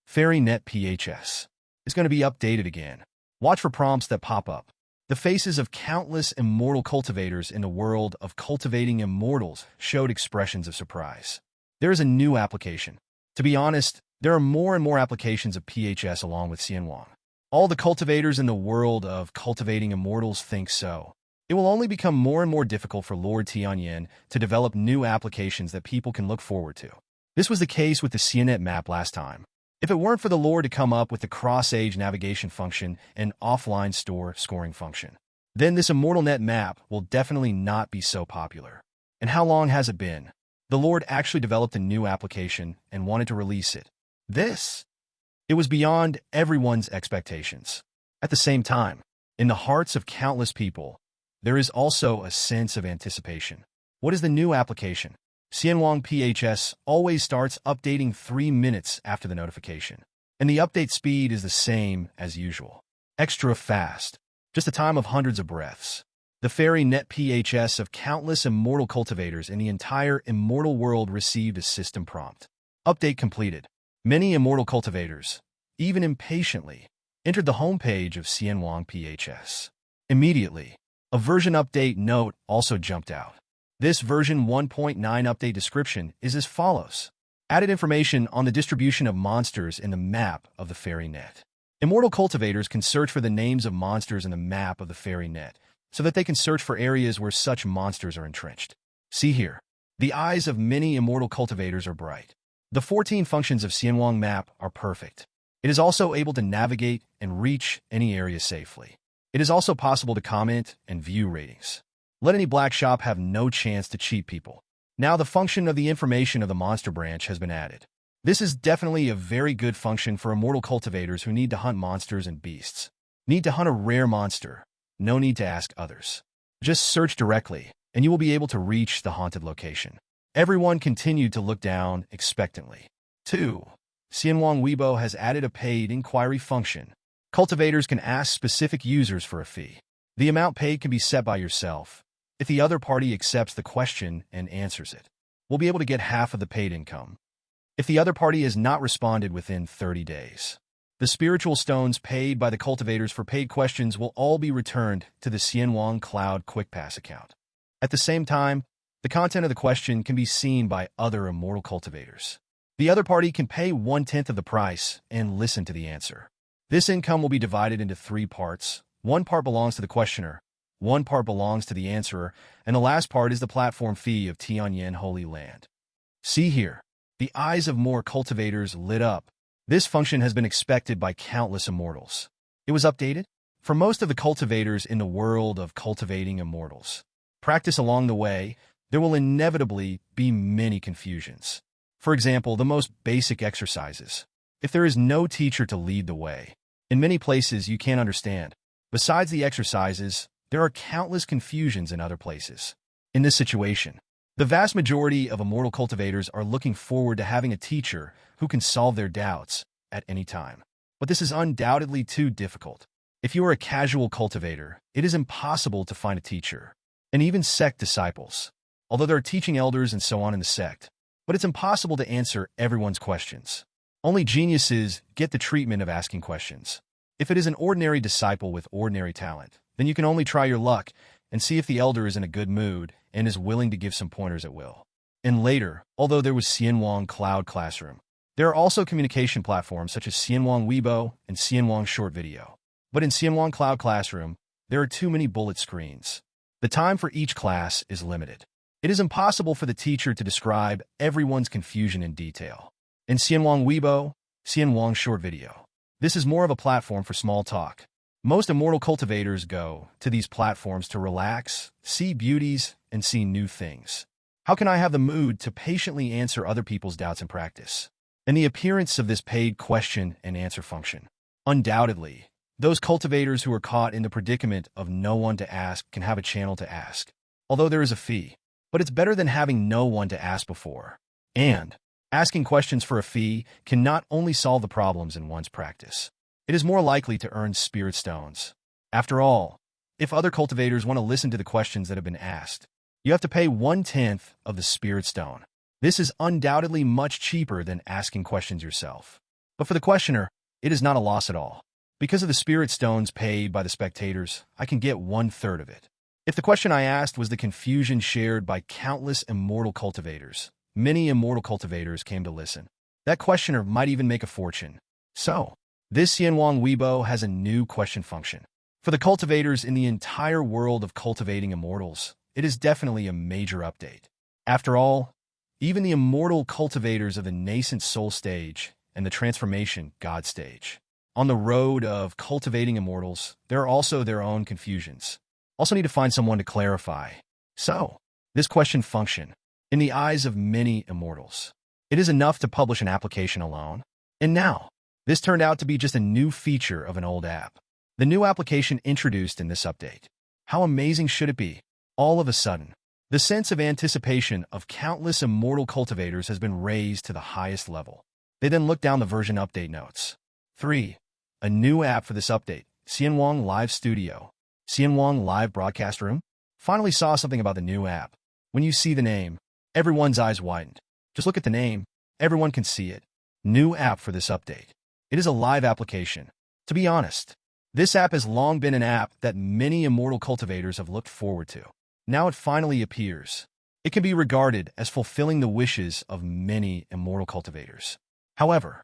FairyNet PHS is going to be updated again. Watch for prompts that pop up. The faces of countless immortal cultivators in the world of cultivating immortals showed expressions of surprise. There is a new application. To be honest, there are more and more applications of PHS along with Xianwang. All the cultivators in the world of cultivating immortals think so. It will only become more and more difficult for Lord Tianyan to develop new applications that people can look forward to. This was the case with the CNET map last time. If it weren't for the Lord to come up with the cross-age navigation function and offline scoring function, then this Immortal Net map will definitely not be so popular. And how long has it been? The Lord actually developed a new application and wanted to release it. It was beyond everyone's expectations. At the same time, in the hearts of countless people, there is also a sense of anticipation. What is the new application? Xianwang PHS always starts updating 3 minutes after the notification, and the update speed is the same as usual. extra fast, just a time of hundreds of breaths. The fairy net PHS of countless immortal cultivators in the entire immortal world received a system prompt. Update completed. Many immortal cultivators, even impatiently, entered the homepage of Xianwang PHS. Immediately, a version update note also jumped out. This version 1.9 update description is as follows. Added information on the distribution of monsters in the map of the fairy net. Immortal cultivators can search for the names of monsters in the map of the fairy net, so that they can search for areas where such monsters are entrenched. See here. The eyes of many immortal cultivators are bright. The 14 functions of Xianwang map are perfect. It is also able to navigate and reach any area safely. It is also possible to comment and view ratings. Let any black shop have no chance to cheat people. Now the function of the information of the monster branch has been added. This is definitely a very good function for immortal cultivators who need to hunt monsters and beasts. Need to hunt a rare monster. No need to ask others. Just search directly, and you will be able to reach the haunted location. Everyone continued to look down expectantly. 2. Xianwang Weibo has added a paid inquiry function. Cultivators can ask specific users for a fee. The amount paid can be set by yourself. If the other party accepts the question and answers it, we'll be able to get half of the paid income. If the other party has not responded within 30 days, the spiritual stones paid by the cultivators for paid questions will all be returned to the Xianwang Cloud QuickPass account. At the same time, the content of the question can be seen by other immortal cultivators. The other party can pay 1/10 of the price and listen to the answer. This income will be divided into 3 parts. One part belongs to the questioner, one part belongs to the answerer, and the last part is the platform fee of Tianyan Holy Land. See here. The eyes of more cultivators lit up. This function has been expected by countless immortals. It was updated for most of the cultivators in the world of cultivating immortals. Practice along the way, there will inevitably be many confusions. For example, the most basic exercises. If there is no teacher to lead the way, in many places you can't understand. Besides the exercises, there are countless confusions in other places. In this situation, the vast majority of immortal cultivators are looking forward to having a teacher who can solve their doubts at any time. But this is undoubtedly too difficult. If you are a casual cultivator, it is impossible to find a teacher, and even sect disciples, although there are teaching elders and so on in the sect. But it's impossible to answer everyone's questions. Only geniuses get the treatment of asking questions. If it is an ordinary disciple with ordinary talent, then you can only try your luck and see if the elder is in a good mood and is willing to give some pointers at will. And later, although there was Xianwang Cloud Classroom, there are also communication platforms such as Xianwang Weibo and Xianwang Short Video. But in Xianwang Cloud Classroom, there are too many bullet screens. The time for each class is limited. It is impossible for the teacher to describe everyone's confusion in detail. In Xianwang Weibo, Xianwang Short Video, this is more of a platform for small talk. Most immortal cultivators go to these platforms to relax, see beauties, and see new things. How can I have the mood to patiently answer other people's doubts in practice? And the appearance of this paid question and answer function. Undoubtedly, those cultivators who are caught in the predicament of no one to ask can have a channel to ask, although there is a fee. But it's better than having no one to ask before. And asking questions for a fee can not only solve the problems in one's practice, it is more likely to earn spirit stones. After all, if other cultivators want to listen to the questions that have been asked, you have to pay 1/10 of the spirit stone. This is undoubtedly much cheaper than asking questions yourself. But for the questioner, it is not a loss at all. Because of the spirit stones paid by the spectators, I can get 1/3 of it. If the question I asked was the confusion shared by countless immortal cultivators, many immortal cultivators came to listen. That questioner might even make a fortune. So, this Xianwang Weibo has a new question function. For the cultivators in the entire world of cultivating immortals, it is definitely a major update. After all, even the immortal cultivators of the nascent soul stage and the transformation God stage. On the road of cultivating immortals, there are also their own confusions. Also need to find someone to clarify. So, this question function, in the eyes of many immortals, it is enough to publish an application alone. And now, this turned out to be just a new feature of an old app. The new application introduced in this update. How amazing should it be? All of a sudden, the sense of anticipation of countless immortal cultivators has been raised to the highest level. They then look down the version update notes. 3. A new app for this update. Tianyan Live Studio, Tianyan Live Broadcast Room. Finally saw something about the new app. When you see the name, everyone's eyes widened. Just look at the name. Everyone can see it. New app for this update. It is a live application. To be honest, this app has long been an app that many immortal cultivators have looked forward to. Now it finally appears. It can be regarded as fulfilling the wishes of many immortal cultivators. However,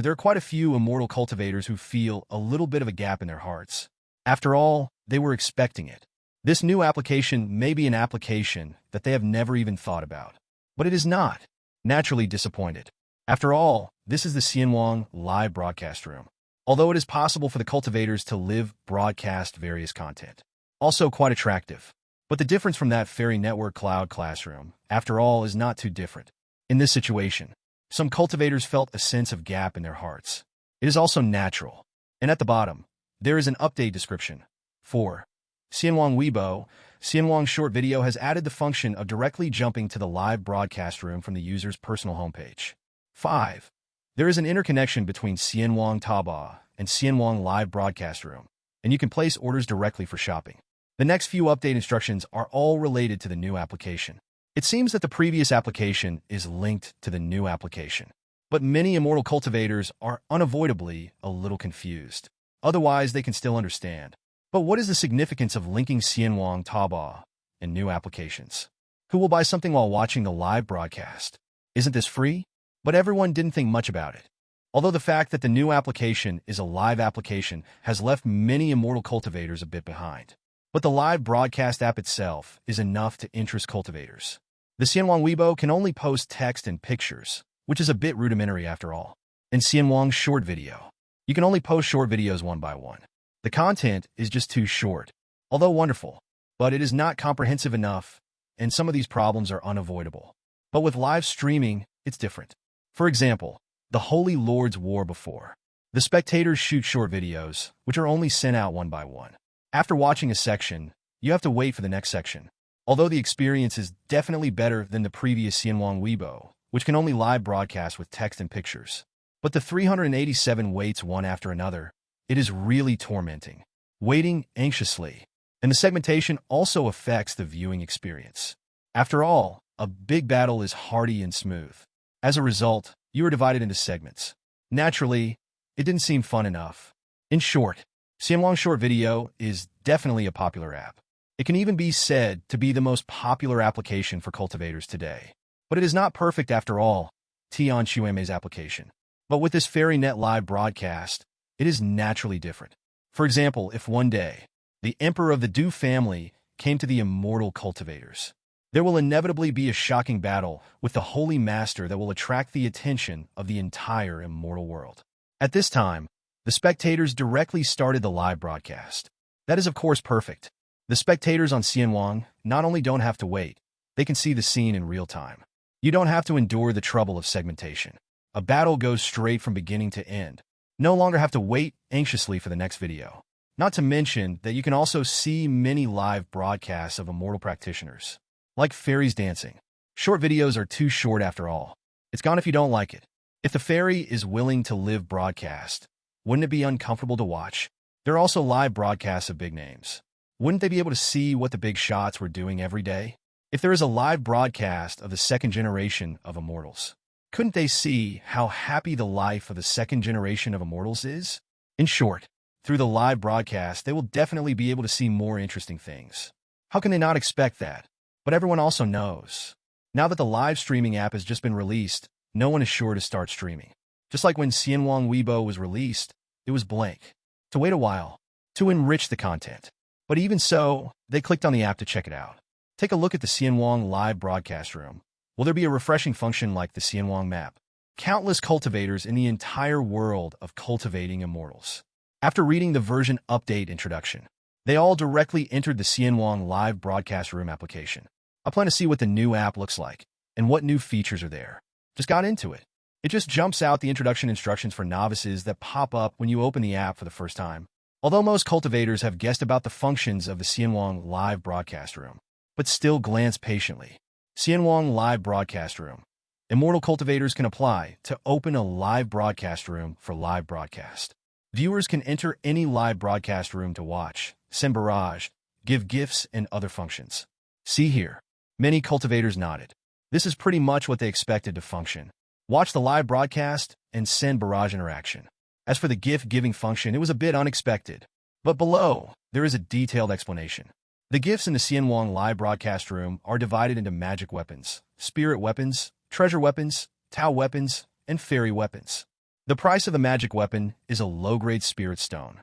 there are quite a few immortal cultivators who feel a little bit of a gap in their hearts. After all, they were expecting it. This new application may be an application that they have never even thought about. But it is not. Naturally disappointed. After all, this is the Tianyan Live Broadcast Room. Although it is possible for the cultivators to live broadcast various content. Also quite attractive. But the difference from that Fairy Network Cloud Classroom, after all, is not too different. In this situation, some cultivators felt a sense of gap in their hearts. It is also natural. And at the bottom, there is an update description. 4. Tianyan Weibo, Tianyan Short Video has added the function of directly jumping to the live broadcast room from the user's personal homepage. 5. There is an interconnection between Tianyan Taobao and Tianyan Live Broadcast Room, and you can place orders directly for shopping. The next few update instructions are all related to the new application. It seems that the previous application is linked to the new application, but many immortal cultivators are unavoidably a little confused. Otherwise, they can still understand. But what is the significance of linking Tianyan Taobao and new applications? Who will buy something while watching the live broadcast? Isn't this free? But everyone didn't think much about it. Although the fact that the new application is a live application has left many immortal cultivators a bit behind. But the live broadcast app itself is enough to interest cultivators. The Tianyan Weibo can only post text and pictures, which is a bit rudimentary after all. In Tianyan Short Video, you can only post short videos one by one. The content is just too short, although wonderful, but it is not comprehensive enough, and some of these problems are unavoidable. But with live streaming, it's different. For example, the Holy Lord's War before. The spectators shoot short videos, which are only sent out one by one. After watching a section, you have to wait for the next section. Although the experience is definitely better than the previous Tianyan Weibo, which can only live broadcast with text and pictures. But the 387 waits one after another, it is really tormenting. Waiting anxiously. And the segmentation also affects the viewing experience. After all, a big battle is hearty and smooth. As a result, you are divided into segments. Naturally, it didn't seem fun enough. In short, Tianyan Short Video is definitely a popular app. It can even be said to be the most popular application for cultivators today. But it is not perfect after all, Tian Shuime's application. But with this Fairy Net live broadcast, it is naturally different. For example, if one day, the Emperor of the Du family came to the immortal cultivators, there will inevitably be a shocking battle with the Holy Master that will attract the attention of the entire immortal world. At this time, the spectators directly started the live broadcast. That is, of course, perfect. The spectators on Tianyan not only don't have to wait, they can see the scene in real time. You don't have to endure the trouble of segmentation. A battle goes straight from beginning to end. No longer have to wait anxiously for the next video. Not to mention that you can also see many live broadcasts of immortal practitioners. Like fairies dancing. Short videos are too short after all. It's gone if you don't like it. If the fairy is willing to live broadcast, wouldn't it be uncomfortable to watch? There are also live broadcasts of big names. Wouldn't they be able to see what the big shots were doing every day? If there is a live broadcast of the second generation of immortals, couldn't they see how happy the life of the second generation of immortals is? In short, through the live broadcast, they will definitely be able to see more interesting things. How can they not expect that? But everyone also knows. Now that the live streaming app has just been released, no one is sure to start streaming. Just like when Tianyan Weibo was released, it was blank. To wait a while, to enrich the content. But even so, they clicked on the app to check it out. Take a look at the Tianyan Live Broadcast Room. Will there be a refreshing function like the Tianyan map? Countless cultivators in the entire world of cultivating immortals. After reading the version update introduction, they all directly entered the Tianyan Live Broadcast Room application. I plan to see what the new app looks like and what new features are there. Just got into it. It just jumps out the introduction instructions for novices that pop up when you open the app for the first time. Although most cultivators have guessed about the functions of the Tianyan Live Broadcast Room, but still glance patiently. Tianyan Live Broadcast Room. Immortal cultivators can apply to open a live broadcast room for live broadcast. Viewers can enter any live broadcast room to watch, send barrage, give gifts, and other functions. See here. Many cultivators nodded. This is pretty much what they expected to function. Watch the live broadcast and send barrage interaction. As for the gift-giving function, it was a bit unexpected. But below, there is a detailed explanation. The gifts in the Xianwang live broadcast room are divided into magic weapons, spirit weapons, treasure weapons, Tao weapons, and fairy weapons. The price of a magic weapon is a low-grade spirit stone.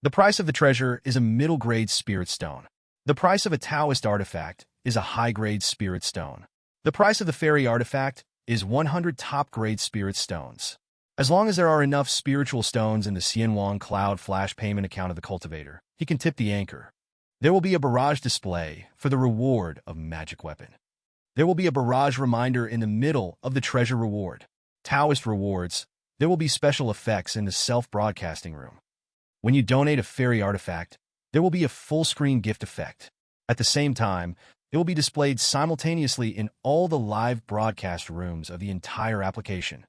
The price of the treasure is a middle-grade spirit stone. The price of a Taoist artifact is a high-grade spirit stone. The price of the fairy artifact is 100 top-grade spirit stones. As long as there are enough spiritual stones in the Xianwang Cloud Flash payment account of the cultivator, he can tip the anchor. There will be a barrage display for the reward of magic weapon. There will be a barrage reminder in the middle of the treasure reward. Taoist rewards. There will be special effects in the self-broadcasting room. When you donate a fairy artifact, there will be a full-screen gift effect. At the same time, it will be displayed simultaneously in all the live broadcast rooms of the entire application.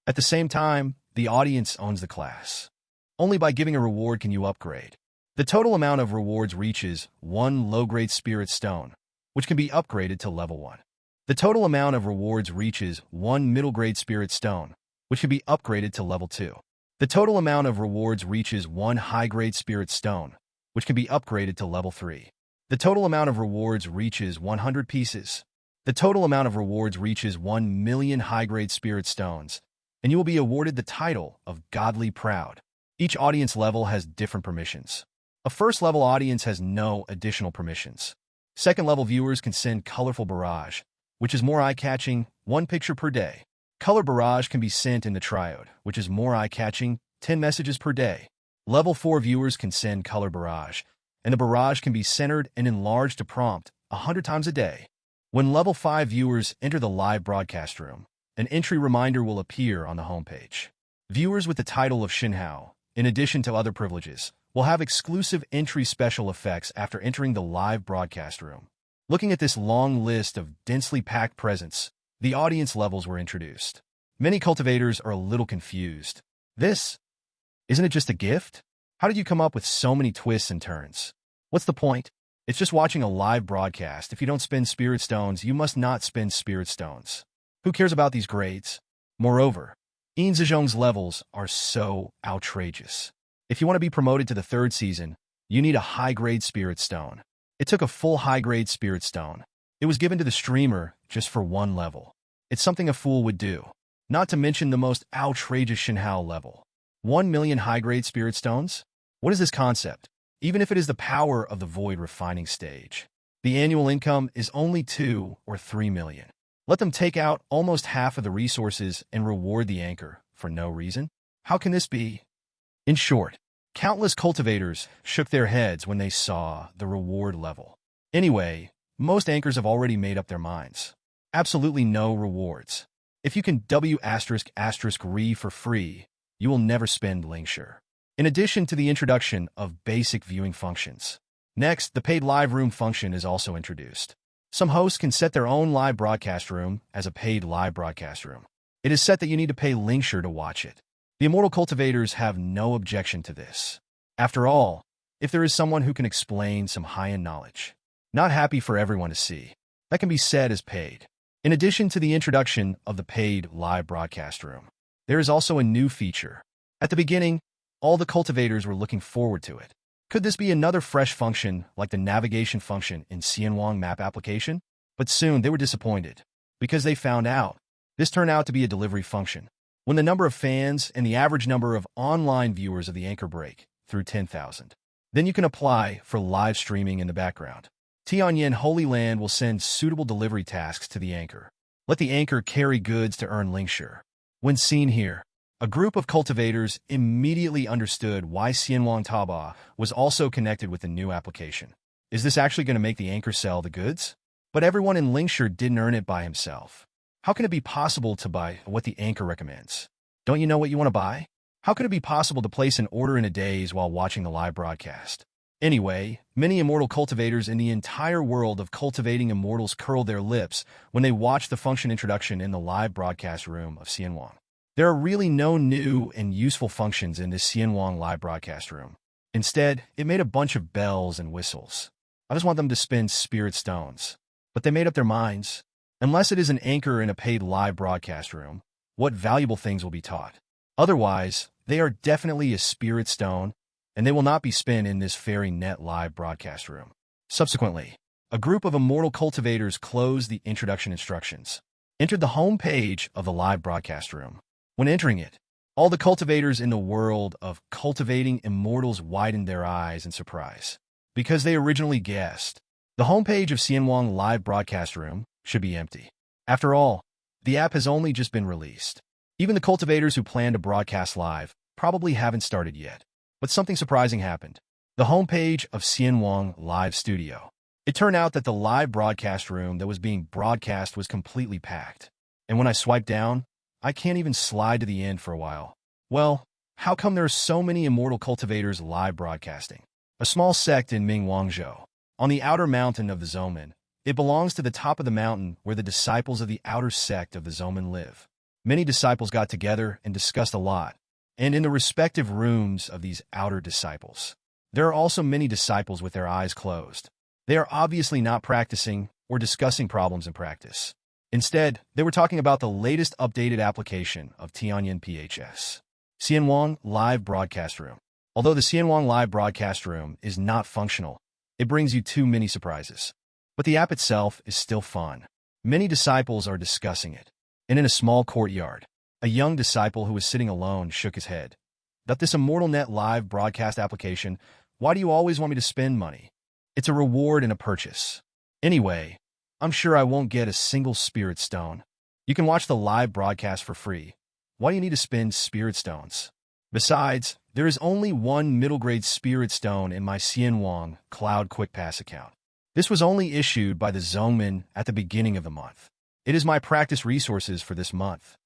At the same time, the audience owns the class. Only by giving a reward can you upgrade. The total amount of rewards reaches 1 low-grade spirit stone, which can be upgraded to level 1. The total amount of rewards reaches 1 middle-grade spirit stone, which can be upgraded to level 2. The total amount of rewards reaches 1 high-grade spirit stone, which can be upgraded to level 3. The total amount of rewards reaches 100 pieces. The total amount of rewards reaches 1 million high-grade spirit stones, and you will be awarded the title of Godly Proud. Each audience level has different permissions. A first-level audience has no additional permissions. Second-level viewers can send colorful barrage, which is more eye-catching, 1 picture per day. Color barrage can be sent in the triode, which is more eye-catching, 10 messages per day. Level 4 viewers can send color barrage, and the barrage can be centered and enlarged to prompt 100 times a day. When level 5 viewers enter the live broadcast room, an entry reminder will appear on the homepage. Viewers with the title of Shinhao, in addition to other privileges, will have exclusive entry special effects after entering the live broadcast room. Looking at this long list of densely packed presents, the audience levels were introduced. Many cultivators are a little confused. Isn't it just a gift? How did you come up with so many twists and turns? What's the point? It's just watching a live broadcast. If you don't spend spirit stones, you must not spend spirit stones. Who cares about these grades? Moreover, Yin Zhejiang's levels are so outrageous. If you want to be promoted to the 3rd season, you need a high-grade spirit stone. It took a full high-grade spirit stone. It was given to the streamer just for 1 level. It's something a fool would do. Not to mention the most outrageous Shinhao level. 1 million high-grade spirit stones? What is this concept? Even if it is the power of the void refining stage, the annual income is only 2 or 3 million. Let them take out almost half of the resources and reward the anchor for no reason? How can this be? In short, countless cultivators shook their heads when they saw the reward level. Anyway, most anchors have already made up their minds. Absolutely no rewards. If you can W***re for free, you will never spend Lingshire. In addition to the introduction of basic viewing functions. Next, the paid live room function is also introduced. Some hosts can set their own live broadcast room as a paid live broadcast room. It is set that you need to pay Lingshire to watch it. The immortal cultivators have no objection to this. After all, if there is someone who can explain some high-end knowledge, not happy for everyone to see, that can be said as paid. In addition to the introduction of the paid live broadcast room, there is also a new feature. At the beginning, all the cultivators were looking forward to it. Could this be another fresh function like the navigation function in Xianwang map application? But soon they were disappointed, because they found out this turned out to be a delivery function. When the number of fans and the average number of online viewers of the anchor break through 10,000, then you can apply for live streaming in the background. Tianyan Holy Land will send suitable delivery tasks to the anchor. Let the anchor carry goods to earn Lingshire. When seen here, a group of cultivators immediately understood why Xianwang Taba was also connected with the new application. Is this actually going to make the anchor sell the goods? But everyone in Lingshire didn't earn it by himself. How can it be possible to buy what the anchor recommends? Don't you know what you want to buy? How could it be possible to place an order in a daze while watching the live broadcast? Anyway, many immortal cultivators in the entire world of cultivating immortals curled their lips when they watched the function introduction in the live broadcast room of Xianwang. There are really no new and useful functions in this Xianwang live broadcast room. Instead, it made a bunch of bells and whistles. I just want them to spin spirit stones. But they made up their minds. Unless it is an anchor in a paid live broadcast room, what valuable things will be taught? Otherwise, they are definitely a spirit stone, and they will not be spun in this fairy net live broadcast room. Subsequently, a group of immortal cultivators closed the introduction instructions, entered the home page of the live broadcast room. When entering it, all the cultivators in the world of cultivating immortals widened their eyes in surprise, because they originally guessed the homepage of Xianwang live broadcast room should be empty. After all, the app has only just been released. Even the cultivators who plan to broadcast live probably haven't started yet. But something surprising happened. The homepage of Xianwang Live Studio. It turned out that the live broadcast room that was being broadcast was completely packed. And when I swiped down, I can't even slide to the end for a while. Well, how come there are so many immortal cultivators live broadcasting? A small sect in Mingwangzhou, on the outer mountain of the Zoumen. It belongs to the top of the mountain where the disciples of the outer sect of the Zoumen live. Many disciples got together and discussed a lot, and in the respective rooms of these outer disciples, there are also many disciples with their eyes closed. They are obviously not practicing or discussing problems in practice. Instead, they were talking about the latest updated application of Tianyan PHS. Xianwang Live Broadcast Room. Although the Xianwang Live Broadcast Room is not functional, it brings you too many surprises. But the app itself is still fun. Many disciples are discussing it. And in a small courtyard, a young disciple who was sitting alone shook his head. That this Immortal Net live broadcast application, why do you always want me to spend money? It's a reward and a purchase. Anyway, I'm sure I won't get a single spirit stone. You can watch the live broadcast for free. Why do you need to spend spirit stones? Besides, there is only one middle-grade spirit stone in my Xianwang Cloud Quick Pass account. This was only issued by the Zongmen at the beginning of the month. It is my practice resources for this month.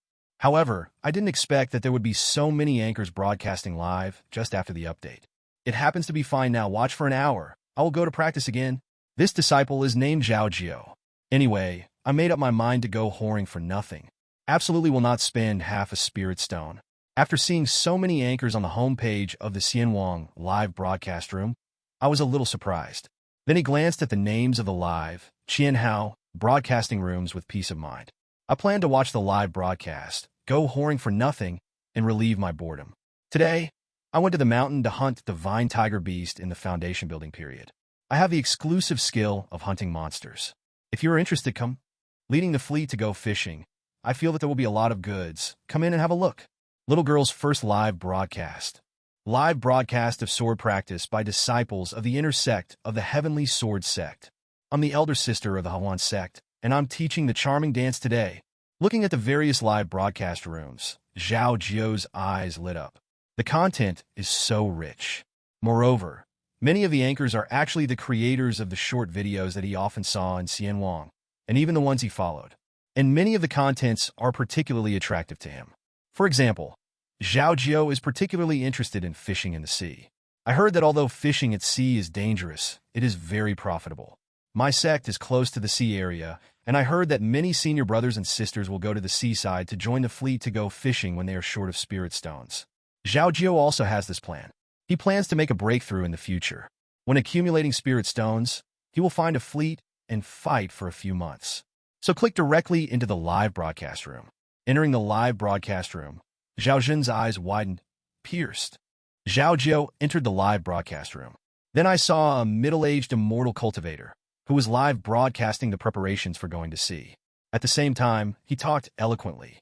However, I didn't expect that there would be so many anchors broadcasting live just after the update. It happens to be fine now. Watch for an hour. I will go to practice again. This disciple is named Zhao Jiao. Anyway, I made up my mind to go whoring for nothing. Absolutely will not spend half a spirit stone. After seeing so many anchors on the homepage of the Xianwang live broadcast room, I was a little surprised. Then he glanced at the names of the live, Qianhao, broadcasting rooms with peace of mind. I plan to watch the live broadcast, go whoring for nothing, and relieve my boredom. Today, I went to the mountain to hunt the vine tiger beast in the foundation building period. I have the exclusive skill of hunting monsters. If you're interested, come. Leading the fleet to go fishing. I feel that there will be a lot of goods. Come in and have a look. Little girl's first live broadcast. Live broadcast of sword practice by disciples of the inner sect of the Heavenly Sword Sect. I'm the elder sister of the Hawan sect, and I'm teaching the charming dance today. Looking at the various live broadcast rooms, Zhao Jiao's eyes lit up. The content is so rich. Moreover, many of the anchors are actually the creators of the short videos that he often saw in Xianwang, and even the ones he followed. And many of the contents are particularly attractive to him. For example, Zhao Jiao is particularly interested in fishing in the sea. I heard that although fishing at sea is dangerous, it is very profitable. My sect is close to the sea area, and I heard that many senior brothers and sisters will go to the seaside to join the fleet to go fishing when they are short of spirit stones. Zhao Jiao also has this plan. He plans to make a breakthrough in the future. When accumulating spirit stones, he will find a fleet and fight for a few months. So click directly into the live broadcast room. Entering the live broadcast room, Zhao Zhen's eyes widened, pierced. Zhao Jiao entered the live broadcast room. Then I saw a middle-aged immortal cultivator who was live broadcasting the preparations for going to sea. At the same time, he talked eloquently.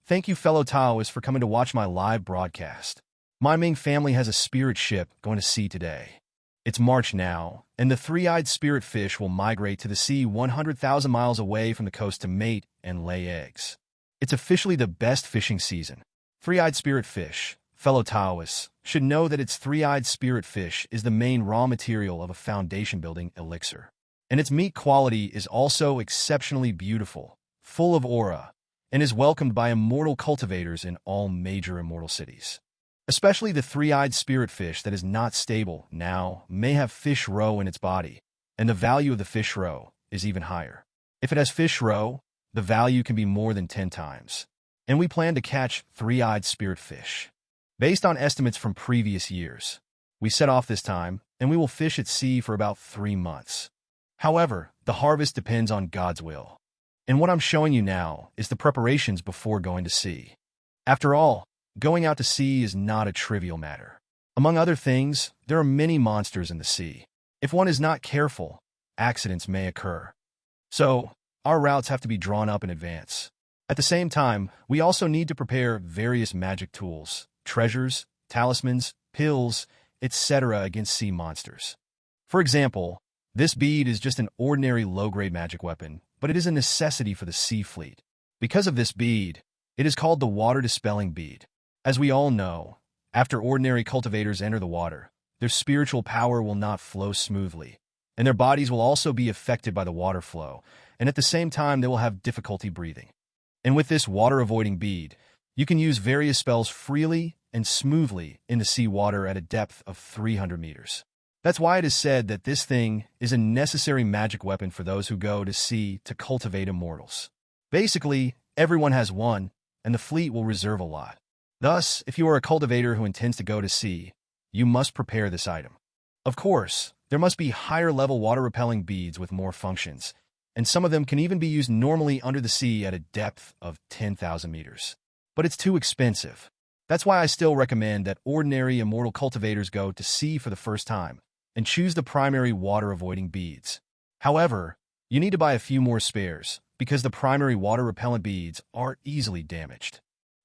Thank you, fellow Taoists, for coming to watch my live broadcast. My Ming family has a spirit ship going to sea today. It's March now, and the three-eyed spirit fish will migrate to the sea 100,000 miles away from the coast to mate and lay eggs. It's officially the best fishing season. Three-eyed spirit fish, fellow Taoists, should know that its three-eyed spirit fish is the main raw material of a foundation-building elixir. And its meat quality is also exceptionally beautiful, full of aura, and is welcomed by immortal cultivators in all major immortal cities. Especially the three-eyed spirit fish that is not stable now may have fish roe in its body, and the value of the fish roe is even higher. If it has fish roe, the value can be more than 10 times. and we plan to catch three-eyed spirit fish. Based on estimates from previous years, we set off this time, and we will fish at sea for about 3 months. However, the harvest depends on God's will. And what I'm showing you now is the preparations before going to sea. After all, going out to sea is not a trivial matter. Among other things, there are many monsters in the sea. If one is not careful, accidents may occur. So, our routes have to be drawn up in advance. At the same time, we also need to prepare various magic tools, treasures, talismans, pills, etc. against sea monsters. For example, this bead is just an ordinary low-grade magic weapon, but it is a necessity for the sea fleet. Because of this bead, it is called the water-dispelling bead. As we all know, after ordinary cultivators enter the water, their spiritual power will not flow smoothly, and their bodies will also be affected by the water flow, and at the same time they will have difficulty breathing. And with this water-avoiding bead, you can use various spells freely and smoothly in the sea water at a depth of 300 meters. That's why it is said that this thing is a necessary magic weapon for those who go to sea to cultivate immortals. Basically, everyone has one, and the fleet will reserve a lot. Thus, if you are a cultivator who intends to go to sea, you must prepare this item. Of course, there must be higher-level water-repelling beads with more functions, and some of them can even be used normally under the sea at a depth of 10,000 meters. But it's too expensive. That's why I still recommend that ordinary immortal cultivators go to sea for the first time and choose the primary water-avoiding beads. However, you need to buy a few more spares, because the primary water-repellent beads are easily damaged.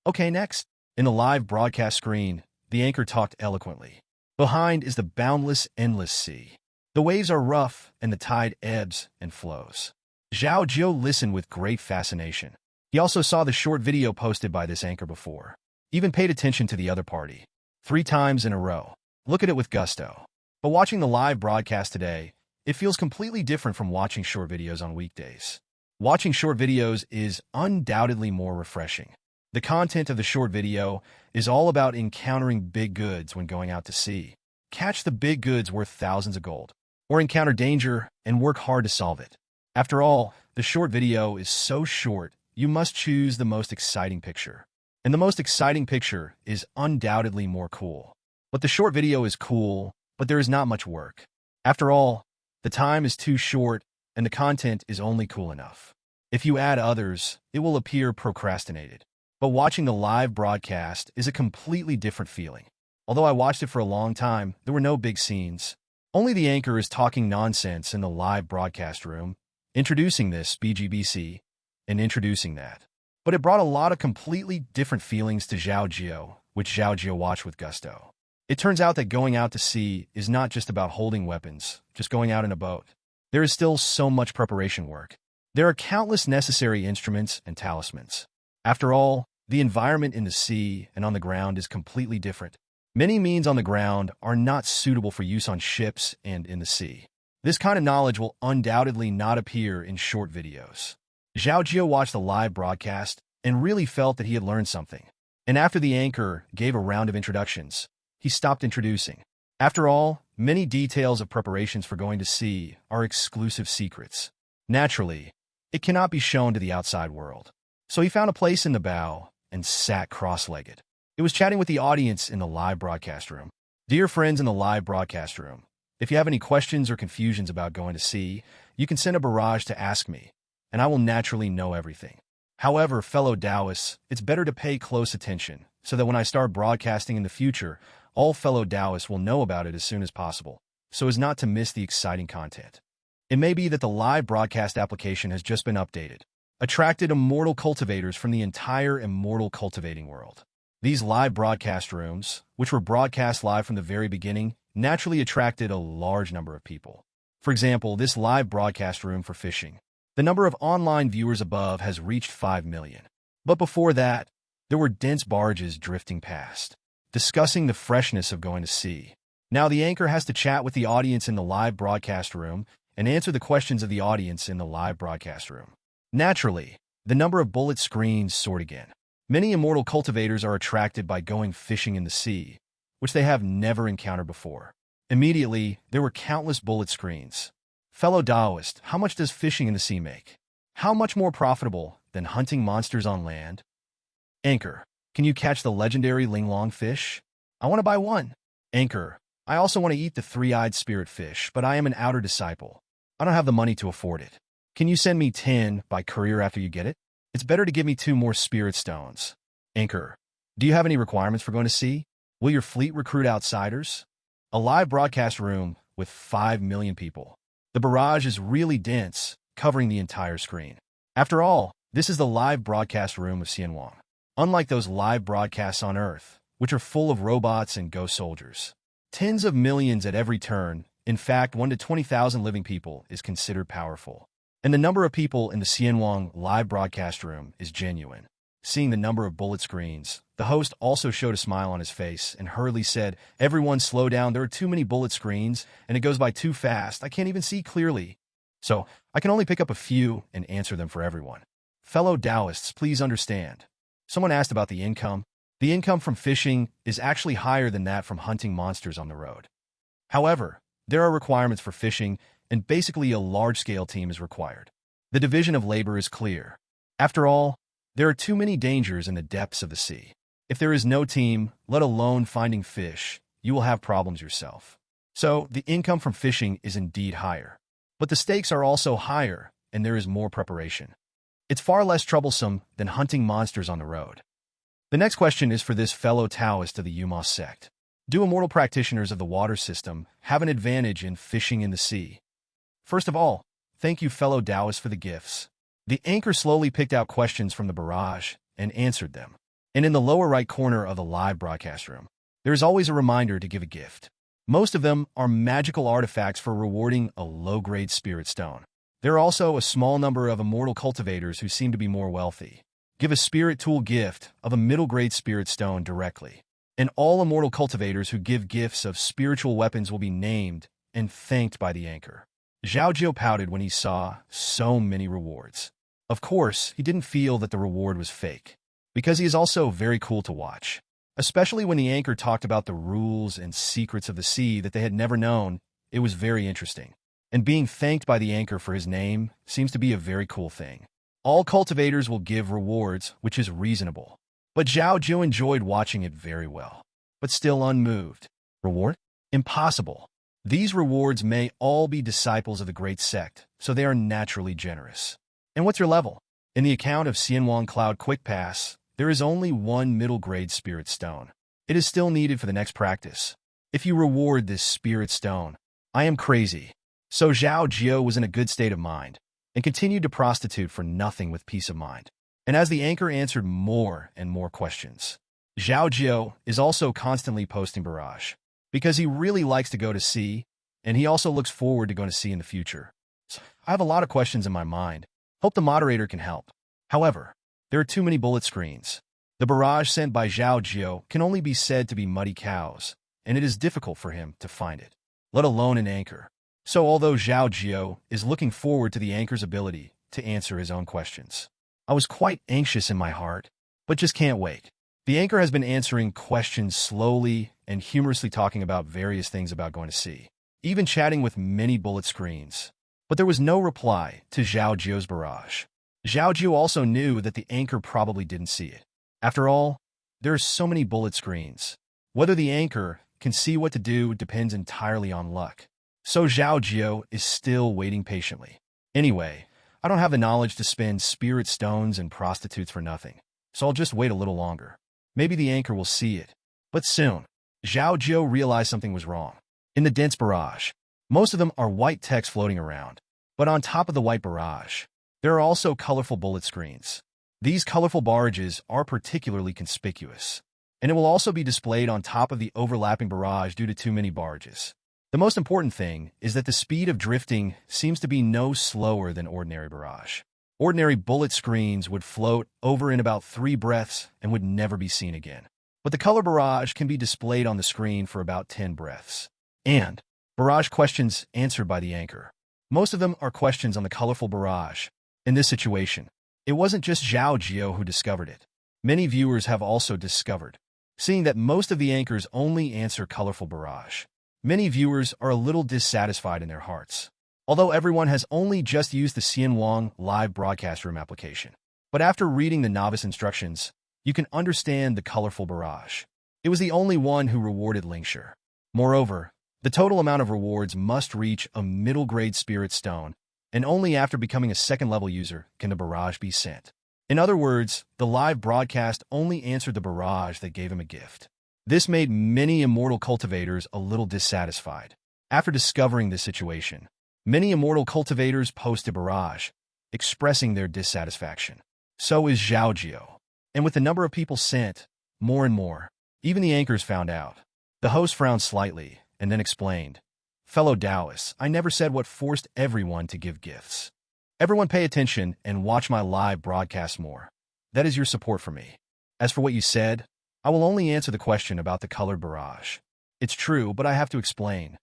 Okay, next. In the live broadcast screen, the anchor talked eloquently. Behind is the boundless, endless sea. The waves are rough, and the tide ebbs and flows. Zhao Jiu listened with great fascination. He also saw the short video posted by this anchor before. Even paid attention to the other party. 3 times in a row. Look at it with gusto. But watching the live broadcast today, it feels completely different from watching short videos on weekdays. Watching short videos is undoubtedly more refreshing. The content of the short video is all about encountering big goods when going out to sea. Catch the big goods worth thousands of gold, or encounter danger and work hard to solve it. After all, the short video is so short, you must choose the most exciting picture. And the most exciting picture is undoubtedly more cool. But the short video is cool, but there is not much work. After all, the time is too short, and the content is only cool enough. If you add others, it will appear procrastinated. But watching the live broadcast is a completely different feeling. Although I watched it for a long time, there were no big scenes. Only the anchor is talking nonsense in the live broadcast room, introducing this BGBC, and introducing that. But it brought a lot of completely different feelings to Zhao Jiu, which Zhao Jiu watched with gusto. It turns out that going out to sea is not just about holding weapons, just going out in a boat. There is still so much preparation work. There are countless necessary instruments and talismans. After all, the environment in the sea and on the ground is completely different. Many means on the ground are not suitable for use on ships and in the sea. This kind of knowledge will undoubtedly not appear in short videos. Zhao Jiu watched the live broadcast and really felt that he had learned something. And after the anchor gave a round of introductions, he stopped introducing. After all, many details of preparations for going to sea are exclusive secrets. Naturally, it cannot be shown to the outside world. So he found a place in the bow and sat cross-legged. He was chatting with the audience in the live broadcast room. Dear friends in the live broadcast room, if you have any questions or confusions about going to sea, you can send a barrage to ask me, and I will naturally know everything. However, fellow Taoists, it's better to pay close attention, so that when I start broadcasting in the future, all fellow Taoists will know about it as soon as possible, so as not to miss the exciting content. It may be that the live broadcast application has just been updated, attracted immortal cultivators from the entire immortal cultivating world. These live broadcast rooms, which were broadcast live from the very beginning, naturally attracted a large number of people. For example, this live broadcast room for fishing. The number of online viewers above has reached 5 million. But before that, there were dense barges drifting past, discussing the freshness of going to sea. Now the anchor has to chat with the audience in the live broadcast room and answer the questions of the audience in the live broadcast room. Naturally, the number of bullet screens soared again. Many immortal cultivators are attracted by going fishing in the sea, which they have never encountered before. Immediately, there were countless bullet screens. Fellow Taoist, how much does fishing in the sea make? How much more profitable than hunting monsters on land? Anchor, can you catch the legendary linglong fish? I want to buy one. Anchor, I also want to eat the three-eyed spirit fish, but I am an outer disciple. I don't have the money to afford it. Can you send me 10 by courier after you get it? It's better to give me 2 more spirit stones. Anchor, do you have any requirements for going to sea? Will your fleet recruit outsiders? A live broadcast room with 5 million people. The barrage is really dense, covering the entire screen. After all, this is the live broadcast room of Xianwang. Unlike those live broadcasts on Earth, which are full of robots and ghost soldiers. Tens of millions at every turn, in fact 1 to 20,000 living people, is considered powerful. And the number of people in the Xianwang live broadcast room is genuine. Seeing the number of bullet screens, the host also showed a smile on his face and hurriedly said, "Everyone slow down, there are too many bullet screens, and it goes by too fast, I can't even see clearly. So, I can only pick up a few and answer them for everyone. Fellow Taoists, please understand." Someone asked about the income. The income from fishing is actually higher than that from hunting monsters on the road. However, there are requirements for fishing, and basically a large-scale team is required. The division of labor is clear. After all, there are too many dangers in the depths of the sea. If there is no team, let alone finding fish, you will have problems yourself. So, the income from fishing is indeed higher. But the stakes are also higher, and there is more preparation. It's far less troublesome than hunting monsters on the road. The next question is for this fellow Taoist of the Yumos sect. Do immortal practitioners of the water system have an advantage in fishing in the sea? First of all, thank you fellow Taoists for the gifts. The anchor slowly picked out questions from the barrage and answered them. And in the lower right corner of the live broadcast room, there is always a reminder to give a gift. Most of them are magical artifacts for rewarding a low-grade spirit stone. There are also a small number of immortal cultivators who seem to be more wealthy. Give a spirit tool gift of a middle-grade spirit stone directly. And all immortal cultivators who give gifts of spiritual weapons will be named and thanked by the anchor. Zhao Jiu pouted when he saw so many rewards. Of course, he didn't feel that the reward was fake, because he is also very cool to watch. Especially when the anchor talked about the rules and secrets of the sea that they had never known, it was very interesting. And being thanked by the anchor for his name seems to be a very cool thing. All cultivators will give rewards, which is reasonable. But Zhao Jiu enjoyed watching it very well, but still unmoved. Reward? Impossible. These rewards may all be disciples of the great sect, so they are naturally generous. And what's your level? In the account of Xianwang Cloud Quick Pass, there is only 1 middle-grade spirit stone. It is still needed for the next practice. If you reward this spirit stone, I am crazy. So Zhao Jiu was in a good state of mind, and continued to prostitute for nothing with peace of mind. And as the anchor answered more and more questions, Zhao Jiu is also constantly posting barrage, because he really likes to go to sea, and he also looks forward to going to sea in the future. So I have a lot of questions in my mind. Hope the moderator can help. However, there are too many bullet screens. The barrage sent by Zhao Jiu can only be said to be muddy cows, and it is difficult for him to find it, let alone an anchor. So although Zhao Jiu is looking forward to the anchor's ability to answer his own questions, I was quite anxious in my heart, but just can't wait. The anchor has been answering questions slowly and humorously, talking about various things about going to sea, even chatting with many bullet screens. But there was no reply to Zhao Jiu's barrage. Zhao Jiu also knew that the anchor probably didn't see it. After all, there are so many bullet screens. Whether the anchor can see what to do depends entirely on luck. So Zhao Jiu is still waiting patiently. Anyway, I don't have the knowledge to spend spirit stones and prostitutes for nothing, so I'll just wait a little longer. Maybe the anchor will see it. But soon, Zhao Jiu realized something was wrong. In the dense barrage, most of them are white text floating around. But on top of the white barrage, there are also colorful bullet screens. These colorful barrages are particularly conspicuous, and it will also be displayed on top of the overlapping barrage due to too many barrages. The most important thing is that the speed of drifting seems to be no slower than ordinary barrage. Ordinary bullet screens would float over in about 3 breaths and would never be seen again. But the color barrage can be displayed on the screen for about 10 breaths. And barrage questions answered by the anchor. Most of them are questions on the colorful barrage. In this situation, it wasn't just Zhao Jiu who discovered it. Many viewers have also discovered, seeing that most of the anchors only answer colorful barrage. Many viewers are a little dissatisfied in their hearts, although everyone has only just used the Xianwang live broadcast room application. But after reading the novice instructions, you can understand the colorful barrage. It was the only one who rewarded Lingshire. Moreover, the total amount of rewards must reach a middle-grade spirit stone, and only after becoming a second-level user can the barrage be sent. In other words, the live broadcast only answered the barrage that gave him a gift. This made many immortal cultivators a little dissatisfied. After discovering this situation, many immortal cultivators posted barrage, expressing their dissatisfaction. So is Zhaojio. And with the number of people sent, more and more, even the anchors found out. The host frowned slightly and then explained, "Fellow Taoists, I never said what forced everyone to give gifts. Everyone pay attention and watch my live broadcast more. That is your support for me. As for what you said, I will only answer the question about the colored barrage. It's true, but I have to explain.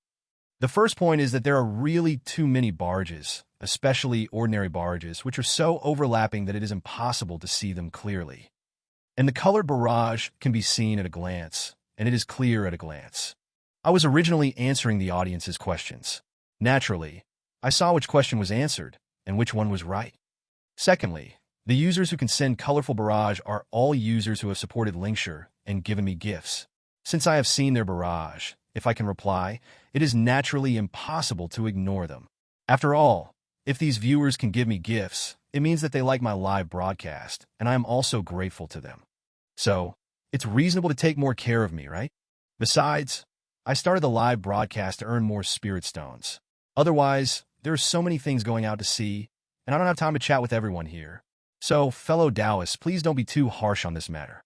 The first point is that there are really too many barrages, especially ordinary barrages, which are so overlapping that it is impossible to see them clearly. And the colored barrage can be seen at a glance, and it is clear at a glance. I was originally answering the audience's questions. Naturally, I saw which question was answered and which one was right. Secondly, the users who can send colorful barrage are all users who have supported Lingshire and given me gifts. Since I have seen their barrage, if I can reply, it is naturally impossible to ignore them. After all, if these viewers can give me gifts, it means that they like my live broadcast, and I am also grateful to them. So, it's reasonable to take more care of me, right? Besides, I started the live broadcast to earn more spirit stones. Otherwise, there are so many things going out to see, and I don't have time to chat with everyone here. So, fellow Taoists, please don't be too harsh on this matter."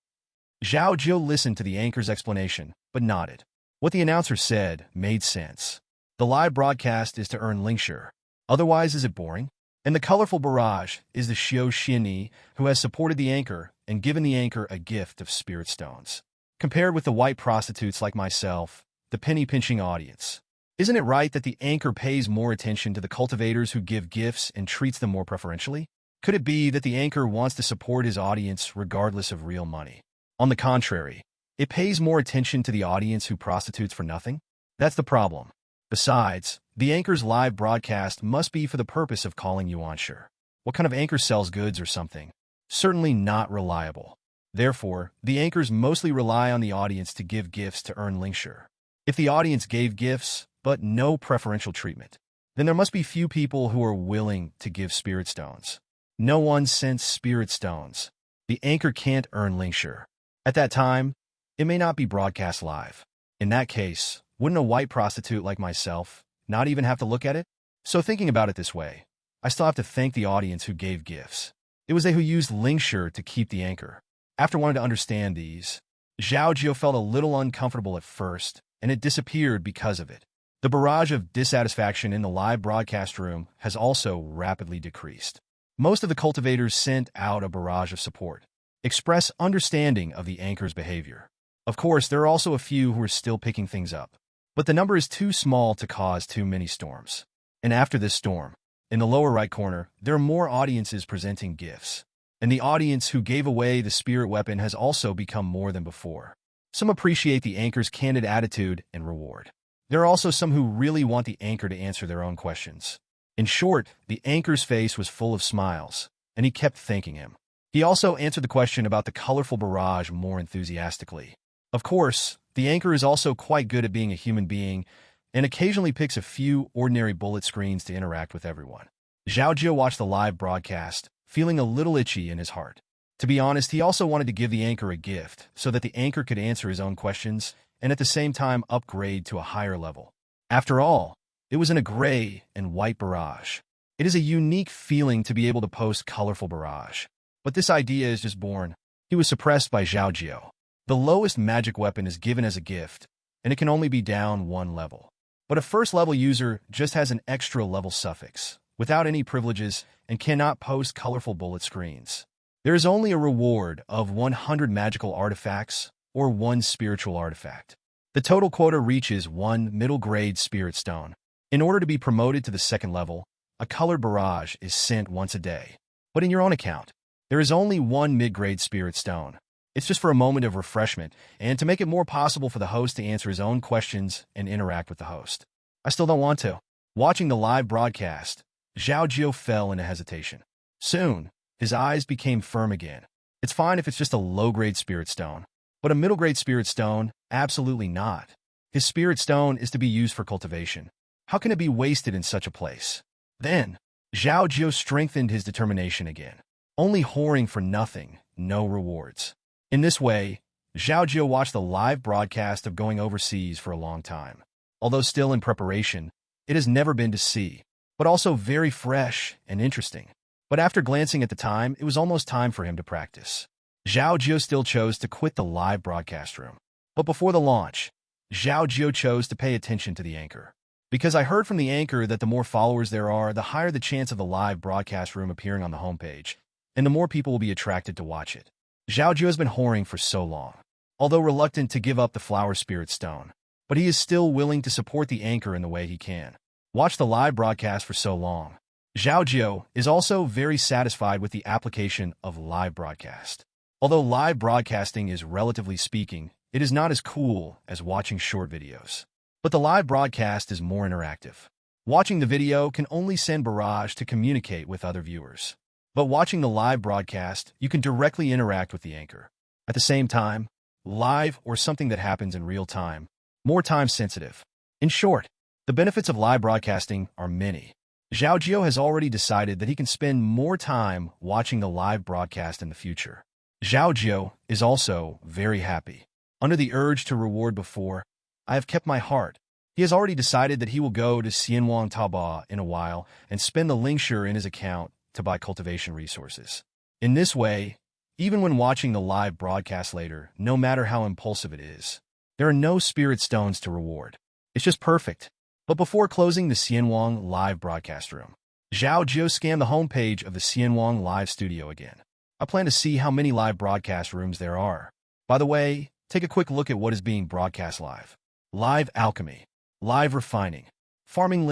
Zhaojio listened to the anchor's explanation, but nodded. What the announcer said made sense. The live broadcast is to earn Lingshire. Otherwise, is it boring? And the colorful barrage is the Xiao Xianyi who has supported the anchor and given the anchor a gift of spirit stones. Compared with the white prostitutes like myself, the penny-pinching audience, isn't it right that the anchor pays more attention to the cultivators who give gifts and treats them more preferentially? Could it be that the anchor wants to support his audience regardless of real money? On the contrary, it pays more attention to the audience who prostitutes for nothing? That's the problem. Besides, the anchor's live broadcast must be for the purpose of calling yuan sure. What kind of anchor sells goods or something? Certainly not reliable. Therefore, the anchors mostly rely on the audience to give gifts to earn Lingshire. If the audience gave gifts, but no preferential treatment, then there must be few people who are willing to give spirit stones. No one sent spirit stones. The anchor can't earn Lingshire. At that time, it may not be broadcast live. In that case, wouldn't a white prostitute like myself not even have to look at it? So thinking about it this way, I still have to thank the audience who gave gifts. It was they who used Lingshire to keep the anchor. After wanting to understand these, Zhaojio felt a little uncomfortable at first, and it disappeared because of it. The barrage of dissatisfaction in the live broadcast room has also rapidly decreased. Most of the cultivators sent out a barrage of support. Express understanding of the anchor's behavior. Of course, there are also a few who are still picking things up, but the number is too small to cause too many storms. And after this storm, in the lower right corner, there are more audiences presenting gifts. And the audience who gave away the spirit weapon has also become more than before. Some appreciate the anchor's candid attitude and reward. There are also some who really want the anchor to answer their own questions. In short, the anchor's face was full of smiles, and he kept thanking him. He also answered the question about the colorful barrage more enthusiastically. Of course, the anchor is also quite good at being a human being and occasionally picks a few ordinary bullet screens to interact with everyone. Zhaojio watched the live broadcast, feeling a little itchy in his heart. To be honest, he also wanted to give the anchor a gift so that the anchor could answer his own questions and at the same time upgrade to a higher level. After all, it was in a gray and white barrage. It is a unique feeling to be able to post colorful barrage. But this idea is just born. He was suppressed by Zhaojio. The lowest magic weapon is given as a gift, and it can only be down one level. But a first-level user just has an extra level suffix, without any privileges, and cannot post colorful bullet screens. There is only a reward of 100 magical artifacts, or 1 spiritual artifact. The total quota reaches 1 middle-grade spirit stone. In order to be promoted to the second level, a colored barrage is sent once a day. But in your own account, there is only 1 mid-grade spirit stone. It's just for a moment of refreshment, and to make it more possible for the host to answer his own questions and interact with the host. I still don't want to. Watching the live broadcast, Zhaojio fell into hesitation. Soon, his eyes became firm again. It's fine if it's just a low-grade spirit stone. But a middle-grade spirit stone? Absolutely not. His spirit stone is to be used for cultivation. How can it be wasted in such a place? Then, Zhao Jiu strengthened his determination again. Only whoring for nothing, no rewards. In this way, Zhao Jiu watched the live broadcast of going overseas for a long time. Although still in preparation, it has never been to see, but also very fresh and interesting. But after glancing at the time, it was almost time for him to practice. Zhao Jiu still chose to quit the live broadcast room. But before the launch, Zhao Jiu chose to pay attention to the anchor. Because I heard from the anchor that the more followers there are, the higher the chance of the live broadcast room appearing on the homepage, and the more people will be attracted to watch it. Zhao Jiu has been whoring for so long, although reluctant to give up the flower spirit stone, but he is still willing to support the anchor in the way he can. Watch the live broadcast for so long. Zhao Jiu is also very satisfied with the application of live broadcast. Although live broadcasting is, relatively speaking, it is not as cool as watching short videos. But the live broadcast is more interactive. Watching the video can only send barrage to communicate with other viewers. But watching the live broadcast, you can directly interact with the anchor. At the same time, live or something that happens in real time, more time sensitive. In short, the benefits of live broadcasting are many. Zhao Jiu has already decided that he can spend more time watching the live broadcast in the future. Zhao Jiu is also very happy. Under the urge to reward before, I have kept my heart. He has already decided that he will go to Xianwang Taba in a while and spend the Lingshur in his account to buy cultivation resources. In this way, even when watching the live broadcast later, no matter how impulsive it is, there are no spirit stones to reward. It's just perfect. But before closing the Xianwang live broadcast room, Zhao Jiu scanned the homepage of the Xianwang live studio again. I plan to see how many live broadcast rooms there are. By the way, take a quick look at what is being broadcast live. Live alchemy, live refining, farming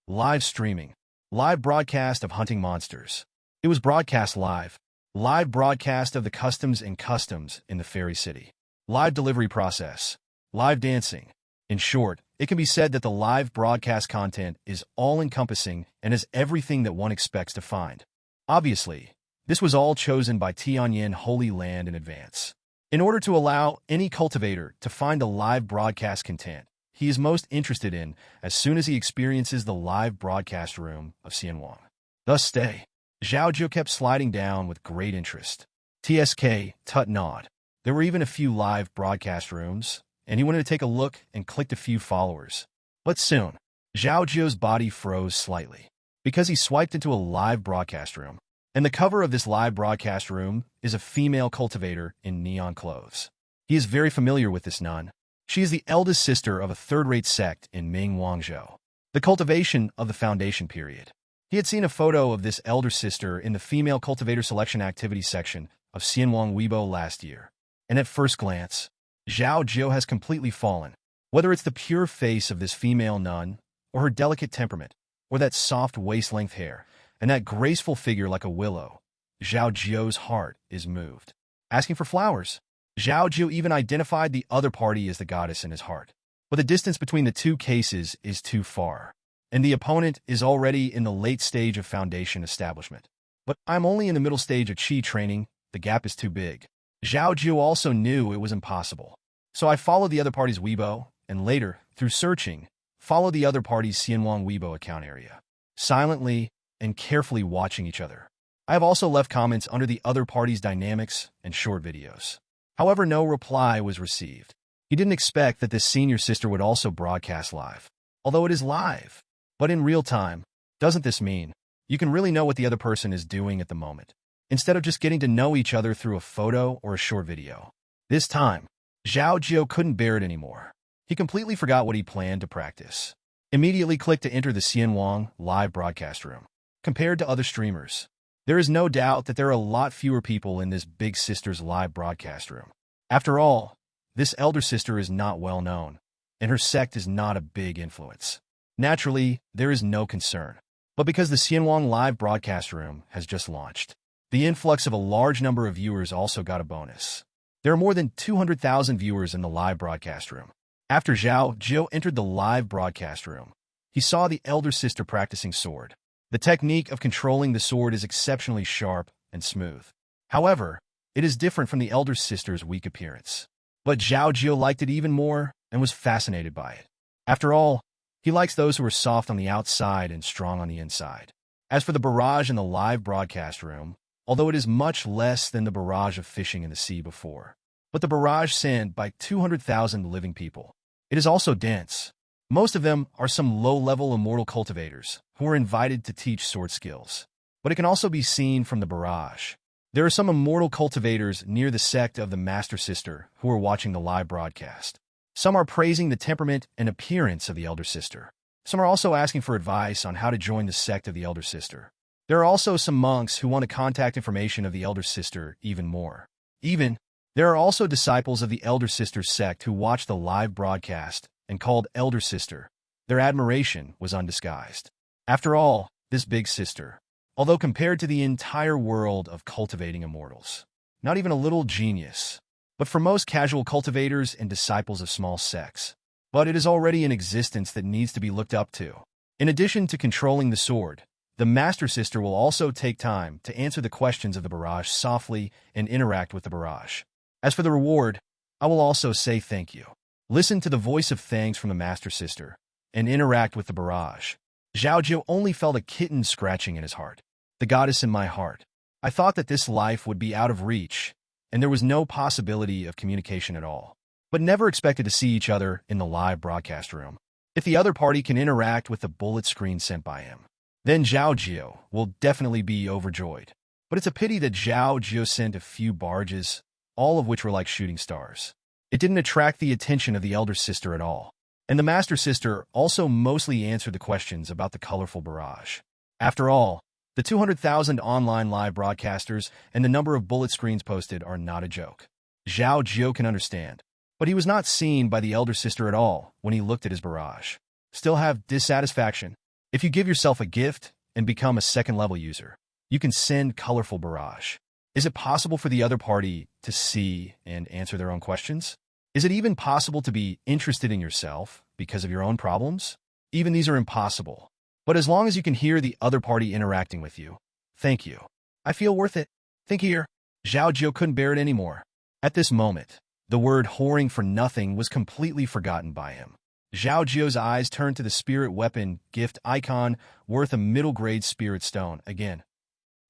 live streaming, live broadcast of hunting monsters. It was broadcast live broadcast of the customs in the fairy city, live delivery process, live dancing. In short, it can be said that the live broadcast content is all-encompassing and is everything that one expects to find. Obviously, this was all chosen by Tianyan Holy Land in advance. In order to allow any cultivator to find the live broadcast content he is most interested in as soon as he experiences the live broadcast room of Xianwang. Thus Zhao Jiu kept sliding down with great interest. TSK, Tut nod. There were even a few live broadcast rooms, and he wanted to take a look and clicked a few followers. But soon, Zhao Jiu's body froze slightly, because he swiped into a live broadcast room. And the cover of this live broadcast room is a female cultivator in neon clothes. He is very familiar with this nun. She is the eldest sister of a third-rate sect in Ming Wangzhou, the cultivation of the Foundation period. He had seen a photo of this elder sister in the female cultivator selection activity section of Xianwang Weibo last year. And at first glance, Zhao Jiu has completely fallen. Whether it's the pure face of this female nun, or her delicate temperament, or that soft waist-length hair, and that graceful figure like a willow, Zhao Jiu's heart is moved. Asking for flowers, Zhao Jiu even identified the other party as the goddess in his heart. But the distance between the two cases is too far, and the opponent is already in the late stage of foundation establishment. But I'm only in the middle stage of Qi training, the gap is too big. Zhao Jiu also knew it was impossible. So I followed the other party's Weibo, and later, through searching, followed the other party's Xianwang Weibo account area. Silently and carefully watching each other. I have also left comments under the other party's dynamics and short videos. However, no reply was received. He didn't expect that this senior sister would also broadcast live. Although it is live, but in real time, doesn't this mean you can really know what the other person is doing at the moment, instead of just getting to know each other through a photo or a short video? This time, Zhao Jiu couldn't bear it anymore. He completely forgot what he planned to practice. Immediately clicked to enter the Xianwang live broadcast room. Compared to other streamers, there is no doubt that there are a lot fewer people in this big sister's live broadcast room. After all, this elder sister is not well known, and her sect is not a big influence. Naturally, there is no concern. But because the Xianwang live broadcast room has just launched, the influx of a large number of viewers also got a bonus. There are more than 200,000 viewers in the live broadcast room. After Zhao Jiu entered the live broadcast room, he saw the elder sister practicing sword. The technique of controlling the sword is exceptionally sharp and smooth. However, It is different from the elder sister's weak appearance. But Zhao Jiu liked it even more and was fascinated by it. After all, he likes those who are soft on the outside and strong on the inside. As for the barrage in the live broadcast room, although it is much less than the barrage of fishing in the sea before, but the barrage sent by 200,000 living people, it is also dense. Most of them are some low-level immortal cultivators who are invited to teach sword skills. But it can also be seen from the barrage. There are some immortal cultivators near the sect of the Master Sister who are watching the live broadcast. Some are praising the temperament and appearance of the Elder Sister. Some are also asking for advice on how to join the sect of the Elder Sister. There are also some monks who want to contact information of the Elder Sister even more. There are also disciples of the Elder Sister sect who watched the live broadcast and called Elder Sister. Their admiration was undisguised. After all, this big sister, although compared to the entire world of cultivating immortals, not even a little genius, but for most casual cultivators and disciples of small sects. But it is already an existence that needs to be looked up to. In addition to controlling the sword, the Master Sister will also take time to answer the questions of the barrage softly and interact with the barrage. As for the reward, I will also say thank you. Listen to the voice of thanks from the Master Sister and interact with the barrage. Zhao Jiu only felt a kitten scratching in his heart. The goddess in my heart. I thought that this life would be out of reach, and there was no possibility of communication at all, but never expected to see each other in the live broadcast room. If the other party can interact with the bullet screen sent by him, then Zhao Jiu will definitely be overjoyed. But it's a pity that Zhao Jiu sent a few barges, all of which were like shooting stars. It didn't attract the attention of the Elder Sister at all. And the Master Sister also mostly answered the questions about the colorful barrage. After all, the 200,000 online live broadcasters and the number of bullet screens posted are not a joke. Zhao Jiu can understand, but he was not seen by the Elder Sister at all when he looked at his barrage. Still have dissatisfaction? If you give yourself a gift and become a second-level user, you can send colorful barrage. Is it possible for the other party to see and answer their own questions? Is it even possible to be interested in yourself because of your own problems? Even these are impossible. But as long as you can hear the other party interacting with you, thank you. I feel worth it. Think here. Zhao Jiu couldn't bear it anymore. At this moment, the word whoring for nothing was completely forgotten by him. Zhao Jiu's eyes turned to the spirit weapon gift icon worth a middle-grade spirit stone again.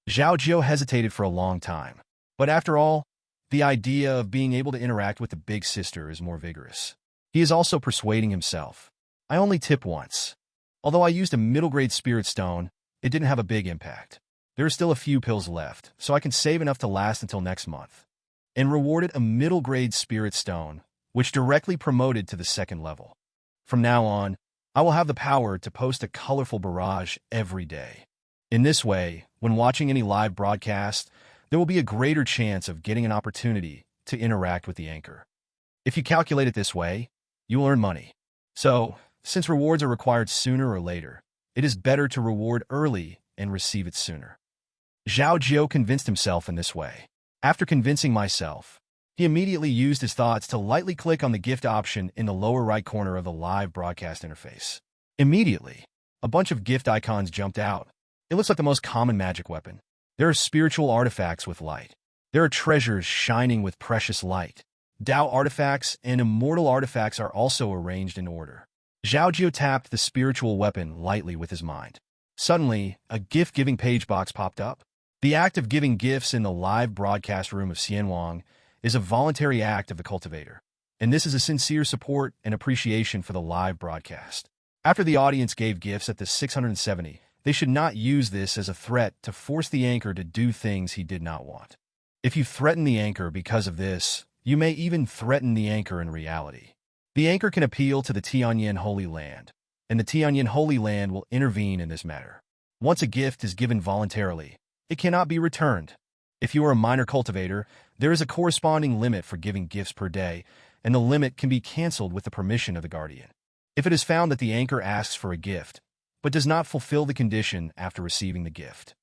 Zhao Jiu hesitated for a long time. But after all, the idea of being able to interact with the big sister is more vigorous. He is also persuading himself. I only tip once. Although I used a middle-grade spirit stone, it didn't have a big impact. There are still a few pills left, so I can save enough to last until next month. And rewarded a middle-grade spirit stone, which directly promoted to the second level. From now on, I will have the power to post a colorful barrage every day. In this way, when watching any live broadcast, there will be a greater chance of getting an opportunity to interact with the anchor. If you calculate it this way, you will earn money. So, since rewards are required sooner or later, it is better to reward early and receive it sooner. Zhao Jiu convinced himself in this way. After convincing myself, he immediately used his thoughts to lightly click on the gift option in the lower right corner of the live broadcast interface. Immediately, a bunch of gift icons jumped out. It looks like the most common magic weapon. There are spiritual artifacts with light. There are treasures shining with precious light. Dao artifacts and immortal artifacts are also arranged in order. Zhao Jiu tapped the spiritual weapon lightly with his mind. Suddenly, a gift-giving page box popped up. The act of giving gifts in the live broadcast room of Xianwang is a voluntary act of the cultivator, and this is a sincere support and appreciation for the live broadcast. After the audience gave gifts at the 670, they should not use this as a threat to force the anchor to do things he did not want. If you threaten the anchor because of this, you may even threaten the anchor in reality. The anchor can appeal to the Tianyan Holy Land, and the Tianyan Holy Land will intervene in this matter. Once a gift is given voluntarily, it cannot be returned. If you are a minor cultivator, there is a corresponding limit for giving gifts per day, and the limit can be cancelled with the permission of the guardian. If it is found that the anchor asks for a gift, but does not fulfill the condition after receiving the gift,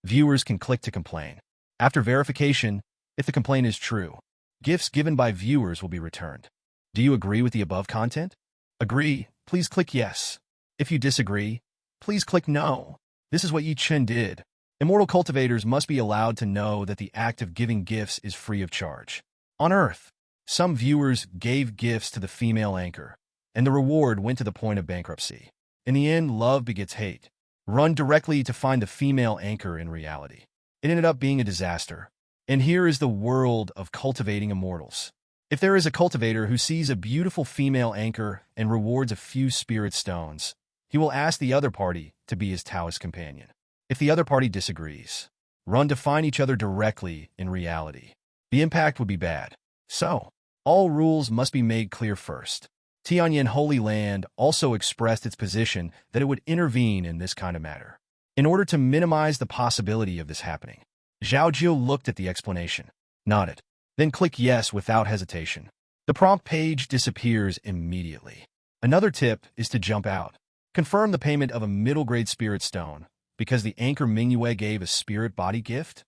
viewers can click to complain. After verification, if the complaint is true, gifts given by viewers will be returned. Do you agree with the above content? Agree, please click yes. If you disagree, please click no. This is what Chen did. Immortal cultivators must be allowed to know that the act of giving gifts is free of charge. On Earth, some viewers gave gifts to the female anchor, and the reward went to the point of bankruptcy. In the end, love begets hate. Run directly to find the female anchor in reality. It ended up being a disaster. And here is the world of cultivating immortals. If there is a cultivator who sees a beautiful female anchor and rewards a few spirit stones, he will ask the other party to be his Taoist companion. If the other party disagrees, run to find each other directly in reality. The impact would be bad. So, all rules must be made clear first. Tianyan Holy Land also expressed its position that it would intervene in this kind of matter. In order to minimize the possibility of this happening, Zhaojiu looked at the explanation, nodded, then clicked yes without hesitation. The prompt page disappears immediately. Another tip is to jump out. Confirm the payment of a middle-grade spirit stone, because the anchor Mingyue gave a spirit body gift.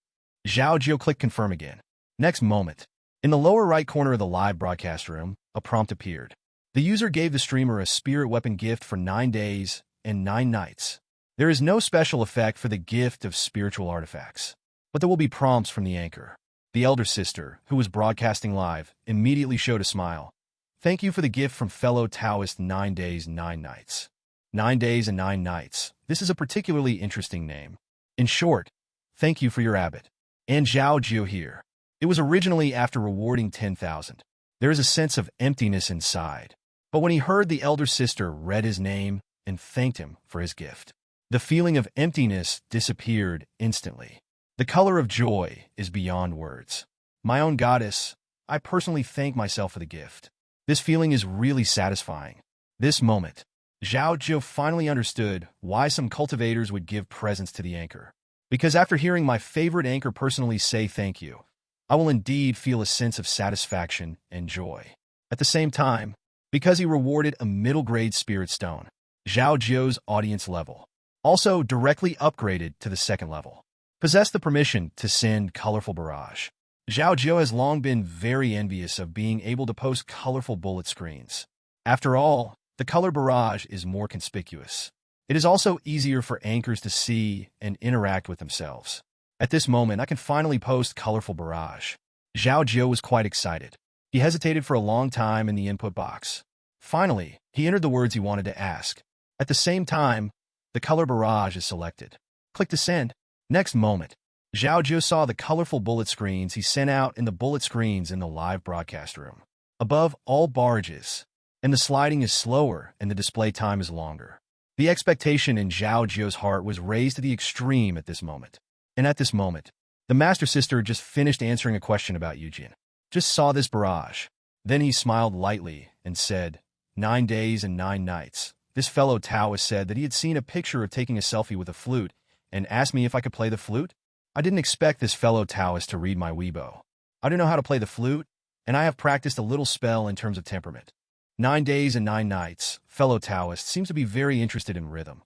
Zhaojiu clicked confirm again. Next moment, in the lower right corner of the live broadcast room, a prompt appeared. The user gave the streamer a spirit weapon gift for 9 days and 9 nights. There is no special effect for the gift of spiritual artifacts, but there will be prompts from the anchor. The elder sister, who was broadcasting live, immediately showed a smile. Thank you for the gift from fellow Taoist 9 days, 9 nights. 9 days and 9 nights. This is a particularly interesting name. In short, thank you for your abbot. And Zhaojiu here. It was originally after rewarding 10,000. There is a sense of emptiness inside. But when he heard the elder sister read his name and thanked him for his gift, the feeling of emptiness disappeared instantly. The color of joy is beyond words. My own goddess, I personally thank myself for the gift. This feeling is really satisfying. This moment, Zhaojiu finally understood why some cultivators would give presents to the anchor. Because after hearing my favorite anchor personally say thank you, I will indeed feel a sense of satisfaction and joy. At the same time, because he rewarded a middle-grade spirit stone, Zhaojiu's audience level also directly upgraded to the second level. Possess the permission to send colorful barrage. Zhaojiu has long been very envious of being able to post colorful bullet screens. After all, the color barrage is more conspicuous. It is also easier for anchors to see and interact with themselves. At this moment, I can finally post colorful barrage. Zhaojiu was quite excited. He hesitated for a long time in the input box. Finally, he entered the words he wanted to ask. At the same time, the color barrage is selected. Click to send. Next moment, Zhaojiu saw the colorful bullet screens he sent out in the bullet screens in the live broadcast room. Above all barrages, and the sliding is slower and the display time is longer. The expectation in Zhaojiu's heart was raised to the extreme at this moment. And at this moment, the Master Sister just finished answering a question about Eugene. Just saw this barrage. Then he smiled lightly and said, 9 days and 9 nights. This fellow Taoist said that he had seen a picture of taking a selfie with a flute and asked me if I could play the flute. I didn't expect this fellow Taoist to read my Weibo. I don't know how to play the flute, and I have practiced a little spell in terms of temperament. 9 days and 9 nights, fellow Taoist seems to be very interested in rhythm.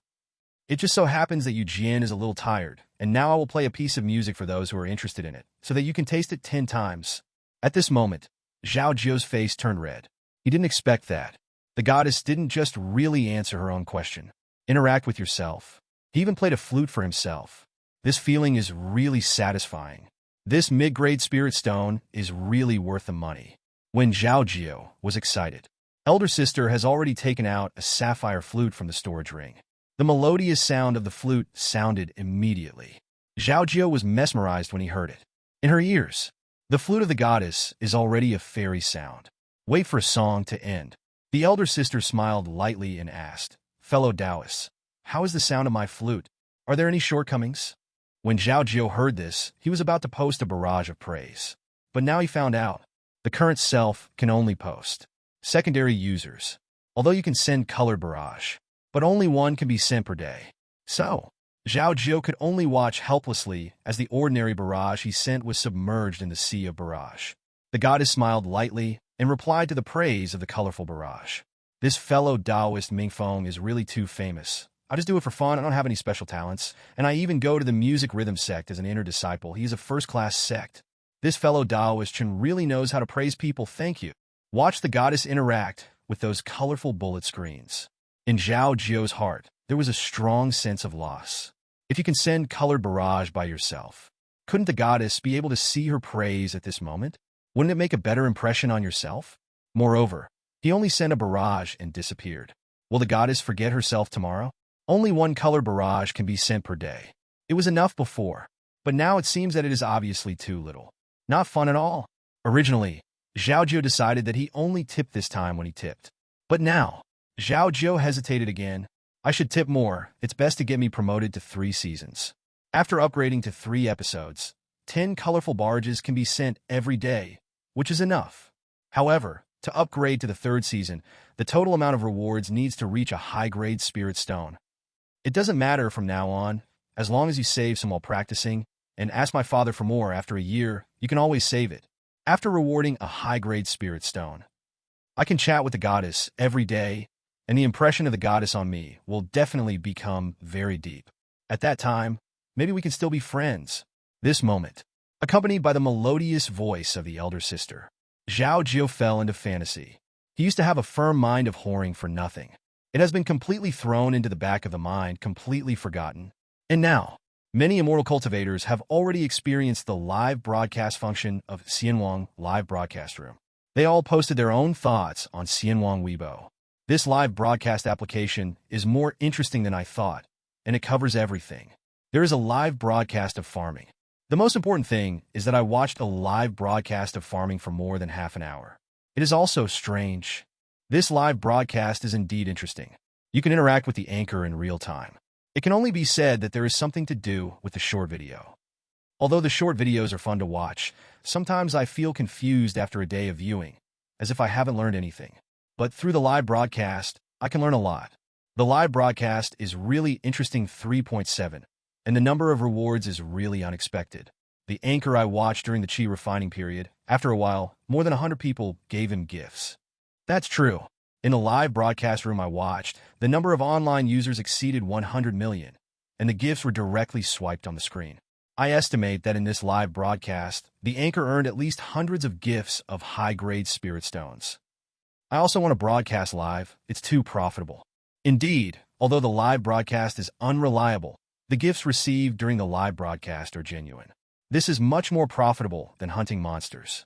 It just so happens that Eugene is a little tired, and now I will play a piece of music for those who are interested in it, so that you can taste it 10 times. At this moment, Zhaojiu's face turned red. He didn't expect that. The goddess didn't just really answer her own question. Interact with yourself. He even played a flute for himself. This feeling is really satisfying. This mid-grade spirit stone is really worth the money. When Zhaojiu was excited, Elder Sister has already taken out a sapphire flute from the storage ring. The melodious sound of the flute sounded immediately. Zhaojiu was mesmerized when he heard it. In her ears, the flute of the goddess is already a fairy sound. Wait for a song to end. The elder sister smiled lightly and asked, fellow Taoists, how is the sound of my flute? Are there any shortcomings? When Zhaojiu heard this, he was about to post a barrage of praise. But now he found out. The current self can only post secondary users, although you can send colored barrage, but only one can be sent per day. So, Zhaojiu could only watch helplessly as the ordinary barrage he sent was submerged in the sea of barrage. The goddess smiled lightly and replied to the praise of the colorful barrage. This fellow Taoist Mingfeng is really too famous. I just do it for fun. I don't have any special talents. And I even go to the music rhythm sect as an inner disciple. He is a first-class sect. This fellow Taoist Chen really knows how to praise people. Thank you. Watch the goddess interact with those colorful bullet screens. In Zhaojiu's heart, there was a strong sense of loss. If you can send colored barrage by yourself, couldn't the goddess be able to see her praise at this moment? Wouldn't it make a better impression on yourself? Moreover, he only sent a barrage and disappeared. Will the goddess forget herself tomorrow? Only one color barrage can be sent per day. It was enough before, but now it seems that it is obviously too little. Not fun at all. Originally, Zhaozhou decided that he only tipped this time when he tipped. But now, Zhaozhou hesitated again. I should tip more. It's best to get me promoted to 3 seasons. After upgrading to 3 episodes, 10 colorful barges can be sent every day, which is enough. However, to upgrade to the 3rd season, the total amount of rewards needs to reach a high-grade spirit stone. It doesn't matter from now on, as long as you save some while practicing, and ask my father for more after a year, you can always save it. After rewarding a high-grade spirit stone, I can chat with the goddess every day, and the impression of the goddess on me will definitely become very deep. At that time, maybe we can still be friends. This moment, accompanied by the melodious voice of the elder sister, Zhaozhou fell into fantasy. He used to have a firm mind of whoring for nothing. It has been completely thrown into the back of the mind, completely forgotten. And now, many immortal cultivators have already experienced the live broadcast function of Xianwang Live Broadcast Room. They all posted their own thoughts on Xianwang Weibo. This live broadcast application is more interesting than I thought, and it covers everything. There is a live broadcast of farming. The most important thing is that I watched a live broadcast of farming for more than half an hour. It is also strange. This live broadcast is indeed interesting. You can interact with the anchor in real time. It can only be said that there is something to do with the short video. Although the short videos are fun to watch, sometimes I feel confused after a day of viewing, as if I haven't learned anything. But through the live broadcast, I can learn a lot. The live broadcast is really interesting 3.7, and the number of rewards is really unexpected. The anchor I watched during the Qi refining period, after a while, more than 100 people gave him gifts. That's true. In the live broadcast room I watched, the number of online users exceeded 100 million, and the gifts were directly swiped on the screen. I estimate that in this live broadcast, the anchor earned at least hundreds of gifts of high-grade spirit stones. I also want to broadcast live. It's too profitable. Indeed, although the live broadcast is unreliable, the gifts received during the live broadcast are genuine. This is much more profitable than hunting monsters.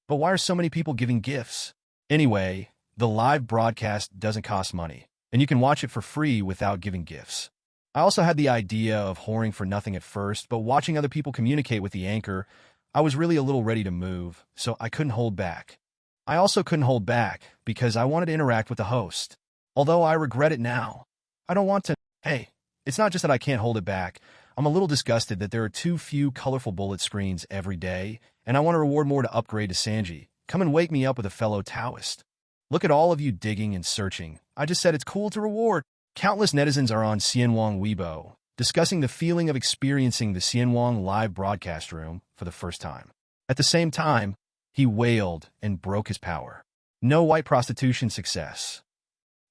But why are so many people giving gifts? Anyway, the live broadcast doesn't cost money, and you can watch it for free without giving gifts. I also had the idea of whoring for nothing at first, but watching other people communicate with the anchor, I was really a little ready to move, so I couldn't hold back. I also couldn't hold back because I wanted to interact with the host. Although I regret it now. I don't want to. Hey, it's not just that I can't hold it back. I'm a little disgusted that there are too few colorful bullet screens every day, and I want to reward more to upgrade to Sanji. Come and wake me up with a fellow Taoist. Look at all of you digging and searching. I just said it's cool to reward. Countless netizens are on Xianwang Weibo, discussing the feeling of experiencing the Xianwang live broadcast room for the first time. At the same time, he wailed and broke his power. No white prostitution success.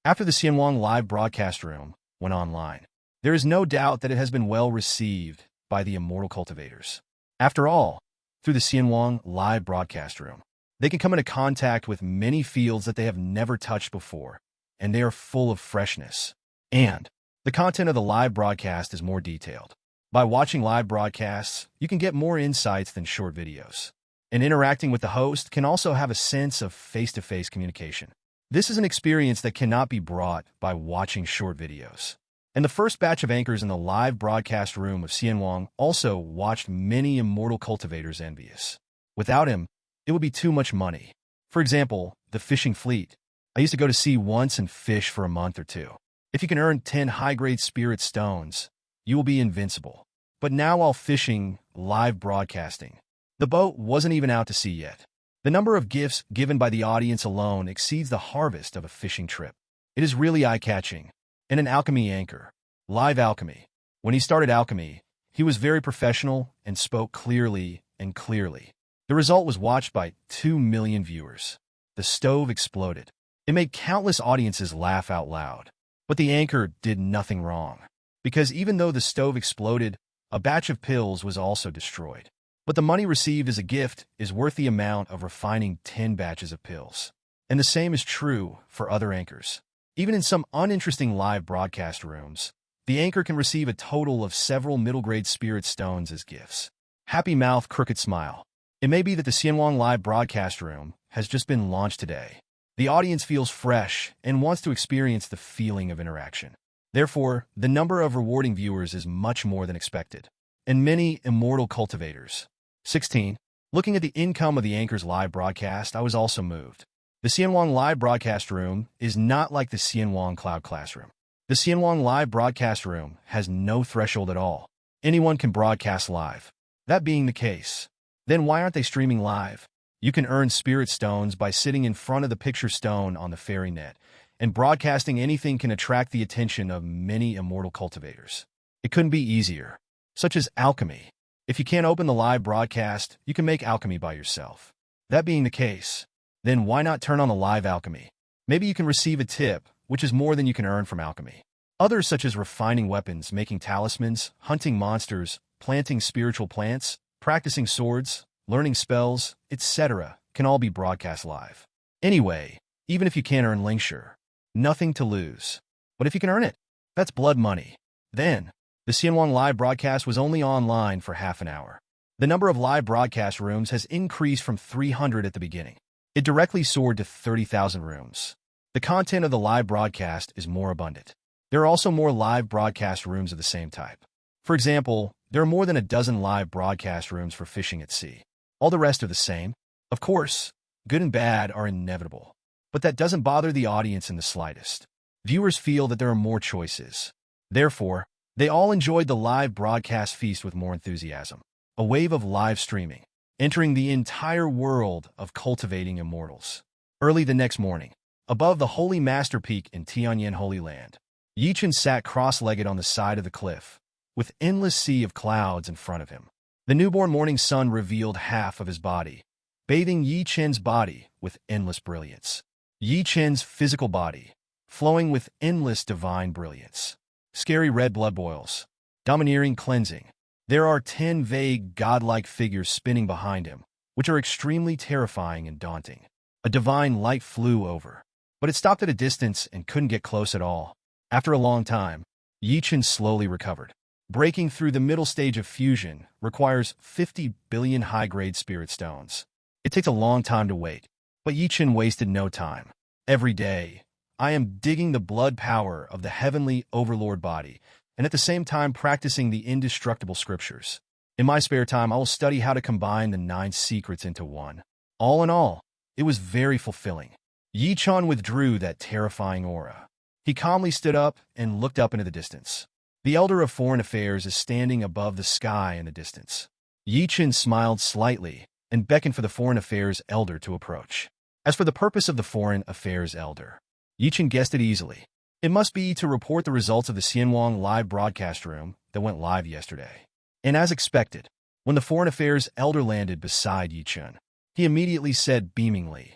After the Xianwang live broadcast room went online, there is no doubt that it has been well received by the immortal cultivators. After all, through the Xianwang live broadcast room, they can come into contact with many fields that they have never touched before, and they are full of freshness. And the content of the live broadcast is more detailed. By watching live broadcasts, you can get more insights than short videos. And interacting with the host can also have a sense of face-to-face communication. This is an experience that cannot be brought by watching short videos. And the first batch of anchors in the live broadcast room of Xianwang also watched many immortal cultivators envious. Without him, it would be too much money. For example, the fishing fleet. I used to go to sea once and fish for a month or two. If you can earn 10 high-grade spirit stones, you will be invincible. But now while fishing, live broadcasting, the boat wasn't even out to sea yet. The number of gifts given by the audience alone exceeds the harvest of a fishing trip. It is really eye-catching. And an alchemy anchor, live alchemy. When he started alchemy, he was very professional and spoke clearly and clearly. The result was watched by 2 million viewers. The stove exploded. It made countless audiences laugh out loud. But the anchor did nothing wrong. Because even though the stove exploded, a batch of pills was also destroyed. But the money received as a gift is worth the amount of refining 10 batches of pills. And the same is true for other anchors. Even in some uninteresting live broadcast rooms, The anchor can receive a total of several middle-grade spirit stones as gifts. Happy mouth, crooked smile. It may be that the Xianwang Live broadcast room has just been launched today. The audience feels fresh and wants to experience the feeling of interaction. Therefore, the number of rewarding viewers is much more than expected. And many immortal cultivators. 16. Looking at the income of the anchor's live broadcast, I was also moved. The Xianwang Live broadcast room is not like the Xianwang Cloud Classroom. The Xianwang Live broadcast room has no threshold at all. Anyone can broadcast live. That being the case, then why aren't they streaming live? You can earn spirit stones by sitting in front of the picture stone on the fairy net, and broadcasting anything can attract the attention of many immortal cultivators. It couldn't be easier, such as alchemy. If you can't open the live broadcast, you can make alchemy by yourself. That being the case, then why not turn on the live alchemy? Maybe you can receive a tip, which is more than you can earn from alchemy. Others such as refining weapons, making talismans, hunting monsters, planting spiritual plants, practicing swords, learning spells, etc. can all be broadcast live. Anyway, even if you can't earn Linkshire, nothing to lose. But if you can earn it, that's blood money. Then, the Xianwang Live broadcast was only online for half an hour. The number of live broadcast rooms has increased from 300 at the beginning. It directly soared to 30,000 rooms. The content of the live broadcast is more abundant. There are also more live broadcast rooms of the same type. For example, there are more than a dozen live broadcast rooms for fishing at sea. All the rest are the same. Of course, good and bad are inevitable. But that doesn't bother the audience in the slightest. Viewers feel that there are more choices. Therefore, they all enjoyed the live broadcast feast with more enthusiasm. A wave of live streaming, entering the entire world of cultivating immortals. Early the next morning, above the Holy Master Peak in Tianyan Holy Land, Chen sat cross-legged on the side of the cliff, with endless sea of clouds in front of him. The newborn morning sun revealed half of his body, bathing Chen's body with endless brilliance. Chen's physical body, flowing with endless divine brilliance. Scary red blood boils. Domineering cleansing. There are 10 vague, godlike figures spinning behind him, which are extremely terrifying and daunting. A divine light flew over, but it stopped at a distance and couldn't get close at all. After a long time, Chen slowly recovered. Breaking through the middle stage of fusion requires 50 billion high-grade spirit stones. It takes a long time to wait, but Chen wasted no time. Every day, I am digging the blood power of the heavenly overlord body, and at the same time practicing the indestructible scriptures. In my spare time, I will study how to combine the 9 secrets into one. All in all, it was very fulfilling. Chen withdrew that terrifying aura. He calmly stood up and looked up into the distance. The Elder of Foreign Affairs is standing above the sky in the distance. Chen smiled slightly and beckoned for the Foreign Affairs Elder to approach. As for the purpose of the Foreign Affairs Elder, Chen guessed it easily. It must be to report the results of the Xianwang Live broadcast room that went live yesterday. And as expected, when the Foreign Affairs Elder landed beside Chen, he immediately said beamingly,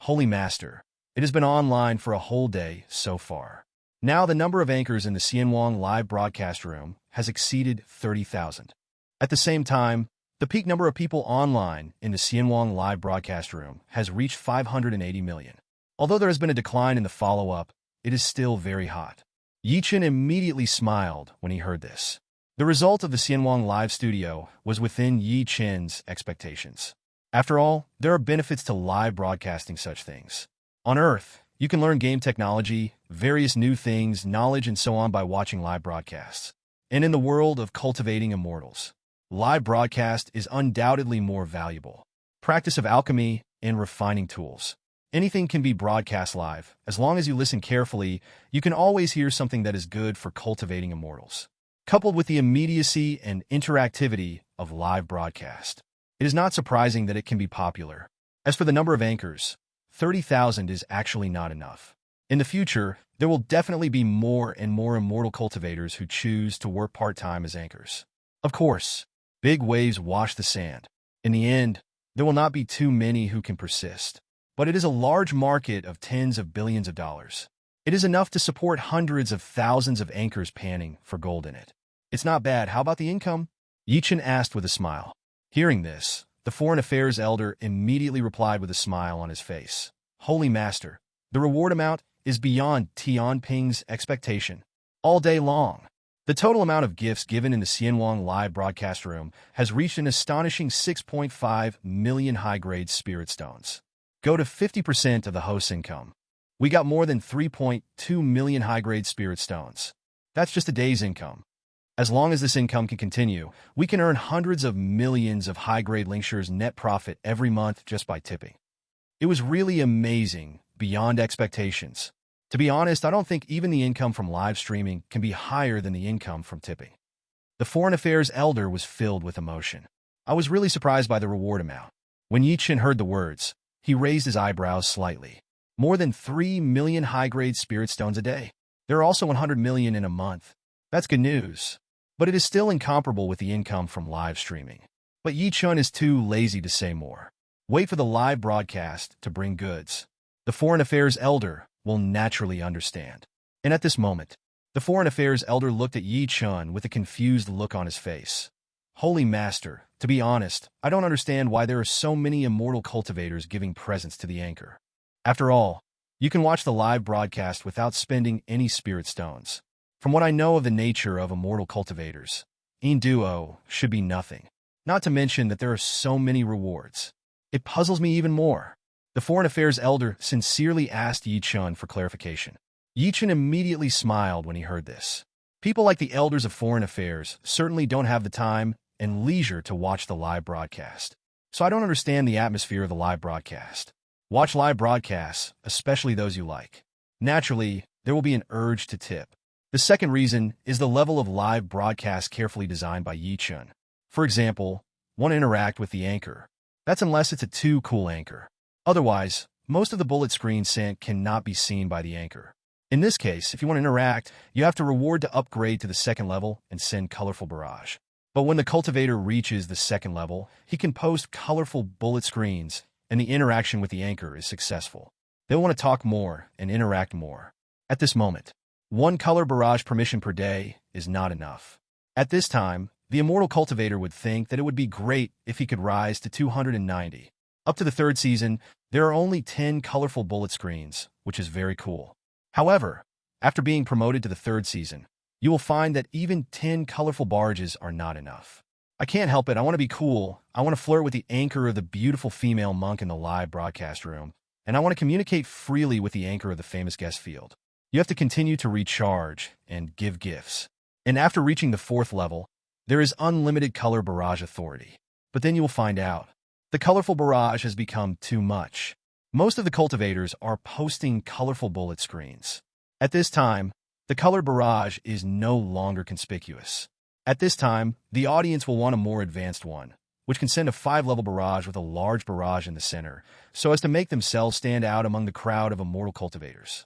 "Holy Master, it has been online for a whole day so far. Now the number of anchors in the Xianwang Live broadcast room has exceeded 30,000. At the same time, the peak number of people online in the Xianwang Live broadcast room has reached 580 million. Although there has been a decline in the follow-up, it is still very hot." Chen immediately smiled when he heard this. The result of the Xianwang Live studio was within Chen's expectations. After all, there are benefits to live broadcasting such things. On Earth, you can learn game technology, various new things, knowledge, and so on by watching live broadcasts. And in the world of cultivating immortals, live broadcast is undoubtedly more valuable. Practice of alchemy and refining tools. Anything can be broadcast live. As long as you listen carefully, you can always hear something that is good for cultivating immortals. Coupled with the immediacy and interactivity of live broadcast, it is not surprising that it can be popular. As for the number of anchors, 30,000 is actually not enough. In the future, there will definitely be more and more immortal cultivators who choose to work part-time as anchors. Of course, big waves wash the sand. In the end, there will not be too many who can persist. But it is a large market of tens of billions of dollars. It is enough to support hundreds of thousands of anchors panning for gold in it. It's not bad. How about the income? Chen asked with a smile. Hearing this, the Foreign Affairs Elder immediately replied with a smile on his face. "Holy Master, the reward amount is beyond Tianping's expectation. All day long, The total amount of gifts given in the Xianwang live broadcast room has reached an astonishing 6.5 million high-grade spirit stones. Go to 50% of the host's income. We got more than 3.2 million high-grade spirit stones. That's just a day's income. As long as this income can continue, we can earn hundreds of millions of high-grade Linkshures net profit every month just by tipping. It was really amazing, beyond expectations. To be honest, I don't think even the income from live streaming can be higher than the income from tipping. The Foreign Affairs Elder was filled with emotion. I was really surprised by the reward amount. When Chen heard the words, he raised his eyebrows slightly. More than 3 million high-grade spirit stones a day. There are also 100 million in a month. That's good news. But it is still incomparable with the income from live streaming. But Chen is too lazy to say more. Wait for the live broadcast to bring goods. The Foreign Affairs Elder will naturally understand. And at this moment, the Foreign Affairs Elder looked at Chen with a confused look on his face. Holy Master, to be honest, I don't understand why there are so many immortal cultivators giving presents to the anchor. After all, you can watch the live broadcast without spending any spirit stones. From what I know of the nature of immortal cultivators, in duo should be nothing. Not to mention that there are so many rewards. It puzzles me even more. The Foreign Affairs Elder sincerely asked Chen for clarification. Chen immediately smiled when he heard this. People like the Elders of Foreign Affairs certainly don't have the time and leisure to watch the live broadcast. So I don't understand the atmosphere of the live broadcast. Watch live broadcasts, especially those you like. Naturally, there will be an urge to tip. The second reason is the level of live broadcast carefully designed by Chen. For example, want to interact with the anchor. That's unless it's a too cool anchor. Otherwise, most of the bullet screen sent cannot be seen by the anchor. In this case, if you want to interact, you have to reward to upgrade to the second level and send colorful barrage. But when the cultivator reaches the second level, he can post colorful bullet screens, and the interaction with the anchor is successful. They'll want to talk more and interact more. At this moment, 1 color barrage permission per day is not enough. At this time, the immortal cultivator would think that it would be great if he could rise to 290. Up to the 3rd season, there are only 10 colorful bullet screens, which is very cool. However, after being promoted to the 3rd season, you will find that even 10 colorful barges are not enough. I can't help it, I want to be cool, I want to flirt with the anchor of the beautiful female monk in the live broadcast room, and I want to communicate freely with the anchor of the famous guest field. You have to continue to recharge and give gifts. And after reaching the 4th level, there is unlimited color barrage authority. But then you will find out. The colorful barrage has become too much. Most of the cultivators are posting colorful bullet screens. At this time, the color barrage is no longer conspicuous. At this time, the audience will want a more advanced one, which can send a 5-level barrage with a large barrage in the center, so as to make themselves stand out among the crowd of immortal cultivators.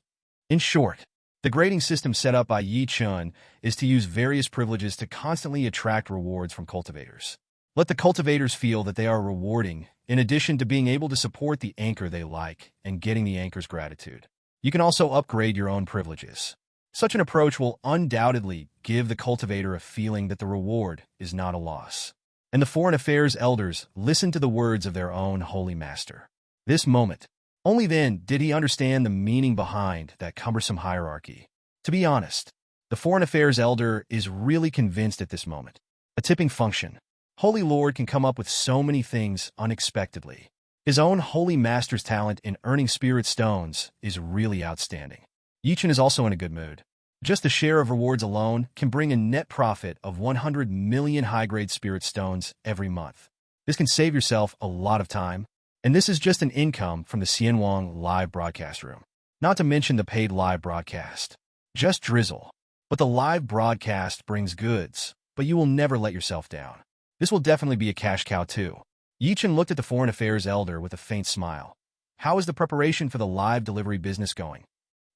In short, the grading system set up by Chen is to use various privileges to constantly attract rewards from cultivators. Let the cultivators feel that they are rewarding, in addition to being able to support the anchor they like and getting the anchor's gratitude. You can also upgrade your own privileges. Such an approach will undoubtedly give the cultivator a feeling that the reward is not a loss. And the Foreign Affairs Elders listened to the words of their own Holy Master. This moment, only then did he understand the meaning behind that cumbersome hierarchy. To be honest, the Foreign Affairs Elder is really convinced at this moment. A tipping function. Holy Lord can come up with so many things unexpectedly. His own Holy Master's talent in earning spirit stones is really outstanding. Chen is also in a good mood. Just the share of rewards alone can bring a net profit of 100 million high-grade spirit stones every month. This can save yourself a lot of time, and this is just an income from the Xianwang live broadcast room. Not to mention the paid live broadcast. Just drizzle. But the live broadcast brings goods, but you will never let yourself down. This will definitely be a cash cow too. Chen looked at the Foreign Affairs Elder with a faint smile. How is the preparation for the live delivery business going?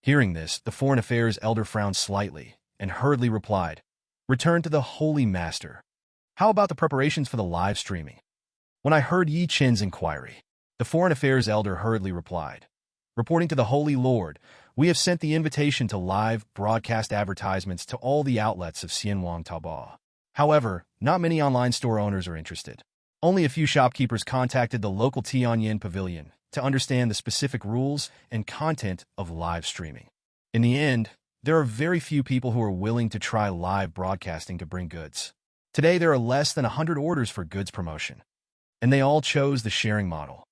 Hearing this, the Foreign Affairs Elder frowned slightly and hurriedly replied, Return to the Holy Master. How about the preparations for the live streaming? When I heard Chen's inquiry, the Foreign Affairs Elder hurriedly replied, Reporting to the Holy Lord, we have sent the invitation to live broadcast advertisements to all the outlets of Xianwang Taobao. However, not many online store owners are interested. Only a few shopkeepers contacted the local Tianyan pavilion to understand the specific rules and content of live streaming. In the end, there are very few people who are willing to try live broadcasting to bring goods. Today, there are less than 100 orders for goods promotion, and they all chose the sharing model.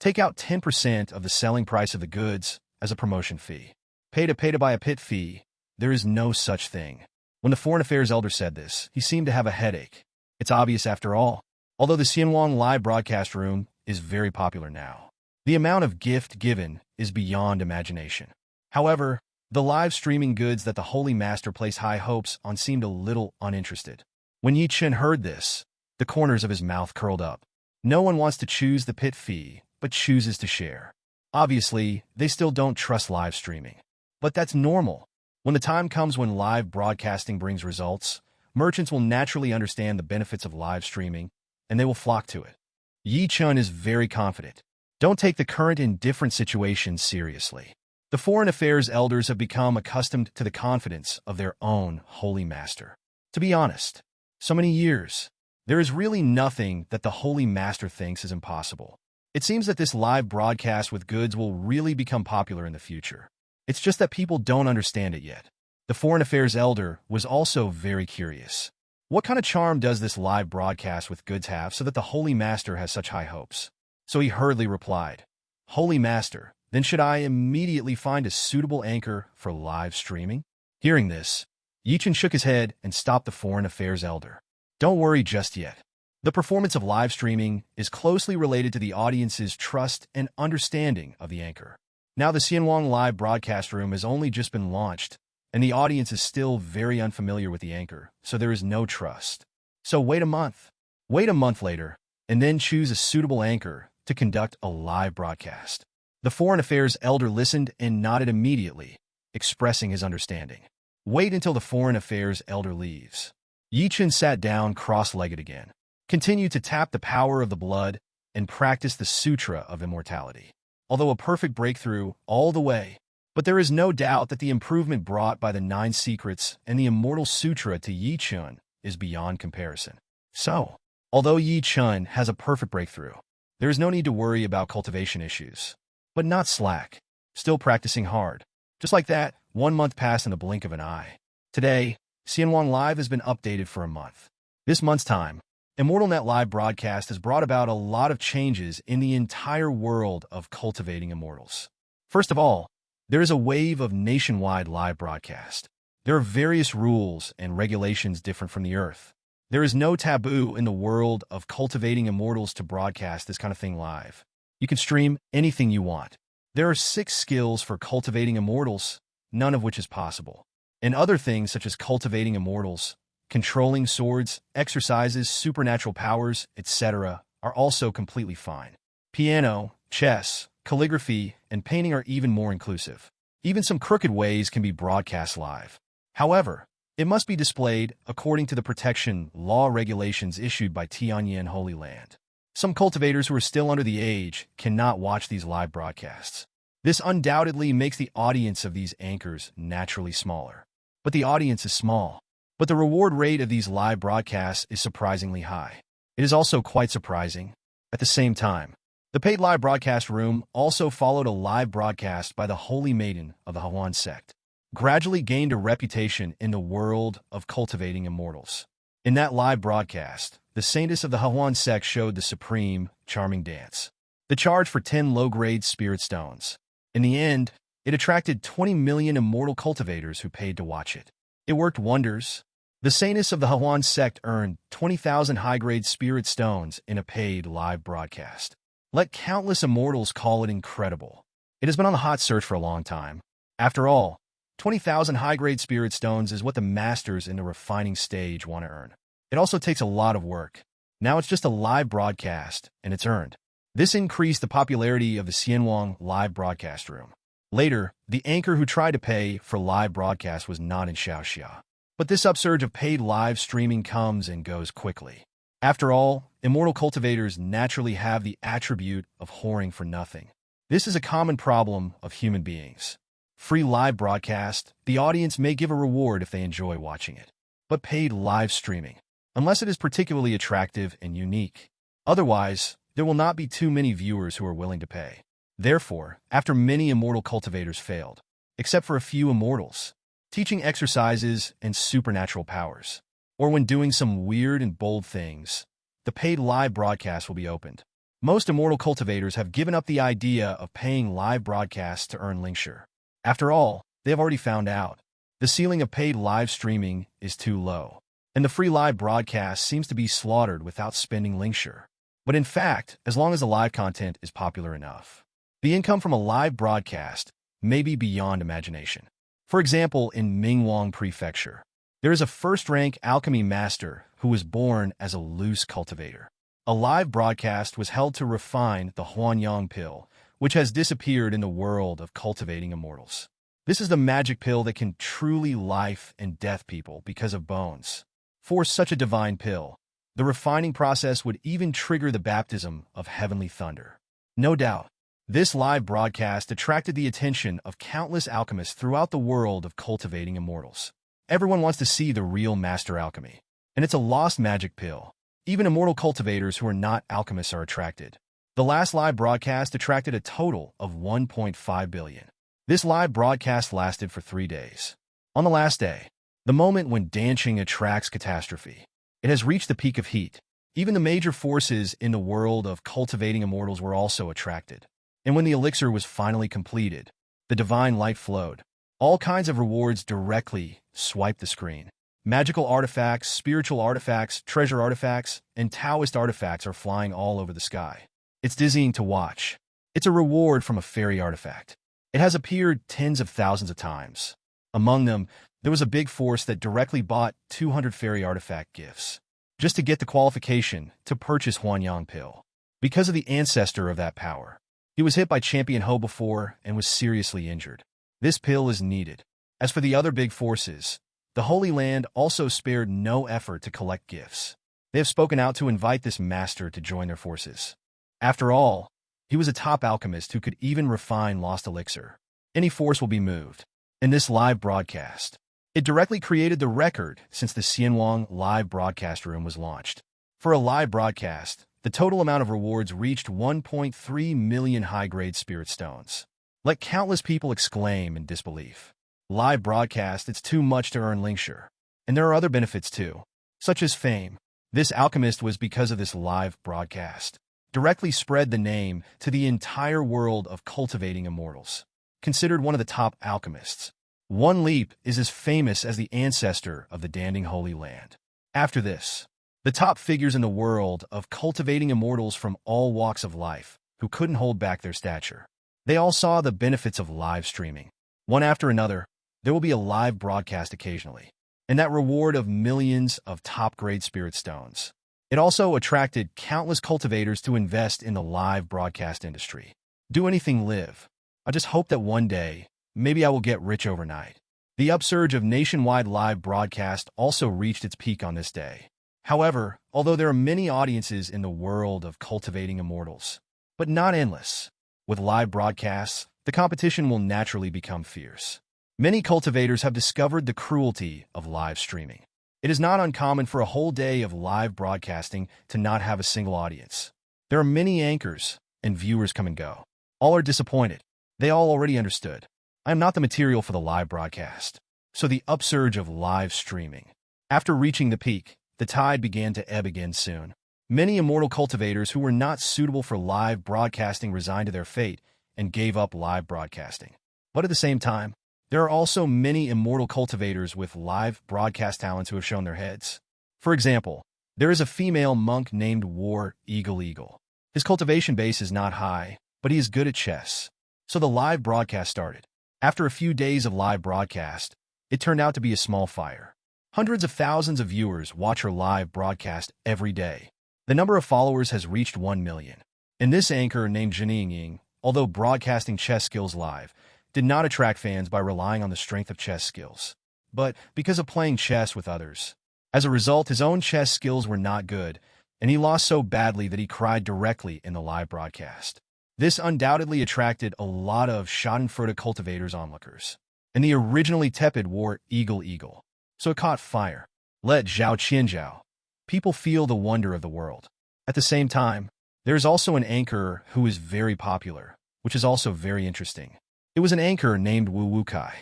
Take out 10% of the selling price of the goods as a promotion fee. Pay to buy a pit fee. There is no such thing. When the Foreign Affairs elder said this, he seemed to have a headache. It's obvious after all. Although the Xianwang live broadcast room is very popular now, the amount of gift given is beyond imagination. However, the live streaming goods that the Holy Master placed high hopes on seemed a little uninterested. When Chen heard this, the corners of his mouth curled up. No one wants to choose the pit fee, but chooses to share. Obviously, they still don't trust live streaming. But that's normal. When the time comes when live broadcasting brings results, merchants will naturally understand the benefits of live streaming, and they will flock to it. Chen is very confident. Don't take the current indifferent situation seriously. The Foreign Affairs elders have become accustomed to the confidence of their own Holy Master. To be honest, so many years, there is really nothing that the Holy Master thinks is impossible. It seems that this live broadcast with goods will really become popular in the future. It's just that people don't understand it yet. The Foreign Affairs elder was also very curious. What kind of charm does this live broadcast with goods have so that the Holy Master has such high hopes? So he hurriedly replied, "Holy Master, then should I immediately find a suitable anchor for live streaming?" Hearing this, Chen shook his head and stopped the Foreign Affairs elder. Don't worry just yet. The performance of live streaming is closely related to the audience's trust and understanding of the anchor. Now the Xianwang live broadcast room has only just been launched, and the audience is still very unfamiliar with the anchor, so there is no trust. So wait a month. Wait a month later, and then choose a suitable anchor to conduct a live broadcast. The Foreign Affairs elder listened and nodded immediately, expressing his understanding. Wait until the Foreign Affairs elder leaves. Chen sat down cross-legged again. Continue to tap the power of the blood and practice the Sutra of Immortality. Although a perfect breakthrough all the way, but there is no doubt that the improvement brought by the 9 secrets and the Immortal Sutra to Chen is beyond comparison. So, although Chen has a perfect breakthrough, there is no need to worry about cultivation issues. But not slack, still practicing hard. Just like that, 1 month passed in the blink of an eye. Today, Xianwang Live has been updated for a month. This month's time, Immortal Net Live broadcast has brought about a lot of changes in the entire world of cultivating immortals. First of all, there is a wave of nationwide live broadcast. There are various rules and regulations different from the Earth. There is no taboo in the world of cultivating immortals to broadcast this kind of thing live. You can stream anything you want. There are 6 skills for cultivating immortals, none of which is possible. And other things such as cultivating immortals, controlling swords, exercises, supernatural powers, etc. are also completely fine. Piano, chess, calligraphy, and painting are even more inclusive. Even some crooked ways can be broadcast live. However, it must be displayed according to the protection law regulations issued by Tianyan Holy Land. Some cultivators who are still under the age cannot watch these live broadcasts. This undoubtedly makes the audience of these anchors naturally smaller. But the audience is small. But the reward rate of these live broadcasts is surprisingly high. It is also quite surprising. At the same time, the paid live broadcast room also followed a live broadcast by the Holy Maiden of the Huan sect, gradually gained a reputation in the world of cultivating immortals. In that live broadcast, the saintess of the Huan sect showed the supreme, charming dance. The charge for 10 low-grade spirit stones. In the end, it attracted 20 million immortal cultivators who paid to watch it. It worked wonders. The saintess of the Huan sect earned 20,000 high-grade spirit stones in a paid live broadcast. Let countless immortals call it incredible. It has been on the hot search for a long time. After all, 20,000 high-grade spirit stones is what the masters in the refining stage want to earn. It also takes a lot of work. Now it's just a live broadcast, and it's earned. This increased the popularity of the Xianwang live broadcast room. Later, the anchor who tried to pay for live broadcast was not in Shaoxia. But this upsurge of paid live streaming comes and goes quickly. After all, immortal cultivators naturally have the attribute of whoring for nothing. This is a common problem of human beings. Free live broadcast, the audience may give a reward if they enjoy watching it. But paid live streaming, unless it is particularly attractive and unique. Otherwise, there will not be too many viewers who are willing to pay. Therefore, after many immortal cultivators failed, except for a few immortals, teaching exercises and supernatural powers. Or when doing some weird and bold things, the paid live broadcast will be opened. Most immortal cultivators have given up the idea of paying live broadcasts to earn linkshare. After all, they have already found out the ceiling of paid live streaming is too low, and the free live broadcast seems to be slaughtered without spending linkshare. But in fact, as long as the live content is popular enough, the income from a live broadcast may be beyond imagination. For example, in Mingwang Prefecture, there is a first-rank alchemy master who was born as a loose cultivator. A live broadcast was held to refine the Huanyang pill, which has disappeared in the world of cultivating immortals. This is the magic pill that can truly life and death people because of bones. For such a divine pill, the refining process would even trigger the baptism of heavenly thunder. No doubt, this live broadcast attracted the attention of countless alchemists throughout the world of cultivating immortals. Everyone wants to see the real master alchemy, and it's a lost magic pill. Even immortal cultivators who are not alchemists are attracted. The last live broadcast attracted a total of 1.5 billion. This live broadcast lasted for 3 days. On the last day, the moment when dancing attracts catastrophe, it has reached the peak of heat. Even the major forces in the world of cultivating immortals were also attracted. And when the elixir was finally completed, the divine light flowed. All kinds of rewards directly swiped the screen. Magical artifacts, spiritual artifacts, treasure artifacts, and Taoist artifacts are flying all over the sky. It's dizzying to watch. It's a reward from a fairy artifact. It has appeared tens of thousands of times. Among them, there was a big force that directly bought 200 fairy artifact gifts, just to get the qualification to purchase Huanyang pill. Because of the ancestor of that power, he was hit by Champion Ho before and was seriously injured. This pill is needed. As for the other big forces, the Holy Land also spared no effort to collect gifts. They have spoken out to invite this master to join their forces. After all, he was a top alchemist who could even refine lost elixir. Any force will be moved. In this live broadcast, it directly created the record since the Xianwang live broadcast room was launched. For a live broadcast, the total amount of rewards reached 1.3 million high-grade spirit stones. Let countless people exclaim in disbelief. Live broadcast, it's too much to earn linkshare. And there are other benefits too, such as fame. This alchemist was, because of this live broadcast, directly spread the name to the entire world of cultivating immortals. Considered one of the top alchemists, One Leap is as famous as the ancestor of the Danding Holy Land. After this, the top figures in the world of cultivating immortals from all walks of life who couldn't hold back their stature. They all saw the benefits of live streaming. One after another, there will be a live broadcast occasionally, and that reward of millions of top-grade spirit stones. It also attracted countless cultivators to invest in the live broadcast industry. Do anything live. I just hope that one day, maybe I will get rich overnight. The upsurge of nationwide live broadcast also reached its peak on this day. However, although there are many audiences in the world of cultivating immortals, but not endless, with live broadcasts, the competition will naturally become fierce. Many cultivators have discovered the cruelty of live streaming. It is not uncommon for a whole day of live broadcasting to not have a single audience. There are many anchors, and viewers come and go. All are disappointed. They all already understood. I am not the material for the live broadcast. So the upsurge of live streaming. After reaching the peak, the tide began to ebb again soon. Many immortal cultivators who were not suitable for live broadcasting resigned to their fate and gave up live broadcasting. But at the same time, there are also many immortal cultivators with live broadcast talents who have shown their heads. For example, there is a female monk named War Eagle. His cultivation base is not high, but he is good at chess. So the live broadcast started. After a few days of live broadcast, it turned out to be a small fire. Hundreds of thousands of viewers watch her live broadcast every day. The number of followers has reached 1 million. And this anchor named Zhaniying, although broadcasting chess skills live, did not attract fans by relying on the strength of chess skills, but because of playing chess with others. As a result, his own chess skills were not good, and he lost so badly that he cried directly in the live broadcast. This undoubtedly attracted a lot of Schadenfreude cultivators onlookers, and the originally tepid War Eagle, so it caught fire. Let Zhao Qianzhao. People feel the wonder of the world. At the same time, there is also an anchor who is very popular, which is also very interesting. It was an anchor named Wu Wukai.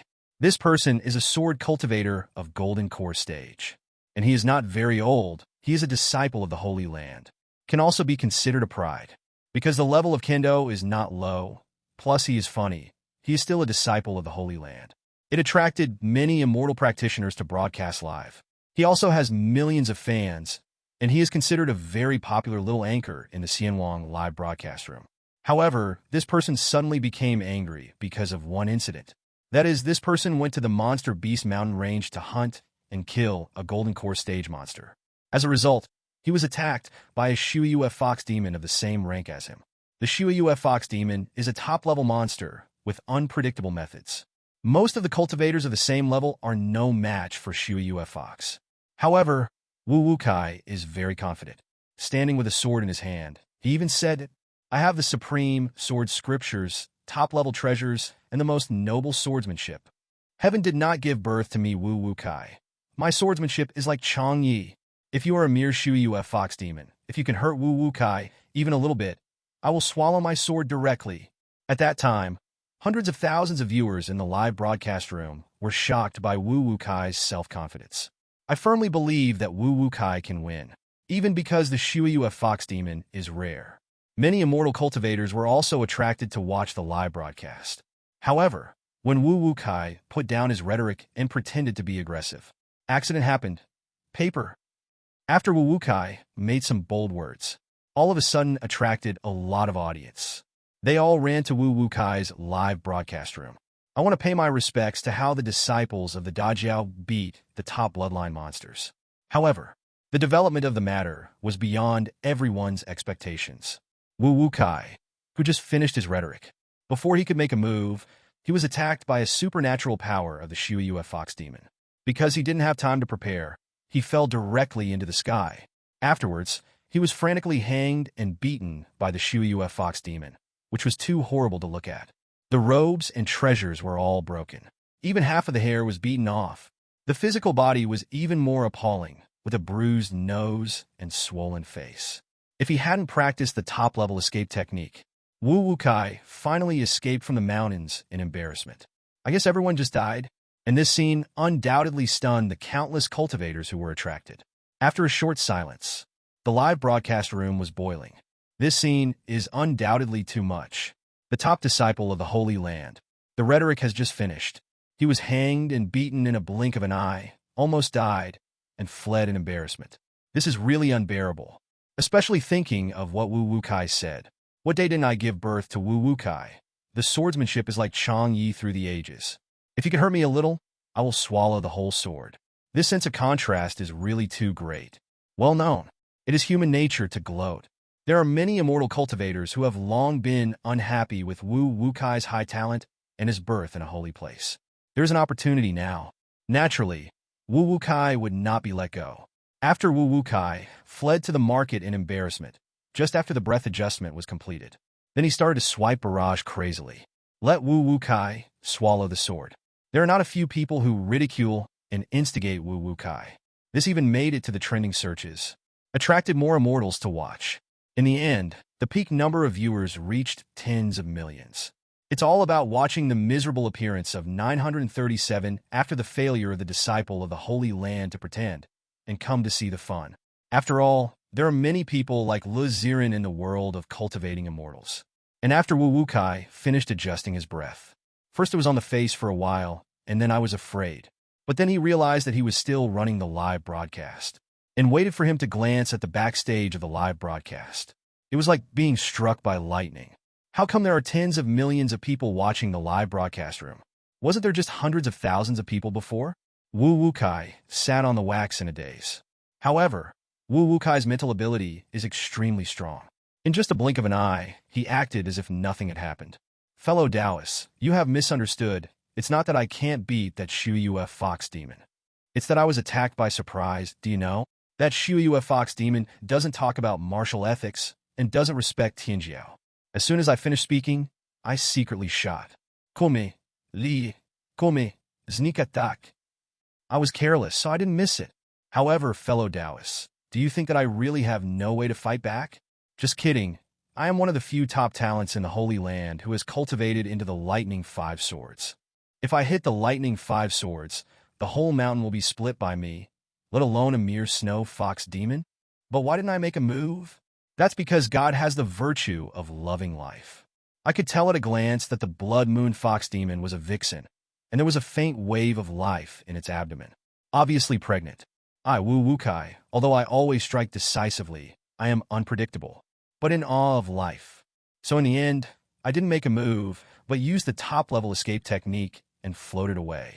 This person is a sword cultivator of Golden Core stage. And he is not very old, he is a disciple of the Holy Land. Can also be considered a pride. Because the level of Kendo is not low, plus he is funny, he is still a disciple of the Holy Land. It attracted many immortal practitioners to broadcast live. He also has millions of fans, and he is considered a very popular little anchor in the Xianwang live broadcast room. However, this person suddenly became angry because of one incident. That is, this person went to the Monster Beast mountain range to hunt and kill a Golden Core stage monster. As a result, he was attacked by a Shuiyue Fox Demon of the same rank as him. The Shuiyue Fox Demon is a top-level monster with unpredictable methods. Most of the cultivators of the same level are no match for Shuiyue Fox. However, Wu Wukai is very confident. Standing with a sword in his hand, he even said, "I have the supreme sword scriptures, top-level treasures, and the most noble swordsmanship. Heaven did not give birth to me, Wu Wukai. My swordsmanship is like Chang Yi. If you are a mere Shuiyue Fox Demon, if you can hurt Wu Wukai even a little bit, I will swallow my sword directly." At that time, hundreds of thousands of viewers in the live broadcast room were shocked by Wu Wukai's self-confidence. I firmly believe that Wu Wukai can win, even because the Shuiyue Fox Demon is rare. Many immortal cultivators were also attracted to watch the live broadcast. However, when Wu Wukai put down his rhetoric and pretended to be aggressive, accident happened. Paper. After Wu Wukai made some bold words, all of a sudden attracted a lot of audience. They all ran to Wu Wukai's live broadcast room. I want to pay my respects to how the disciples of the Dajiao beat the top bloodline monsters. However, the development of the matter was beyond everyone's expectations. Wu Wukai, who just finished his rhetoric, before he could make a move, he was attacked by a supernatural power of the Shuiyue Fox Demon. Because he didn't have time to prepare, he fell directly into the sky. Afterwards, he was frantically hanged and beaten by the Shuiyue Fox Demon, which was too horrible to look at. The robes and treasures were all broken. Even half of the hair was beaten off. The physical body was even more appalling, with a bruised nose and swollen face. If he hadn't practiced the top-level escape technique, Wu Wukai finally escaped from the mountains in embarrassment. I guess everyone just died, and this scene undoubtedly stunned the countless cultivators who were attracted. After a short silence, the live broadcast room was boiling. This scene is undoubtedly too much. The top disciple of the Holy Land. The rhetoric has just finished. He was hanged and beaten in a blink of an eye, almost died, and fled in embarrassment. This is really unbearable, especially thinking of what Wu Wukai said. What day didn't I give birth to Wu Wukai? The swordsmanship is like Chang Yi through the ages. If you can hurt me a little, I will swallow the whole sword. This sense of contrast is really too great. Well known. It is human nature to gloat. There are many immortal cultivators who have long been unhappy with Wu Wukai's high talent and his birth in a holy place. There is an opportunity now. Naturally, Wu Wukai would not be let go. After Wu Wukai fled to the market in embarrassment, just after the breath adjustment was completed, then he started to swipe barrage crazily. Let Wu Wukai swallow the sword. There are not a few people who ridicule and instigate Wu Wukai. This even made it to the trending searches, attracted more immortals to watch. In the end, the peak number of viewers reached tens of millions. It's all about watching the miserable appearance of 937 after the failure of the disciple of the Holy Land to pretend and come to see the fun. After all, there are many people like Lu Ziren in the world of cultivating immortals. And after Wu Wukai finished adjusting his breath, first it was on the face for a while, and then I was afraid. But then he realized that he was still running the live broadcast, and waited for him to glance at the backstage of the live broadcast. It was like being struck by lightning. How come there are tens of millions of people watching the live broadcast room? Wasn't there just hundreds of thousands of people before? Wu Wukai sat on the wax in a daze. However, Wu Wukai's mental ability is extremely strong. In just a blink of an eye, he acted as if nothing had happened. Fellow Taoists, you have misunderstood. It's not that I can't beat that Shuiyue Fox Demon. It's that I was attacked by surprise, do you know? That Shuiyue Fox Demon doesn't talk about martial ethics and doesn't respect Tianjiao. As soon as I finished speaking, I secretly shot. Kome, li, kome, znikatak. I was careless, so I didn't miss it. However, fellow Taoists, do you think that I really have no way to fight back? Just kidding. I am one of the few top talents in the Holy Land who has cultivated into the Lightning 5 Swords. If I hit the lightning 5 swords, the whole mountain will be split by me, let alone a mere snow fox demon? But why didn't I make a move? That's because God has the virtue of loving life. I could tell at a glance that the blood moon fox demon was a vixen, and there was a faint wave of life in its abdomen. Obviously pregnant. I woo kai, although I always strike decisively, I am unpredictable, but in awe of life. So in the end, I didn't make a move, but used the top-level escape technique and floated away.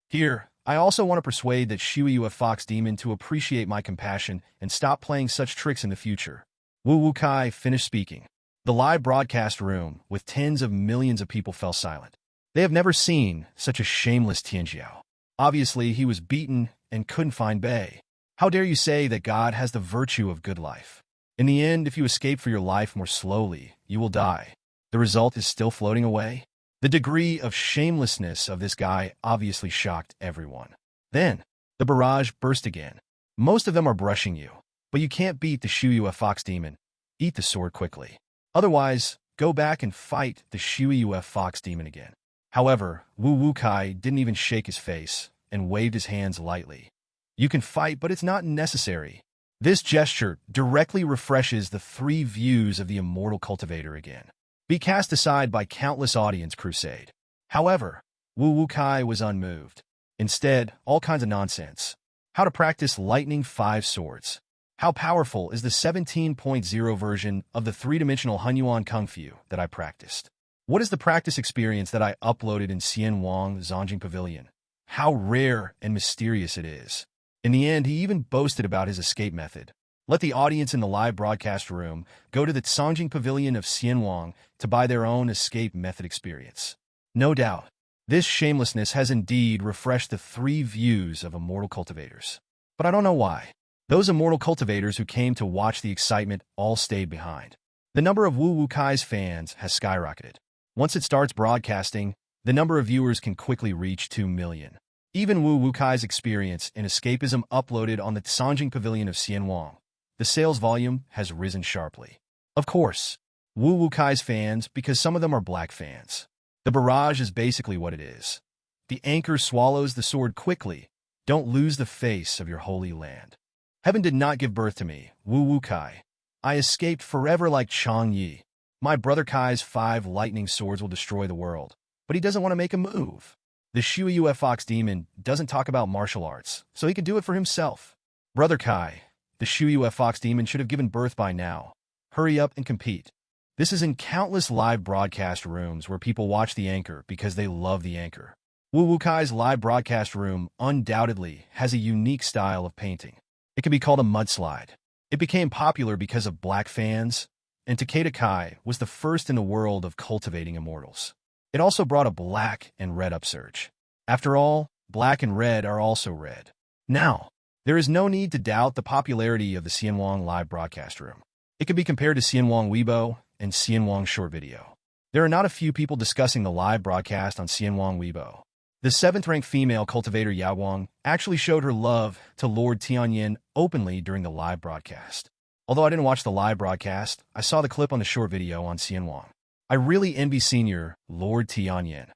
Here, I also want to persuade that Shuyu Fox Demon to appreciate my compassion and stop playing such tricks in the future. Wu Kai finished speaking. The live broadcast room, with tens of millions of people, fell silent. They have never seen such a shameless Tianjiao. Obviously, he was beaten and couldn't find Bei. How dare you say that God has the virtue of good life? In the end, if you escape for your life more slowly, you will die. The result is still floating away. The degree of shamelessness of this guy obviously shocked everyone. Then, the barrage burst again. Most of them are brushing you, but you can't beat the Shuyu Fox Demon. Eat the sword quickly. Otherwise, go back and fight the Shuyu Fox Demon again. However, Wu Kai didn't even shake his face and waved his hands lightly. You can fight, but it's not necessary. This gesture directly refreshes the 3 views of the immortal cultivator again. Be cast aside by countless audience crusade. However, Wu Kai was unmoved. Instead, all kinds of nonsense. How to practice lightning 5 swords. How powerful is the 17.0 version of the 3-dimensional Hunyuan Kung Fu that I practiced? What is the practice experience that I uploaded in Xianwang Zongjing Pavilion? How rare and mysterious it is. In the end, he even boasted about his escape method. Let the audience in the live broadcast room go to the Zongjing Pavilion of Xianwang to buy their own escape method experience. No doubt, this shamelessness has indeed refreshed the 3 views of immortal cultivators. But I don't know why. Those immortal cultivators who came to watch the excitement all stayed behind. The number of Wu Kai's fans has skyrocketed. Once it starts broadcasting, the number of viewers can quickly reach 2 million. Even Wu Kai's experience in escapism uploaded on the Zongjing Pavilion of Xianwang. The sales volume has risen sharply. Of course, Wu Kai's fans, because some of them are black fans. The barrage is basically what it is. The anchor swallows the sword quickly. Don't lose the face of your holy land. Heaven did not give birth to me, Wu Kai. I escaped forever like Chang Yi. My brother Kai's 5 lightning swords will destroy the world, but he doesn't want to make a move. The Shuyu Fox Demon doesn't talk about martial arts, so he can do it for himself. Brother Kai, the Shuyu Fox Demon should have given birth by now. Hurry up and compete. This is in countless live broadcast rooms where people watch the anchor because they love the anchor. Wu Kai's live broadcast room undoubtedly has a unique style of painting. It can be called a mudslide. It became popular because of black fans, and Takeda Kai was the first in the world of cultivating immortals. It also brought a black and red upsurge. After all, black and red are also red. Now, there is no need to doubt the popularity of the Xianwang live broadcast room. It can be compared to Xianwang Weibo and Xianwang short video. There are not a few people discussing the live broadcast on Xianwang Weibo. The 7th-ranked female cultivator Yao Wang actually showed her love to Lord Tianyan openly during the live broadcast. Although I didn't watch the live broadcast, I saw the clip on the short video on Xianwang. I really envy senior Lord Tianyan.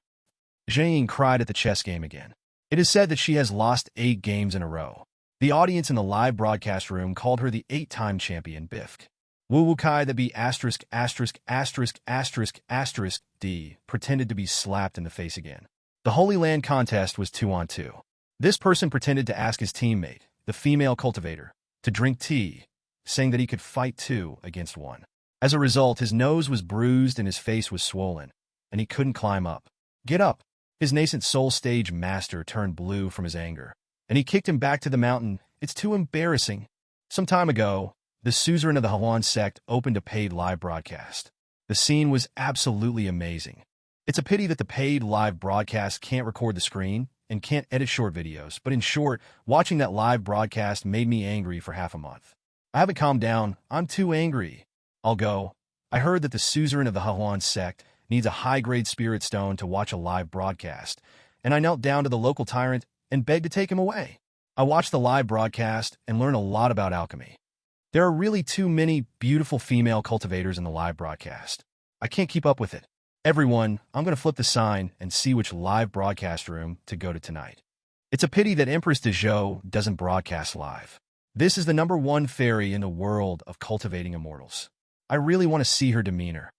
Zhang cried at the chess game again. It is said that she has lost 8 games in a row. The audience in the live broadcast room called her the 8-time champion Bifk. Wu Kai the B************ D pretended to be slapped in the face again. The Holy Land contest was 2-on-2. This person pretended to ask his teammate, the female cultivator, to drink tea, saying that he could fight 2 against 1. As a result, his nose was bruised and his face was swollen, and he couldn't climb up. Get up! His nascent soul stage master turned blue from his anger, and he kicked him back to the mountain. It's too embarrassing. Some time ago, the suzerain of the Hawan sect opened a paid live broadcast. The scene was absolutely amazing. It's a pity that the paid live broadcast can't record the screen and can't edit short videos, but in short, watching that live broadcast made me angry for half a month. I haven't calmed down. I'm too angry. I'll go. I heard that the suzerain of the Hawan sect needs a high-grade spirit stone to watch a live broadcast, and I knelt down to the local tyrant and begged to take him away. I watched the live broadcast and learned a lot about alchemy. There are really too many beautiful female cultivators in the live broadcast. I can't keep up with it. Everyone, I'm going to flip the sign and see which live broadcast room to go to tonight. It's a pity that Empress de Zhou doesn't broadcast live. This is the #1 fairy in the world of cultivating immortals. I really want to see her demeanor.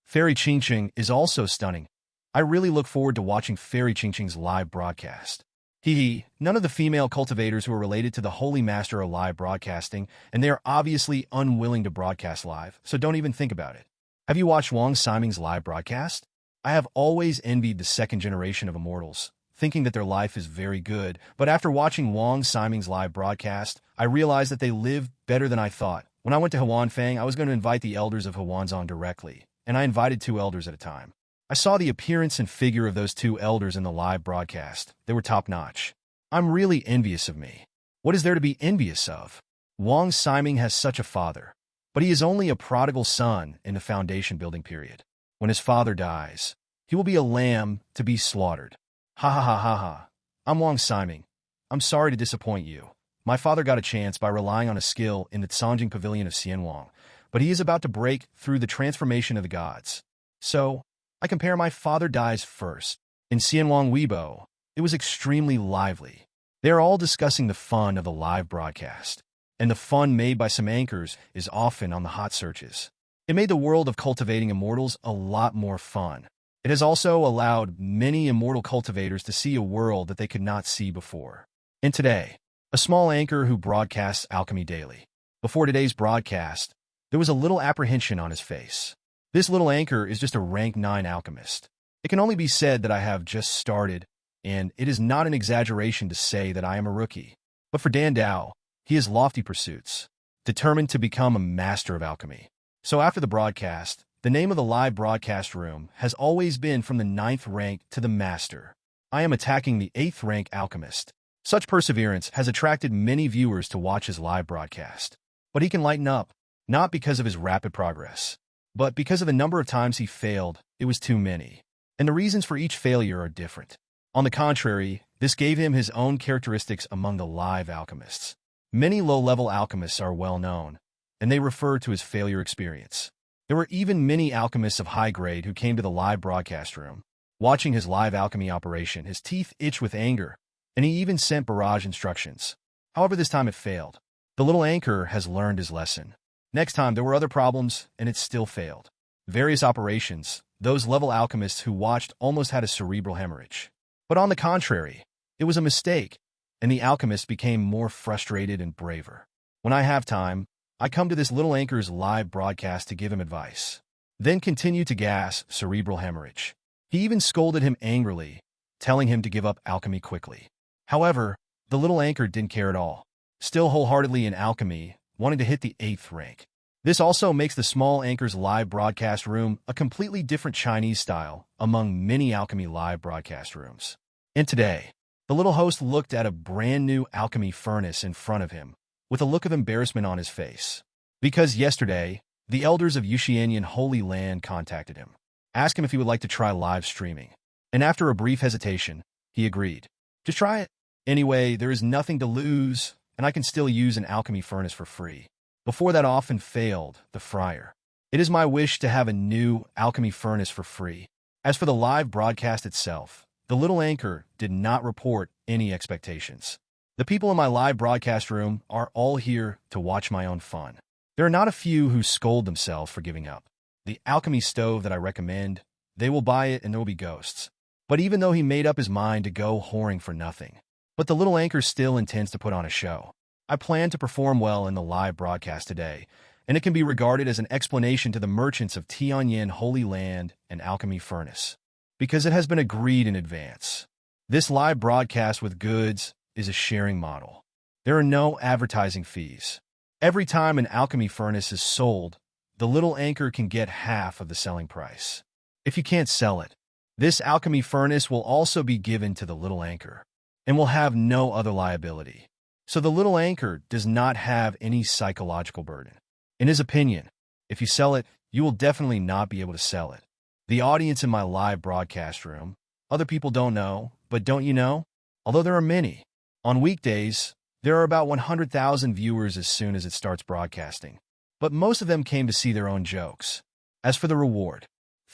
Fairy Qingqing is also stunning. I really look forward to watching Fairy Qingqing's live broadcast. None of the female cultivators who are related to the Holy Master are live broadcasting, and they are obviously unwilling to broadcast live, so don't even think about it. Have you watched Wang Ximing's live broadcast? I have always envied the second generation of immortals, thinking that their life is very good, but after watching Wang Ximing's live broadcast, I realized that they live better than I thought. When I went to Huanfang, I was going to invite the elders of Huanzong directly, and I invited 2 elders at a time. I saw the appearance and figure of those 2 elders in the live broadcast. They were top-notch. I'm really envious of me. What is there to be envious of? Wang Ximing has such a father, but he is only a prodigal son in the foundation building period. When his father dies, he will be a lamb to be slaughtered. Ha ha ha ha ha. I'm Wang Ximing. I'm sorry to disappoint you. My father got a chance by relying on a skill in the Canjing Pavilion of Xianwang, but he is about to break through the transformation of the gods. So, I compare my father dies first. In Xianwang Weibo, it was extremely lively. They are all discussing the fun of the live broadcast, and the fun made by some anchors is often on the hot searches. It made the world of cultivating immortals a lot more fun. It has also allowed many immortal cultivators to see a world that they could not see before. And today, a small anchor who broadcasts alchemy daily. Before today's broadcast, there was a little apprehension on his face. This little anchor is just a rank 9 alchemist. It can only be said that I have just started, and it is not an exaggeration to say that I am a rookie. But for Dan Dao, he has lofty pursuits, determined to become a master of alchemy. So after the broadcast, the name of the live broadcast room has always been from the 9th rank to the master. I am attacking the 8th rank alchemist. Such perseverance has attracted many viewers to watch his live broadcast. But he can lighten up, not because of his rapid progress, but because of the number of times he failed. It was too many. And the reasons for each failure are different. On the contrary, this gave him his own characteristics among the live alchemists. Many low-level alchemists are well known, and they refer to his failure experience. There were even many alchemists of high grade who came to the live broadcast room. Watching his live alchemy operation, his teeth itched with anger, and he even sent barrage instructions. However, this time it failed. The little anchor has learned his lesson. Next time, there were other problems, and it still failed. Various operations, those level alchemists who watched almost had a cerebral hemorrhage. But on the contrary, it was a mistake, and the alchemist became more frustrated and braver. When I have time, I come to this little anchor's live broadcast to give him advice. Then continue to gas cerebral hemorrhage. He even scolded him angrily, telling him to give up alchemy quickly. However, the little anchor didn't care at all, still wholeheartedly in alchemy, wanting to hit the 8th rank. This also makes the small anchor's live broadcast room a completely different Chinese style among many alchemy live broadcast rooms. And today, the little host looked at a brand new alchemy furnace in front of him, with a look of embarrassment on his face. Because yesterday, the elders of Tianyan Holy Land contacted him, asked him if he would like to try live streaming. And after a brief hesitation, he agreed. Just try it. Anyway, there is nothing to lose, and I can still use an alchemy furnace for free. Before that often failed, the friar. It is my wish to have a new alchemy furnace for free. As for the live broadcast itself, the little anchor did not report any expectations. The people in my live broadcast room are all here to watch my own fun. There are not a few who scold themselves for giving up. The alchemy stove that I recommend, they will buy it and there will be ghosts. But even though he made up his mind to go whoring for nothing, but the little anchor still intends to put on a show. I plan to perform well in the live broadcast today, and it can be regarded as an explanation to the merchants of Tianyan Holy Land and Alchemy Furnace, because it has been agreed in advance. This live broadcast with goods is a sharing model. There are no advertising fees. Every time an alchemy furnace is sold, the little anchor can get half of the selling price. If you can't sell it, this alchemy furnace will also be given to the little anchor, and will have no other liability. So the little anchor does not have any psychological burden. In his opinion, if you sell it, you will definitely not be able to sell it. The audience in my live broadcast room, other people don't know, but don't you know? Although there are many. On weekdays, there are about 100,000 viewers as soon as it starts broadcasting. But most of them came to see their own jokes. As for the reward,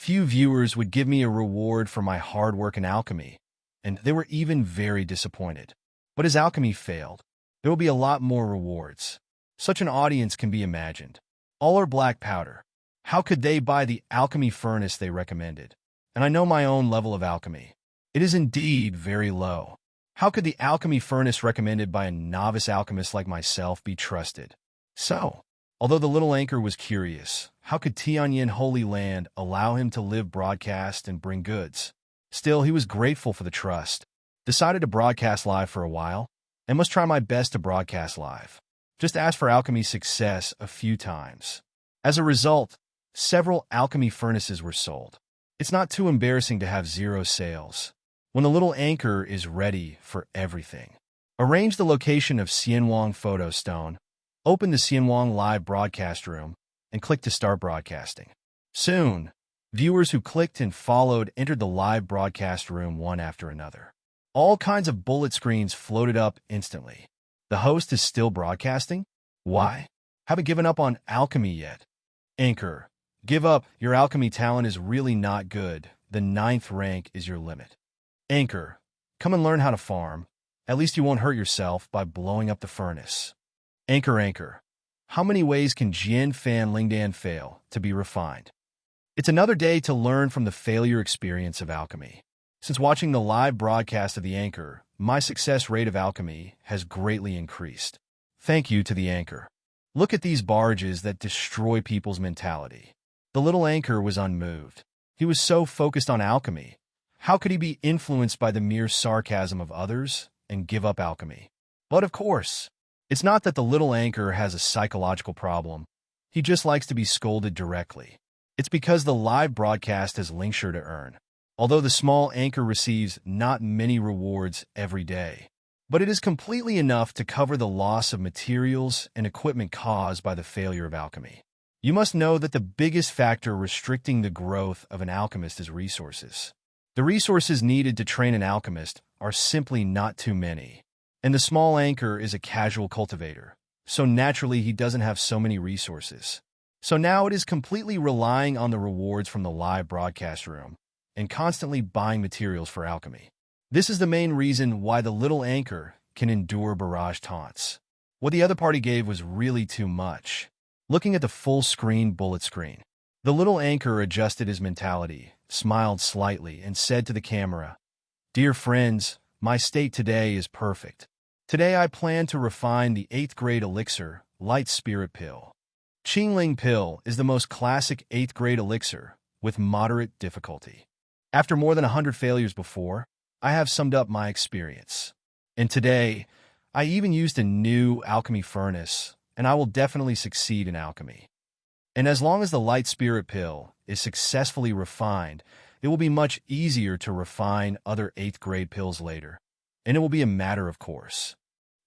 Few viewers would give me a reward for my hard work in alchemy, and they were even very disappointed. But as alchemy failed, there will be a lot more rewards. Such an audience can be imagined. All are black powder. How could they buy the alchemy furnace they recommended? And I know my own level of alchemy. It is indeed very low. How could the alchemy furnace recommended by a novice alchemist like myself be trusted? So, although the little anchor was curious, how could Tianyan Holy Land allow him to live, broadcast, and bring goods? Still, he was grateful for the trust. Decided to broadcast live for a while, and must try my best to broadcast live. Just asked for alchemy success a few times. As a result, several alchemy furnaces were sold. It's not too embarrassing to have 0 sales. When the little anchor is ready for everything. Arrange the location of Xianwang Photo Stone, open the Xianwang Live Broadcast Room, and click to start broadcasting. Soon, viewers who clicked and followed entered the live broadcast room one after another. All kinds of bullet screens floated up instantly. The host is still broadcasting? Why? Haven't given up on alchemy yet. Anchor, give up. Your alchemy talent is really not good. The 9th rank is your limit. Anchor, come and learn how to farm. At least you won't hurt yourself by blowing up the furnace. Anchor, how many ways can Jian Fan Lingdan fail to be refined? It's another day to learn from the failure experience of alchemy. Since watching the live broadcast of the anchor, my success rate of alchemy has greatly increased. Thank you to the anchor. Look at these barges that destroy people's mentality. The little anchor was unmoved. He was so focused on alchemy. How could he be influenced by the mere sarcasm of others and give up alchemy? But of course, it's not that the little anchor has a psychological problem. He just likes to be scolded directly. It's because the live broadcast has Linkshare to earn. Although the small anchor receives not many rewards every day, but it is completely enough to cover the loss of materials and equipment caused by the failure of alchemy. You must know that the biggest factor restricting the growth of an alchemist is resources. The resources needed to train an alchemist are simply not too many, and the small anchor is a casual cultivator, so naturally he doesn't have so many resources. So now it is completely relying on the rewards from the live broadcast room and constantly buying materials for alchemy. This is the main reason why the little anchor can endure barrage taunts. What the other party gave was really too much. Looking at the full-screen bullet screen, the little anchor adjusted his mentality, smiled slightly, and said to the camera, "Dear friends, my state today is perfect. Today I plan to refine the 8th grade elixir, Light Spirit Pill. Qingling Pill is the most classic 8th grade elixir with moderate difficulty. After more than 100 failures before, I have summed up my experience. And today, I even used a new alchemy furnace, and I will definitely succeed in alchemy. And as long as the Light Spirit Pill is successfully refined, it will be much easier to refine other 8th grade pills later, and it will be a matter of course.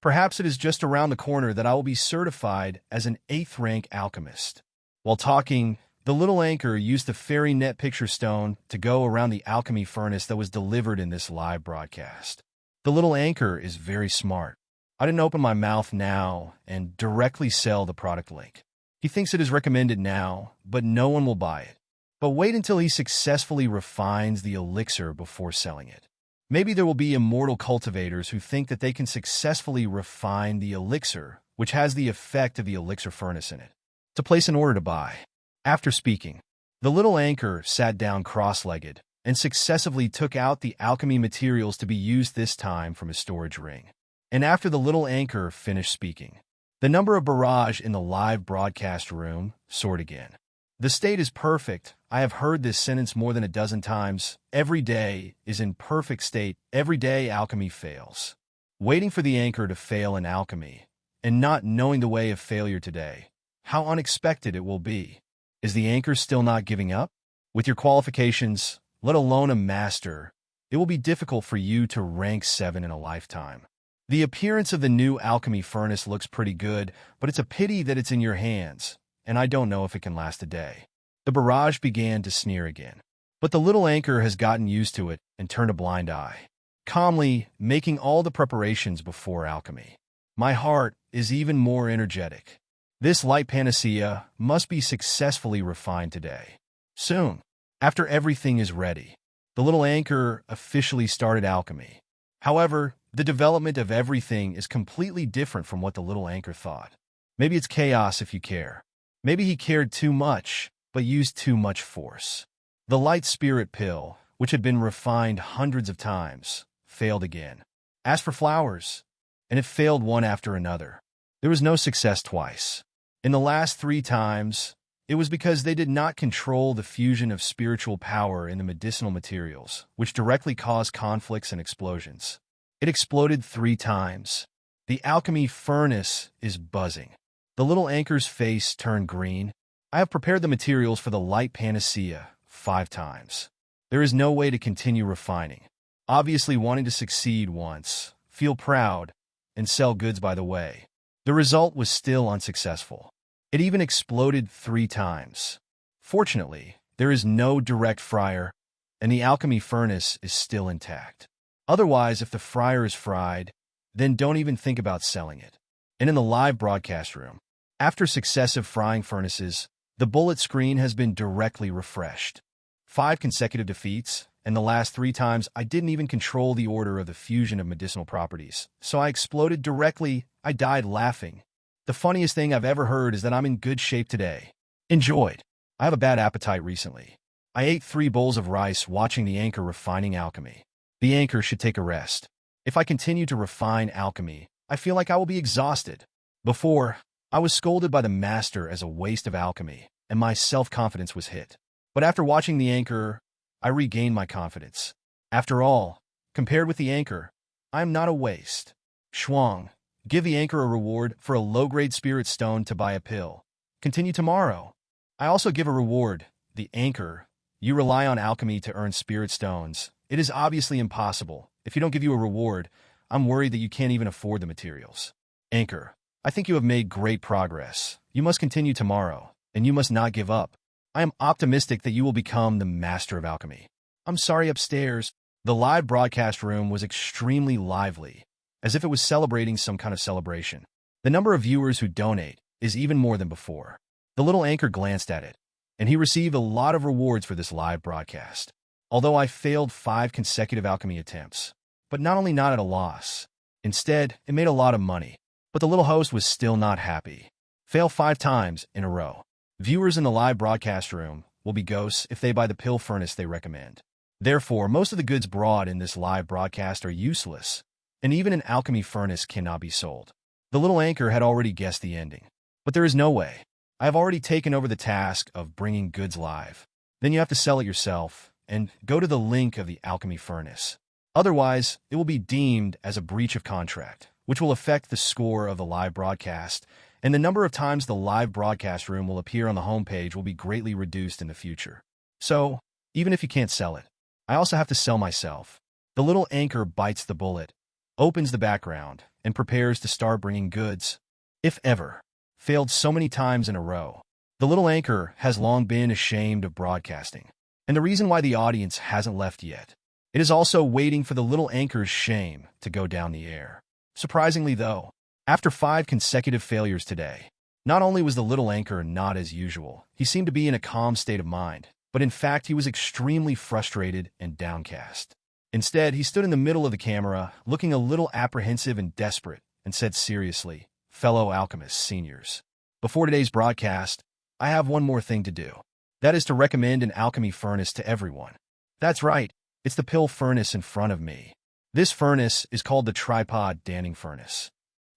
Perhaps it is just around the corner that I will be certified as an 8th rank alchemist." While talking, the little anchor used the fairy net picture stone to go around the alchemy furnace that was delivered in this live broadcast. The little anchor is very smart. I didn't open my mouth now and directly sell the product link. He thinks it is recommended now, but no one will buy it. But wait until he successfully refines the elixir before selling it. Maybe there will be immortal cultivators who think that they can successfully refine the elixir, which has the effect of the elixir furnace in it, to place an order to buy. After speaking, the little anchor sat down cross-legged and successively took out the alchemy materials to be used this time from his storage ring. And after the little anchor finished speaking, the number of barrage in the live broadcast room soared again. "The state is perfect. I have heard this sentence more than a dozen times. Every day is in perfect state. Every day alchemy fails." Waiting for the anchor to fail in alchemy, and not knowing the way of failure today, how unexpected it will be. Is the anchor still not giving up? With your qualifications, let alone a master, it will be difficult for you to rank 7 in a lifetime. The appearance of the new alchemy furnace looks pretty good, but it's a pity that it's in your hands, and I don't know if it can last a day. The barrage began to sneer again, but the little anchor has gotten used to it and turned a blind eye, calmly making all the preparations before alchemy. My heart is even more energetic. This light panacea must be successfully refined today. Soon, After everything is ready, the little anchor officially started alchemy. However, the development of everything is completely different from what the little anchor thought. Maybe it's chaos if you care. Maybe he cared too much, but used too much force. The light spirit pill, which had been refined hundreds of times, failed again. Asked for flowers, and it failed one after another. There was no success twice. In the last 3 times, it was because they did not control the fusion of spiritual power in the medicinal materials, which directly caused conflicts and explosions. It exploded 3 times. The alchemy furnace is buzzing. The little anchor's face turned green. I have prepared the materials for the light panacea 5 times. There is no way to continue refining. Obviously wanting to succeed once, feel proud, and sell goods by the way. The result was still unsuccessful. It even exploded 3 times. Fortunately, there is no direct fryer, and the alchemy furnace is still intact. Otherwise, if the fryer is fried, then don't even think about selling it. And in the live broadcast room, after successive frying furnaces, the bullet screen has been directly refreshed. 5 consecutive defeats, and the last 3 times I didn't even control the order of the fusion of medicinal properties, so I exploded directly. I died laughing. The funniest thing I've ever heard is that I'm in good shape today. Enjoyed. I have a bad appetite recently. I ate 3 bowls of rice watching the anchor refining alchemy. The anchor should take a rest. If I continue to refine alchemy, I feel like I will be exhausted. Before, I was scolded by the master as a waste of alchemy, and my self-confidence was hit. But after watching the anchor, I regained my confidence. After all, compared with the anchor, I am not a waste. Shuang, give the anchor a reward for a low-grade spirit stone to buy a pill. Continue tomorrow. I also give a reward. The anchor, you rely on alchemy to earn spirit stones. It is obviously impossible. If you don't give you a reward, I'm worried that you can't even afford the materials. Anchor, I think you have made great progress. You must continue tomorrow, and you must not give up. I am optimistic that you will become the master of alchemy. I'm sorry upstairs. The live broadcast room was extremely lively, as if it was celebrating some kind of celebration. The number of viewers who donate is even more than before. The little anchor glanced at it, and he received a lot of rewards for this live broadcast. Although I failed 5 consecutive alchemy attempts, but not only not at a loss. Instead, it made a lot of money. But the little host was still not happy. Fail 5 times in a row. Viewers in the live broadcast room will be ghosts if they buy the pill furnace they recommend. Therefore, most of the goods brought in this live broadcast are useless, and even an alchemy furnace cannot be sold. The little anchor had already guessed the ending. But there is no way. I have already taken over the task of bringing goods live. Then you have to sell it yourself, and go to the link of the alchemy furnace. Otherwise, it will be deemed as a breach of contract, which will affect the score of the live broadcast, and the number of times the live broadcast room will appear on the homepage will be greatly reduced in the future. So, even if you can't sell it, I also have to sell myself. The little anchor bites the bullet, opens the background, and prepares to start bringing goods. If ever. Failed so many times in a row. The little anchor has long been ashamed of broadcasting. And the reason why the audience hasn't left yet. It is also waiting for the little anchor's shame to go down the air. Surprisingly though, after 5 consecutive failures today, not only was the little anchor not as usual, he seemed to be in a calm state of mind, but in fact he was extremely frustrated and downcast. Instead, he stood in the middle of the camera, looking a little apprehensive and desperate, and said seriously, "Fellow alchemists, seniors, before today's broadcast, I have one more thing to do. That is to recommend an alchemy furnace to everyone. That's right, it's the pill furnace in front of me. This furnace is called the tripod danning furnace.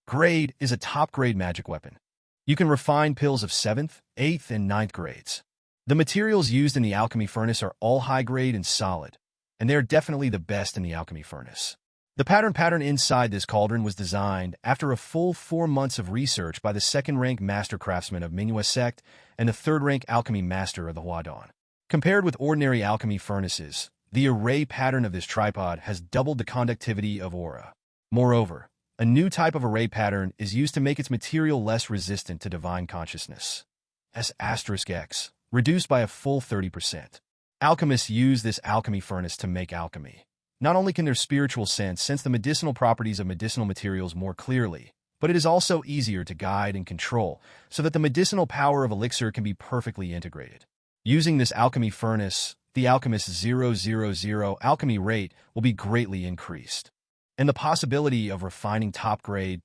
Grade is a top-grade magic weapon. You can refine pills of 7th, 8th, and 9th grades. The materials used in the alchemy furnace are all high-grade and solid, and they are definitely the best in the alchemy furnace. The pattern inside this cauldron was designed after a full 4 months of research by the 2nd-rank master craftsman of Mingyue sect and the 3rd-rank alchemy master of the Huadong. Compared with ordinary alchemy furnaces, the array pattern of this tripod has doubled the conductivity of aura. Moreover, a new type of array pattern is used to make its material less resistant to divine consciousness. S*X, reduced by a full 30%. Alchemists use this alchemy furnace to make alchemy. Not only can their spiritual sense the medicinal properties of medicinal materials more clearly, but it is also easier to guide and control so that the medicinal power of elixir can be perfectly integrated. Using this alchemy furnace, the Alchemist 000 alchemy rate will be greatly increased. And the possibility of refining top-grade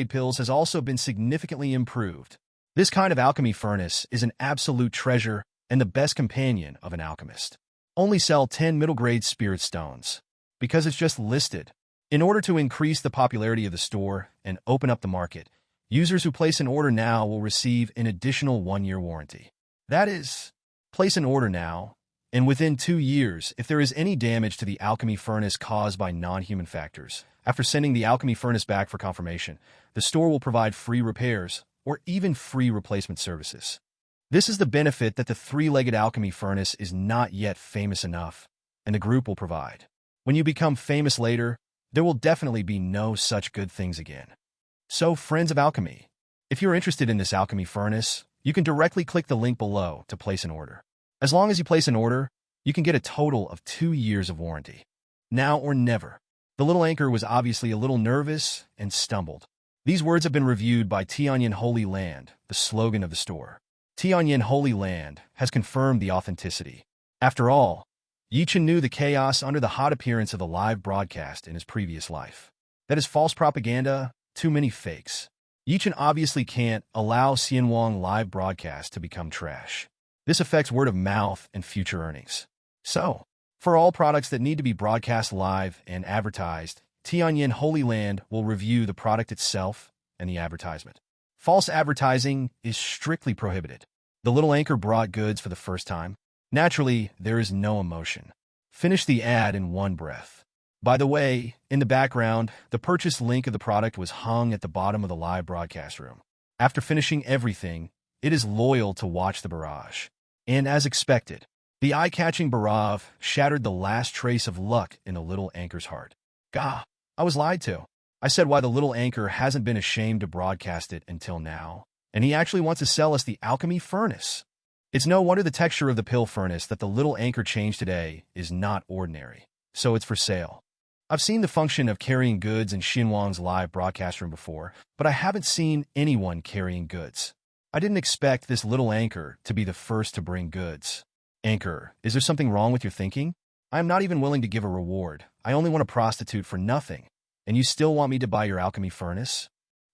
pills has also been significantly improved. This kind of alchemy furnace is an absolute treasure and the best companion of an alchemist. Only sell 10 middle-grade spirit stones, because it's just listed. In order to increase the popularity of the store and open up the market, users who place an order now will receive an additional 1-year warranty. That is, place an order now, and within 2 years, if there is any damage to the alchemy furnace caused by non-human factors, after sending the alchemy furnace back for confirmation, the store will provide free repairs or even free replacement services. This is the benefit that the 3-legged alchemy furnace is not yet famous enough, and the group will provide. When you become famous later, there will definitely be no such good things again. So, friends of alchemy, if you're interested in this alchemy furnace, you can directly click the link below to place an order. As long as you place an order, you can get a total of 2 years of warranty. Now or never. The little anchor was obviously a little nervous and stumbled. These words have been reviewed by Tianyan Holy Land, the slogan of the store. Tianyan Holy Land has confirmed the authenticity. After all, Chen knew the chaos under the hot appearance of the live broadcast in his previous life. That is false propaganda, too many fakes. Chen obviously can't allow Xianwang live broadcast to become trash. This affects word of mouth and future earnings. So, for all products that need to be broadcast live and advertised, Tianyan Holy Land will review the product itself and the advertisement. False advertising is strictly prohibited. The little anchor brought goods for the first time. Naturally, there is no emotion. Finish the ad in one breath. By the way, in the background, the purchase link of the product was hung at the bottom of the live broadcast room. After finishing everything, it is loyal to watch the barrage. And as expected, the eye-catching barrage shattered the last trace of luck in the little anchor's heart. Gah, I was lied to. I said why the little anchor hasn't been ashamed to broadcast it until now, and he actually wants to sell us the alchemy furnace. It's no wonder the texture of the pill furnace that the little anchor changed today is not ordinary, so it's for sale. I've seen the function of carrying goods in Xinhuang's live broadcast room before, but I haven't seen anyone carrying goods. I didn't expect this little anchor to be the first to bring goods. Anchor, is there something wrong with your thinking? I am not even willing to give a reward. I only want a prostitute for nothing, and you still want me to buy your alchemy furnace?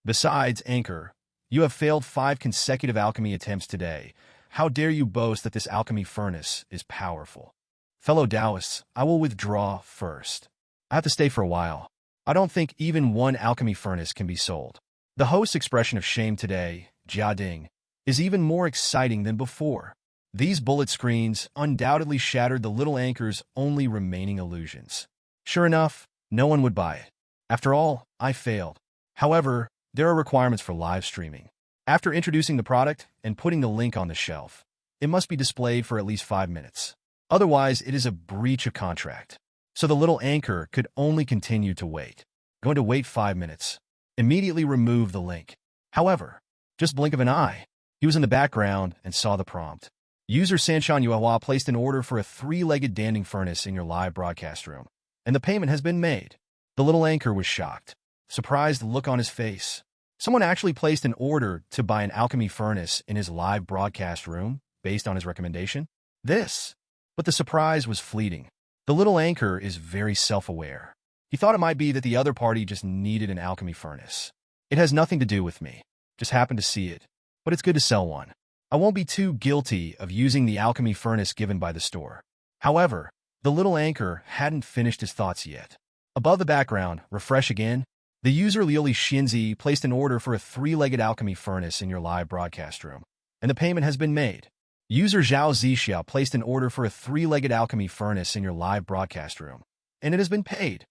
Besides, Anchor, you have failed 5 consecutive alchemy attempts today. How dare you boast that this alchemy furnace is powerful? Fellow Taoists, I will withdraw first. I have to stay for a while. I don't think even one alchemy furnace can be sold. The host's expression of shame today, Jiading, is even more exciting than before. These bullet screens undoubtedly shattered the little anchor's only remaining illusions. Sure enough, no one would buy it. After all, I failed. However, there are requirements for live streaming. After introducing the product and putting the link on the shelf, it must be displayed for at least 5 minutes. Otherwise, it is a breach of contract. So the little anchor could only continue to wait. Going to wait 5 minutes. Immediately remove the link. However, just blink of an eye, he was in the background and saw the prompt. User Sanshan Yuehua placed an order for a 3-legged danding furnace in your live broadcast room, and the payment has been made. The little anchor was shocked. Surprised look on his face. Someone actually placed an order to buy an alchemy furnace in his live broadcast room, based on his recommendation? But the surprise was fleeting. The little anchor is very self-aware. He thought it might be that the other party just needed an alchemy furnace. It has nothing to do with me. Just happened to see it. But it's good to sell one. I won't be too guilty of using the alchemy furnace given by the store. However, the little anchor hadn't finished his thoughts yet. Above the background, refresh again. The user Lioli Xinzi placed an order for a 3-legged alchemy furnace in your live broadcast room, and the payment has been made. User Zhao Zixia placed an order for a 3-legged alchemy furnace in your live broadcast room, and it has been paid.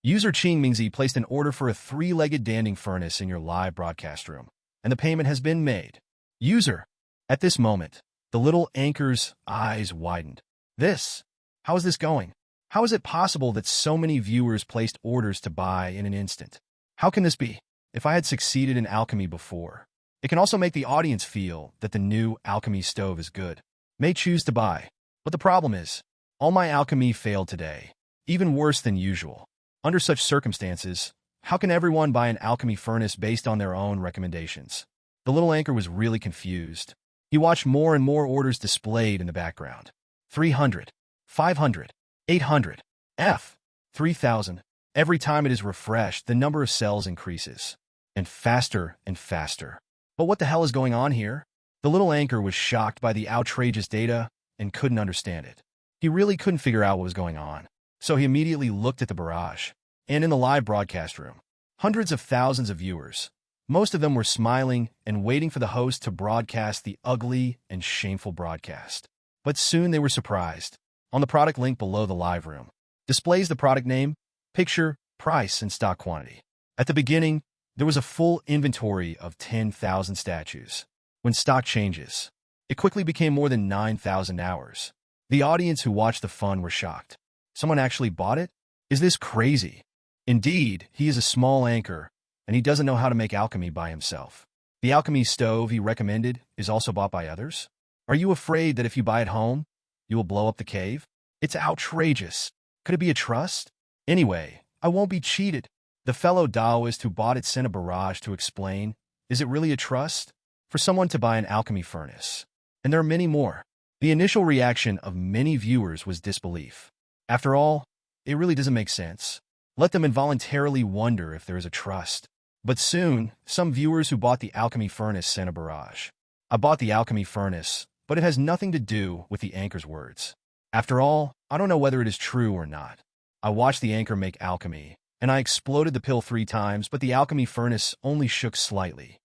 User Qing Mingzi placed an order for a 3-legged danding furnace in your live broadcast room, and the payment has been made. User. At this moment, the little anchor's eyes widened. How is this going? How is it possible that so many viewers placed orders to buy in an instant? How can this be? If I had succeeded in alchemy before, it can also make the audience feel that the new alchemy stove is good. May choose to buy. But the problem is, all my alchemy failed today, even worse than usual. Under such circumstances, how can everyone buy an alchemy furnace based on their own recommendations? The little anchor was really confused. He watched more and more orders displayed in the background. 300. 500, 800, F, 3000. Every time it is refreshed, the number of cells increases. And faster and faster. But what the hell is going on here? The little anchor was shocked by the outrageous data and couldn't understand it. He really couldn't figure out what was going on. So he immediately looked at the barrage. And in the live broadcast room, hundreds of thousands of viewers. Most of them were smiling and waiting for the host to broadcast the ugly and shameful broadcast. But soon they were surprised. On the product link below the live room, displays the product name, picture, price, and stock quantity. At the beginning, there was a full inventory of 10,000 statues. When stock changes, it quickly became more than 9,000 hours. The audience who watched the fun were shocked. Someone actually bought it? Is this crazy? Indeed, he is a small anchor, and he doesn't know how to make alchemy by himself. The alchemy stove he recommended is also bought by others. Are you afraid that if you buy it home, you will blow up the cave? It's outrageous. Could it be a trust? Anyway, I won't be cheated. The fellow Taoist who bought it sent a barrage to explain, is it really a trust? For someone to buy an alchemy furnace. And there are many more. The initial reaction of many viewers was disbelief. After all, it really doesn't make sense. Let them involuntarily wonder if there is a trust. But soon, some viewers who bought the alchemy furnace sent a barrage. I bought the alchemy furnace, but it has nothing to do with the anchor's words. After all, I don't know whether it is true or not. I watched the anchor make alchemy, and I exploded the pill 3 times, but the alchemy furnace only shook slightly.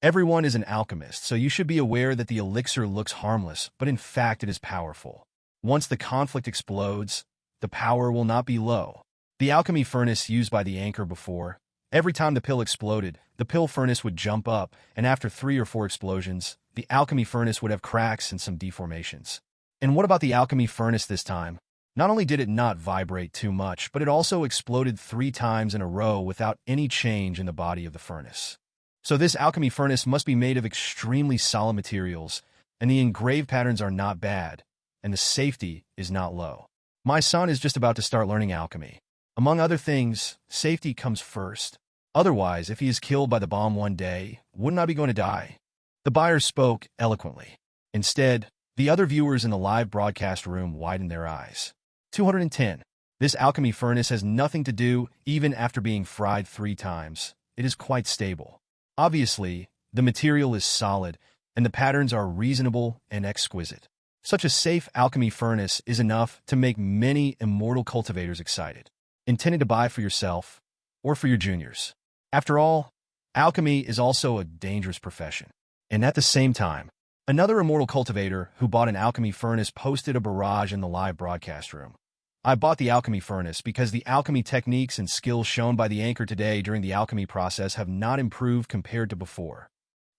Everyone is an alchemist, so you should be aware that the elixir looks harmless, but in fact it is powerful. Once the conflict explodes, the power will not be low. The alchemy furnace used by the anchor before, every time the pill exploded, the pill furnace would jump up, and after 3 or 4 explosions, the alchemy furnace would have cracks and some deformations. And what about the alchemy furnace this time? Not only did it not vibrate too much, but it also exploded 3 times in a row without any change in the body of the furnace. So this alchemy furnace must be made of extremely solid materials, and the engraved patterns are not bad, and the safety is not low. My son is just about to start learning alchemy. Among other things, safety comes first. Otherwise, if he is killed by the bomb one day, wouldn't I be going to die? The buyer spoke eloquently. Instead, the other viewers in the live broadcast room widened their eyes. 210. This alchemy furnace has nothing to do even after being fried 3 times. It is quite stable. Obviously, the material is solid, and the patterns are reasonable and exquisite. Such a safe alchemy furnace is enough to make many immortal cultivators excited, intending to buy for yourself or for your juniors. After all, alchemy is also a dangerous profession. And at the same time, another immortal cultivator who bought an alchemy furnace posted a barrage in the live broadcast room. I bought the alchemy furnace because the alchemy techniques and skills shown by the anchor today during the alchemy process have not improved compared to before.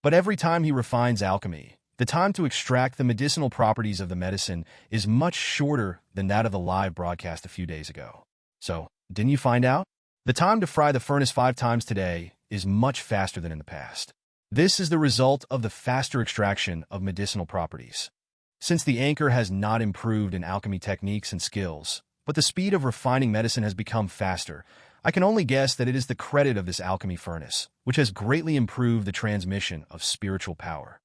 But every time he refines alchemy, the time to extract the medicinal properties of the medicine is much shorter than that of the live broadcast a few days ago. So, didn't you find out? The time to fry the furnace 5 times today is much faster than in the past. This is the result of the faster extraction of medicinal properties. Since the anchor has not improved in alchemy techniques and skills, but the speed of refining medicine has become faster, I can only guess that it is the credit of this alchemy furnace, which has greatly improved the transmission of spiritual power.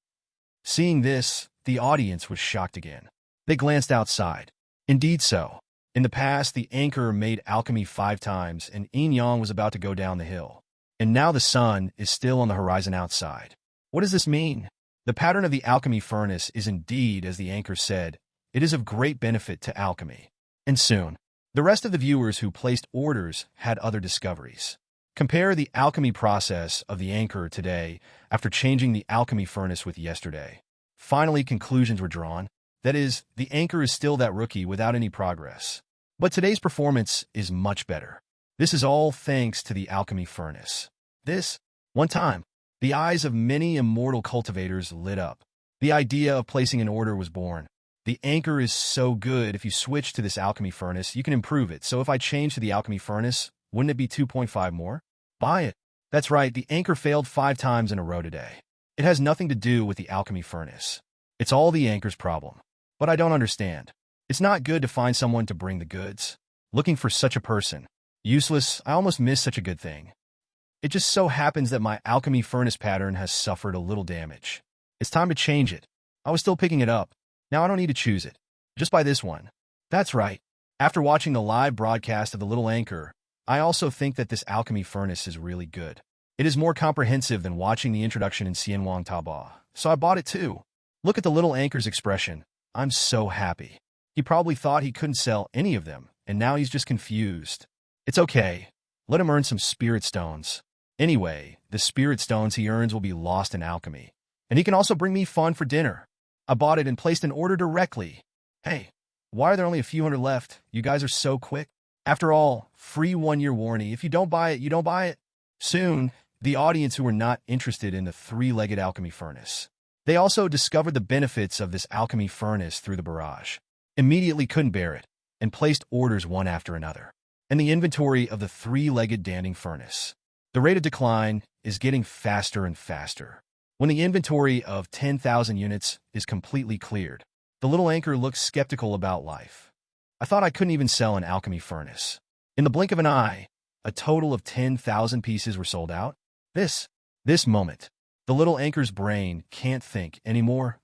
Seeing this, the audience was shocked again. They glanced outside. Indeed so. In the past, the anchor made alchemy 5 times, and yin yang was about to go down the hill. And now the sun is still on the horizon outside. What does this mean? The pattern of the alchemy furnace is indeed, as the anchor said, it is of great benefit to alchemy. And soon, the rest of the viewers who placed orders had other discoveries. Compare the alchemy process of the anchor today after changing the alchemy furnace with yesterday. Finally, conclusions were drawn. That is, the anchor is still that rookie without any progress. But today's performance is much better. This is all thanks to the alchemy furnace. One time, the eyes of many immortal cultivators lit up. The idea of placing an order was born. The anchor is so good, if you switch to this alchemy furnace, you can improve it. So if I change to the alchemy furnace, wouldn't it be 2.5 more? Buy it. That's right, the anchor failed 5 times in a row today. It has nothing to do with the alchemy furnace. It's all the anchor's problem. But I don't understand. It's not good to find someone to bring the goods. Looking for such a person. Useless, I almost missed such a good thing. It just so happens that my alchemy furnace pattern has suffered a little damage. It's time to change it. I was still picking it up. Now I don't need to choose it. Just buy this one. That's right. After watching the live broadcast of the Little Anchor, I also think that this alchemy furnace is really good. It is more comprehensive than watching the introduction in Xianwang Taba, so I bought it too. Look at the Little Anchor's expression. I'm so happy. He probably thought he couldn't sell any of them, and now he's just confused. It's okay. Let him earn some spirit stones. Anyway, the spirit stones he earns will be lost in alchemy. And he can also bring me fun for dinner. I bought it and placed an order directly. Hey, why are there only a few hundred left? You guys are so quick. After all, free 1-year warranty. If you don't buy it, you don't buy it. Soon, the audience who were not interested in the three-legged alchemy furnace. They also discovered the benefits of this alchemy furnace through the barrage. Immediately couldn't bear it, and placed orders one after another. And the inventory of the three-legged danding furnace. The rate of decline is getting faster and faster. When the inventory of 10,000 units is completely cleared, the Little Anchor looks skeptical about life. I thought I couldn't even sell an alchemy furnace. In the blink of an eye, a total of 10,000 pieces were sold out. This moment, the Little Anchor's brain can't think anymore.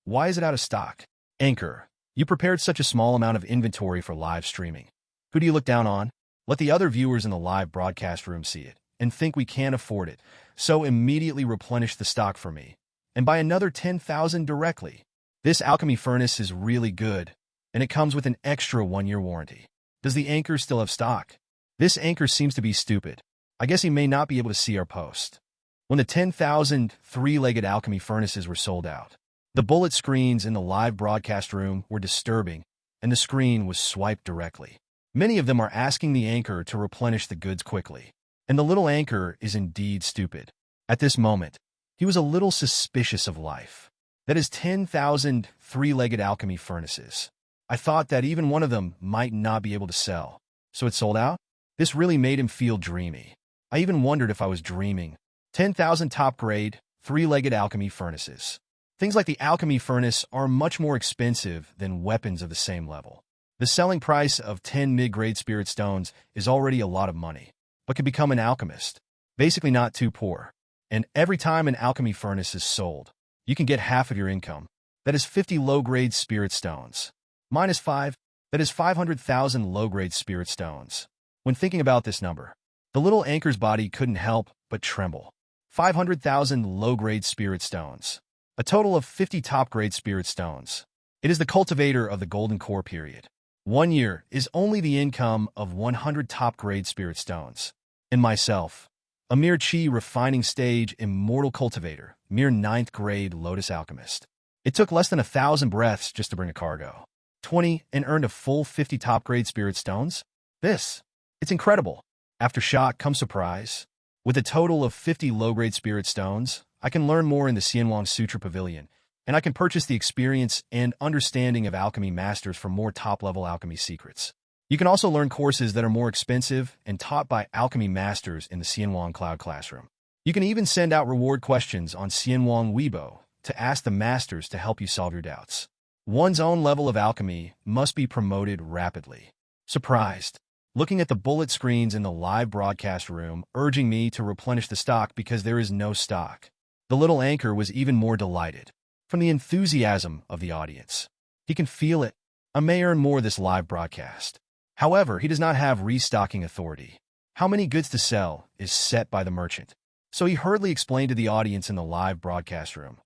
Why is it out of stock? Anchor, you prepared such a small amount of inventory for live streaming. Who do you look down on? Let the other viewers in the live broadcast room see it and think we can't afford it, so immediately replenish the stock for me and buy another 10,000 directly. This alchemy furnace is really good, and it comes with an extra 1-year warranty. Does the Anchor still have stock? This Anchor seems to be stupid. I guess he may not be able to see our post. When the 10,000 three-legged alchemy furnaces were sold out, the bullet screens in the live broadcast room were disturbing, and the screen was swiped directly. Many of them are asking the Anchor to replenish the goods quickly. And the Little Anchor is indeed stupid. At this moment, he was a little suspicious of life. That is 10,000 three-legged alchemy furnaces. I thought that even one of them might not be able to sell. So it sold out? This really made him feel dreamy. I even wondered if I was dreaming. 10,000 top-grade, three-legged alchemy furnaces. Things like the alchemy furnace are much more expensive than weapons of the same level. The selling price of 10 mid-grade spirit stones is already a lot of money, but can become an alchemist. Basically not too poor. And every time an alchemy furnace is sold, you can get half of your income. That is 50 low-grade spirit stones. Minus 5, that is 500,000 low-grade spirit stones. When thinking about this number, the Little Anchor's body couldn't help but tremble. 500,000 low-grade spirit stones. A total of 50 top-grade spirit stones. It is the cultivator of the Golden Core period. 1 year is only the income of 100 top-grade spirit stones. And myself, a mere chi refining stage immortal cultivator, mere 9th grade lotus alchemist. It took less than 1,000 breaths just to bring a cargo. 20 and earned a full 50 top-grade spirit stones? It's incredible. After shock comes surprise. With a total of 50 low-grade spirit stones, I can learn more in the Xianwang Sutra Pavilion, and I can purchase the experience and understanding of alchemy masters for more top-level alchemy secrets. You can also learn courses that are more expensive and taught by alchemy masters in the Xianwang Cloud Classroom. You can even send out reward questions on Xianwang Weibo to ask the masters to help you solve your doubts. One's own level of alchemy must be promoted rapidly. Surprised, looking at the bullet screens in the live broadcast room, urging me to replenish the stock because there is no stock. The Little Anchor was even more delighted. From the enthusiasm of the audience. He can feel it. I may earn more this live broadcast. However, he does not have restocking authority. How many goods to sell is set by the merchant. So he hurriedly explained to the audience in the live broadcast room.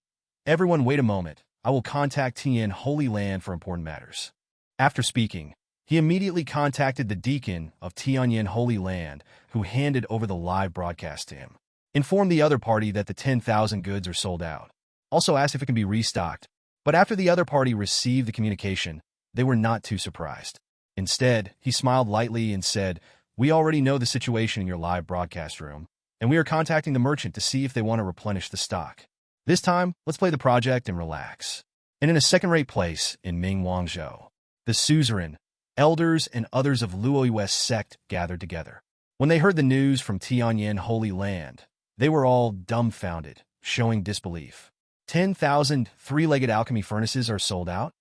Everyone wait a moment. I will contact Tianyan Holy Land for important matters. After speaking, he immediately contacted the deacon of Tianyan Holy Land, who handed over the live broadcast to him. Informed the other party that the 10,000 goods are sold out. Also asked if it can be restocked, but after the other party received the communication, they were not too surprised. Instead, he smiled lightly and said, "We already know the situation in your live broadcast room, and we are contacting the merchant to see if they want to replenish the stock. This time, let's play the project and relax." And in a second-rate place in Mingwangzhou, the suzerain, elders, and others of Luoyue's sect gathered together. When they heard the news from Tianyan Holy Land, they were all dumbfounded, showing disbelief. 10,000 three-legged alchemy furnaces are sold out?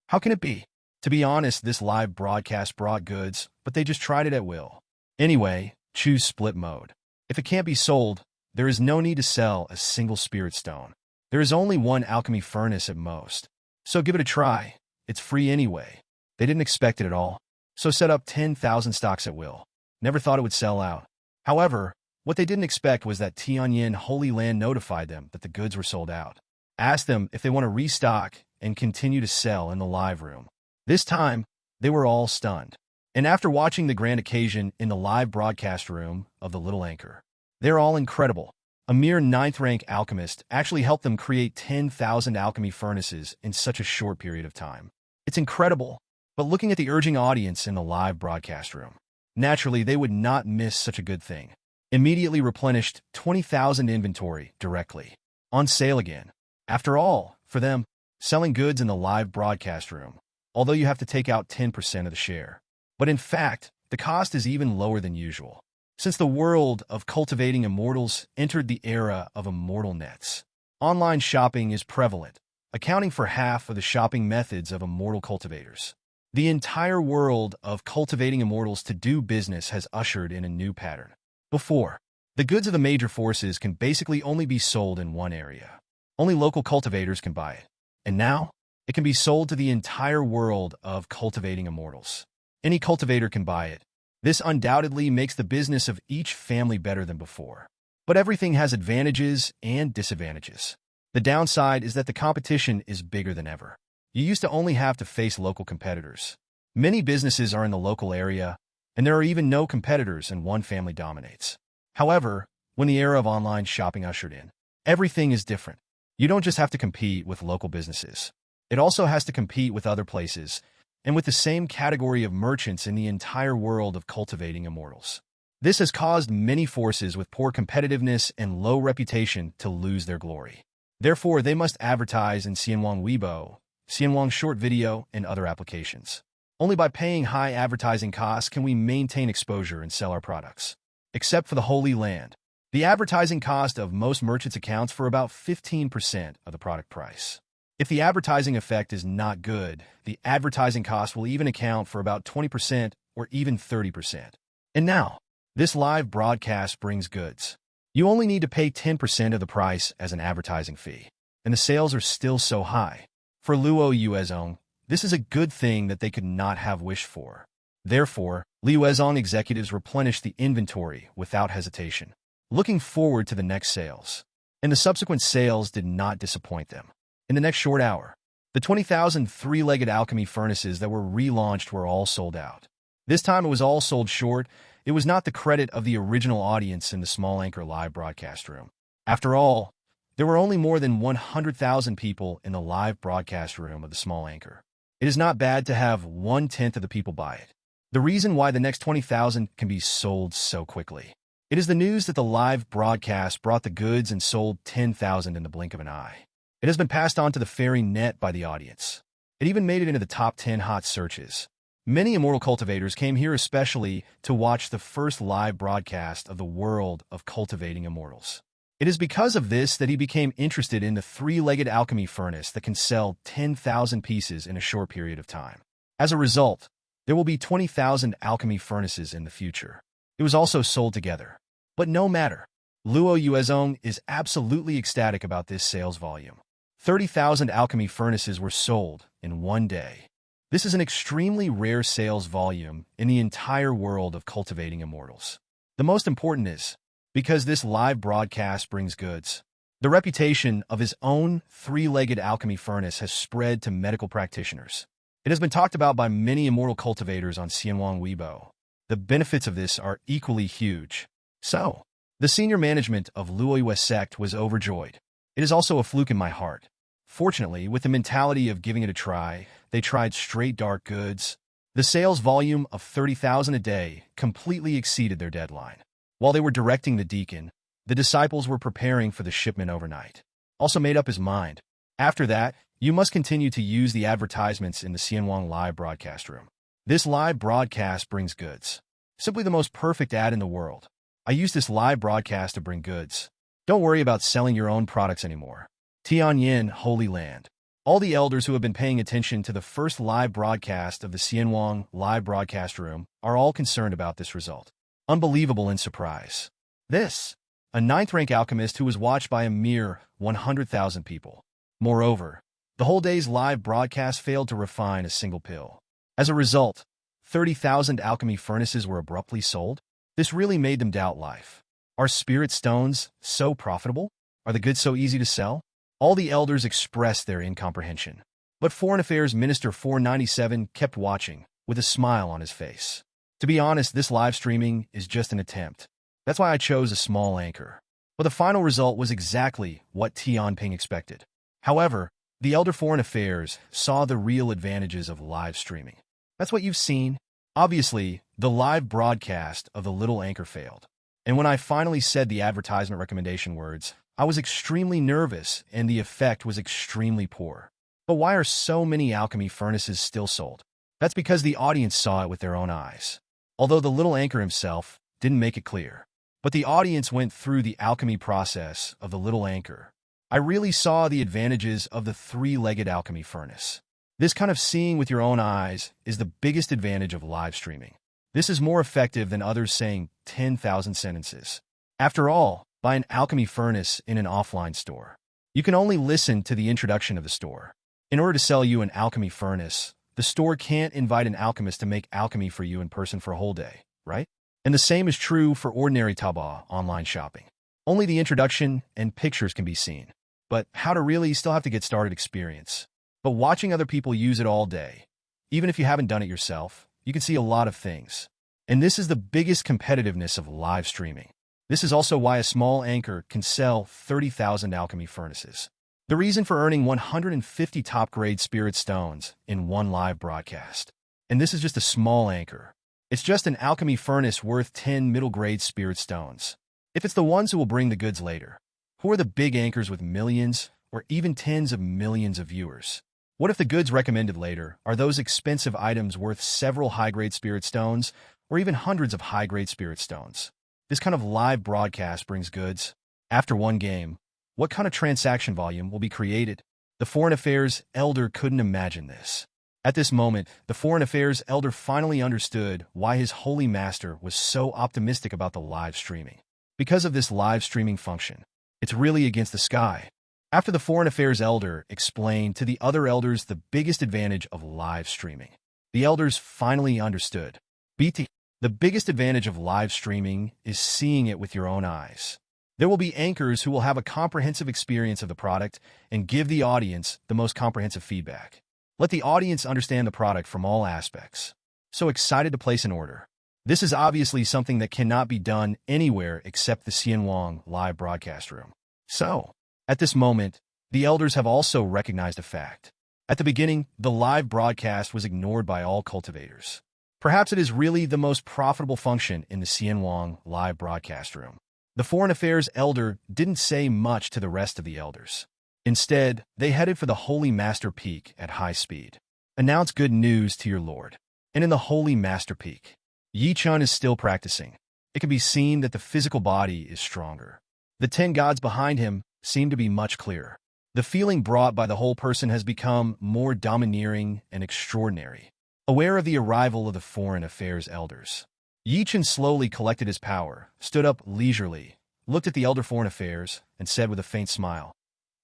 How can it be? To be honest, this live broadcast brought goods, but they just tried it at will. Anyway, choose split mode. If it can't be sold, there is no need to sell a single spirit stone. There is only one alchemy furnace at most. So give it a try. It's free anyway. They didn't expect it at all, so set up 10,000 stocks at will. Never thought it would sell out. However, what they didn't expect was that Tianyan Holy Land notified them that the goods were sold out. Asked them if they want to restock and continue to sell in the live room. This time, they were all stunned. And after watching the grand occasion in the live broadcast room of the Little Anchor, they're all incredible. A mere 9th-rank alchemist actually helped them create 10,000 alchemy furnaces in such a short period of time. It's incredible, but looking at the urging audience in the live broadcast room, naturally they would not miss such a good thing. Immediately replenished 20,000 inventory directly. On sale again. After all, for them, selling goods in the live broadcast room, although you have to take out 10% of the share. But in fact, the cost is even lower than usual. Since the world of cultivating immortals entered the era of immortal nets, online shopping is prevalent, accounting for half of the shopping methods of immortal cultivators. The entire world of cultivating immortals to do business has ushered in a new pattern. Before, the goods of the major forces can basically only be sold in one area. Only local cultivators can buy it. And now, it can be sold to the entire world of cultivating immortals. Any cultivator can buy it. This undoubtedly makes the business of each family better than before. But everything has advantages and disadvantages. The downside is that the competition is bigger than ever. You used to only have to face local competitors. Many businesses are in the local area, and there are even no competitors and one family dominates. However, when the era of online shopping ushered in, everything is different. You don't just have to compete with local businesses. It also has to compete with other places, and with the same category of merchants in the entire world of cultivating immortals. This has caused many forces with poor competitiveness and low reputation to lose their glory. Therefore, they must advertise in Xianwang Weibo, Xianwang Short Video, and other applications. Only by paying high advertising costs can we maintain exposure and sell our products. Except for the Holy Land, the advertising cost of most merchants accounts for about 15% of the product price. If the advertising effect is not good, the advertising cost will even account for about 20% or even 30%. And now, this live broadcast brings goods. You only need to pay 10% of the price as an advertising fee, and the sales are still so high. For Luo Yuezong, this is a good thing that they could not have wished for. Therefore, Luozong executives replenished the inventory without hesitation, looking forward to the next sales. And the subsequent sales did not disappoint them. In the next short hour, the 20,000 three-legged alchemy furnaces that were relaunched were all sold out. This time it was all sold short. It was not the credit of the original audience in the Small Anchor live broadcast room. After all, there were only more than 100,000 people in the live broadcast room of the Small Anchor. It is not bad to have 1/10 of the people buy it. The reason why the next 20,000 can be sold so quickly. It is the news that the live broadcast brought the goods and sold 10,000 in the blink of an eye. It has been passed on to the fairy net by the audience. It even made it into the top 10 hot searches. Many immortal cultivators came here especially to watch the first live broadcast of the world of cultivating immortals. It is because of this that he became interested in the three-legged alchemy furnace that can sell 10,000 pieces in a short period of time. As a result, there will be 20,000 alchemy furnaces in the future. It was also sold together. But no matter. Luo Yuezong is absolutely ecstatic about this sales volume. 30,000 alchemy furnaces were sold in one day. This is an extremely rare sales volume in the entire world of cultivating immortals. The most important is, because this live broadcast brings goods, the reputation of his own three-legged alchemy furnace has spread to medical practitioners. It has been talked about by many immortal cultivators on Xianwang Weibo. The benefits of this are equally huge. So, the senior management of Luo Yue sect was overjoyed. It is also a fluke in my heart. Fortunately, with the mentality of giving it a try, they tried straight dark goods. The sales volume of 30,000 a day completely exceeded their deadline. While they were directing the deacon, the disciples were preparing for the shipment overnight. Also made up his mind. After that, you must continue to use the advertisements in the Xianwang live broadcast room. This live broadcast brings goods. Simply the most perfect ad in the world. I use this live broadcast to bring goods. Don't worry about selling your own products anymore. Tianyan Holy Land. All the elders who have been paying attention to the first live broadcast of the Xianwang live broadcast room are all concerned about this result. Unbelievable and surprise. This, a 9th-rank alchemist who was watched by a mere 100,000 people. Moreover, The whole day's live broadcast failed to refine a single pill. As a result, 30,000 alchemy furnaces were abruptly sold. This really made them doubt life. Are spirit stones so profitable? Are the goods so easy to sell? All the elders expressed their incomprehension. But Foreign Affairs Minister 497 kept watching, with a smile on his face. To be honest, this live streaming is just an attempt. That's why I chose a small anchor. But the final result was exactly what Tianping expected. However, the Elder Foreign Affairs saw the real advantages of live streaming. That's what you've seen. Obviously, the live broadcast of the little anchor failed. And when I finally said the advertisement recommendation words, I was extremely nervous and the effect was extremely poor. But why are so many alchemy furnaces still sold? That's because the audience saw it with their own eyes. Although the little anchor himself didn't make it clear. But the audience went through the alchemy process of the little anchor. I really saw the advantages of the three-legged alchemy furnace. This kind of seeing with your own eyes is the biggest advantage of live streaming. This is more effective than others saying 10,000 sentences. After all, buy an alchemy furnace in an offline store. You can only listen to the introduction of the store. In order to sell you an alchemy furnace, the store can't invite an alchemist to make alchemy for you in person for a whole day, right? And the same is true for ordinary Taobao online shopping. Only the introduction and pictures can be seen. But how to really still have to get started experience. But watching other people use it all day, even if you haven't done it yourself, you can see a lot of things. And this is the biggest competitiveness of live streaming. This is also why a small anchor can sell 30,000 alchemy furnaces. The reason for earning 150 top-grade spirit stones in one live broadcast. And this is just a small anchor. It's just an alchemy furnace worth 10 middle-grade spirit stones. If it's the ones who will bring the goods later, who are the big anchors with millions or even tens of millions of viewers? What if the goods recommended later are those expensive items worth several high-grade spirit stones or even hundreds of high-grade spirit stones? This kind of live broadcast brings goods. After one game, what kind of transaction volume will be created? The Foreign Affairs Elder couldn't imagine this. At this moment, the Foreign Affairs Elder finally understood why his Holy Master was so optimistic about the live streaming. Because of this live streaming function, it's really against the sky. After the Foreign Affairs Elder explained to the other elders the biggest advantage of live streaming, the elders finally understood. The biggest advantage of live streaming is seeing it with your own eyes. There will be anchors who will have a comprehensive experience of the product and give the audience the most comprehensive feedback. Let the audience understand the product from all aspects. So excited to place an order. This is obviously something that cannot be done anywhere except the Xianwang live broadcast room. So, at this moment, the elders have also recognized a fact. At the beginning, the live broadcast was ignored by all cultivators. Perhaps it is really the most profitable function in the Xianwang live broadcast room. The Foreign Affairs Elder didn't say much to the rest of the elders. Instead, they headed for the Holy Master Peak at high speed. Announce good news to your Lord. And in the Holy Master Peak, Chen is still practicing. It can be seen that the physical body is stronger. The 10 gods behind him seem to be much clearer. The feeling brought by the whole person has become more domineering and extraordinary. Aware of the arrival of the Foreign Affairs Elders, Chen slowly collected his power, stood up leisurely, looked at the Elder Foreign Affairs, and said with a faint smile,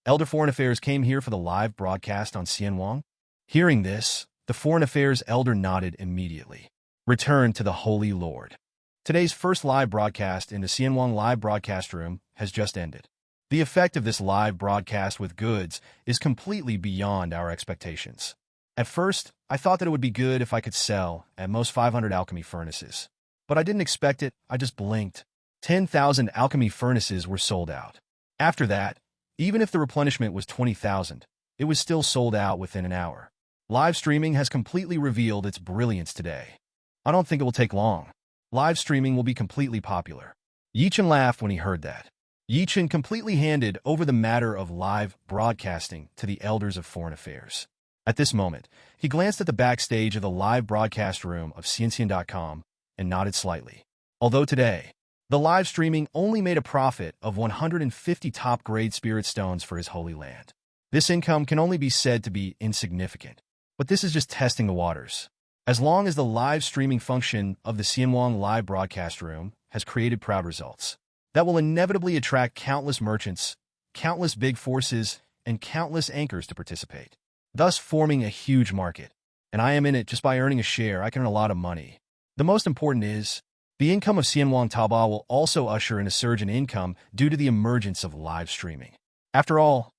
"Elder Foreign Affairs came here for the live broadcast on Xianwang?" Hearing this, the Foreign Affairs Elder nodded immediately. Return to the Holy Lord. Today's first live broadcast in the Xianwang live broadcast room has just ended. The effect of this live broadcast with goods is completely beyond our expectations. At first, I thought that it would be good if I could sell at most 500 alchemy furnaces. But I didn't expect it, I just blinked. 10,000 alchemy furnaces were sold out. After that, even if the replenishment was 20,000, it was still sold out within an hour. Live streaming has completely revealed its brilliance today. I don't think it will take long. Live streaming will be completely popular. Chen laughed when he heard that. Chen completely handed over the matter of live broadcasting to the elders of Foreign Affairs. At this moment, he glanced at the backstage of the live broadcast room of Xianxian.com and nodded slightly. Although today, the live streaming only made a profit of 150 top-grade spirit stones for his holy land. This income can only be said to be insignificant. But this is just testing the waters. As long as the live streaming function of the Xianwang live broadcast room has created proud results, that will inevitably attract countless merchants, countless big forces, and countless anchors to participate. thus forming a huge market. And I am in it just by earning a share. I can earn a lot of money. The most important is, the income of Xianwang Taobao will also usher in a surge in income due to the emergence of live streaming. After all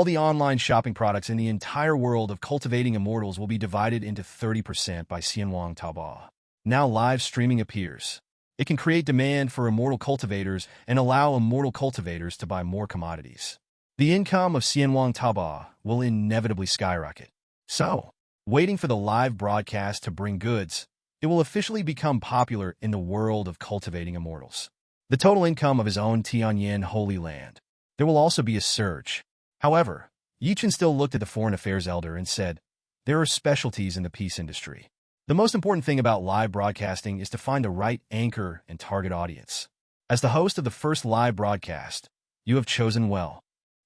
the online shopping products in the entire world of cultivating immortals will be divided into 30% by Xianwang Taobao. Now live streaming appears. It can create demand for immortal cultivators and allow immortal cultivators to buy more commodities. The income of Xianwang Taobao will inevitably skyrocket. So, waiting for the live broadcast to bring goods, it will officially become popular in the world of cultivating immortals. The total income of his own Tianyan Holy Land. There will also be a surge. However, Chen still looked at the foreign affairs elder and said, there are specialties in the peace industry. The most important thing about live broadcasting is to find the right anchor and target audience. As the host of the first live broadcast, you have chosen well.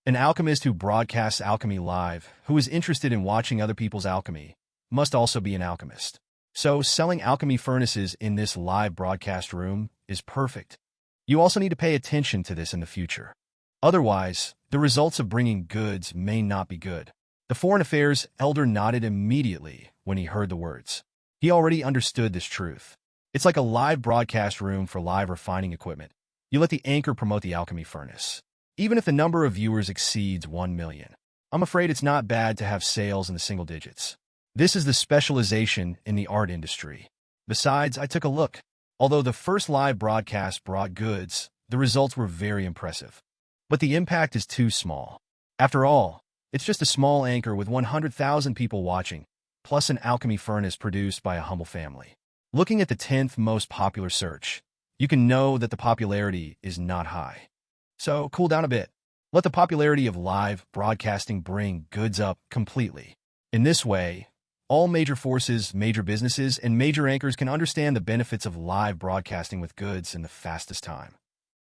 An alchemist who broadcasts alchemy live, who is interested in watching other people's alchemy, must also be an alchemist. So, selling alchemy furnaces in this live broadcast room is perfect. You also need to pay attention to this in the future. Otherwise, the results of bringing goods may not be good. The foreign affairs elder nodded immediately when he heard the words. He already understood this truth. It's like a live broadcast room for live refining equipment. You let the anchor promote the alchemy furnace. Even if the number of viewers exceeds 1 million, I'm afraid it's not bad to have sales in the single digits. This is the specialization in the art industry. Besides, I took a look. Although the first live broadcast brought goods, the results were very impressive. But the impact is too small. After all, it's just a small anchor with 100,000 people watching, plus an alchemy furnace produced by a humble family. Looking at the 10th most popular search, you can know that the popularity is not high. So, cool down a bit. Let the popularity of live broadcasting bring goods up completely. In this way, all major forces, major businesses, and major anchors can understand the benefits of live broadcasting with goods in the fastest time.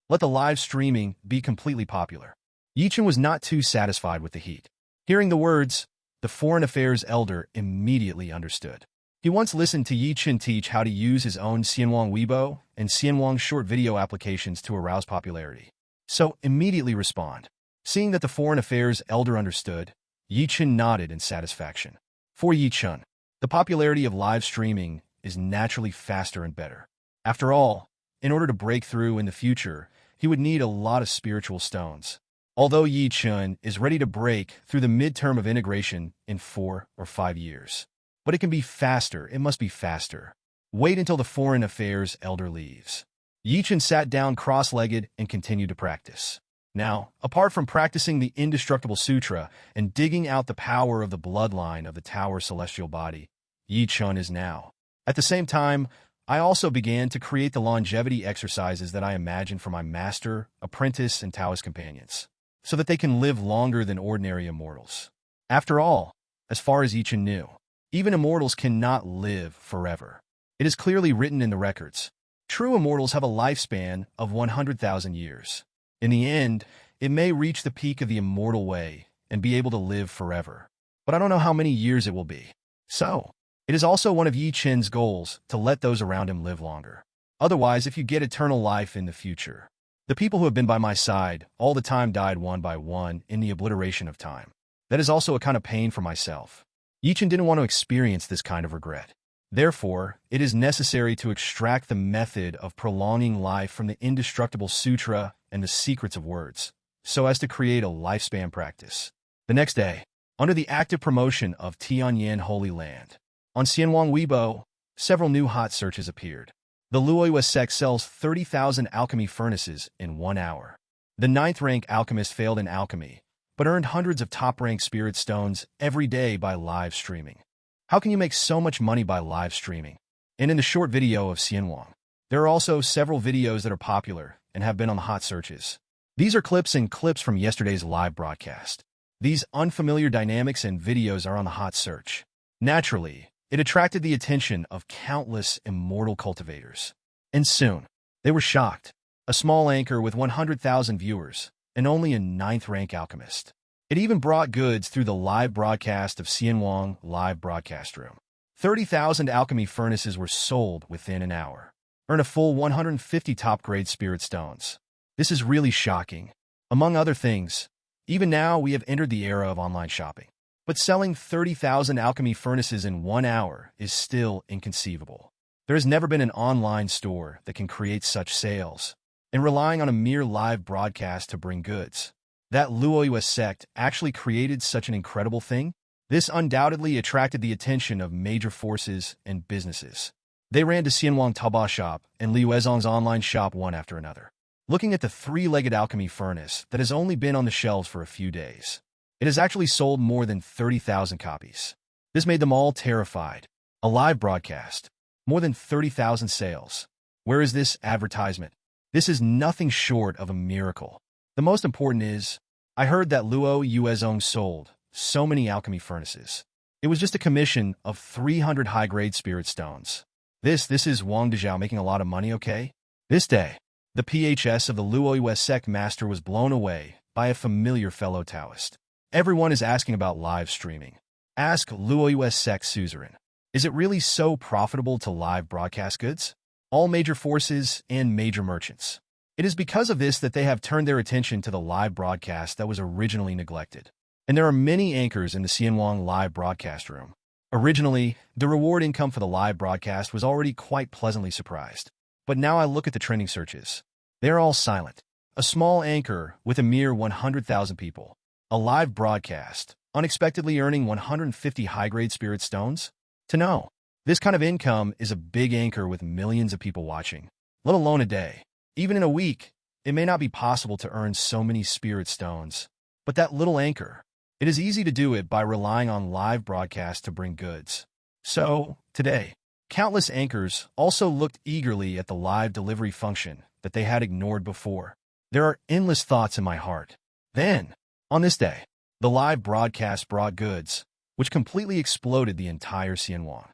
Let the live streaming be completely popular. Chen was not too satisfied with the heat. Hearing the words, the foreign affairs elder immediately understood. He once listened to Chen teach how to use his own Xianwang Weibo and Xianwang short video applications to arouse popularity. So immediately respond. Seeing that the foreign affairs elder understood, Chen nodded in satisfaction. For Chen, the popularity of live streaming is naturally faster and better. After all, in order to break through in the future, he would need a lot of spiritual stones. Although Chen is ready to break through the midterm of integration in 4 or 5 years. But it can be faster, it must be faster. Wait until the foreign affairs elder leaves. Chen sat down cross-legged and continued to practice. Now, apart from practicing the indestructible sutra and digging out the power of the bloodline of the tower celestial body, Chen is now. At the same time, I also began to create the longevity exercises that I imagined for my master, apprentice, and Taoist companions, so that they can live longer than ordinary immortals. After all, as far as Chen knew, even immortals cannot live forever. It is clearly written in the records. True immortals have a lifespan of 100,000 years. In the end, it may reach the peak of the immortal way and be able to live forever. But I don't know how many years it will be. So, it is also one of Chen's goals to let those around him live longer. Otherwise, if you get eternal life in the future, the people who have been by my side all the time died one by one in the obliteration of time. That is also a kind of pain for myself. Chen didn't want to experience this kind of regret. Therefore, it is necessary to extract the method of prolonging life from the indestructible sutra and the secrets of words, so as to create a lifespan practice. The next day, under the active promotion of Tianyan Holy Land, on Xianwang Weibo, several new hot searches appeared. The Luoyua sect sells 30,000 alchemy furnaces in 1 hour. The 9th-rank alchemist failed in alchemy, but earned hundreds of top-rank spirit stones every day by live streaming. How can you make so much money by live streaming? And in the short video of Xianwang, there are also several videos that are popular and have been on the hot searches. These are clips from yesterday's live broadcast. These unfamiliar dynamics and videos are on the hot search. Naturally, it attracted the attention of countless immortal cultivators. And soon, they were shocked. A small anchor with 100,000 viewers, and only a 9th-rank alchemist. It even brought goods through the live broadcast of Xianwang live broadcast room. 30,000 alchemy furnaces were sold within an hour. Earn a full 150 top-grade spirit stones. This is really shocking. Among other things, even now we have entered the era of online shopping. But selling 30,000 alchemy furnaces in 1 hour is still inconceivable. There has never been an online store that can create such sales, and relying on a mere live broadcast to bring goods. That Luoyu's sect actually created such an incredible thing? This undoubtedly attracted the attention of major forces and businesses. They ran to Xianwang Taobao shop and Liu Ezong's online shop one after another, looking at the three-legged alchemy furnace that has only been on the shelves for a few days. It has actually sold more than 30,000 copies. This made them all terrified. A live broadcast. More than 30,000 sales. Where is this advertisement? This is nothing short of a miracle. The most important is, I heard that Luo Yuezong sold so many alchemy furnaces. It was just a commission of 300 high-grade spirit stones. This is Wang Dezhao making a lot of money, okay? This day, the PHS of the Luoyu's sect master was blown away by a familiar fellow Taoist. Everyone is asking about live streaming. Ask Luoyu's sect suzerain. Is it really so profitable to live broadcast goods? All major forces and major merchants. It is because of this that they have turned their attention to the live broadcast that was originally neglected. And there are many anchors in the Xianwang live broadcast room. Originally, the reward income for the live broadcast was already quite pleasantly surprised. But now I look at the trending searches. They are all silent. A small anchor with a mere 100,000 people. A live broadcast, unexpectedly earning 150 high-grade spirit stones? To know, this kind of income is a big anchor with millions of people watching, let alone a day. Even in a week, it may not be possible to earn so many spirit stones. But that little anchor, it is easy to do it by relying on live broadcasts to bring goods. So, today, countless anchors also looked eagerly at the live delivery function that they had ignored before. There are endless thoughts in my heart. Then, on this day, the live broadcast brought goods, which completely exploded the entire Xianwang.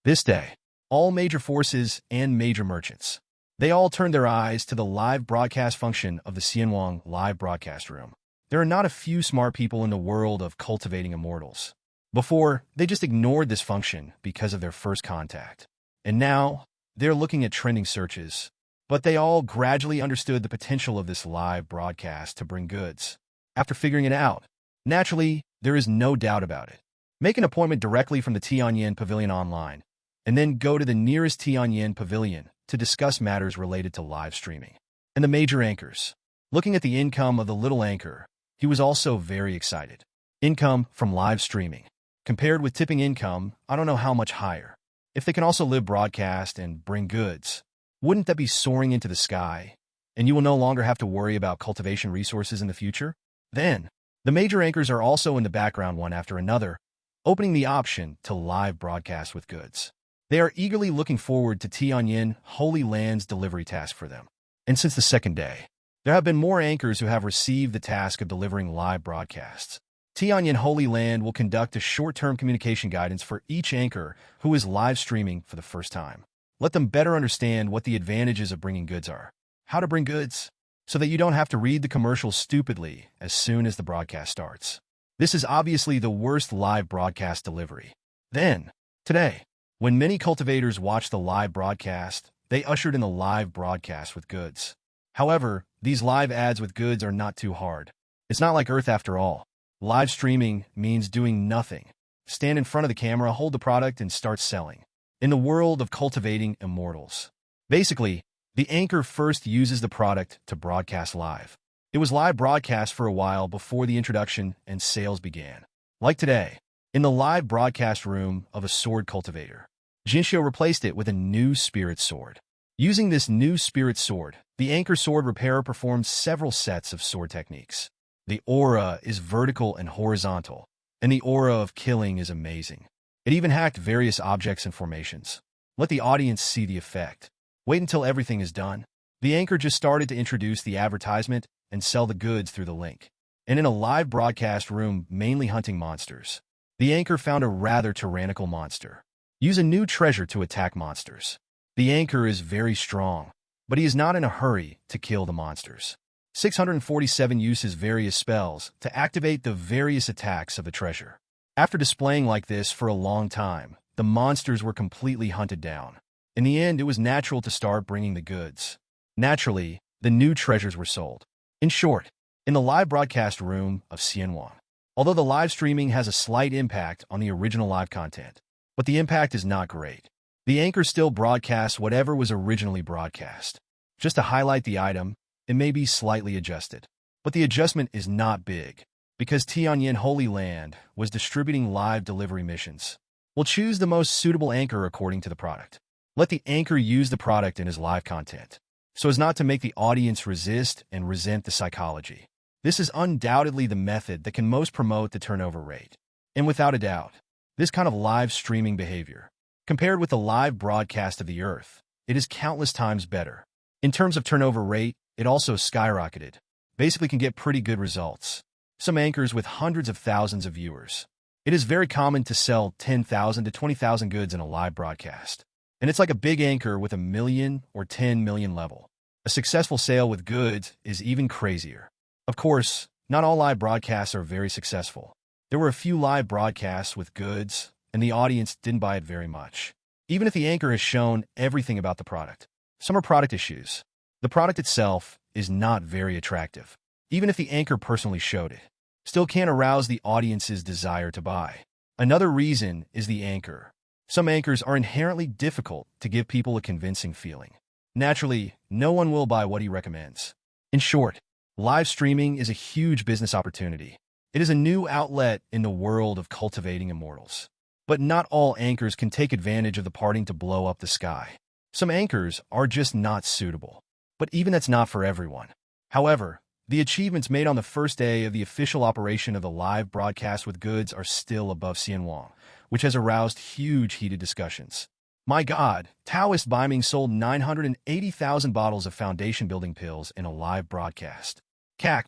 This day, all major forces and major merchants, they all turned their eyes to the live broadcast function of the Xianwang live broadcast room. There are not a few smart people in the world of cultivating immortals. Before, they just ignored this function because of their first contact. And now, they're looking at trending searches. But they all gradually understood the potential of this live broadcast to bring goods. After figuring it out, naturally, there is no doubt about it. Make an appointment directly from the Tianyan Pavilion online, and then go to the nearest Tianyan Pavilion to discuss matters related to live streaming. And the major anchors. Looking at the income of the little anchor, he was also very excited. Income from live streaming. Compared with tipping income, I don't know how much higher. If they can also live broadcast and bring goods, wouldn't that be soaring into the sky? And you will no longer have to worry about cultivation resources in the future? Then, the major anchors are also in the background one after another, opening the option to live broadcast with goods. They are eagerly looking forward to Tianyan Holy Land's delivery task for them. And since the second day, there have been more anchors who have received the task of delivering live broadcasts. Tianyan Holy Land will conduct a short-term communication guidance for each anchor who is live streaming for the first time. Let them better understand what the advantages of bringing goods are, how to bring goods, so that you don't have to read the commercials stupidly as soon as the broadcast starts. This is obviously the worst live broadcast delivery. Then, today, when many cultivators watched the live broadcast, they ushered in the live broadcast with goods. However, these live ads with goods are not too hard. It's not like Earth after all. Live streaming means doing nothing. Stand in front of the camera, hold the product, and start selling. In the world of cultivating immortals. Basically, the anchor first uses the product to broadcast live. It was live broadcast for a while before the introduction and sales began. Like today, in the live broadcast room of a sword cultivator, Jinxiu replaced it with a new spirit sword. Using this new spirit sword, the anchor sword repairer performed several sets of sword techniques. The aura is vertical and horizontal, and the aura of killing is amazing. It even hacked various objects and formations. Let the audience see the effect. Wait until everything is done. The anchor just started to introduce the advertisement and sell the goods through the link. And in a live broadcast room mainly hunting monsters, the anchor found a rather tyrannical monster. Use a new treasure to attack monsters. The anchor is very strong, but he is not in a hurry to kill the monsters. 647 uses various spells to activate the various attacks of the treasure. After displaying like this for a long time, the monsters were completely hunted down. In the end, it was natural to start bringing the goods. Naturally, the new treasures were sold. In short, in the live broadcast room of Xianwang, Although the live streaming has a slight impact on the original live content, but the impact is not great. The anchor still broadcasts whatever was originally broadcast. Just to highlight the item, it may be slightly adjusted. But the adjustment is not big, because Tianyan Holy Land was distributing live delivery missions. We'll choose the most suitable anchor according to the product. Let the anchor use the product in his live content, so as not to make the audience resist and resent the psychology. This is undoubtedly the method that can most promote the turnover rate. And without a doubt, this kind of live streaming behavior, compared with the live broadcast of the Earth, it is countless times better. In terms of turnover rate, it also skyrocketed. Basically can get pretty good results. Some anchors with hundreds of thousands of viewers. It is very common to sell 10,000 to 20,000 goods in a live broadcast. And it's like a big anchor with 1 million or 10 million level. A successful sale with goods is even crazier. Of course, not all live broadcasts are very successful. There were a few live broadcasts with goods, and the audience didn't buy it very much. Even if the anchor has shown everything about the product. Some are product issues. The product itself is not very attractive. Even if the anchor personally showed it, still can't arouse the audience's desire to buy. Another reason is the anchor. Some anchors are inherently difficult to give people a convincing feeling. Naturally, no one will buy what he recommends. In short, live streaming is a huge business opportunity. It is a new outlet in the world of cultivating immortals. But not all anchors can take advantage of the parting to blow up the sky. Some anchors are just not suitable. But even that's not for everyone. However, the achievements made on the first day of the official operation of the live broadcast with goods are still above Xianwang, which has aroused huge heated discussions. My God, Taoist Baiming sold 980,000 bottles of foundation-building pills in a live broadcast. CAC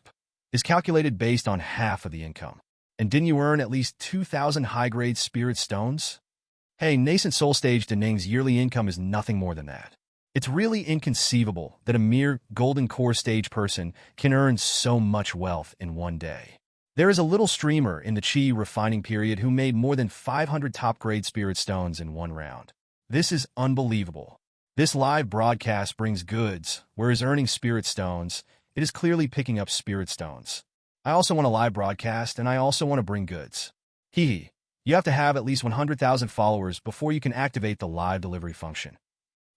is calculated based on half of the income. And didn't you earn at least 2,000 high-grade spirit stones? Hey, nascent soul stage Dening's yearly income is nothing more than that. It's really inconceivable that a mere golden core stage person can earn so much wealth in one day. There is a little streamer in the Qi refining period who made more than 500 top-grade spirit stones in one round. This is unbelievable. This live broadcast brings goods, whereas earning spirit stones, it is clearly picking up spirit stones. I also want a live broadcast, and I also want to bring goods. Hee. You have to have at least 100,000 followers before you can activate the live delivery function.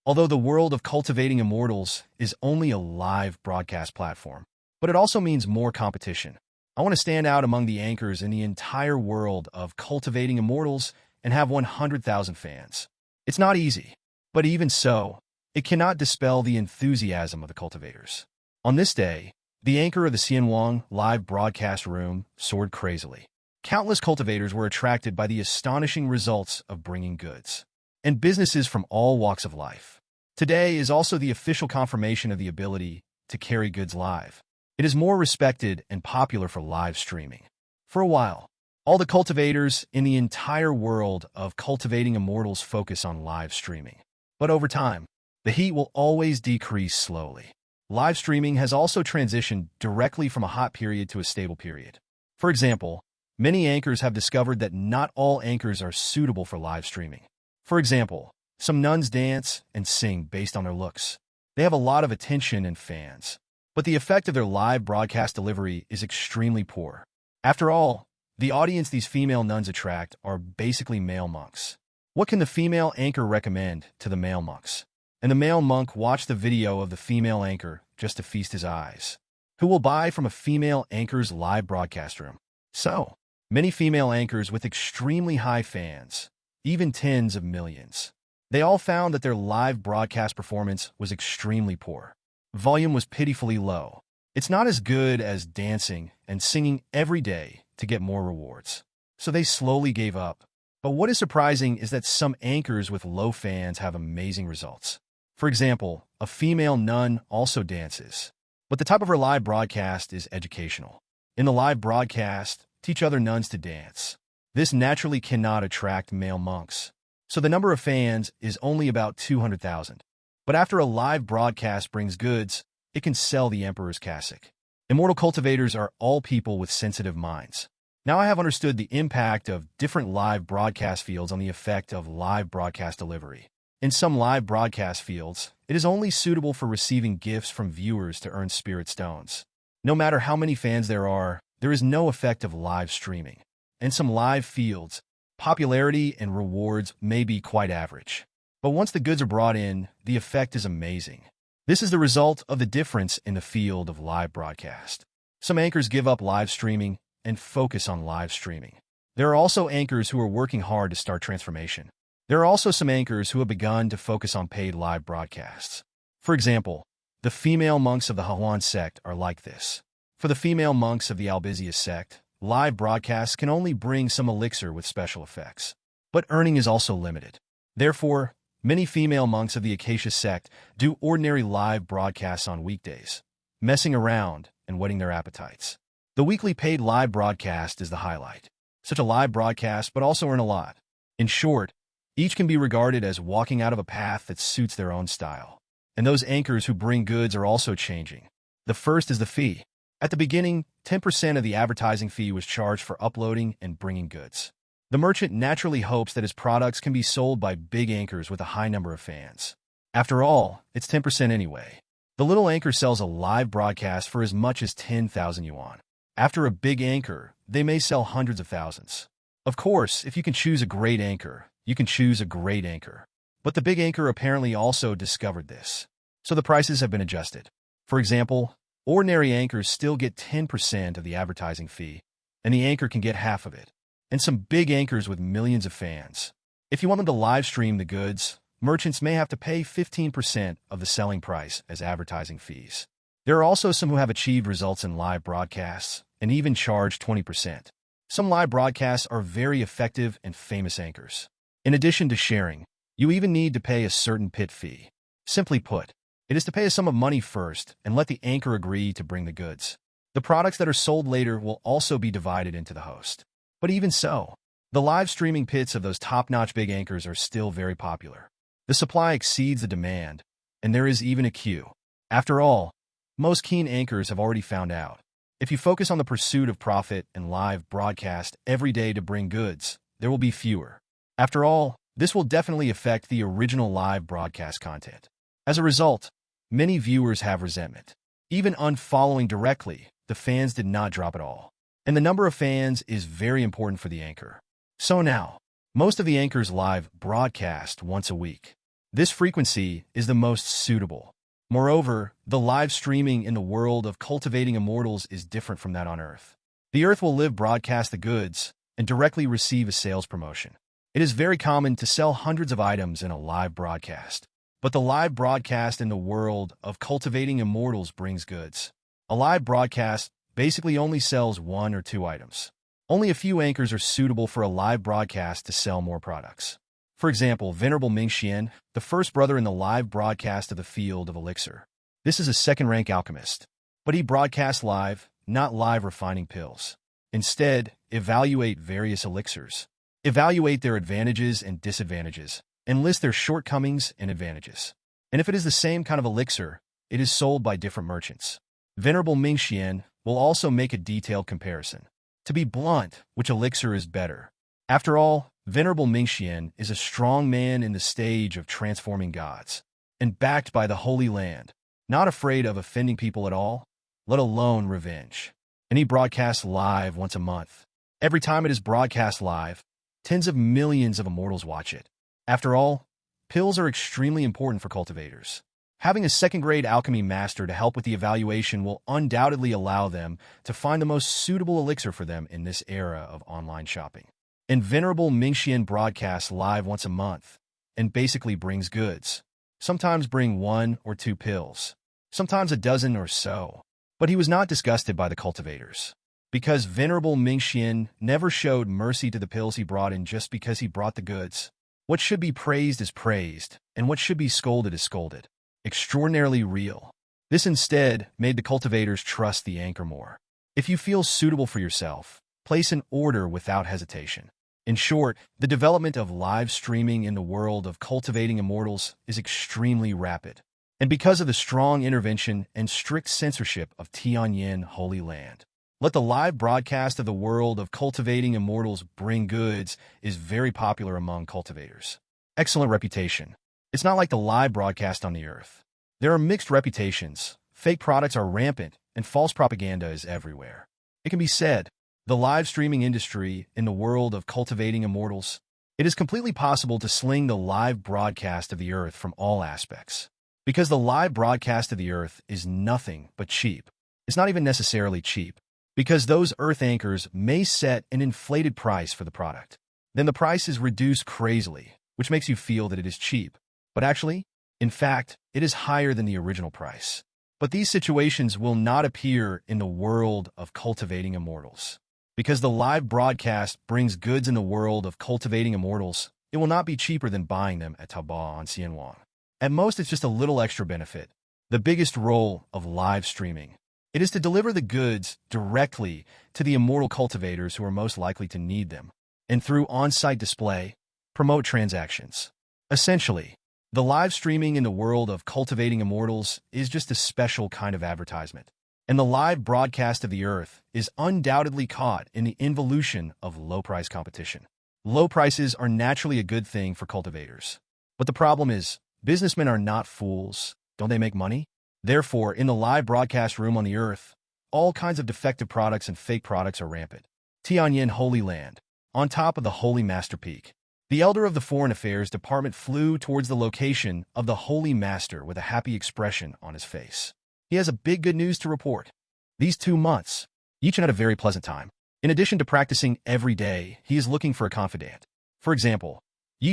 Although the world of cultivating immortals is only a live broadcast platform, but it also means more competition. I want to stand out among the anchors in the entire world of cultivating immortals and have 100,000 fans. It's not easy, but even so, it cannot dispel the enthusiasm of the cultivators. On this day, the anchor of the Xianwang live broadcast room soared crazily. Countless cultivators were attracted by the astonishing results of bringing goods. And businesses from all walks of life. Today is also the official confirmation of the ability to carry goods live. It is more respected and popular for live streaming. For a while, all the cultivators in the entire world of cultivating immortals focus on live streaming. But over time, the heat will always decrease slowly. Live streaming has also transitioned directly from a hot period to a stable period. For example, many anchors have discovered that not all anchors are suitable for live streaming. For example, some nuns dance and sing based on their looks. They have a lot of attention and fans, but the effect of their live broadcast delivery is extremely poor. After all, the audience these female nuns attract are basically male monks. What can the female anchor recommend to the male monks? And the male monk watched the video of the female anchor just to feast his eyes. Who will buy from a female anchor's live broadcast room? So, many female anchors with extremely high fans, even tens of millions. They all found that their live broadcast performance was extremely poor. Volume was pitifully low. It's not as good as dancing and singing every day to get more rewards. So they slowly gave up. But what is surprising is that some anchors with low fans have amazing results. For example, a female nun also dances. But the type of her live broadcast is educational. In the live broadcast, teach other nuns to dance. This naturally cannot attract male monks, so the number of fans is only about 200,000. But after a live broadcast brings goods, it can sell the emperor's cassock. Immortal cultivators are all people with sensitive minds. Now I have understood the impact of different live broadcast fields on the effect of live broadcast delivery. In some live broadcast fields, it is only suitable for receiving gifts from viewers to earn spirit stones. No matter how many fans there are, there is no effect of live streaming. In some live fields, popularity and rewards may be quite average. But once the goods are brought in, the effect is amazing. This is the result of the difference in the field of live broadcast. Some anchors give up live streaming and focus on live streaming. There are also anchors who are working hard to start transformation. There are also some anchors who have begun to focus on paid live broadcasts. For example, the female monks of the Huan sect are like this. For the female monks of the Albizia sect, live broadcasts can only bring some elixir with special effects. But earning is also limited. Therefore, many female monks of the Acacia sect do ordinary live broadcasts on weekdays, messing around and whetting their appetites. The weekly paid live broadcast is the highlight. Such a live broadcast, but also earn a lot. In short, each can be regarded as walking out of a path that suits their own style. And those anchors who bring goods are also changing. The first is the fee. At the beginning, 10% of the advertising fee was charged for uploading and bringing goods. The merchant naturally hopes that his products can be sold by big anchors with a high number of fans. After all, it's 10% anyway. The little anchor sells a live broadcast for as much as 10,000 yuan. After a big anchor, they may sell hundreds of thousands. Of course, if you can choose a great anchor, you can choose a great anchor. But the big anchor apparently also discovered this. So the prices have been adjusted. For example, ordinary anchors still get 10% of the advertising fee, and the anchor can get half of it. And some big anchors with millions of fans. If you want them to live stream the goods, merchants may have to pay 15% of the selling price as advertising fees. There are also some who have achieved results in live broadcasts and even charge 20%. Some live broadcasts are very effective and famous anchors. In addition to sharing, you even need to pay a certain pit fee. Simply put, it is to pay a sum of money first and let the anchor agree to bring the goods. The products that are sold later will also be divided into the host. But even so, the live streaming pits of those top-notch big anchors are still very popular. The supply exceeds the demand, and there is even a queue. After all, most keen anchors have already found out. If you focus on the pursuit of profit and live broadcast every day to bring goods, there will be fewer. After all, this will definitely affect the original live broadcast content. As a result, many viewers have resentment. Even unfollowing directly, the fans did not drop at all. And the number of fans is very important for the anchor. So now, most of the anchors live broadcast once a week. This frequency is the most suitable. Moreover, the live streaming in the world of cultivating immortals is different from that on Earth. The Earth will live broadcast the goods and directly receive a sales promotion. It is very common to sell hundreds of items in a live broadcast. But the live broadcast in the world of cultivating immortals brings goods. A live broadcast basically only sells 1 or 2 items. Only a few anchors are suitable for a live broadcast to sell more products. For example, Venerable Mingxian, the first brother in the live broadcast of the field of elixir. This is a second-rank alchemist. But he broadcasts live, not live refining pills. Instead, evaluate various elixirs. Evaluate their advantages and disadvantages, and list their shortcomings and advantages. And if it is the same kind of elixir, it is sold by different merchants. Venerable Mingxian will also make a detailed comparison. To be blunt, which elixir is better? After all, Venerable Mingxian is a strong man in the stage of transforming gods, and backed by the Holy Land, not afraid of offending people at all, let alone revenge. And he broadcasts live once a month. Every time it is broadcast live, tens of millions of immortals watch it. After all, pills are extremely important for cultivators. Having a second-grade alchemy master to help with the evaluation will undoubtedly allow them to find the most suitable elixir for them in this era of online shopping. And Venerable Mingxian broadcasts live once a month and basically brings goods. Sometimes bring 1 or 2 pills, sometimes a dozen or so. But he was not disgusted by the cultivators, because Venerable Mingxian never showed mercy to the pills he brought in just because he brought the goods. What should be praised is praised, and what should be scolded is scolded. Extraordinarily real. This instead made the cultivators trust the anchor more. If you feel suitable for yourself, place an order without hesitation. In short, the development of live streaming in the world of cultivating immortals is extremely rapid. And because of the strong intervention and strict censorship of Tianyan Holy Land, let the live broadcast of the world of cultivating immortals bring goods is very popular among cultivators. Excellent reputation. It's not like the live broadcast on the Earth. There are mixed reputations, fake products are rampant, and false propaganda is everywhere. It can be said, the live streaming industry in the world of cultivating immortals, it is completely possible to sling the live broadcast of the earth from all aspects. Because the live broadcast of the earth is nothing but cheap. It's not even necessarily cheap, because those earth anchors may set an inflated price for the product. Then the price is reduced crazily, which makes you feel that it is cheap. But actually, in fact, it is higher than the original price. But these situations will not appear in the world of cultivating immortals. Because the live broadcast brings goods in the world of cultivating immortals, it will not be cheaper than buying them at Taobao on Xianwang. At most, it's just a little extra benefit. The biggest role of live streaming. It is to deliver the goods directly to the immortal cultivators who are most likely to need them, and through on-site display, promote transactions. Essentially, the live streaming in the world of cultivating immortals is just a special kind of advertisement. And the live broadcast of the earth is undoubtedly caught in the involution of low-price competition. Low prices are naturally a good thing for cultivators. But the problem is, businessmen are not fools. Don't they make money? Therefore, in the live broadcast room on the earth, all kinds of defective products and fake products are rampant. Tianyan Holy Land, on top of the Holy Master Peak. The elder of the Foreign Affairs Department flew towards the location of the Holy Master with a happy expression on his face. He has a big good news to report. These 2 months, Chen had a very pleasant time. In addition to practicing every day, he is looking for a confidant. For example,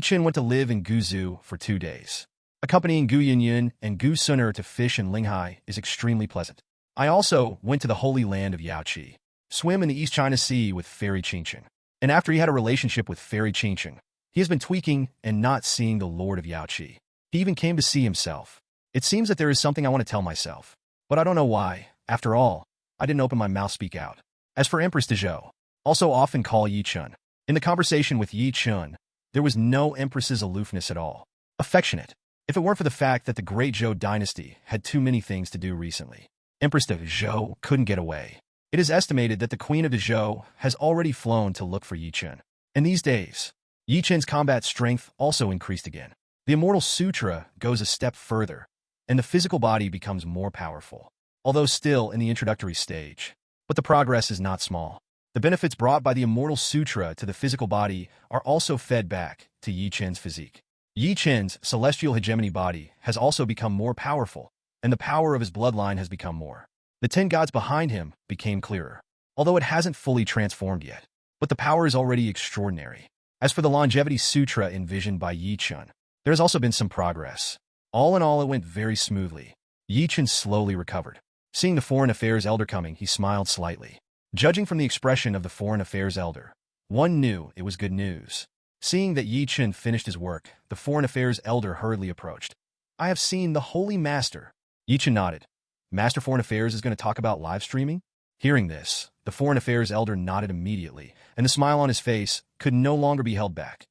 Chen went to live in Guizhou for 2 days. Accompanying Gu Yinyun and Gu Suner to fish in Linghai is extremely pleasant. I also went to the holy land of Yaoqi, swim in the East China Sea with Fairy Qingqing. And after he had a relationship with Fairy Qingqing, he has been tweaking and not seeing the Lord of Yaoqi. He even came to see himself. It seems that there is something I want to tell myself. But I don't know why. After all, I didn't open my mouth speak out. As for Empress de Zhou, also often called Yi Chen, in the conversation with Yi Chen, there was no Empress's aloofness at all. Affectionate. If it weren't for the fact that the great Zhou dynasty had too many things to do recently, Empress de Zhou couldn't get away. It is estimated that the Queen of de Zhou has already flown to look for Yi Chen. In these days, Yi Chen's combat strength also increased again. The Immortal Sutra goes a step further, and the physical body becomes more powerful, although still in the introductory stage. But the progress is not small. The benefits brought by the Immortal Sutra to the physical body are also fed back to Yi Chen's physique. Yi Chen's celestial hegemony body has also become more powerful, and the power of his bloodline has become more. The 10 gods behind him became clearer, although it hasn't fully transformed yet. But the power is already extraordinary. As for the Longevity Sutra envisioned by Yi Chen, there has also been some progress. All in all, it went very smoothly. Yi Chen slowly recovered. Seeing the Foreign Affairs Elder coming, he smiled slightly. Judging from the expression of the Foreign Affairs Elder, one knew it was good news. Seeing that Yi Chen finished his work, the Foreign Affairs Elder hurriedly approached. I have seen the Holy Master. Yi Chen nodded. Master Foreign Affairs is going to talk about live streaming? Hearing this, the Foreign Affairs Elder nodded immediately, and the smile on his face could no longer be held back.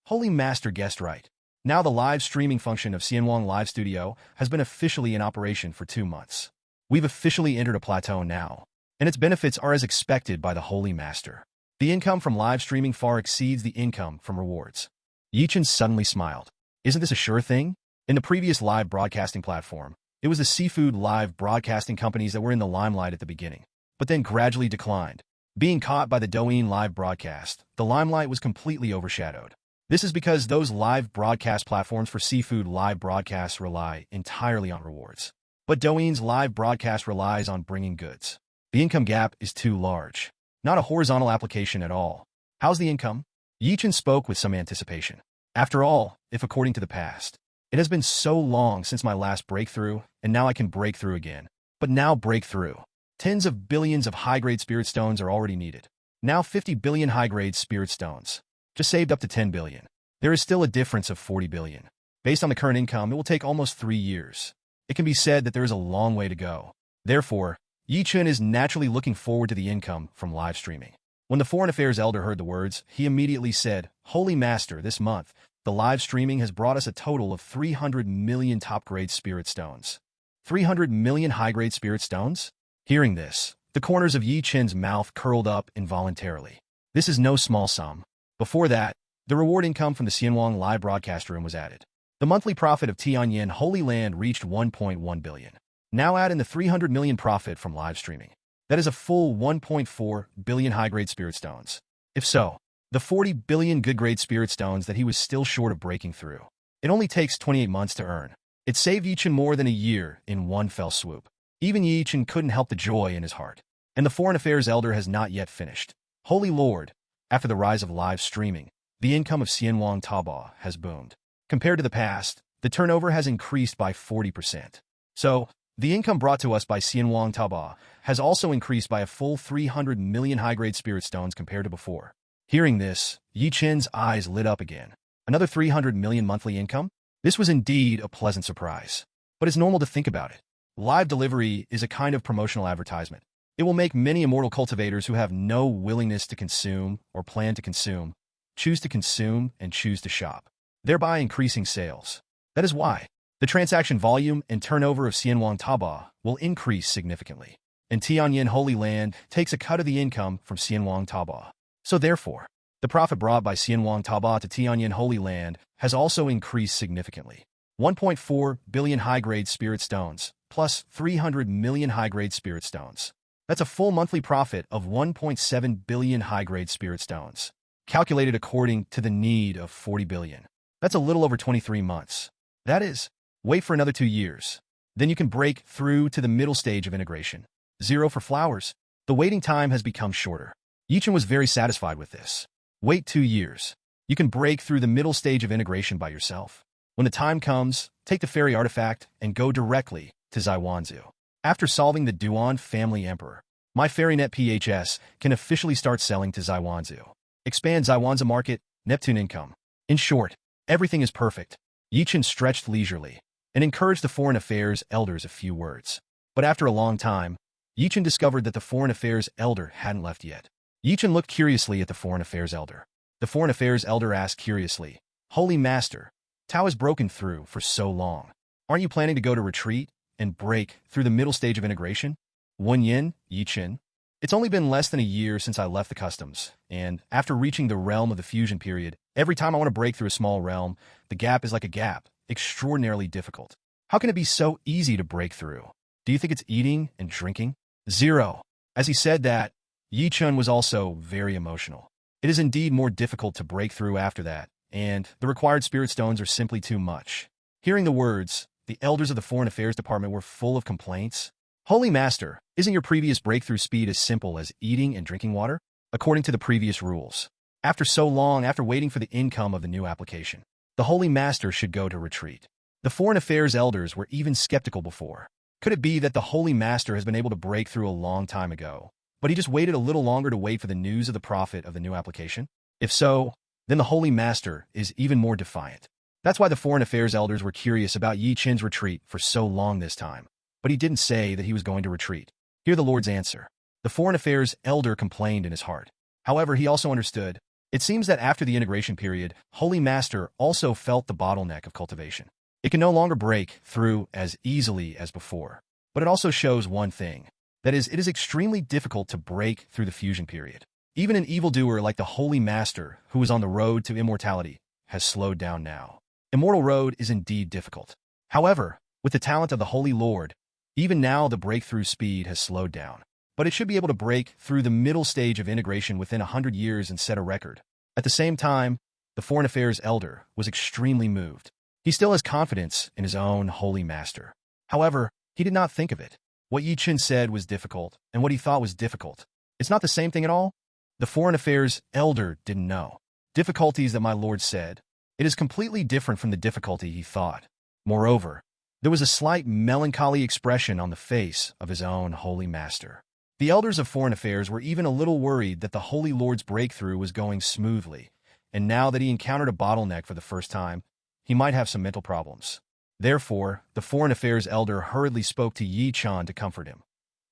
Holy Master guessed right. Now the live streaming function of Xianwang Live Studio has been officially in operation for 2 months. We've officially entered a plateau now, and its benefits are as expected by the Holy Master. The income from live streaming far exceeds the income from rewards. Yi Chen suddenly smiled. Isn't this a sure thing? In the previous live broadcasting platform, it was the seafood live broadcasting companies that were in the limelight at the beginning, but then gradually declined. Being caught by the Douyin live broadcast, the limelight was completely overshadowed. This is because those live broadcast platforms for seafood live broadcasts rely entirely on rewards. But Douyin's live broadcast relies on bringing goods. The income gap is too large. Not a horizontal application at all. How's the income? Yi Chen spoke with some anticipation. After all, if according to the past, it has been so long since my last breakthrough, and now I can break through again. But now break through. Tens of billions of high-grade spirit stones are already needed. Now 50 billion high-grade spirit stones. Just saved up to 10 billion. There is still a difference of 40 billion. Based on the current income, it will take almost 3 years. It can be said that there is a long way to go. Therefore, Yi Chen is naturally looking forward to the income from live streaming. When the Foreign Affairs Elder heard the words, he immediately said, Holy Master, this month, the live streaming has brought us a total of 300 million top-grade spirit stones. 300 million high-grade spirit stones? Hearing this, the corners of Yi Chen's mouth curled up involuntarily. This is no small sum. Before that, the reward income from the Xianwang live broadcast room was added. The monthly profit of Tianyan Holy Land reached 1.1 billion. Now add in the 300 million profit from live streaming. That is a full 1.4 billion high-grade spirit stones. If so, the 40 billion good-grade spirit stones that he was still short of breaking through. It only takes 28 months to earn. It saved Yi Chen more than a year in one fell swoop. Even Yi Chen couldn't help the joy in his heart. And the Foreign Affairs Elder has not yet finished. Holy Lord, after the rise of live streaming, the income of Xianwang Taba has boomed. Compared to the past, the turnover has increased by 40%. So, the income brought to us by Xianwang Taba has also increased by a full 300 million high-grade spirit stones compared to before. Hearing this, Yi Chen's eyes lit up again. Another 300 million monthly income? This was indeed a pleasant surprise. But it's normal to think about it. Live delivery is a kind of promotional advertisement. It will make many immortal cultivators who have no willingness to consume or plan to consume choose to consume and choose to shop, thereby increasing sales. That is why the transaction volume and turnover of Xianwang Taba will increase significantly, and Tianyan Holy Land takes a cut of the income from Xianwang Taba. So therefore, the profit brought by Xianwang Taba to Tianyan Holy Land has also increased significantly. 1.4 billion high-grade spirit stones, plus 300 million high-grade spirit stones. That's a full monthly profit of 1.7 billion high-grade spirit stones, calculated according to the need of 40 billion. That's a little over 23 months. That is, wait for another 2 years. Then you can break through to the middle stage of integration. 0 for flowers. The waiting time has become shorter. Yi Chen was very satisfied with this. Wait 2 years. You can break through the middle stage of integration by yourself. When the time comes, take the fairy artifact and go directly to Zaiwanzu. After solving the Duan family emperor, my FairyNet PHS can officially start selling to Zaiwanzu. Expand Zaiwanzu market, Neptune income. In short, everything is perfect. Yi Chen stretched leisurely and encouraged the Foreign Affairs Elders a few words. But after a long time, Yi Chen discovered that the Foreign Affairs Elder hadn't left yet. Yi Chen looked curiously at the Foreign Affairs Elder. The Foreign Affairs Elder asked curiously, Holy Master, Tao has broken through for so long. Aren't you planning to go to retreat and break through the middle stage of integration? Wen Yin, Yi Chen. It's only been less than a year since I left the customs, and after reaching the realm of the fusion period, every time I want to break through a small realm, the gap is like a gap, extraordinarily difficult. How can it be so easy to break through? Do you think it's eating and drinking? 0. As he said that, Yi Chen was also very emotional. It is indeed more difficult to break through after that, and the required spirit stones are simply too much. Hearing the words, the elders of the Foreign Affairs Department were full of complaints. Holy Master, isn't your previous breakthrough speed as simple as eating and drinking water? According to the previous rules. After so long, after waiting for the income of the new application, the Holy Master should go to retreat. The Foreign Affairs Elders were even skeptical before. Could it be that the Holy Master has been able to break through a long time ago, but he just waited a little longer to wait for the news of the profit of the new application? If so, then the Holy Master is even more defiant. That's why the Foreign Affairs Elders were curious about Yi Chen's retreat for so long this time. But he didn't say that he was going to retreat. Hear the Lord's answer. The Foreign Affairs Elder complained in his heart. However, he also understood. It seems that after the integration period, Holy Master also felt the bottleneck of cultivation. It can no longer break through as easily as before. But it also shows one thing. That is, it is extremely difficult to break through the fusion period. Even an evildoer like the Holy Master, who is on the road to immortality, has slowed down now. Immortal Road is indeed difficult. However, with the talent of the Holy Lord, even now the breakthrough speed has slowed down. But it should be able to break through the middle stage of integration within 100 years and set a record. At the same time, the Foreign Affairs Elder was extremely moved. He still has confidence in his own Holy Master. However, he did not think of it. What Yi Chen said was difficult, and what he thought was difficult. It's not the same thing at all? The Foreign Affairs Elder didn't know. Difficulties that my Lord said. It is completely different from the difficulty he thought. Moreover, there was a slight melancholy expression on the face of his own Holy Master. The elders of Foreign Affairs were even a little worried that the Holy Lord's breakthrough was going smoothly, and now that he encountered a bottleneck for the first time, he might have some mental problems. Therefore, the Foreign Affairs Elder hurriedly spoke to Yi Chen to comfort him.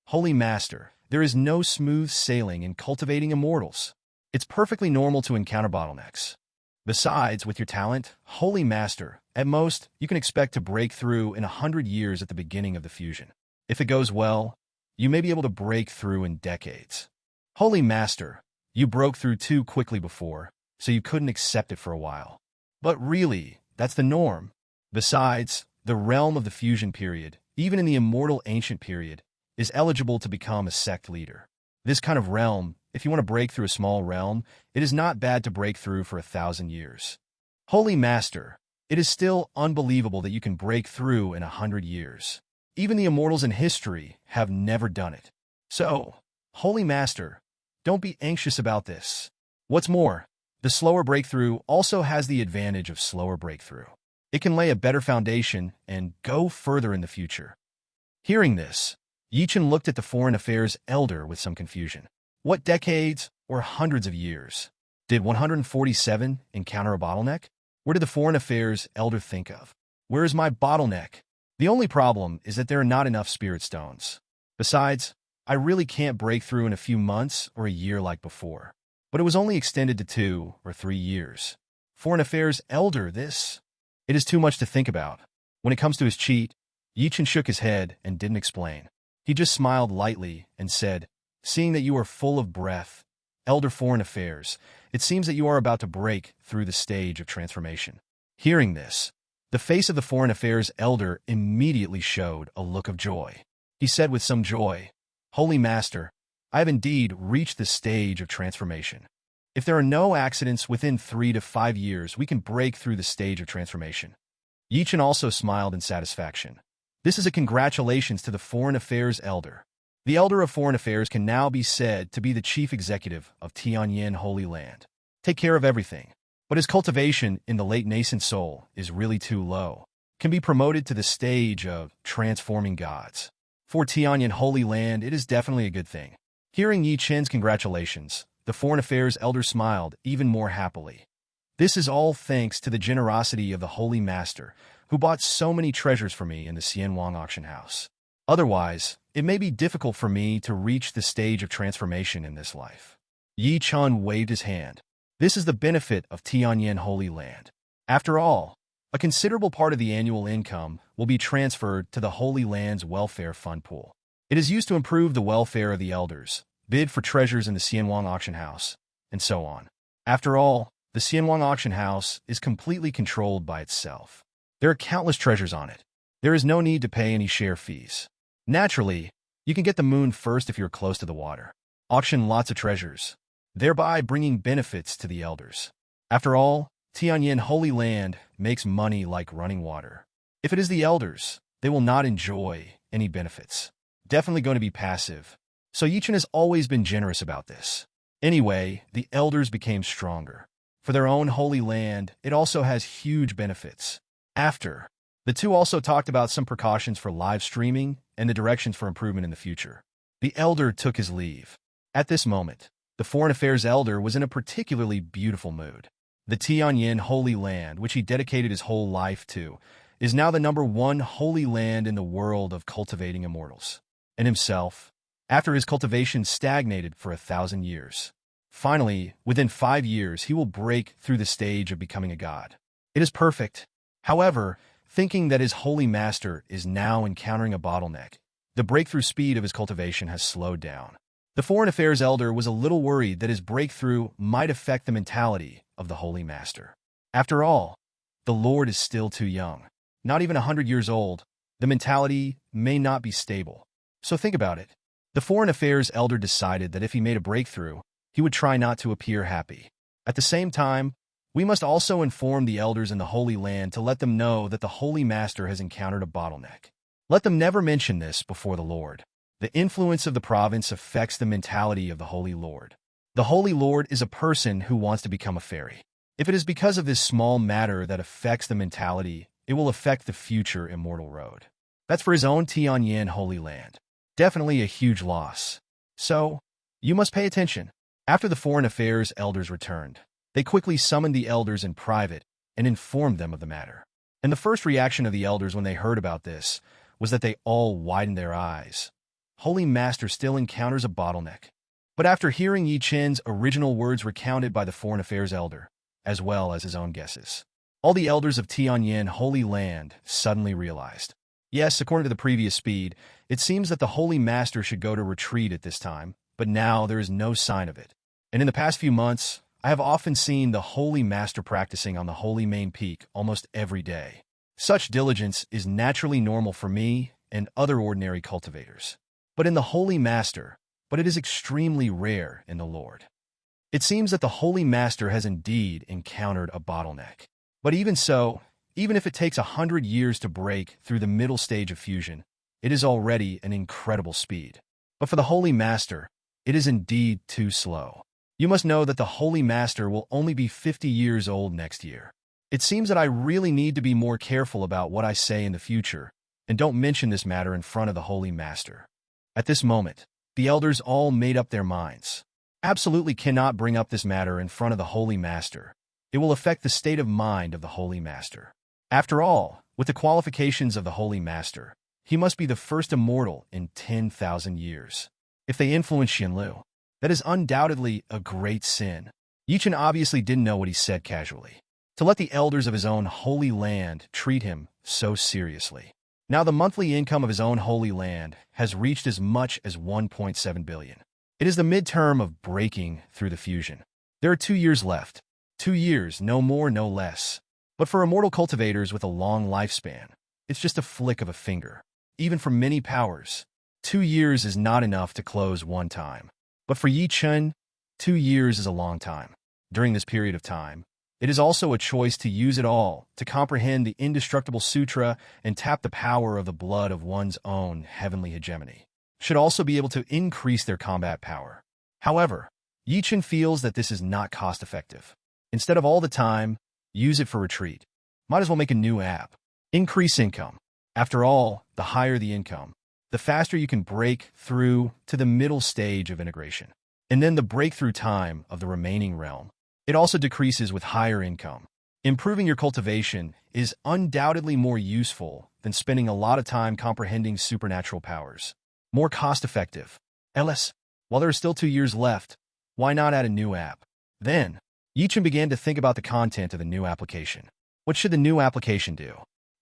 Holy Master, there is no smooth sailing in cultivating immortals. It's perfectly normal to encounter bottlenecks. Besides, with your talent, Holy Master, at most, you can expect to break through in 100 years at the beginning of the fusion. If it goes well, you may be able to break through in decades. Holy Master, you broke through too quickly before, so you couldn't accept it for a while. But really, that's the norm. Besides, the realm of the fusion period, even in the immortal ancient period, is eligible to become a sect leader. This kind of realm, if you want to break through a small realm, it is not bad to break through for 1,000 years. Holy Master, it is still unbelievable that you can break through in 100 years. Even the immortals in history have never done it. So, Holy Master, don't be anxious about this. What's more, the slower breakthrough also has the advantage of slower breakthrough. It can lay a better foundation and go further in the future. Hearing this, Chen looked at the foreign affairs elder with some confusion. What decades or hundreds of years? Did 147 encounter a bottleneck? Where did the foreign affairs elder think of? Where is my bottleneck? The only problem is that there are not enough spirit stones. Besides, I really can't break through in a few months or a year like before. But it was only extended to 2 or 3 years. Foreign affairs elder, it is too much to think about. When it comes to his cheat, Chen shook his head and didn't explain. He just smiled lightly and said, "Seeing that you are full of breath, Elder Foreign Affairs, it seems that you are about to break through the stage of transformation." Hearing this, the face of the Foreign Affairs elder immediately showed a look of joy. He said with some joy, "Holy Master, I have indeed reached the stage of transformation. If there are no accidents within 3 to 5 years, we can break through the stage of transformation." Chen also smiled in satisfaction. This is a congratulations to the Foreign Affairs elder. The elder of Foreign Affairs can now be said to be the chief executive of Tianyan Holy Land. Take care of everything. But his cultivation in the late nascent soul is really too low. Can be promoted to the stage of transforming gods. For Tianyan Holy Land, it is definitely a good thing. Hearing Chen's congratulations, the Foreign Affairs elder smiled even more happily. This is all thanks to the generosity of the Holy Master, who bought so many treasures for me in the Xianwang auction house. Otherwise, it may be difficult for me to reach the stage of transformation in this life. Chen waved his hand. This is the benefit of Tianyan Holy Land. After all, a considerable part of the annual income will be transferred to the Holy Land's welfare fund pool. It is used to improve the welfare of the elders, bid for treasures in the Xianwang auction house, and so on. After all, the Xianwang auction house is completely controlled by itself. There are countless treasures on it. There is no need to pay any share fees. Naturally, you can get the moon first if you're close to the water. Auction lots of treasures, thereby bringing benefits to the elders. After all, Tianyan Holy Land makes money like running water. If it is the elders, they will not enjoy any benefits. Definitely going to be passive. So Chen has always been generous about this. Anyway, the elders became stronger. For their own holy land, it also has huge benefits. After, the two also talked about some precautions for live streaming and the directions for improvement in the future. The elder took his leave. At this moment, the Foreign Affairs elder was in a particularly beautiful mood. The Tianyan Holy Land, which he dedicated his whole life to, is now the #1 holy land in the world of cultivating immortals. And himself, after his cultivation stagnated for 1,000 years. Finally, within 5 years, he will break through the stage of becoming a god. It is perfect. However, thinking that his holy master is now encountering a bottleneck, the breakthrough speed of his cultivation has slowed down. The Foreign Affairs elder was a little worried that his breakthrough might affect the mentality of the holy master. After all, the Lord is still too young. Not even 100 years old, the mentality may not be stable. So think about it. The Foreign Affairs elder decided that if he made a breakthrough, he would try not to appear happy. At the same time, we must also inform the elders in the Holy Land to let them know that the Holy Master has encountered a bottleneck. Let them never mention this before the Lord. The influence of the province affects the mentality of the Holy Lord. The Holy Lord is a person who wants to become a fairy. If it is because of this small matter that affects the mentality, it will affect the future Immortal Road. That's for his own Tianyan Holy Land. Definitely a huge loss. So, you must pay attention. After the Foreign Affairs elders returned, they quickly summoned the elders in private and informed them of the matter. And the first reaction of the elders when they heard about this was that they all widened their eyes. Holy Master still encounters a bottleneck. But after hearing Chen's original words recounted by the Foreign Affairs elder, as well as his own guesses, all the elders of Tianyan Holy Land suddenly realized. Yes, according to the previous speed, it seems that the Holy Master should go to retreat at this time, but now there is no sign of it. And in the past few months, I have often seen the Holy Master practicing on the Holy Main Peak almost every day. Such diligence is naturally normal for me and other ordinary cultivators. but in the Holy Master, but it is extremely rare in the Lord. It seems that the Holy Master has indeed encountered a bottleneck. But even so, even if it takes 100 years to break through the middle stage of fusion, it is already an incredible speed. But for the Holy Master, it is indeed too slow. You must know that the Holy Master will only be 50 years old next year. It seems that I really need to be more careful about what I say in the future, and don't mention this matter in front of the Holy Master. At this moment, the elders all made up their minds. Absolutely cannot bring up this matter in front of the Holy Master. It will affect the state of mind of the Holy Master. After all, with the qualifications of the Holy Master, he must be the first immortal in 10,000 years. If they influence Xianlu, that is undoubtedly a great sin. Chen obviously didn't know what he said casually. To let the elders of his own holy land treat him so seriously. Now the monthly income of his own holy land has reached as much as 1.7 billion. It is the midterm of breaking through the fusion. There are 2 years left. 2 years, no more, no less. But for immortal cultivators with a long lifespan, it's just a flick of a finger. Even for many powers, 2 years is not enough to close one time. But for Chen, 2 years is a long time. During this period of time, it is also a choice to use it all to comprehend the indestructible sutra and tap the power of the blood of one's own heavenly hegemony. Should also be able to increase their combat power. However, Chen feels that this is not cost-effective. Instead of all the time, use it for retreat. Might as well make a new app. Increase income. After all, the higher the income, the faster you can break through to the middle stage of integration. And then the breakthrough time of the remaining realm. It also decreases with higher income. Improving your cultivation is undoubtedly more useful than spending a lot of time comprehending supernatural powers. More cost-effective. Ellis, while there are still 2 years left, why not add a new app? Then, Chen began to think about the content of the new application. What should the new application do?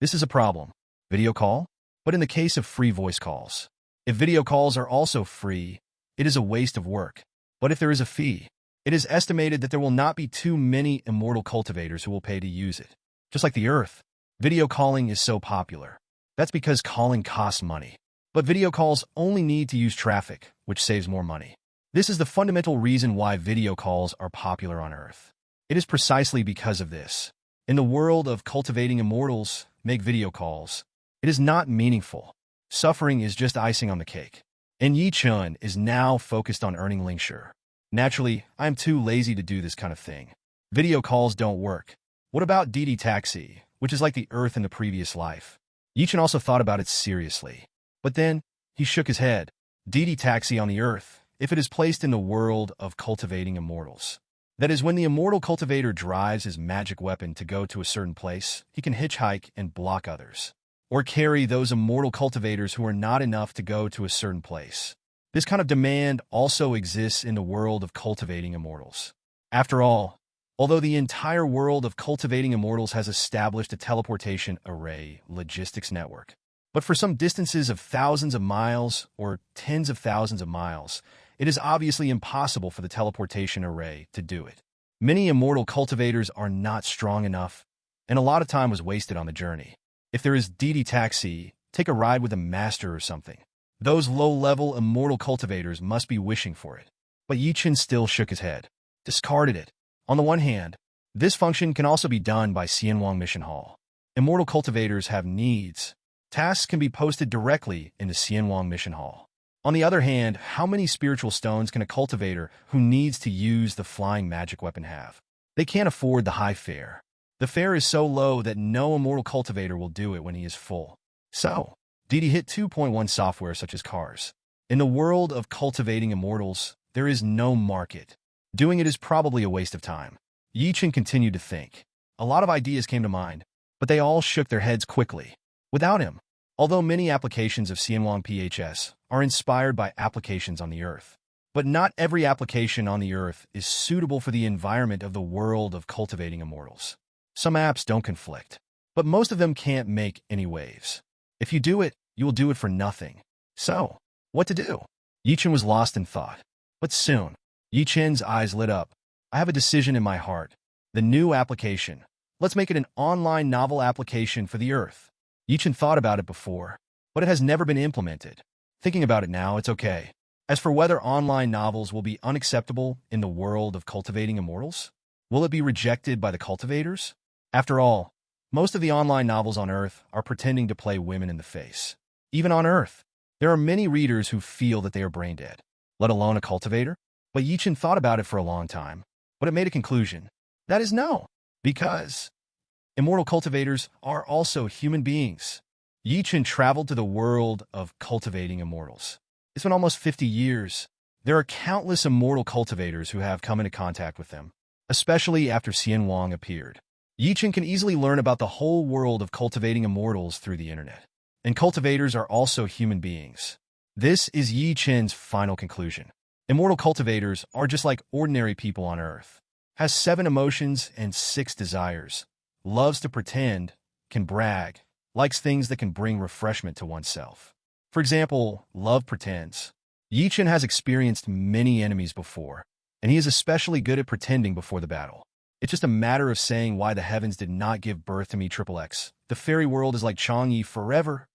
This is a problem. Video call? But in the case of free voice calls, if video calls are also free, it is a waste of work. But if there is a fee, it is estimated that there will not be too many immortal cultivators who will pay to use it. Just like the Earth, video calling is so popular. That's because calling costs money. But video calls only need to use traffic, which saves more money. This is the fundamental reason why video calls are popular on Earth. It is precisely because of this. In the world of cultivating immortals, make video calls. It is not meaningful. Suffering is just icing on the cake. And Chen is now focused on earning Lingshire. Naturally, I am too lazy to do this kind of thing. Video calls don't work. What about DD Taxi, which is like the Earth in the previous life? Chen also thought about it seriously. But then, he shook his head. DD Taxi on the Earth, if it is placed in the world of cultivating immortals. That is, when the immortal cultivator drives his magic weapon to go to a certain place, he can hitchhike and block others. Or carry those immortal cultivators who are not enough to go to a certain place. This kind of demand also exists in the world of cultivating immortals. After all, although the entire world of cultivating immortals has established a teleportation array logistics network, but for some distances of thousands of miles or tens of thousands of miles, it is obviously impossible for the teleportation array to do it. Many immortal cultivators are not strong enough, and a lot of time was wasted on the journey. If there is DD Taxi, take a ride with a master or something. Those low-level immortal cultivators must be wishing for it. But Chen still shook his head. Discarded it. On the one hand, this function can also be done by Xianwang Mission Hall. Immortal cultivators have needs. Tasks can be posted directly into Xianwang Mission Hall. On the other hand, how many spiritual stones can a cultivator who needs to use the flying magic weapon have? They can't afford the high fare. The fare is so low that no immortal cultivator will do it when he is full. So, DD hit 2.1 software such as cars. In the world of cultivating immortals, there is no market. Doing it is probably a waste of time. Chen continued to think. A lot of ideas came to mind, but they all shook their heads quickly. Without him, although many applications of Xianwang PHS are inspired by applications on the Earth, but not every application on the Earth is suitable for the environment of the world of cultivating immortals. Some apps don't conflict, but most of them can't make any waves. If you do it, you will do it for nothing. So, what to do? Chen was lost in thought. But soon, Chen's eyes lit up. I have a decision in my heart. The new application. Let's make it an online novel application for the Earth. Chen thought about it before, but it has never been implemented. Thinking about it now, it's okay. As for whether online novels will be unacceptable in the world of cultivating immortals, will it be rejected by the cultivators? After all, most of the online novels on Earth are pretending to play women in the face. Even on Earth, there are many readers who feel that they are brain dead, let alone a cultivator. But Chen thought about it for a long time, but it made a conclusion. That is no, because immortal cultivators are also human beings. Chen traveled to the world of cultivating immortals. It's been almost 50 years. There are countless immortal cultivators who have come into contact with them, especially after Xianwang appeared. Chen can easily learn about the whole world of cultivating immortals through the internet. And cultivators are also human beings. This is Chen's final conclusion. Immortal cultivators are just like ordinary people on Earth. Has 7 emotions and 6 desires. Loves to pretend, can brag, likes things that can bring refreshment to oneself. For example, love pretends. Chen has experienced many enemies before, and he is especially good at pretending before the battle. It's just a matter of saying why the heavens did not give birth to me XXX. The fairy world is like Chang'e forever.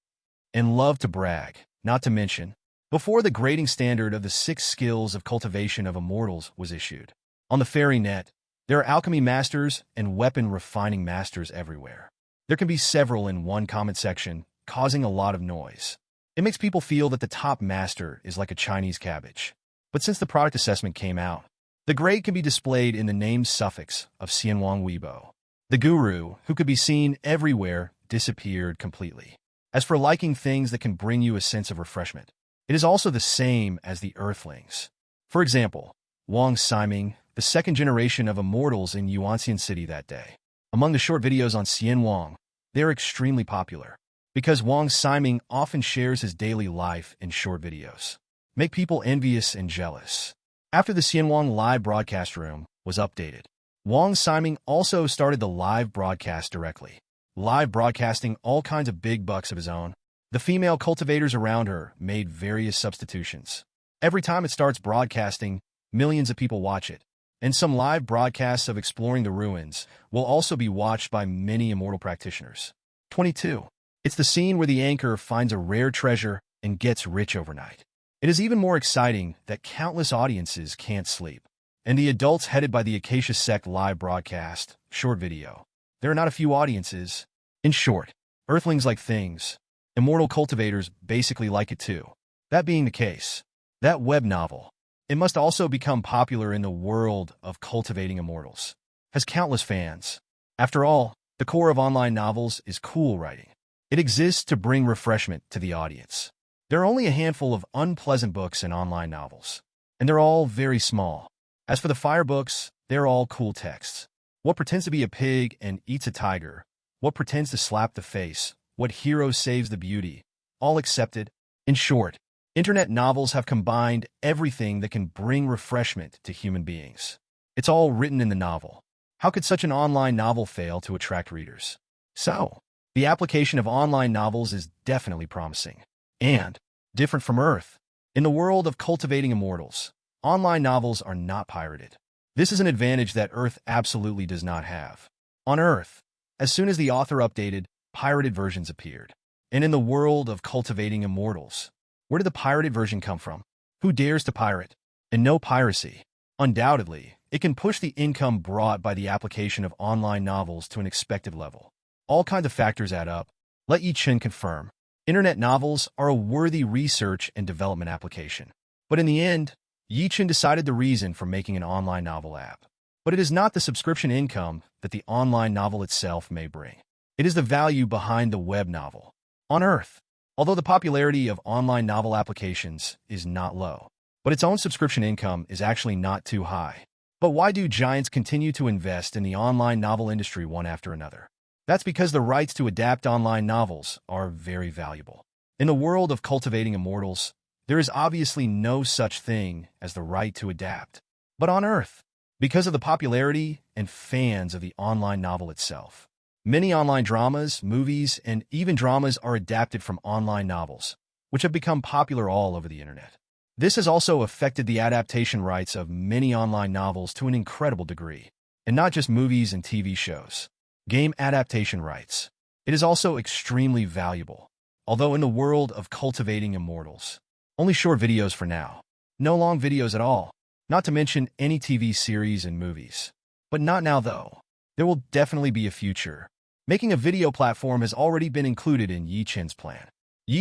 And love to brag, not to mention, before the grading standard of the 6 skills of cultivation of immortals was issued. On the fairy net, there are alchemy masters and weapon refining masters everywhere. There can be several in one comment section, causing a lot of noise. It makes people feel that the top master is like a Chinese cabbage. But since the product assessment came out, the grade can be displayed in the name suffix of Xianwang Weibo. The guru, who could be seen everywhere, disappeared completely. As for liking things that can bring you a sense of refreshment, it is also the same as the earthlings. For example, Wang Siming, the 2nd generation of immortals in Yuanxian City that day. Among the short videos on Xianwang, they are extremely popular, because Wang Siming often shares his daily life in short videos. Make people envious and jealous. After the Xianwang live broadcast room was updated, Wang Siming also started the live broadcast directly. Live broadcasting all kinds of big bucks of his own. The female cultivators around her made various substitutions. Every time it starts broadcasting, millions of people watch it. And some live broadcasts of exploring the ruins will also be watched by many immortal practitioners. 22. It's the scene where the anchor finds a rare treasure and gets rich overnight. It is even more exciting that countless audiences can't sleep. And the adults headed by the Acacia Sect live broadcast, short video. There are not a few audiences. In short, earthlings like things. Immortal cultivators basically like it too. That being the case, that web novel, it must also become popular in the world of cultivating immortals. Has countless fans. After all, the core of online novels is cool writing. It exists to bring refreshment to the audience. There are only a handful of unpleasant books in online novels, and they're all very small. As for the fire books, they're all cool texts. What pretends to be a pig and eats a tiger? What pretends to slap the face? What hero saves the beauty? All accepted. In short, internet novels have combined everything that can bring refreshment to human beings. It's all written in the novel. How could such an online novel fail to attract readers? So, the application of online novels is definitely promising. And different from Earth. In the world of cultivating immortals, online novels are not pirated. This is an advantage that Earth absolutely does not have. On Earth, as soon as the author updated, pirated versions appeared. And in the world of cultivating immortals, where did the pirated version come from? Who dares to pirate? And no piracy. Undoubtedly, it can push the income brought by the application of online novels to an expected level. All kinds of factors add up. Let Chen confirm. Internet novels are a worthy research and development application. But in the end, Chen decided the reason for making an online novel app. But it is not the subscription income that the online novel itself may bring. It is the value behind the web novel. On Earth, although the popularity of online novel applications is not low, but its own subscription income is actually not too high. But why do giants continue to invest in the online novel industry one after another? That's because the rights to adapt online novels are very valuable. In the world of cultivating immortals, there is obviously no such thing as the right to adapt. But on Earth, because of the popularity and fans of the online novel itself, many online dramas, movies, and even dramas are adapted from online novels, which have become popular all over the internet. This has also affected the adaptation rights of many online novels to an incredible degree, and not just movies and TV shows. Game adaptation rights. It is also extremely valuable. Although in the world of cultivating immortals, Only short videos for now. No long videos at all. Not to mention any TV series and movies. But not now, though. There will definitely be a future. Making a video platform has already been included in Chen's plan.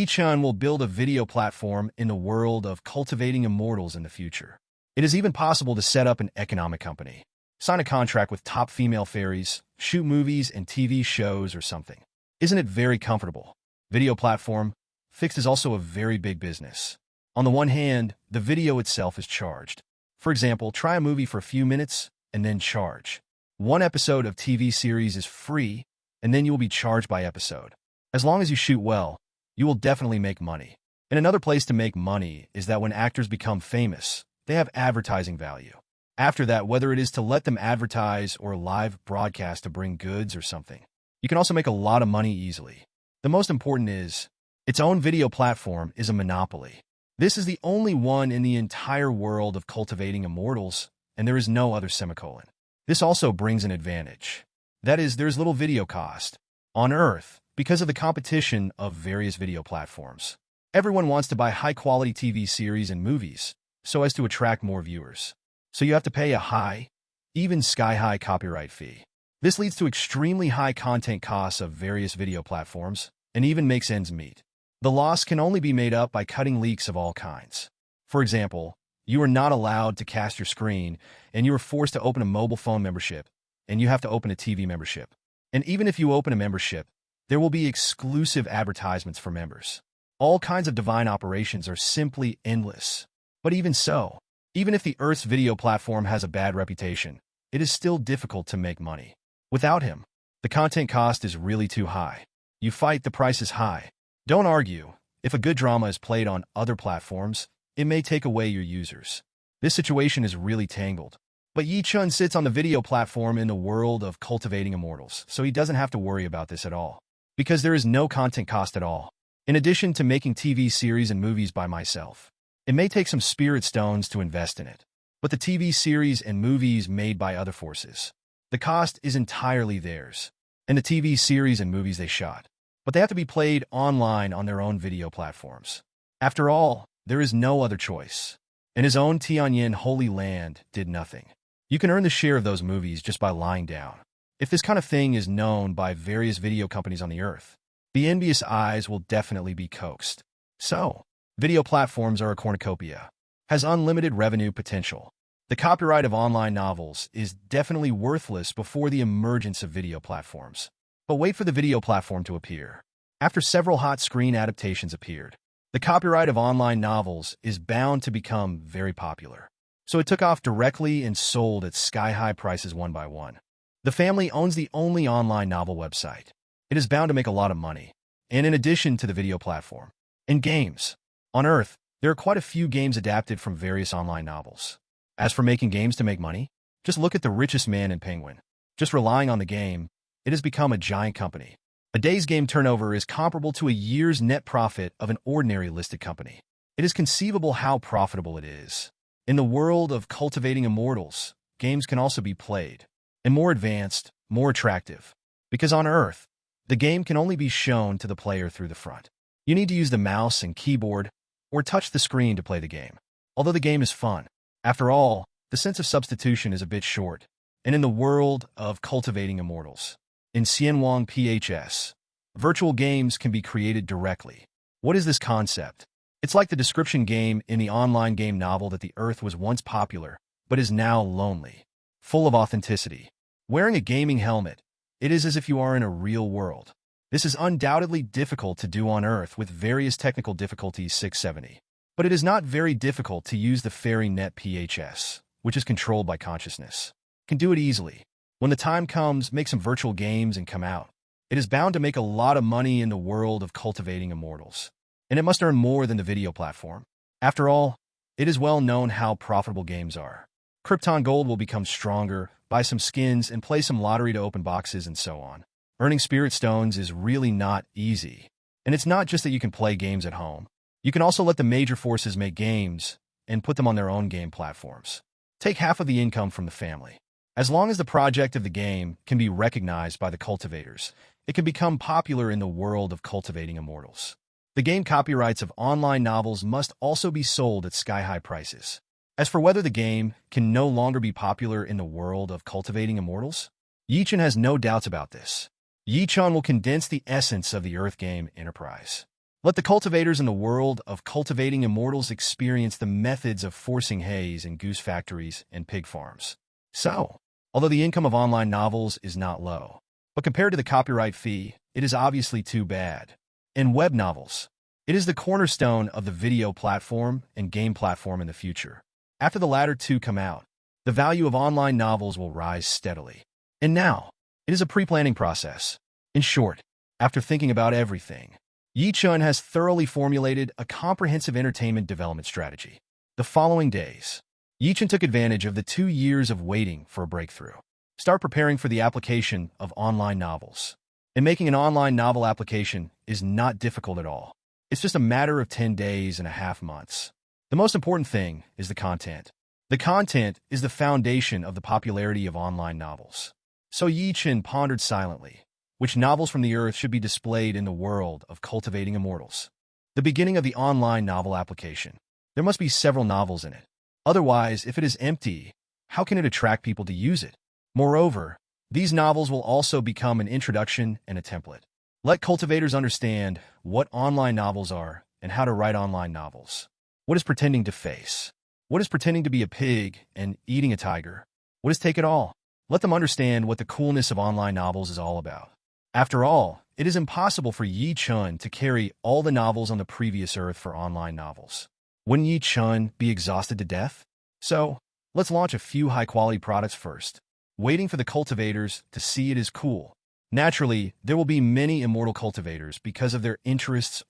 Chen will build a video platform in the world of cultivating immortals in the future. It is even possible to set up an economic company, sign a contract with top female fairies, shoot movies and TV shows or something. Isn't it very comfortable? Video platform, fixed is also a very big business. On the one hand, the video itself is charged. For example, try a movie for a few minutes and then charge. One episode of TV series is free, and then you will be charged by episode. As long as you shoot well, you will definitely make money. And another place to make money is that when actors become famous, they have advertising value. After that, whether it is to let them advertise or live broadcast to bring goods or something, you can also make a lot of money easily. The most important is, its own video platform is a monopoly. This is the only one in the entire world of cultivating immortals, and there is no other semicolon. This also brings an advantage. That is, there is little video cost. On Earth, because of the competition of various video platforms, everyone wants to buy high-quality TV series and movies so as to attract more viewers. So you have to pay a high, even sky-high copyright fee. This leads to extremely high content costs of various video platforms and even makes ends meet. The loss can only be made up by cutting leaks of all kinds. For example, you are not allowed to cast your screen, and you are forced to open a mobile phone membership, and you have to open a TV membership. And even if you open a membership, there will be exclusive advertisements for members. All kinds of divine operations are simply endless. But even so, even if the Earth's video platform has a bad reputation, it is still difficult to make money. Without him, the content cost is really too high. You fight, the price is high. Don't argue. If a good drama is played on other platforms, it may take away your users. This situation is really tangled. But Chen sits on the video platform in the world of cultivating immortals, so he doesn't have to worry about this at all. Because there is no content cost at all. In addition to making TV series and movies by myself, it may take some spirit stones to invest in it. But the TV series and movies made by other forces, the cost is entirely theirs. And the TV series and movies they shot. But they have to be played online on their own video platforms. After all, there is no other choice. And his own Tianyan Holy Land did nothing. You can earn the share of those movies just by lying down. If this kind of thing is known by various video companies on the Earth, the envious eyes will definitely be coaxed. So, video platforms are a cornucopia. Has unlimited revenue potential. The copyright of online novels is definitely worthless before the emergence of video platforms. But wait for the video platform to appear. After several hot screen adaptations appeared, the copyright of online novels is bound to become very popular. So it took off directly and sold at sky-high prices one by one. The family owns the only online novel website. It is bound to make a lot of money. And in addition to the video platform, and games. On Earth, there are quite a few games adapted from various online novels. As for making games to make money, just look at the richest man in Penguin. Just relying on the game, it has become a giant company. A day's game turnover is comparable to a year's net profit of an ordinary listed company. It is conceivable how profitable it is. In the world of cultivating immortals, games can also be played, and more advanced, more attractive. Because on Earth, the game can only be shown to the player through the front. You need to use the mouse and keyboard, or touch the screen to play the game. Although the game is fun, after all, the sense of substitution is a bit short. And in the world of cultivating immortals, in Xianwang PHS, virtual games can be created directly. What is this concept? It's like the description game in the online game novel that the Earth was once popular, but is now lonely, full of authenticity. Wearing a gaming helmet, it is as if you are in a real world. This is undoubtedly difficult to do on Earth with various technical difficulties 670. But it is not very difficult to use the Fairy Net PHS, which is controlled by consciousness. Can do it easily. When the time comes, make some virtual games and come out. It is bound to make a lot of money in the world of cultivating immortals. And it must earn more than the video platform. After all, it is well known how profitable games are. Krypton Gold will become stronger, buy some skins, and play some lottery to open boxes and so on. Earning spirit stones is really not easy. And it's not just that you can play games at home. You can also let the major forces make games and put them on their own game platforms. Take half of the income from the family. As long as the project of the game can be recognized by the cultivators, it can become popular in the world of cultivating immortals. The game copyrights of online novels must also be sold at sky-high prices. As for whether the game can no longer be popular in the world of cultivating immortals, Chen has no doubts about this. Chen will condense the essence of the Earth game enterprise. Let the cultivators in the world of cultivating immortals experience the methods of forcing haze in goose factories and pig farms. So, although the income of online novels is not low, but compared to the copyright fee, it is obviously too bad. In web novels, it is the cornerstone of the video platform and game platform in the future. After the latter two come out, the value of online novels will rise steadily. And now, it is a pre-planning process. In short, after thinking about everything, Chen has thoroughly formulated a comprehensive entertainment development strategy. The following days, Chen took advantage of the 2 years of waiting for a breakthrough. Start preparing for the application of online novels. And making an online novel application is not difficult at all. It's just a matter of 10 days and a half months. The most important thing is the content. The content is the foundation of the popularity of online novels. So Chen pondered silently, which novels from the Earth should be displayed in the world of cultivating immortals. The beginning of the online novel application. There must be several novels in it. Otherwise, if it is empty, how can it attract people to use it? Moreover, these novels will also become an introduction and a template. Let cultivators understand what online novels are and how to write online novels. What is pretending to face? What is pretending to be a pig and eating a tiger? What is take it all? Let them understand what the coolness of online novels is all about. After all, it is impossible for Chen to carry all the novels on the previous Earth for online novels. Wouldn't Chen be exhausted to death? So, let's launch a few high-quality products first, waiting for the cultivators to see it is cool. Naturally, there will be many immortal cultivators because of their interests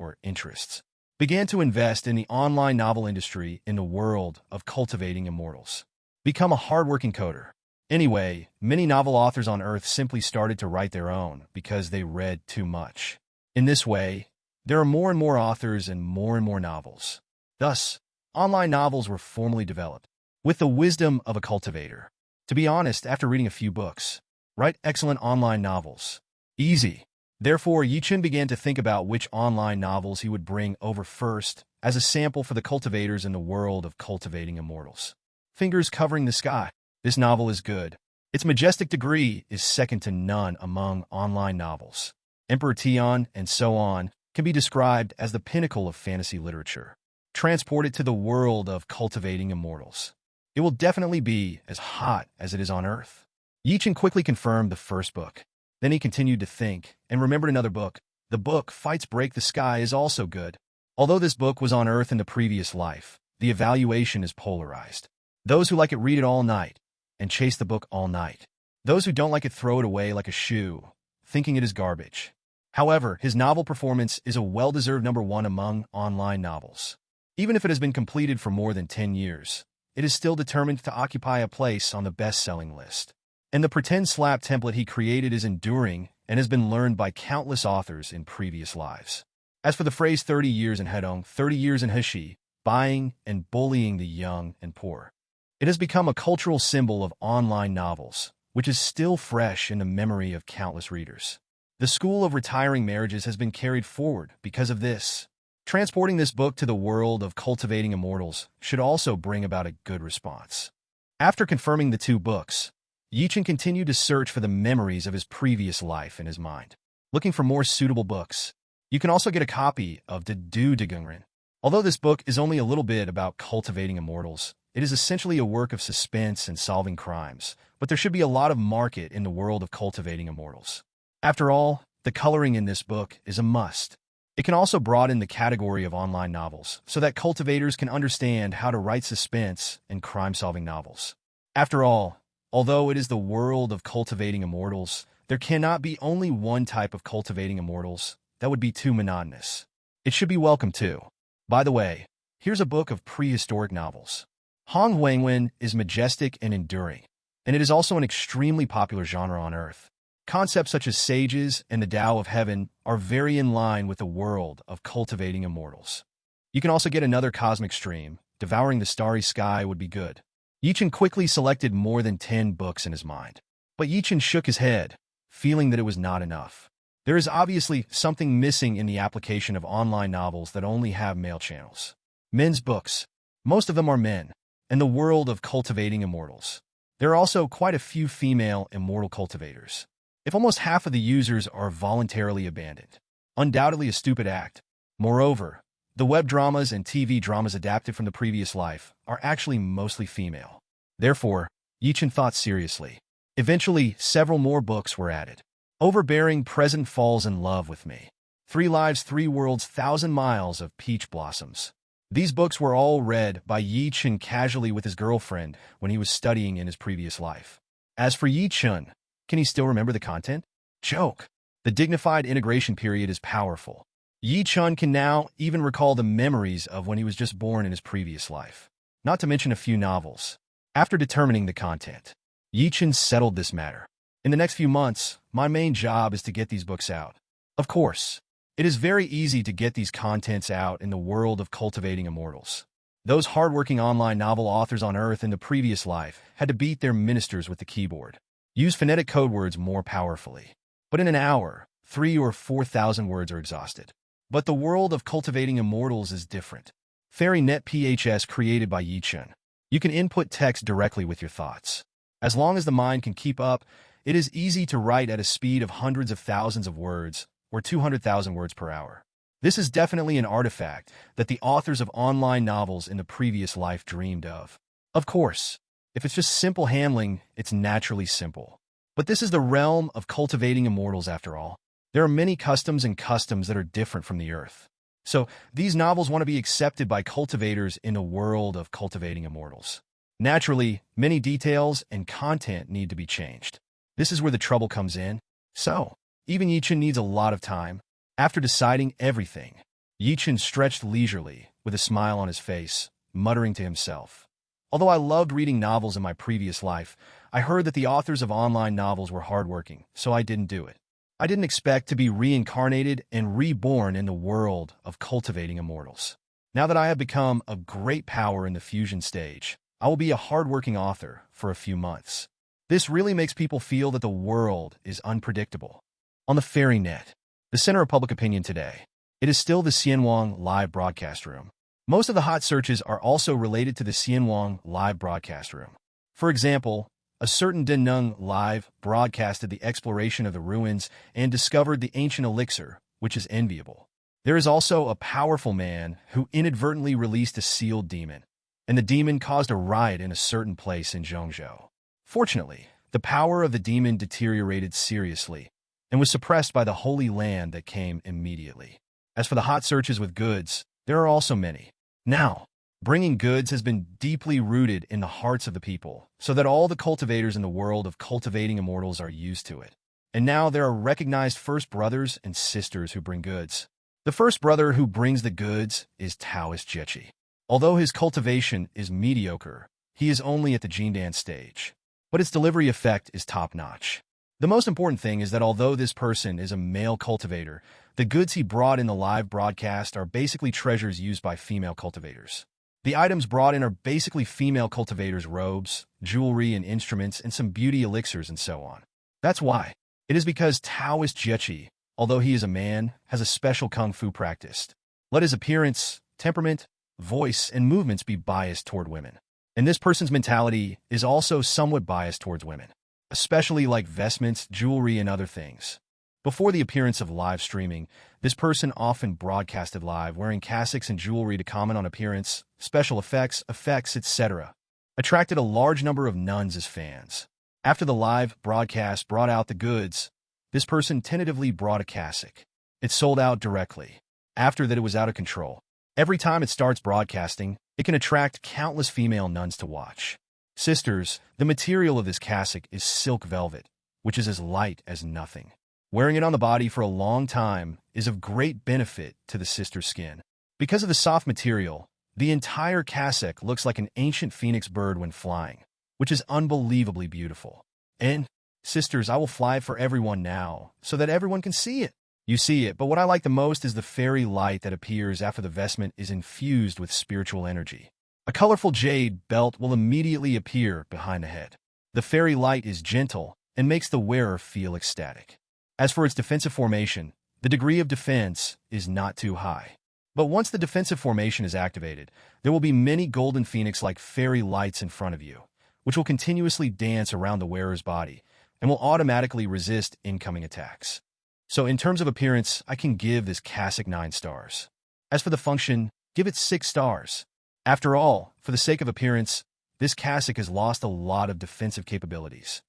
began to invest in the online novel industry in the world of cultivating immortals. Become a hardworking coder. Anyway, many novel authors on Earth simply started to write their own because they read too much. In this way, there are more and more authors and more novels. Thus, online novels were formally developed. With the wisdom of a cultivator. To be honest, after reading a few books, write excellent online novels. Easy. Therefore, Chen began to think about which online novels he would bring over first as a sample for the cultivators in the world of cultivating immortals. Fingers Covering the Sky. This novel is good. Its majestic degree is second to none among online novels. Emperor Tian and so on can be described as the pinnacle of fantasy literature. Transport it to the world of cultivating immortals. It will definitely be as hot as it is on Earth. Chen quickly confirmed the first book. Then he continued to think and remembered another book. The book Fights Break the Sky is also good. Although this book was on Earth in the previous life, the evaluation is polarized. Those who like it read it all night and chase the book all night. Those who don't like it throw it away like a shoe, thinking it is garbage. However, his novel performance is a well-deserved #1 among online novels. Even if it has been completed for more than 10 years, it is still determined to occupy a place on the best-selling list. And the pretend slap template he created is enduring and has been learned by countless authors in previous lives. As for the phrase 30 years in Hedong, 30 years in Heshi, buying and bullying the young and poor, it has become a cultural symbol of online novels, which is still fresh in the memory of countless readers. The school of retiring marriages has been carried forward because of this. Transporting this book to the world of cultivating immortals should also bring about a good response. After confirming the 2 books, Chen continued to search for the memories of his previous life in his mind. Looking for more suitable books, you can also get a copy of De Du Degungren. Although this book is only a little bit about cultivating immortals, it is essentially a work of suspense and solving crimes, but there should be a lot of market in the world of cultivating immortals. After all, the coloring in this book is a must. It can also broaden the category of online novels so that cultivators can understand how to write suspense and crime-solving novels. After all, although it is the world of cultivating immortals, there cannot be only one type of cultivating immortals. That would be too monotonous. It should be welcome too. By the way, here's a book of prehistoric novels. Hong Huangwen is majestic and enduring, and it is also an extremely popular genre on Earth. Concepts such as sages and the Tao of Heaven are very in line with the world of cultivating immortals. You can also get another cosmic stream. Devouring the Starry Sky would be good. Chen quickly selected more than 10 books in his mind. But Chen shook his head, feeling that it was not enough. There is obviously something missing in the application of online novels that only have male channels. Men's books. Most of them are men, and the world of cultivating immortals. There are also quite a few female immortal cultivators. If almost half of the users are voluntarily abandoned, undoubtedly a stupid act. Moreover, the web dramas and TV dramas adapted from the previous life are actually mostly female. Therefore, Chen thought seriously. Eventually, several more books were added. Overbearing Present Falls in Love with Me. 3 Lives, 3 Worlds, 1,000 Miles of Peach Blossoms. These books were all read by Chen casually with his girlfriend when he was studying in his previous life. As for Chen, can he still remember the content? Joke. The dignified integration period is powerful. Chen can now even recall the memories of when he was just born in his previous life. Not to mention a few novels. After determining the content, Chen settled this matter. In the next few months, my main job is to get these books out. Of course, it is very easy to get these contents out in the world of cultivating immortals. Those hardworking online novel authors on Earth in the previous life had to beat their ministers with the keyboard. Use phonetic code words more powerfully. But in an hour, 3,000 or 4,000 words are exhausted. But the world of cultivating immortals is different. FairyNet PHS created by Chen. You can input text directly with your thoughts. As long as the mind can keep up, it is easy to write at a speed of hundreds of thousands of words, or 200,000 words per hour. This is definitely an artifact that the authors of online novels in the previous life dreamed of. Of course, if it's just simple handling, it's naturally simple. But this is the realm of cultivating immortals after all. There are many customs that are different from the earth. So, these novels want to be accepted by cultivators in the world of cultivating immortals. Naturally, many details and content need to be changed. This is where the trouble comes in. So, even Chen needs a lot of time. After deciding everything, Chen stretched leisurely, with a smile on his face, muttering to himself. Although I loved reading novels in my previous life, I heard that the authors of online novels were hardworking, so I didn't do it. I didn't expect to be reincarnated and reborn in the world of cultivating immortals. Now that I have become a great power in the fusion stage, I will be a hardworking author for a few months. This really makes people feel that the world is unpredictable. On the FairyNet, the center of public opinion today, it is still the Xianwang live broadcast room. Most of the hot searches are also related to the Xianwang live broadcast room. For example, a certain Deneng live broadcasted the exploration of the ruins and discovered the ancient elixir, which is enviable. There is also a powerful man who inadvertently released a sealed demon, and the demon caused a riot in a certain place in Zhongzhou. Fortunately, the power of the demon deteriorated seriously and was suppressed by the Holy Land that came immediately. As for the hot searches with goods, there are also many. Now, bringing goods has been deeply rooted in the hearts of the people, so that all the cultivators in the world of cultivating immortals are used to it. And now there are recognized first brothers and sisters who bring goods. The first brother who brings the goods is Taoist Jechi. Although his cultivation is mediocre, he is only at the Jindan stage. But its delivery effect is top-notch. The most important thing is that although this person is a male cultivator, the goods he brought in the live broadcast are basically treasures used by female cultivators. The items brought in are basically female cultivators' robes, jewelry and instruments, and some beauty elixirs and so on. That's why. It is because Taoist Jechi, although he is a man, has a special kung fu practice. Let his appearance, temperament, voice, and movements be biased toward women. And this person's mentality is also somewhat biased towards women, especially like vestments, jewelry, and other things. Before the appearance of live streaming, this person often broadcasted live wearing cassocks and jewelry to comment on appearance, special effects, etc. Attracted a large number of nuns as fans. After the live broadcast brought out the goods, this person tentatively brought a cassock. It sold out directly. After that, it was out of control. Every time it starts broadcasting, it can attract countless female nuns to watch. Sisters, the material of this cassock is silk velvet, which is as light as nothing. Wearing it on the body for a long time is of great benefit to the sister's skin. Because of the soft material, the entire cassock looks like an ancient phoenix bird when flying, which is unbelievably beautiful. And, sisters, I will fly for everyone now, so that everyone can see it. You see it, but what I like the most is the fairy light that appears after the vestment is infused with spiritual energy. A colorful jade belt will immediately appear behind the head. The fairy light is gentle and makes the wearer feel ecstatic. As for its defensive formation, the degree of defense is not too high. But once the defensive formation is activated, there will be many golden phoenix-like fairy lights in front of you, which will continuously dance around the wearer's body and will automatically resist incoming attacks. So in terms of appearance, I can give this cassock 9 stars. As for the function, give it 6 stars. After all, for the sake of appearance, this cassock has lost a lot of defensive capabilities.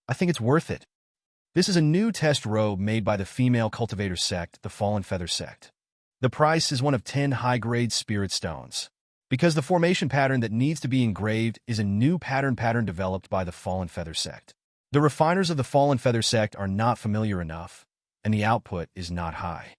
I think it's worth it. This is a new test robe made by the female cultivator sect, the Fallen Feather sect. The price is one of 10 high-grade spirit stones. Because the formation pattern that needs to be engraved is a new pattern developed by the Fallen Feather sect. The refiners of the Fallen Feather sect are not familiar enough, and the output is not high.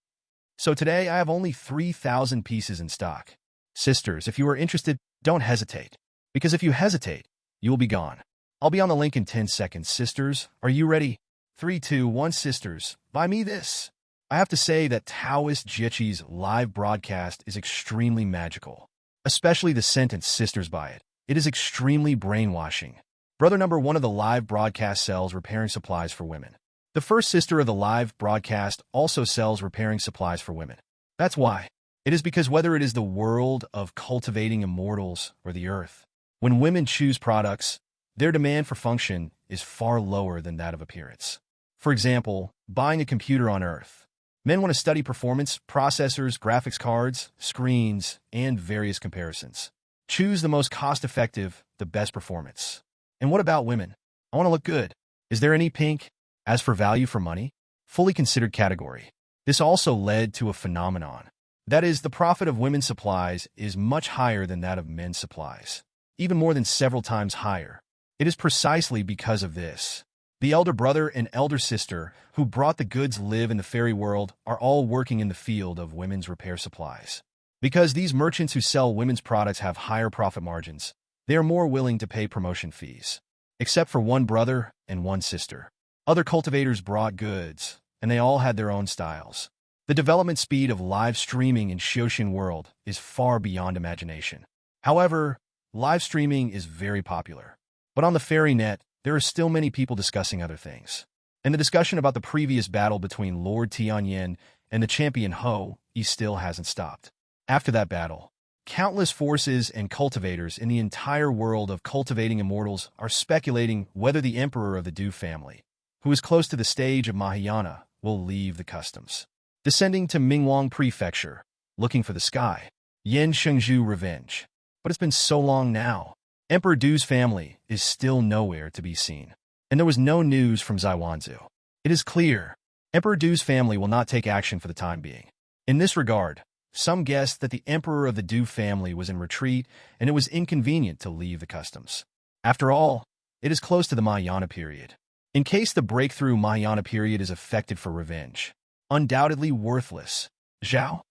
So today I have only 3,000 pieces in stock. Sisters, if you are interested, don't hesitate. Because if you hesitate, you will be gone. I'll be on the link in 10 seconds. Sisters, are you ready? 3, 2, 1, sisters, buy me this. I have to say that Taoist Jiechi's live broadcast is extremely magical. Especially the sentence, sisters buy it. It is extremely brainwashing. Brother number 1 of the live broadcast sells repairing supplies for women. The first sister of the live broadcast also sells repairing supplies for women. That's why. It is because whether it is the world of cultivating immortals or the earth, when women choose products, their demand for function is far lower than that of appearance. For example, buying a computer on Earth. Men want to study performance, processors, graphics cards, screens, and various comparisons. Choose the most cost-effective, the best performance. And what about women? I want to look good. Is there any pink? As for value for money, fully considered category. This also led to a phenomenon. That is, the profit of women's supplies is much higher than that of men's supplies. Even more than several times higher. It is precisely because of this. The elder brother and elder sister who brought the goods live in the fairy world are all working in the field of women's repair supplies. Because these merchants who sell women's products have higher profit margins, they are more willing to pay promotion fees. Except for one brother and one sister. Other cultivators brought goods, and they all had their own styles. The development speed of live streaming in Xiaoxian world is far beyond imagination. However, live streaming is very popular. But on the fairy net, there are still many people discussing other things. And the discussion about the previous battle between Lord Tianyan and the champion Ho still hasn't stopped. After that battle, countless forces and cultivators in the entire world of cultivating immortals are speculating whether the emperor of the Du family, who is close to the stage of Mahayana, will leave the customs. Descending to Mingwang Prefecture, looking for the sky. Yan Shengzhu revenge. But it's been so long now. Emperor Du's family is still nowhere to be seen. And there was no news from Zaiwanzu. It is clear, Emperor Du's family will not take action for the time being. In this regard, some guessed that the emperor of the Du family was in retreat and it was inconvenient to leave the customs. After all, it is close to the Mahayana period. In case the breakthrough Mahayana period is affected for revenge. Undoubtedly worthless. Zhao.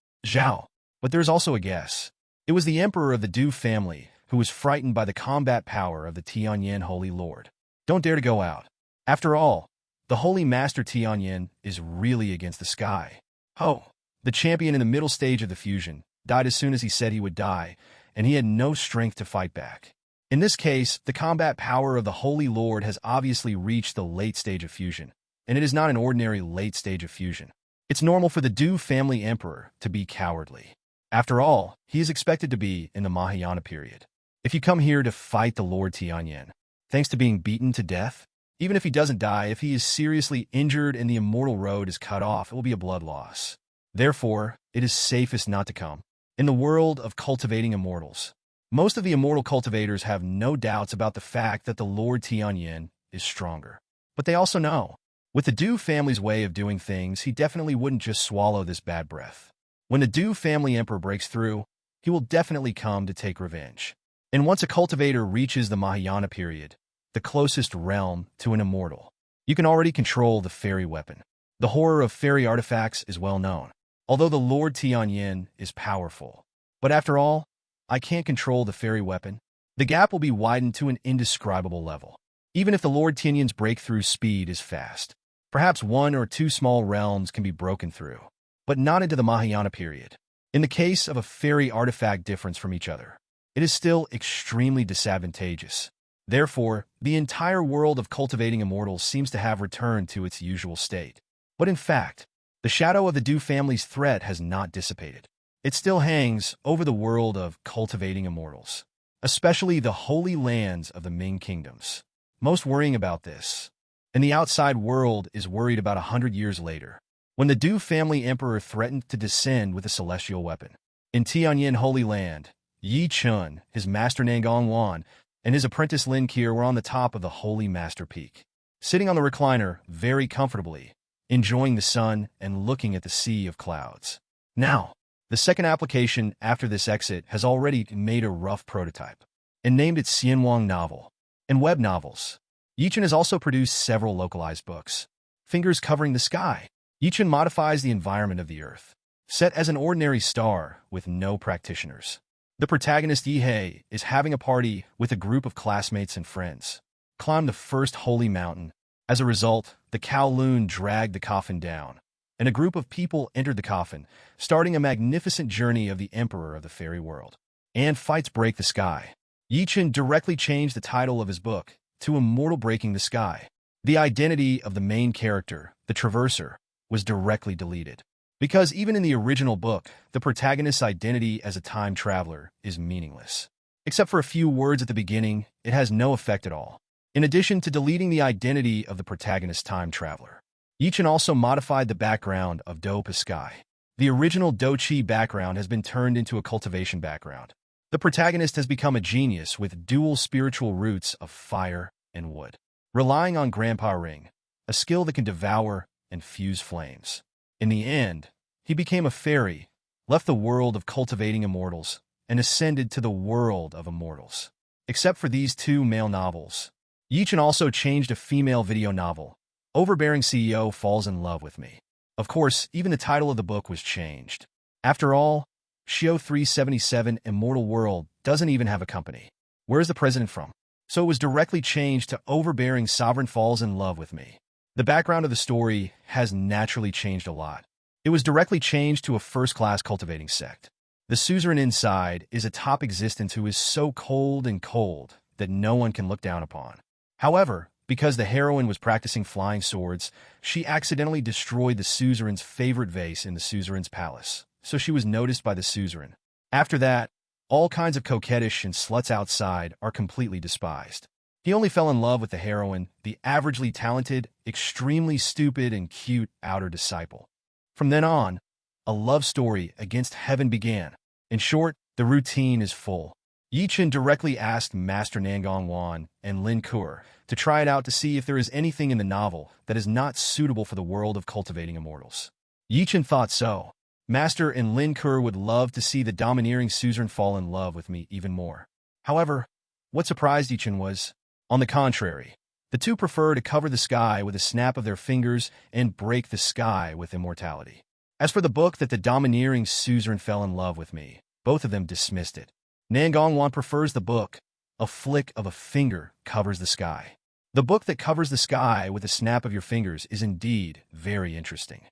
But there's also a guess. It was the emperor of the Du family who was frightened by the combat power of the Tianyan Holy Lord. Don't dare to go out. After all, the Holy Master Tianyan is really against the sky. Ho, the champion in the middle stage of the fusion, died as soon as he said he would die, and he had no strength to fight back. In this case, the combat power of the Holy Lord has obviously reached the late stage of fusion, and it is not an ordinary late stage of fusion. It's normal for the Du family emperor to be cowardly. After all, he is expected to be in the Mahayana period. If you come here to fight the Lord Tianyan, thanks to being beaten to death, even if he doesn't die, if he is seriously injured and the immortal road is cut off, it will be a blood loss. Therefore, it is safest not to come. In the world of cultivating immortals, most of the immortal cultivators have no doubts about the fact that the Lord Tianyan is stronger. But they also know, with the Du family's way of doing things, he definitely wouldn't just swallow this bad breath. When the Du family emperor breaks through, he will definitely come to take revenge. And once a cultivator reaches the Mahayana period, the closest realm to an immortal, you can already control the fairy weapon. The horror of fairy artifacts is well known, although the Lord Tianyan is powerful. But after all, I can't control the fairy weapon. The gap will be widened to an indescribable level. Even if the Lord Tianyan's breakthrough speed is fast, perhaps 1 or 2 small realms can be broken through, but not into the Mahayana period. In the case of a fairy artifact difference from each other, it is still extremely disadvantageous. Therefore, the entire world of cultivating immortals seems to have returned to its usual state. But in fact, the shadow of the Du family's threat has not dissipated. It still hangs over the world of cultivating immortals, especially the holy lands of the Ming kingdoms. Most worrying about this, and the outside world is worried about 100 years later, when the Du family emperor threatened to descend with a celestial weapon. In Tianyan Holy Land, Yi Chun, his master Nangong Wan, and his apprentice Lin Keir were on the top of the Holy Master Peak, sitting on the recliner very comfortably, enjoying the sun and looking at the sea of clouds. Now, the second application after this exit has already made a rough prototype and named it Xianwang Novel and web novels. Yichen has also produced several localized books. Fingers Covering the Sky. Yichen modifies the environment of the Earth, set as an ordinary star with no practitioners. The protagonist Yihei is having a party with a group of classmates and friends. Climb the first holy mountain. As a result, the Kowloon dragged the coffin down, and a group of people entered the coffin, starting a magnificent journey of the Emperor of the Fairy World. And fights break the sky. Yichen directly changed the title of his book to Immortal Breaking the Sky. The identity of the main character, the Traverser, was directly deleted. Because even in the original book, the protagonist's identity as a time traveler is meaningless. Except for a few words at the beginning, it has no effect at all. In addition to deleting the identity of the protagonist's time traveler, Yichen also modified the background of Do Sky. The original Do Chi background has been turned into a cultivation background. The protagonist has become a genius with dual spiritual roots of fire and wood, relying on Grandpa Ring, a skill that can devour and fuse flames. In the end, he became a fairy, left the world of cultivating immortals, and ascended to the world of immortals. Except for these two male novels, Yichen also changed a female video novel, Overbearing CEO Falls in Love with Me. Of course, even the title of the book was changed. After all, Shio 377 Immortal World doesn't even have a company. Where's the president from? So it was directly changed to Overbearing Sovereign Falls in Love with Me. The background of the story has naturally changed a lot. It was directly changed to a first-class cultivating sect. The suzerain inside is a top existence who is so cold and cold that no one can look down upon. However, because the heroine was practicing flying swords, she accidentally destroyed the suzerain's favorite vase in the suzerain's palace, so she was noticed by the suzerain. After that, all kinds of coquettish and sluts outside are completely despised. He only fell in love with the heroine, the averagely talented, extremely stupid and cute outer disciple. From then on, a love story against heaven began. In short, the routine is full. Yichen directly asked Master Nangong Wan and Lin Keir to try it out to see if there is anything in the novel that is not suitable for the world of cultivating immortals. Yichen thought so. Master and Lin Keir would love to see the domineering suzerain fall in love with me even more. However, what surprised Yichen was, on the contrary, the two prefer to cover the sky with a snap of their fingers and break the sky with immortality. As for the book that the domineering suzerain fell in love with me, both of them dismissed it. Nangong Wan prefers the book, a flick of a finger covers the sky. The book that covers the sky with a snap of your fingers is indeed very interesting.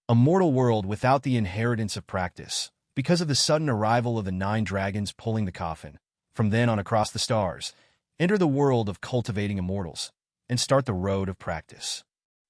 Immortal World without the inheritance of practice, because of the sudden arrival of the 9 dragons pulling the coffin, from then on across the stars, enter the world of cultivating immortals, and start the road of practice.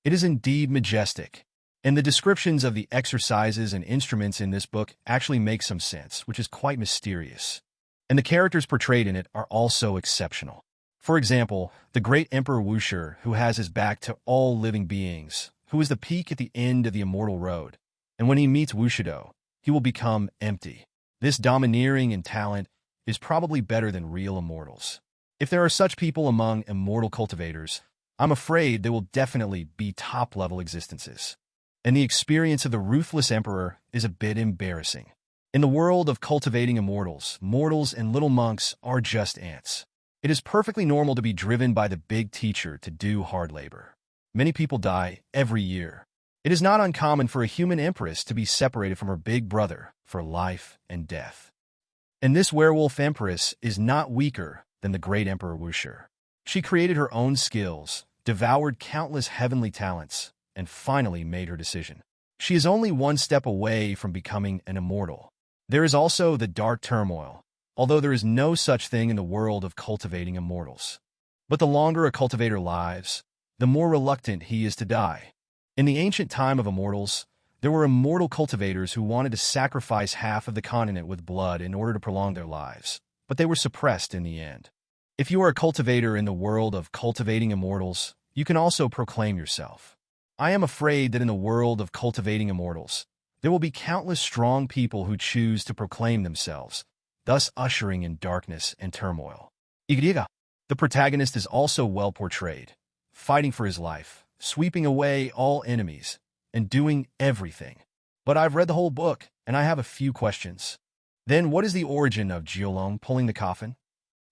It is indeed majestic, and the descriptions of the exercises and instruments in this book actually make some sense, which is quite mysterious. And the characters portrayed in it are also exceptional. For example, the great Emperor Wushi, who has his back to all living beings, who is the peak at the end of the immortal road, and when he meets Wushido, he will become empty. This domineering and talent is probably better than real immortals. If there are such people among immortal cultivators, I'm afraid they will definitely be top-level existences. And the experience of the ruthless emperor is a bit embarrassing. In the world of cultivating immortals, mortals and little monks are just ants. It is perfectly normal to be driven by the big teacher to do hard labor. Many people die every year. It is not uncommon for a human empress to be separated from her big brother for life and death. And this werewolf empress is not weaker than the great Emperor Wushi. She created her own skills, devoured countless heavenly talents, and finally made her decision. She is only one step away from becoming an immortal. There is also the dark turmoil, although there is no such thing in the world of cultivating immortals. But the longer a cultivator lives, the more reluctant he is to die. In the ancient time of immortals, there were immortal cultivators who wanted to sacrifice half of the continent with blood in order to prolong their lives, but they were suppressed in the end. If you are a cultivator in the world of cultivating immortals, you can also proclaim yourself. I am afraid that in the world of cultivating immortals, there will be countless strong people who choose to proclaim themselves, thus ushering in darkness and turmoil. The protagonist is also well portrayed, fighting for his life, sweeping away all enemies, and doing everything. But I've read the whole book, and I have a few questions. Then what is the origin of Jiolong pulling the coffin?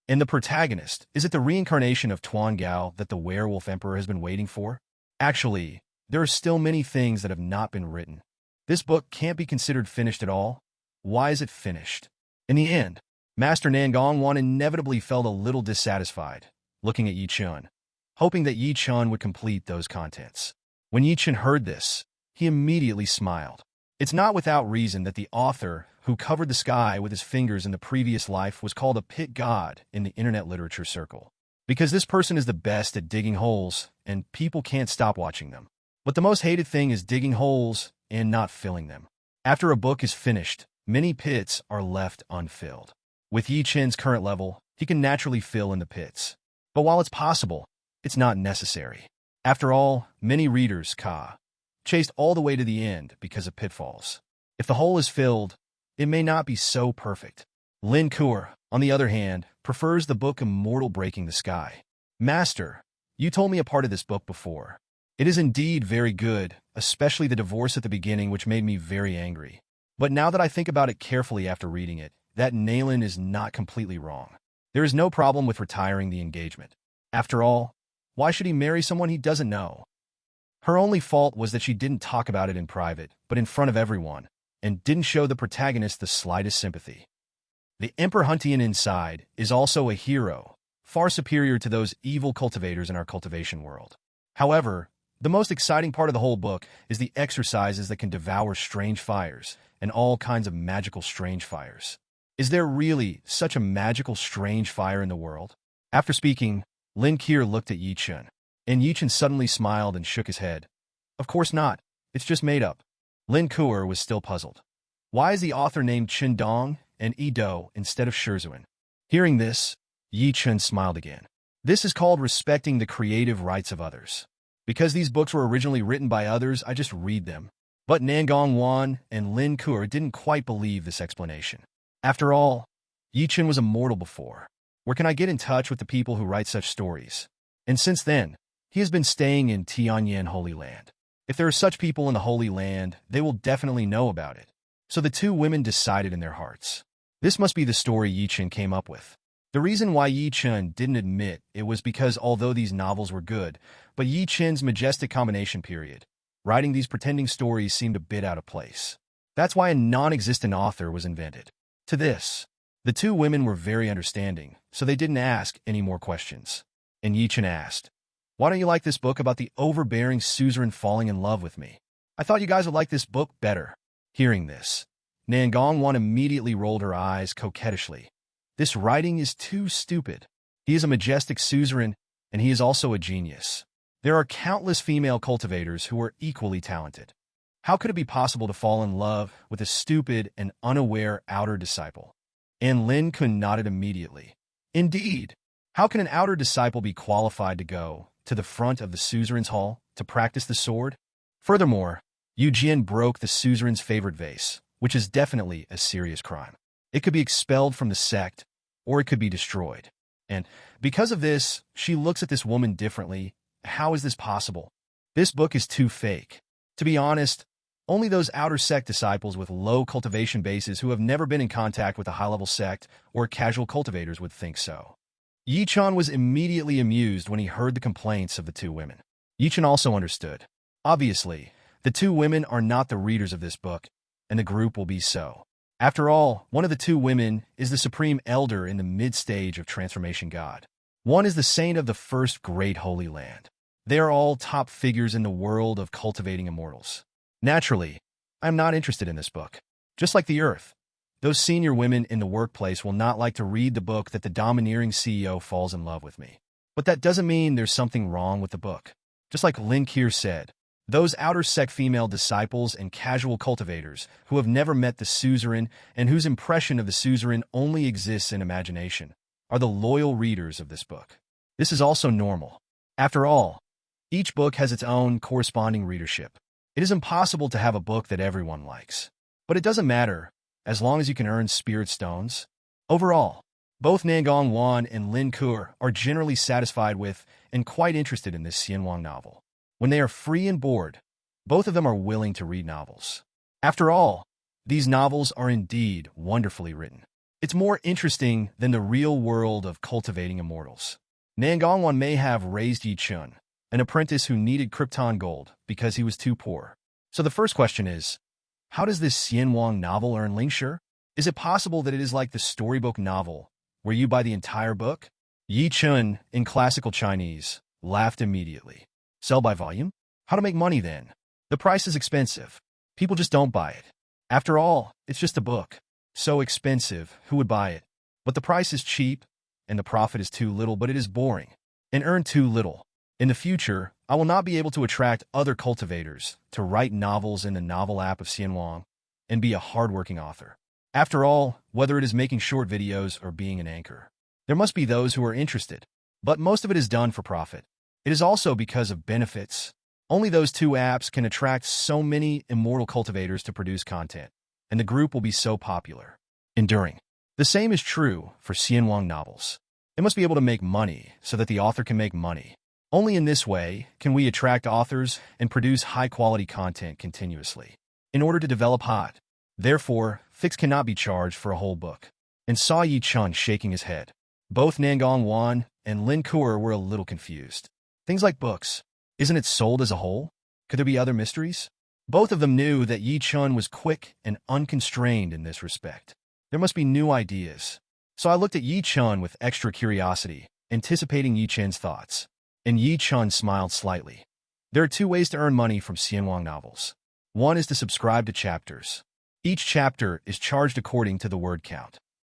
And the protagonist, is it the reincarnation of Tuan Gao that the werewolf emperor has been waiting for? Actually, there are still many things that have not been written. This book can't be considered finished at all. Why is it finished? In the end, Master Nangongwan inevitably felt a little dissatisfied, looking at Yi Chun, hoping that Yi Chun would complete those contents. When Yi Chun heard this, he immediately smiled. It's not without reason that the author, who covered the sky with his fingers in the previous life, was called a pit god in the internet literature circle. Because this person is the best at digging holes, and people can't stop watching them. But the most hated thing is digging holes and not filling them. After a book is finished, many pits are left unfilled. With Yi Chen's current level, he can naturally fill in the pits. But while it's possible, it's not necessary. After all, many readers, chased all the way to the end because of pitfalls. If the hole is filled, it may not be so perfect. Lin Kuo, on the other hand, prefers the book Immortal Breaking the Sky. Master, you told me a part of this book before. It is indeed very good, especially the divorce at the beginning, which made me very angry. But now that I think about it carefully after reading it, that Nailin is not completely wrong. There is no problem with retiring the engagement. After all, why should he marry someone he doesn't know? Her only fault was that she didn't talk about it in private, but in front of everyone, and didn't show the protagonist the slightest sympathy. The Emperor Huntian inside is also a hero, far superior to those evil cultivators in our cultivation world. However, the most exciting part of the whole book is the exercises that can devour strange fires and all kinds of magical strange fires. Is there really such a magical strange fire in the world? After speaking, Lin Kuo looked at Yi Chun, and Yi Chun suddenly smiled and shook his head. Of course not. It's just made up. Lin Kuo was still puzzled. Why is the author named Chen Dong and Yi Do instead of Shizhuan? Hearing this, Yi Chun smiled again. This is called respecting the creative rights of others. Because these books were originally written by others, I just read them. But Nangongwan and Lin Kuo didn't quite believe this explanation. After all, Yi Chun was immortal before. Where can I get in touch with the people who write such stories? And since then, he has been staying in Tianyan Holy Land. If there are such people in the Holy Land, they will definitely know about it. So the two women decided in their hearts. This must be the story Yi Chun came up with. The reason why Yi Chun didn't admit it was because although these novels were good, but Yi Chun's majestic combination period, writing these pretending stories seemed a bit out of place. That's why a non-existent author was invented. To this, the two women were very understanding, so they didn't ask any more questions. And Yi Chun asked, "Why don't you like this book about the overbearing suzerain falling in love with me? I thought you guys would like this book better." Hearing this, Nangongwan immediately rolled her eyes coquettishly. This writing is too stupid. He is a majestic suzerain, and he is also a genius. There are countless female cultivators who are equally talented. How could it be possible to fall in love with a stupid and unaware outer disciple? And Lin Kuo nodded immediately. Indeed, how can an outer disciple be qualified to go to the front of the suzerain's hall to practice the sword? Furthermore, Yu Jian broke the suzerain's favorite vase, which is definitely a serious crime. It could be expelled from the sect, or it could be destroyed. And because of this, she looks at this woman differently. How is this possible? This book is too fake. To be honest, only those outer sect disciples with low cultivation bases who have never been in contact with a high-level sect or casual cultivators would think so. Yi Chun was immediately amused when he heard the complaints of the two women. Yi Chun also understood. Obviously, the two women are not the readers of this book, and the group will be so. After all, one of the two women is the supreme elder in the mid-stage of transformation god. One is the saint of the first great holy land. They are all top figures in the world of cultivating immortals. Naturally, I am not interested in this book. Just like the earth, those senior women in the workplace will not like to read the book that the domineering CEO falls in love with me. But that doesn't mean there's something wrong with the book. Just like Lin Kuo said, Those outer sect female disciples and casual cultivators who have never met the suzerain and whose impression of the suzerain only exists in imagination are the loyal readers of this book. This is also normal. After all, each book has its own corresponding readership. It is impossible to have a book that everyone likes. But it doesn't matter, as long as you can earn spirit stones. Overall, both Nangong Wan and Lin Kur are generally satisfied with and quite interested in this Xianwang novel. When they are free and bored, both of them are willing to read novels. After all, these novels are indeed wonderfully written. It's more interesting than the real world of cultivating immortals. Nangong Wan may have raised Yi Chun, an apprentice who needed Krypton gold because he was too poor. So the first question is, how does this Xianwang novel earn Lingshi? Is it possible that it is like the storybook novel, where you buy the entire book? Yi Chun, in classical Chinese, laughed immediately. Sell by volume? How to make money then? The price is expensive. People just don't buy it. After all, it's just a book. So expensive, who would buy it? But the price is cheap, and the profit is too little, but it is boring. And earn too little. In the future, I will not be able to attract other cultivators to write novels in the novel app of Xianwang and be a hardworking author. After all, whether it is making short videos or being an anchor, there must be those who are interested. But most of it is done for profit. It is also because of benefits. Only those two apps can attract so many immortal cultivators to produce content, and the group will be so popular. Enduring. The same is true for Xianwang novels. It must be able to make money so that the author can make money. Only in this way can we attract authors and produce high-quality content continuously. In order to develop hot, therefore, Fix cannot be charged for a whole book. And saw Yi Chun shaking his head. Both Nangong Wan and Lin Kur were a little confused. Things like books. Isn't it sold as a whole? Could there be other mysteries? Both of them knew that Yi Chun was quick and unconstrained in this respect. There must be new ideas. So I looked at Yi Chun with extra curiosity, anticipating Yi Chun's thoughts. And Yi Chun smiled slightly. There are two ways to earn money from Xianwang novels. One is to subscribe to chapters. Each chapter is charged according to the word count.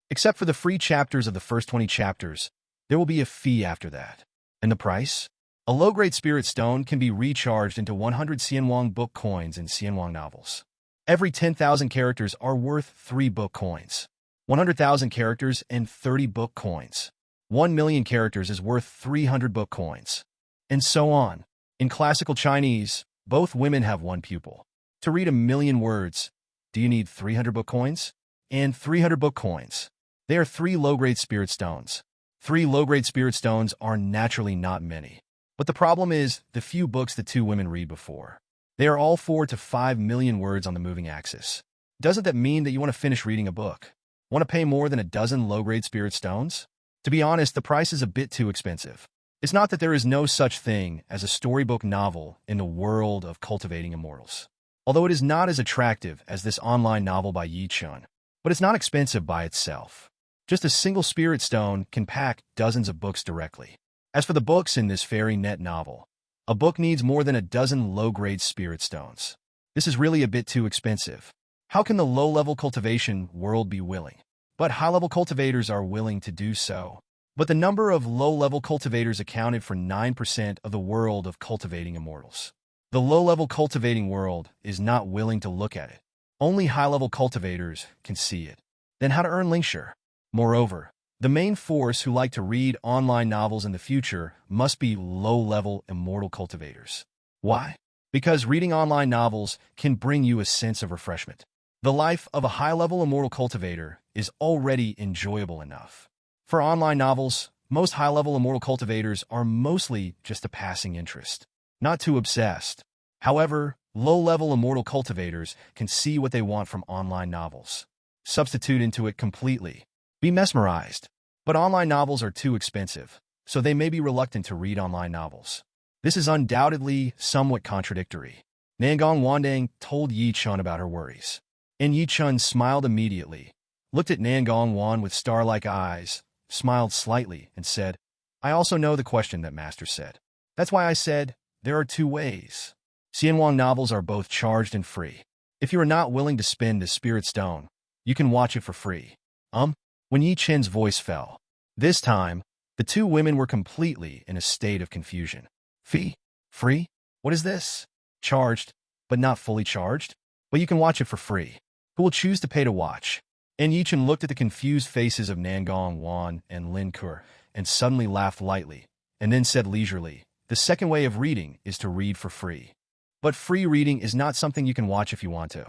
Except for the free chapters of the first 20 chapters, there will be a fee after that. And the price? A low-grade spirit stone can be recharged into 100 Xianwang book coins in Xianwang novels. Every 10,000 characters are worth 3 book coins. 100,000 characters and 30 book coins. 1 million characters is worth 300 book coins. And so on. In classical Chinese, both women have one pupil. To read 1 million words, do you need 300 book coins? And 300 book coins. They are 3 low-grade spirit stones. 3 low-grade spirit stones are naturally not many. But the problem is the few books the two women read before. They are all 4 to 5 million words on the moving axis. Doesn't that mean that you want to finish reading a book? Want to pay more than a dozen low-grade spirit stones? To be honest, the price is a bit too expensive. It's not that there is no such thing as a storybook novel in the world of cultivating immortals. Although it is not as attractive as this online novel by Yi Chun, but it's not expensive by itself. Just a single spirit stone can pack dozens of books directly. As for the books in this fairy net novel, a book needs more than a dozen low-grade spirit stones. This is really a bit too expensive. How can the low-level cultivation world be willing? But high-level cultivators are willing to do so. But the number of low-level cultivators accounted for 9% of the world of cultivating immortals. The low-level cultivating world is not willing to look at it. Only high-level cultivators can see it. Then how to earn Lingshi? Moreover, the main force who like to read online novels in the future must be low-level immortal cultivators. Why? Because reading online novels can bring you a sense of refreshment. The life of a high-level immortal cultivator is already enjoyable enough. For online novels, most high-level immortal cultivators are mostly just a passing interest. Not too obsessed. However, low-level immortal cultivators can see what they want from online novels. Substitute into it completely. Be mesmerized. But online novels are too expensive, so they may be reluctant to read online novels. This is undoubtedly somewhat contradictory. Nangong Wandang told Yi Chun about her worries. And Yi Chun smiled immediately, looked at Nangong Wan with star-like eyes, smiled slightly, and said, I also know the question that Master said. That's why I said, there are 2 ways. Xianwang novels are both charged and free. If you are not willing to spend the spirit stone, you can watch it for free. When Yi Chen's voice fell. This time, the 2 women were completely in a state of confusion. Fee? Free? What is this? Charged, but not fully charged? But you can watch it for free. Who will choose to pay to watch? And Yichen looked at the confused faces of Nangong Wan and Lin Kur and suddenly laughed lightly, and then said leisurely, the second way of reading is to read for free. But free reading is not something you can watch if you want to,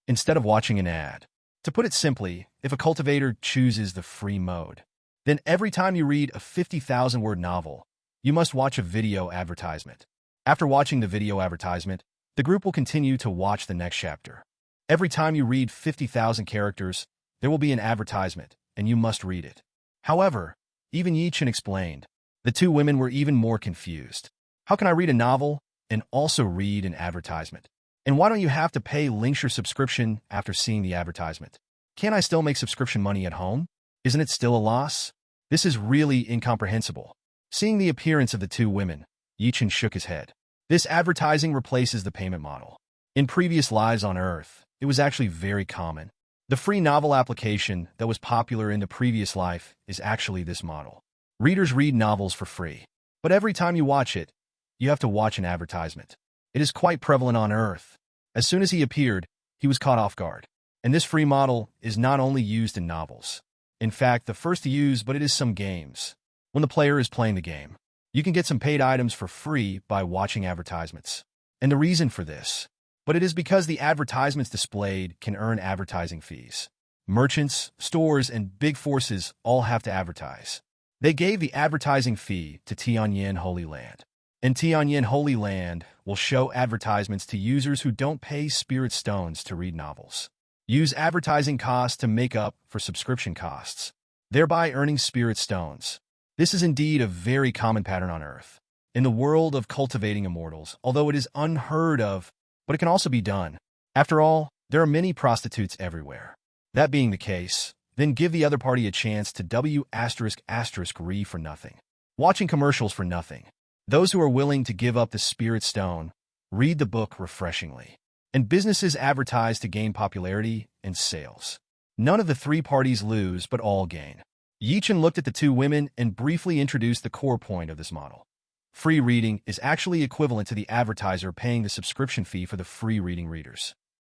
instead of watching an ad. To put it simply, if a cultivator chooses the free mode, then every time you read a 50,000-word novel, you must watch a video advertisement. After watching the video advertisement, the group will continue to watch the next chapter. Every time you read 50,000 characters, there will be an advertisement, and you must read it. However, even Yichen explained, the two women were even more confused. How can I read a novel and also read an advertisement? And why don't you have to pay link your subscription after seeing the advertisement? Can't I still make subscription money at home? Isn't it still a loss? This is really incomprehensible. Seeing the appearance of the two women, Yichen shook his head. This advertising replaces the payment model. In previous lives on Earth, it was actually very common. The free novel application that was popular in the previous life is actually this model. Readers read novels for free, but every time you watch it, you have to watch an advertisement. It is quite prevalent on Earth. As soon as he appeared, he was caught off guard. And this free model is not only used in novels. In fact, the first to use, but it is some games. When the player is playing the game, you can get some paid items for free by watching advertisements. And the reason for this, but it is because the advertisements displayed can earn advertising fees. Merchants, stores, and big forces all have to advertise. They gave the advertising fee to Tianyan Holy Land. And Tianyan Holy Land will show advertisements to users who don't pay spirit stones to read novels. Use advertising costs to make up for subscription costs, thereby earning spirit stones. This is indeed a very common pattern on Earth. In the world of cultivating immortals, although it is unheard of, but it can also be done. After all, there are many prostitutes everywhere. That being the case, then give the other party a chance to re for nothing. Watching commercials for nothing. Those who are willing to give up the spirit stone, read the book refreshingly. And businesses advertise to gain popularity and sales. None of the three parties lose, but all gain. Yichen looked at the two women and briefly introduced the core point of this model. Free reading is actually equivalent to the advertiser paying the subscription fee for the free reading readers.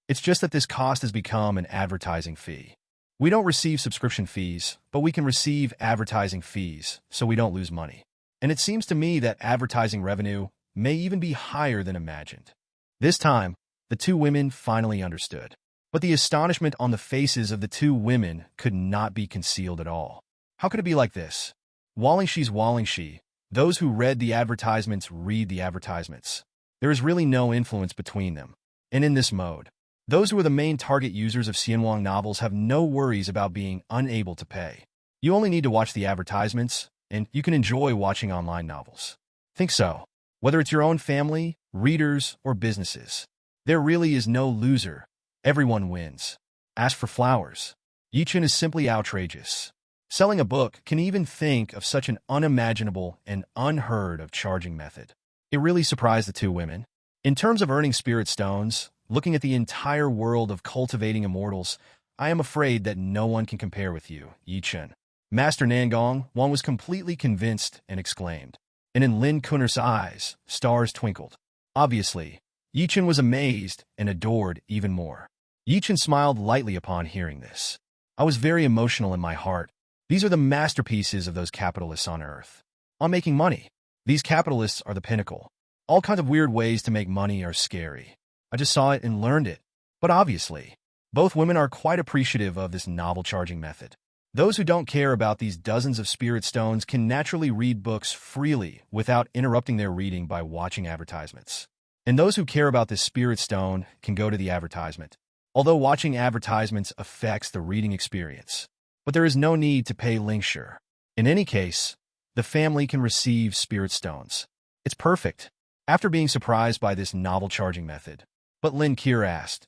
It's just that this cost has become an advertising fee. We don't receive subscription fees, but we can receive advertising fees, so we don't lose money. And it seems to me that advertising revenue may even be higher than imagined. This time, the two women finally understood. But the astonishment on the faces of the two women could not be concealed at all. How could it be like this? Wallingshi. Those who read the advertisements read the advertisements. There is really no influence between them. And in this mode, those who are the main target users of Xianwang novels have no worries about being unable to pay. You only need to watch the advertisements, and you can enjoy watching online novels. Think so. Whether it's your own family, readers, or businesses, there really is no loser. Everyone wins. As for flowers, Yichen is simply outrageous. Selling a book can even think of such an unimaginable and unheard of charging method. It really surprised the two women. In terms of earning spirit stones, looking at the entire world of cultivating immortals, I am afraid that no one can compare with you, Yichen. Master Nangong Wan was completely convinced and exclaimed. And in Lin Kuner's eyes, stars twinkled. Obviously, Yichen was amazed and adored even more. Yichen smiled lightly upon hearing this. I was very emotional in my heart. These are the masterpieces of those capitalists on Earth. On making money. These capitalists are the pinnacle. All kinds of weird ways to make money are scary. I just saw it and learned it. But obviously, both women are quite appreciative of this novel charging method. Those who don't care about these dozens of spirit stones can naturally read books freely without interrupting their reading by watching advertisements. And those who care about this spirit stone can go to the advertisement. Although watching advertisements affects the reading experience. But there is no need to pay linkshare. In any case, the family can receive spirit stones. It's perfect. After being surprised by this novel charging method, but Lin Kier asked,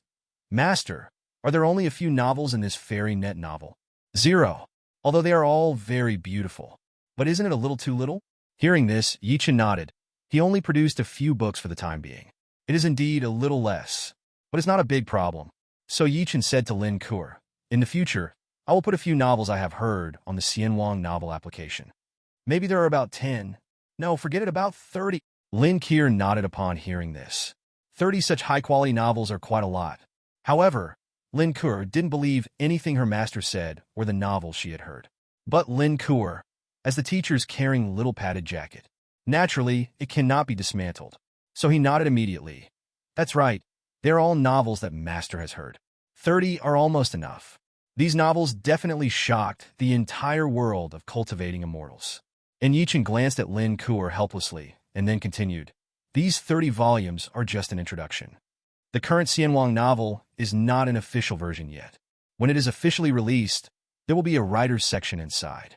Master, are there only a few novels in this fairy net novel? 0. Although they are all very beautiful. But isn't it a little too little? Hearing this, Yichen nodded. He only produced a few books for the time being. It is indeed a little less, but it's not a big problem. So Yichen said to Lin Kier, in the future, I will put a few novels I have heard on the Xianwang novel application. Maybe there are about 10. No, forget it, about 30. Lin Kier nodded upon hearing this. 30 such high-quality novels are quite a lot. However, Lin Kuo didn't believe anything her master said or the novels she had heard. But Lin Kuo, as the teacher's carrying little padded jacket, naturally, it cannot be dismantled. So he nodded immediately. That's right, they're all novels that master has heard. 30 are almost enough. These novels definitely shocked the entire world of cultivating immortals. And Yichen glanced at Lin Kuo helplessly, and then continued. These 30 volumes are just an introduction. The current Xianwang novel is not an official version yet. When it is officially released, there will be a writer's section inside.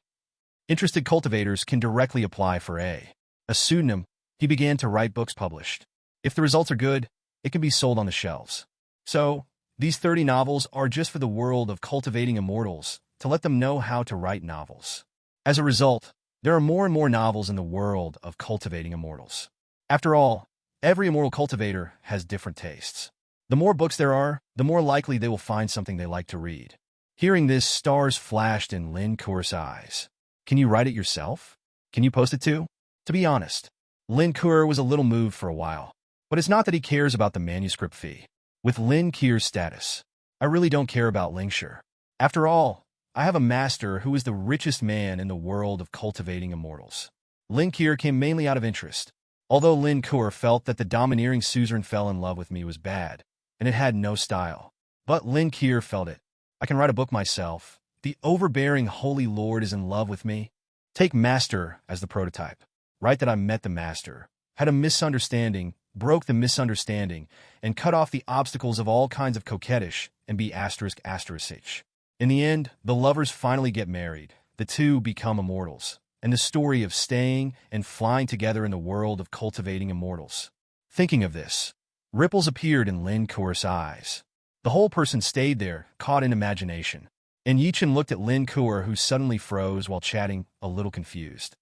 Interested cultivators can directly apply for a pseudonym. He began to write books published. If the results are good, it can be sold on the shelves. So, these 30 novels are just for the world of cultivating immortals, to let them know how to write novels. As a result, there are more and more novels in the world of cultivating immortals. After all, every immortal cultivator has different tastes. The more books there are, the more likely they will find something they like to read. Hearing this, stars flashed in Lin Kuo's eyes. Can you write it yourself? Can you post it too? To be honest, Lin Kuo was a little moved for a while. But it's not that he cares about the manuscript fee. With Lin Kuo's status, I really don't care about Lingshi. After all, I have a master who is the richest man in the world of cultivating immortals. Lin Kuo came mainly out of interest. Although Lin Kuo felt that the domineering suzerain fell in love with me was bad, and it had no style. But Lin Kuo felt it. I can write a book myself. The overbearing Holy Lord is in love with me. Take Master as the prototype. Write that I met the Master, had a misunderstanding, broke the misunderstanding, and cut off the obstacles of all kinds of coquettish and be ****. In the end, the lovers finally get married. The two become immortals. And the story of staying and flying together in the world of cultivating immortals. Thinking of this, ripples appeared in Lin Kuo's eyes. The whole person stayed there, caught in imagination. And Yichen looked at Lin Kuo, who suddenly froze while chatting, a little confused.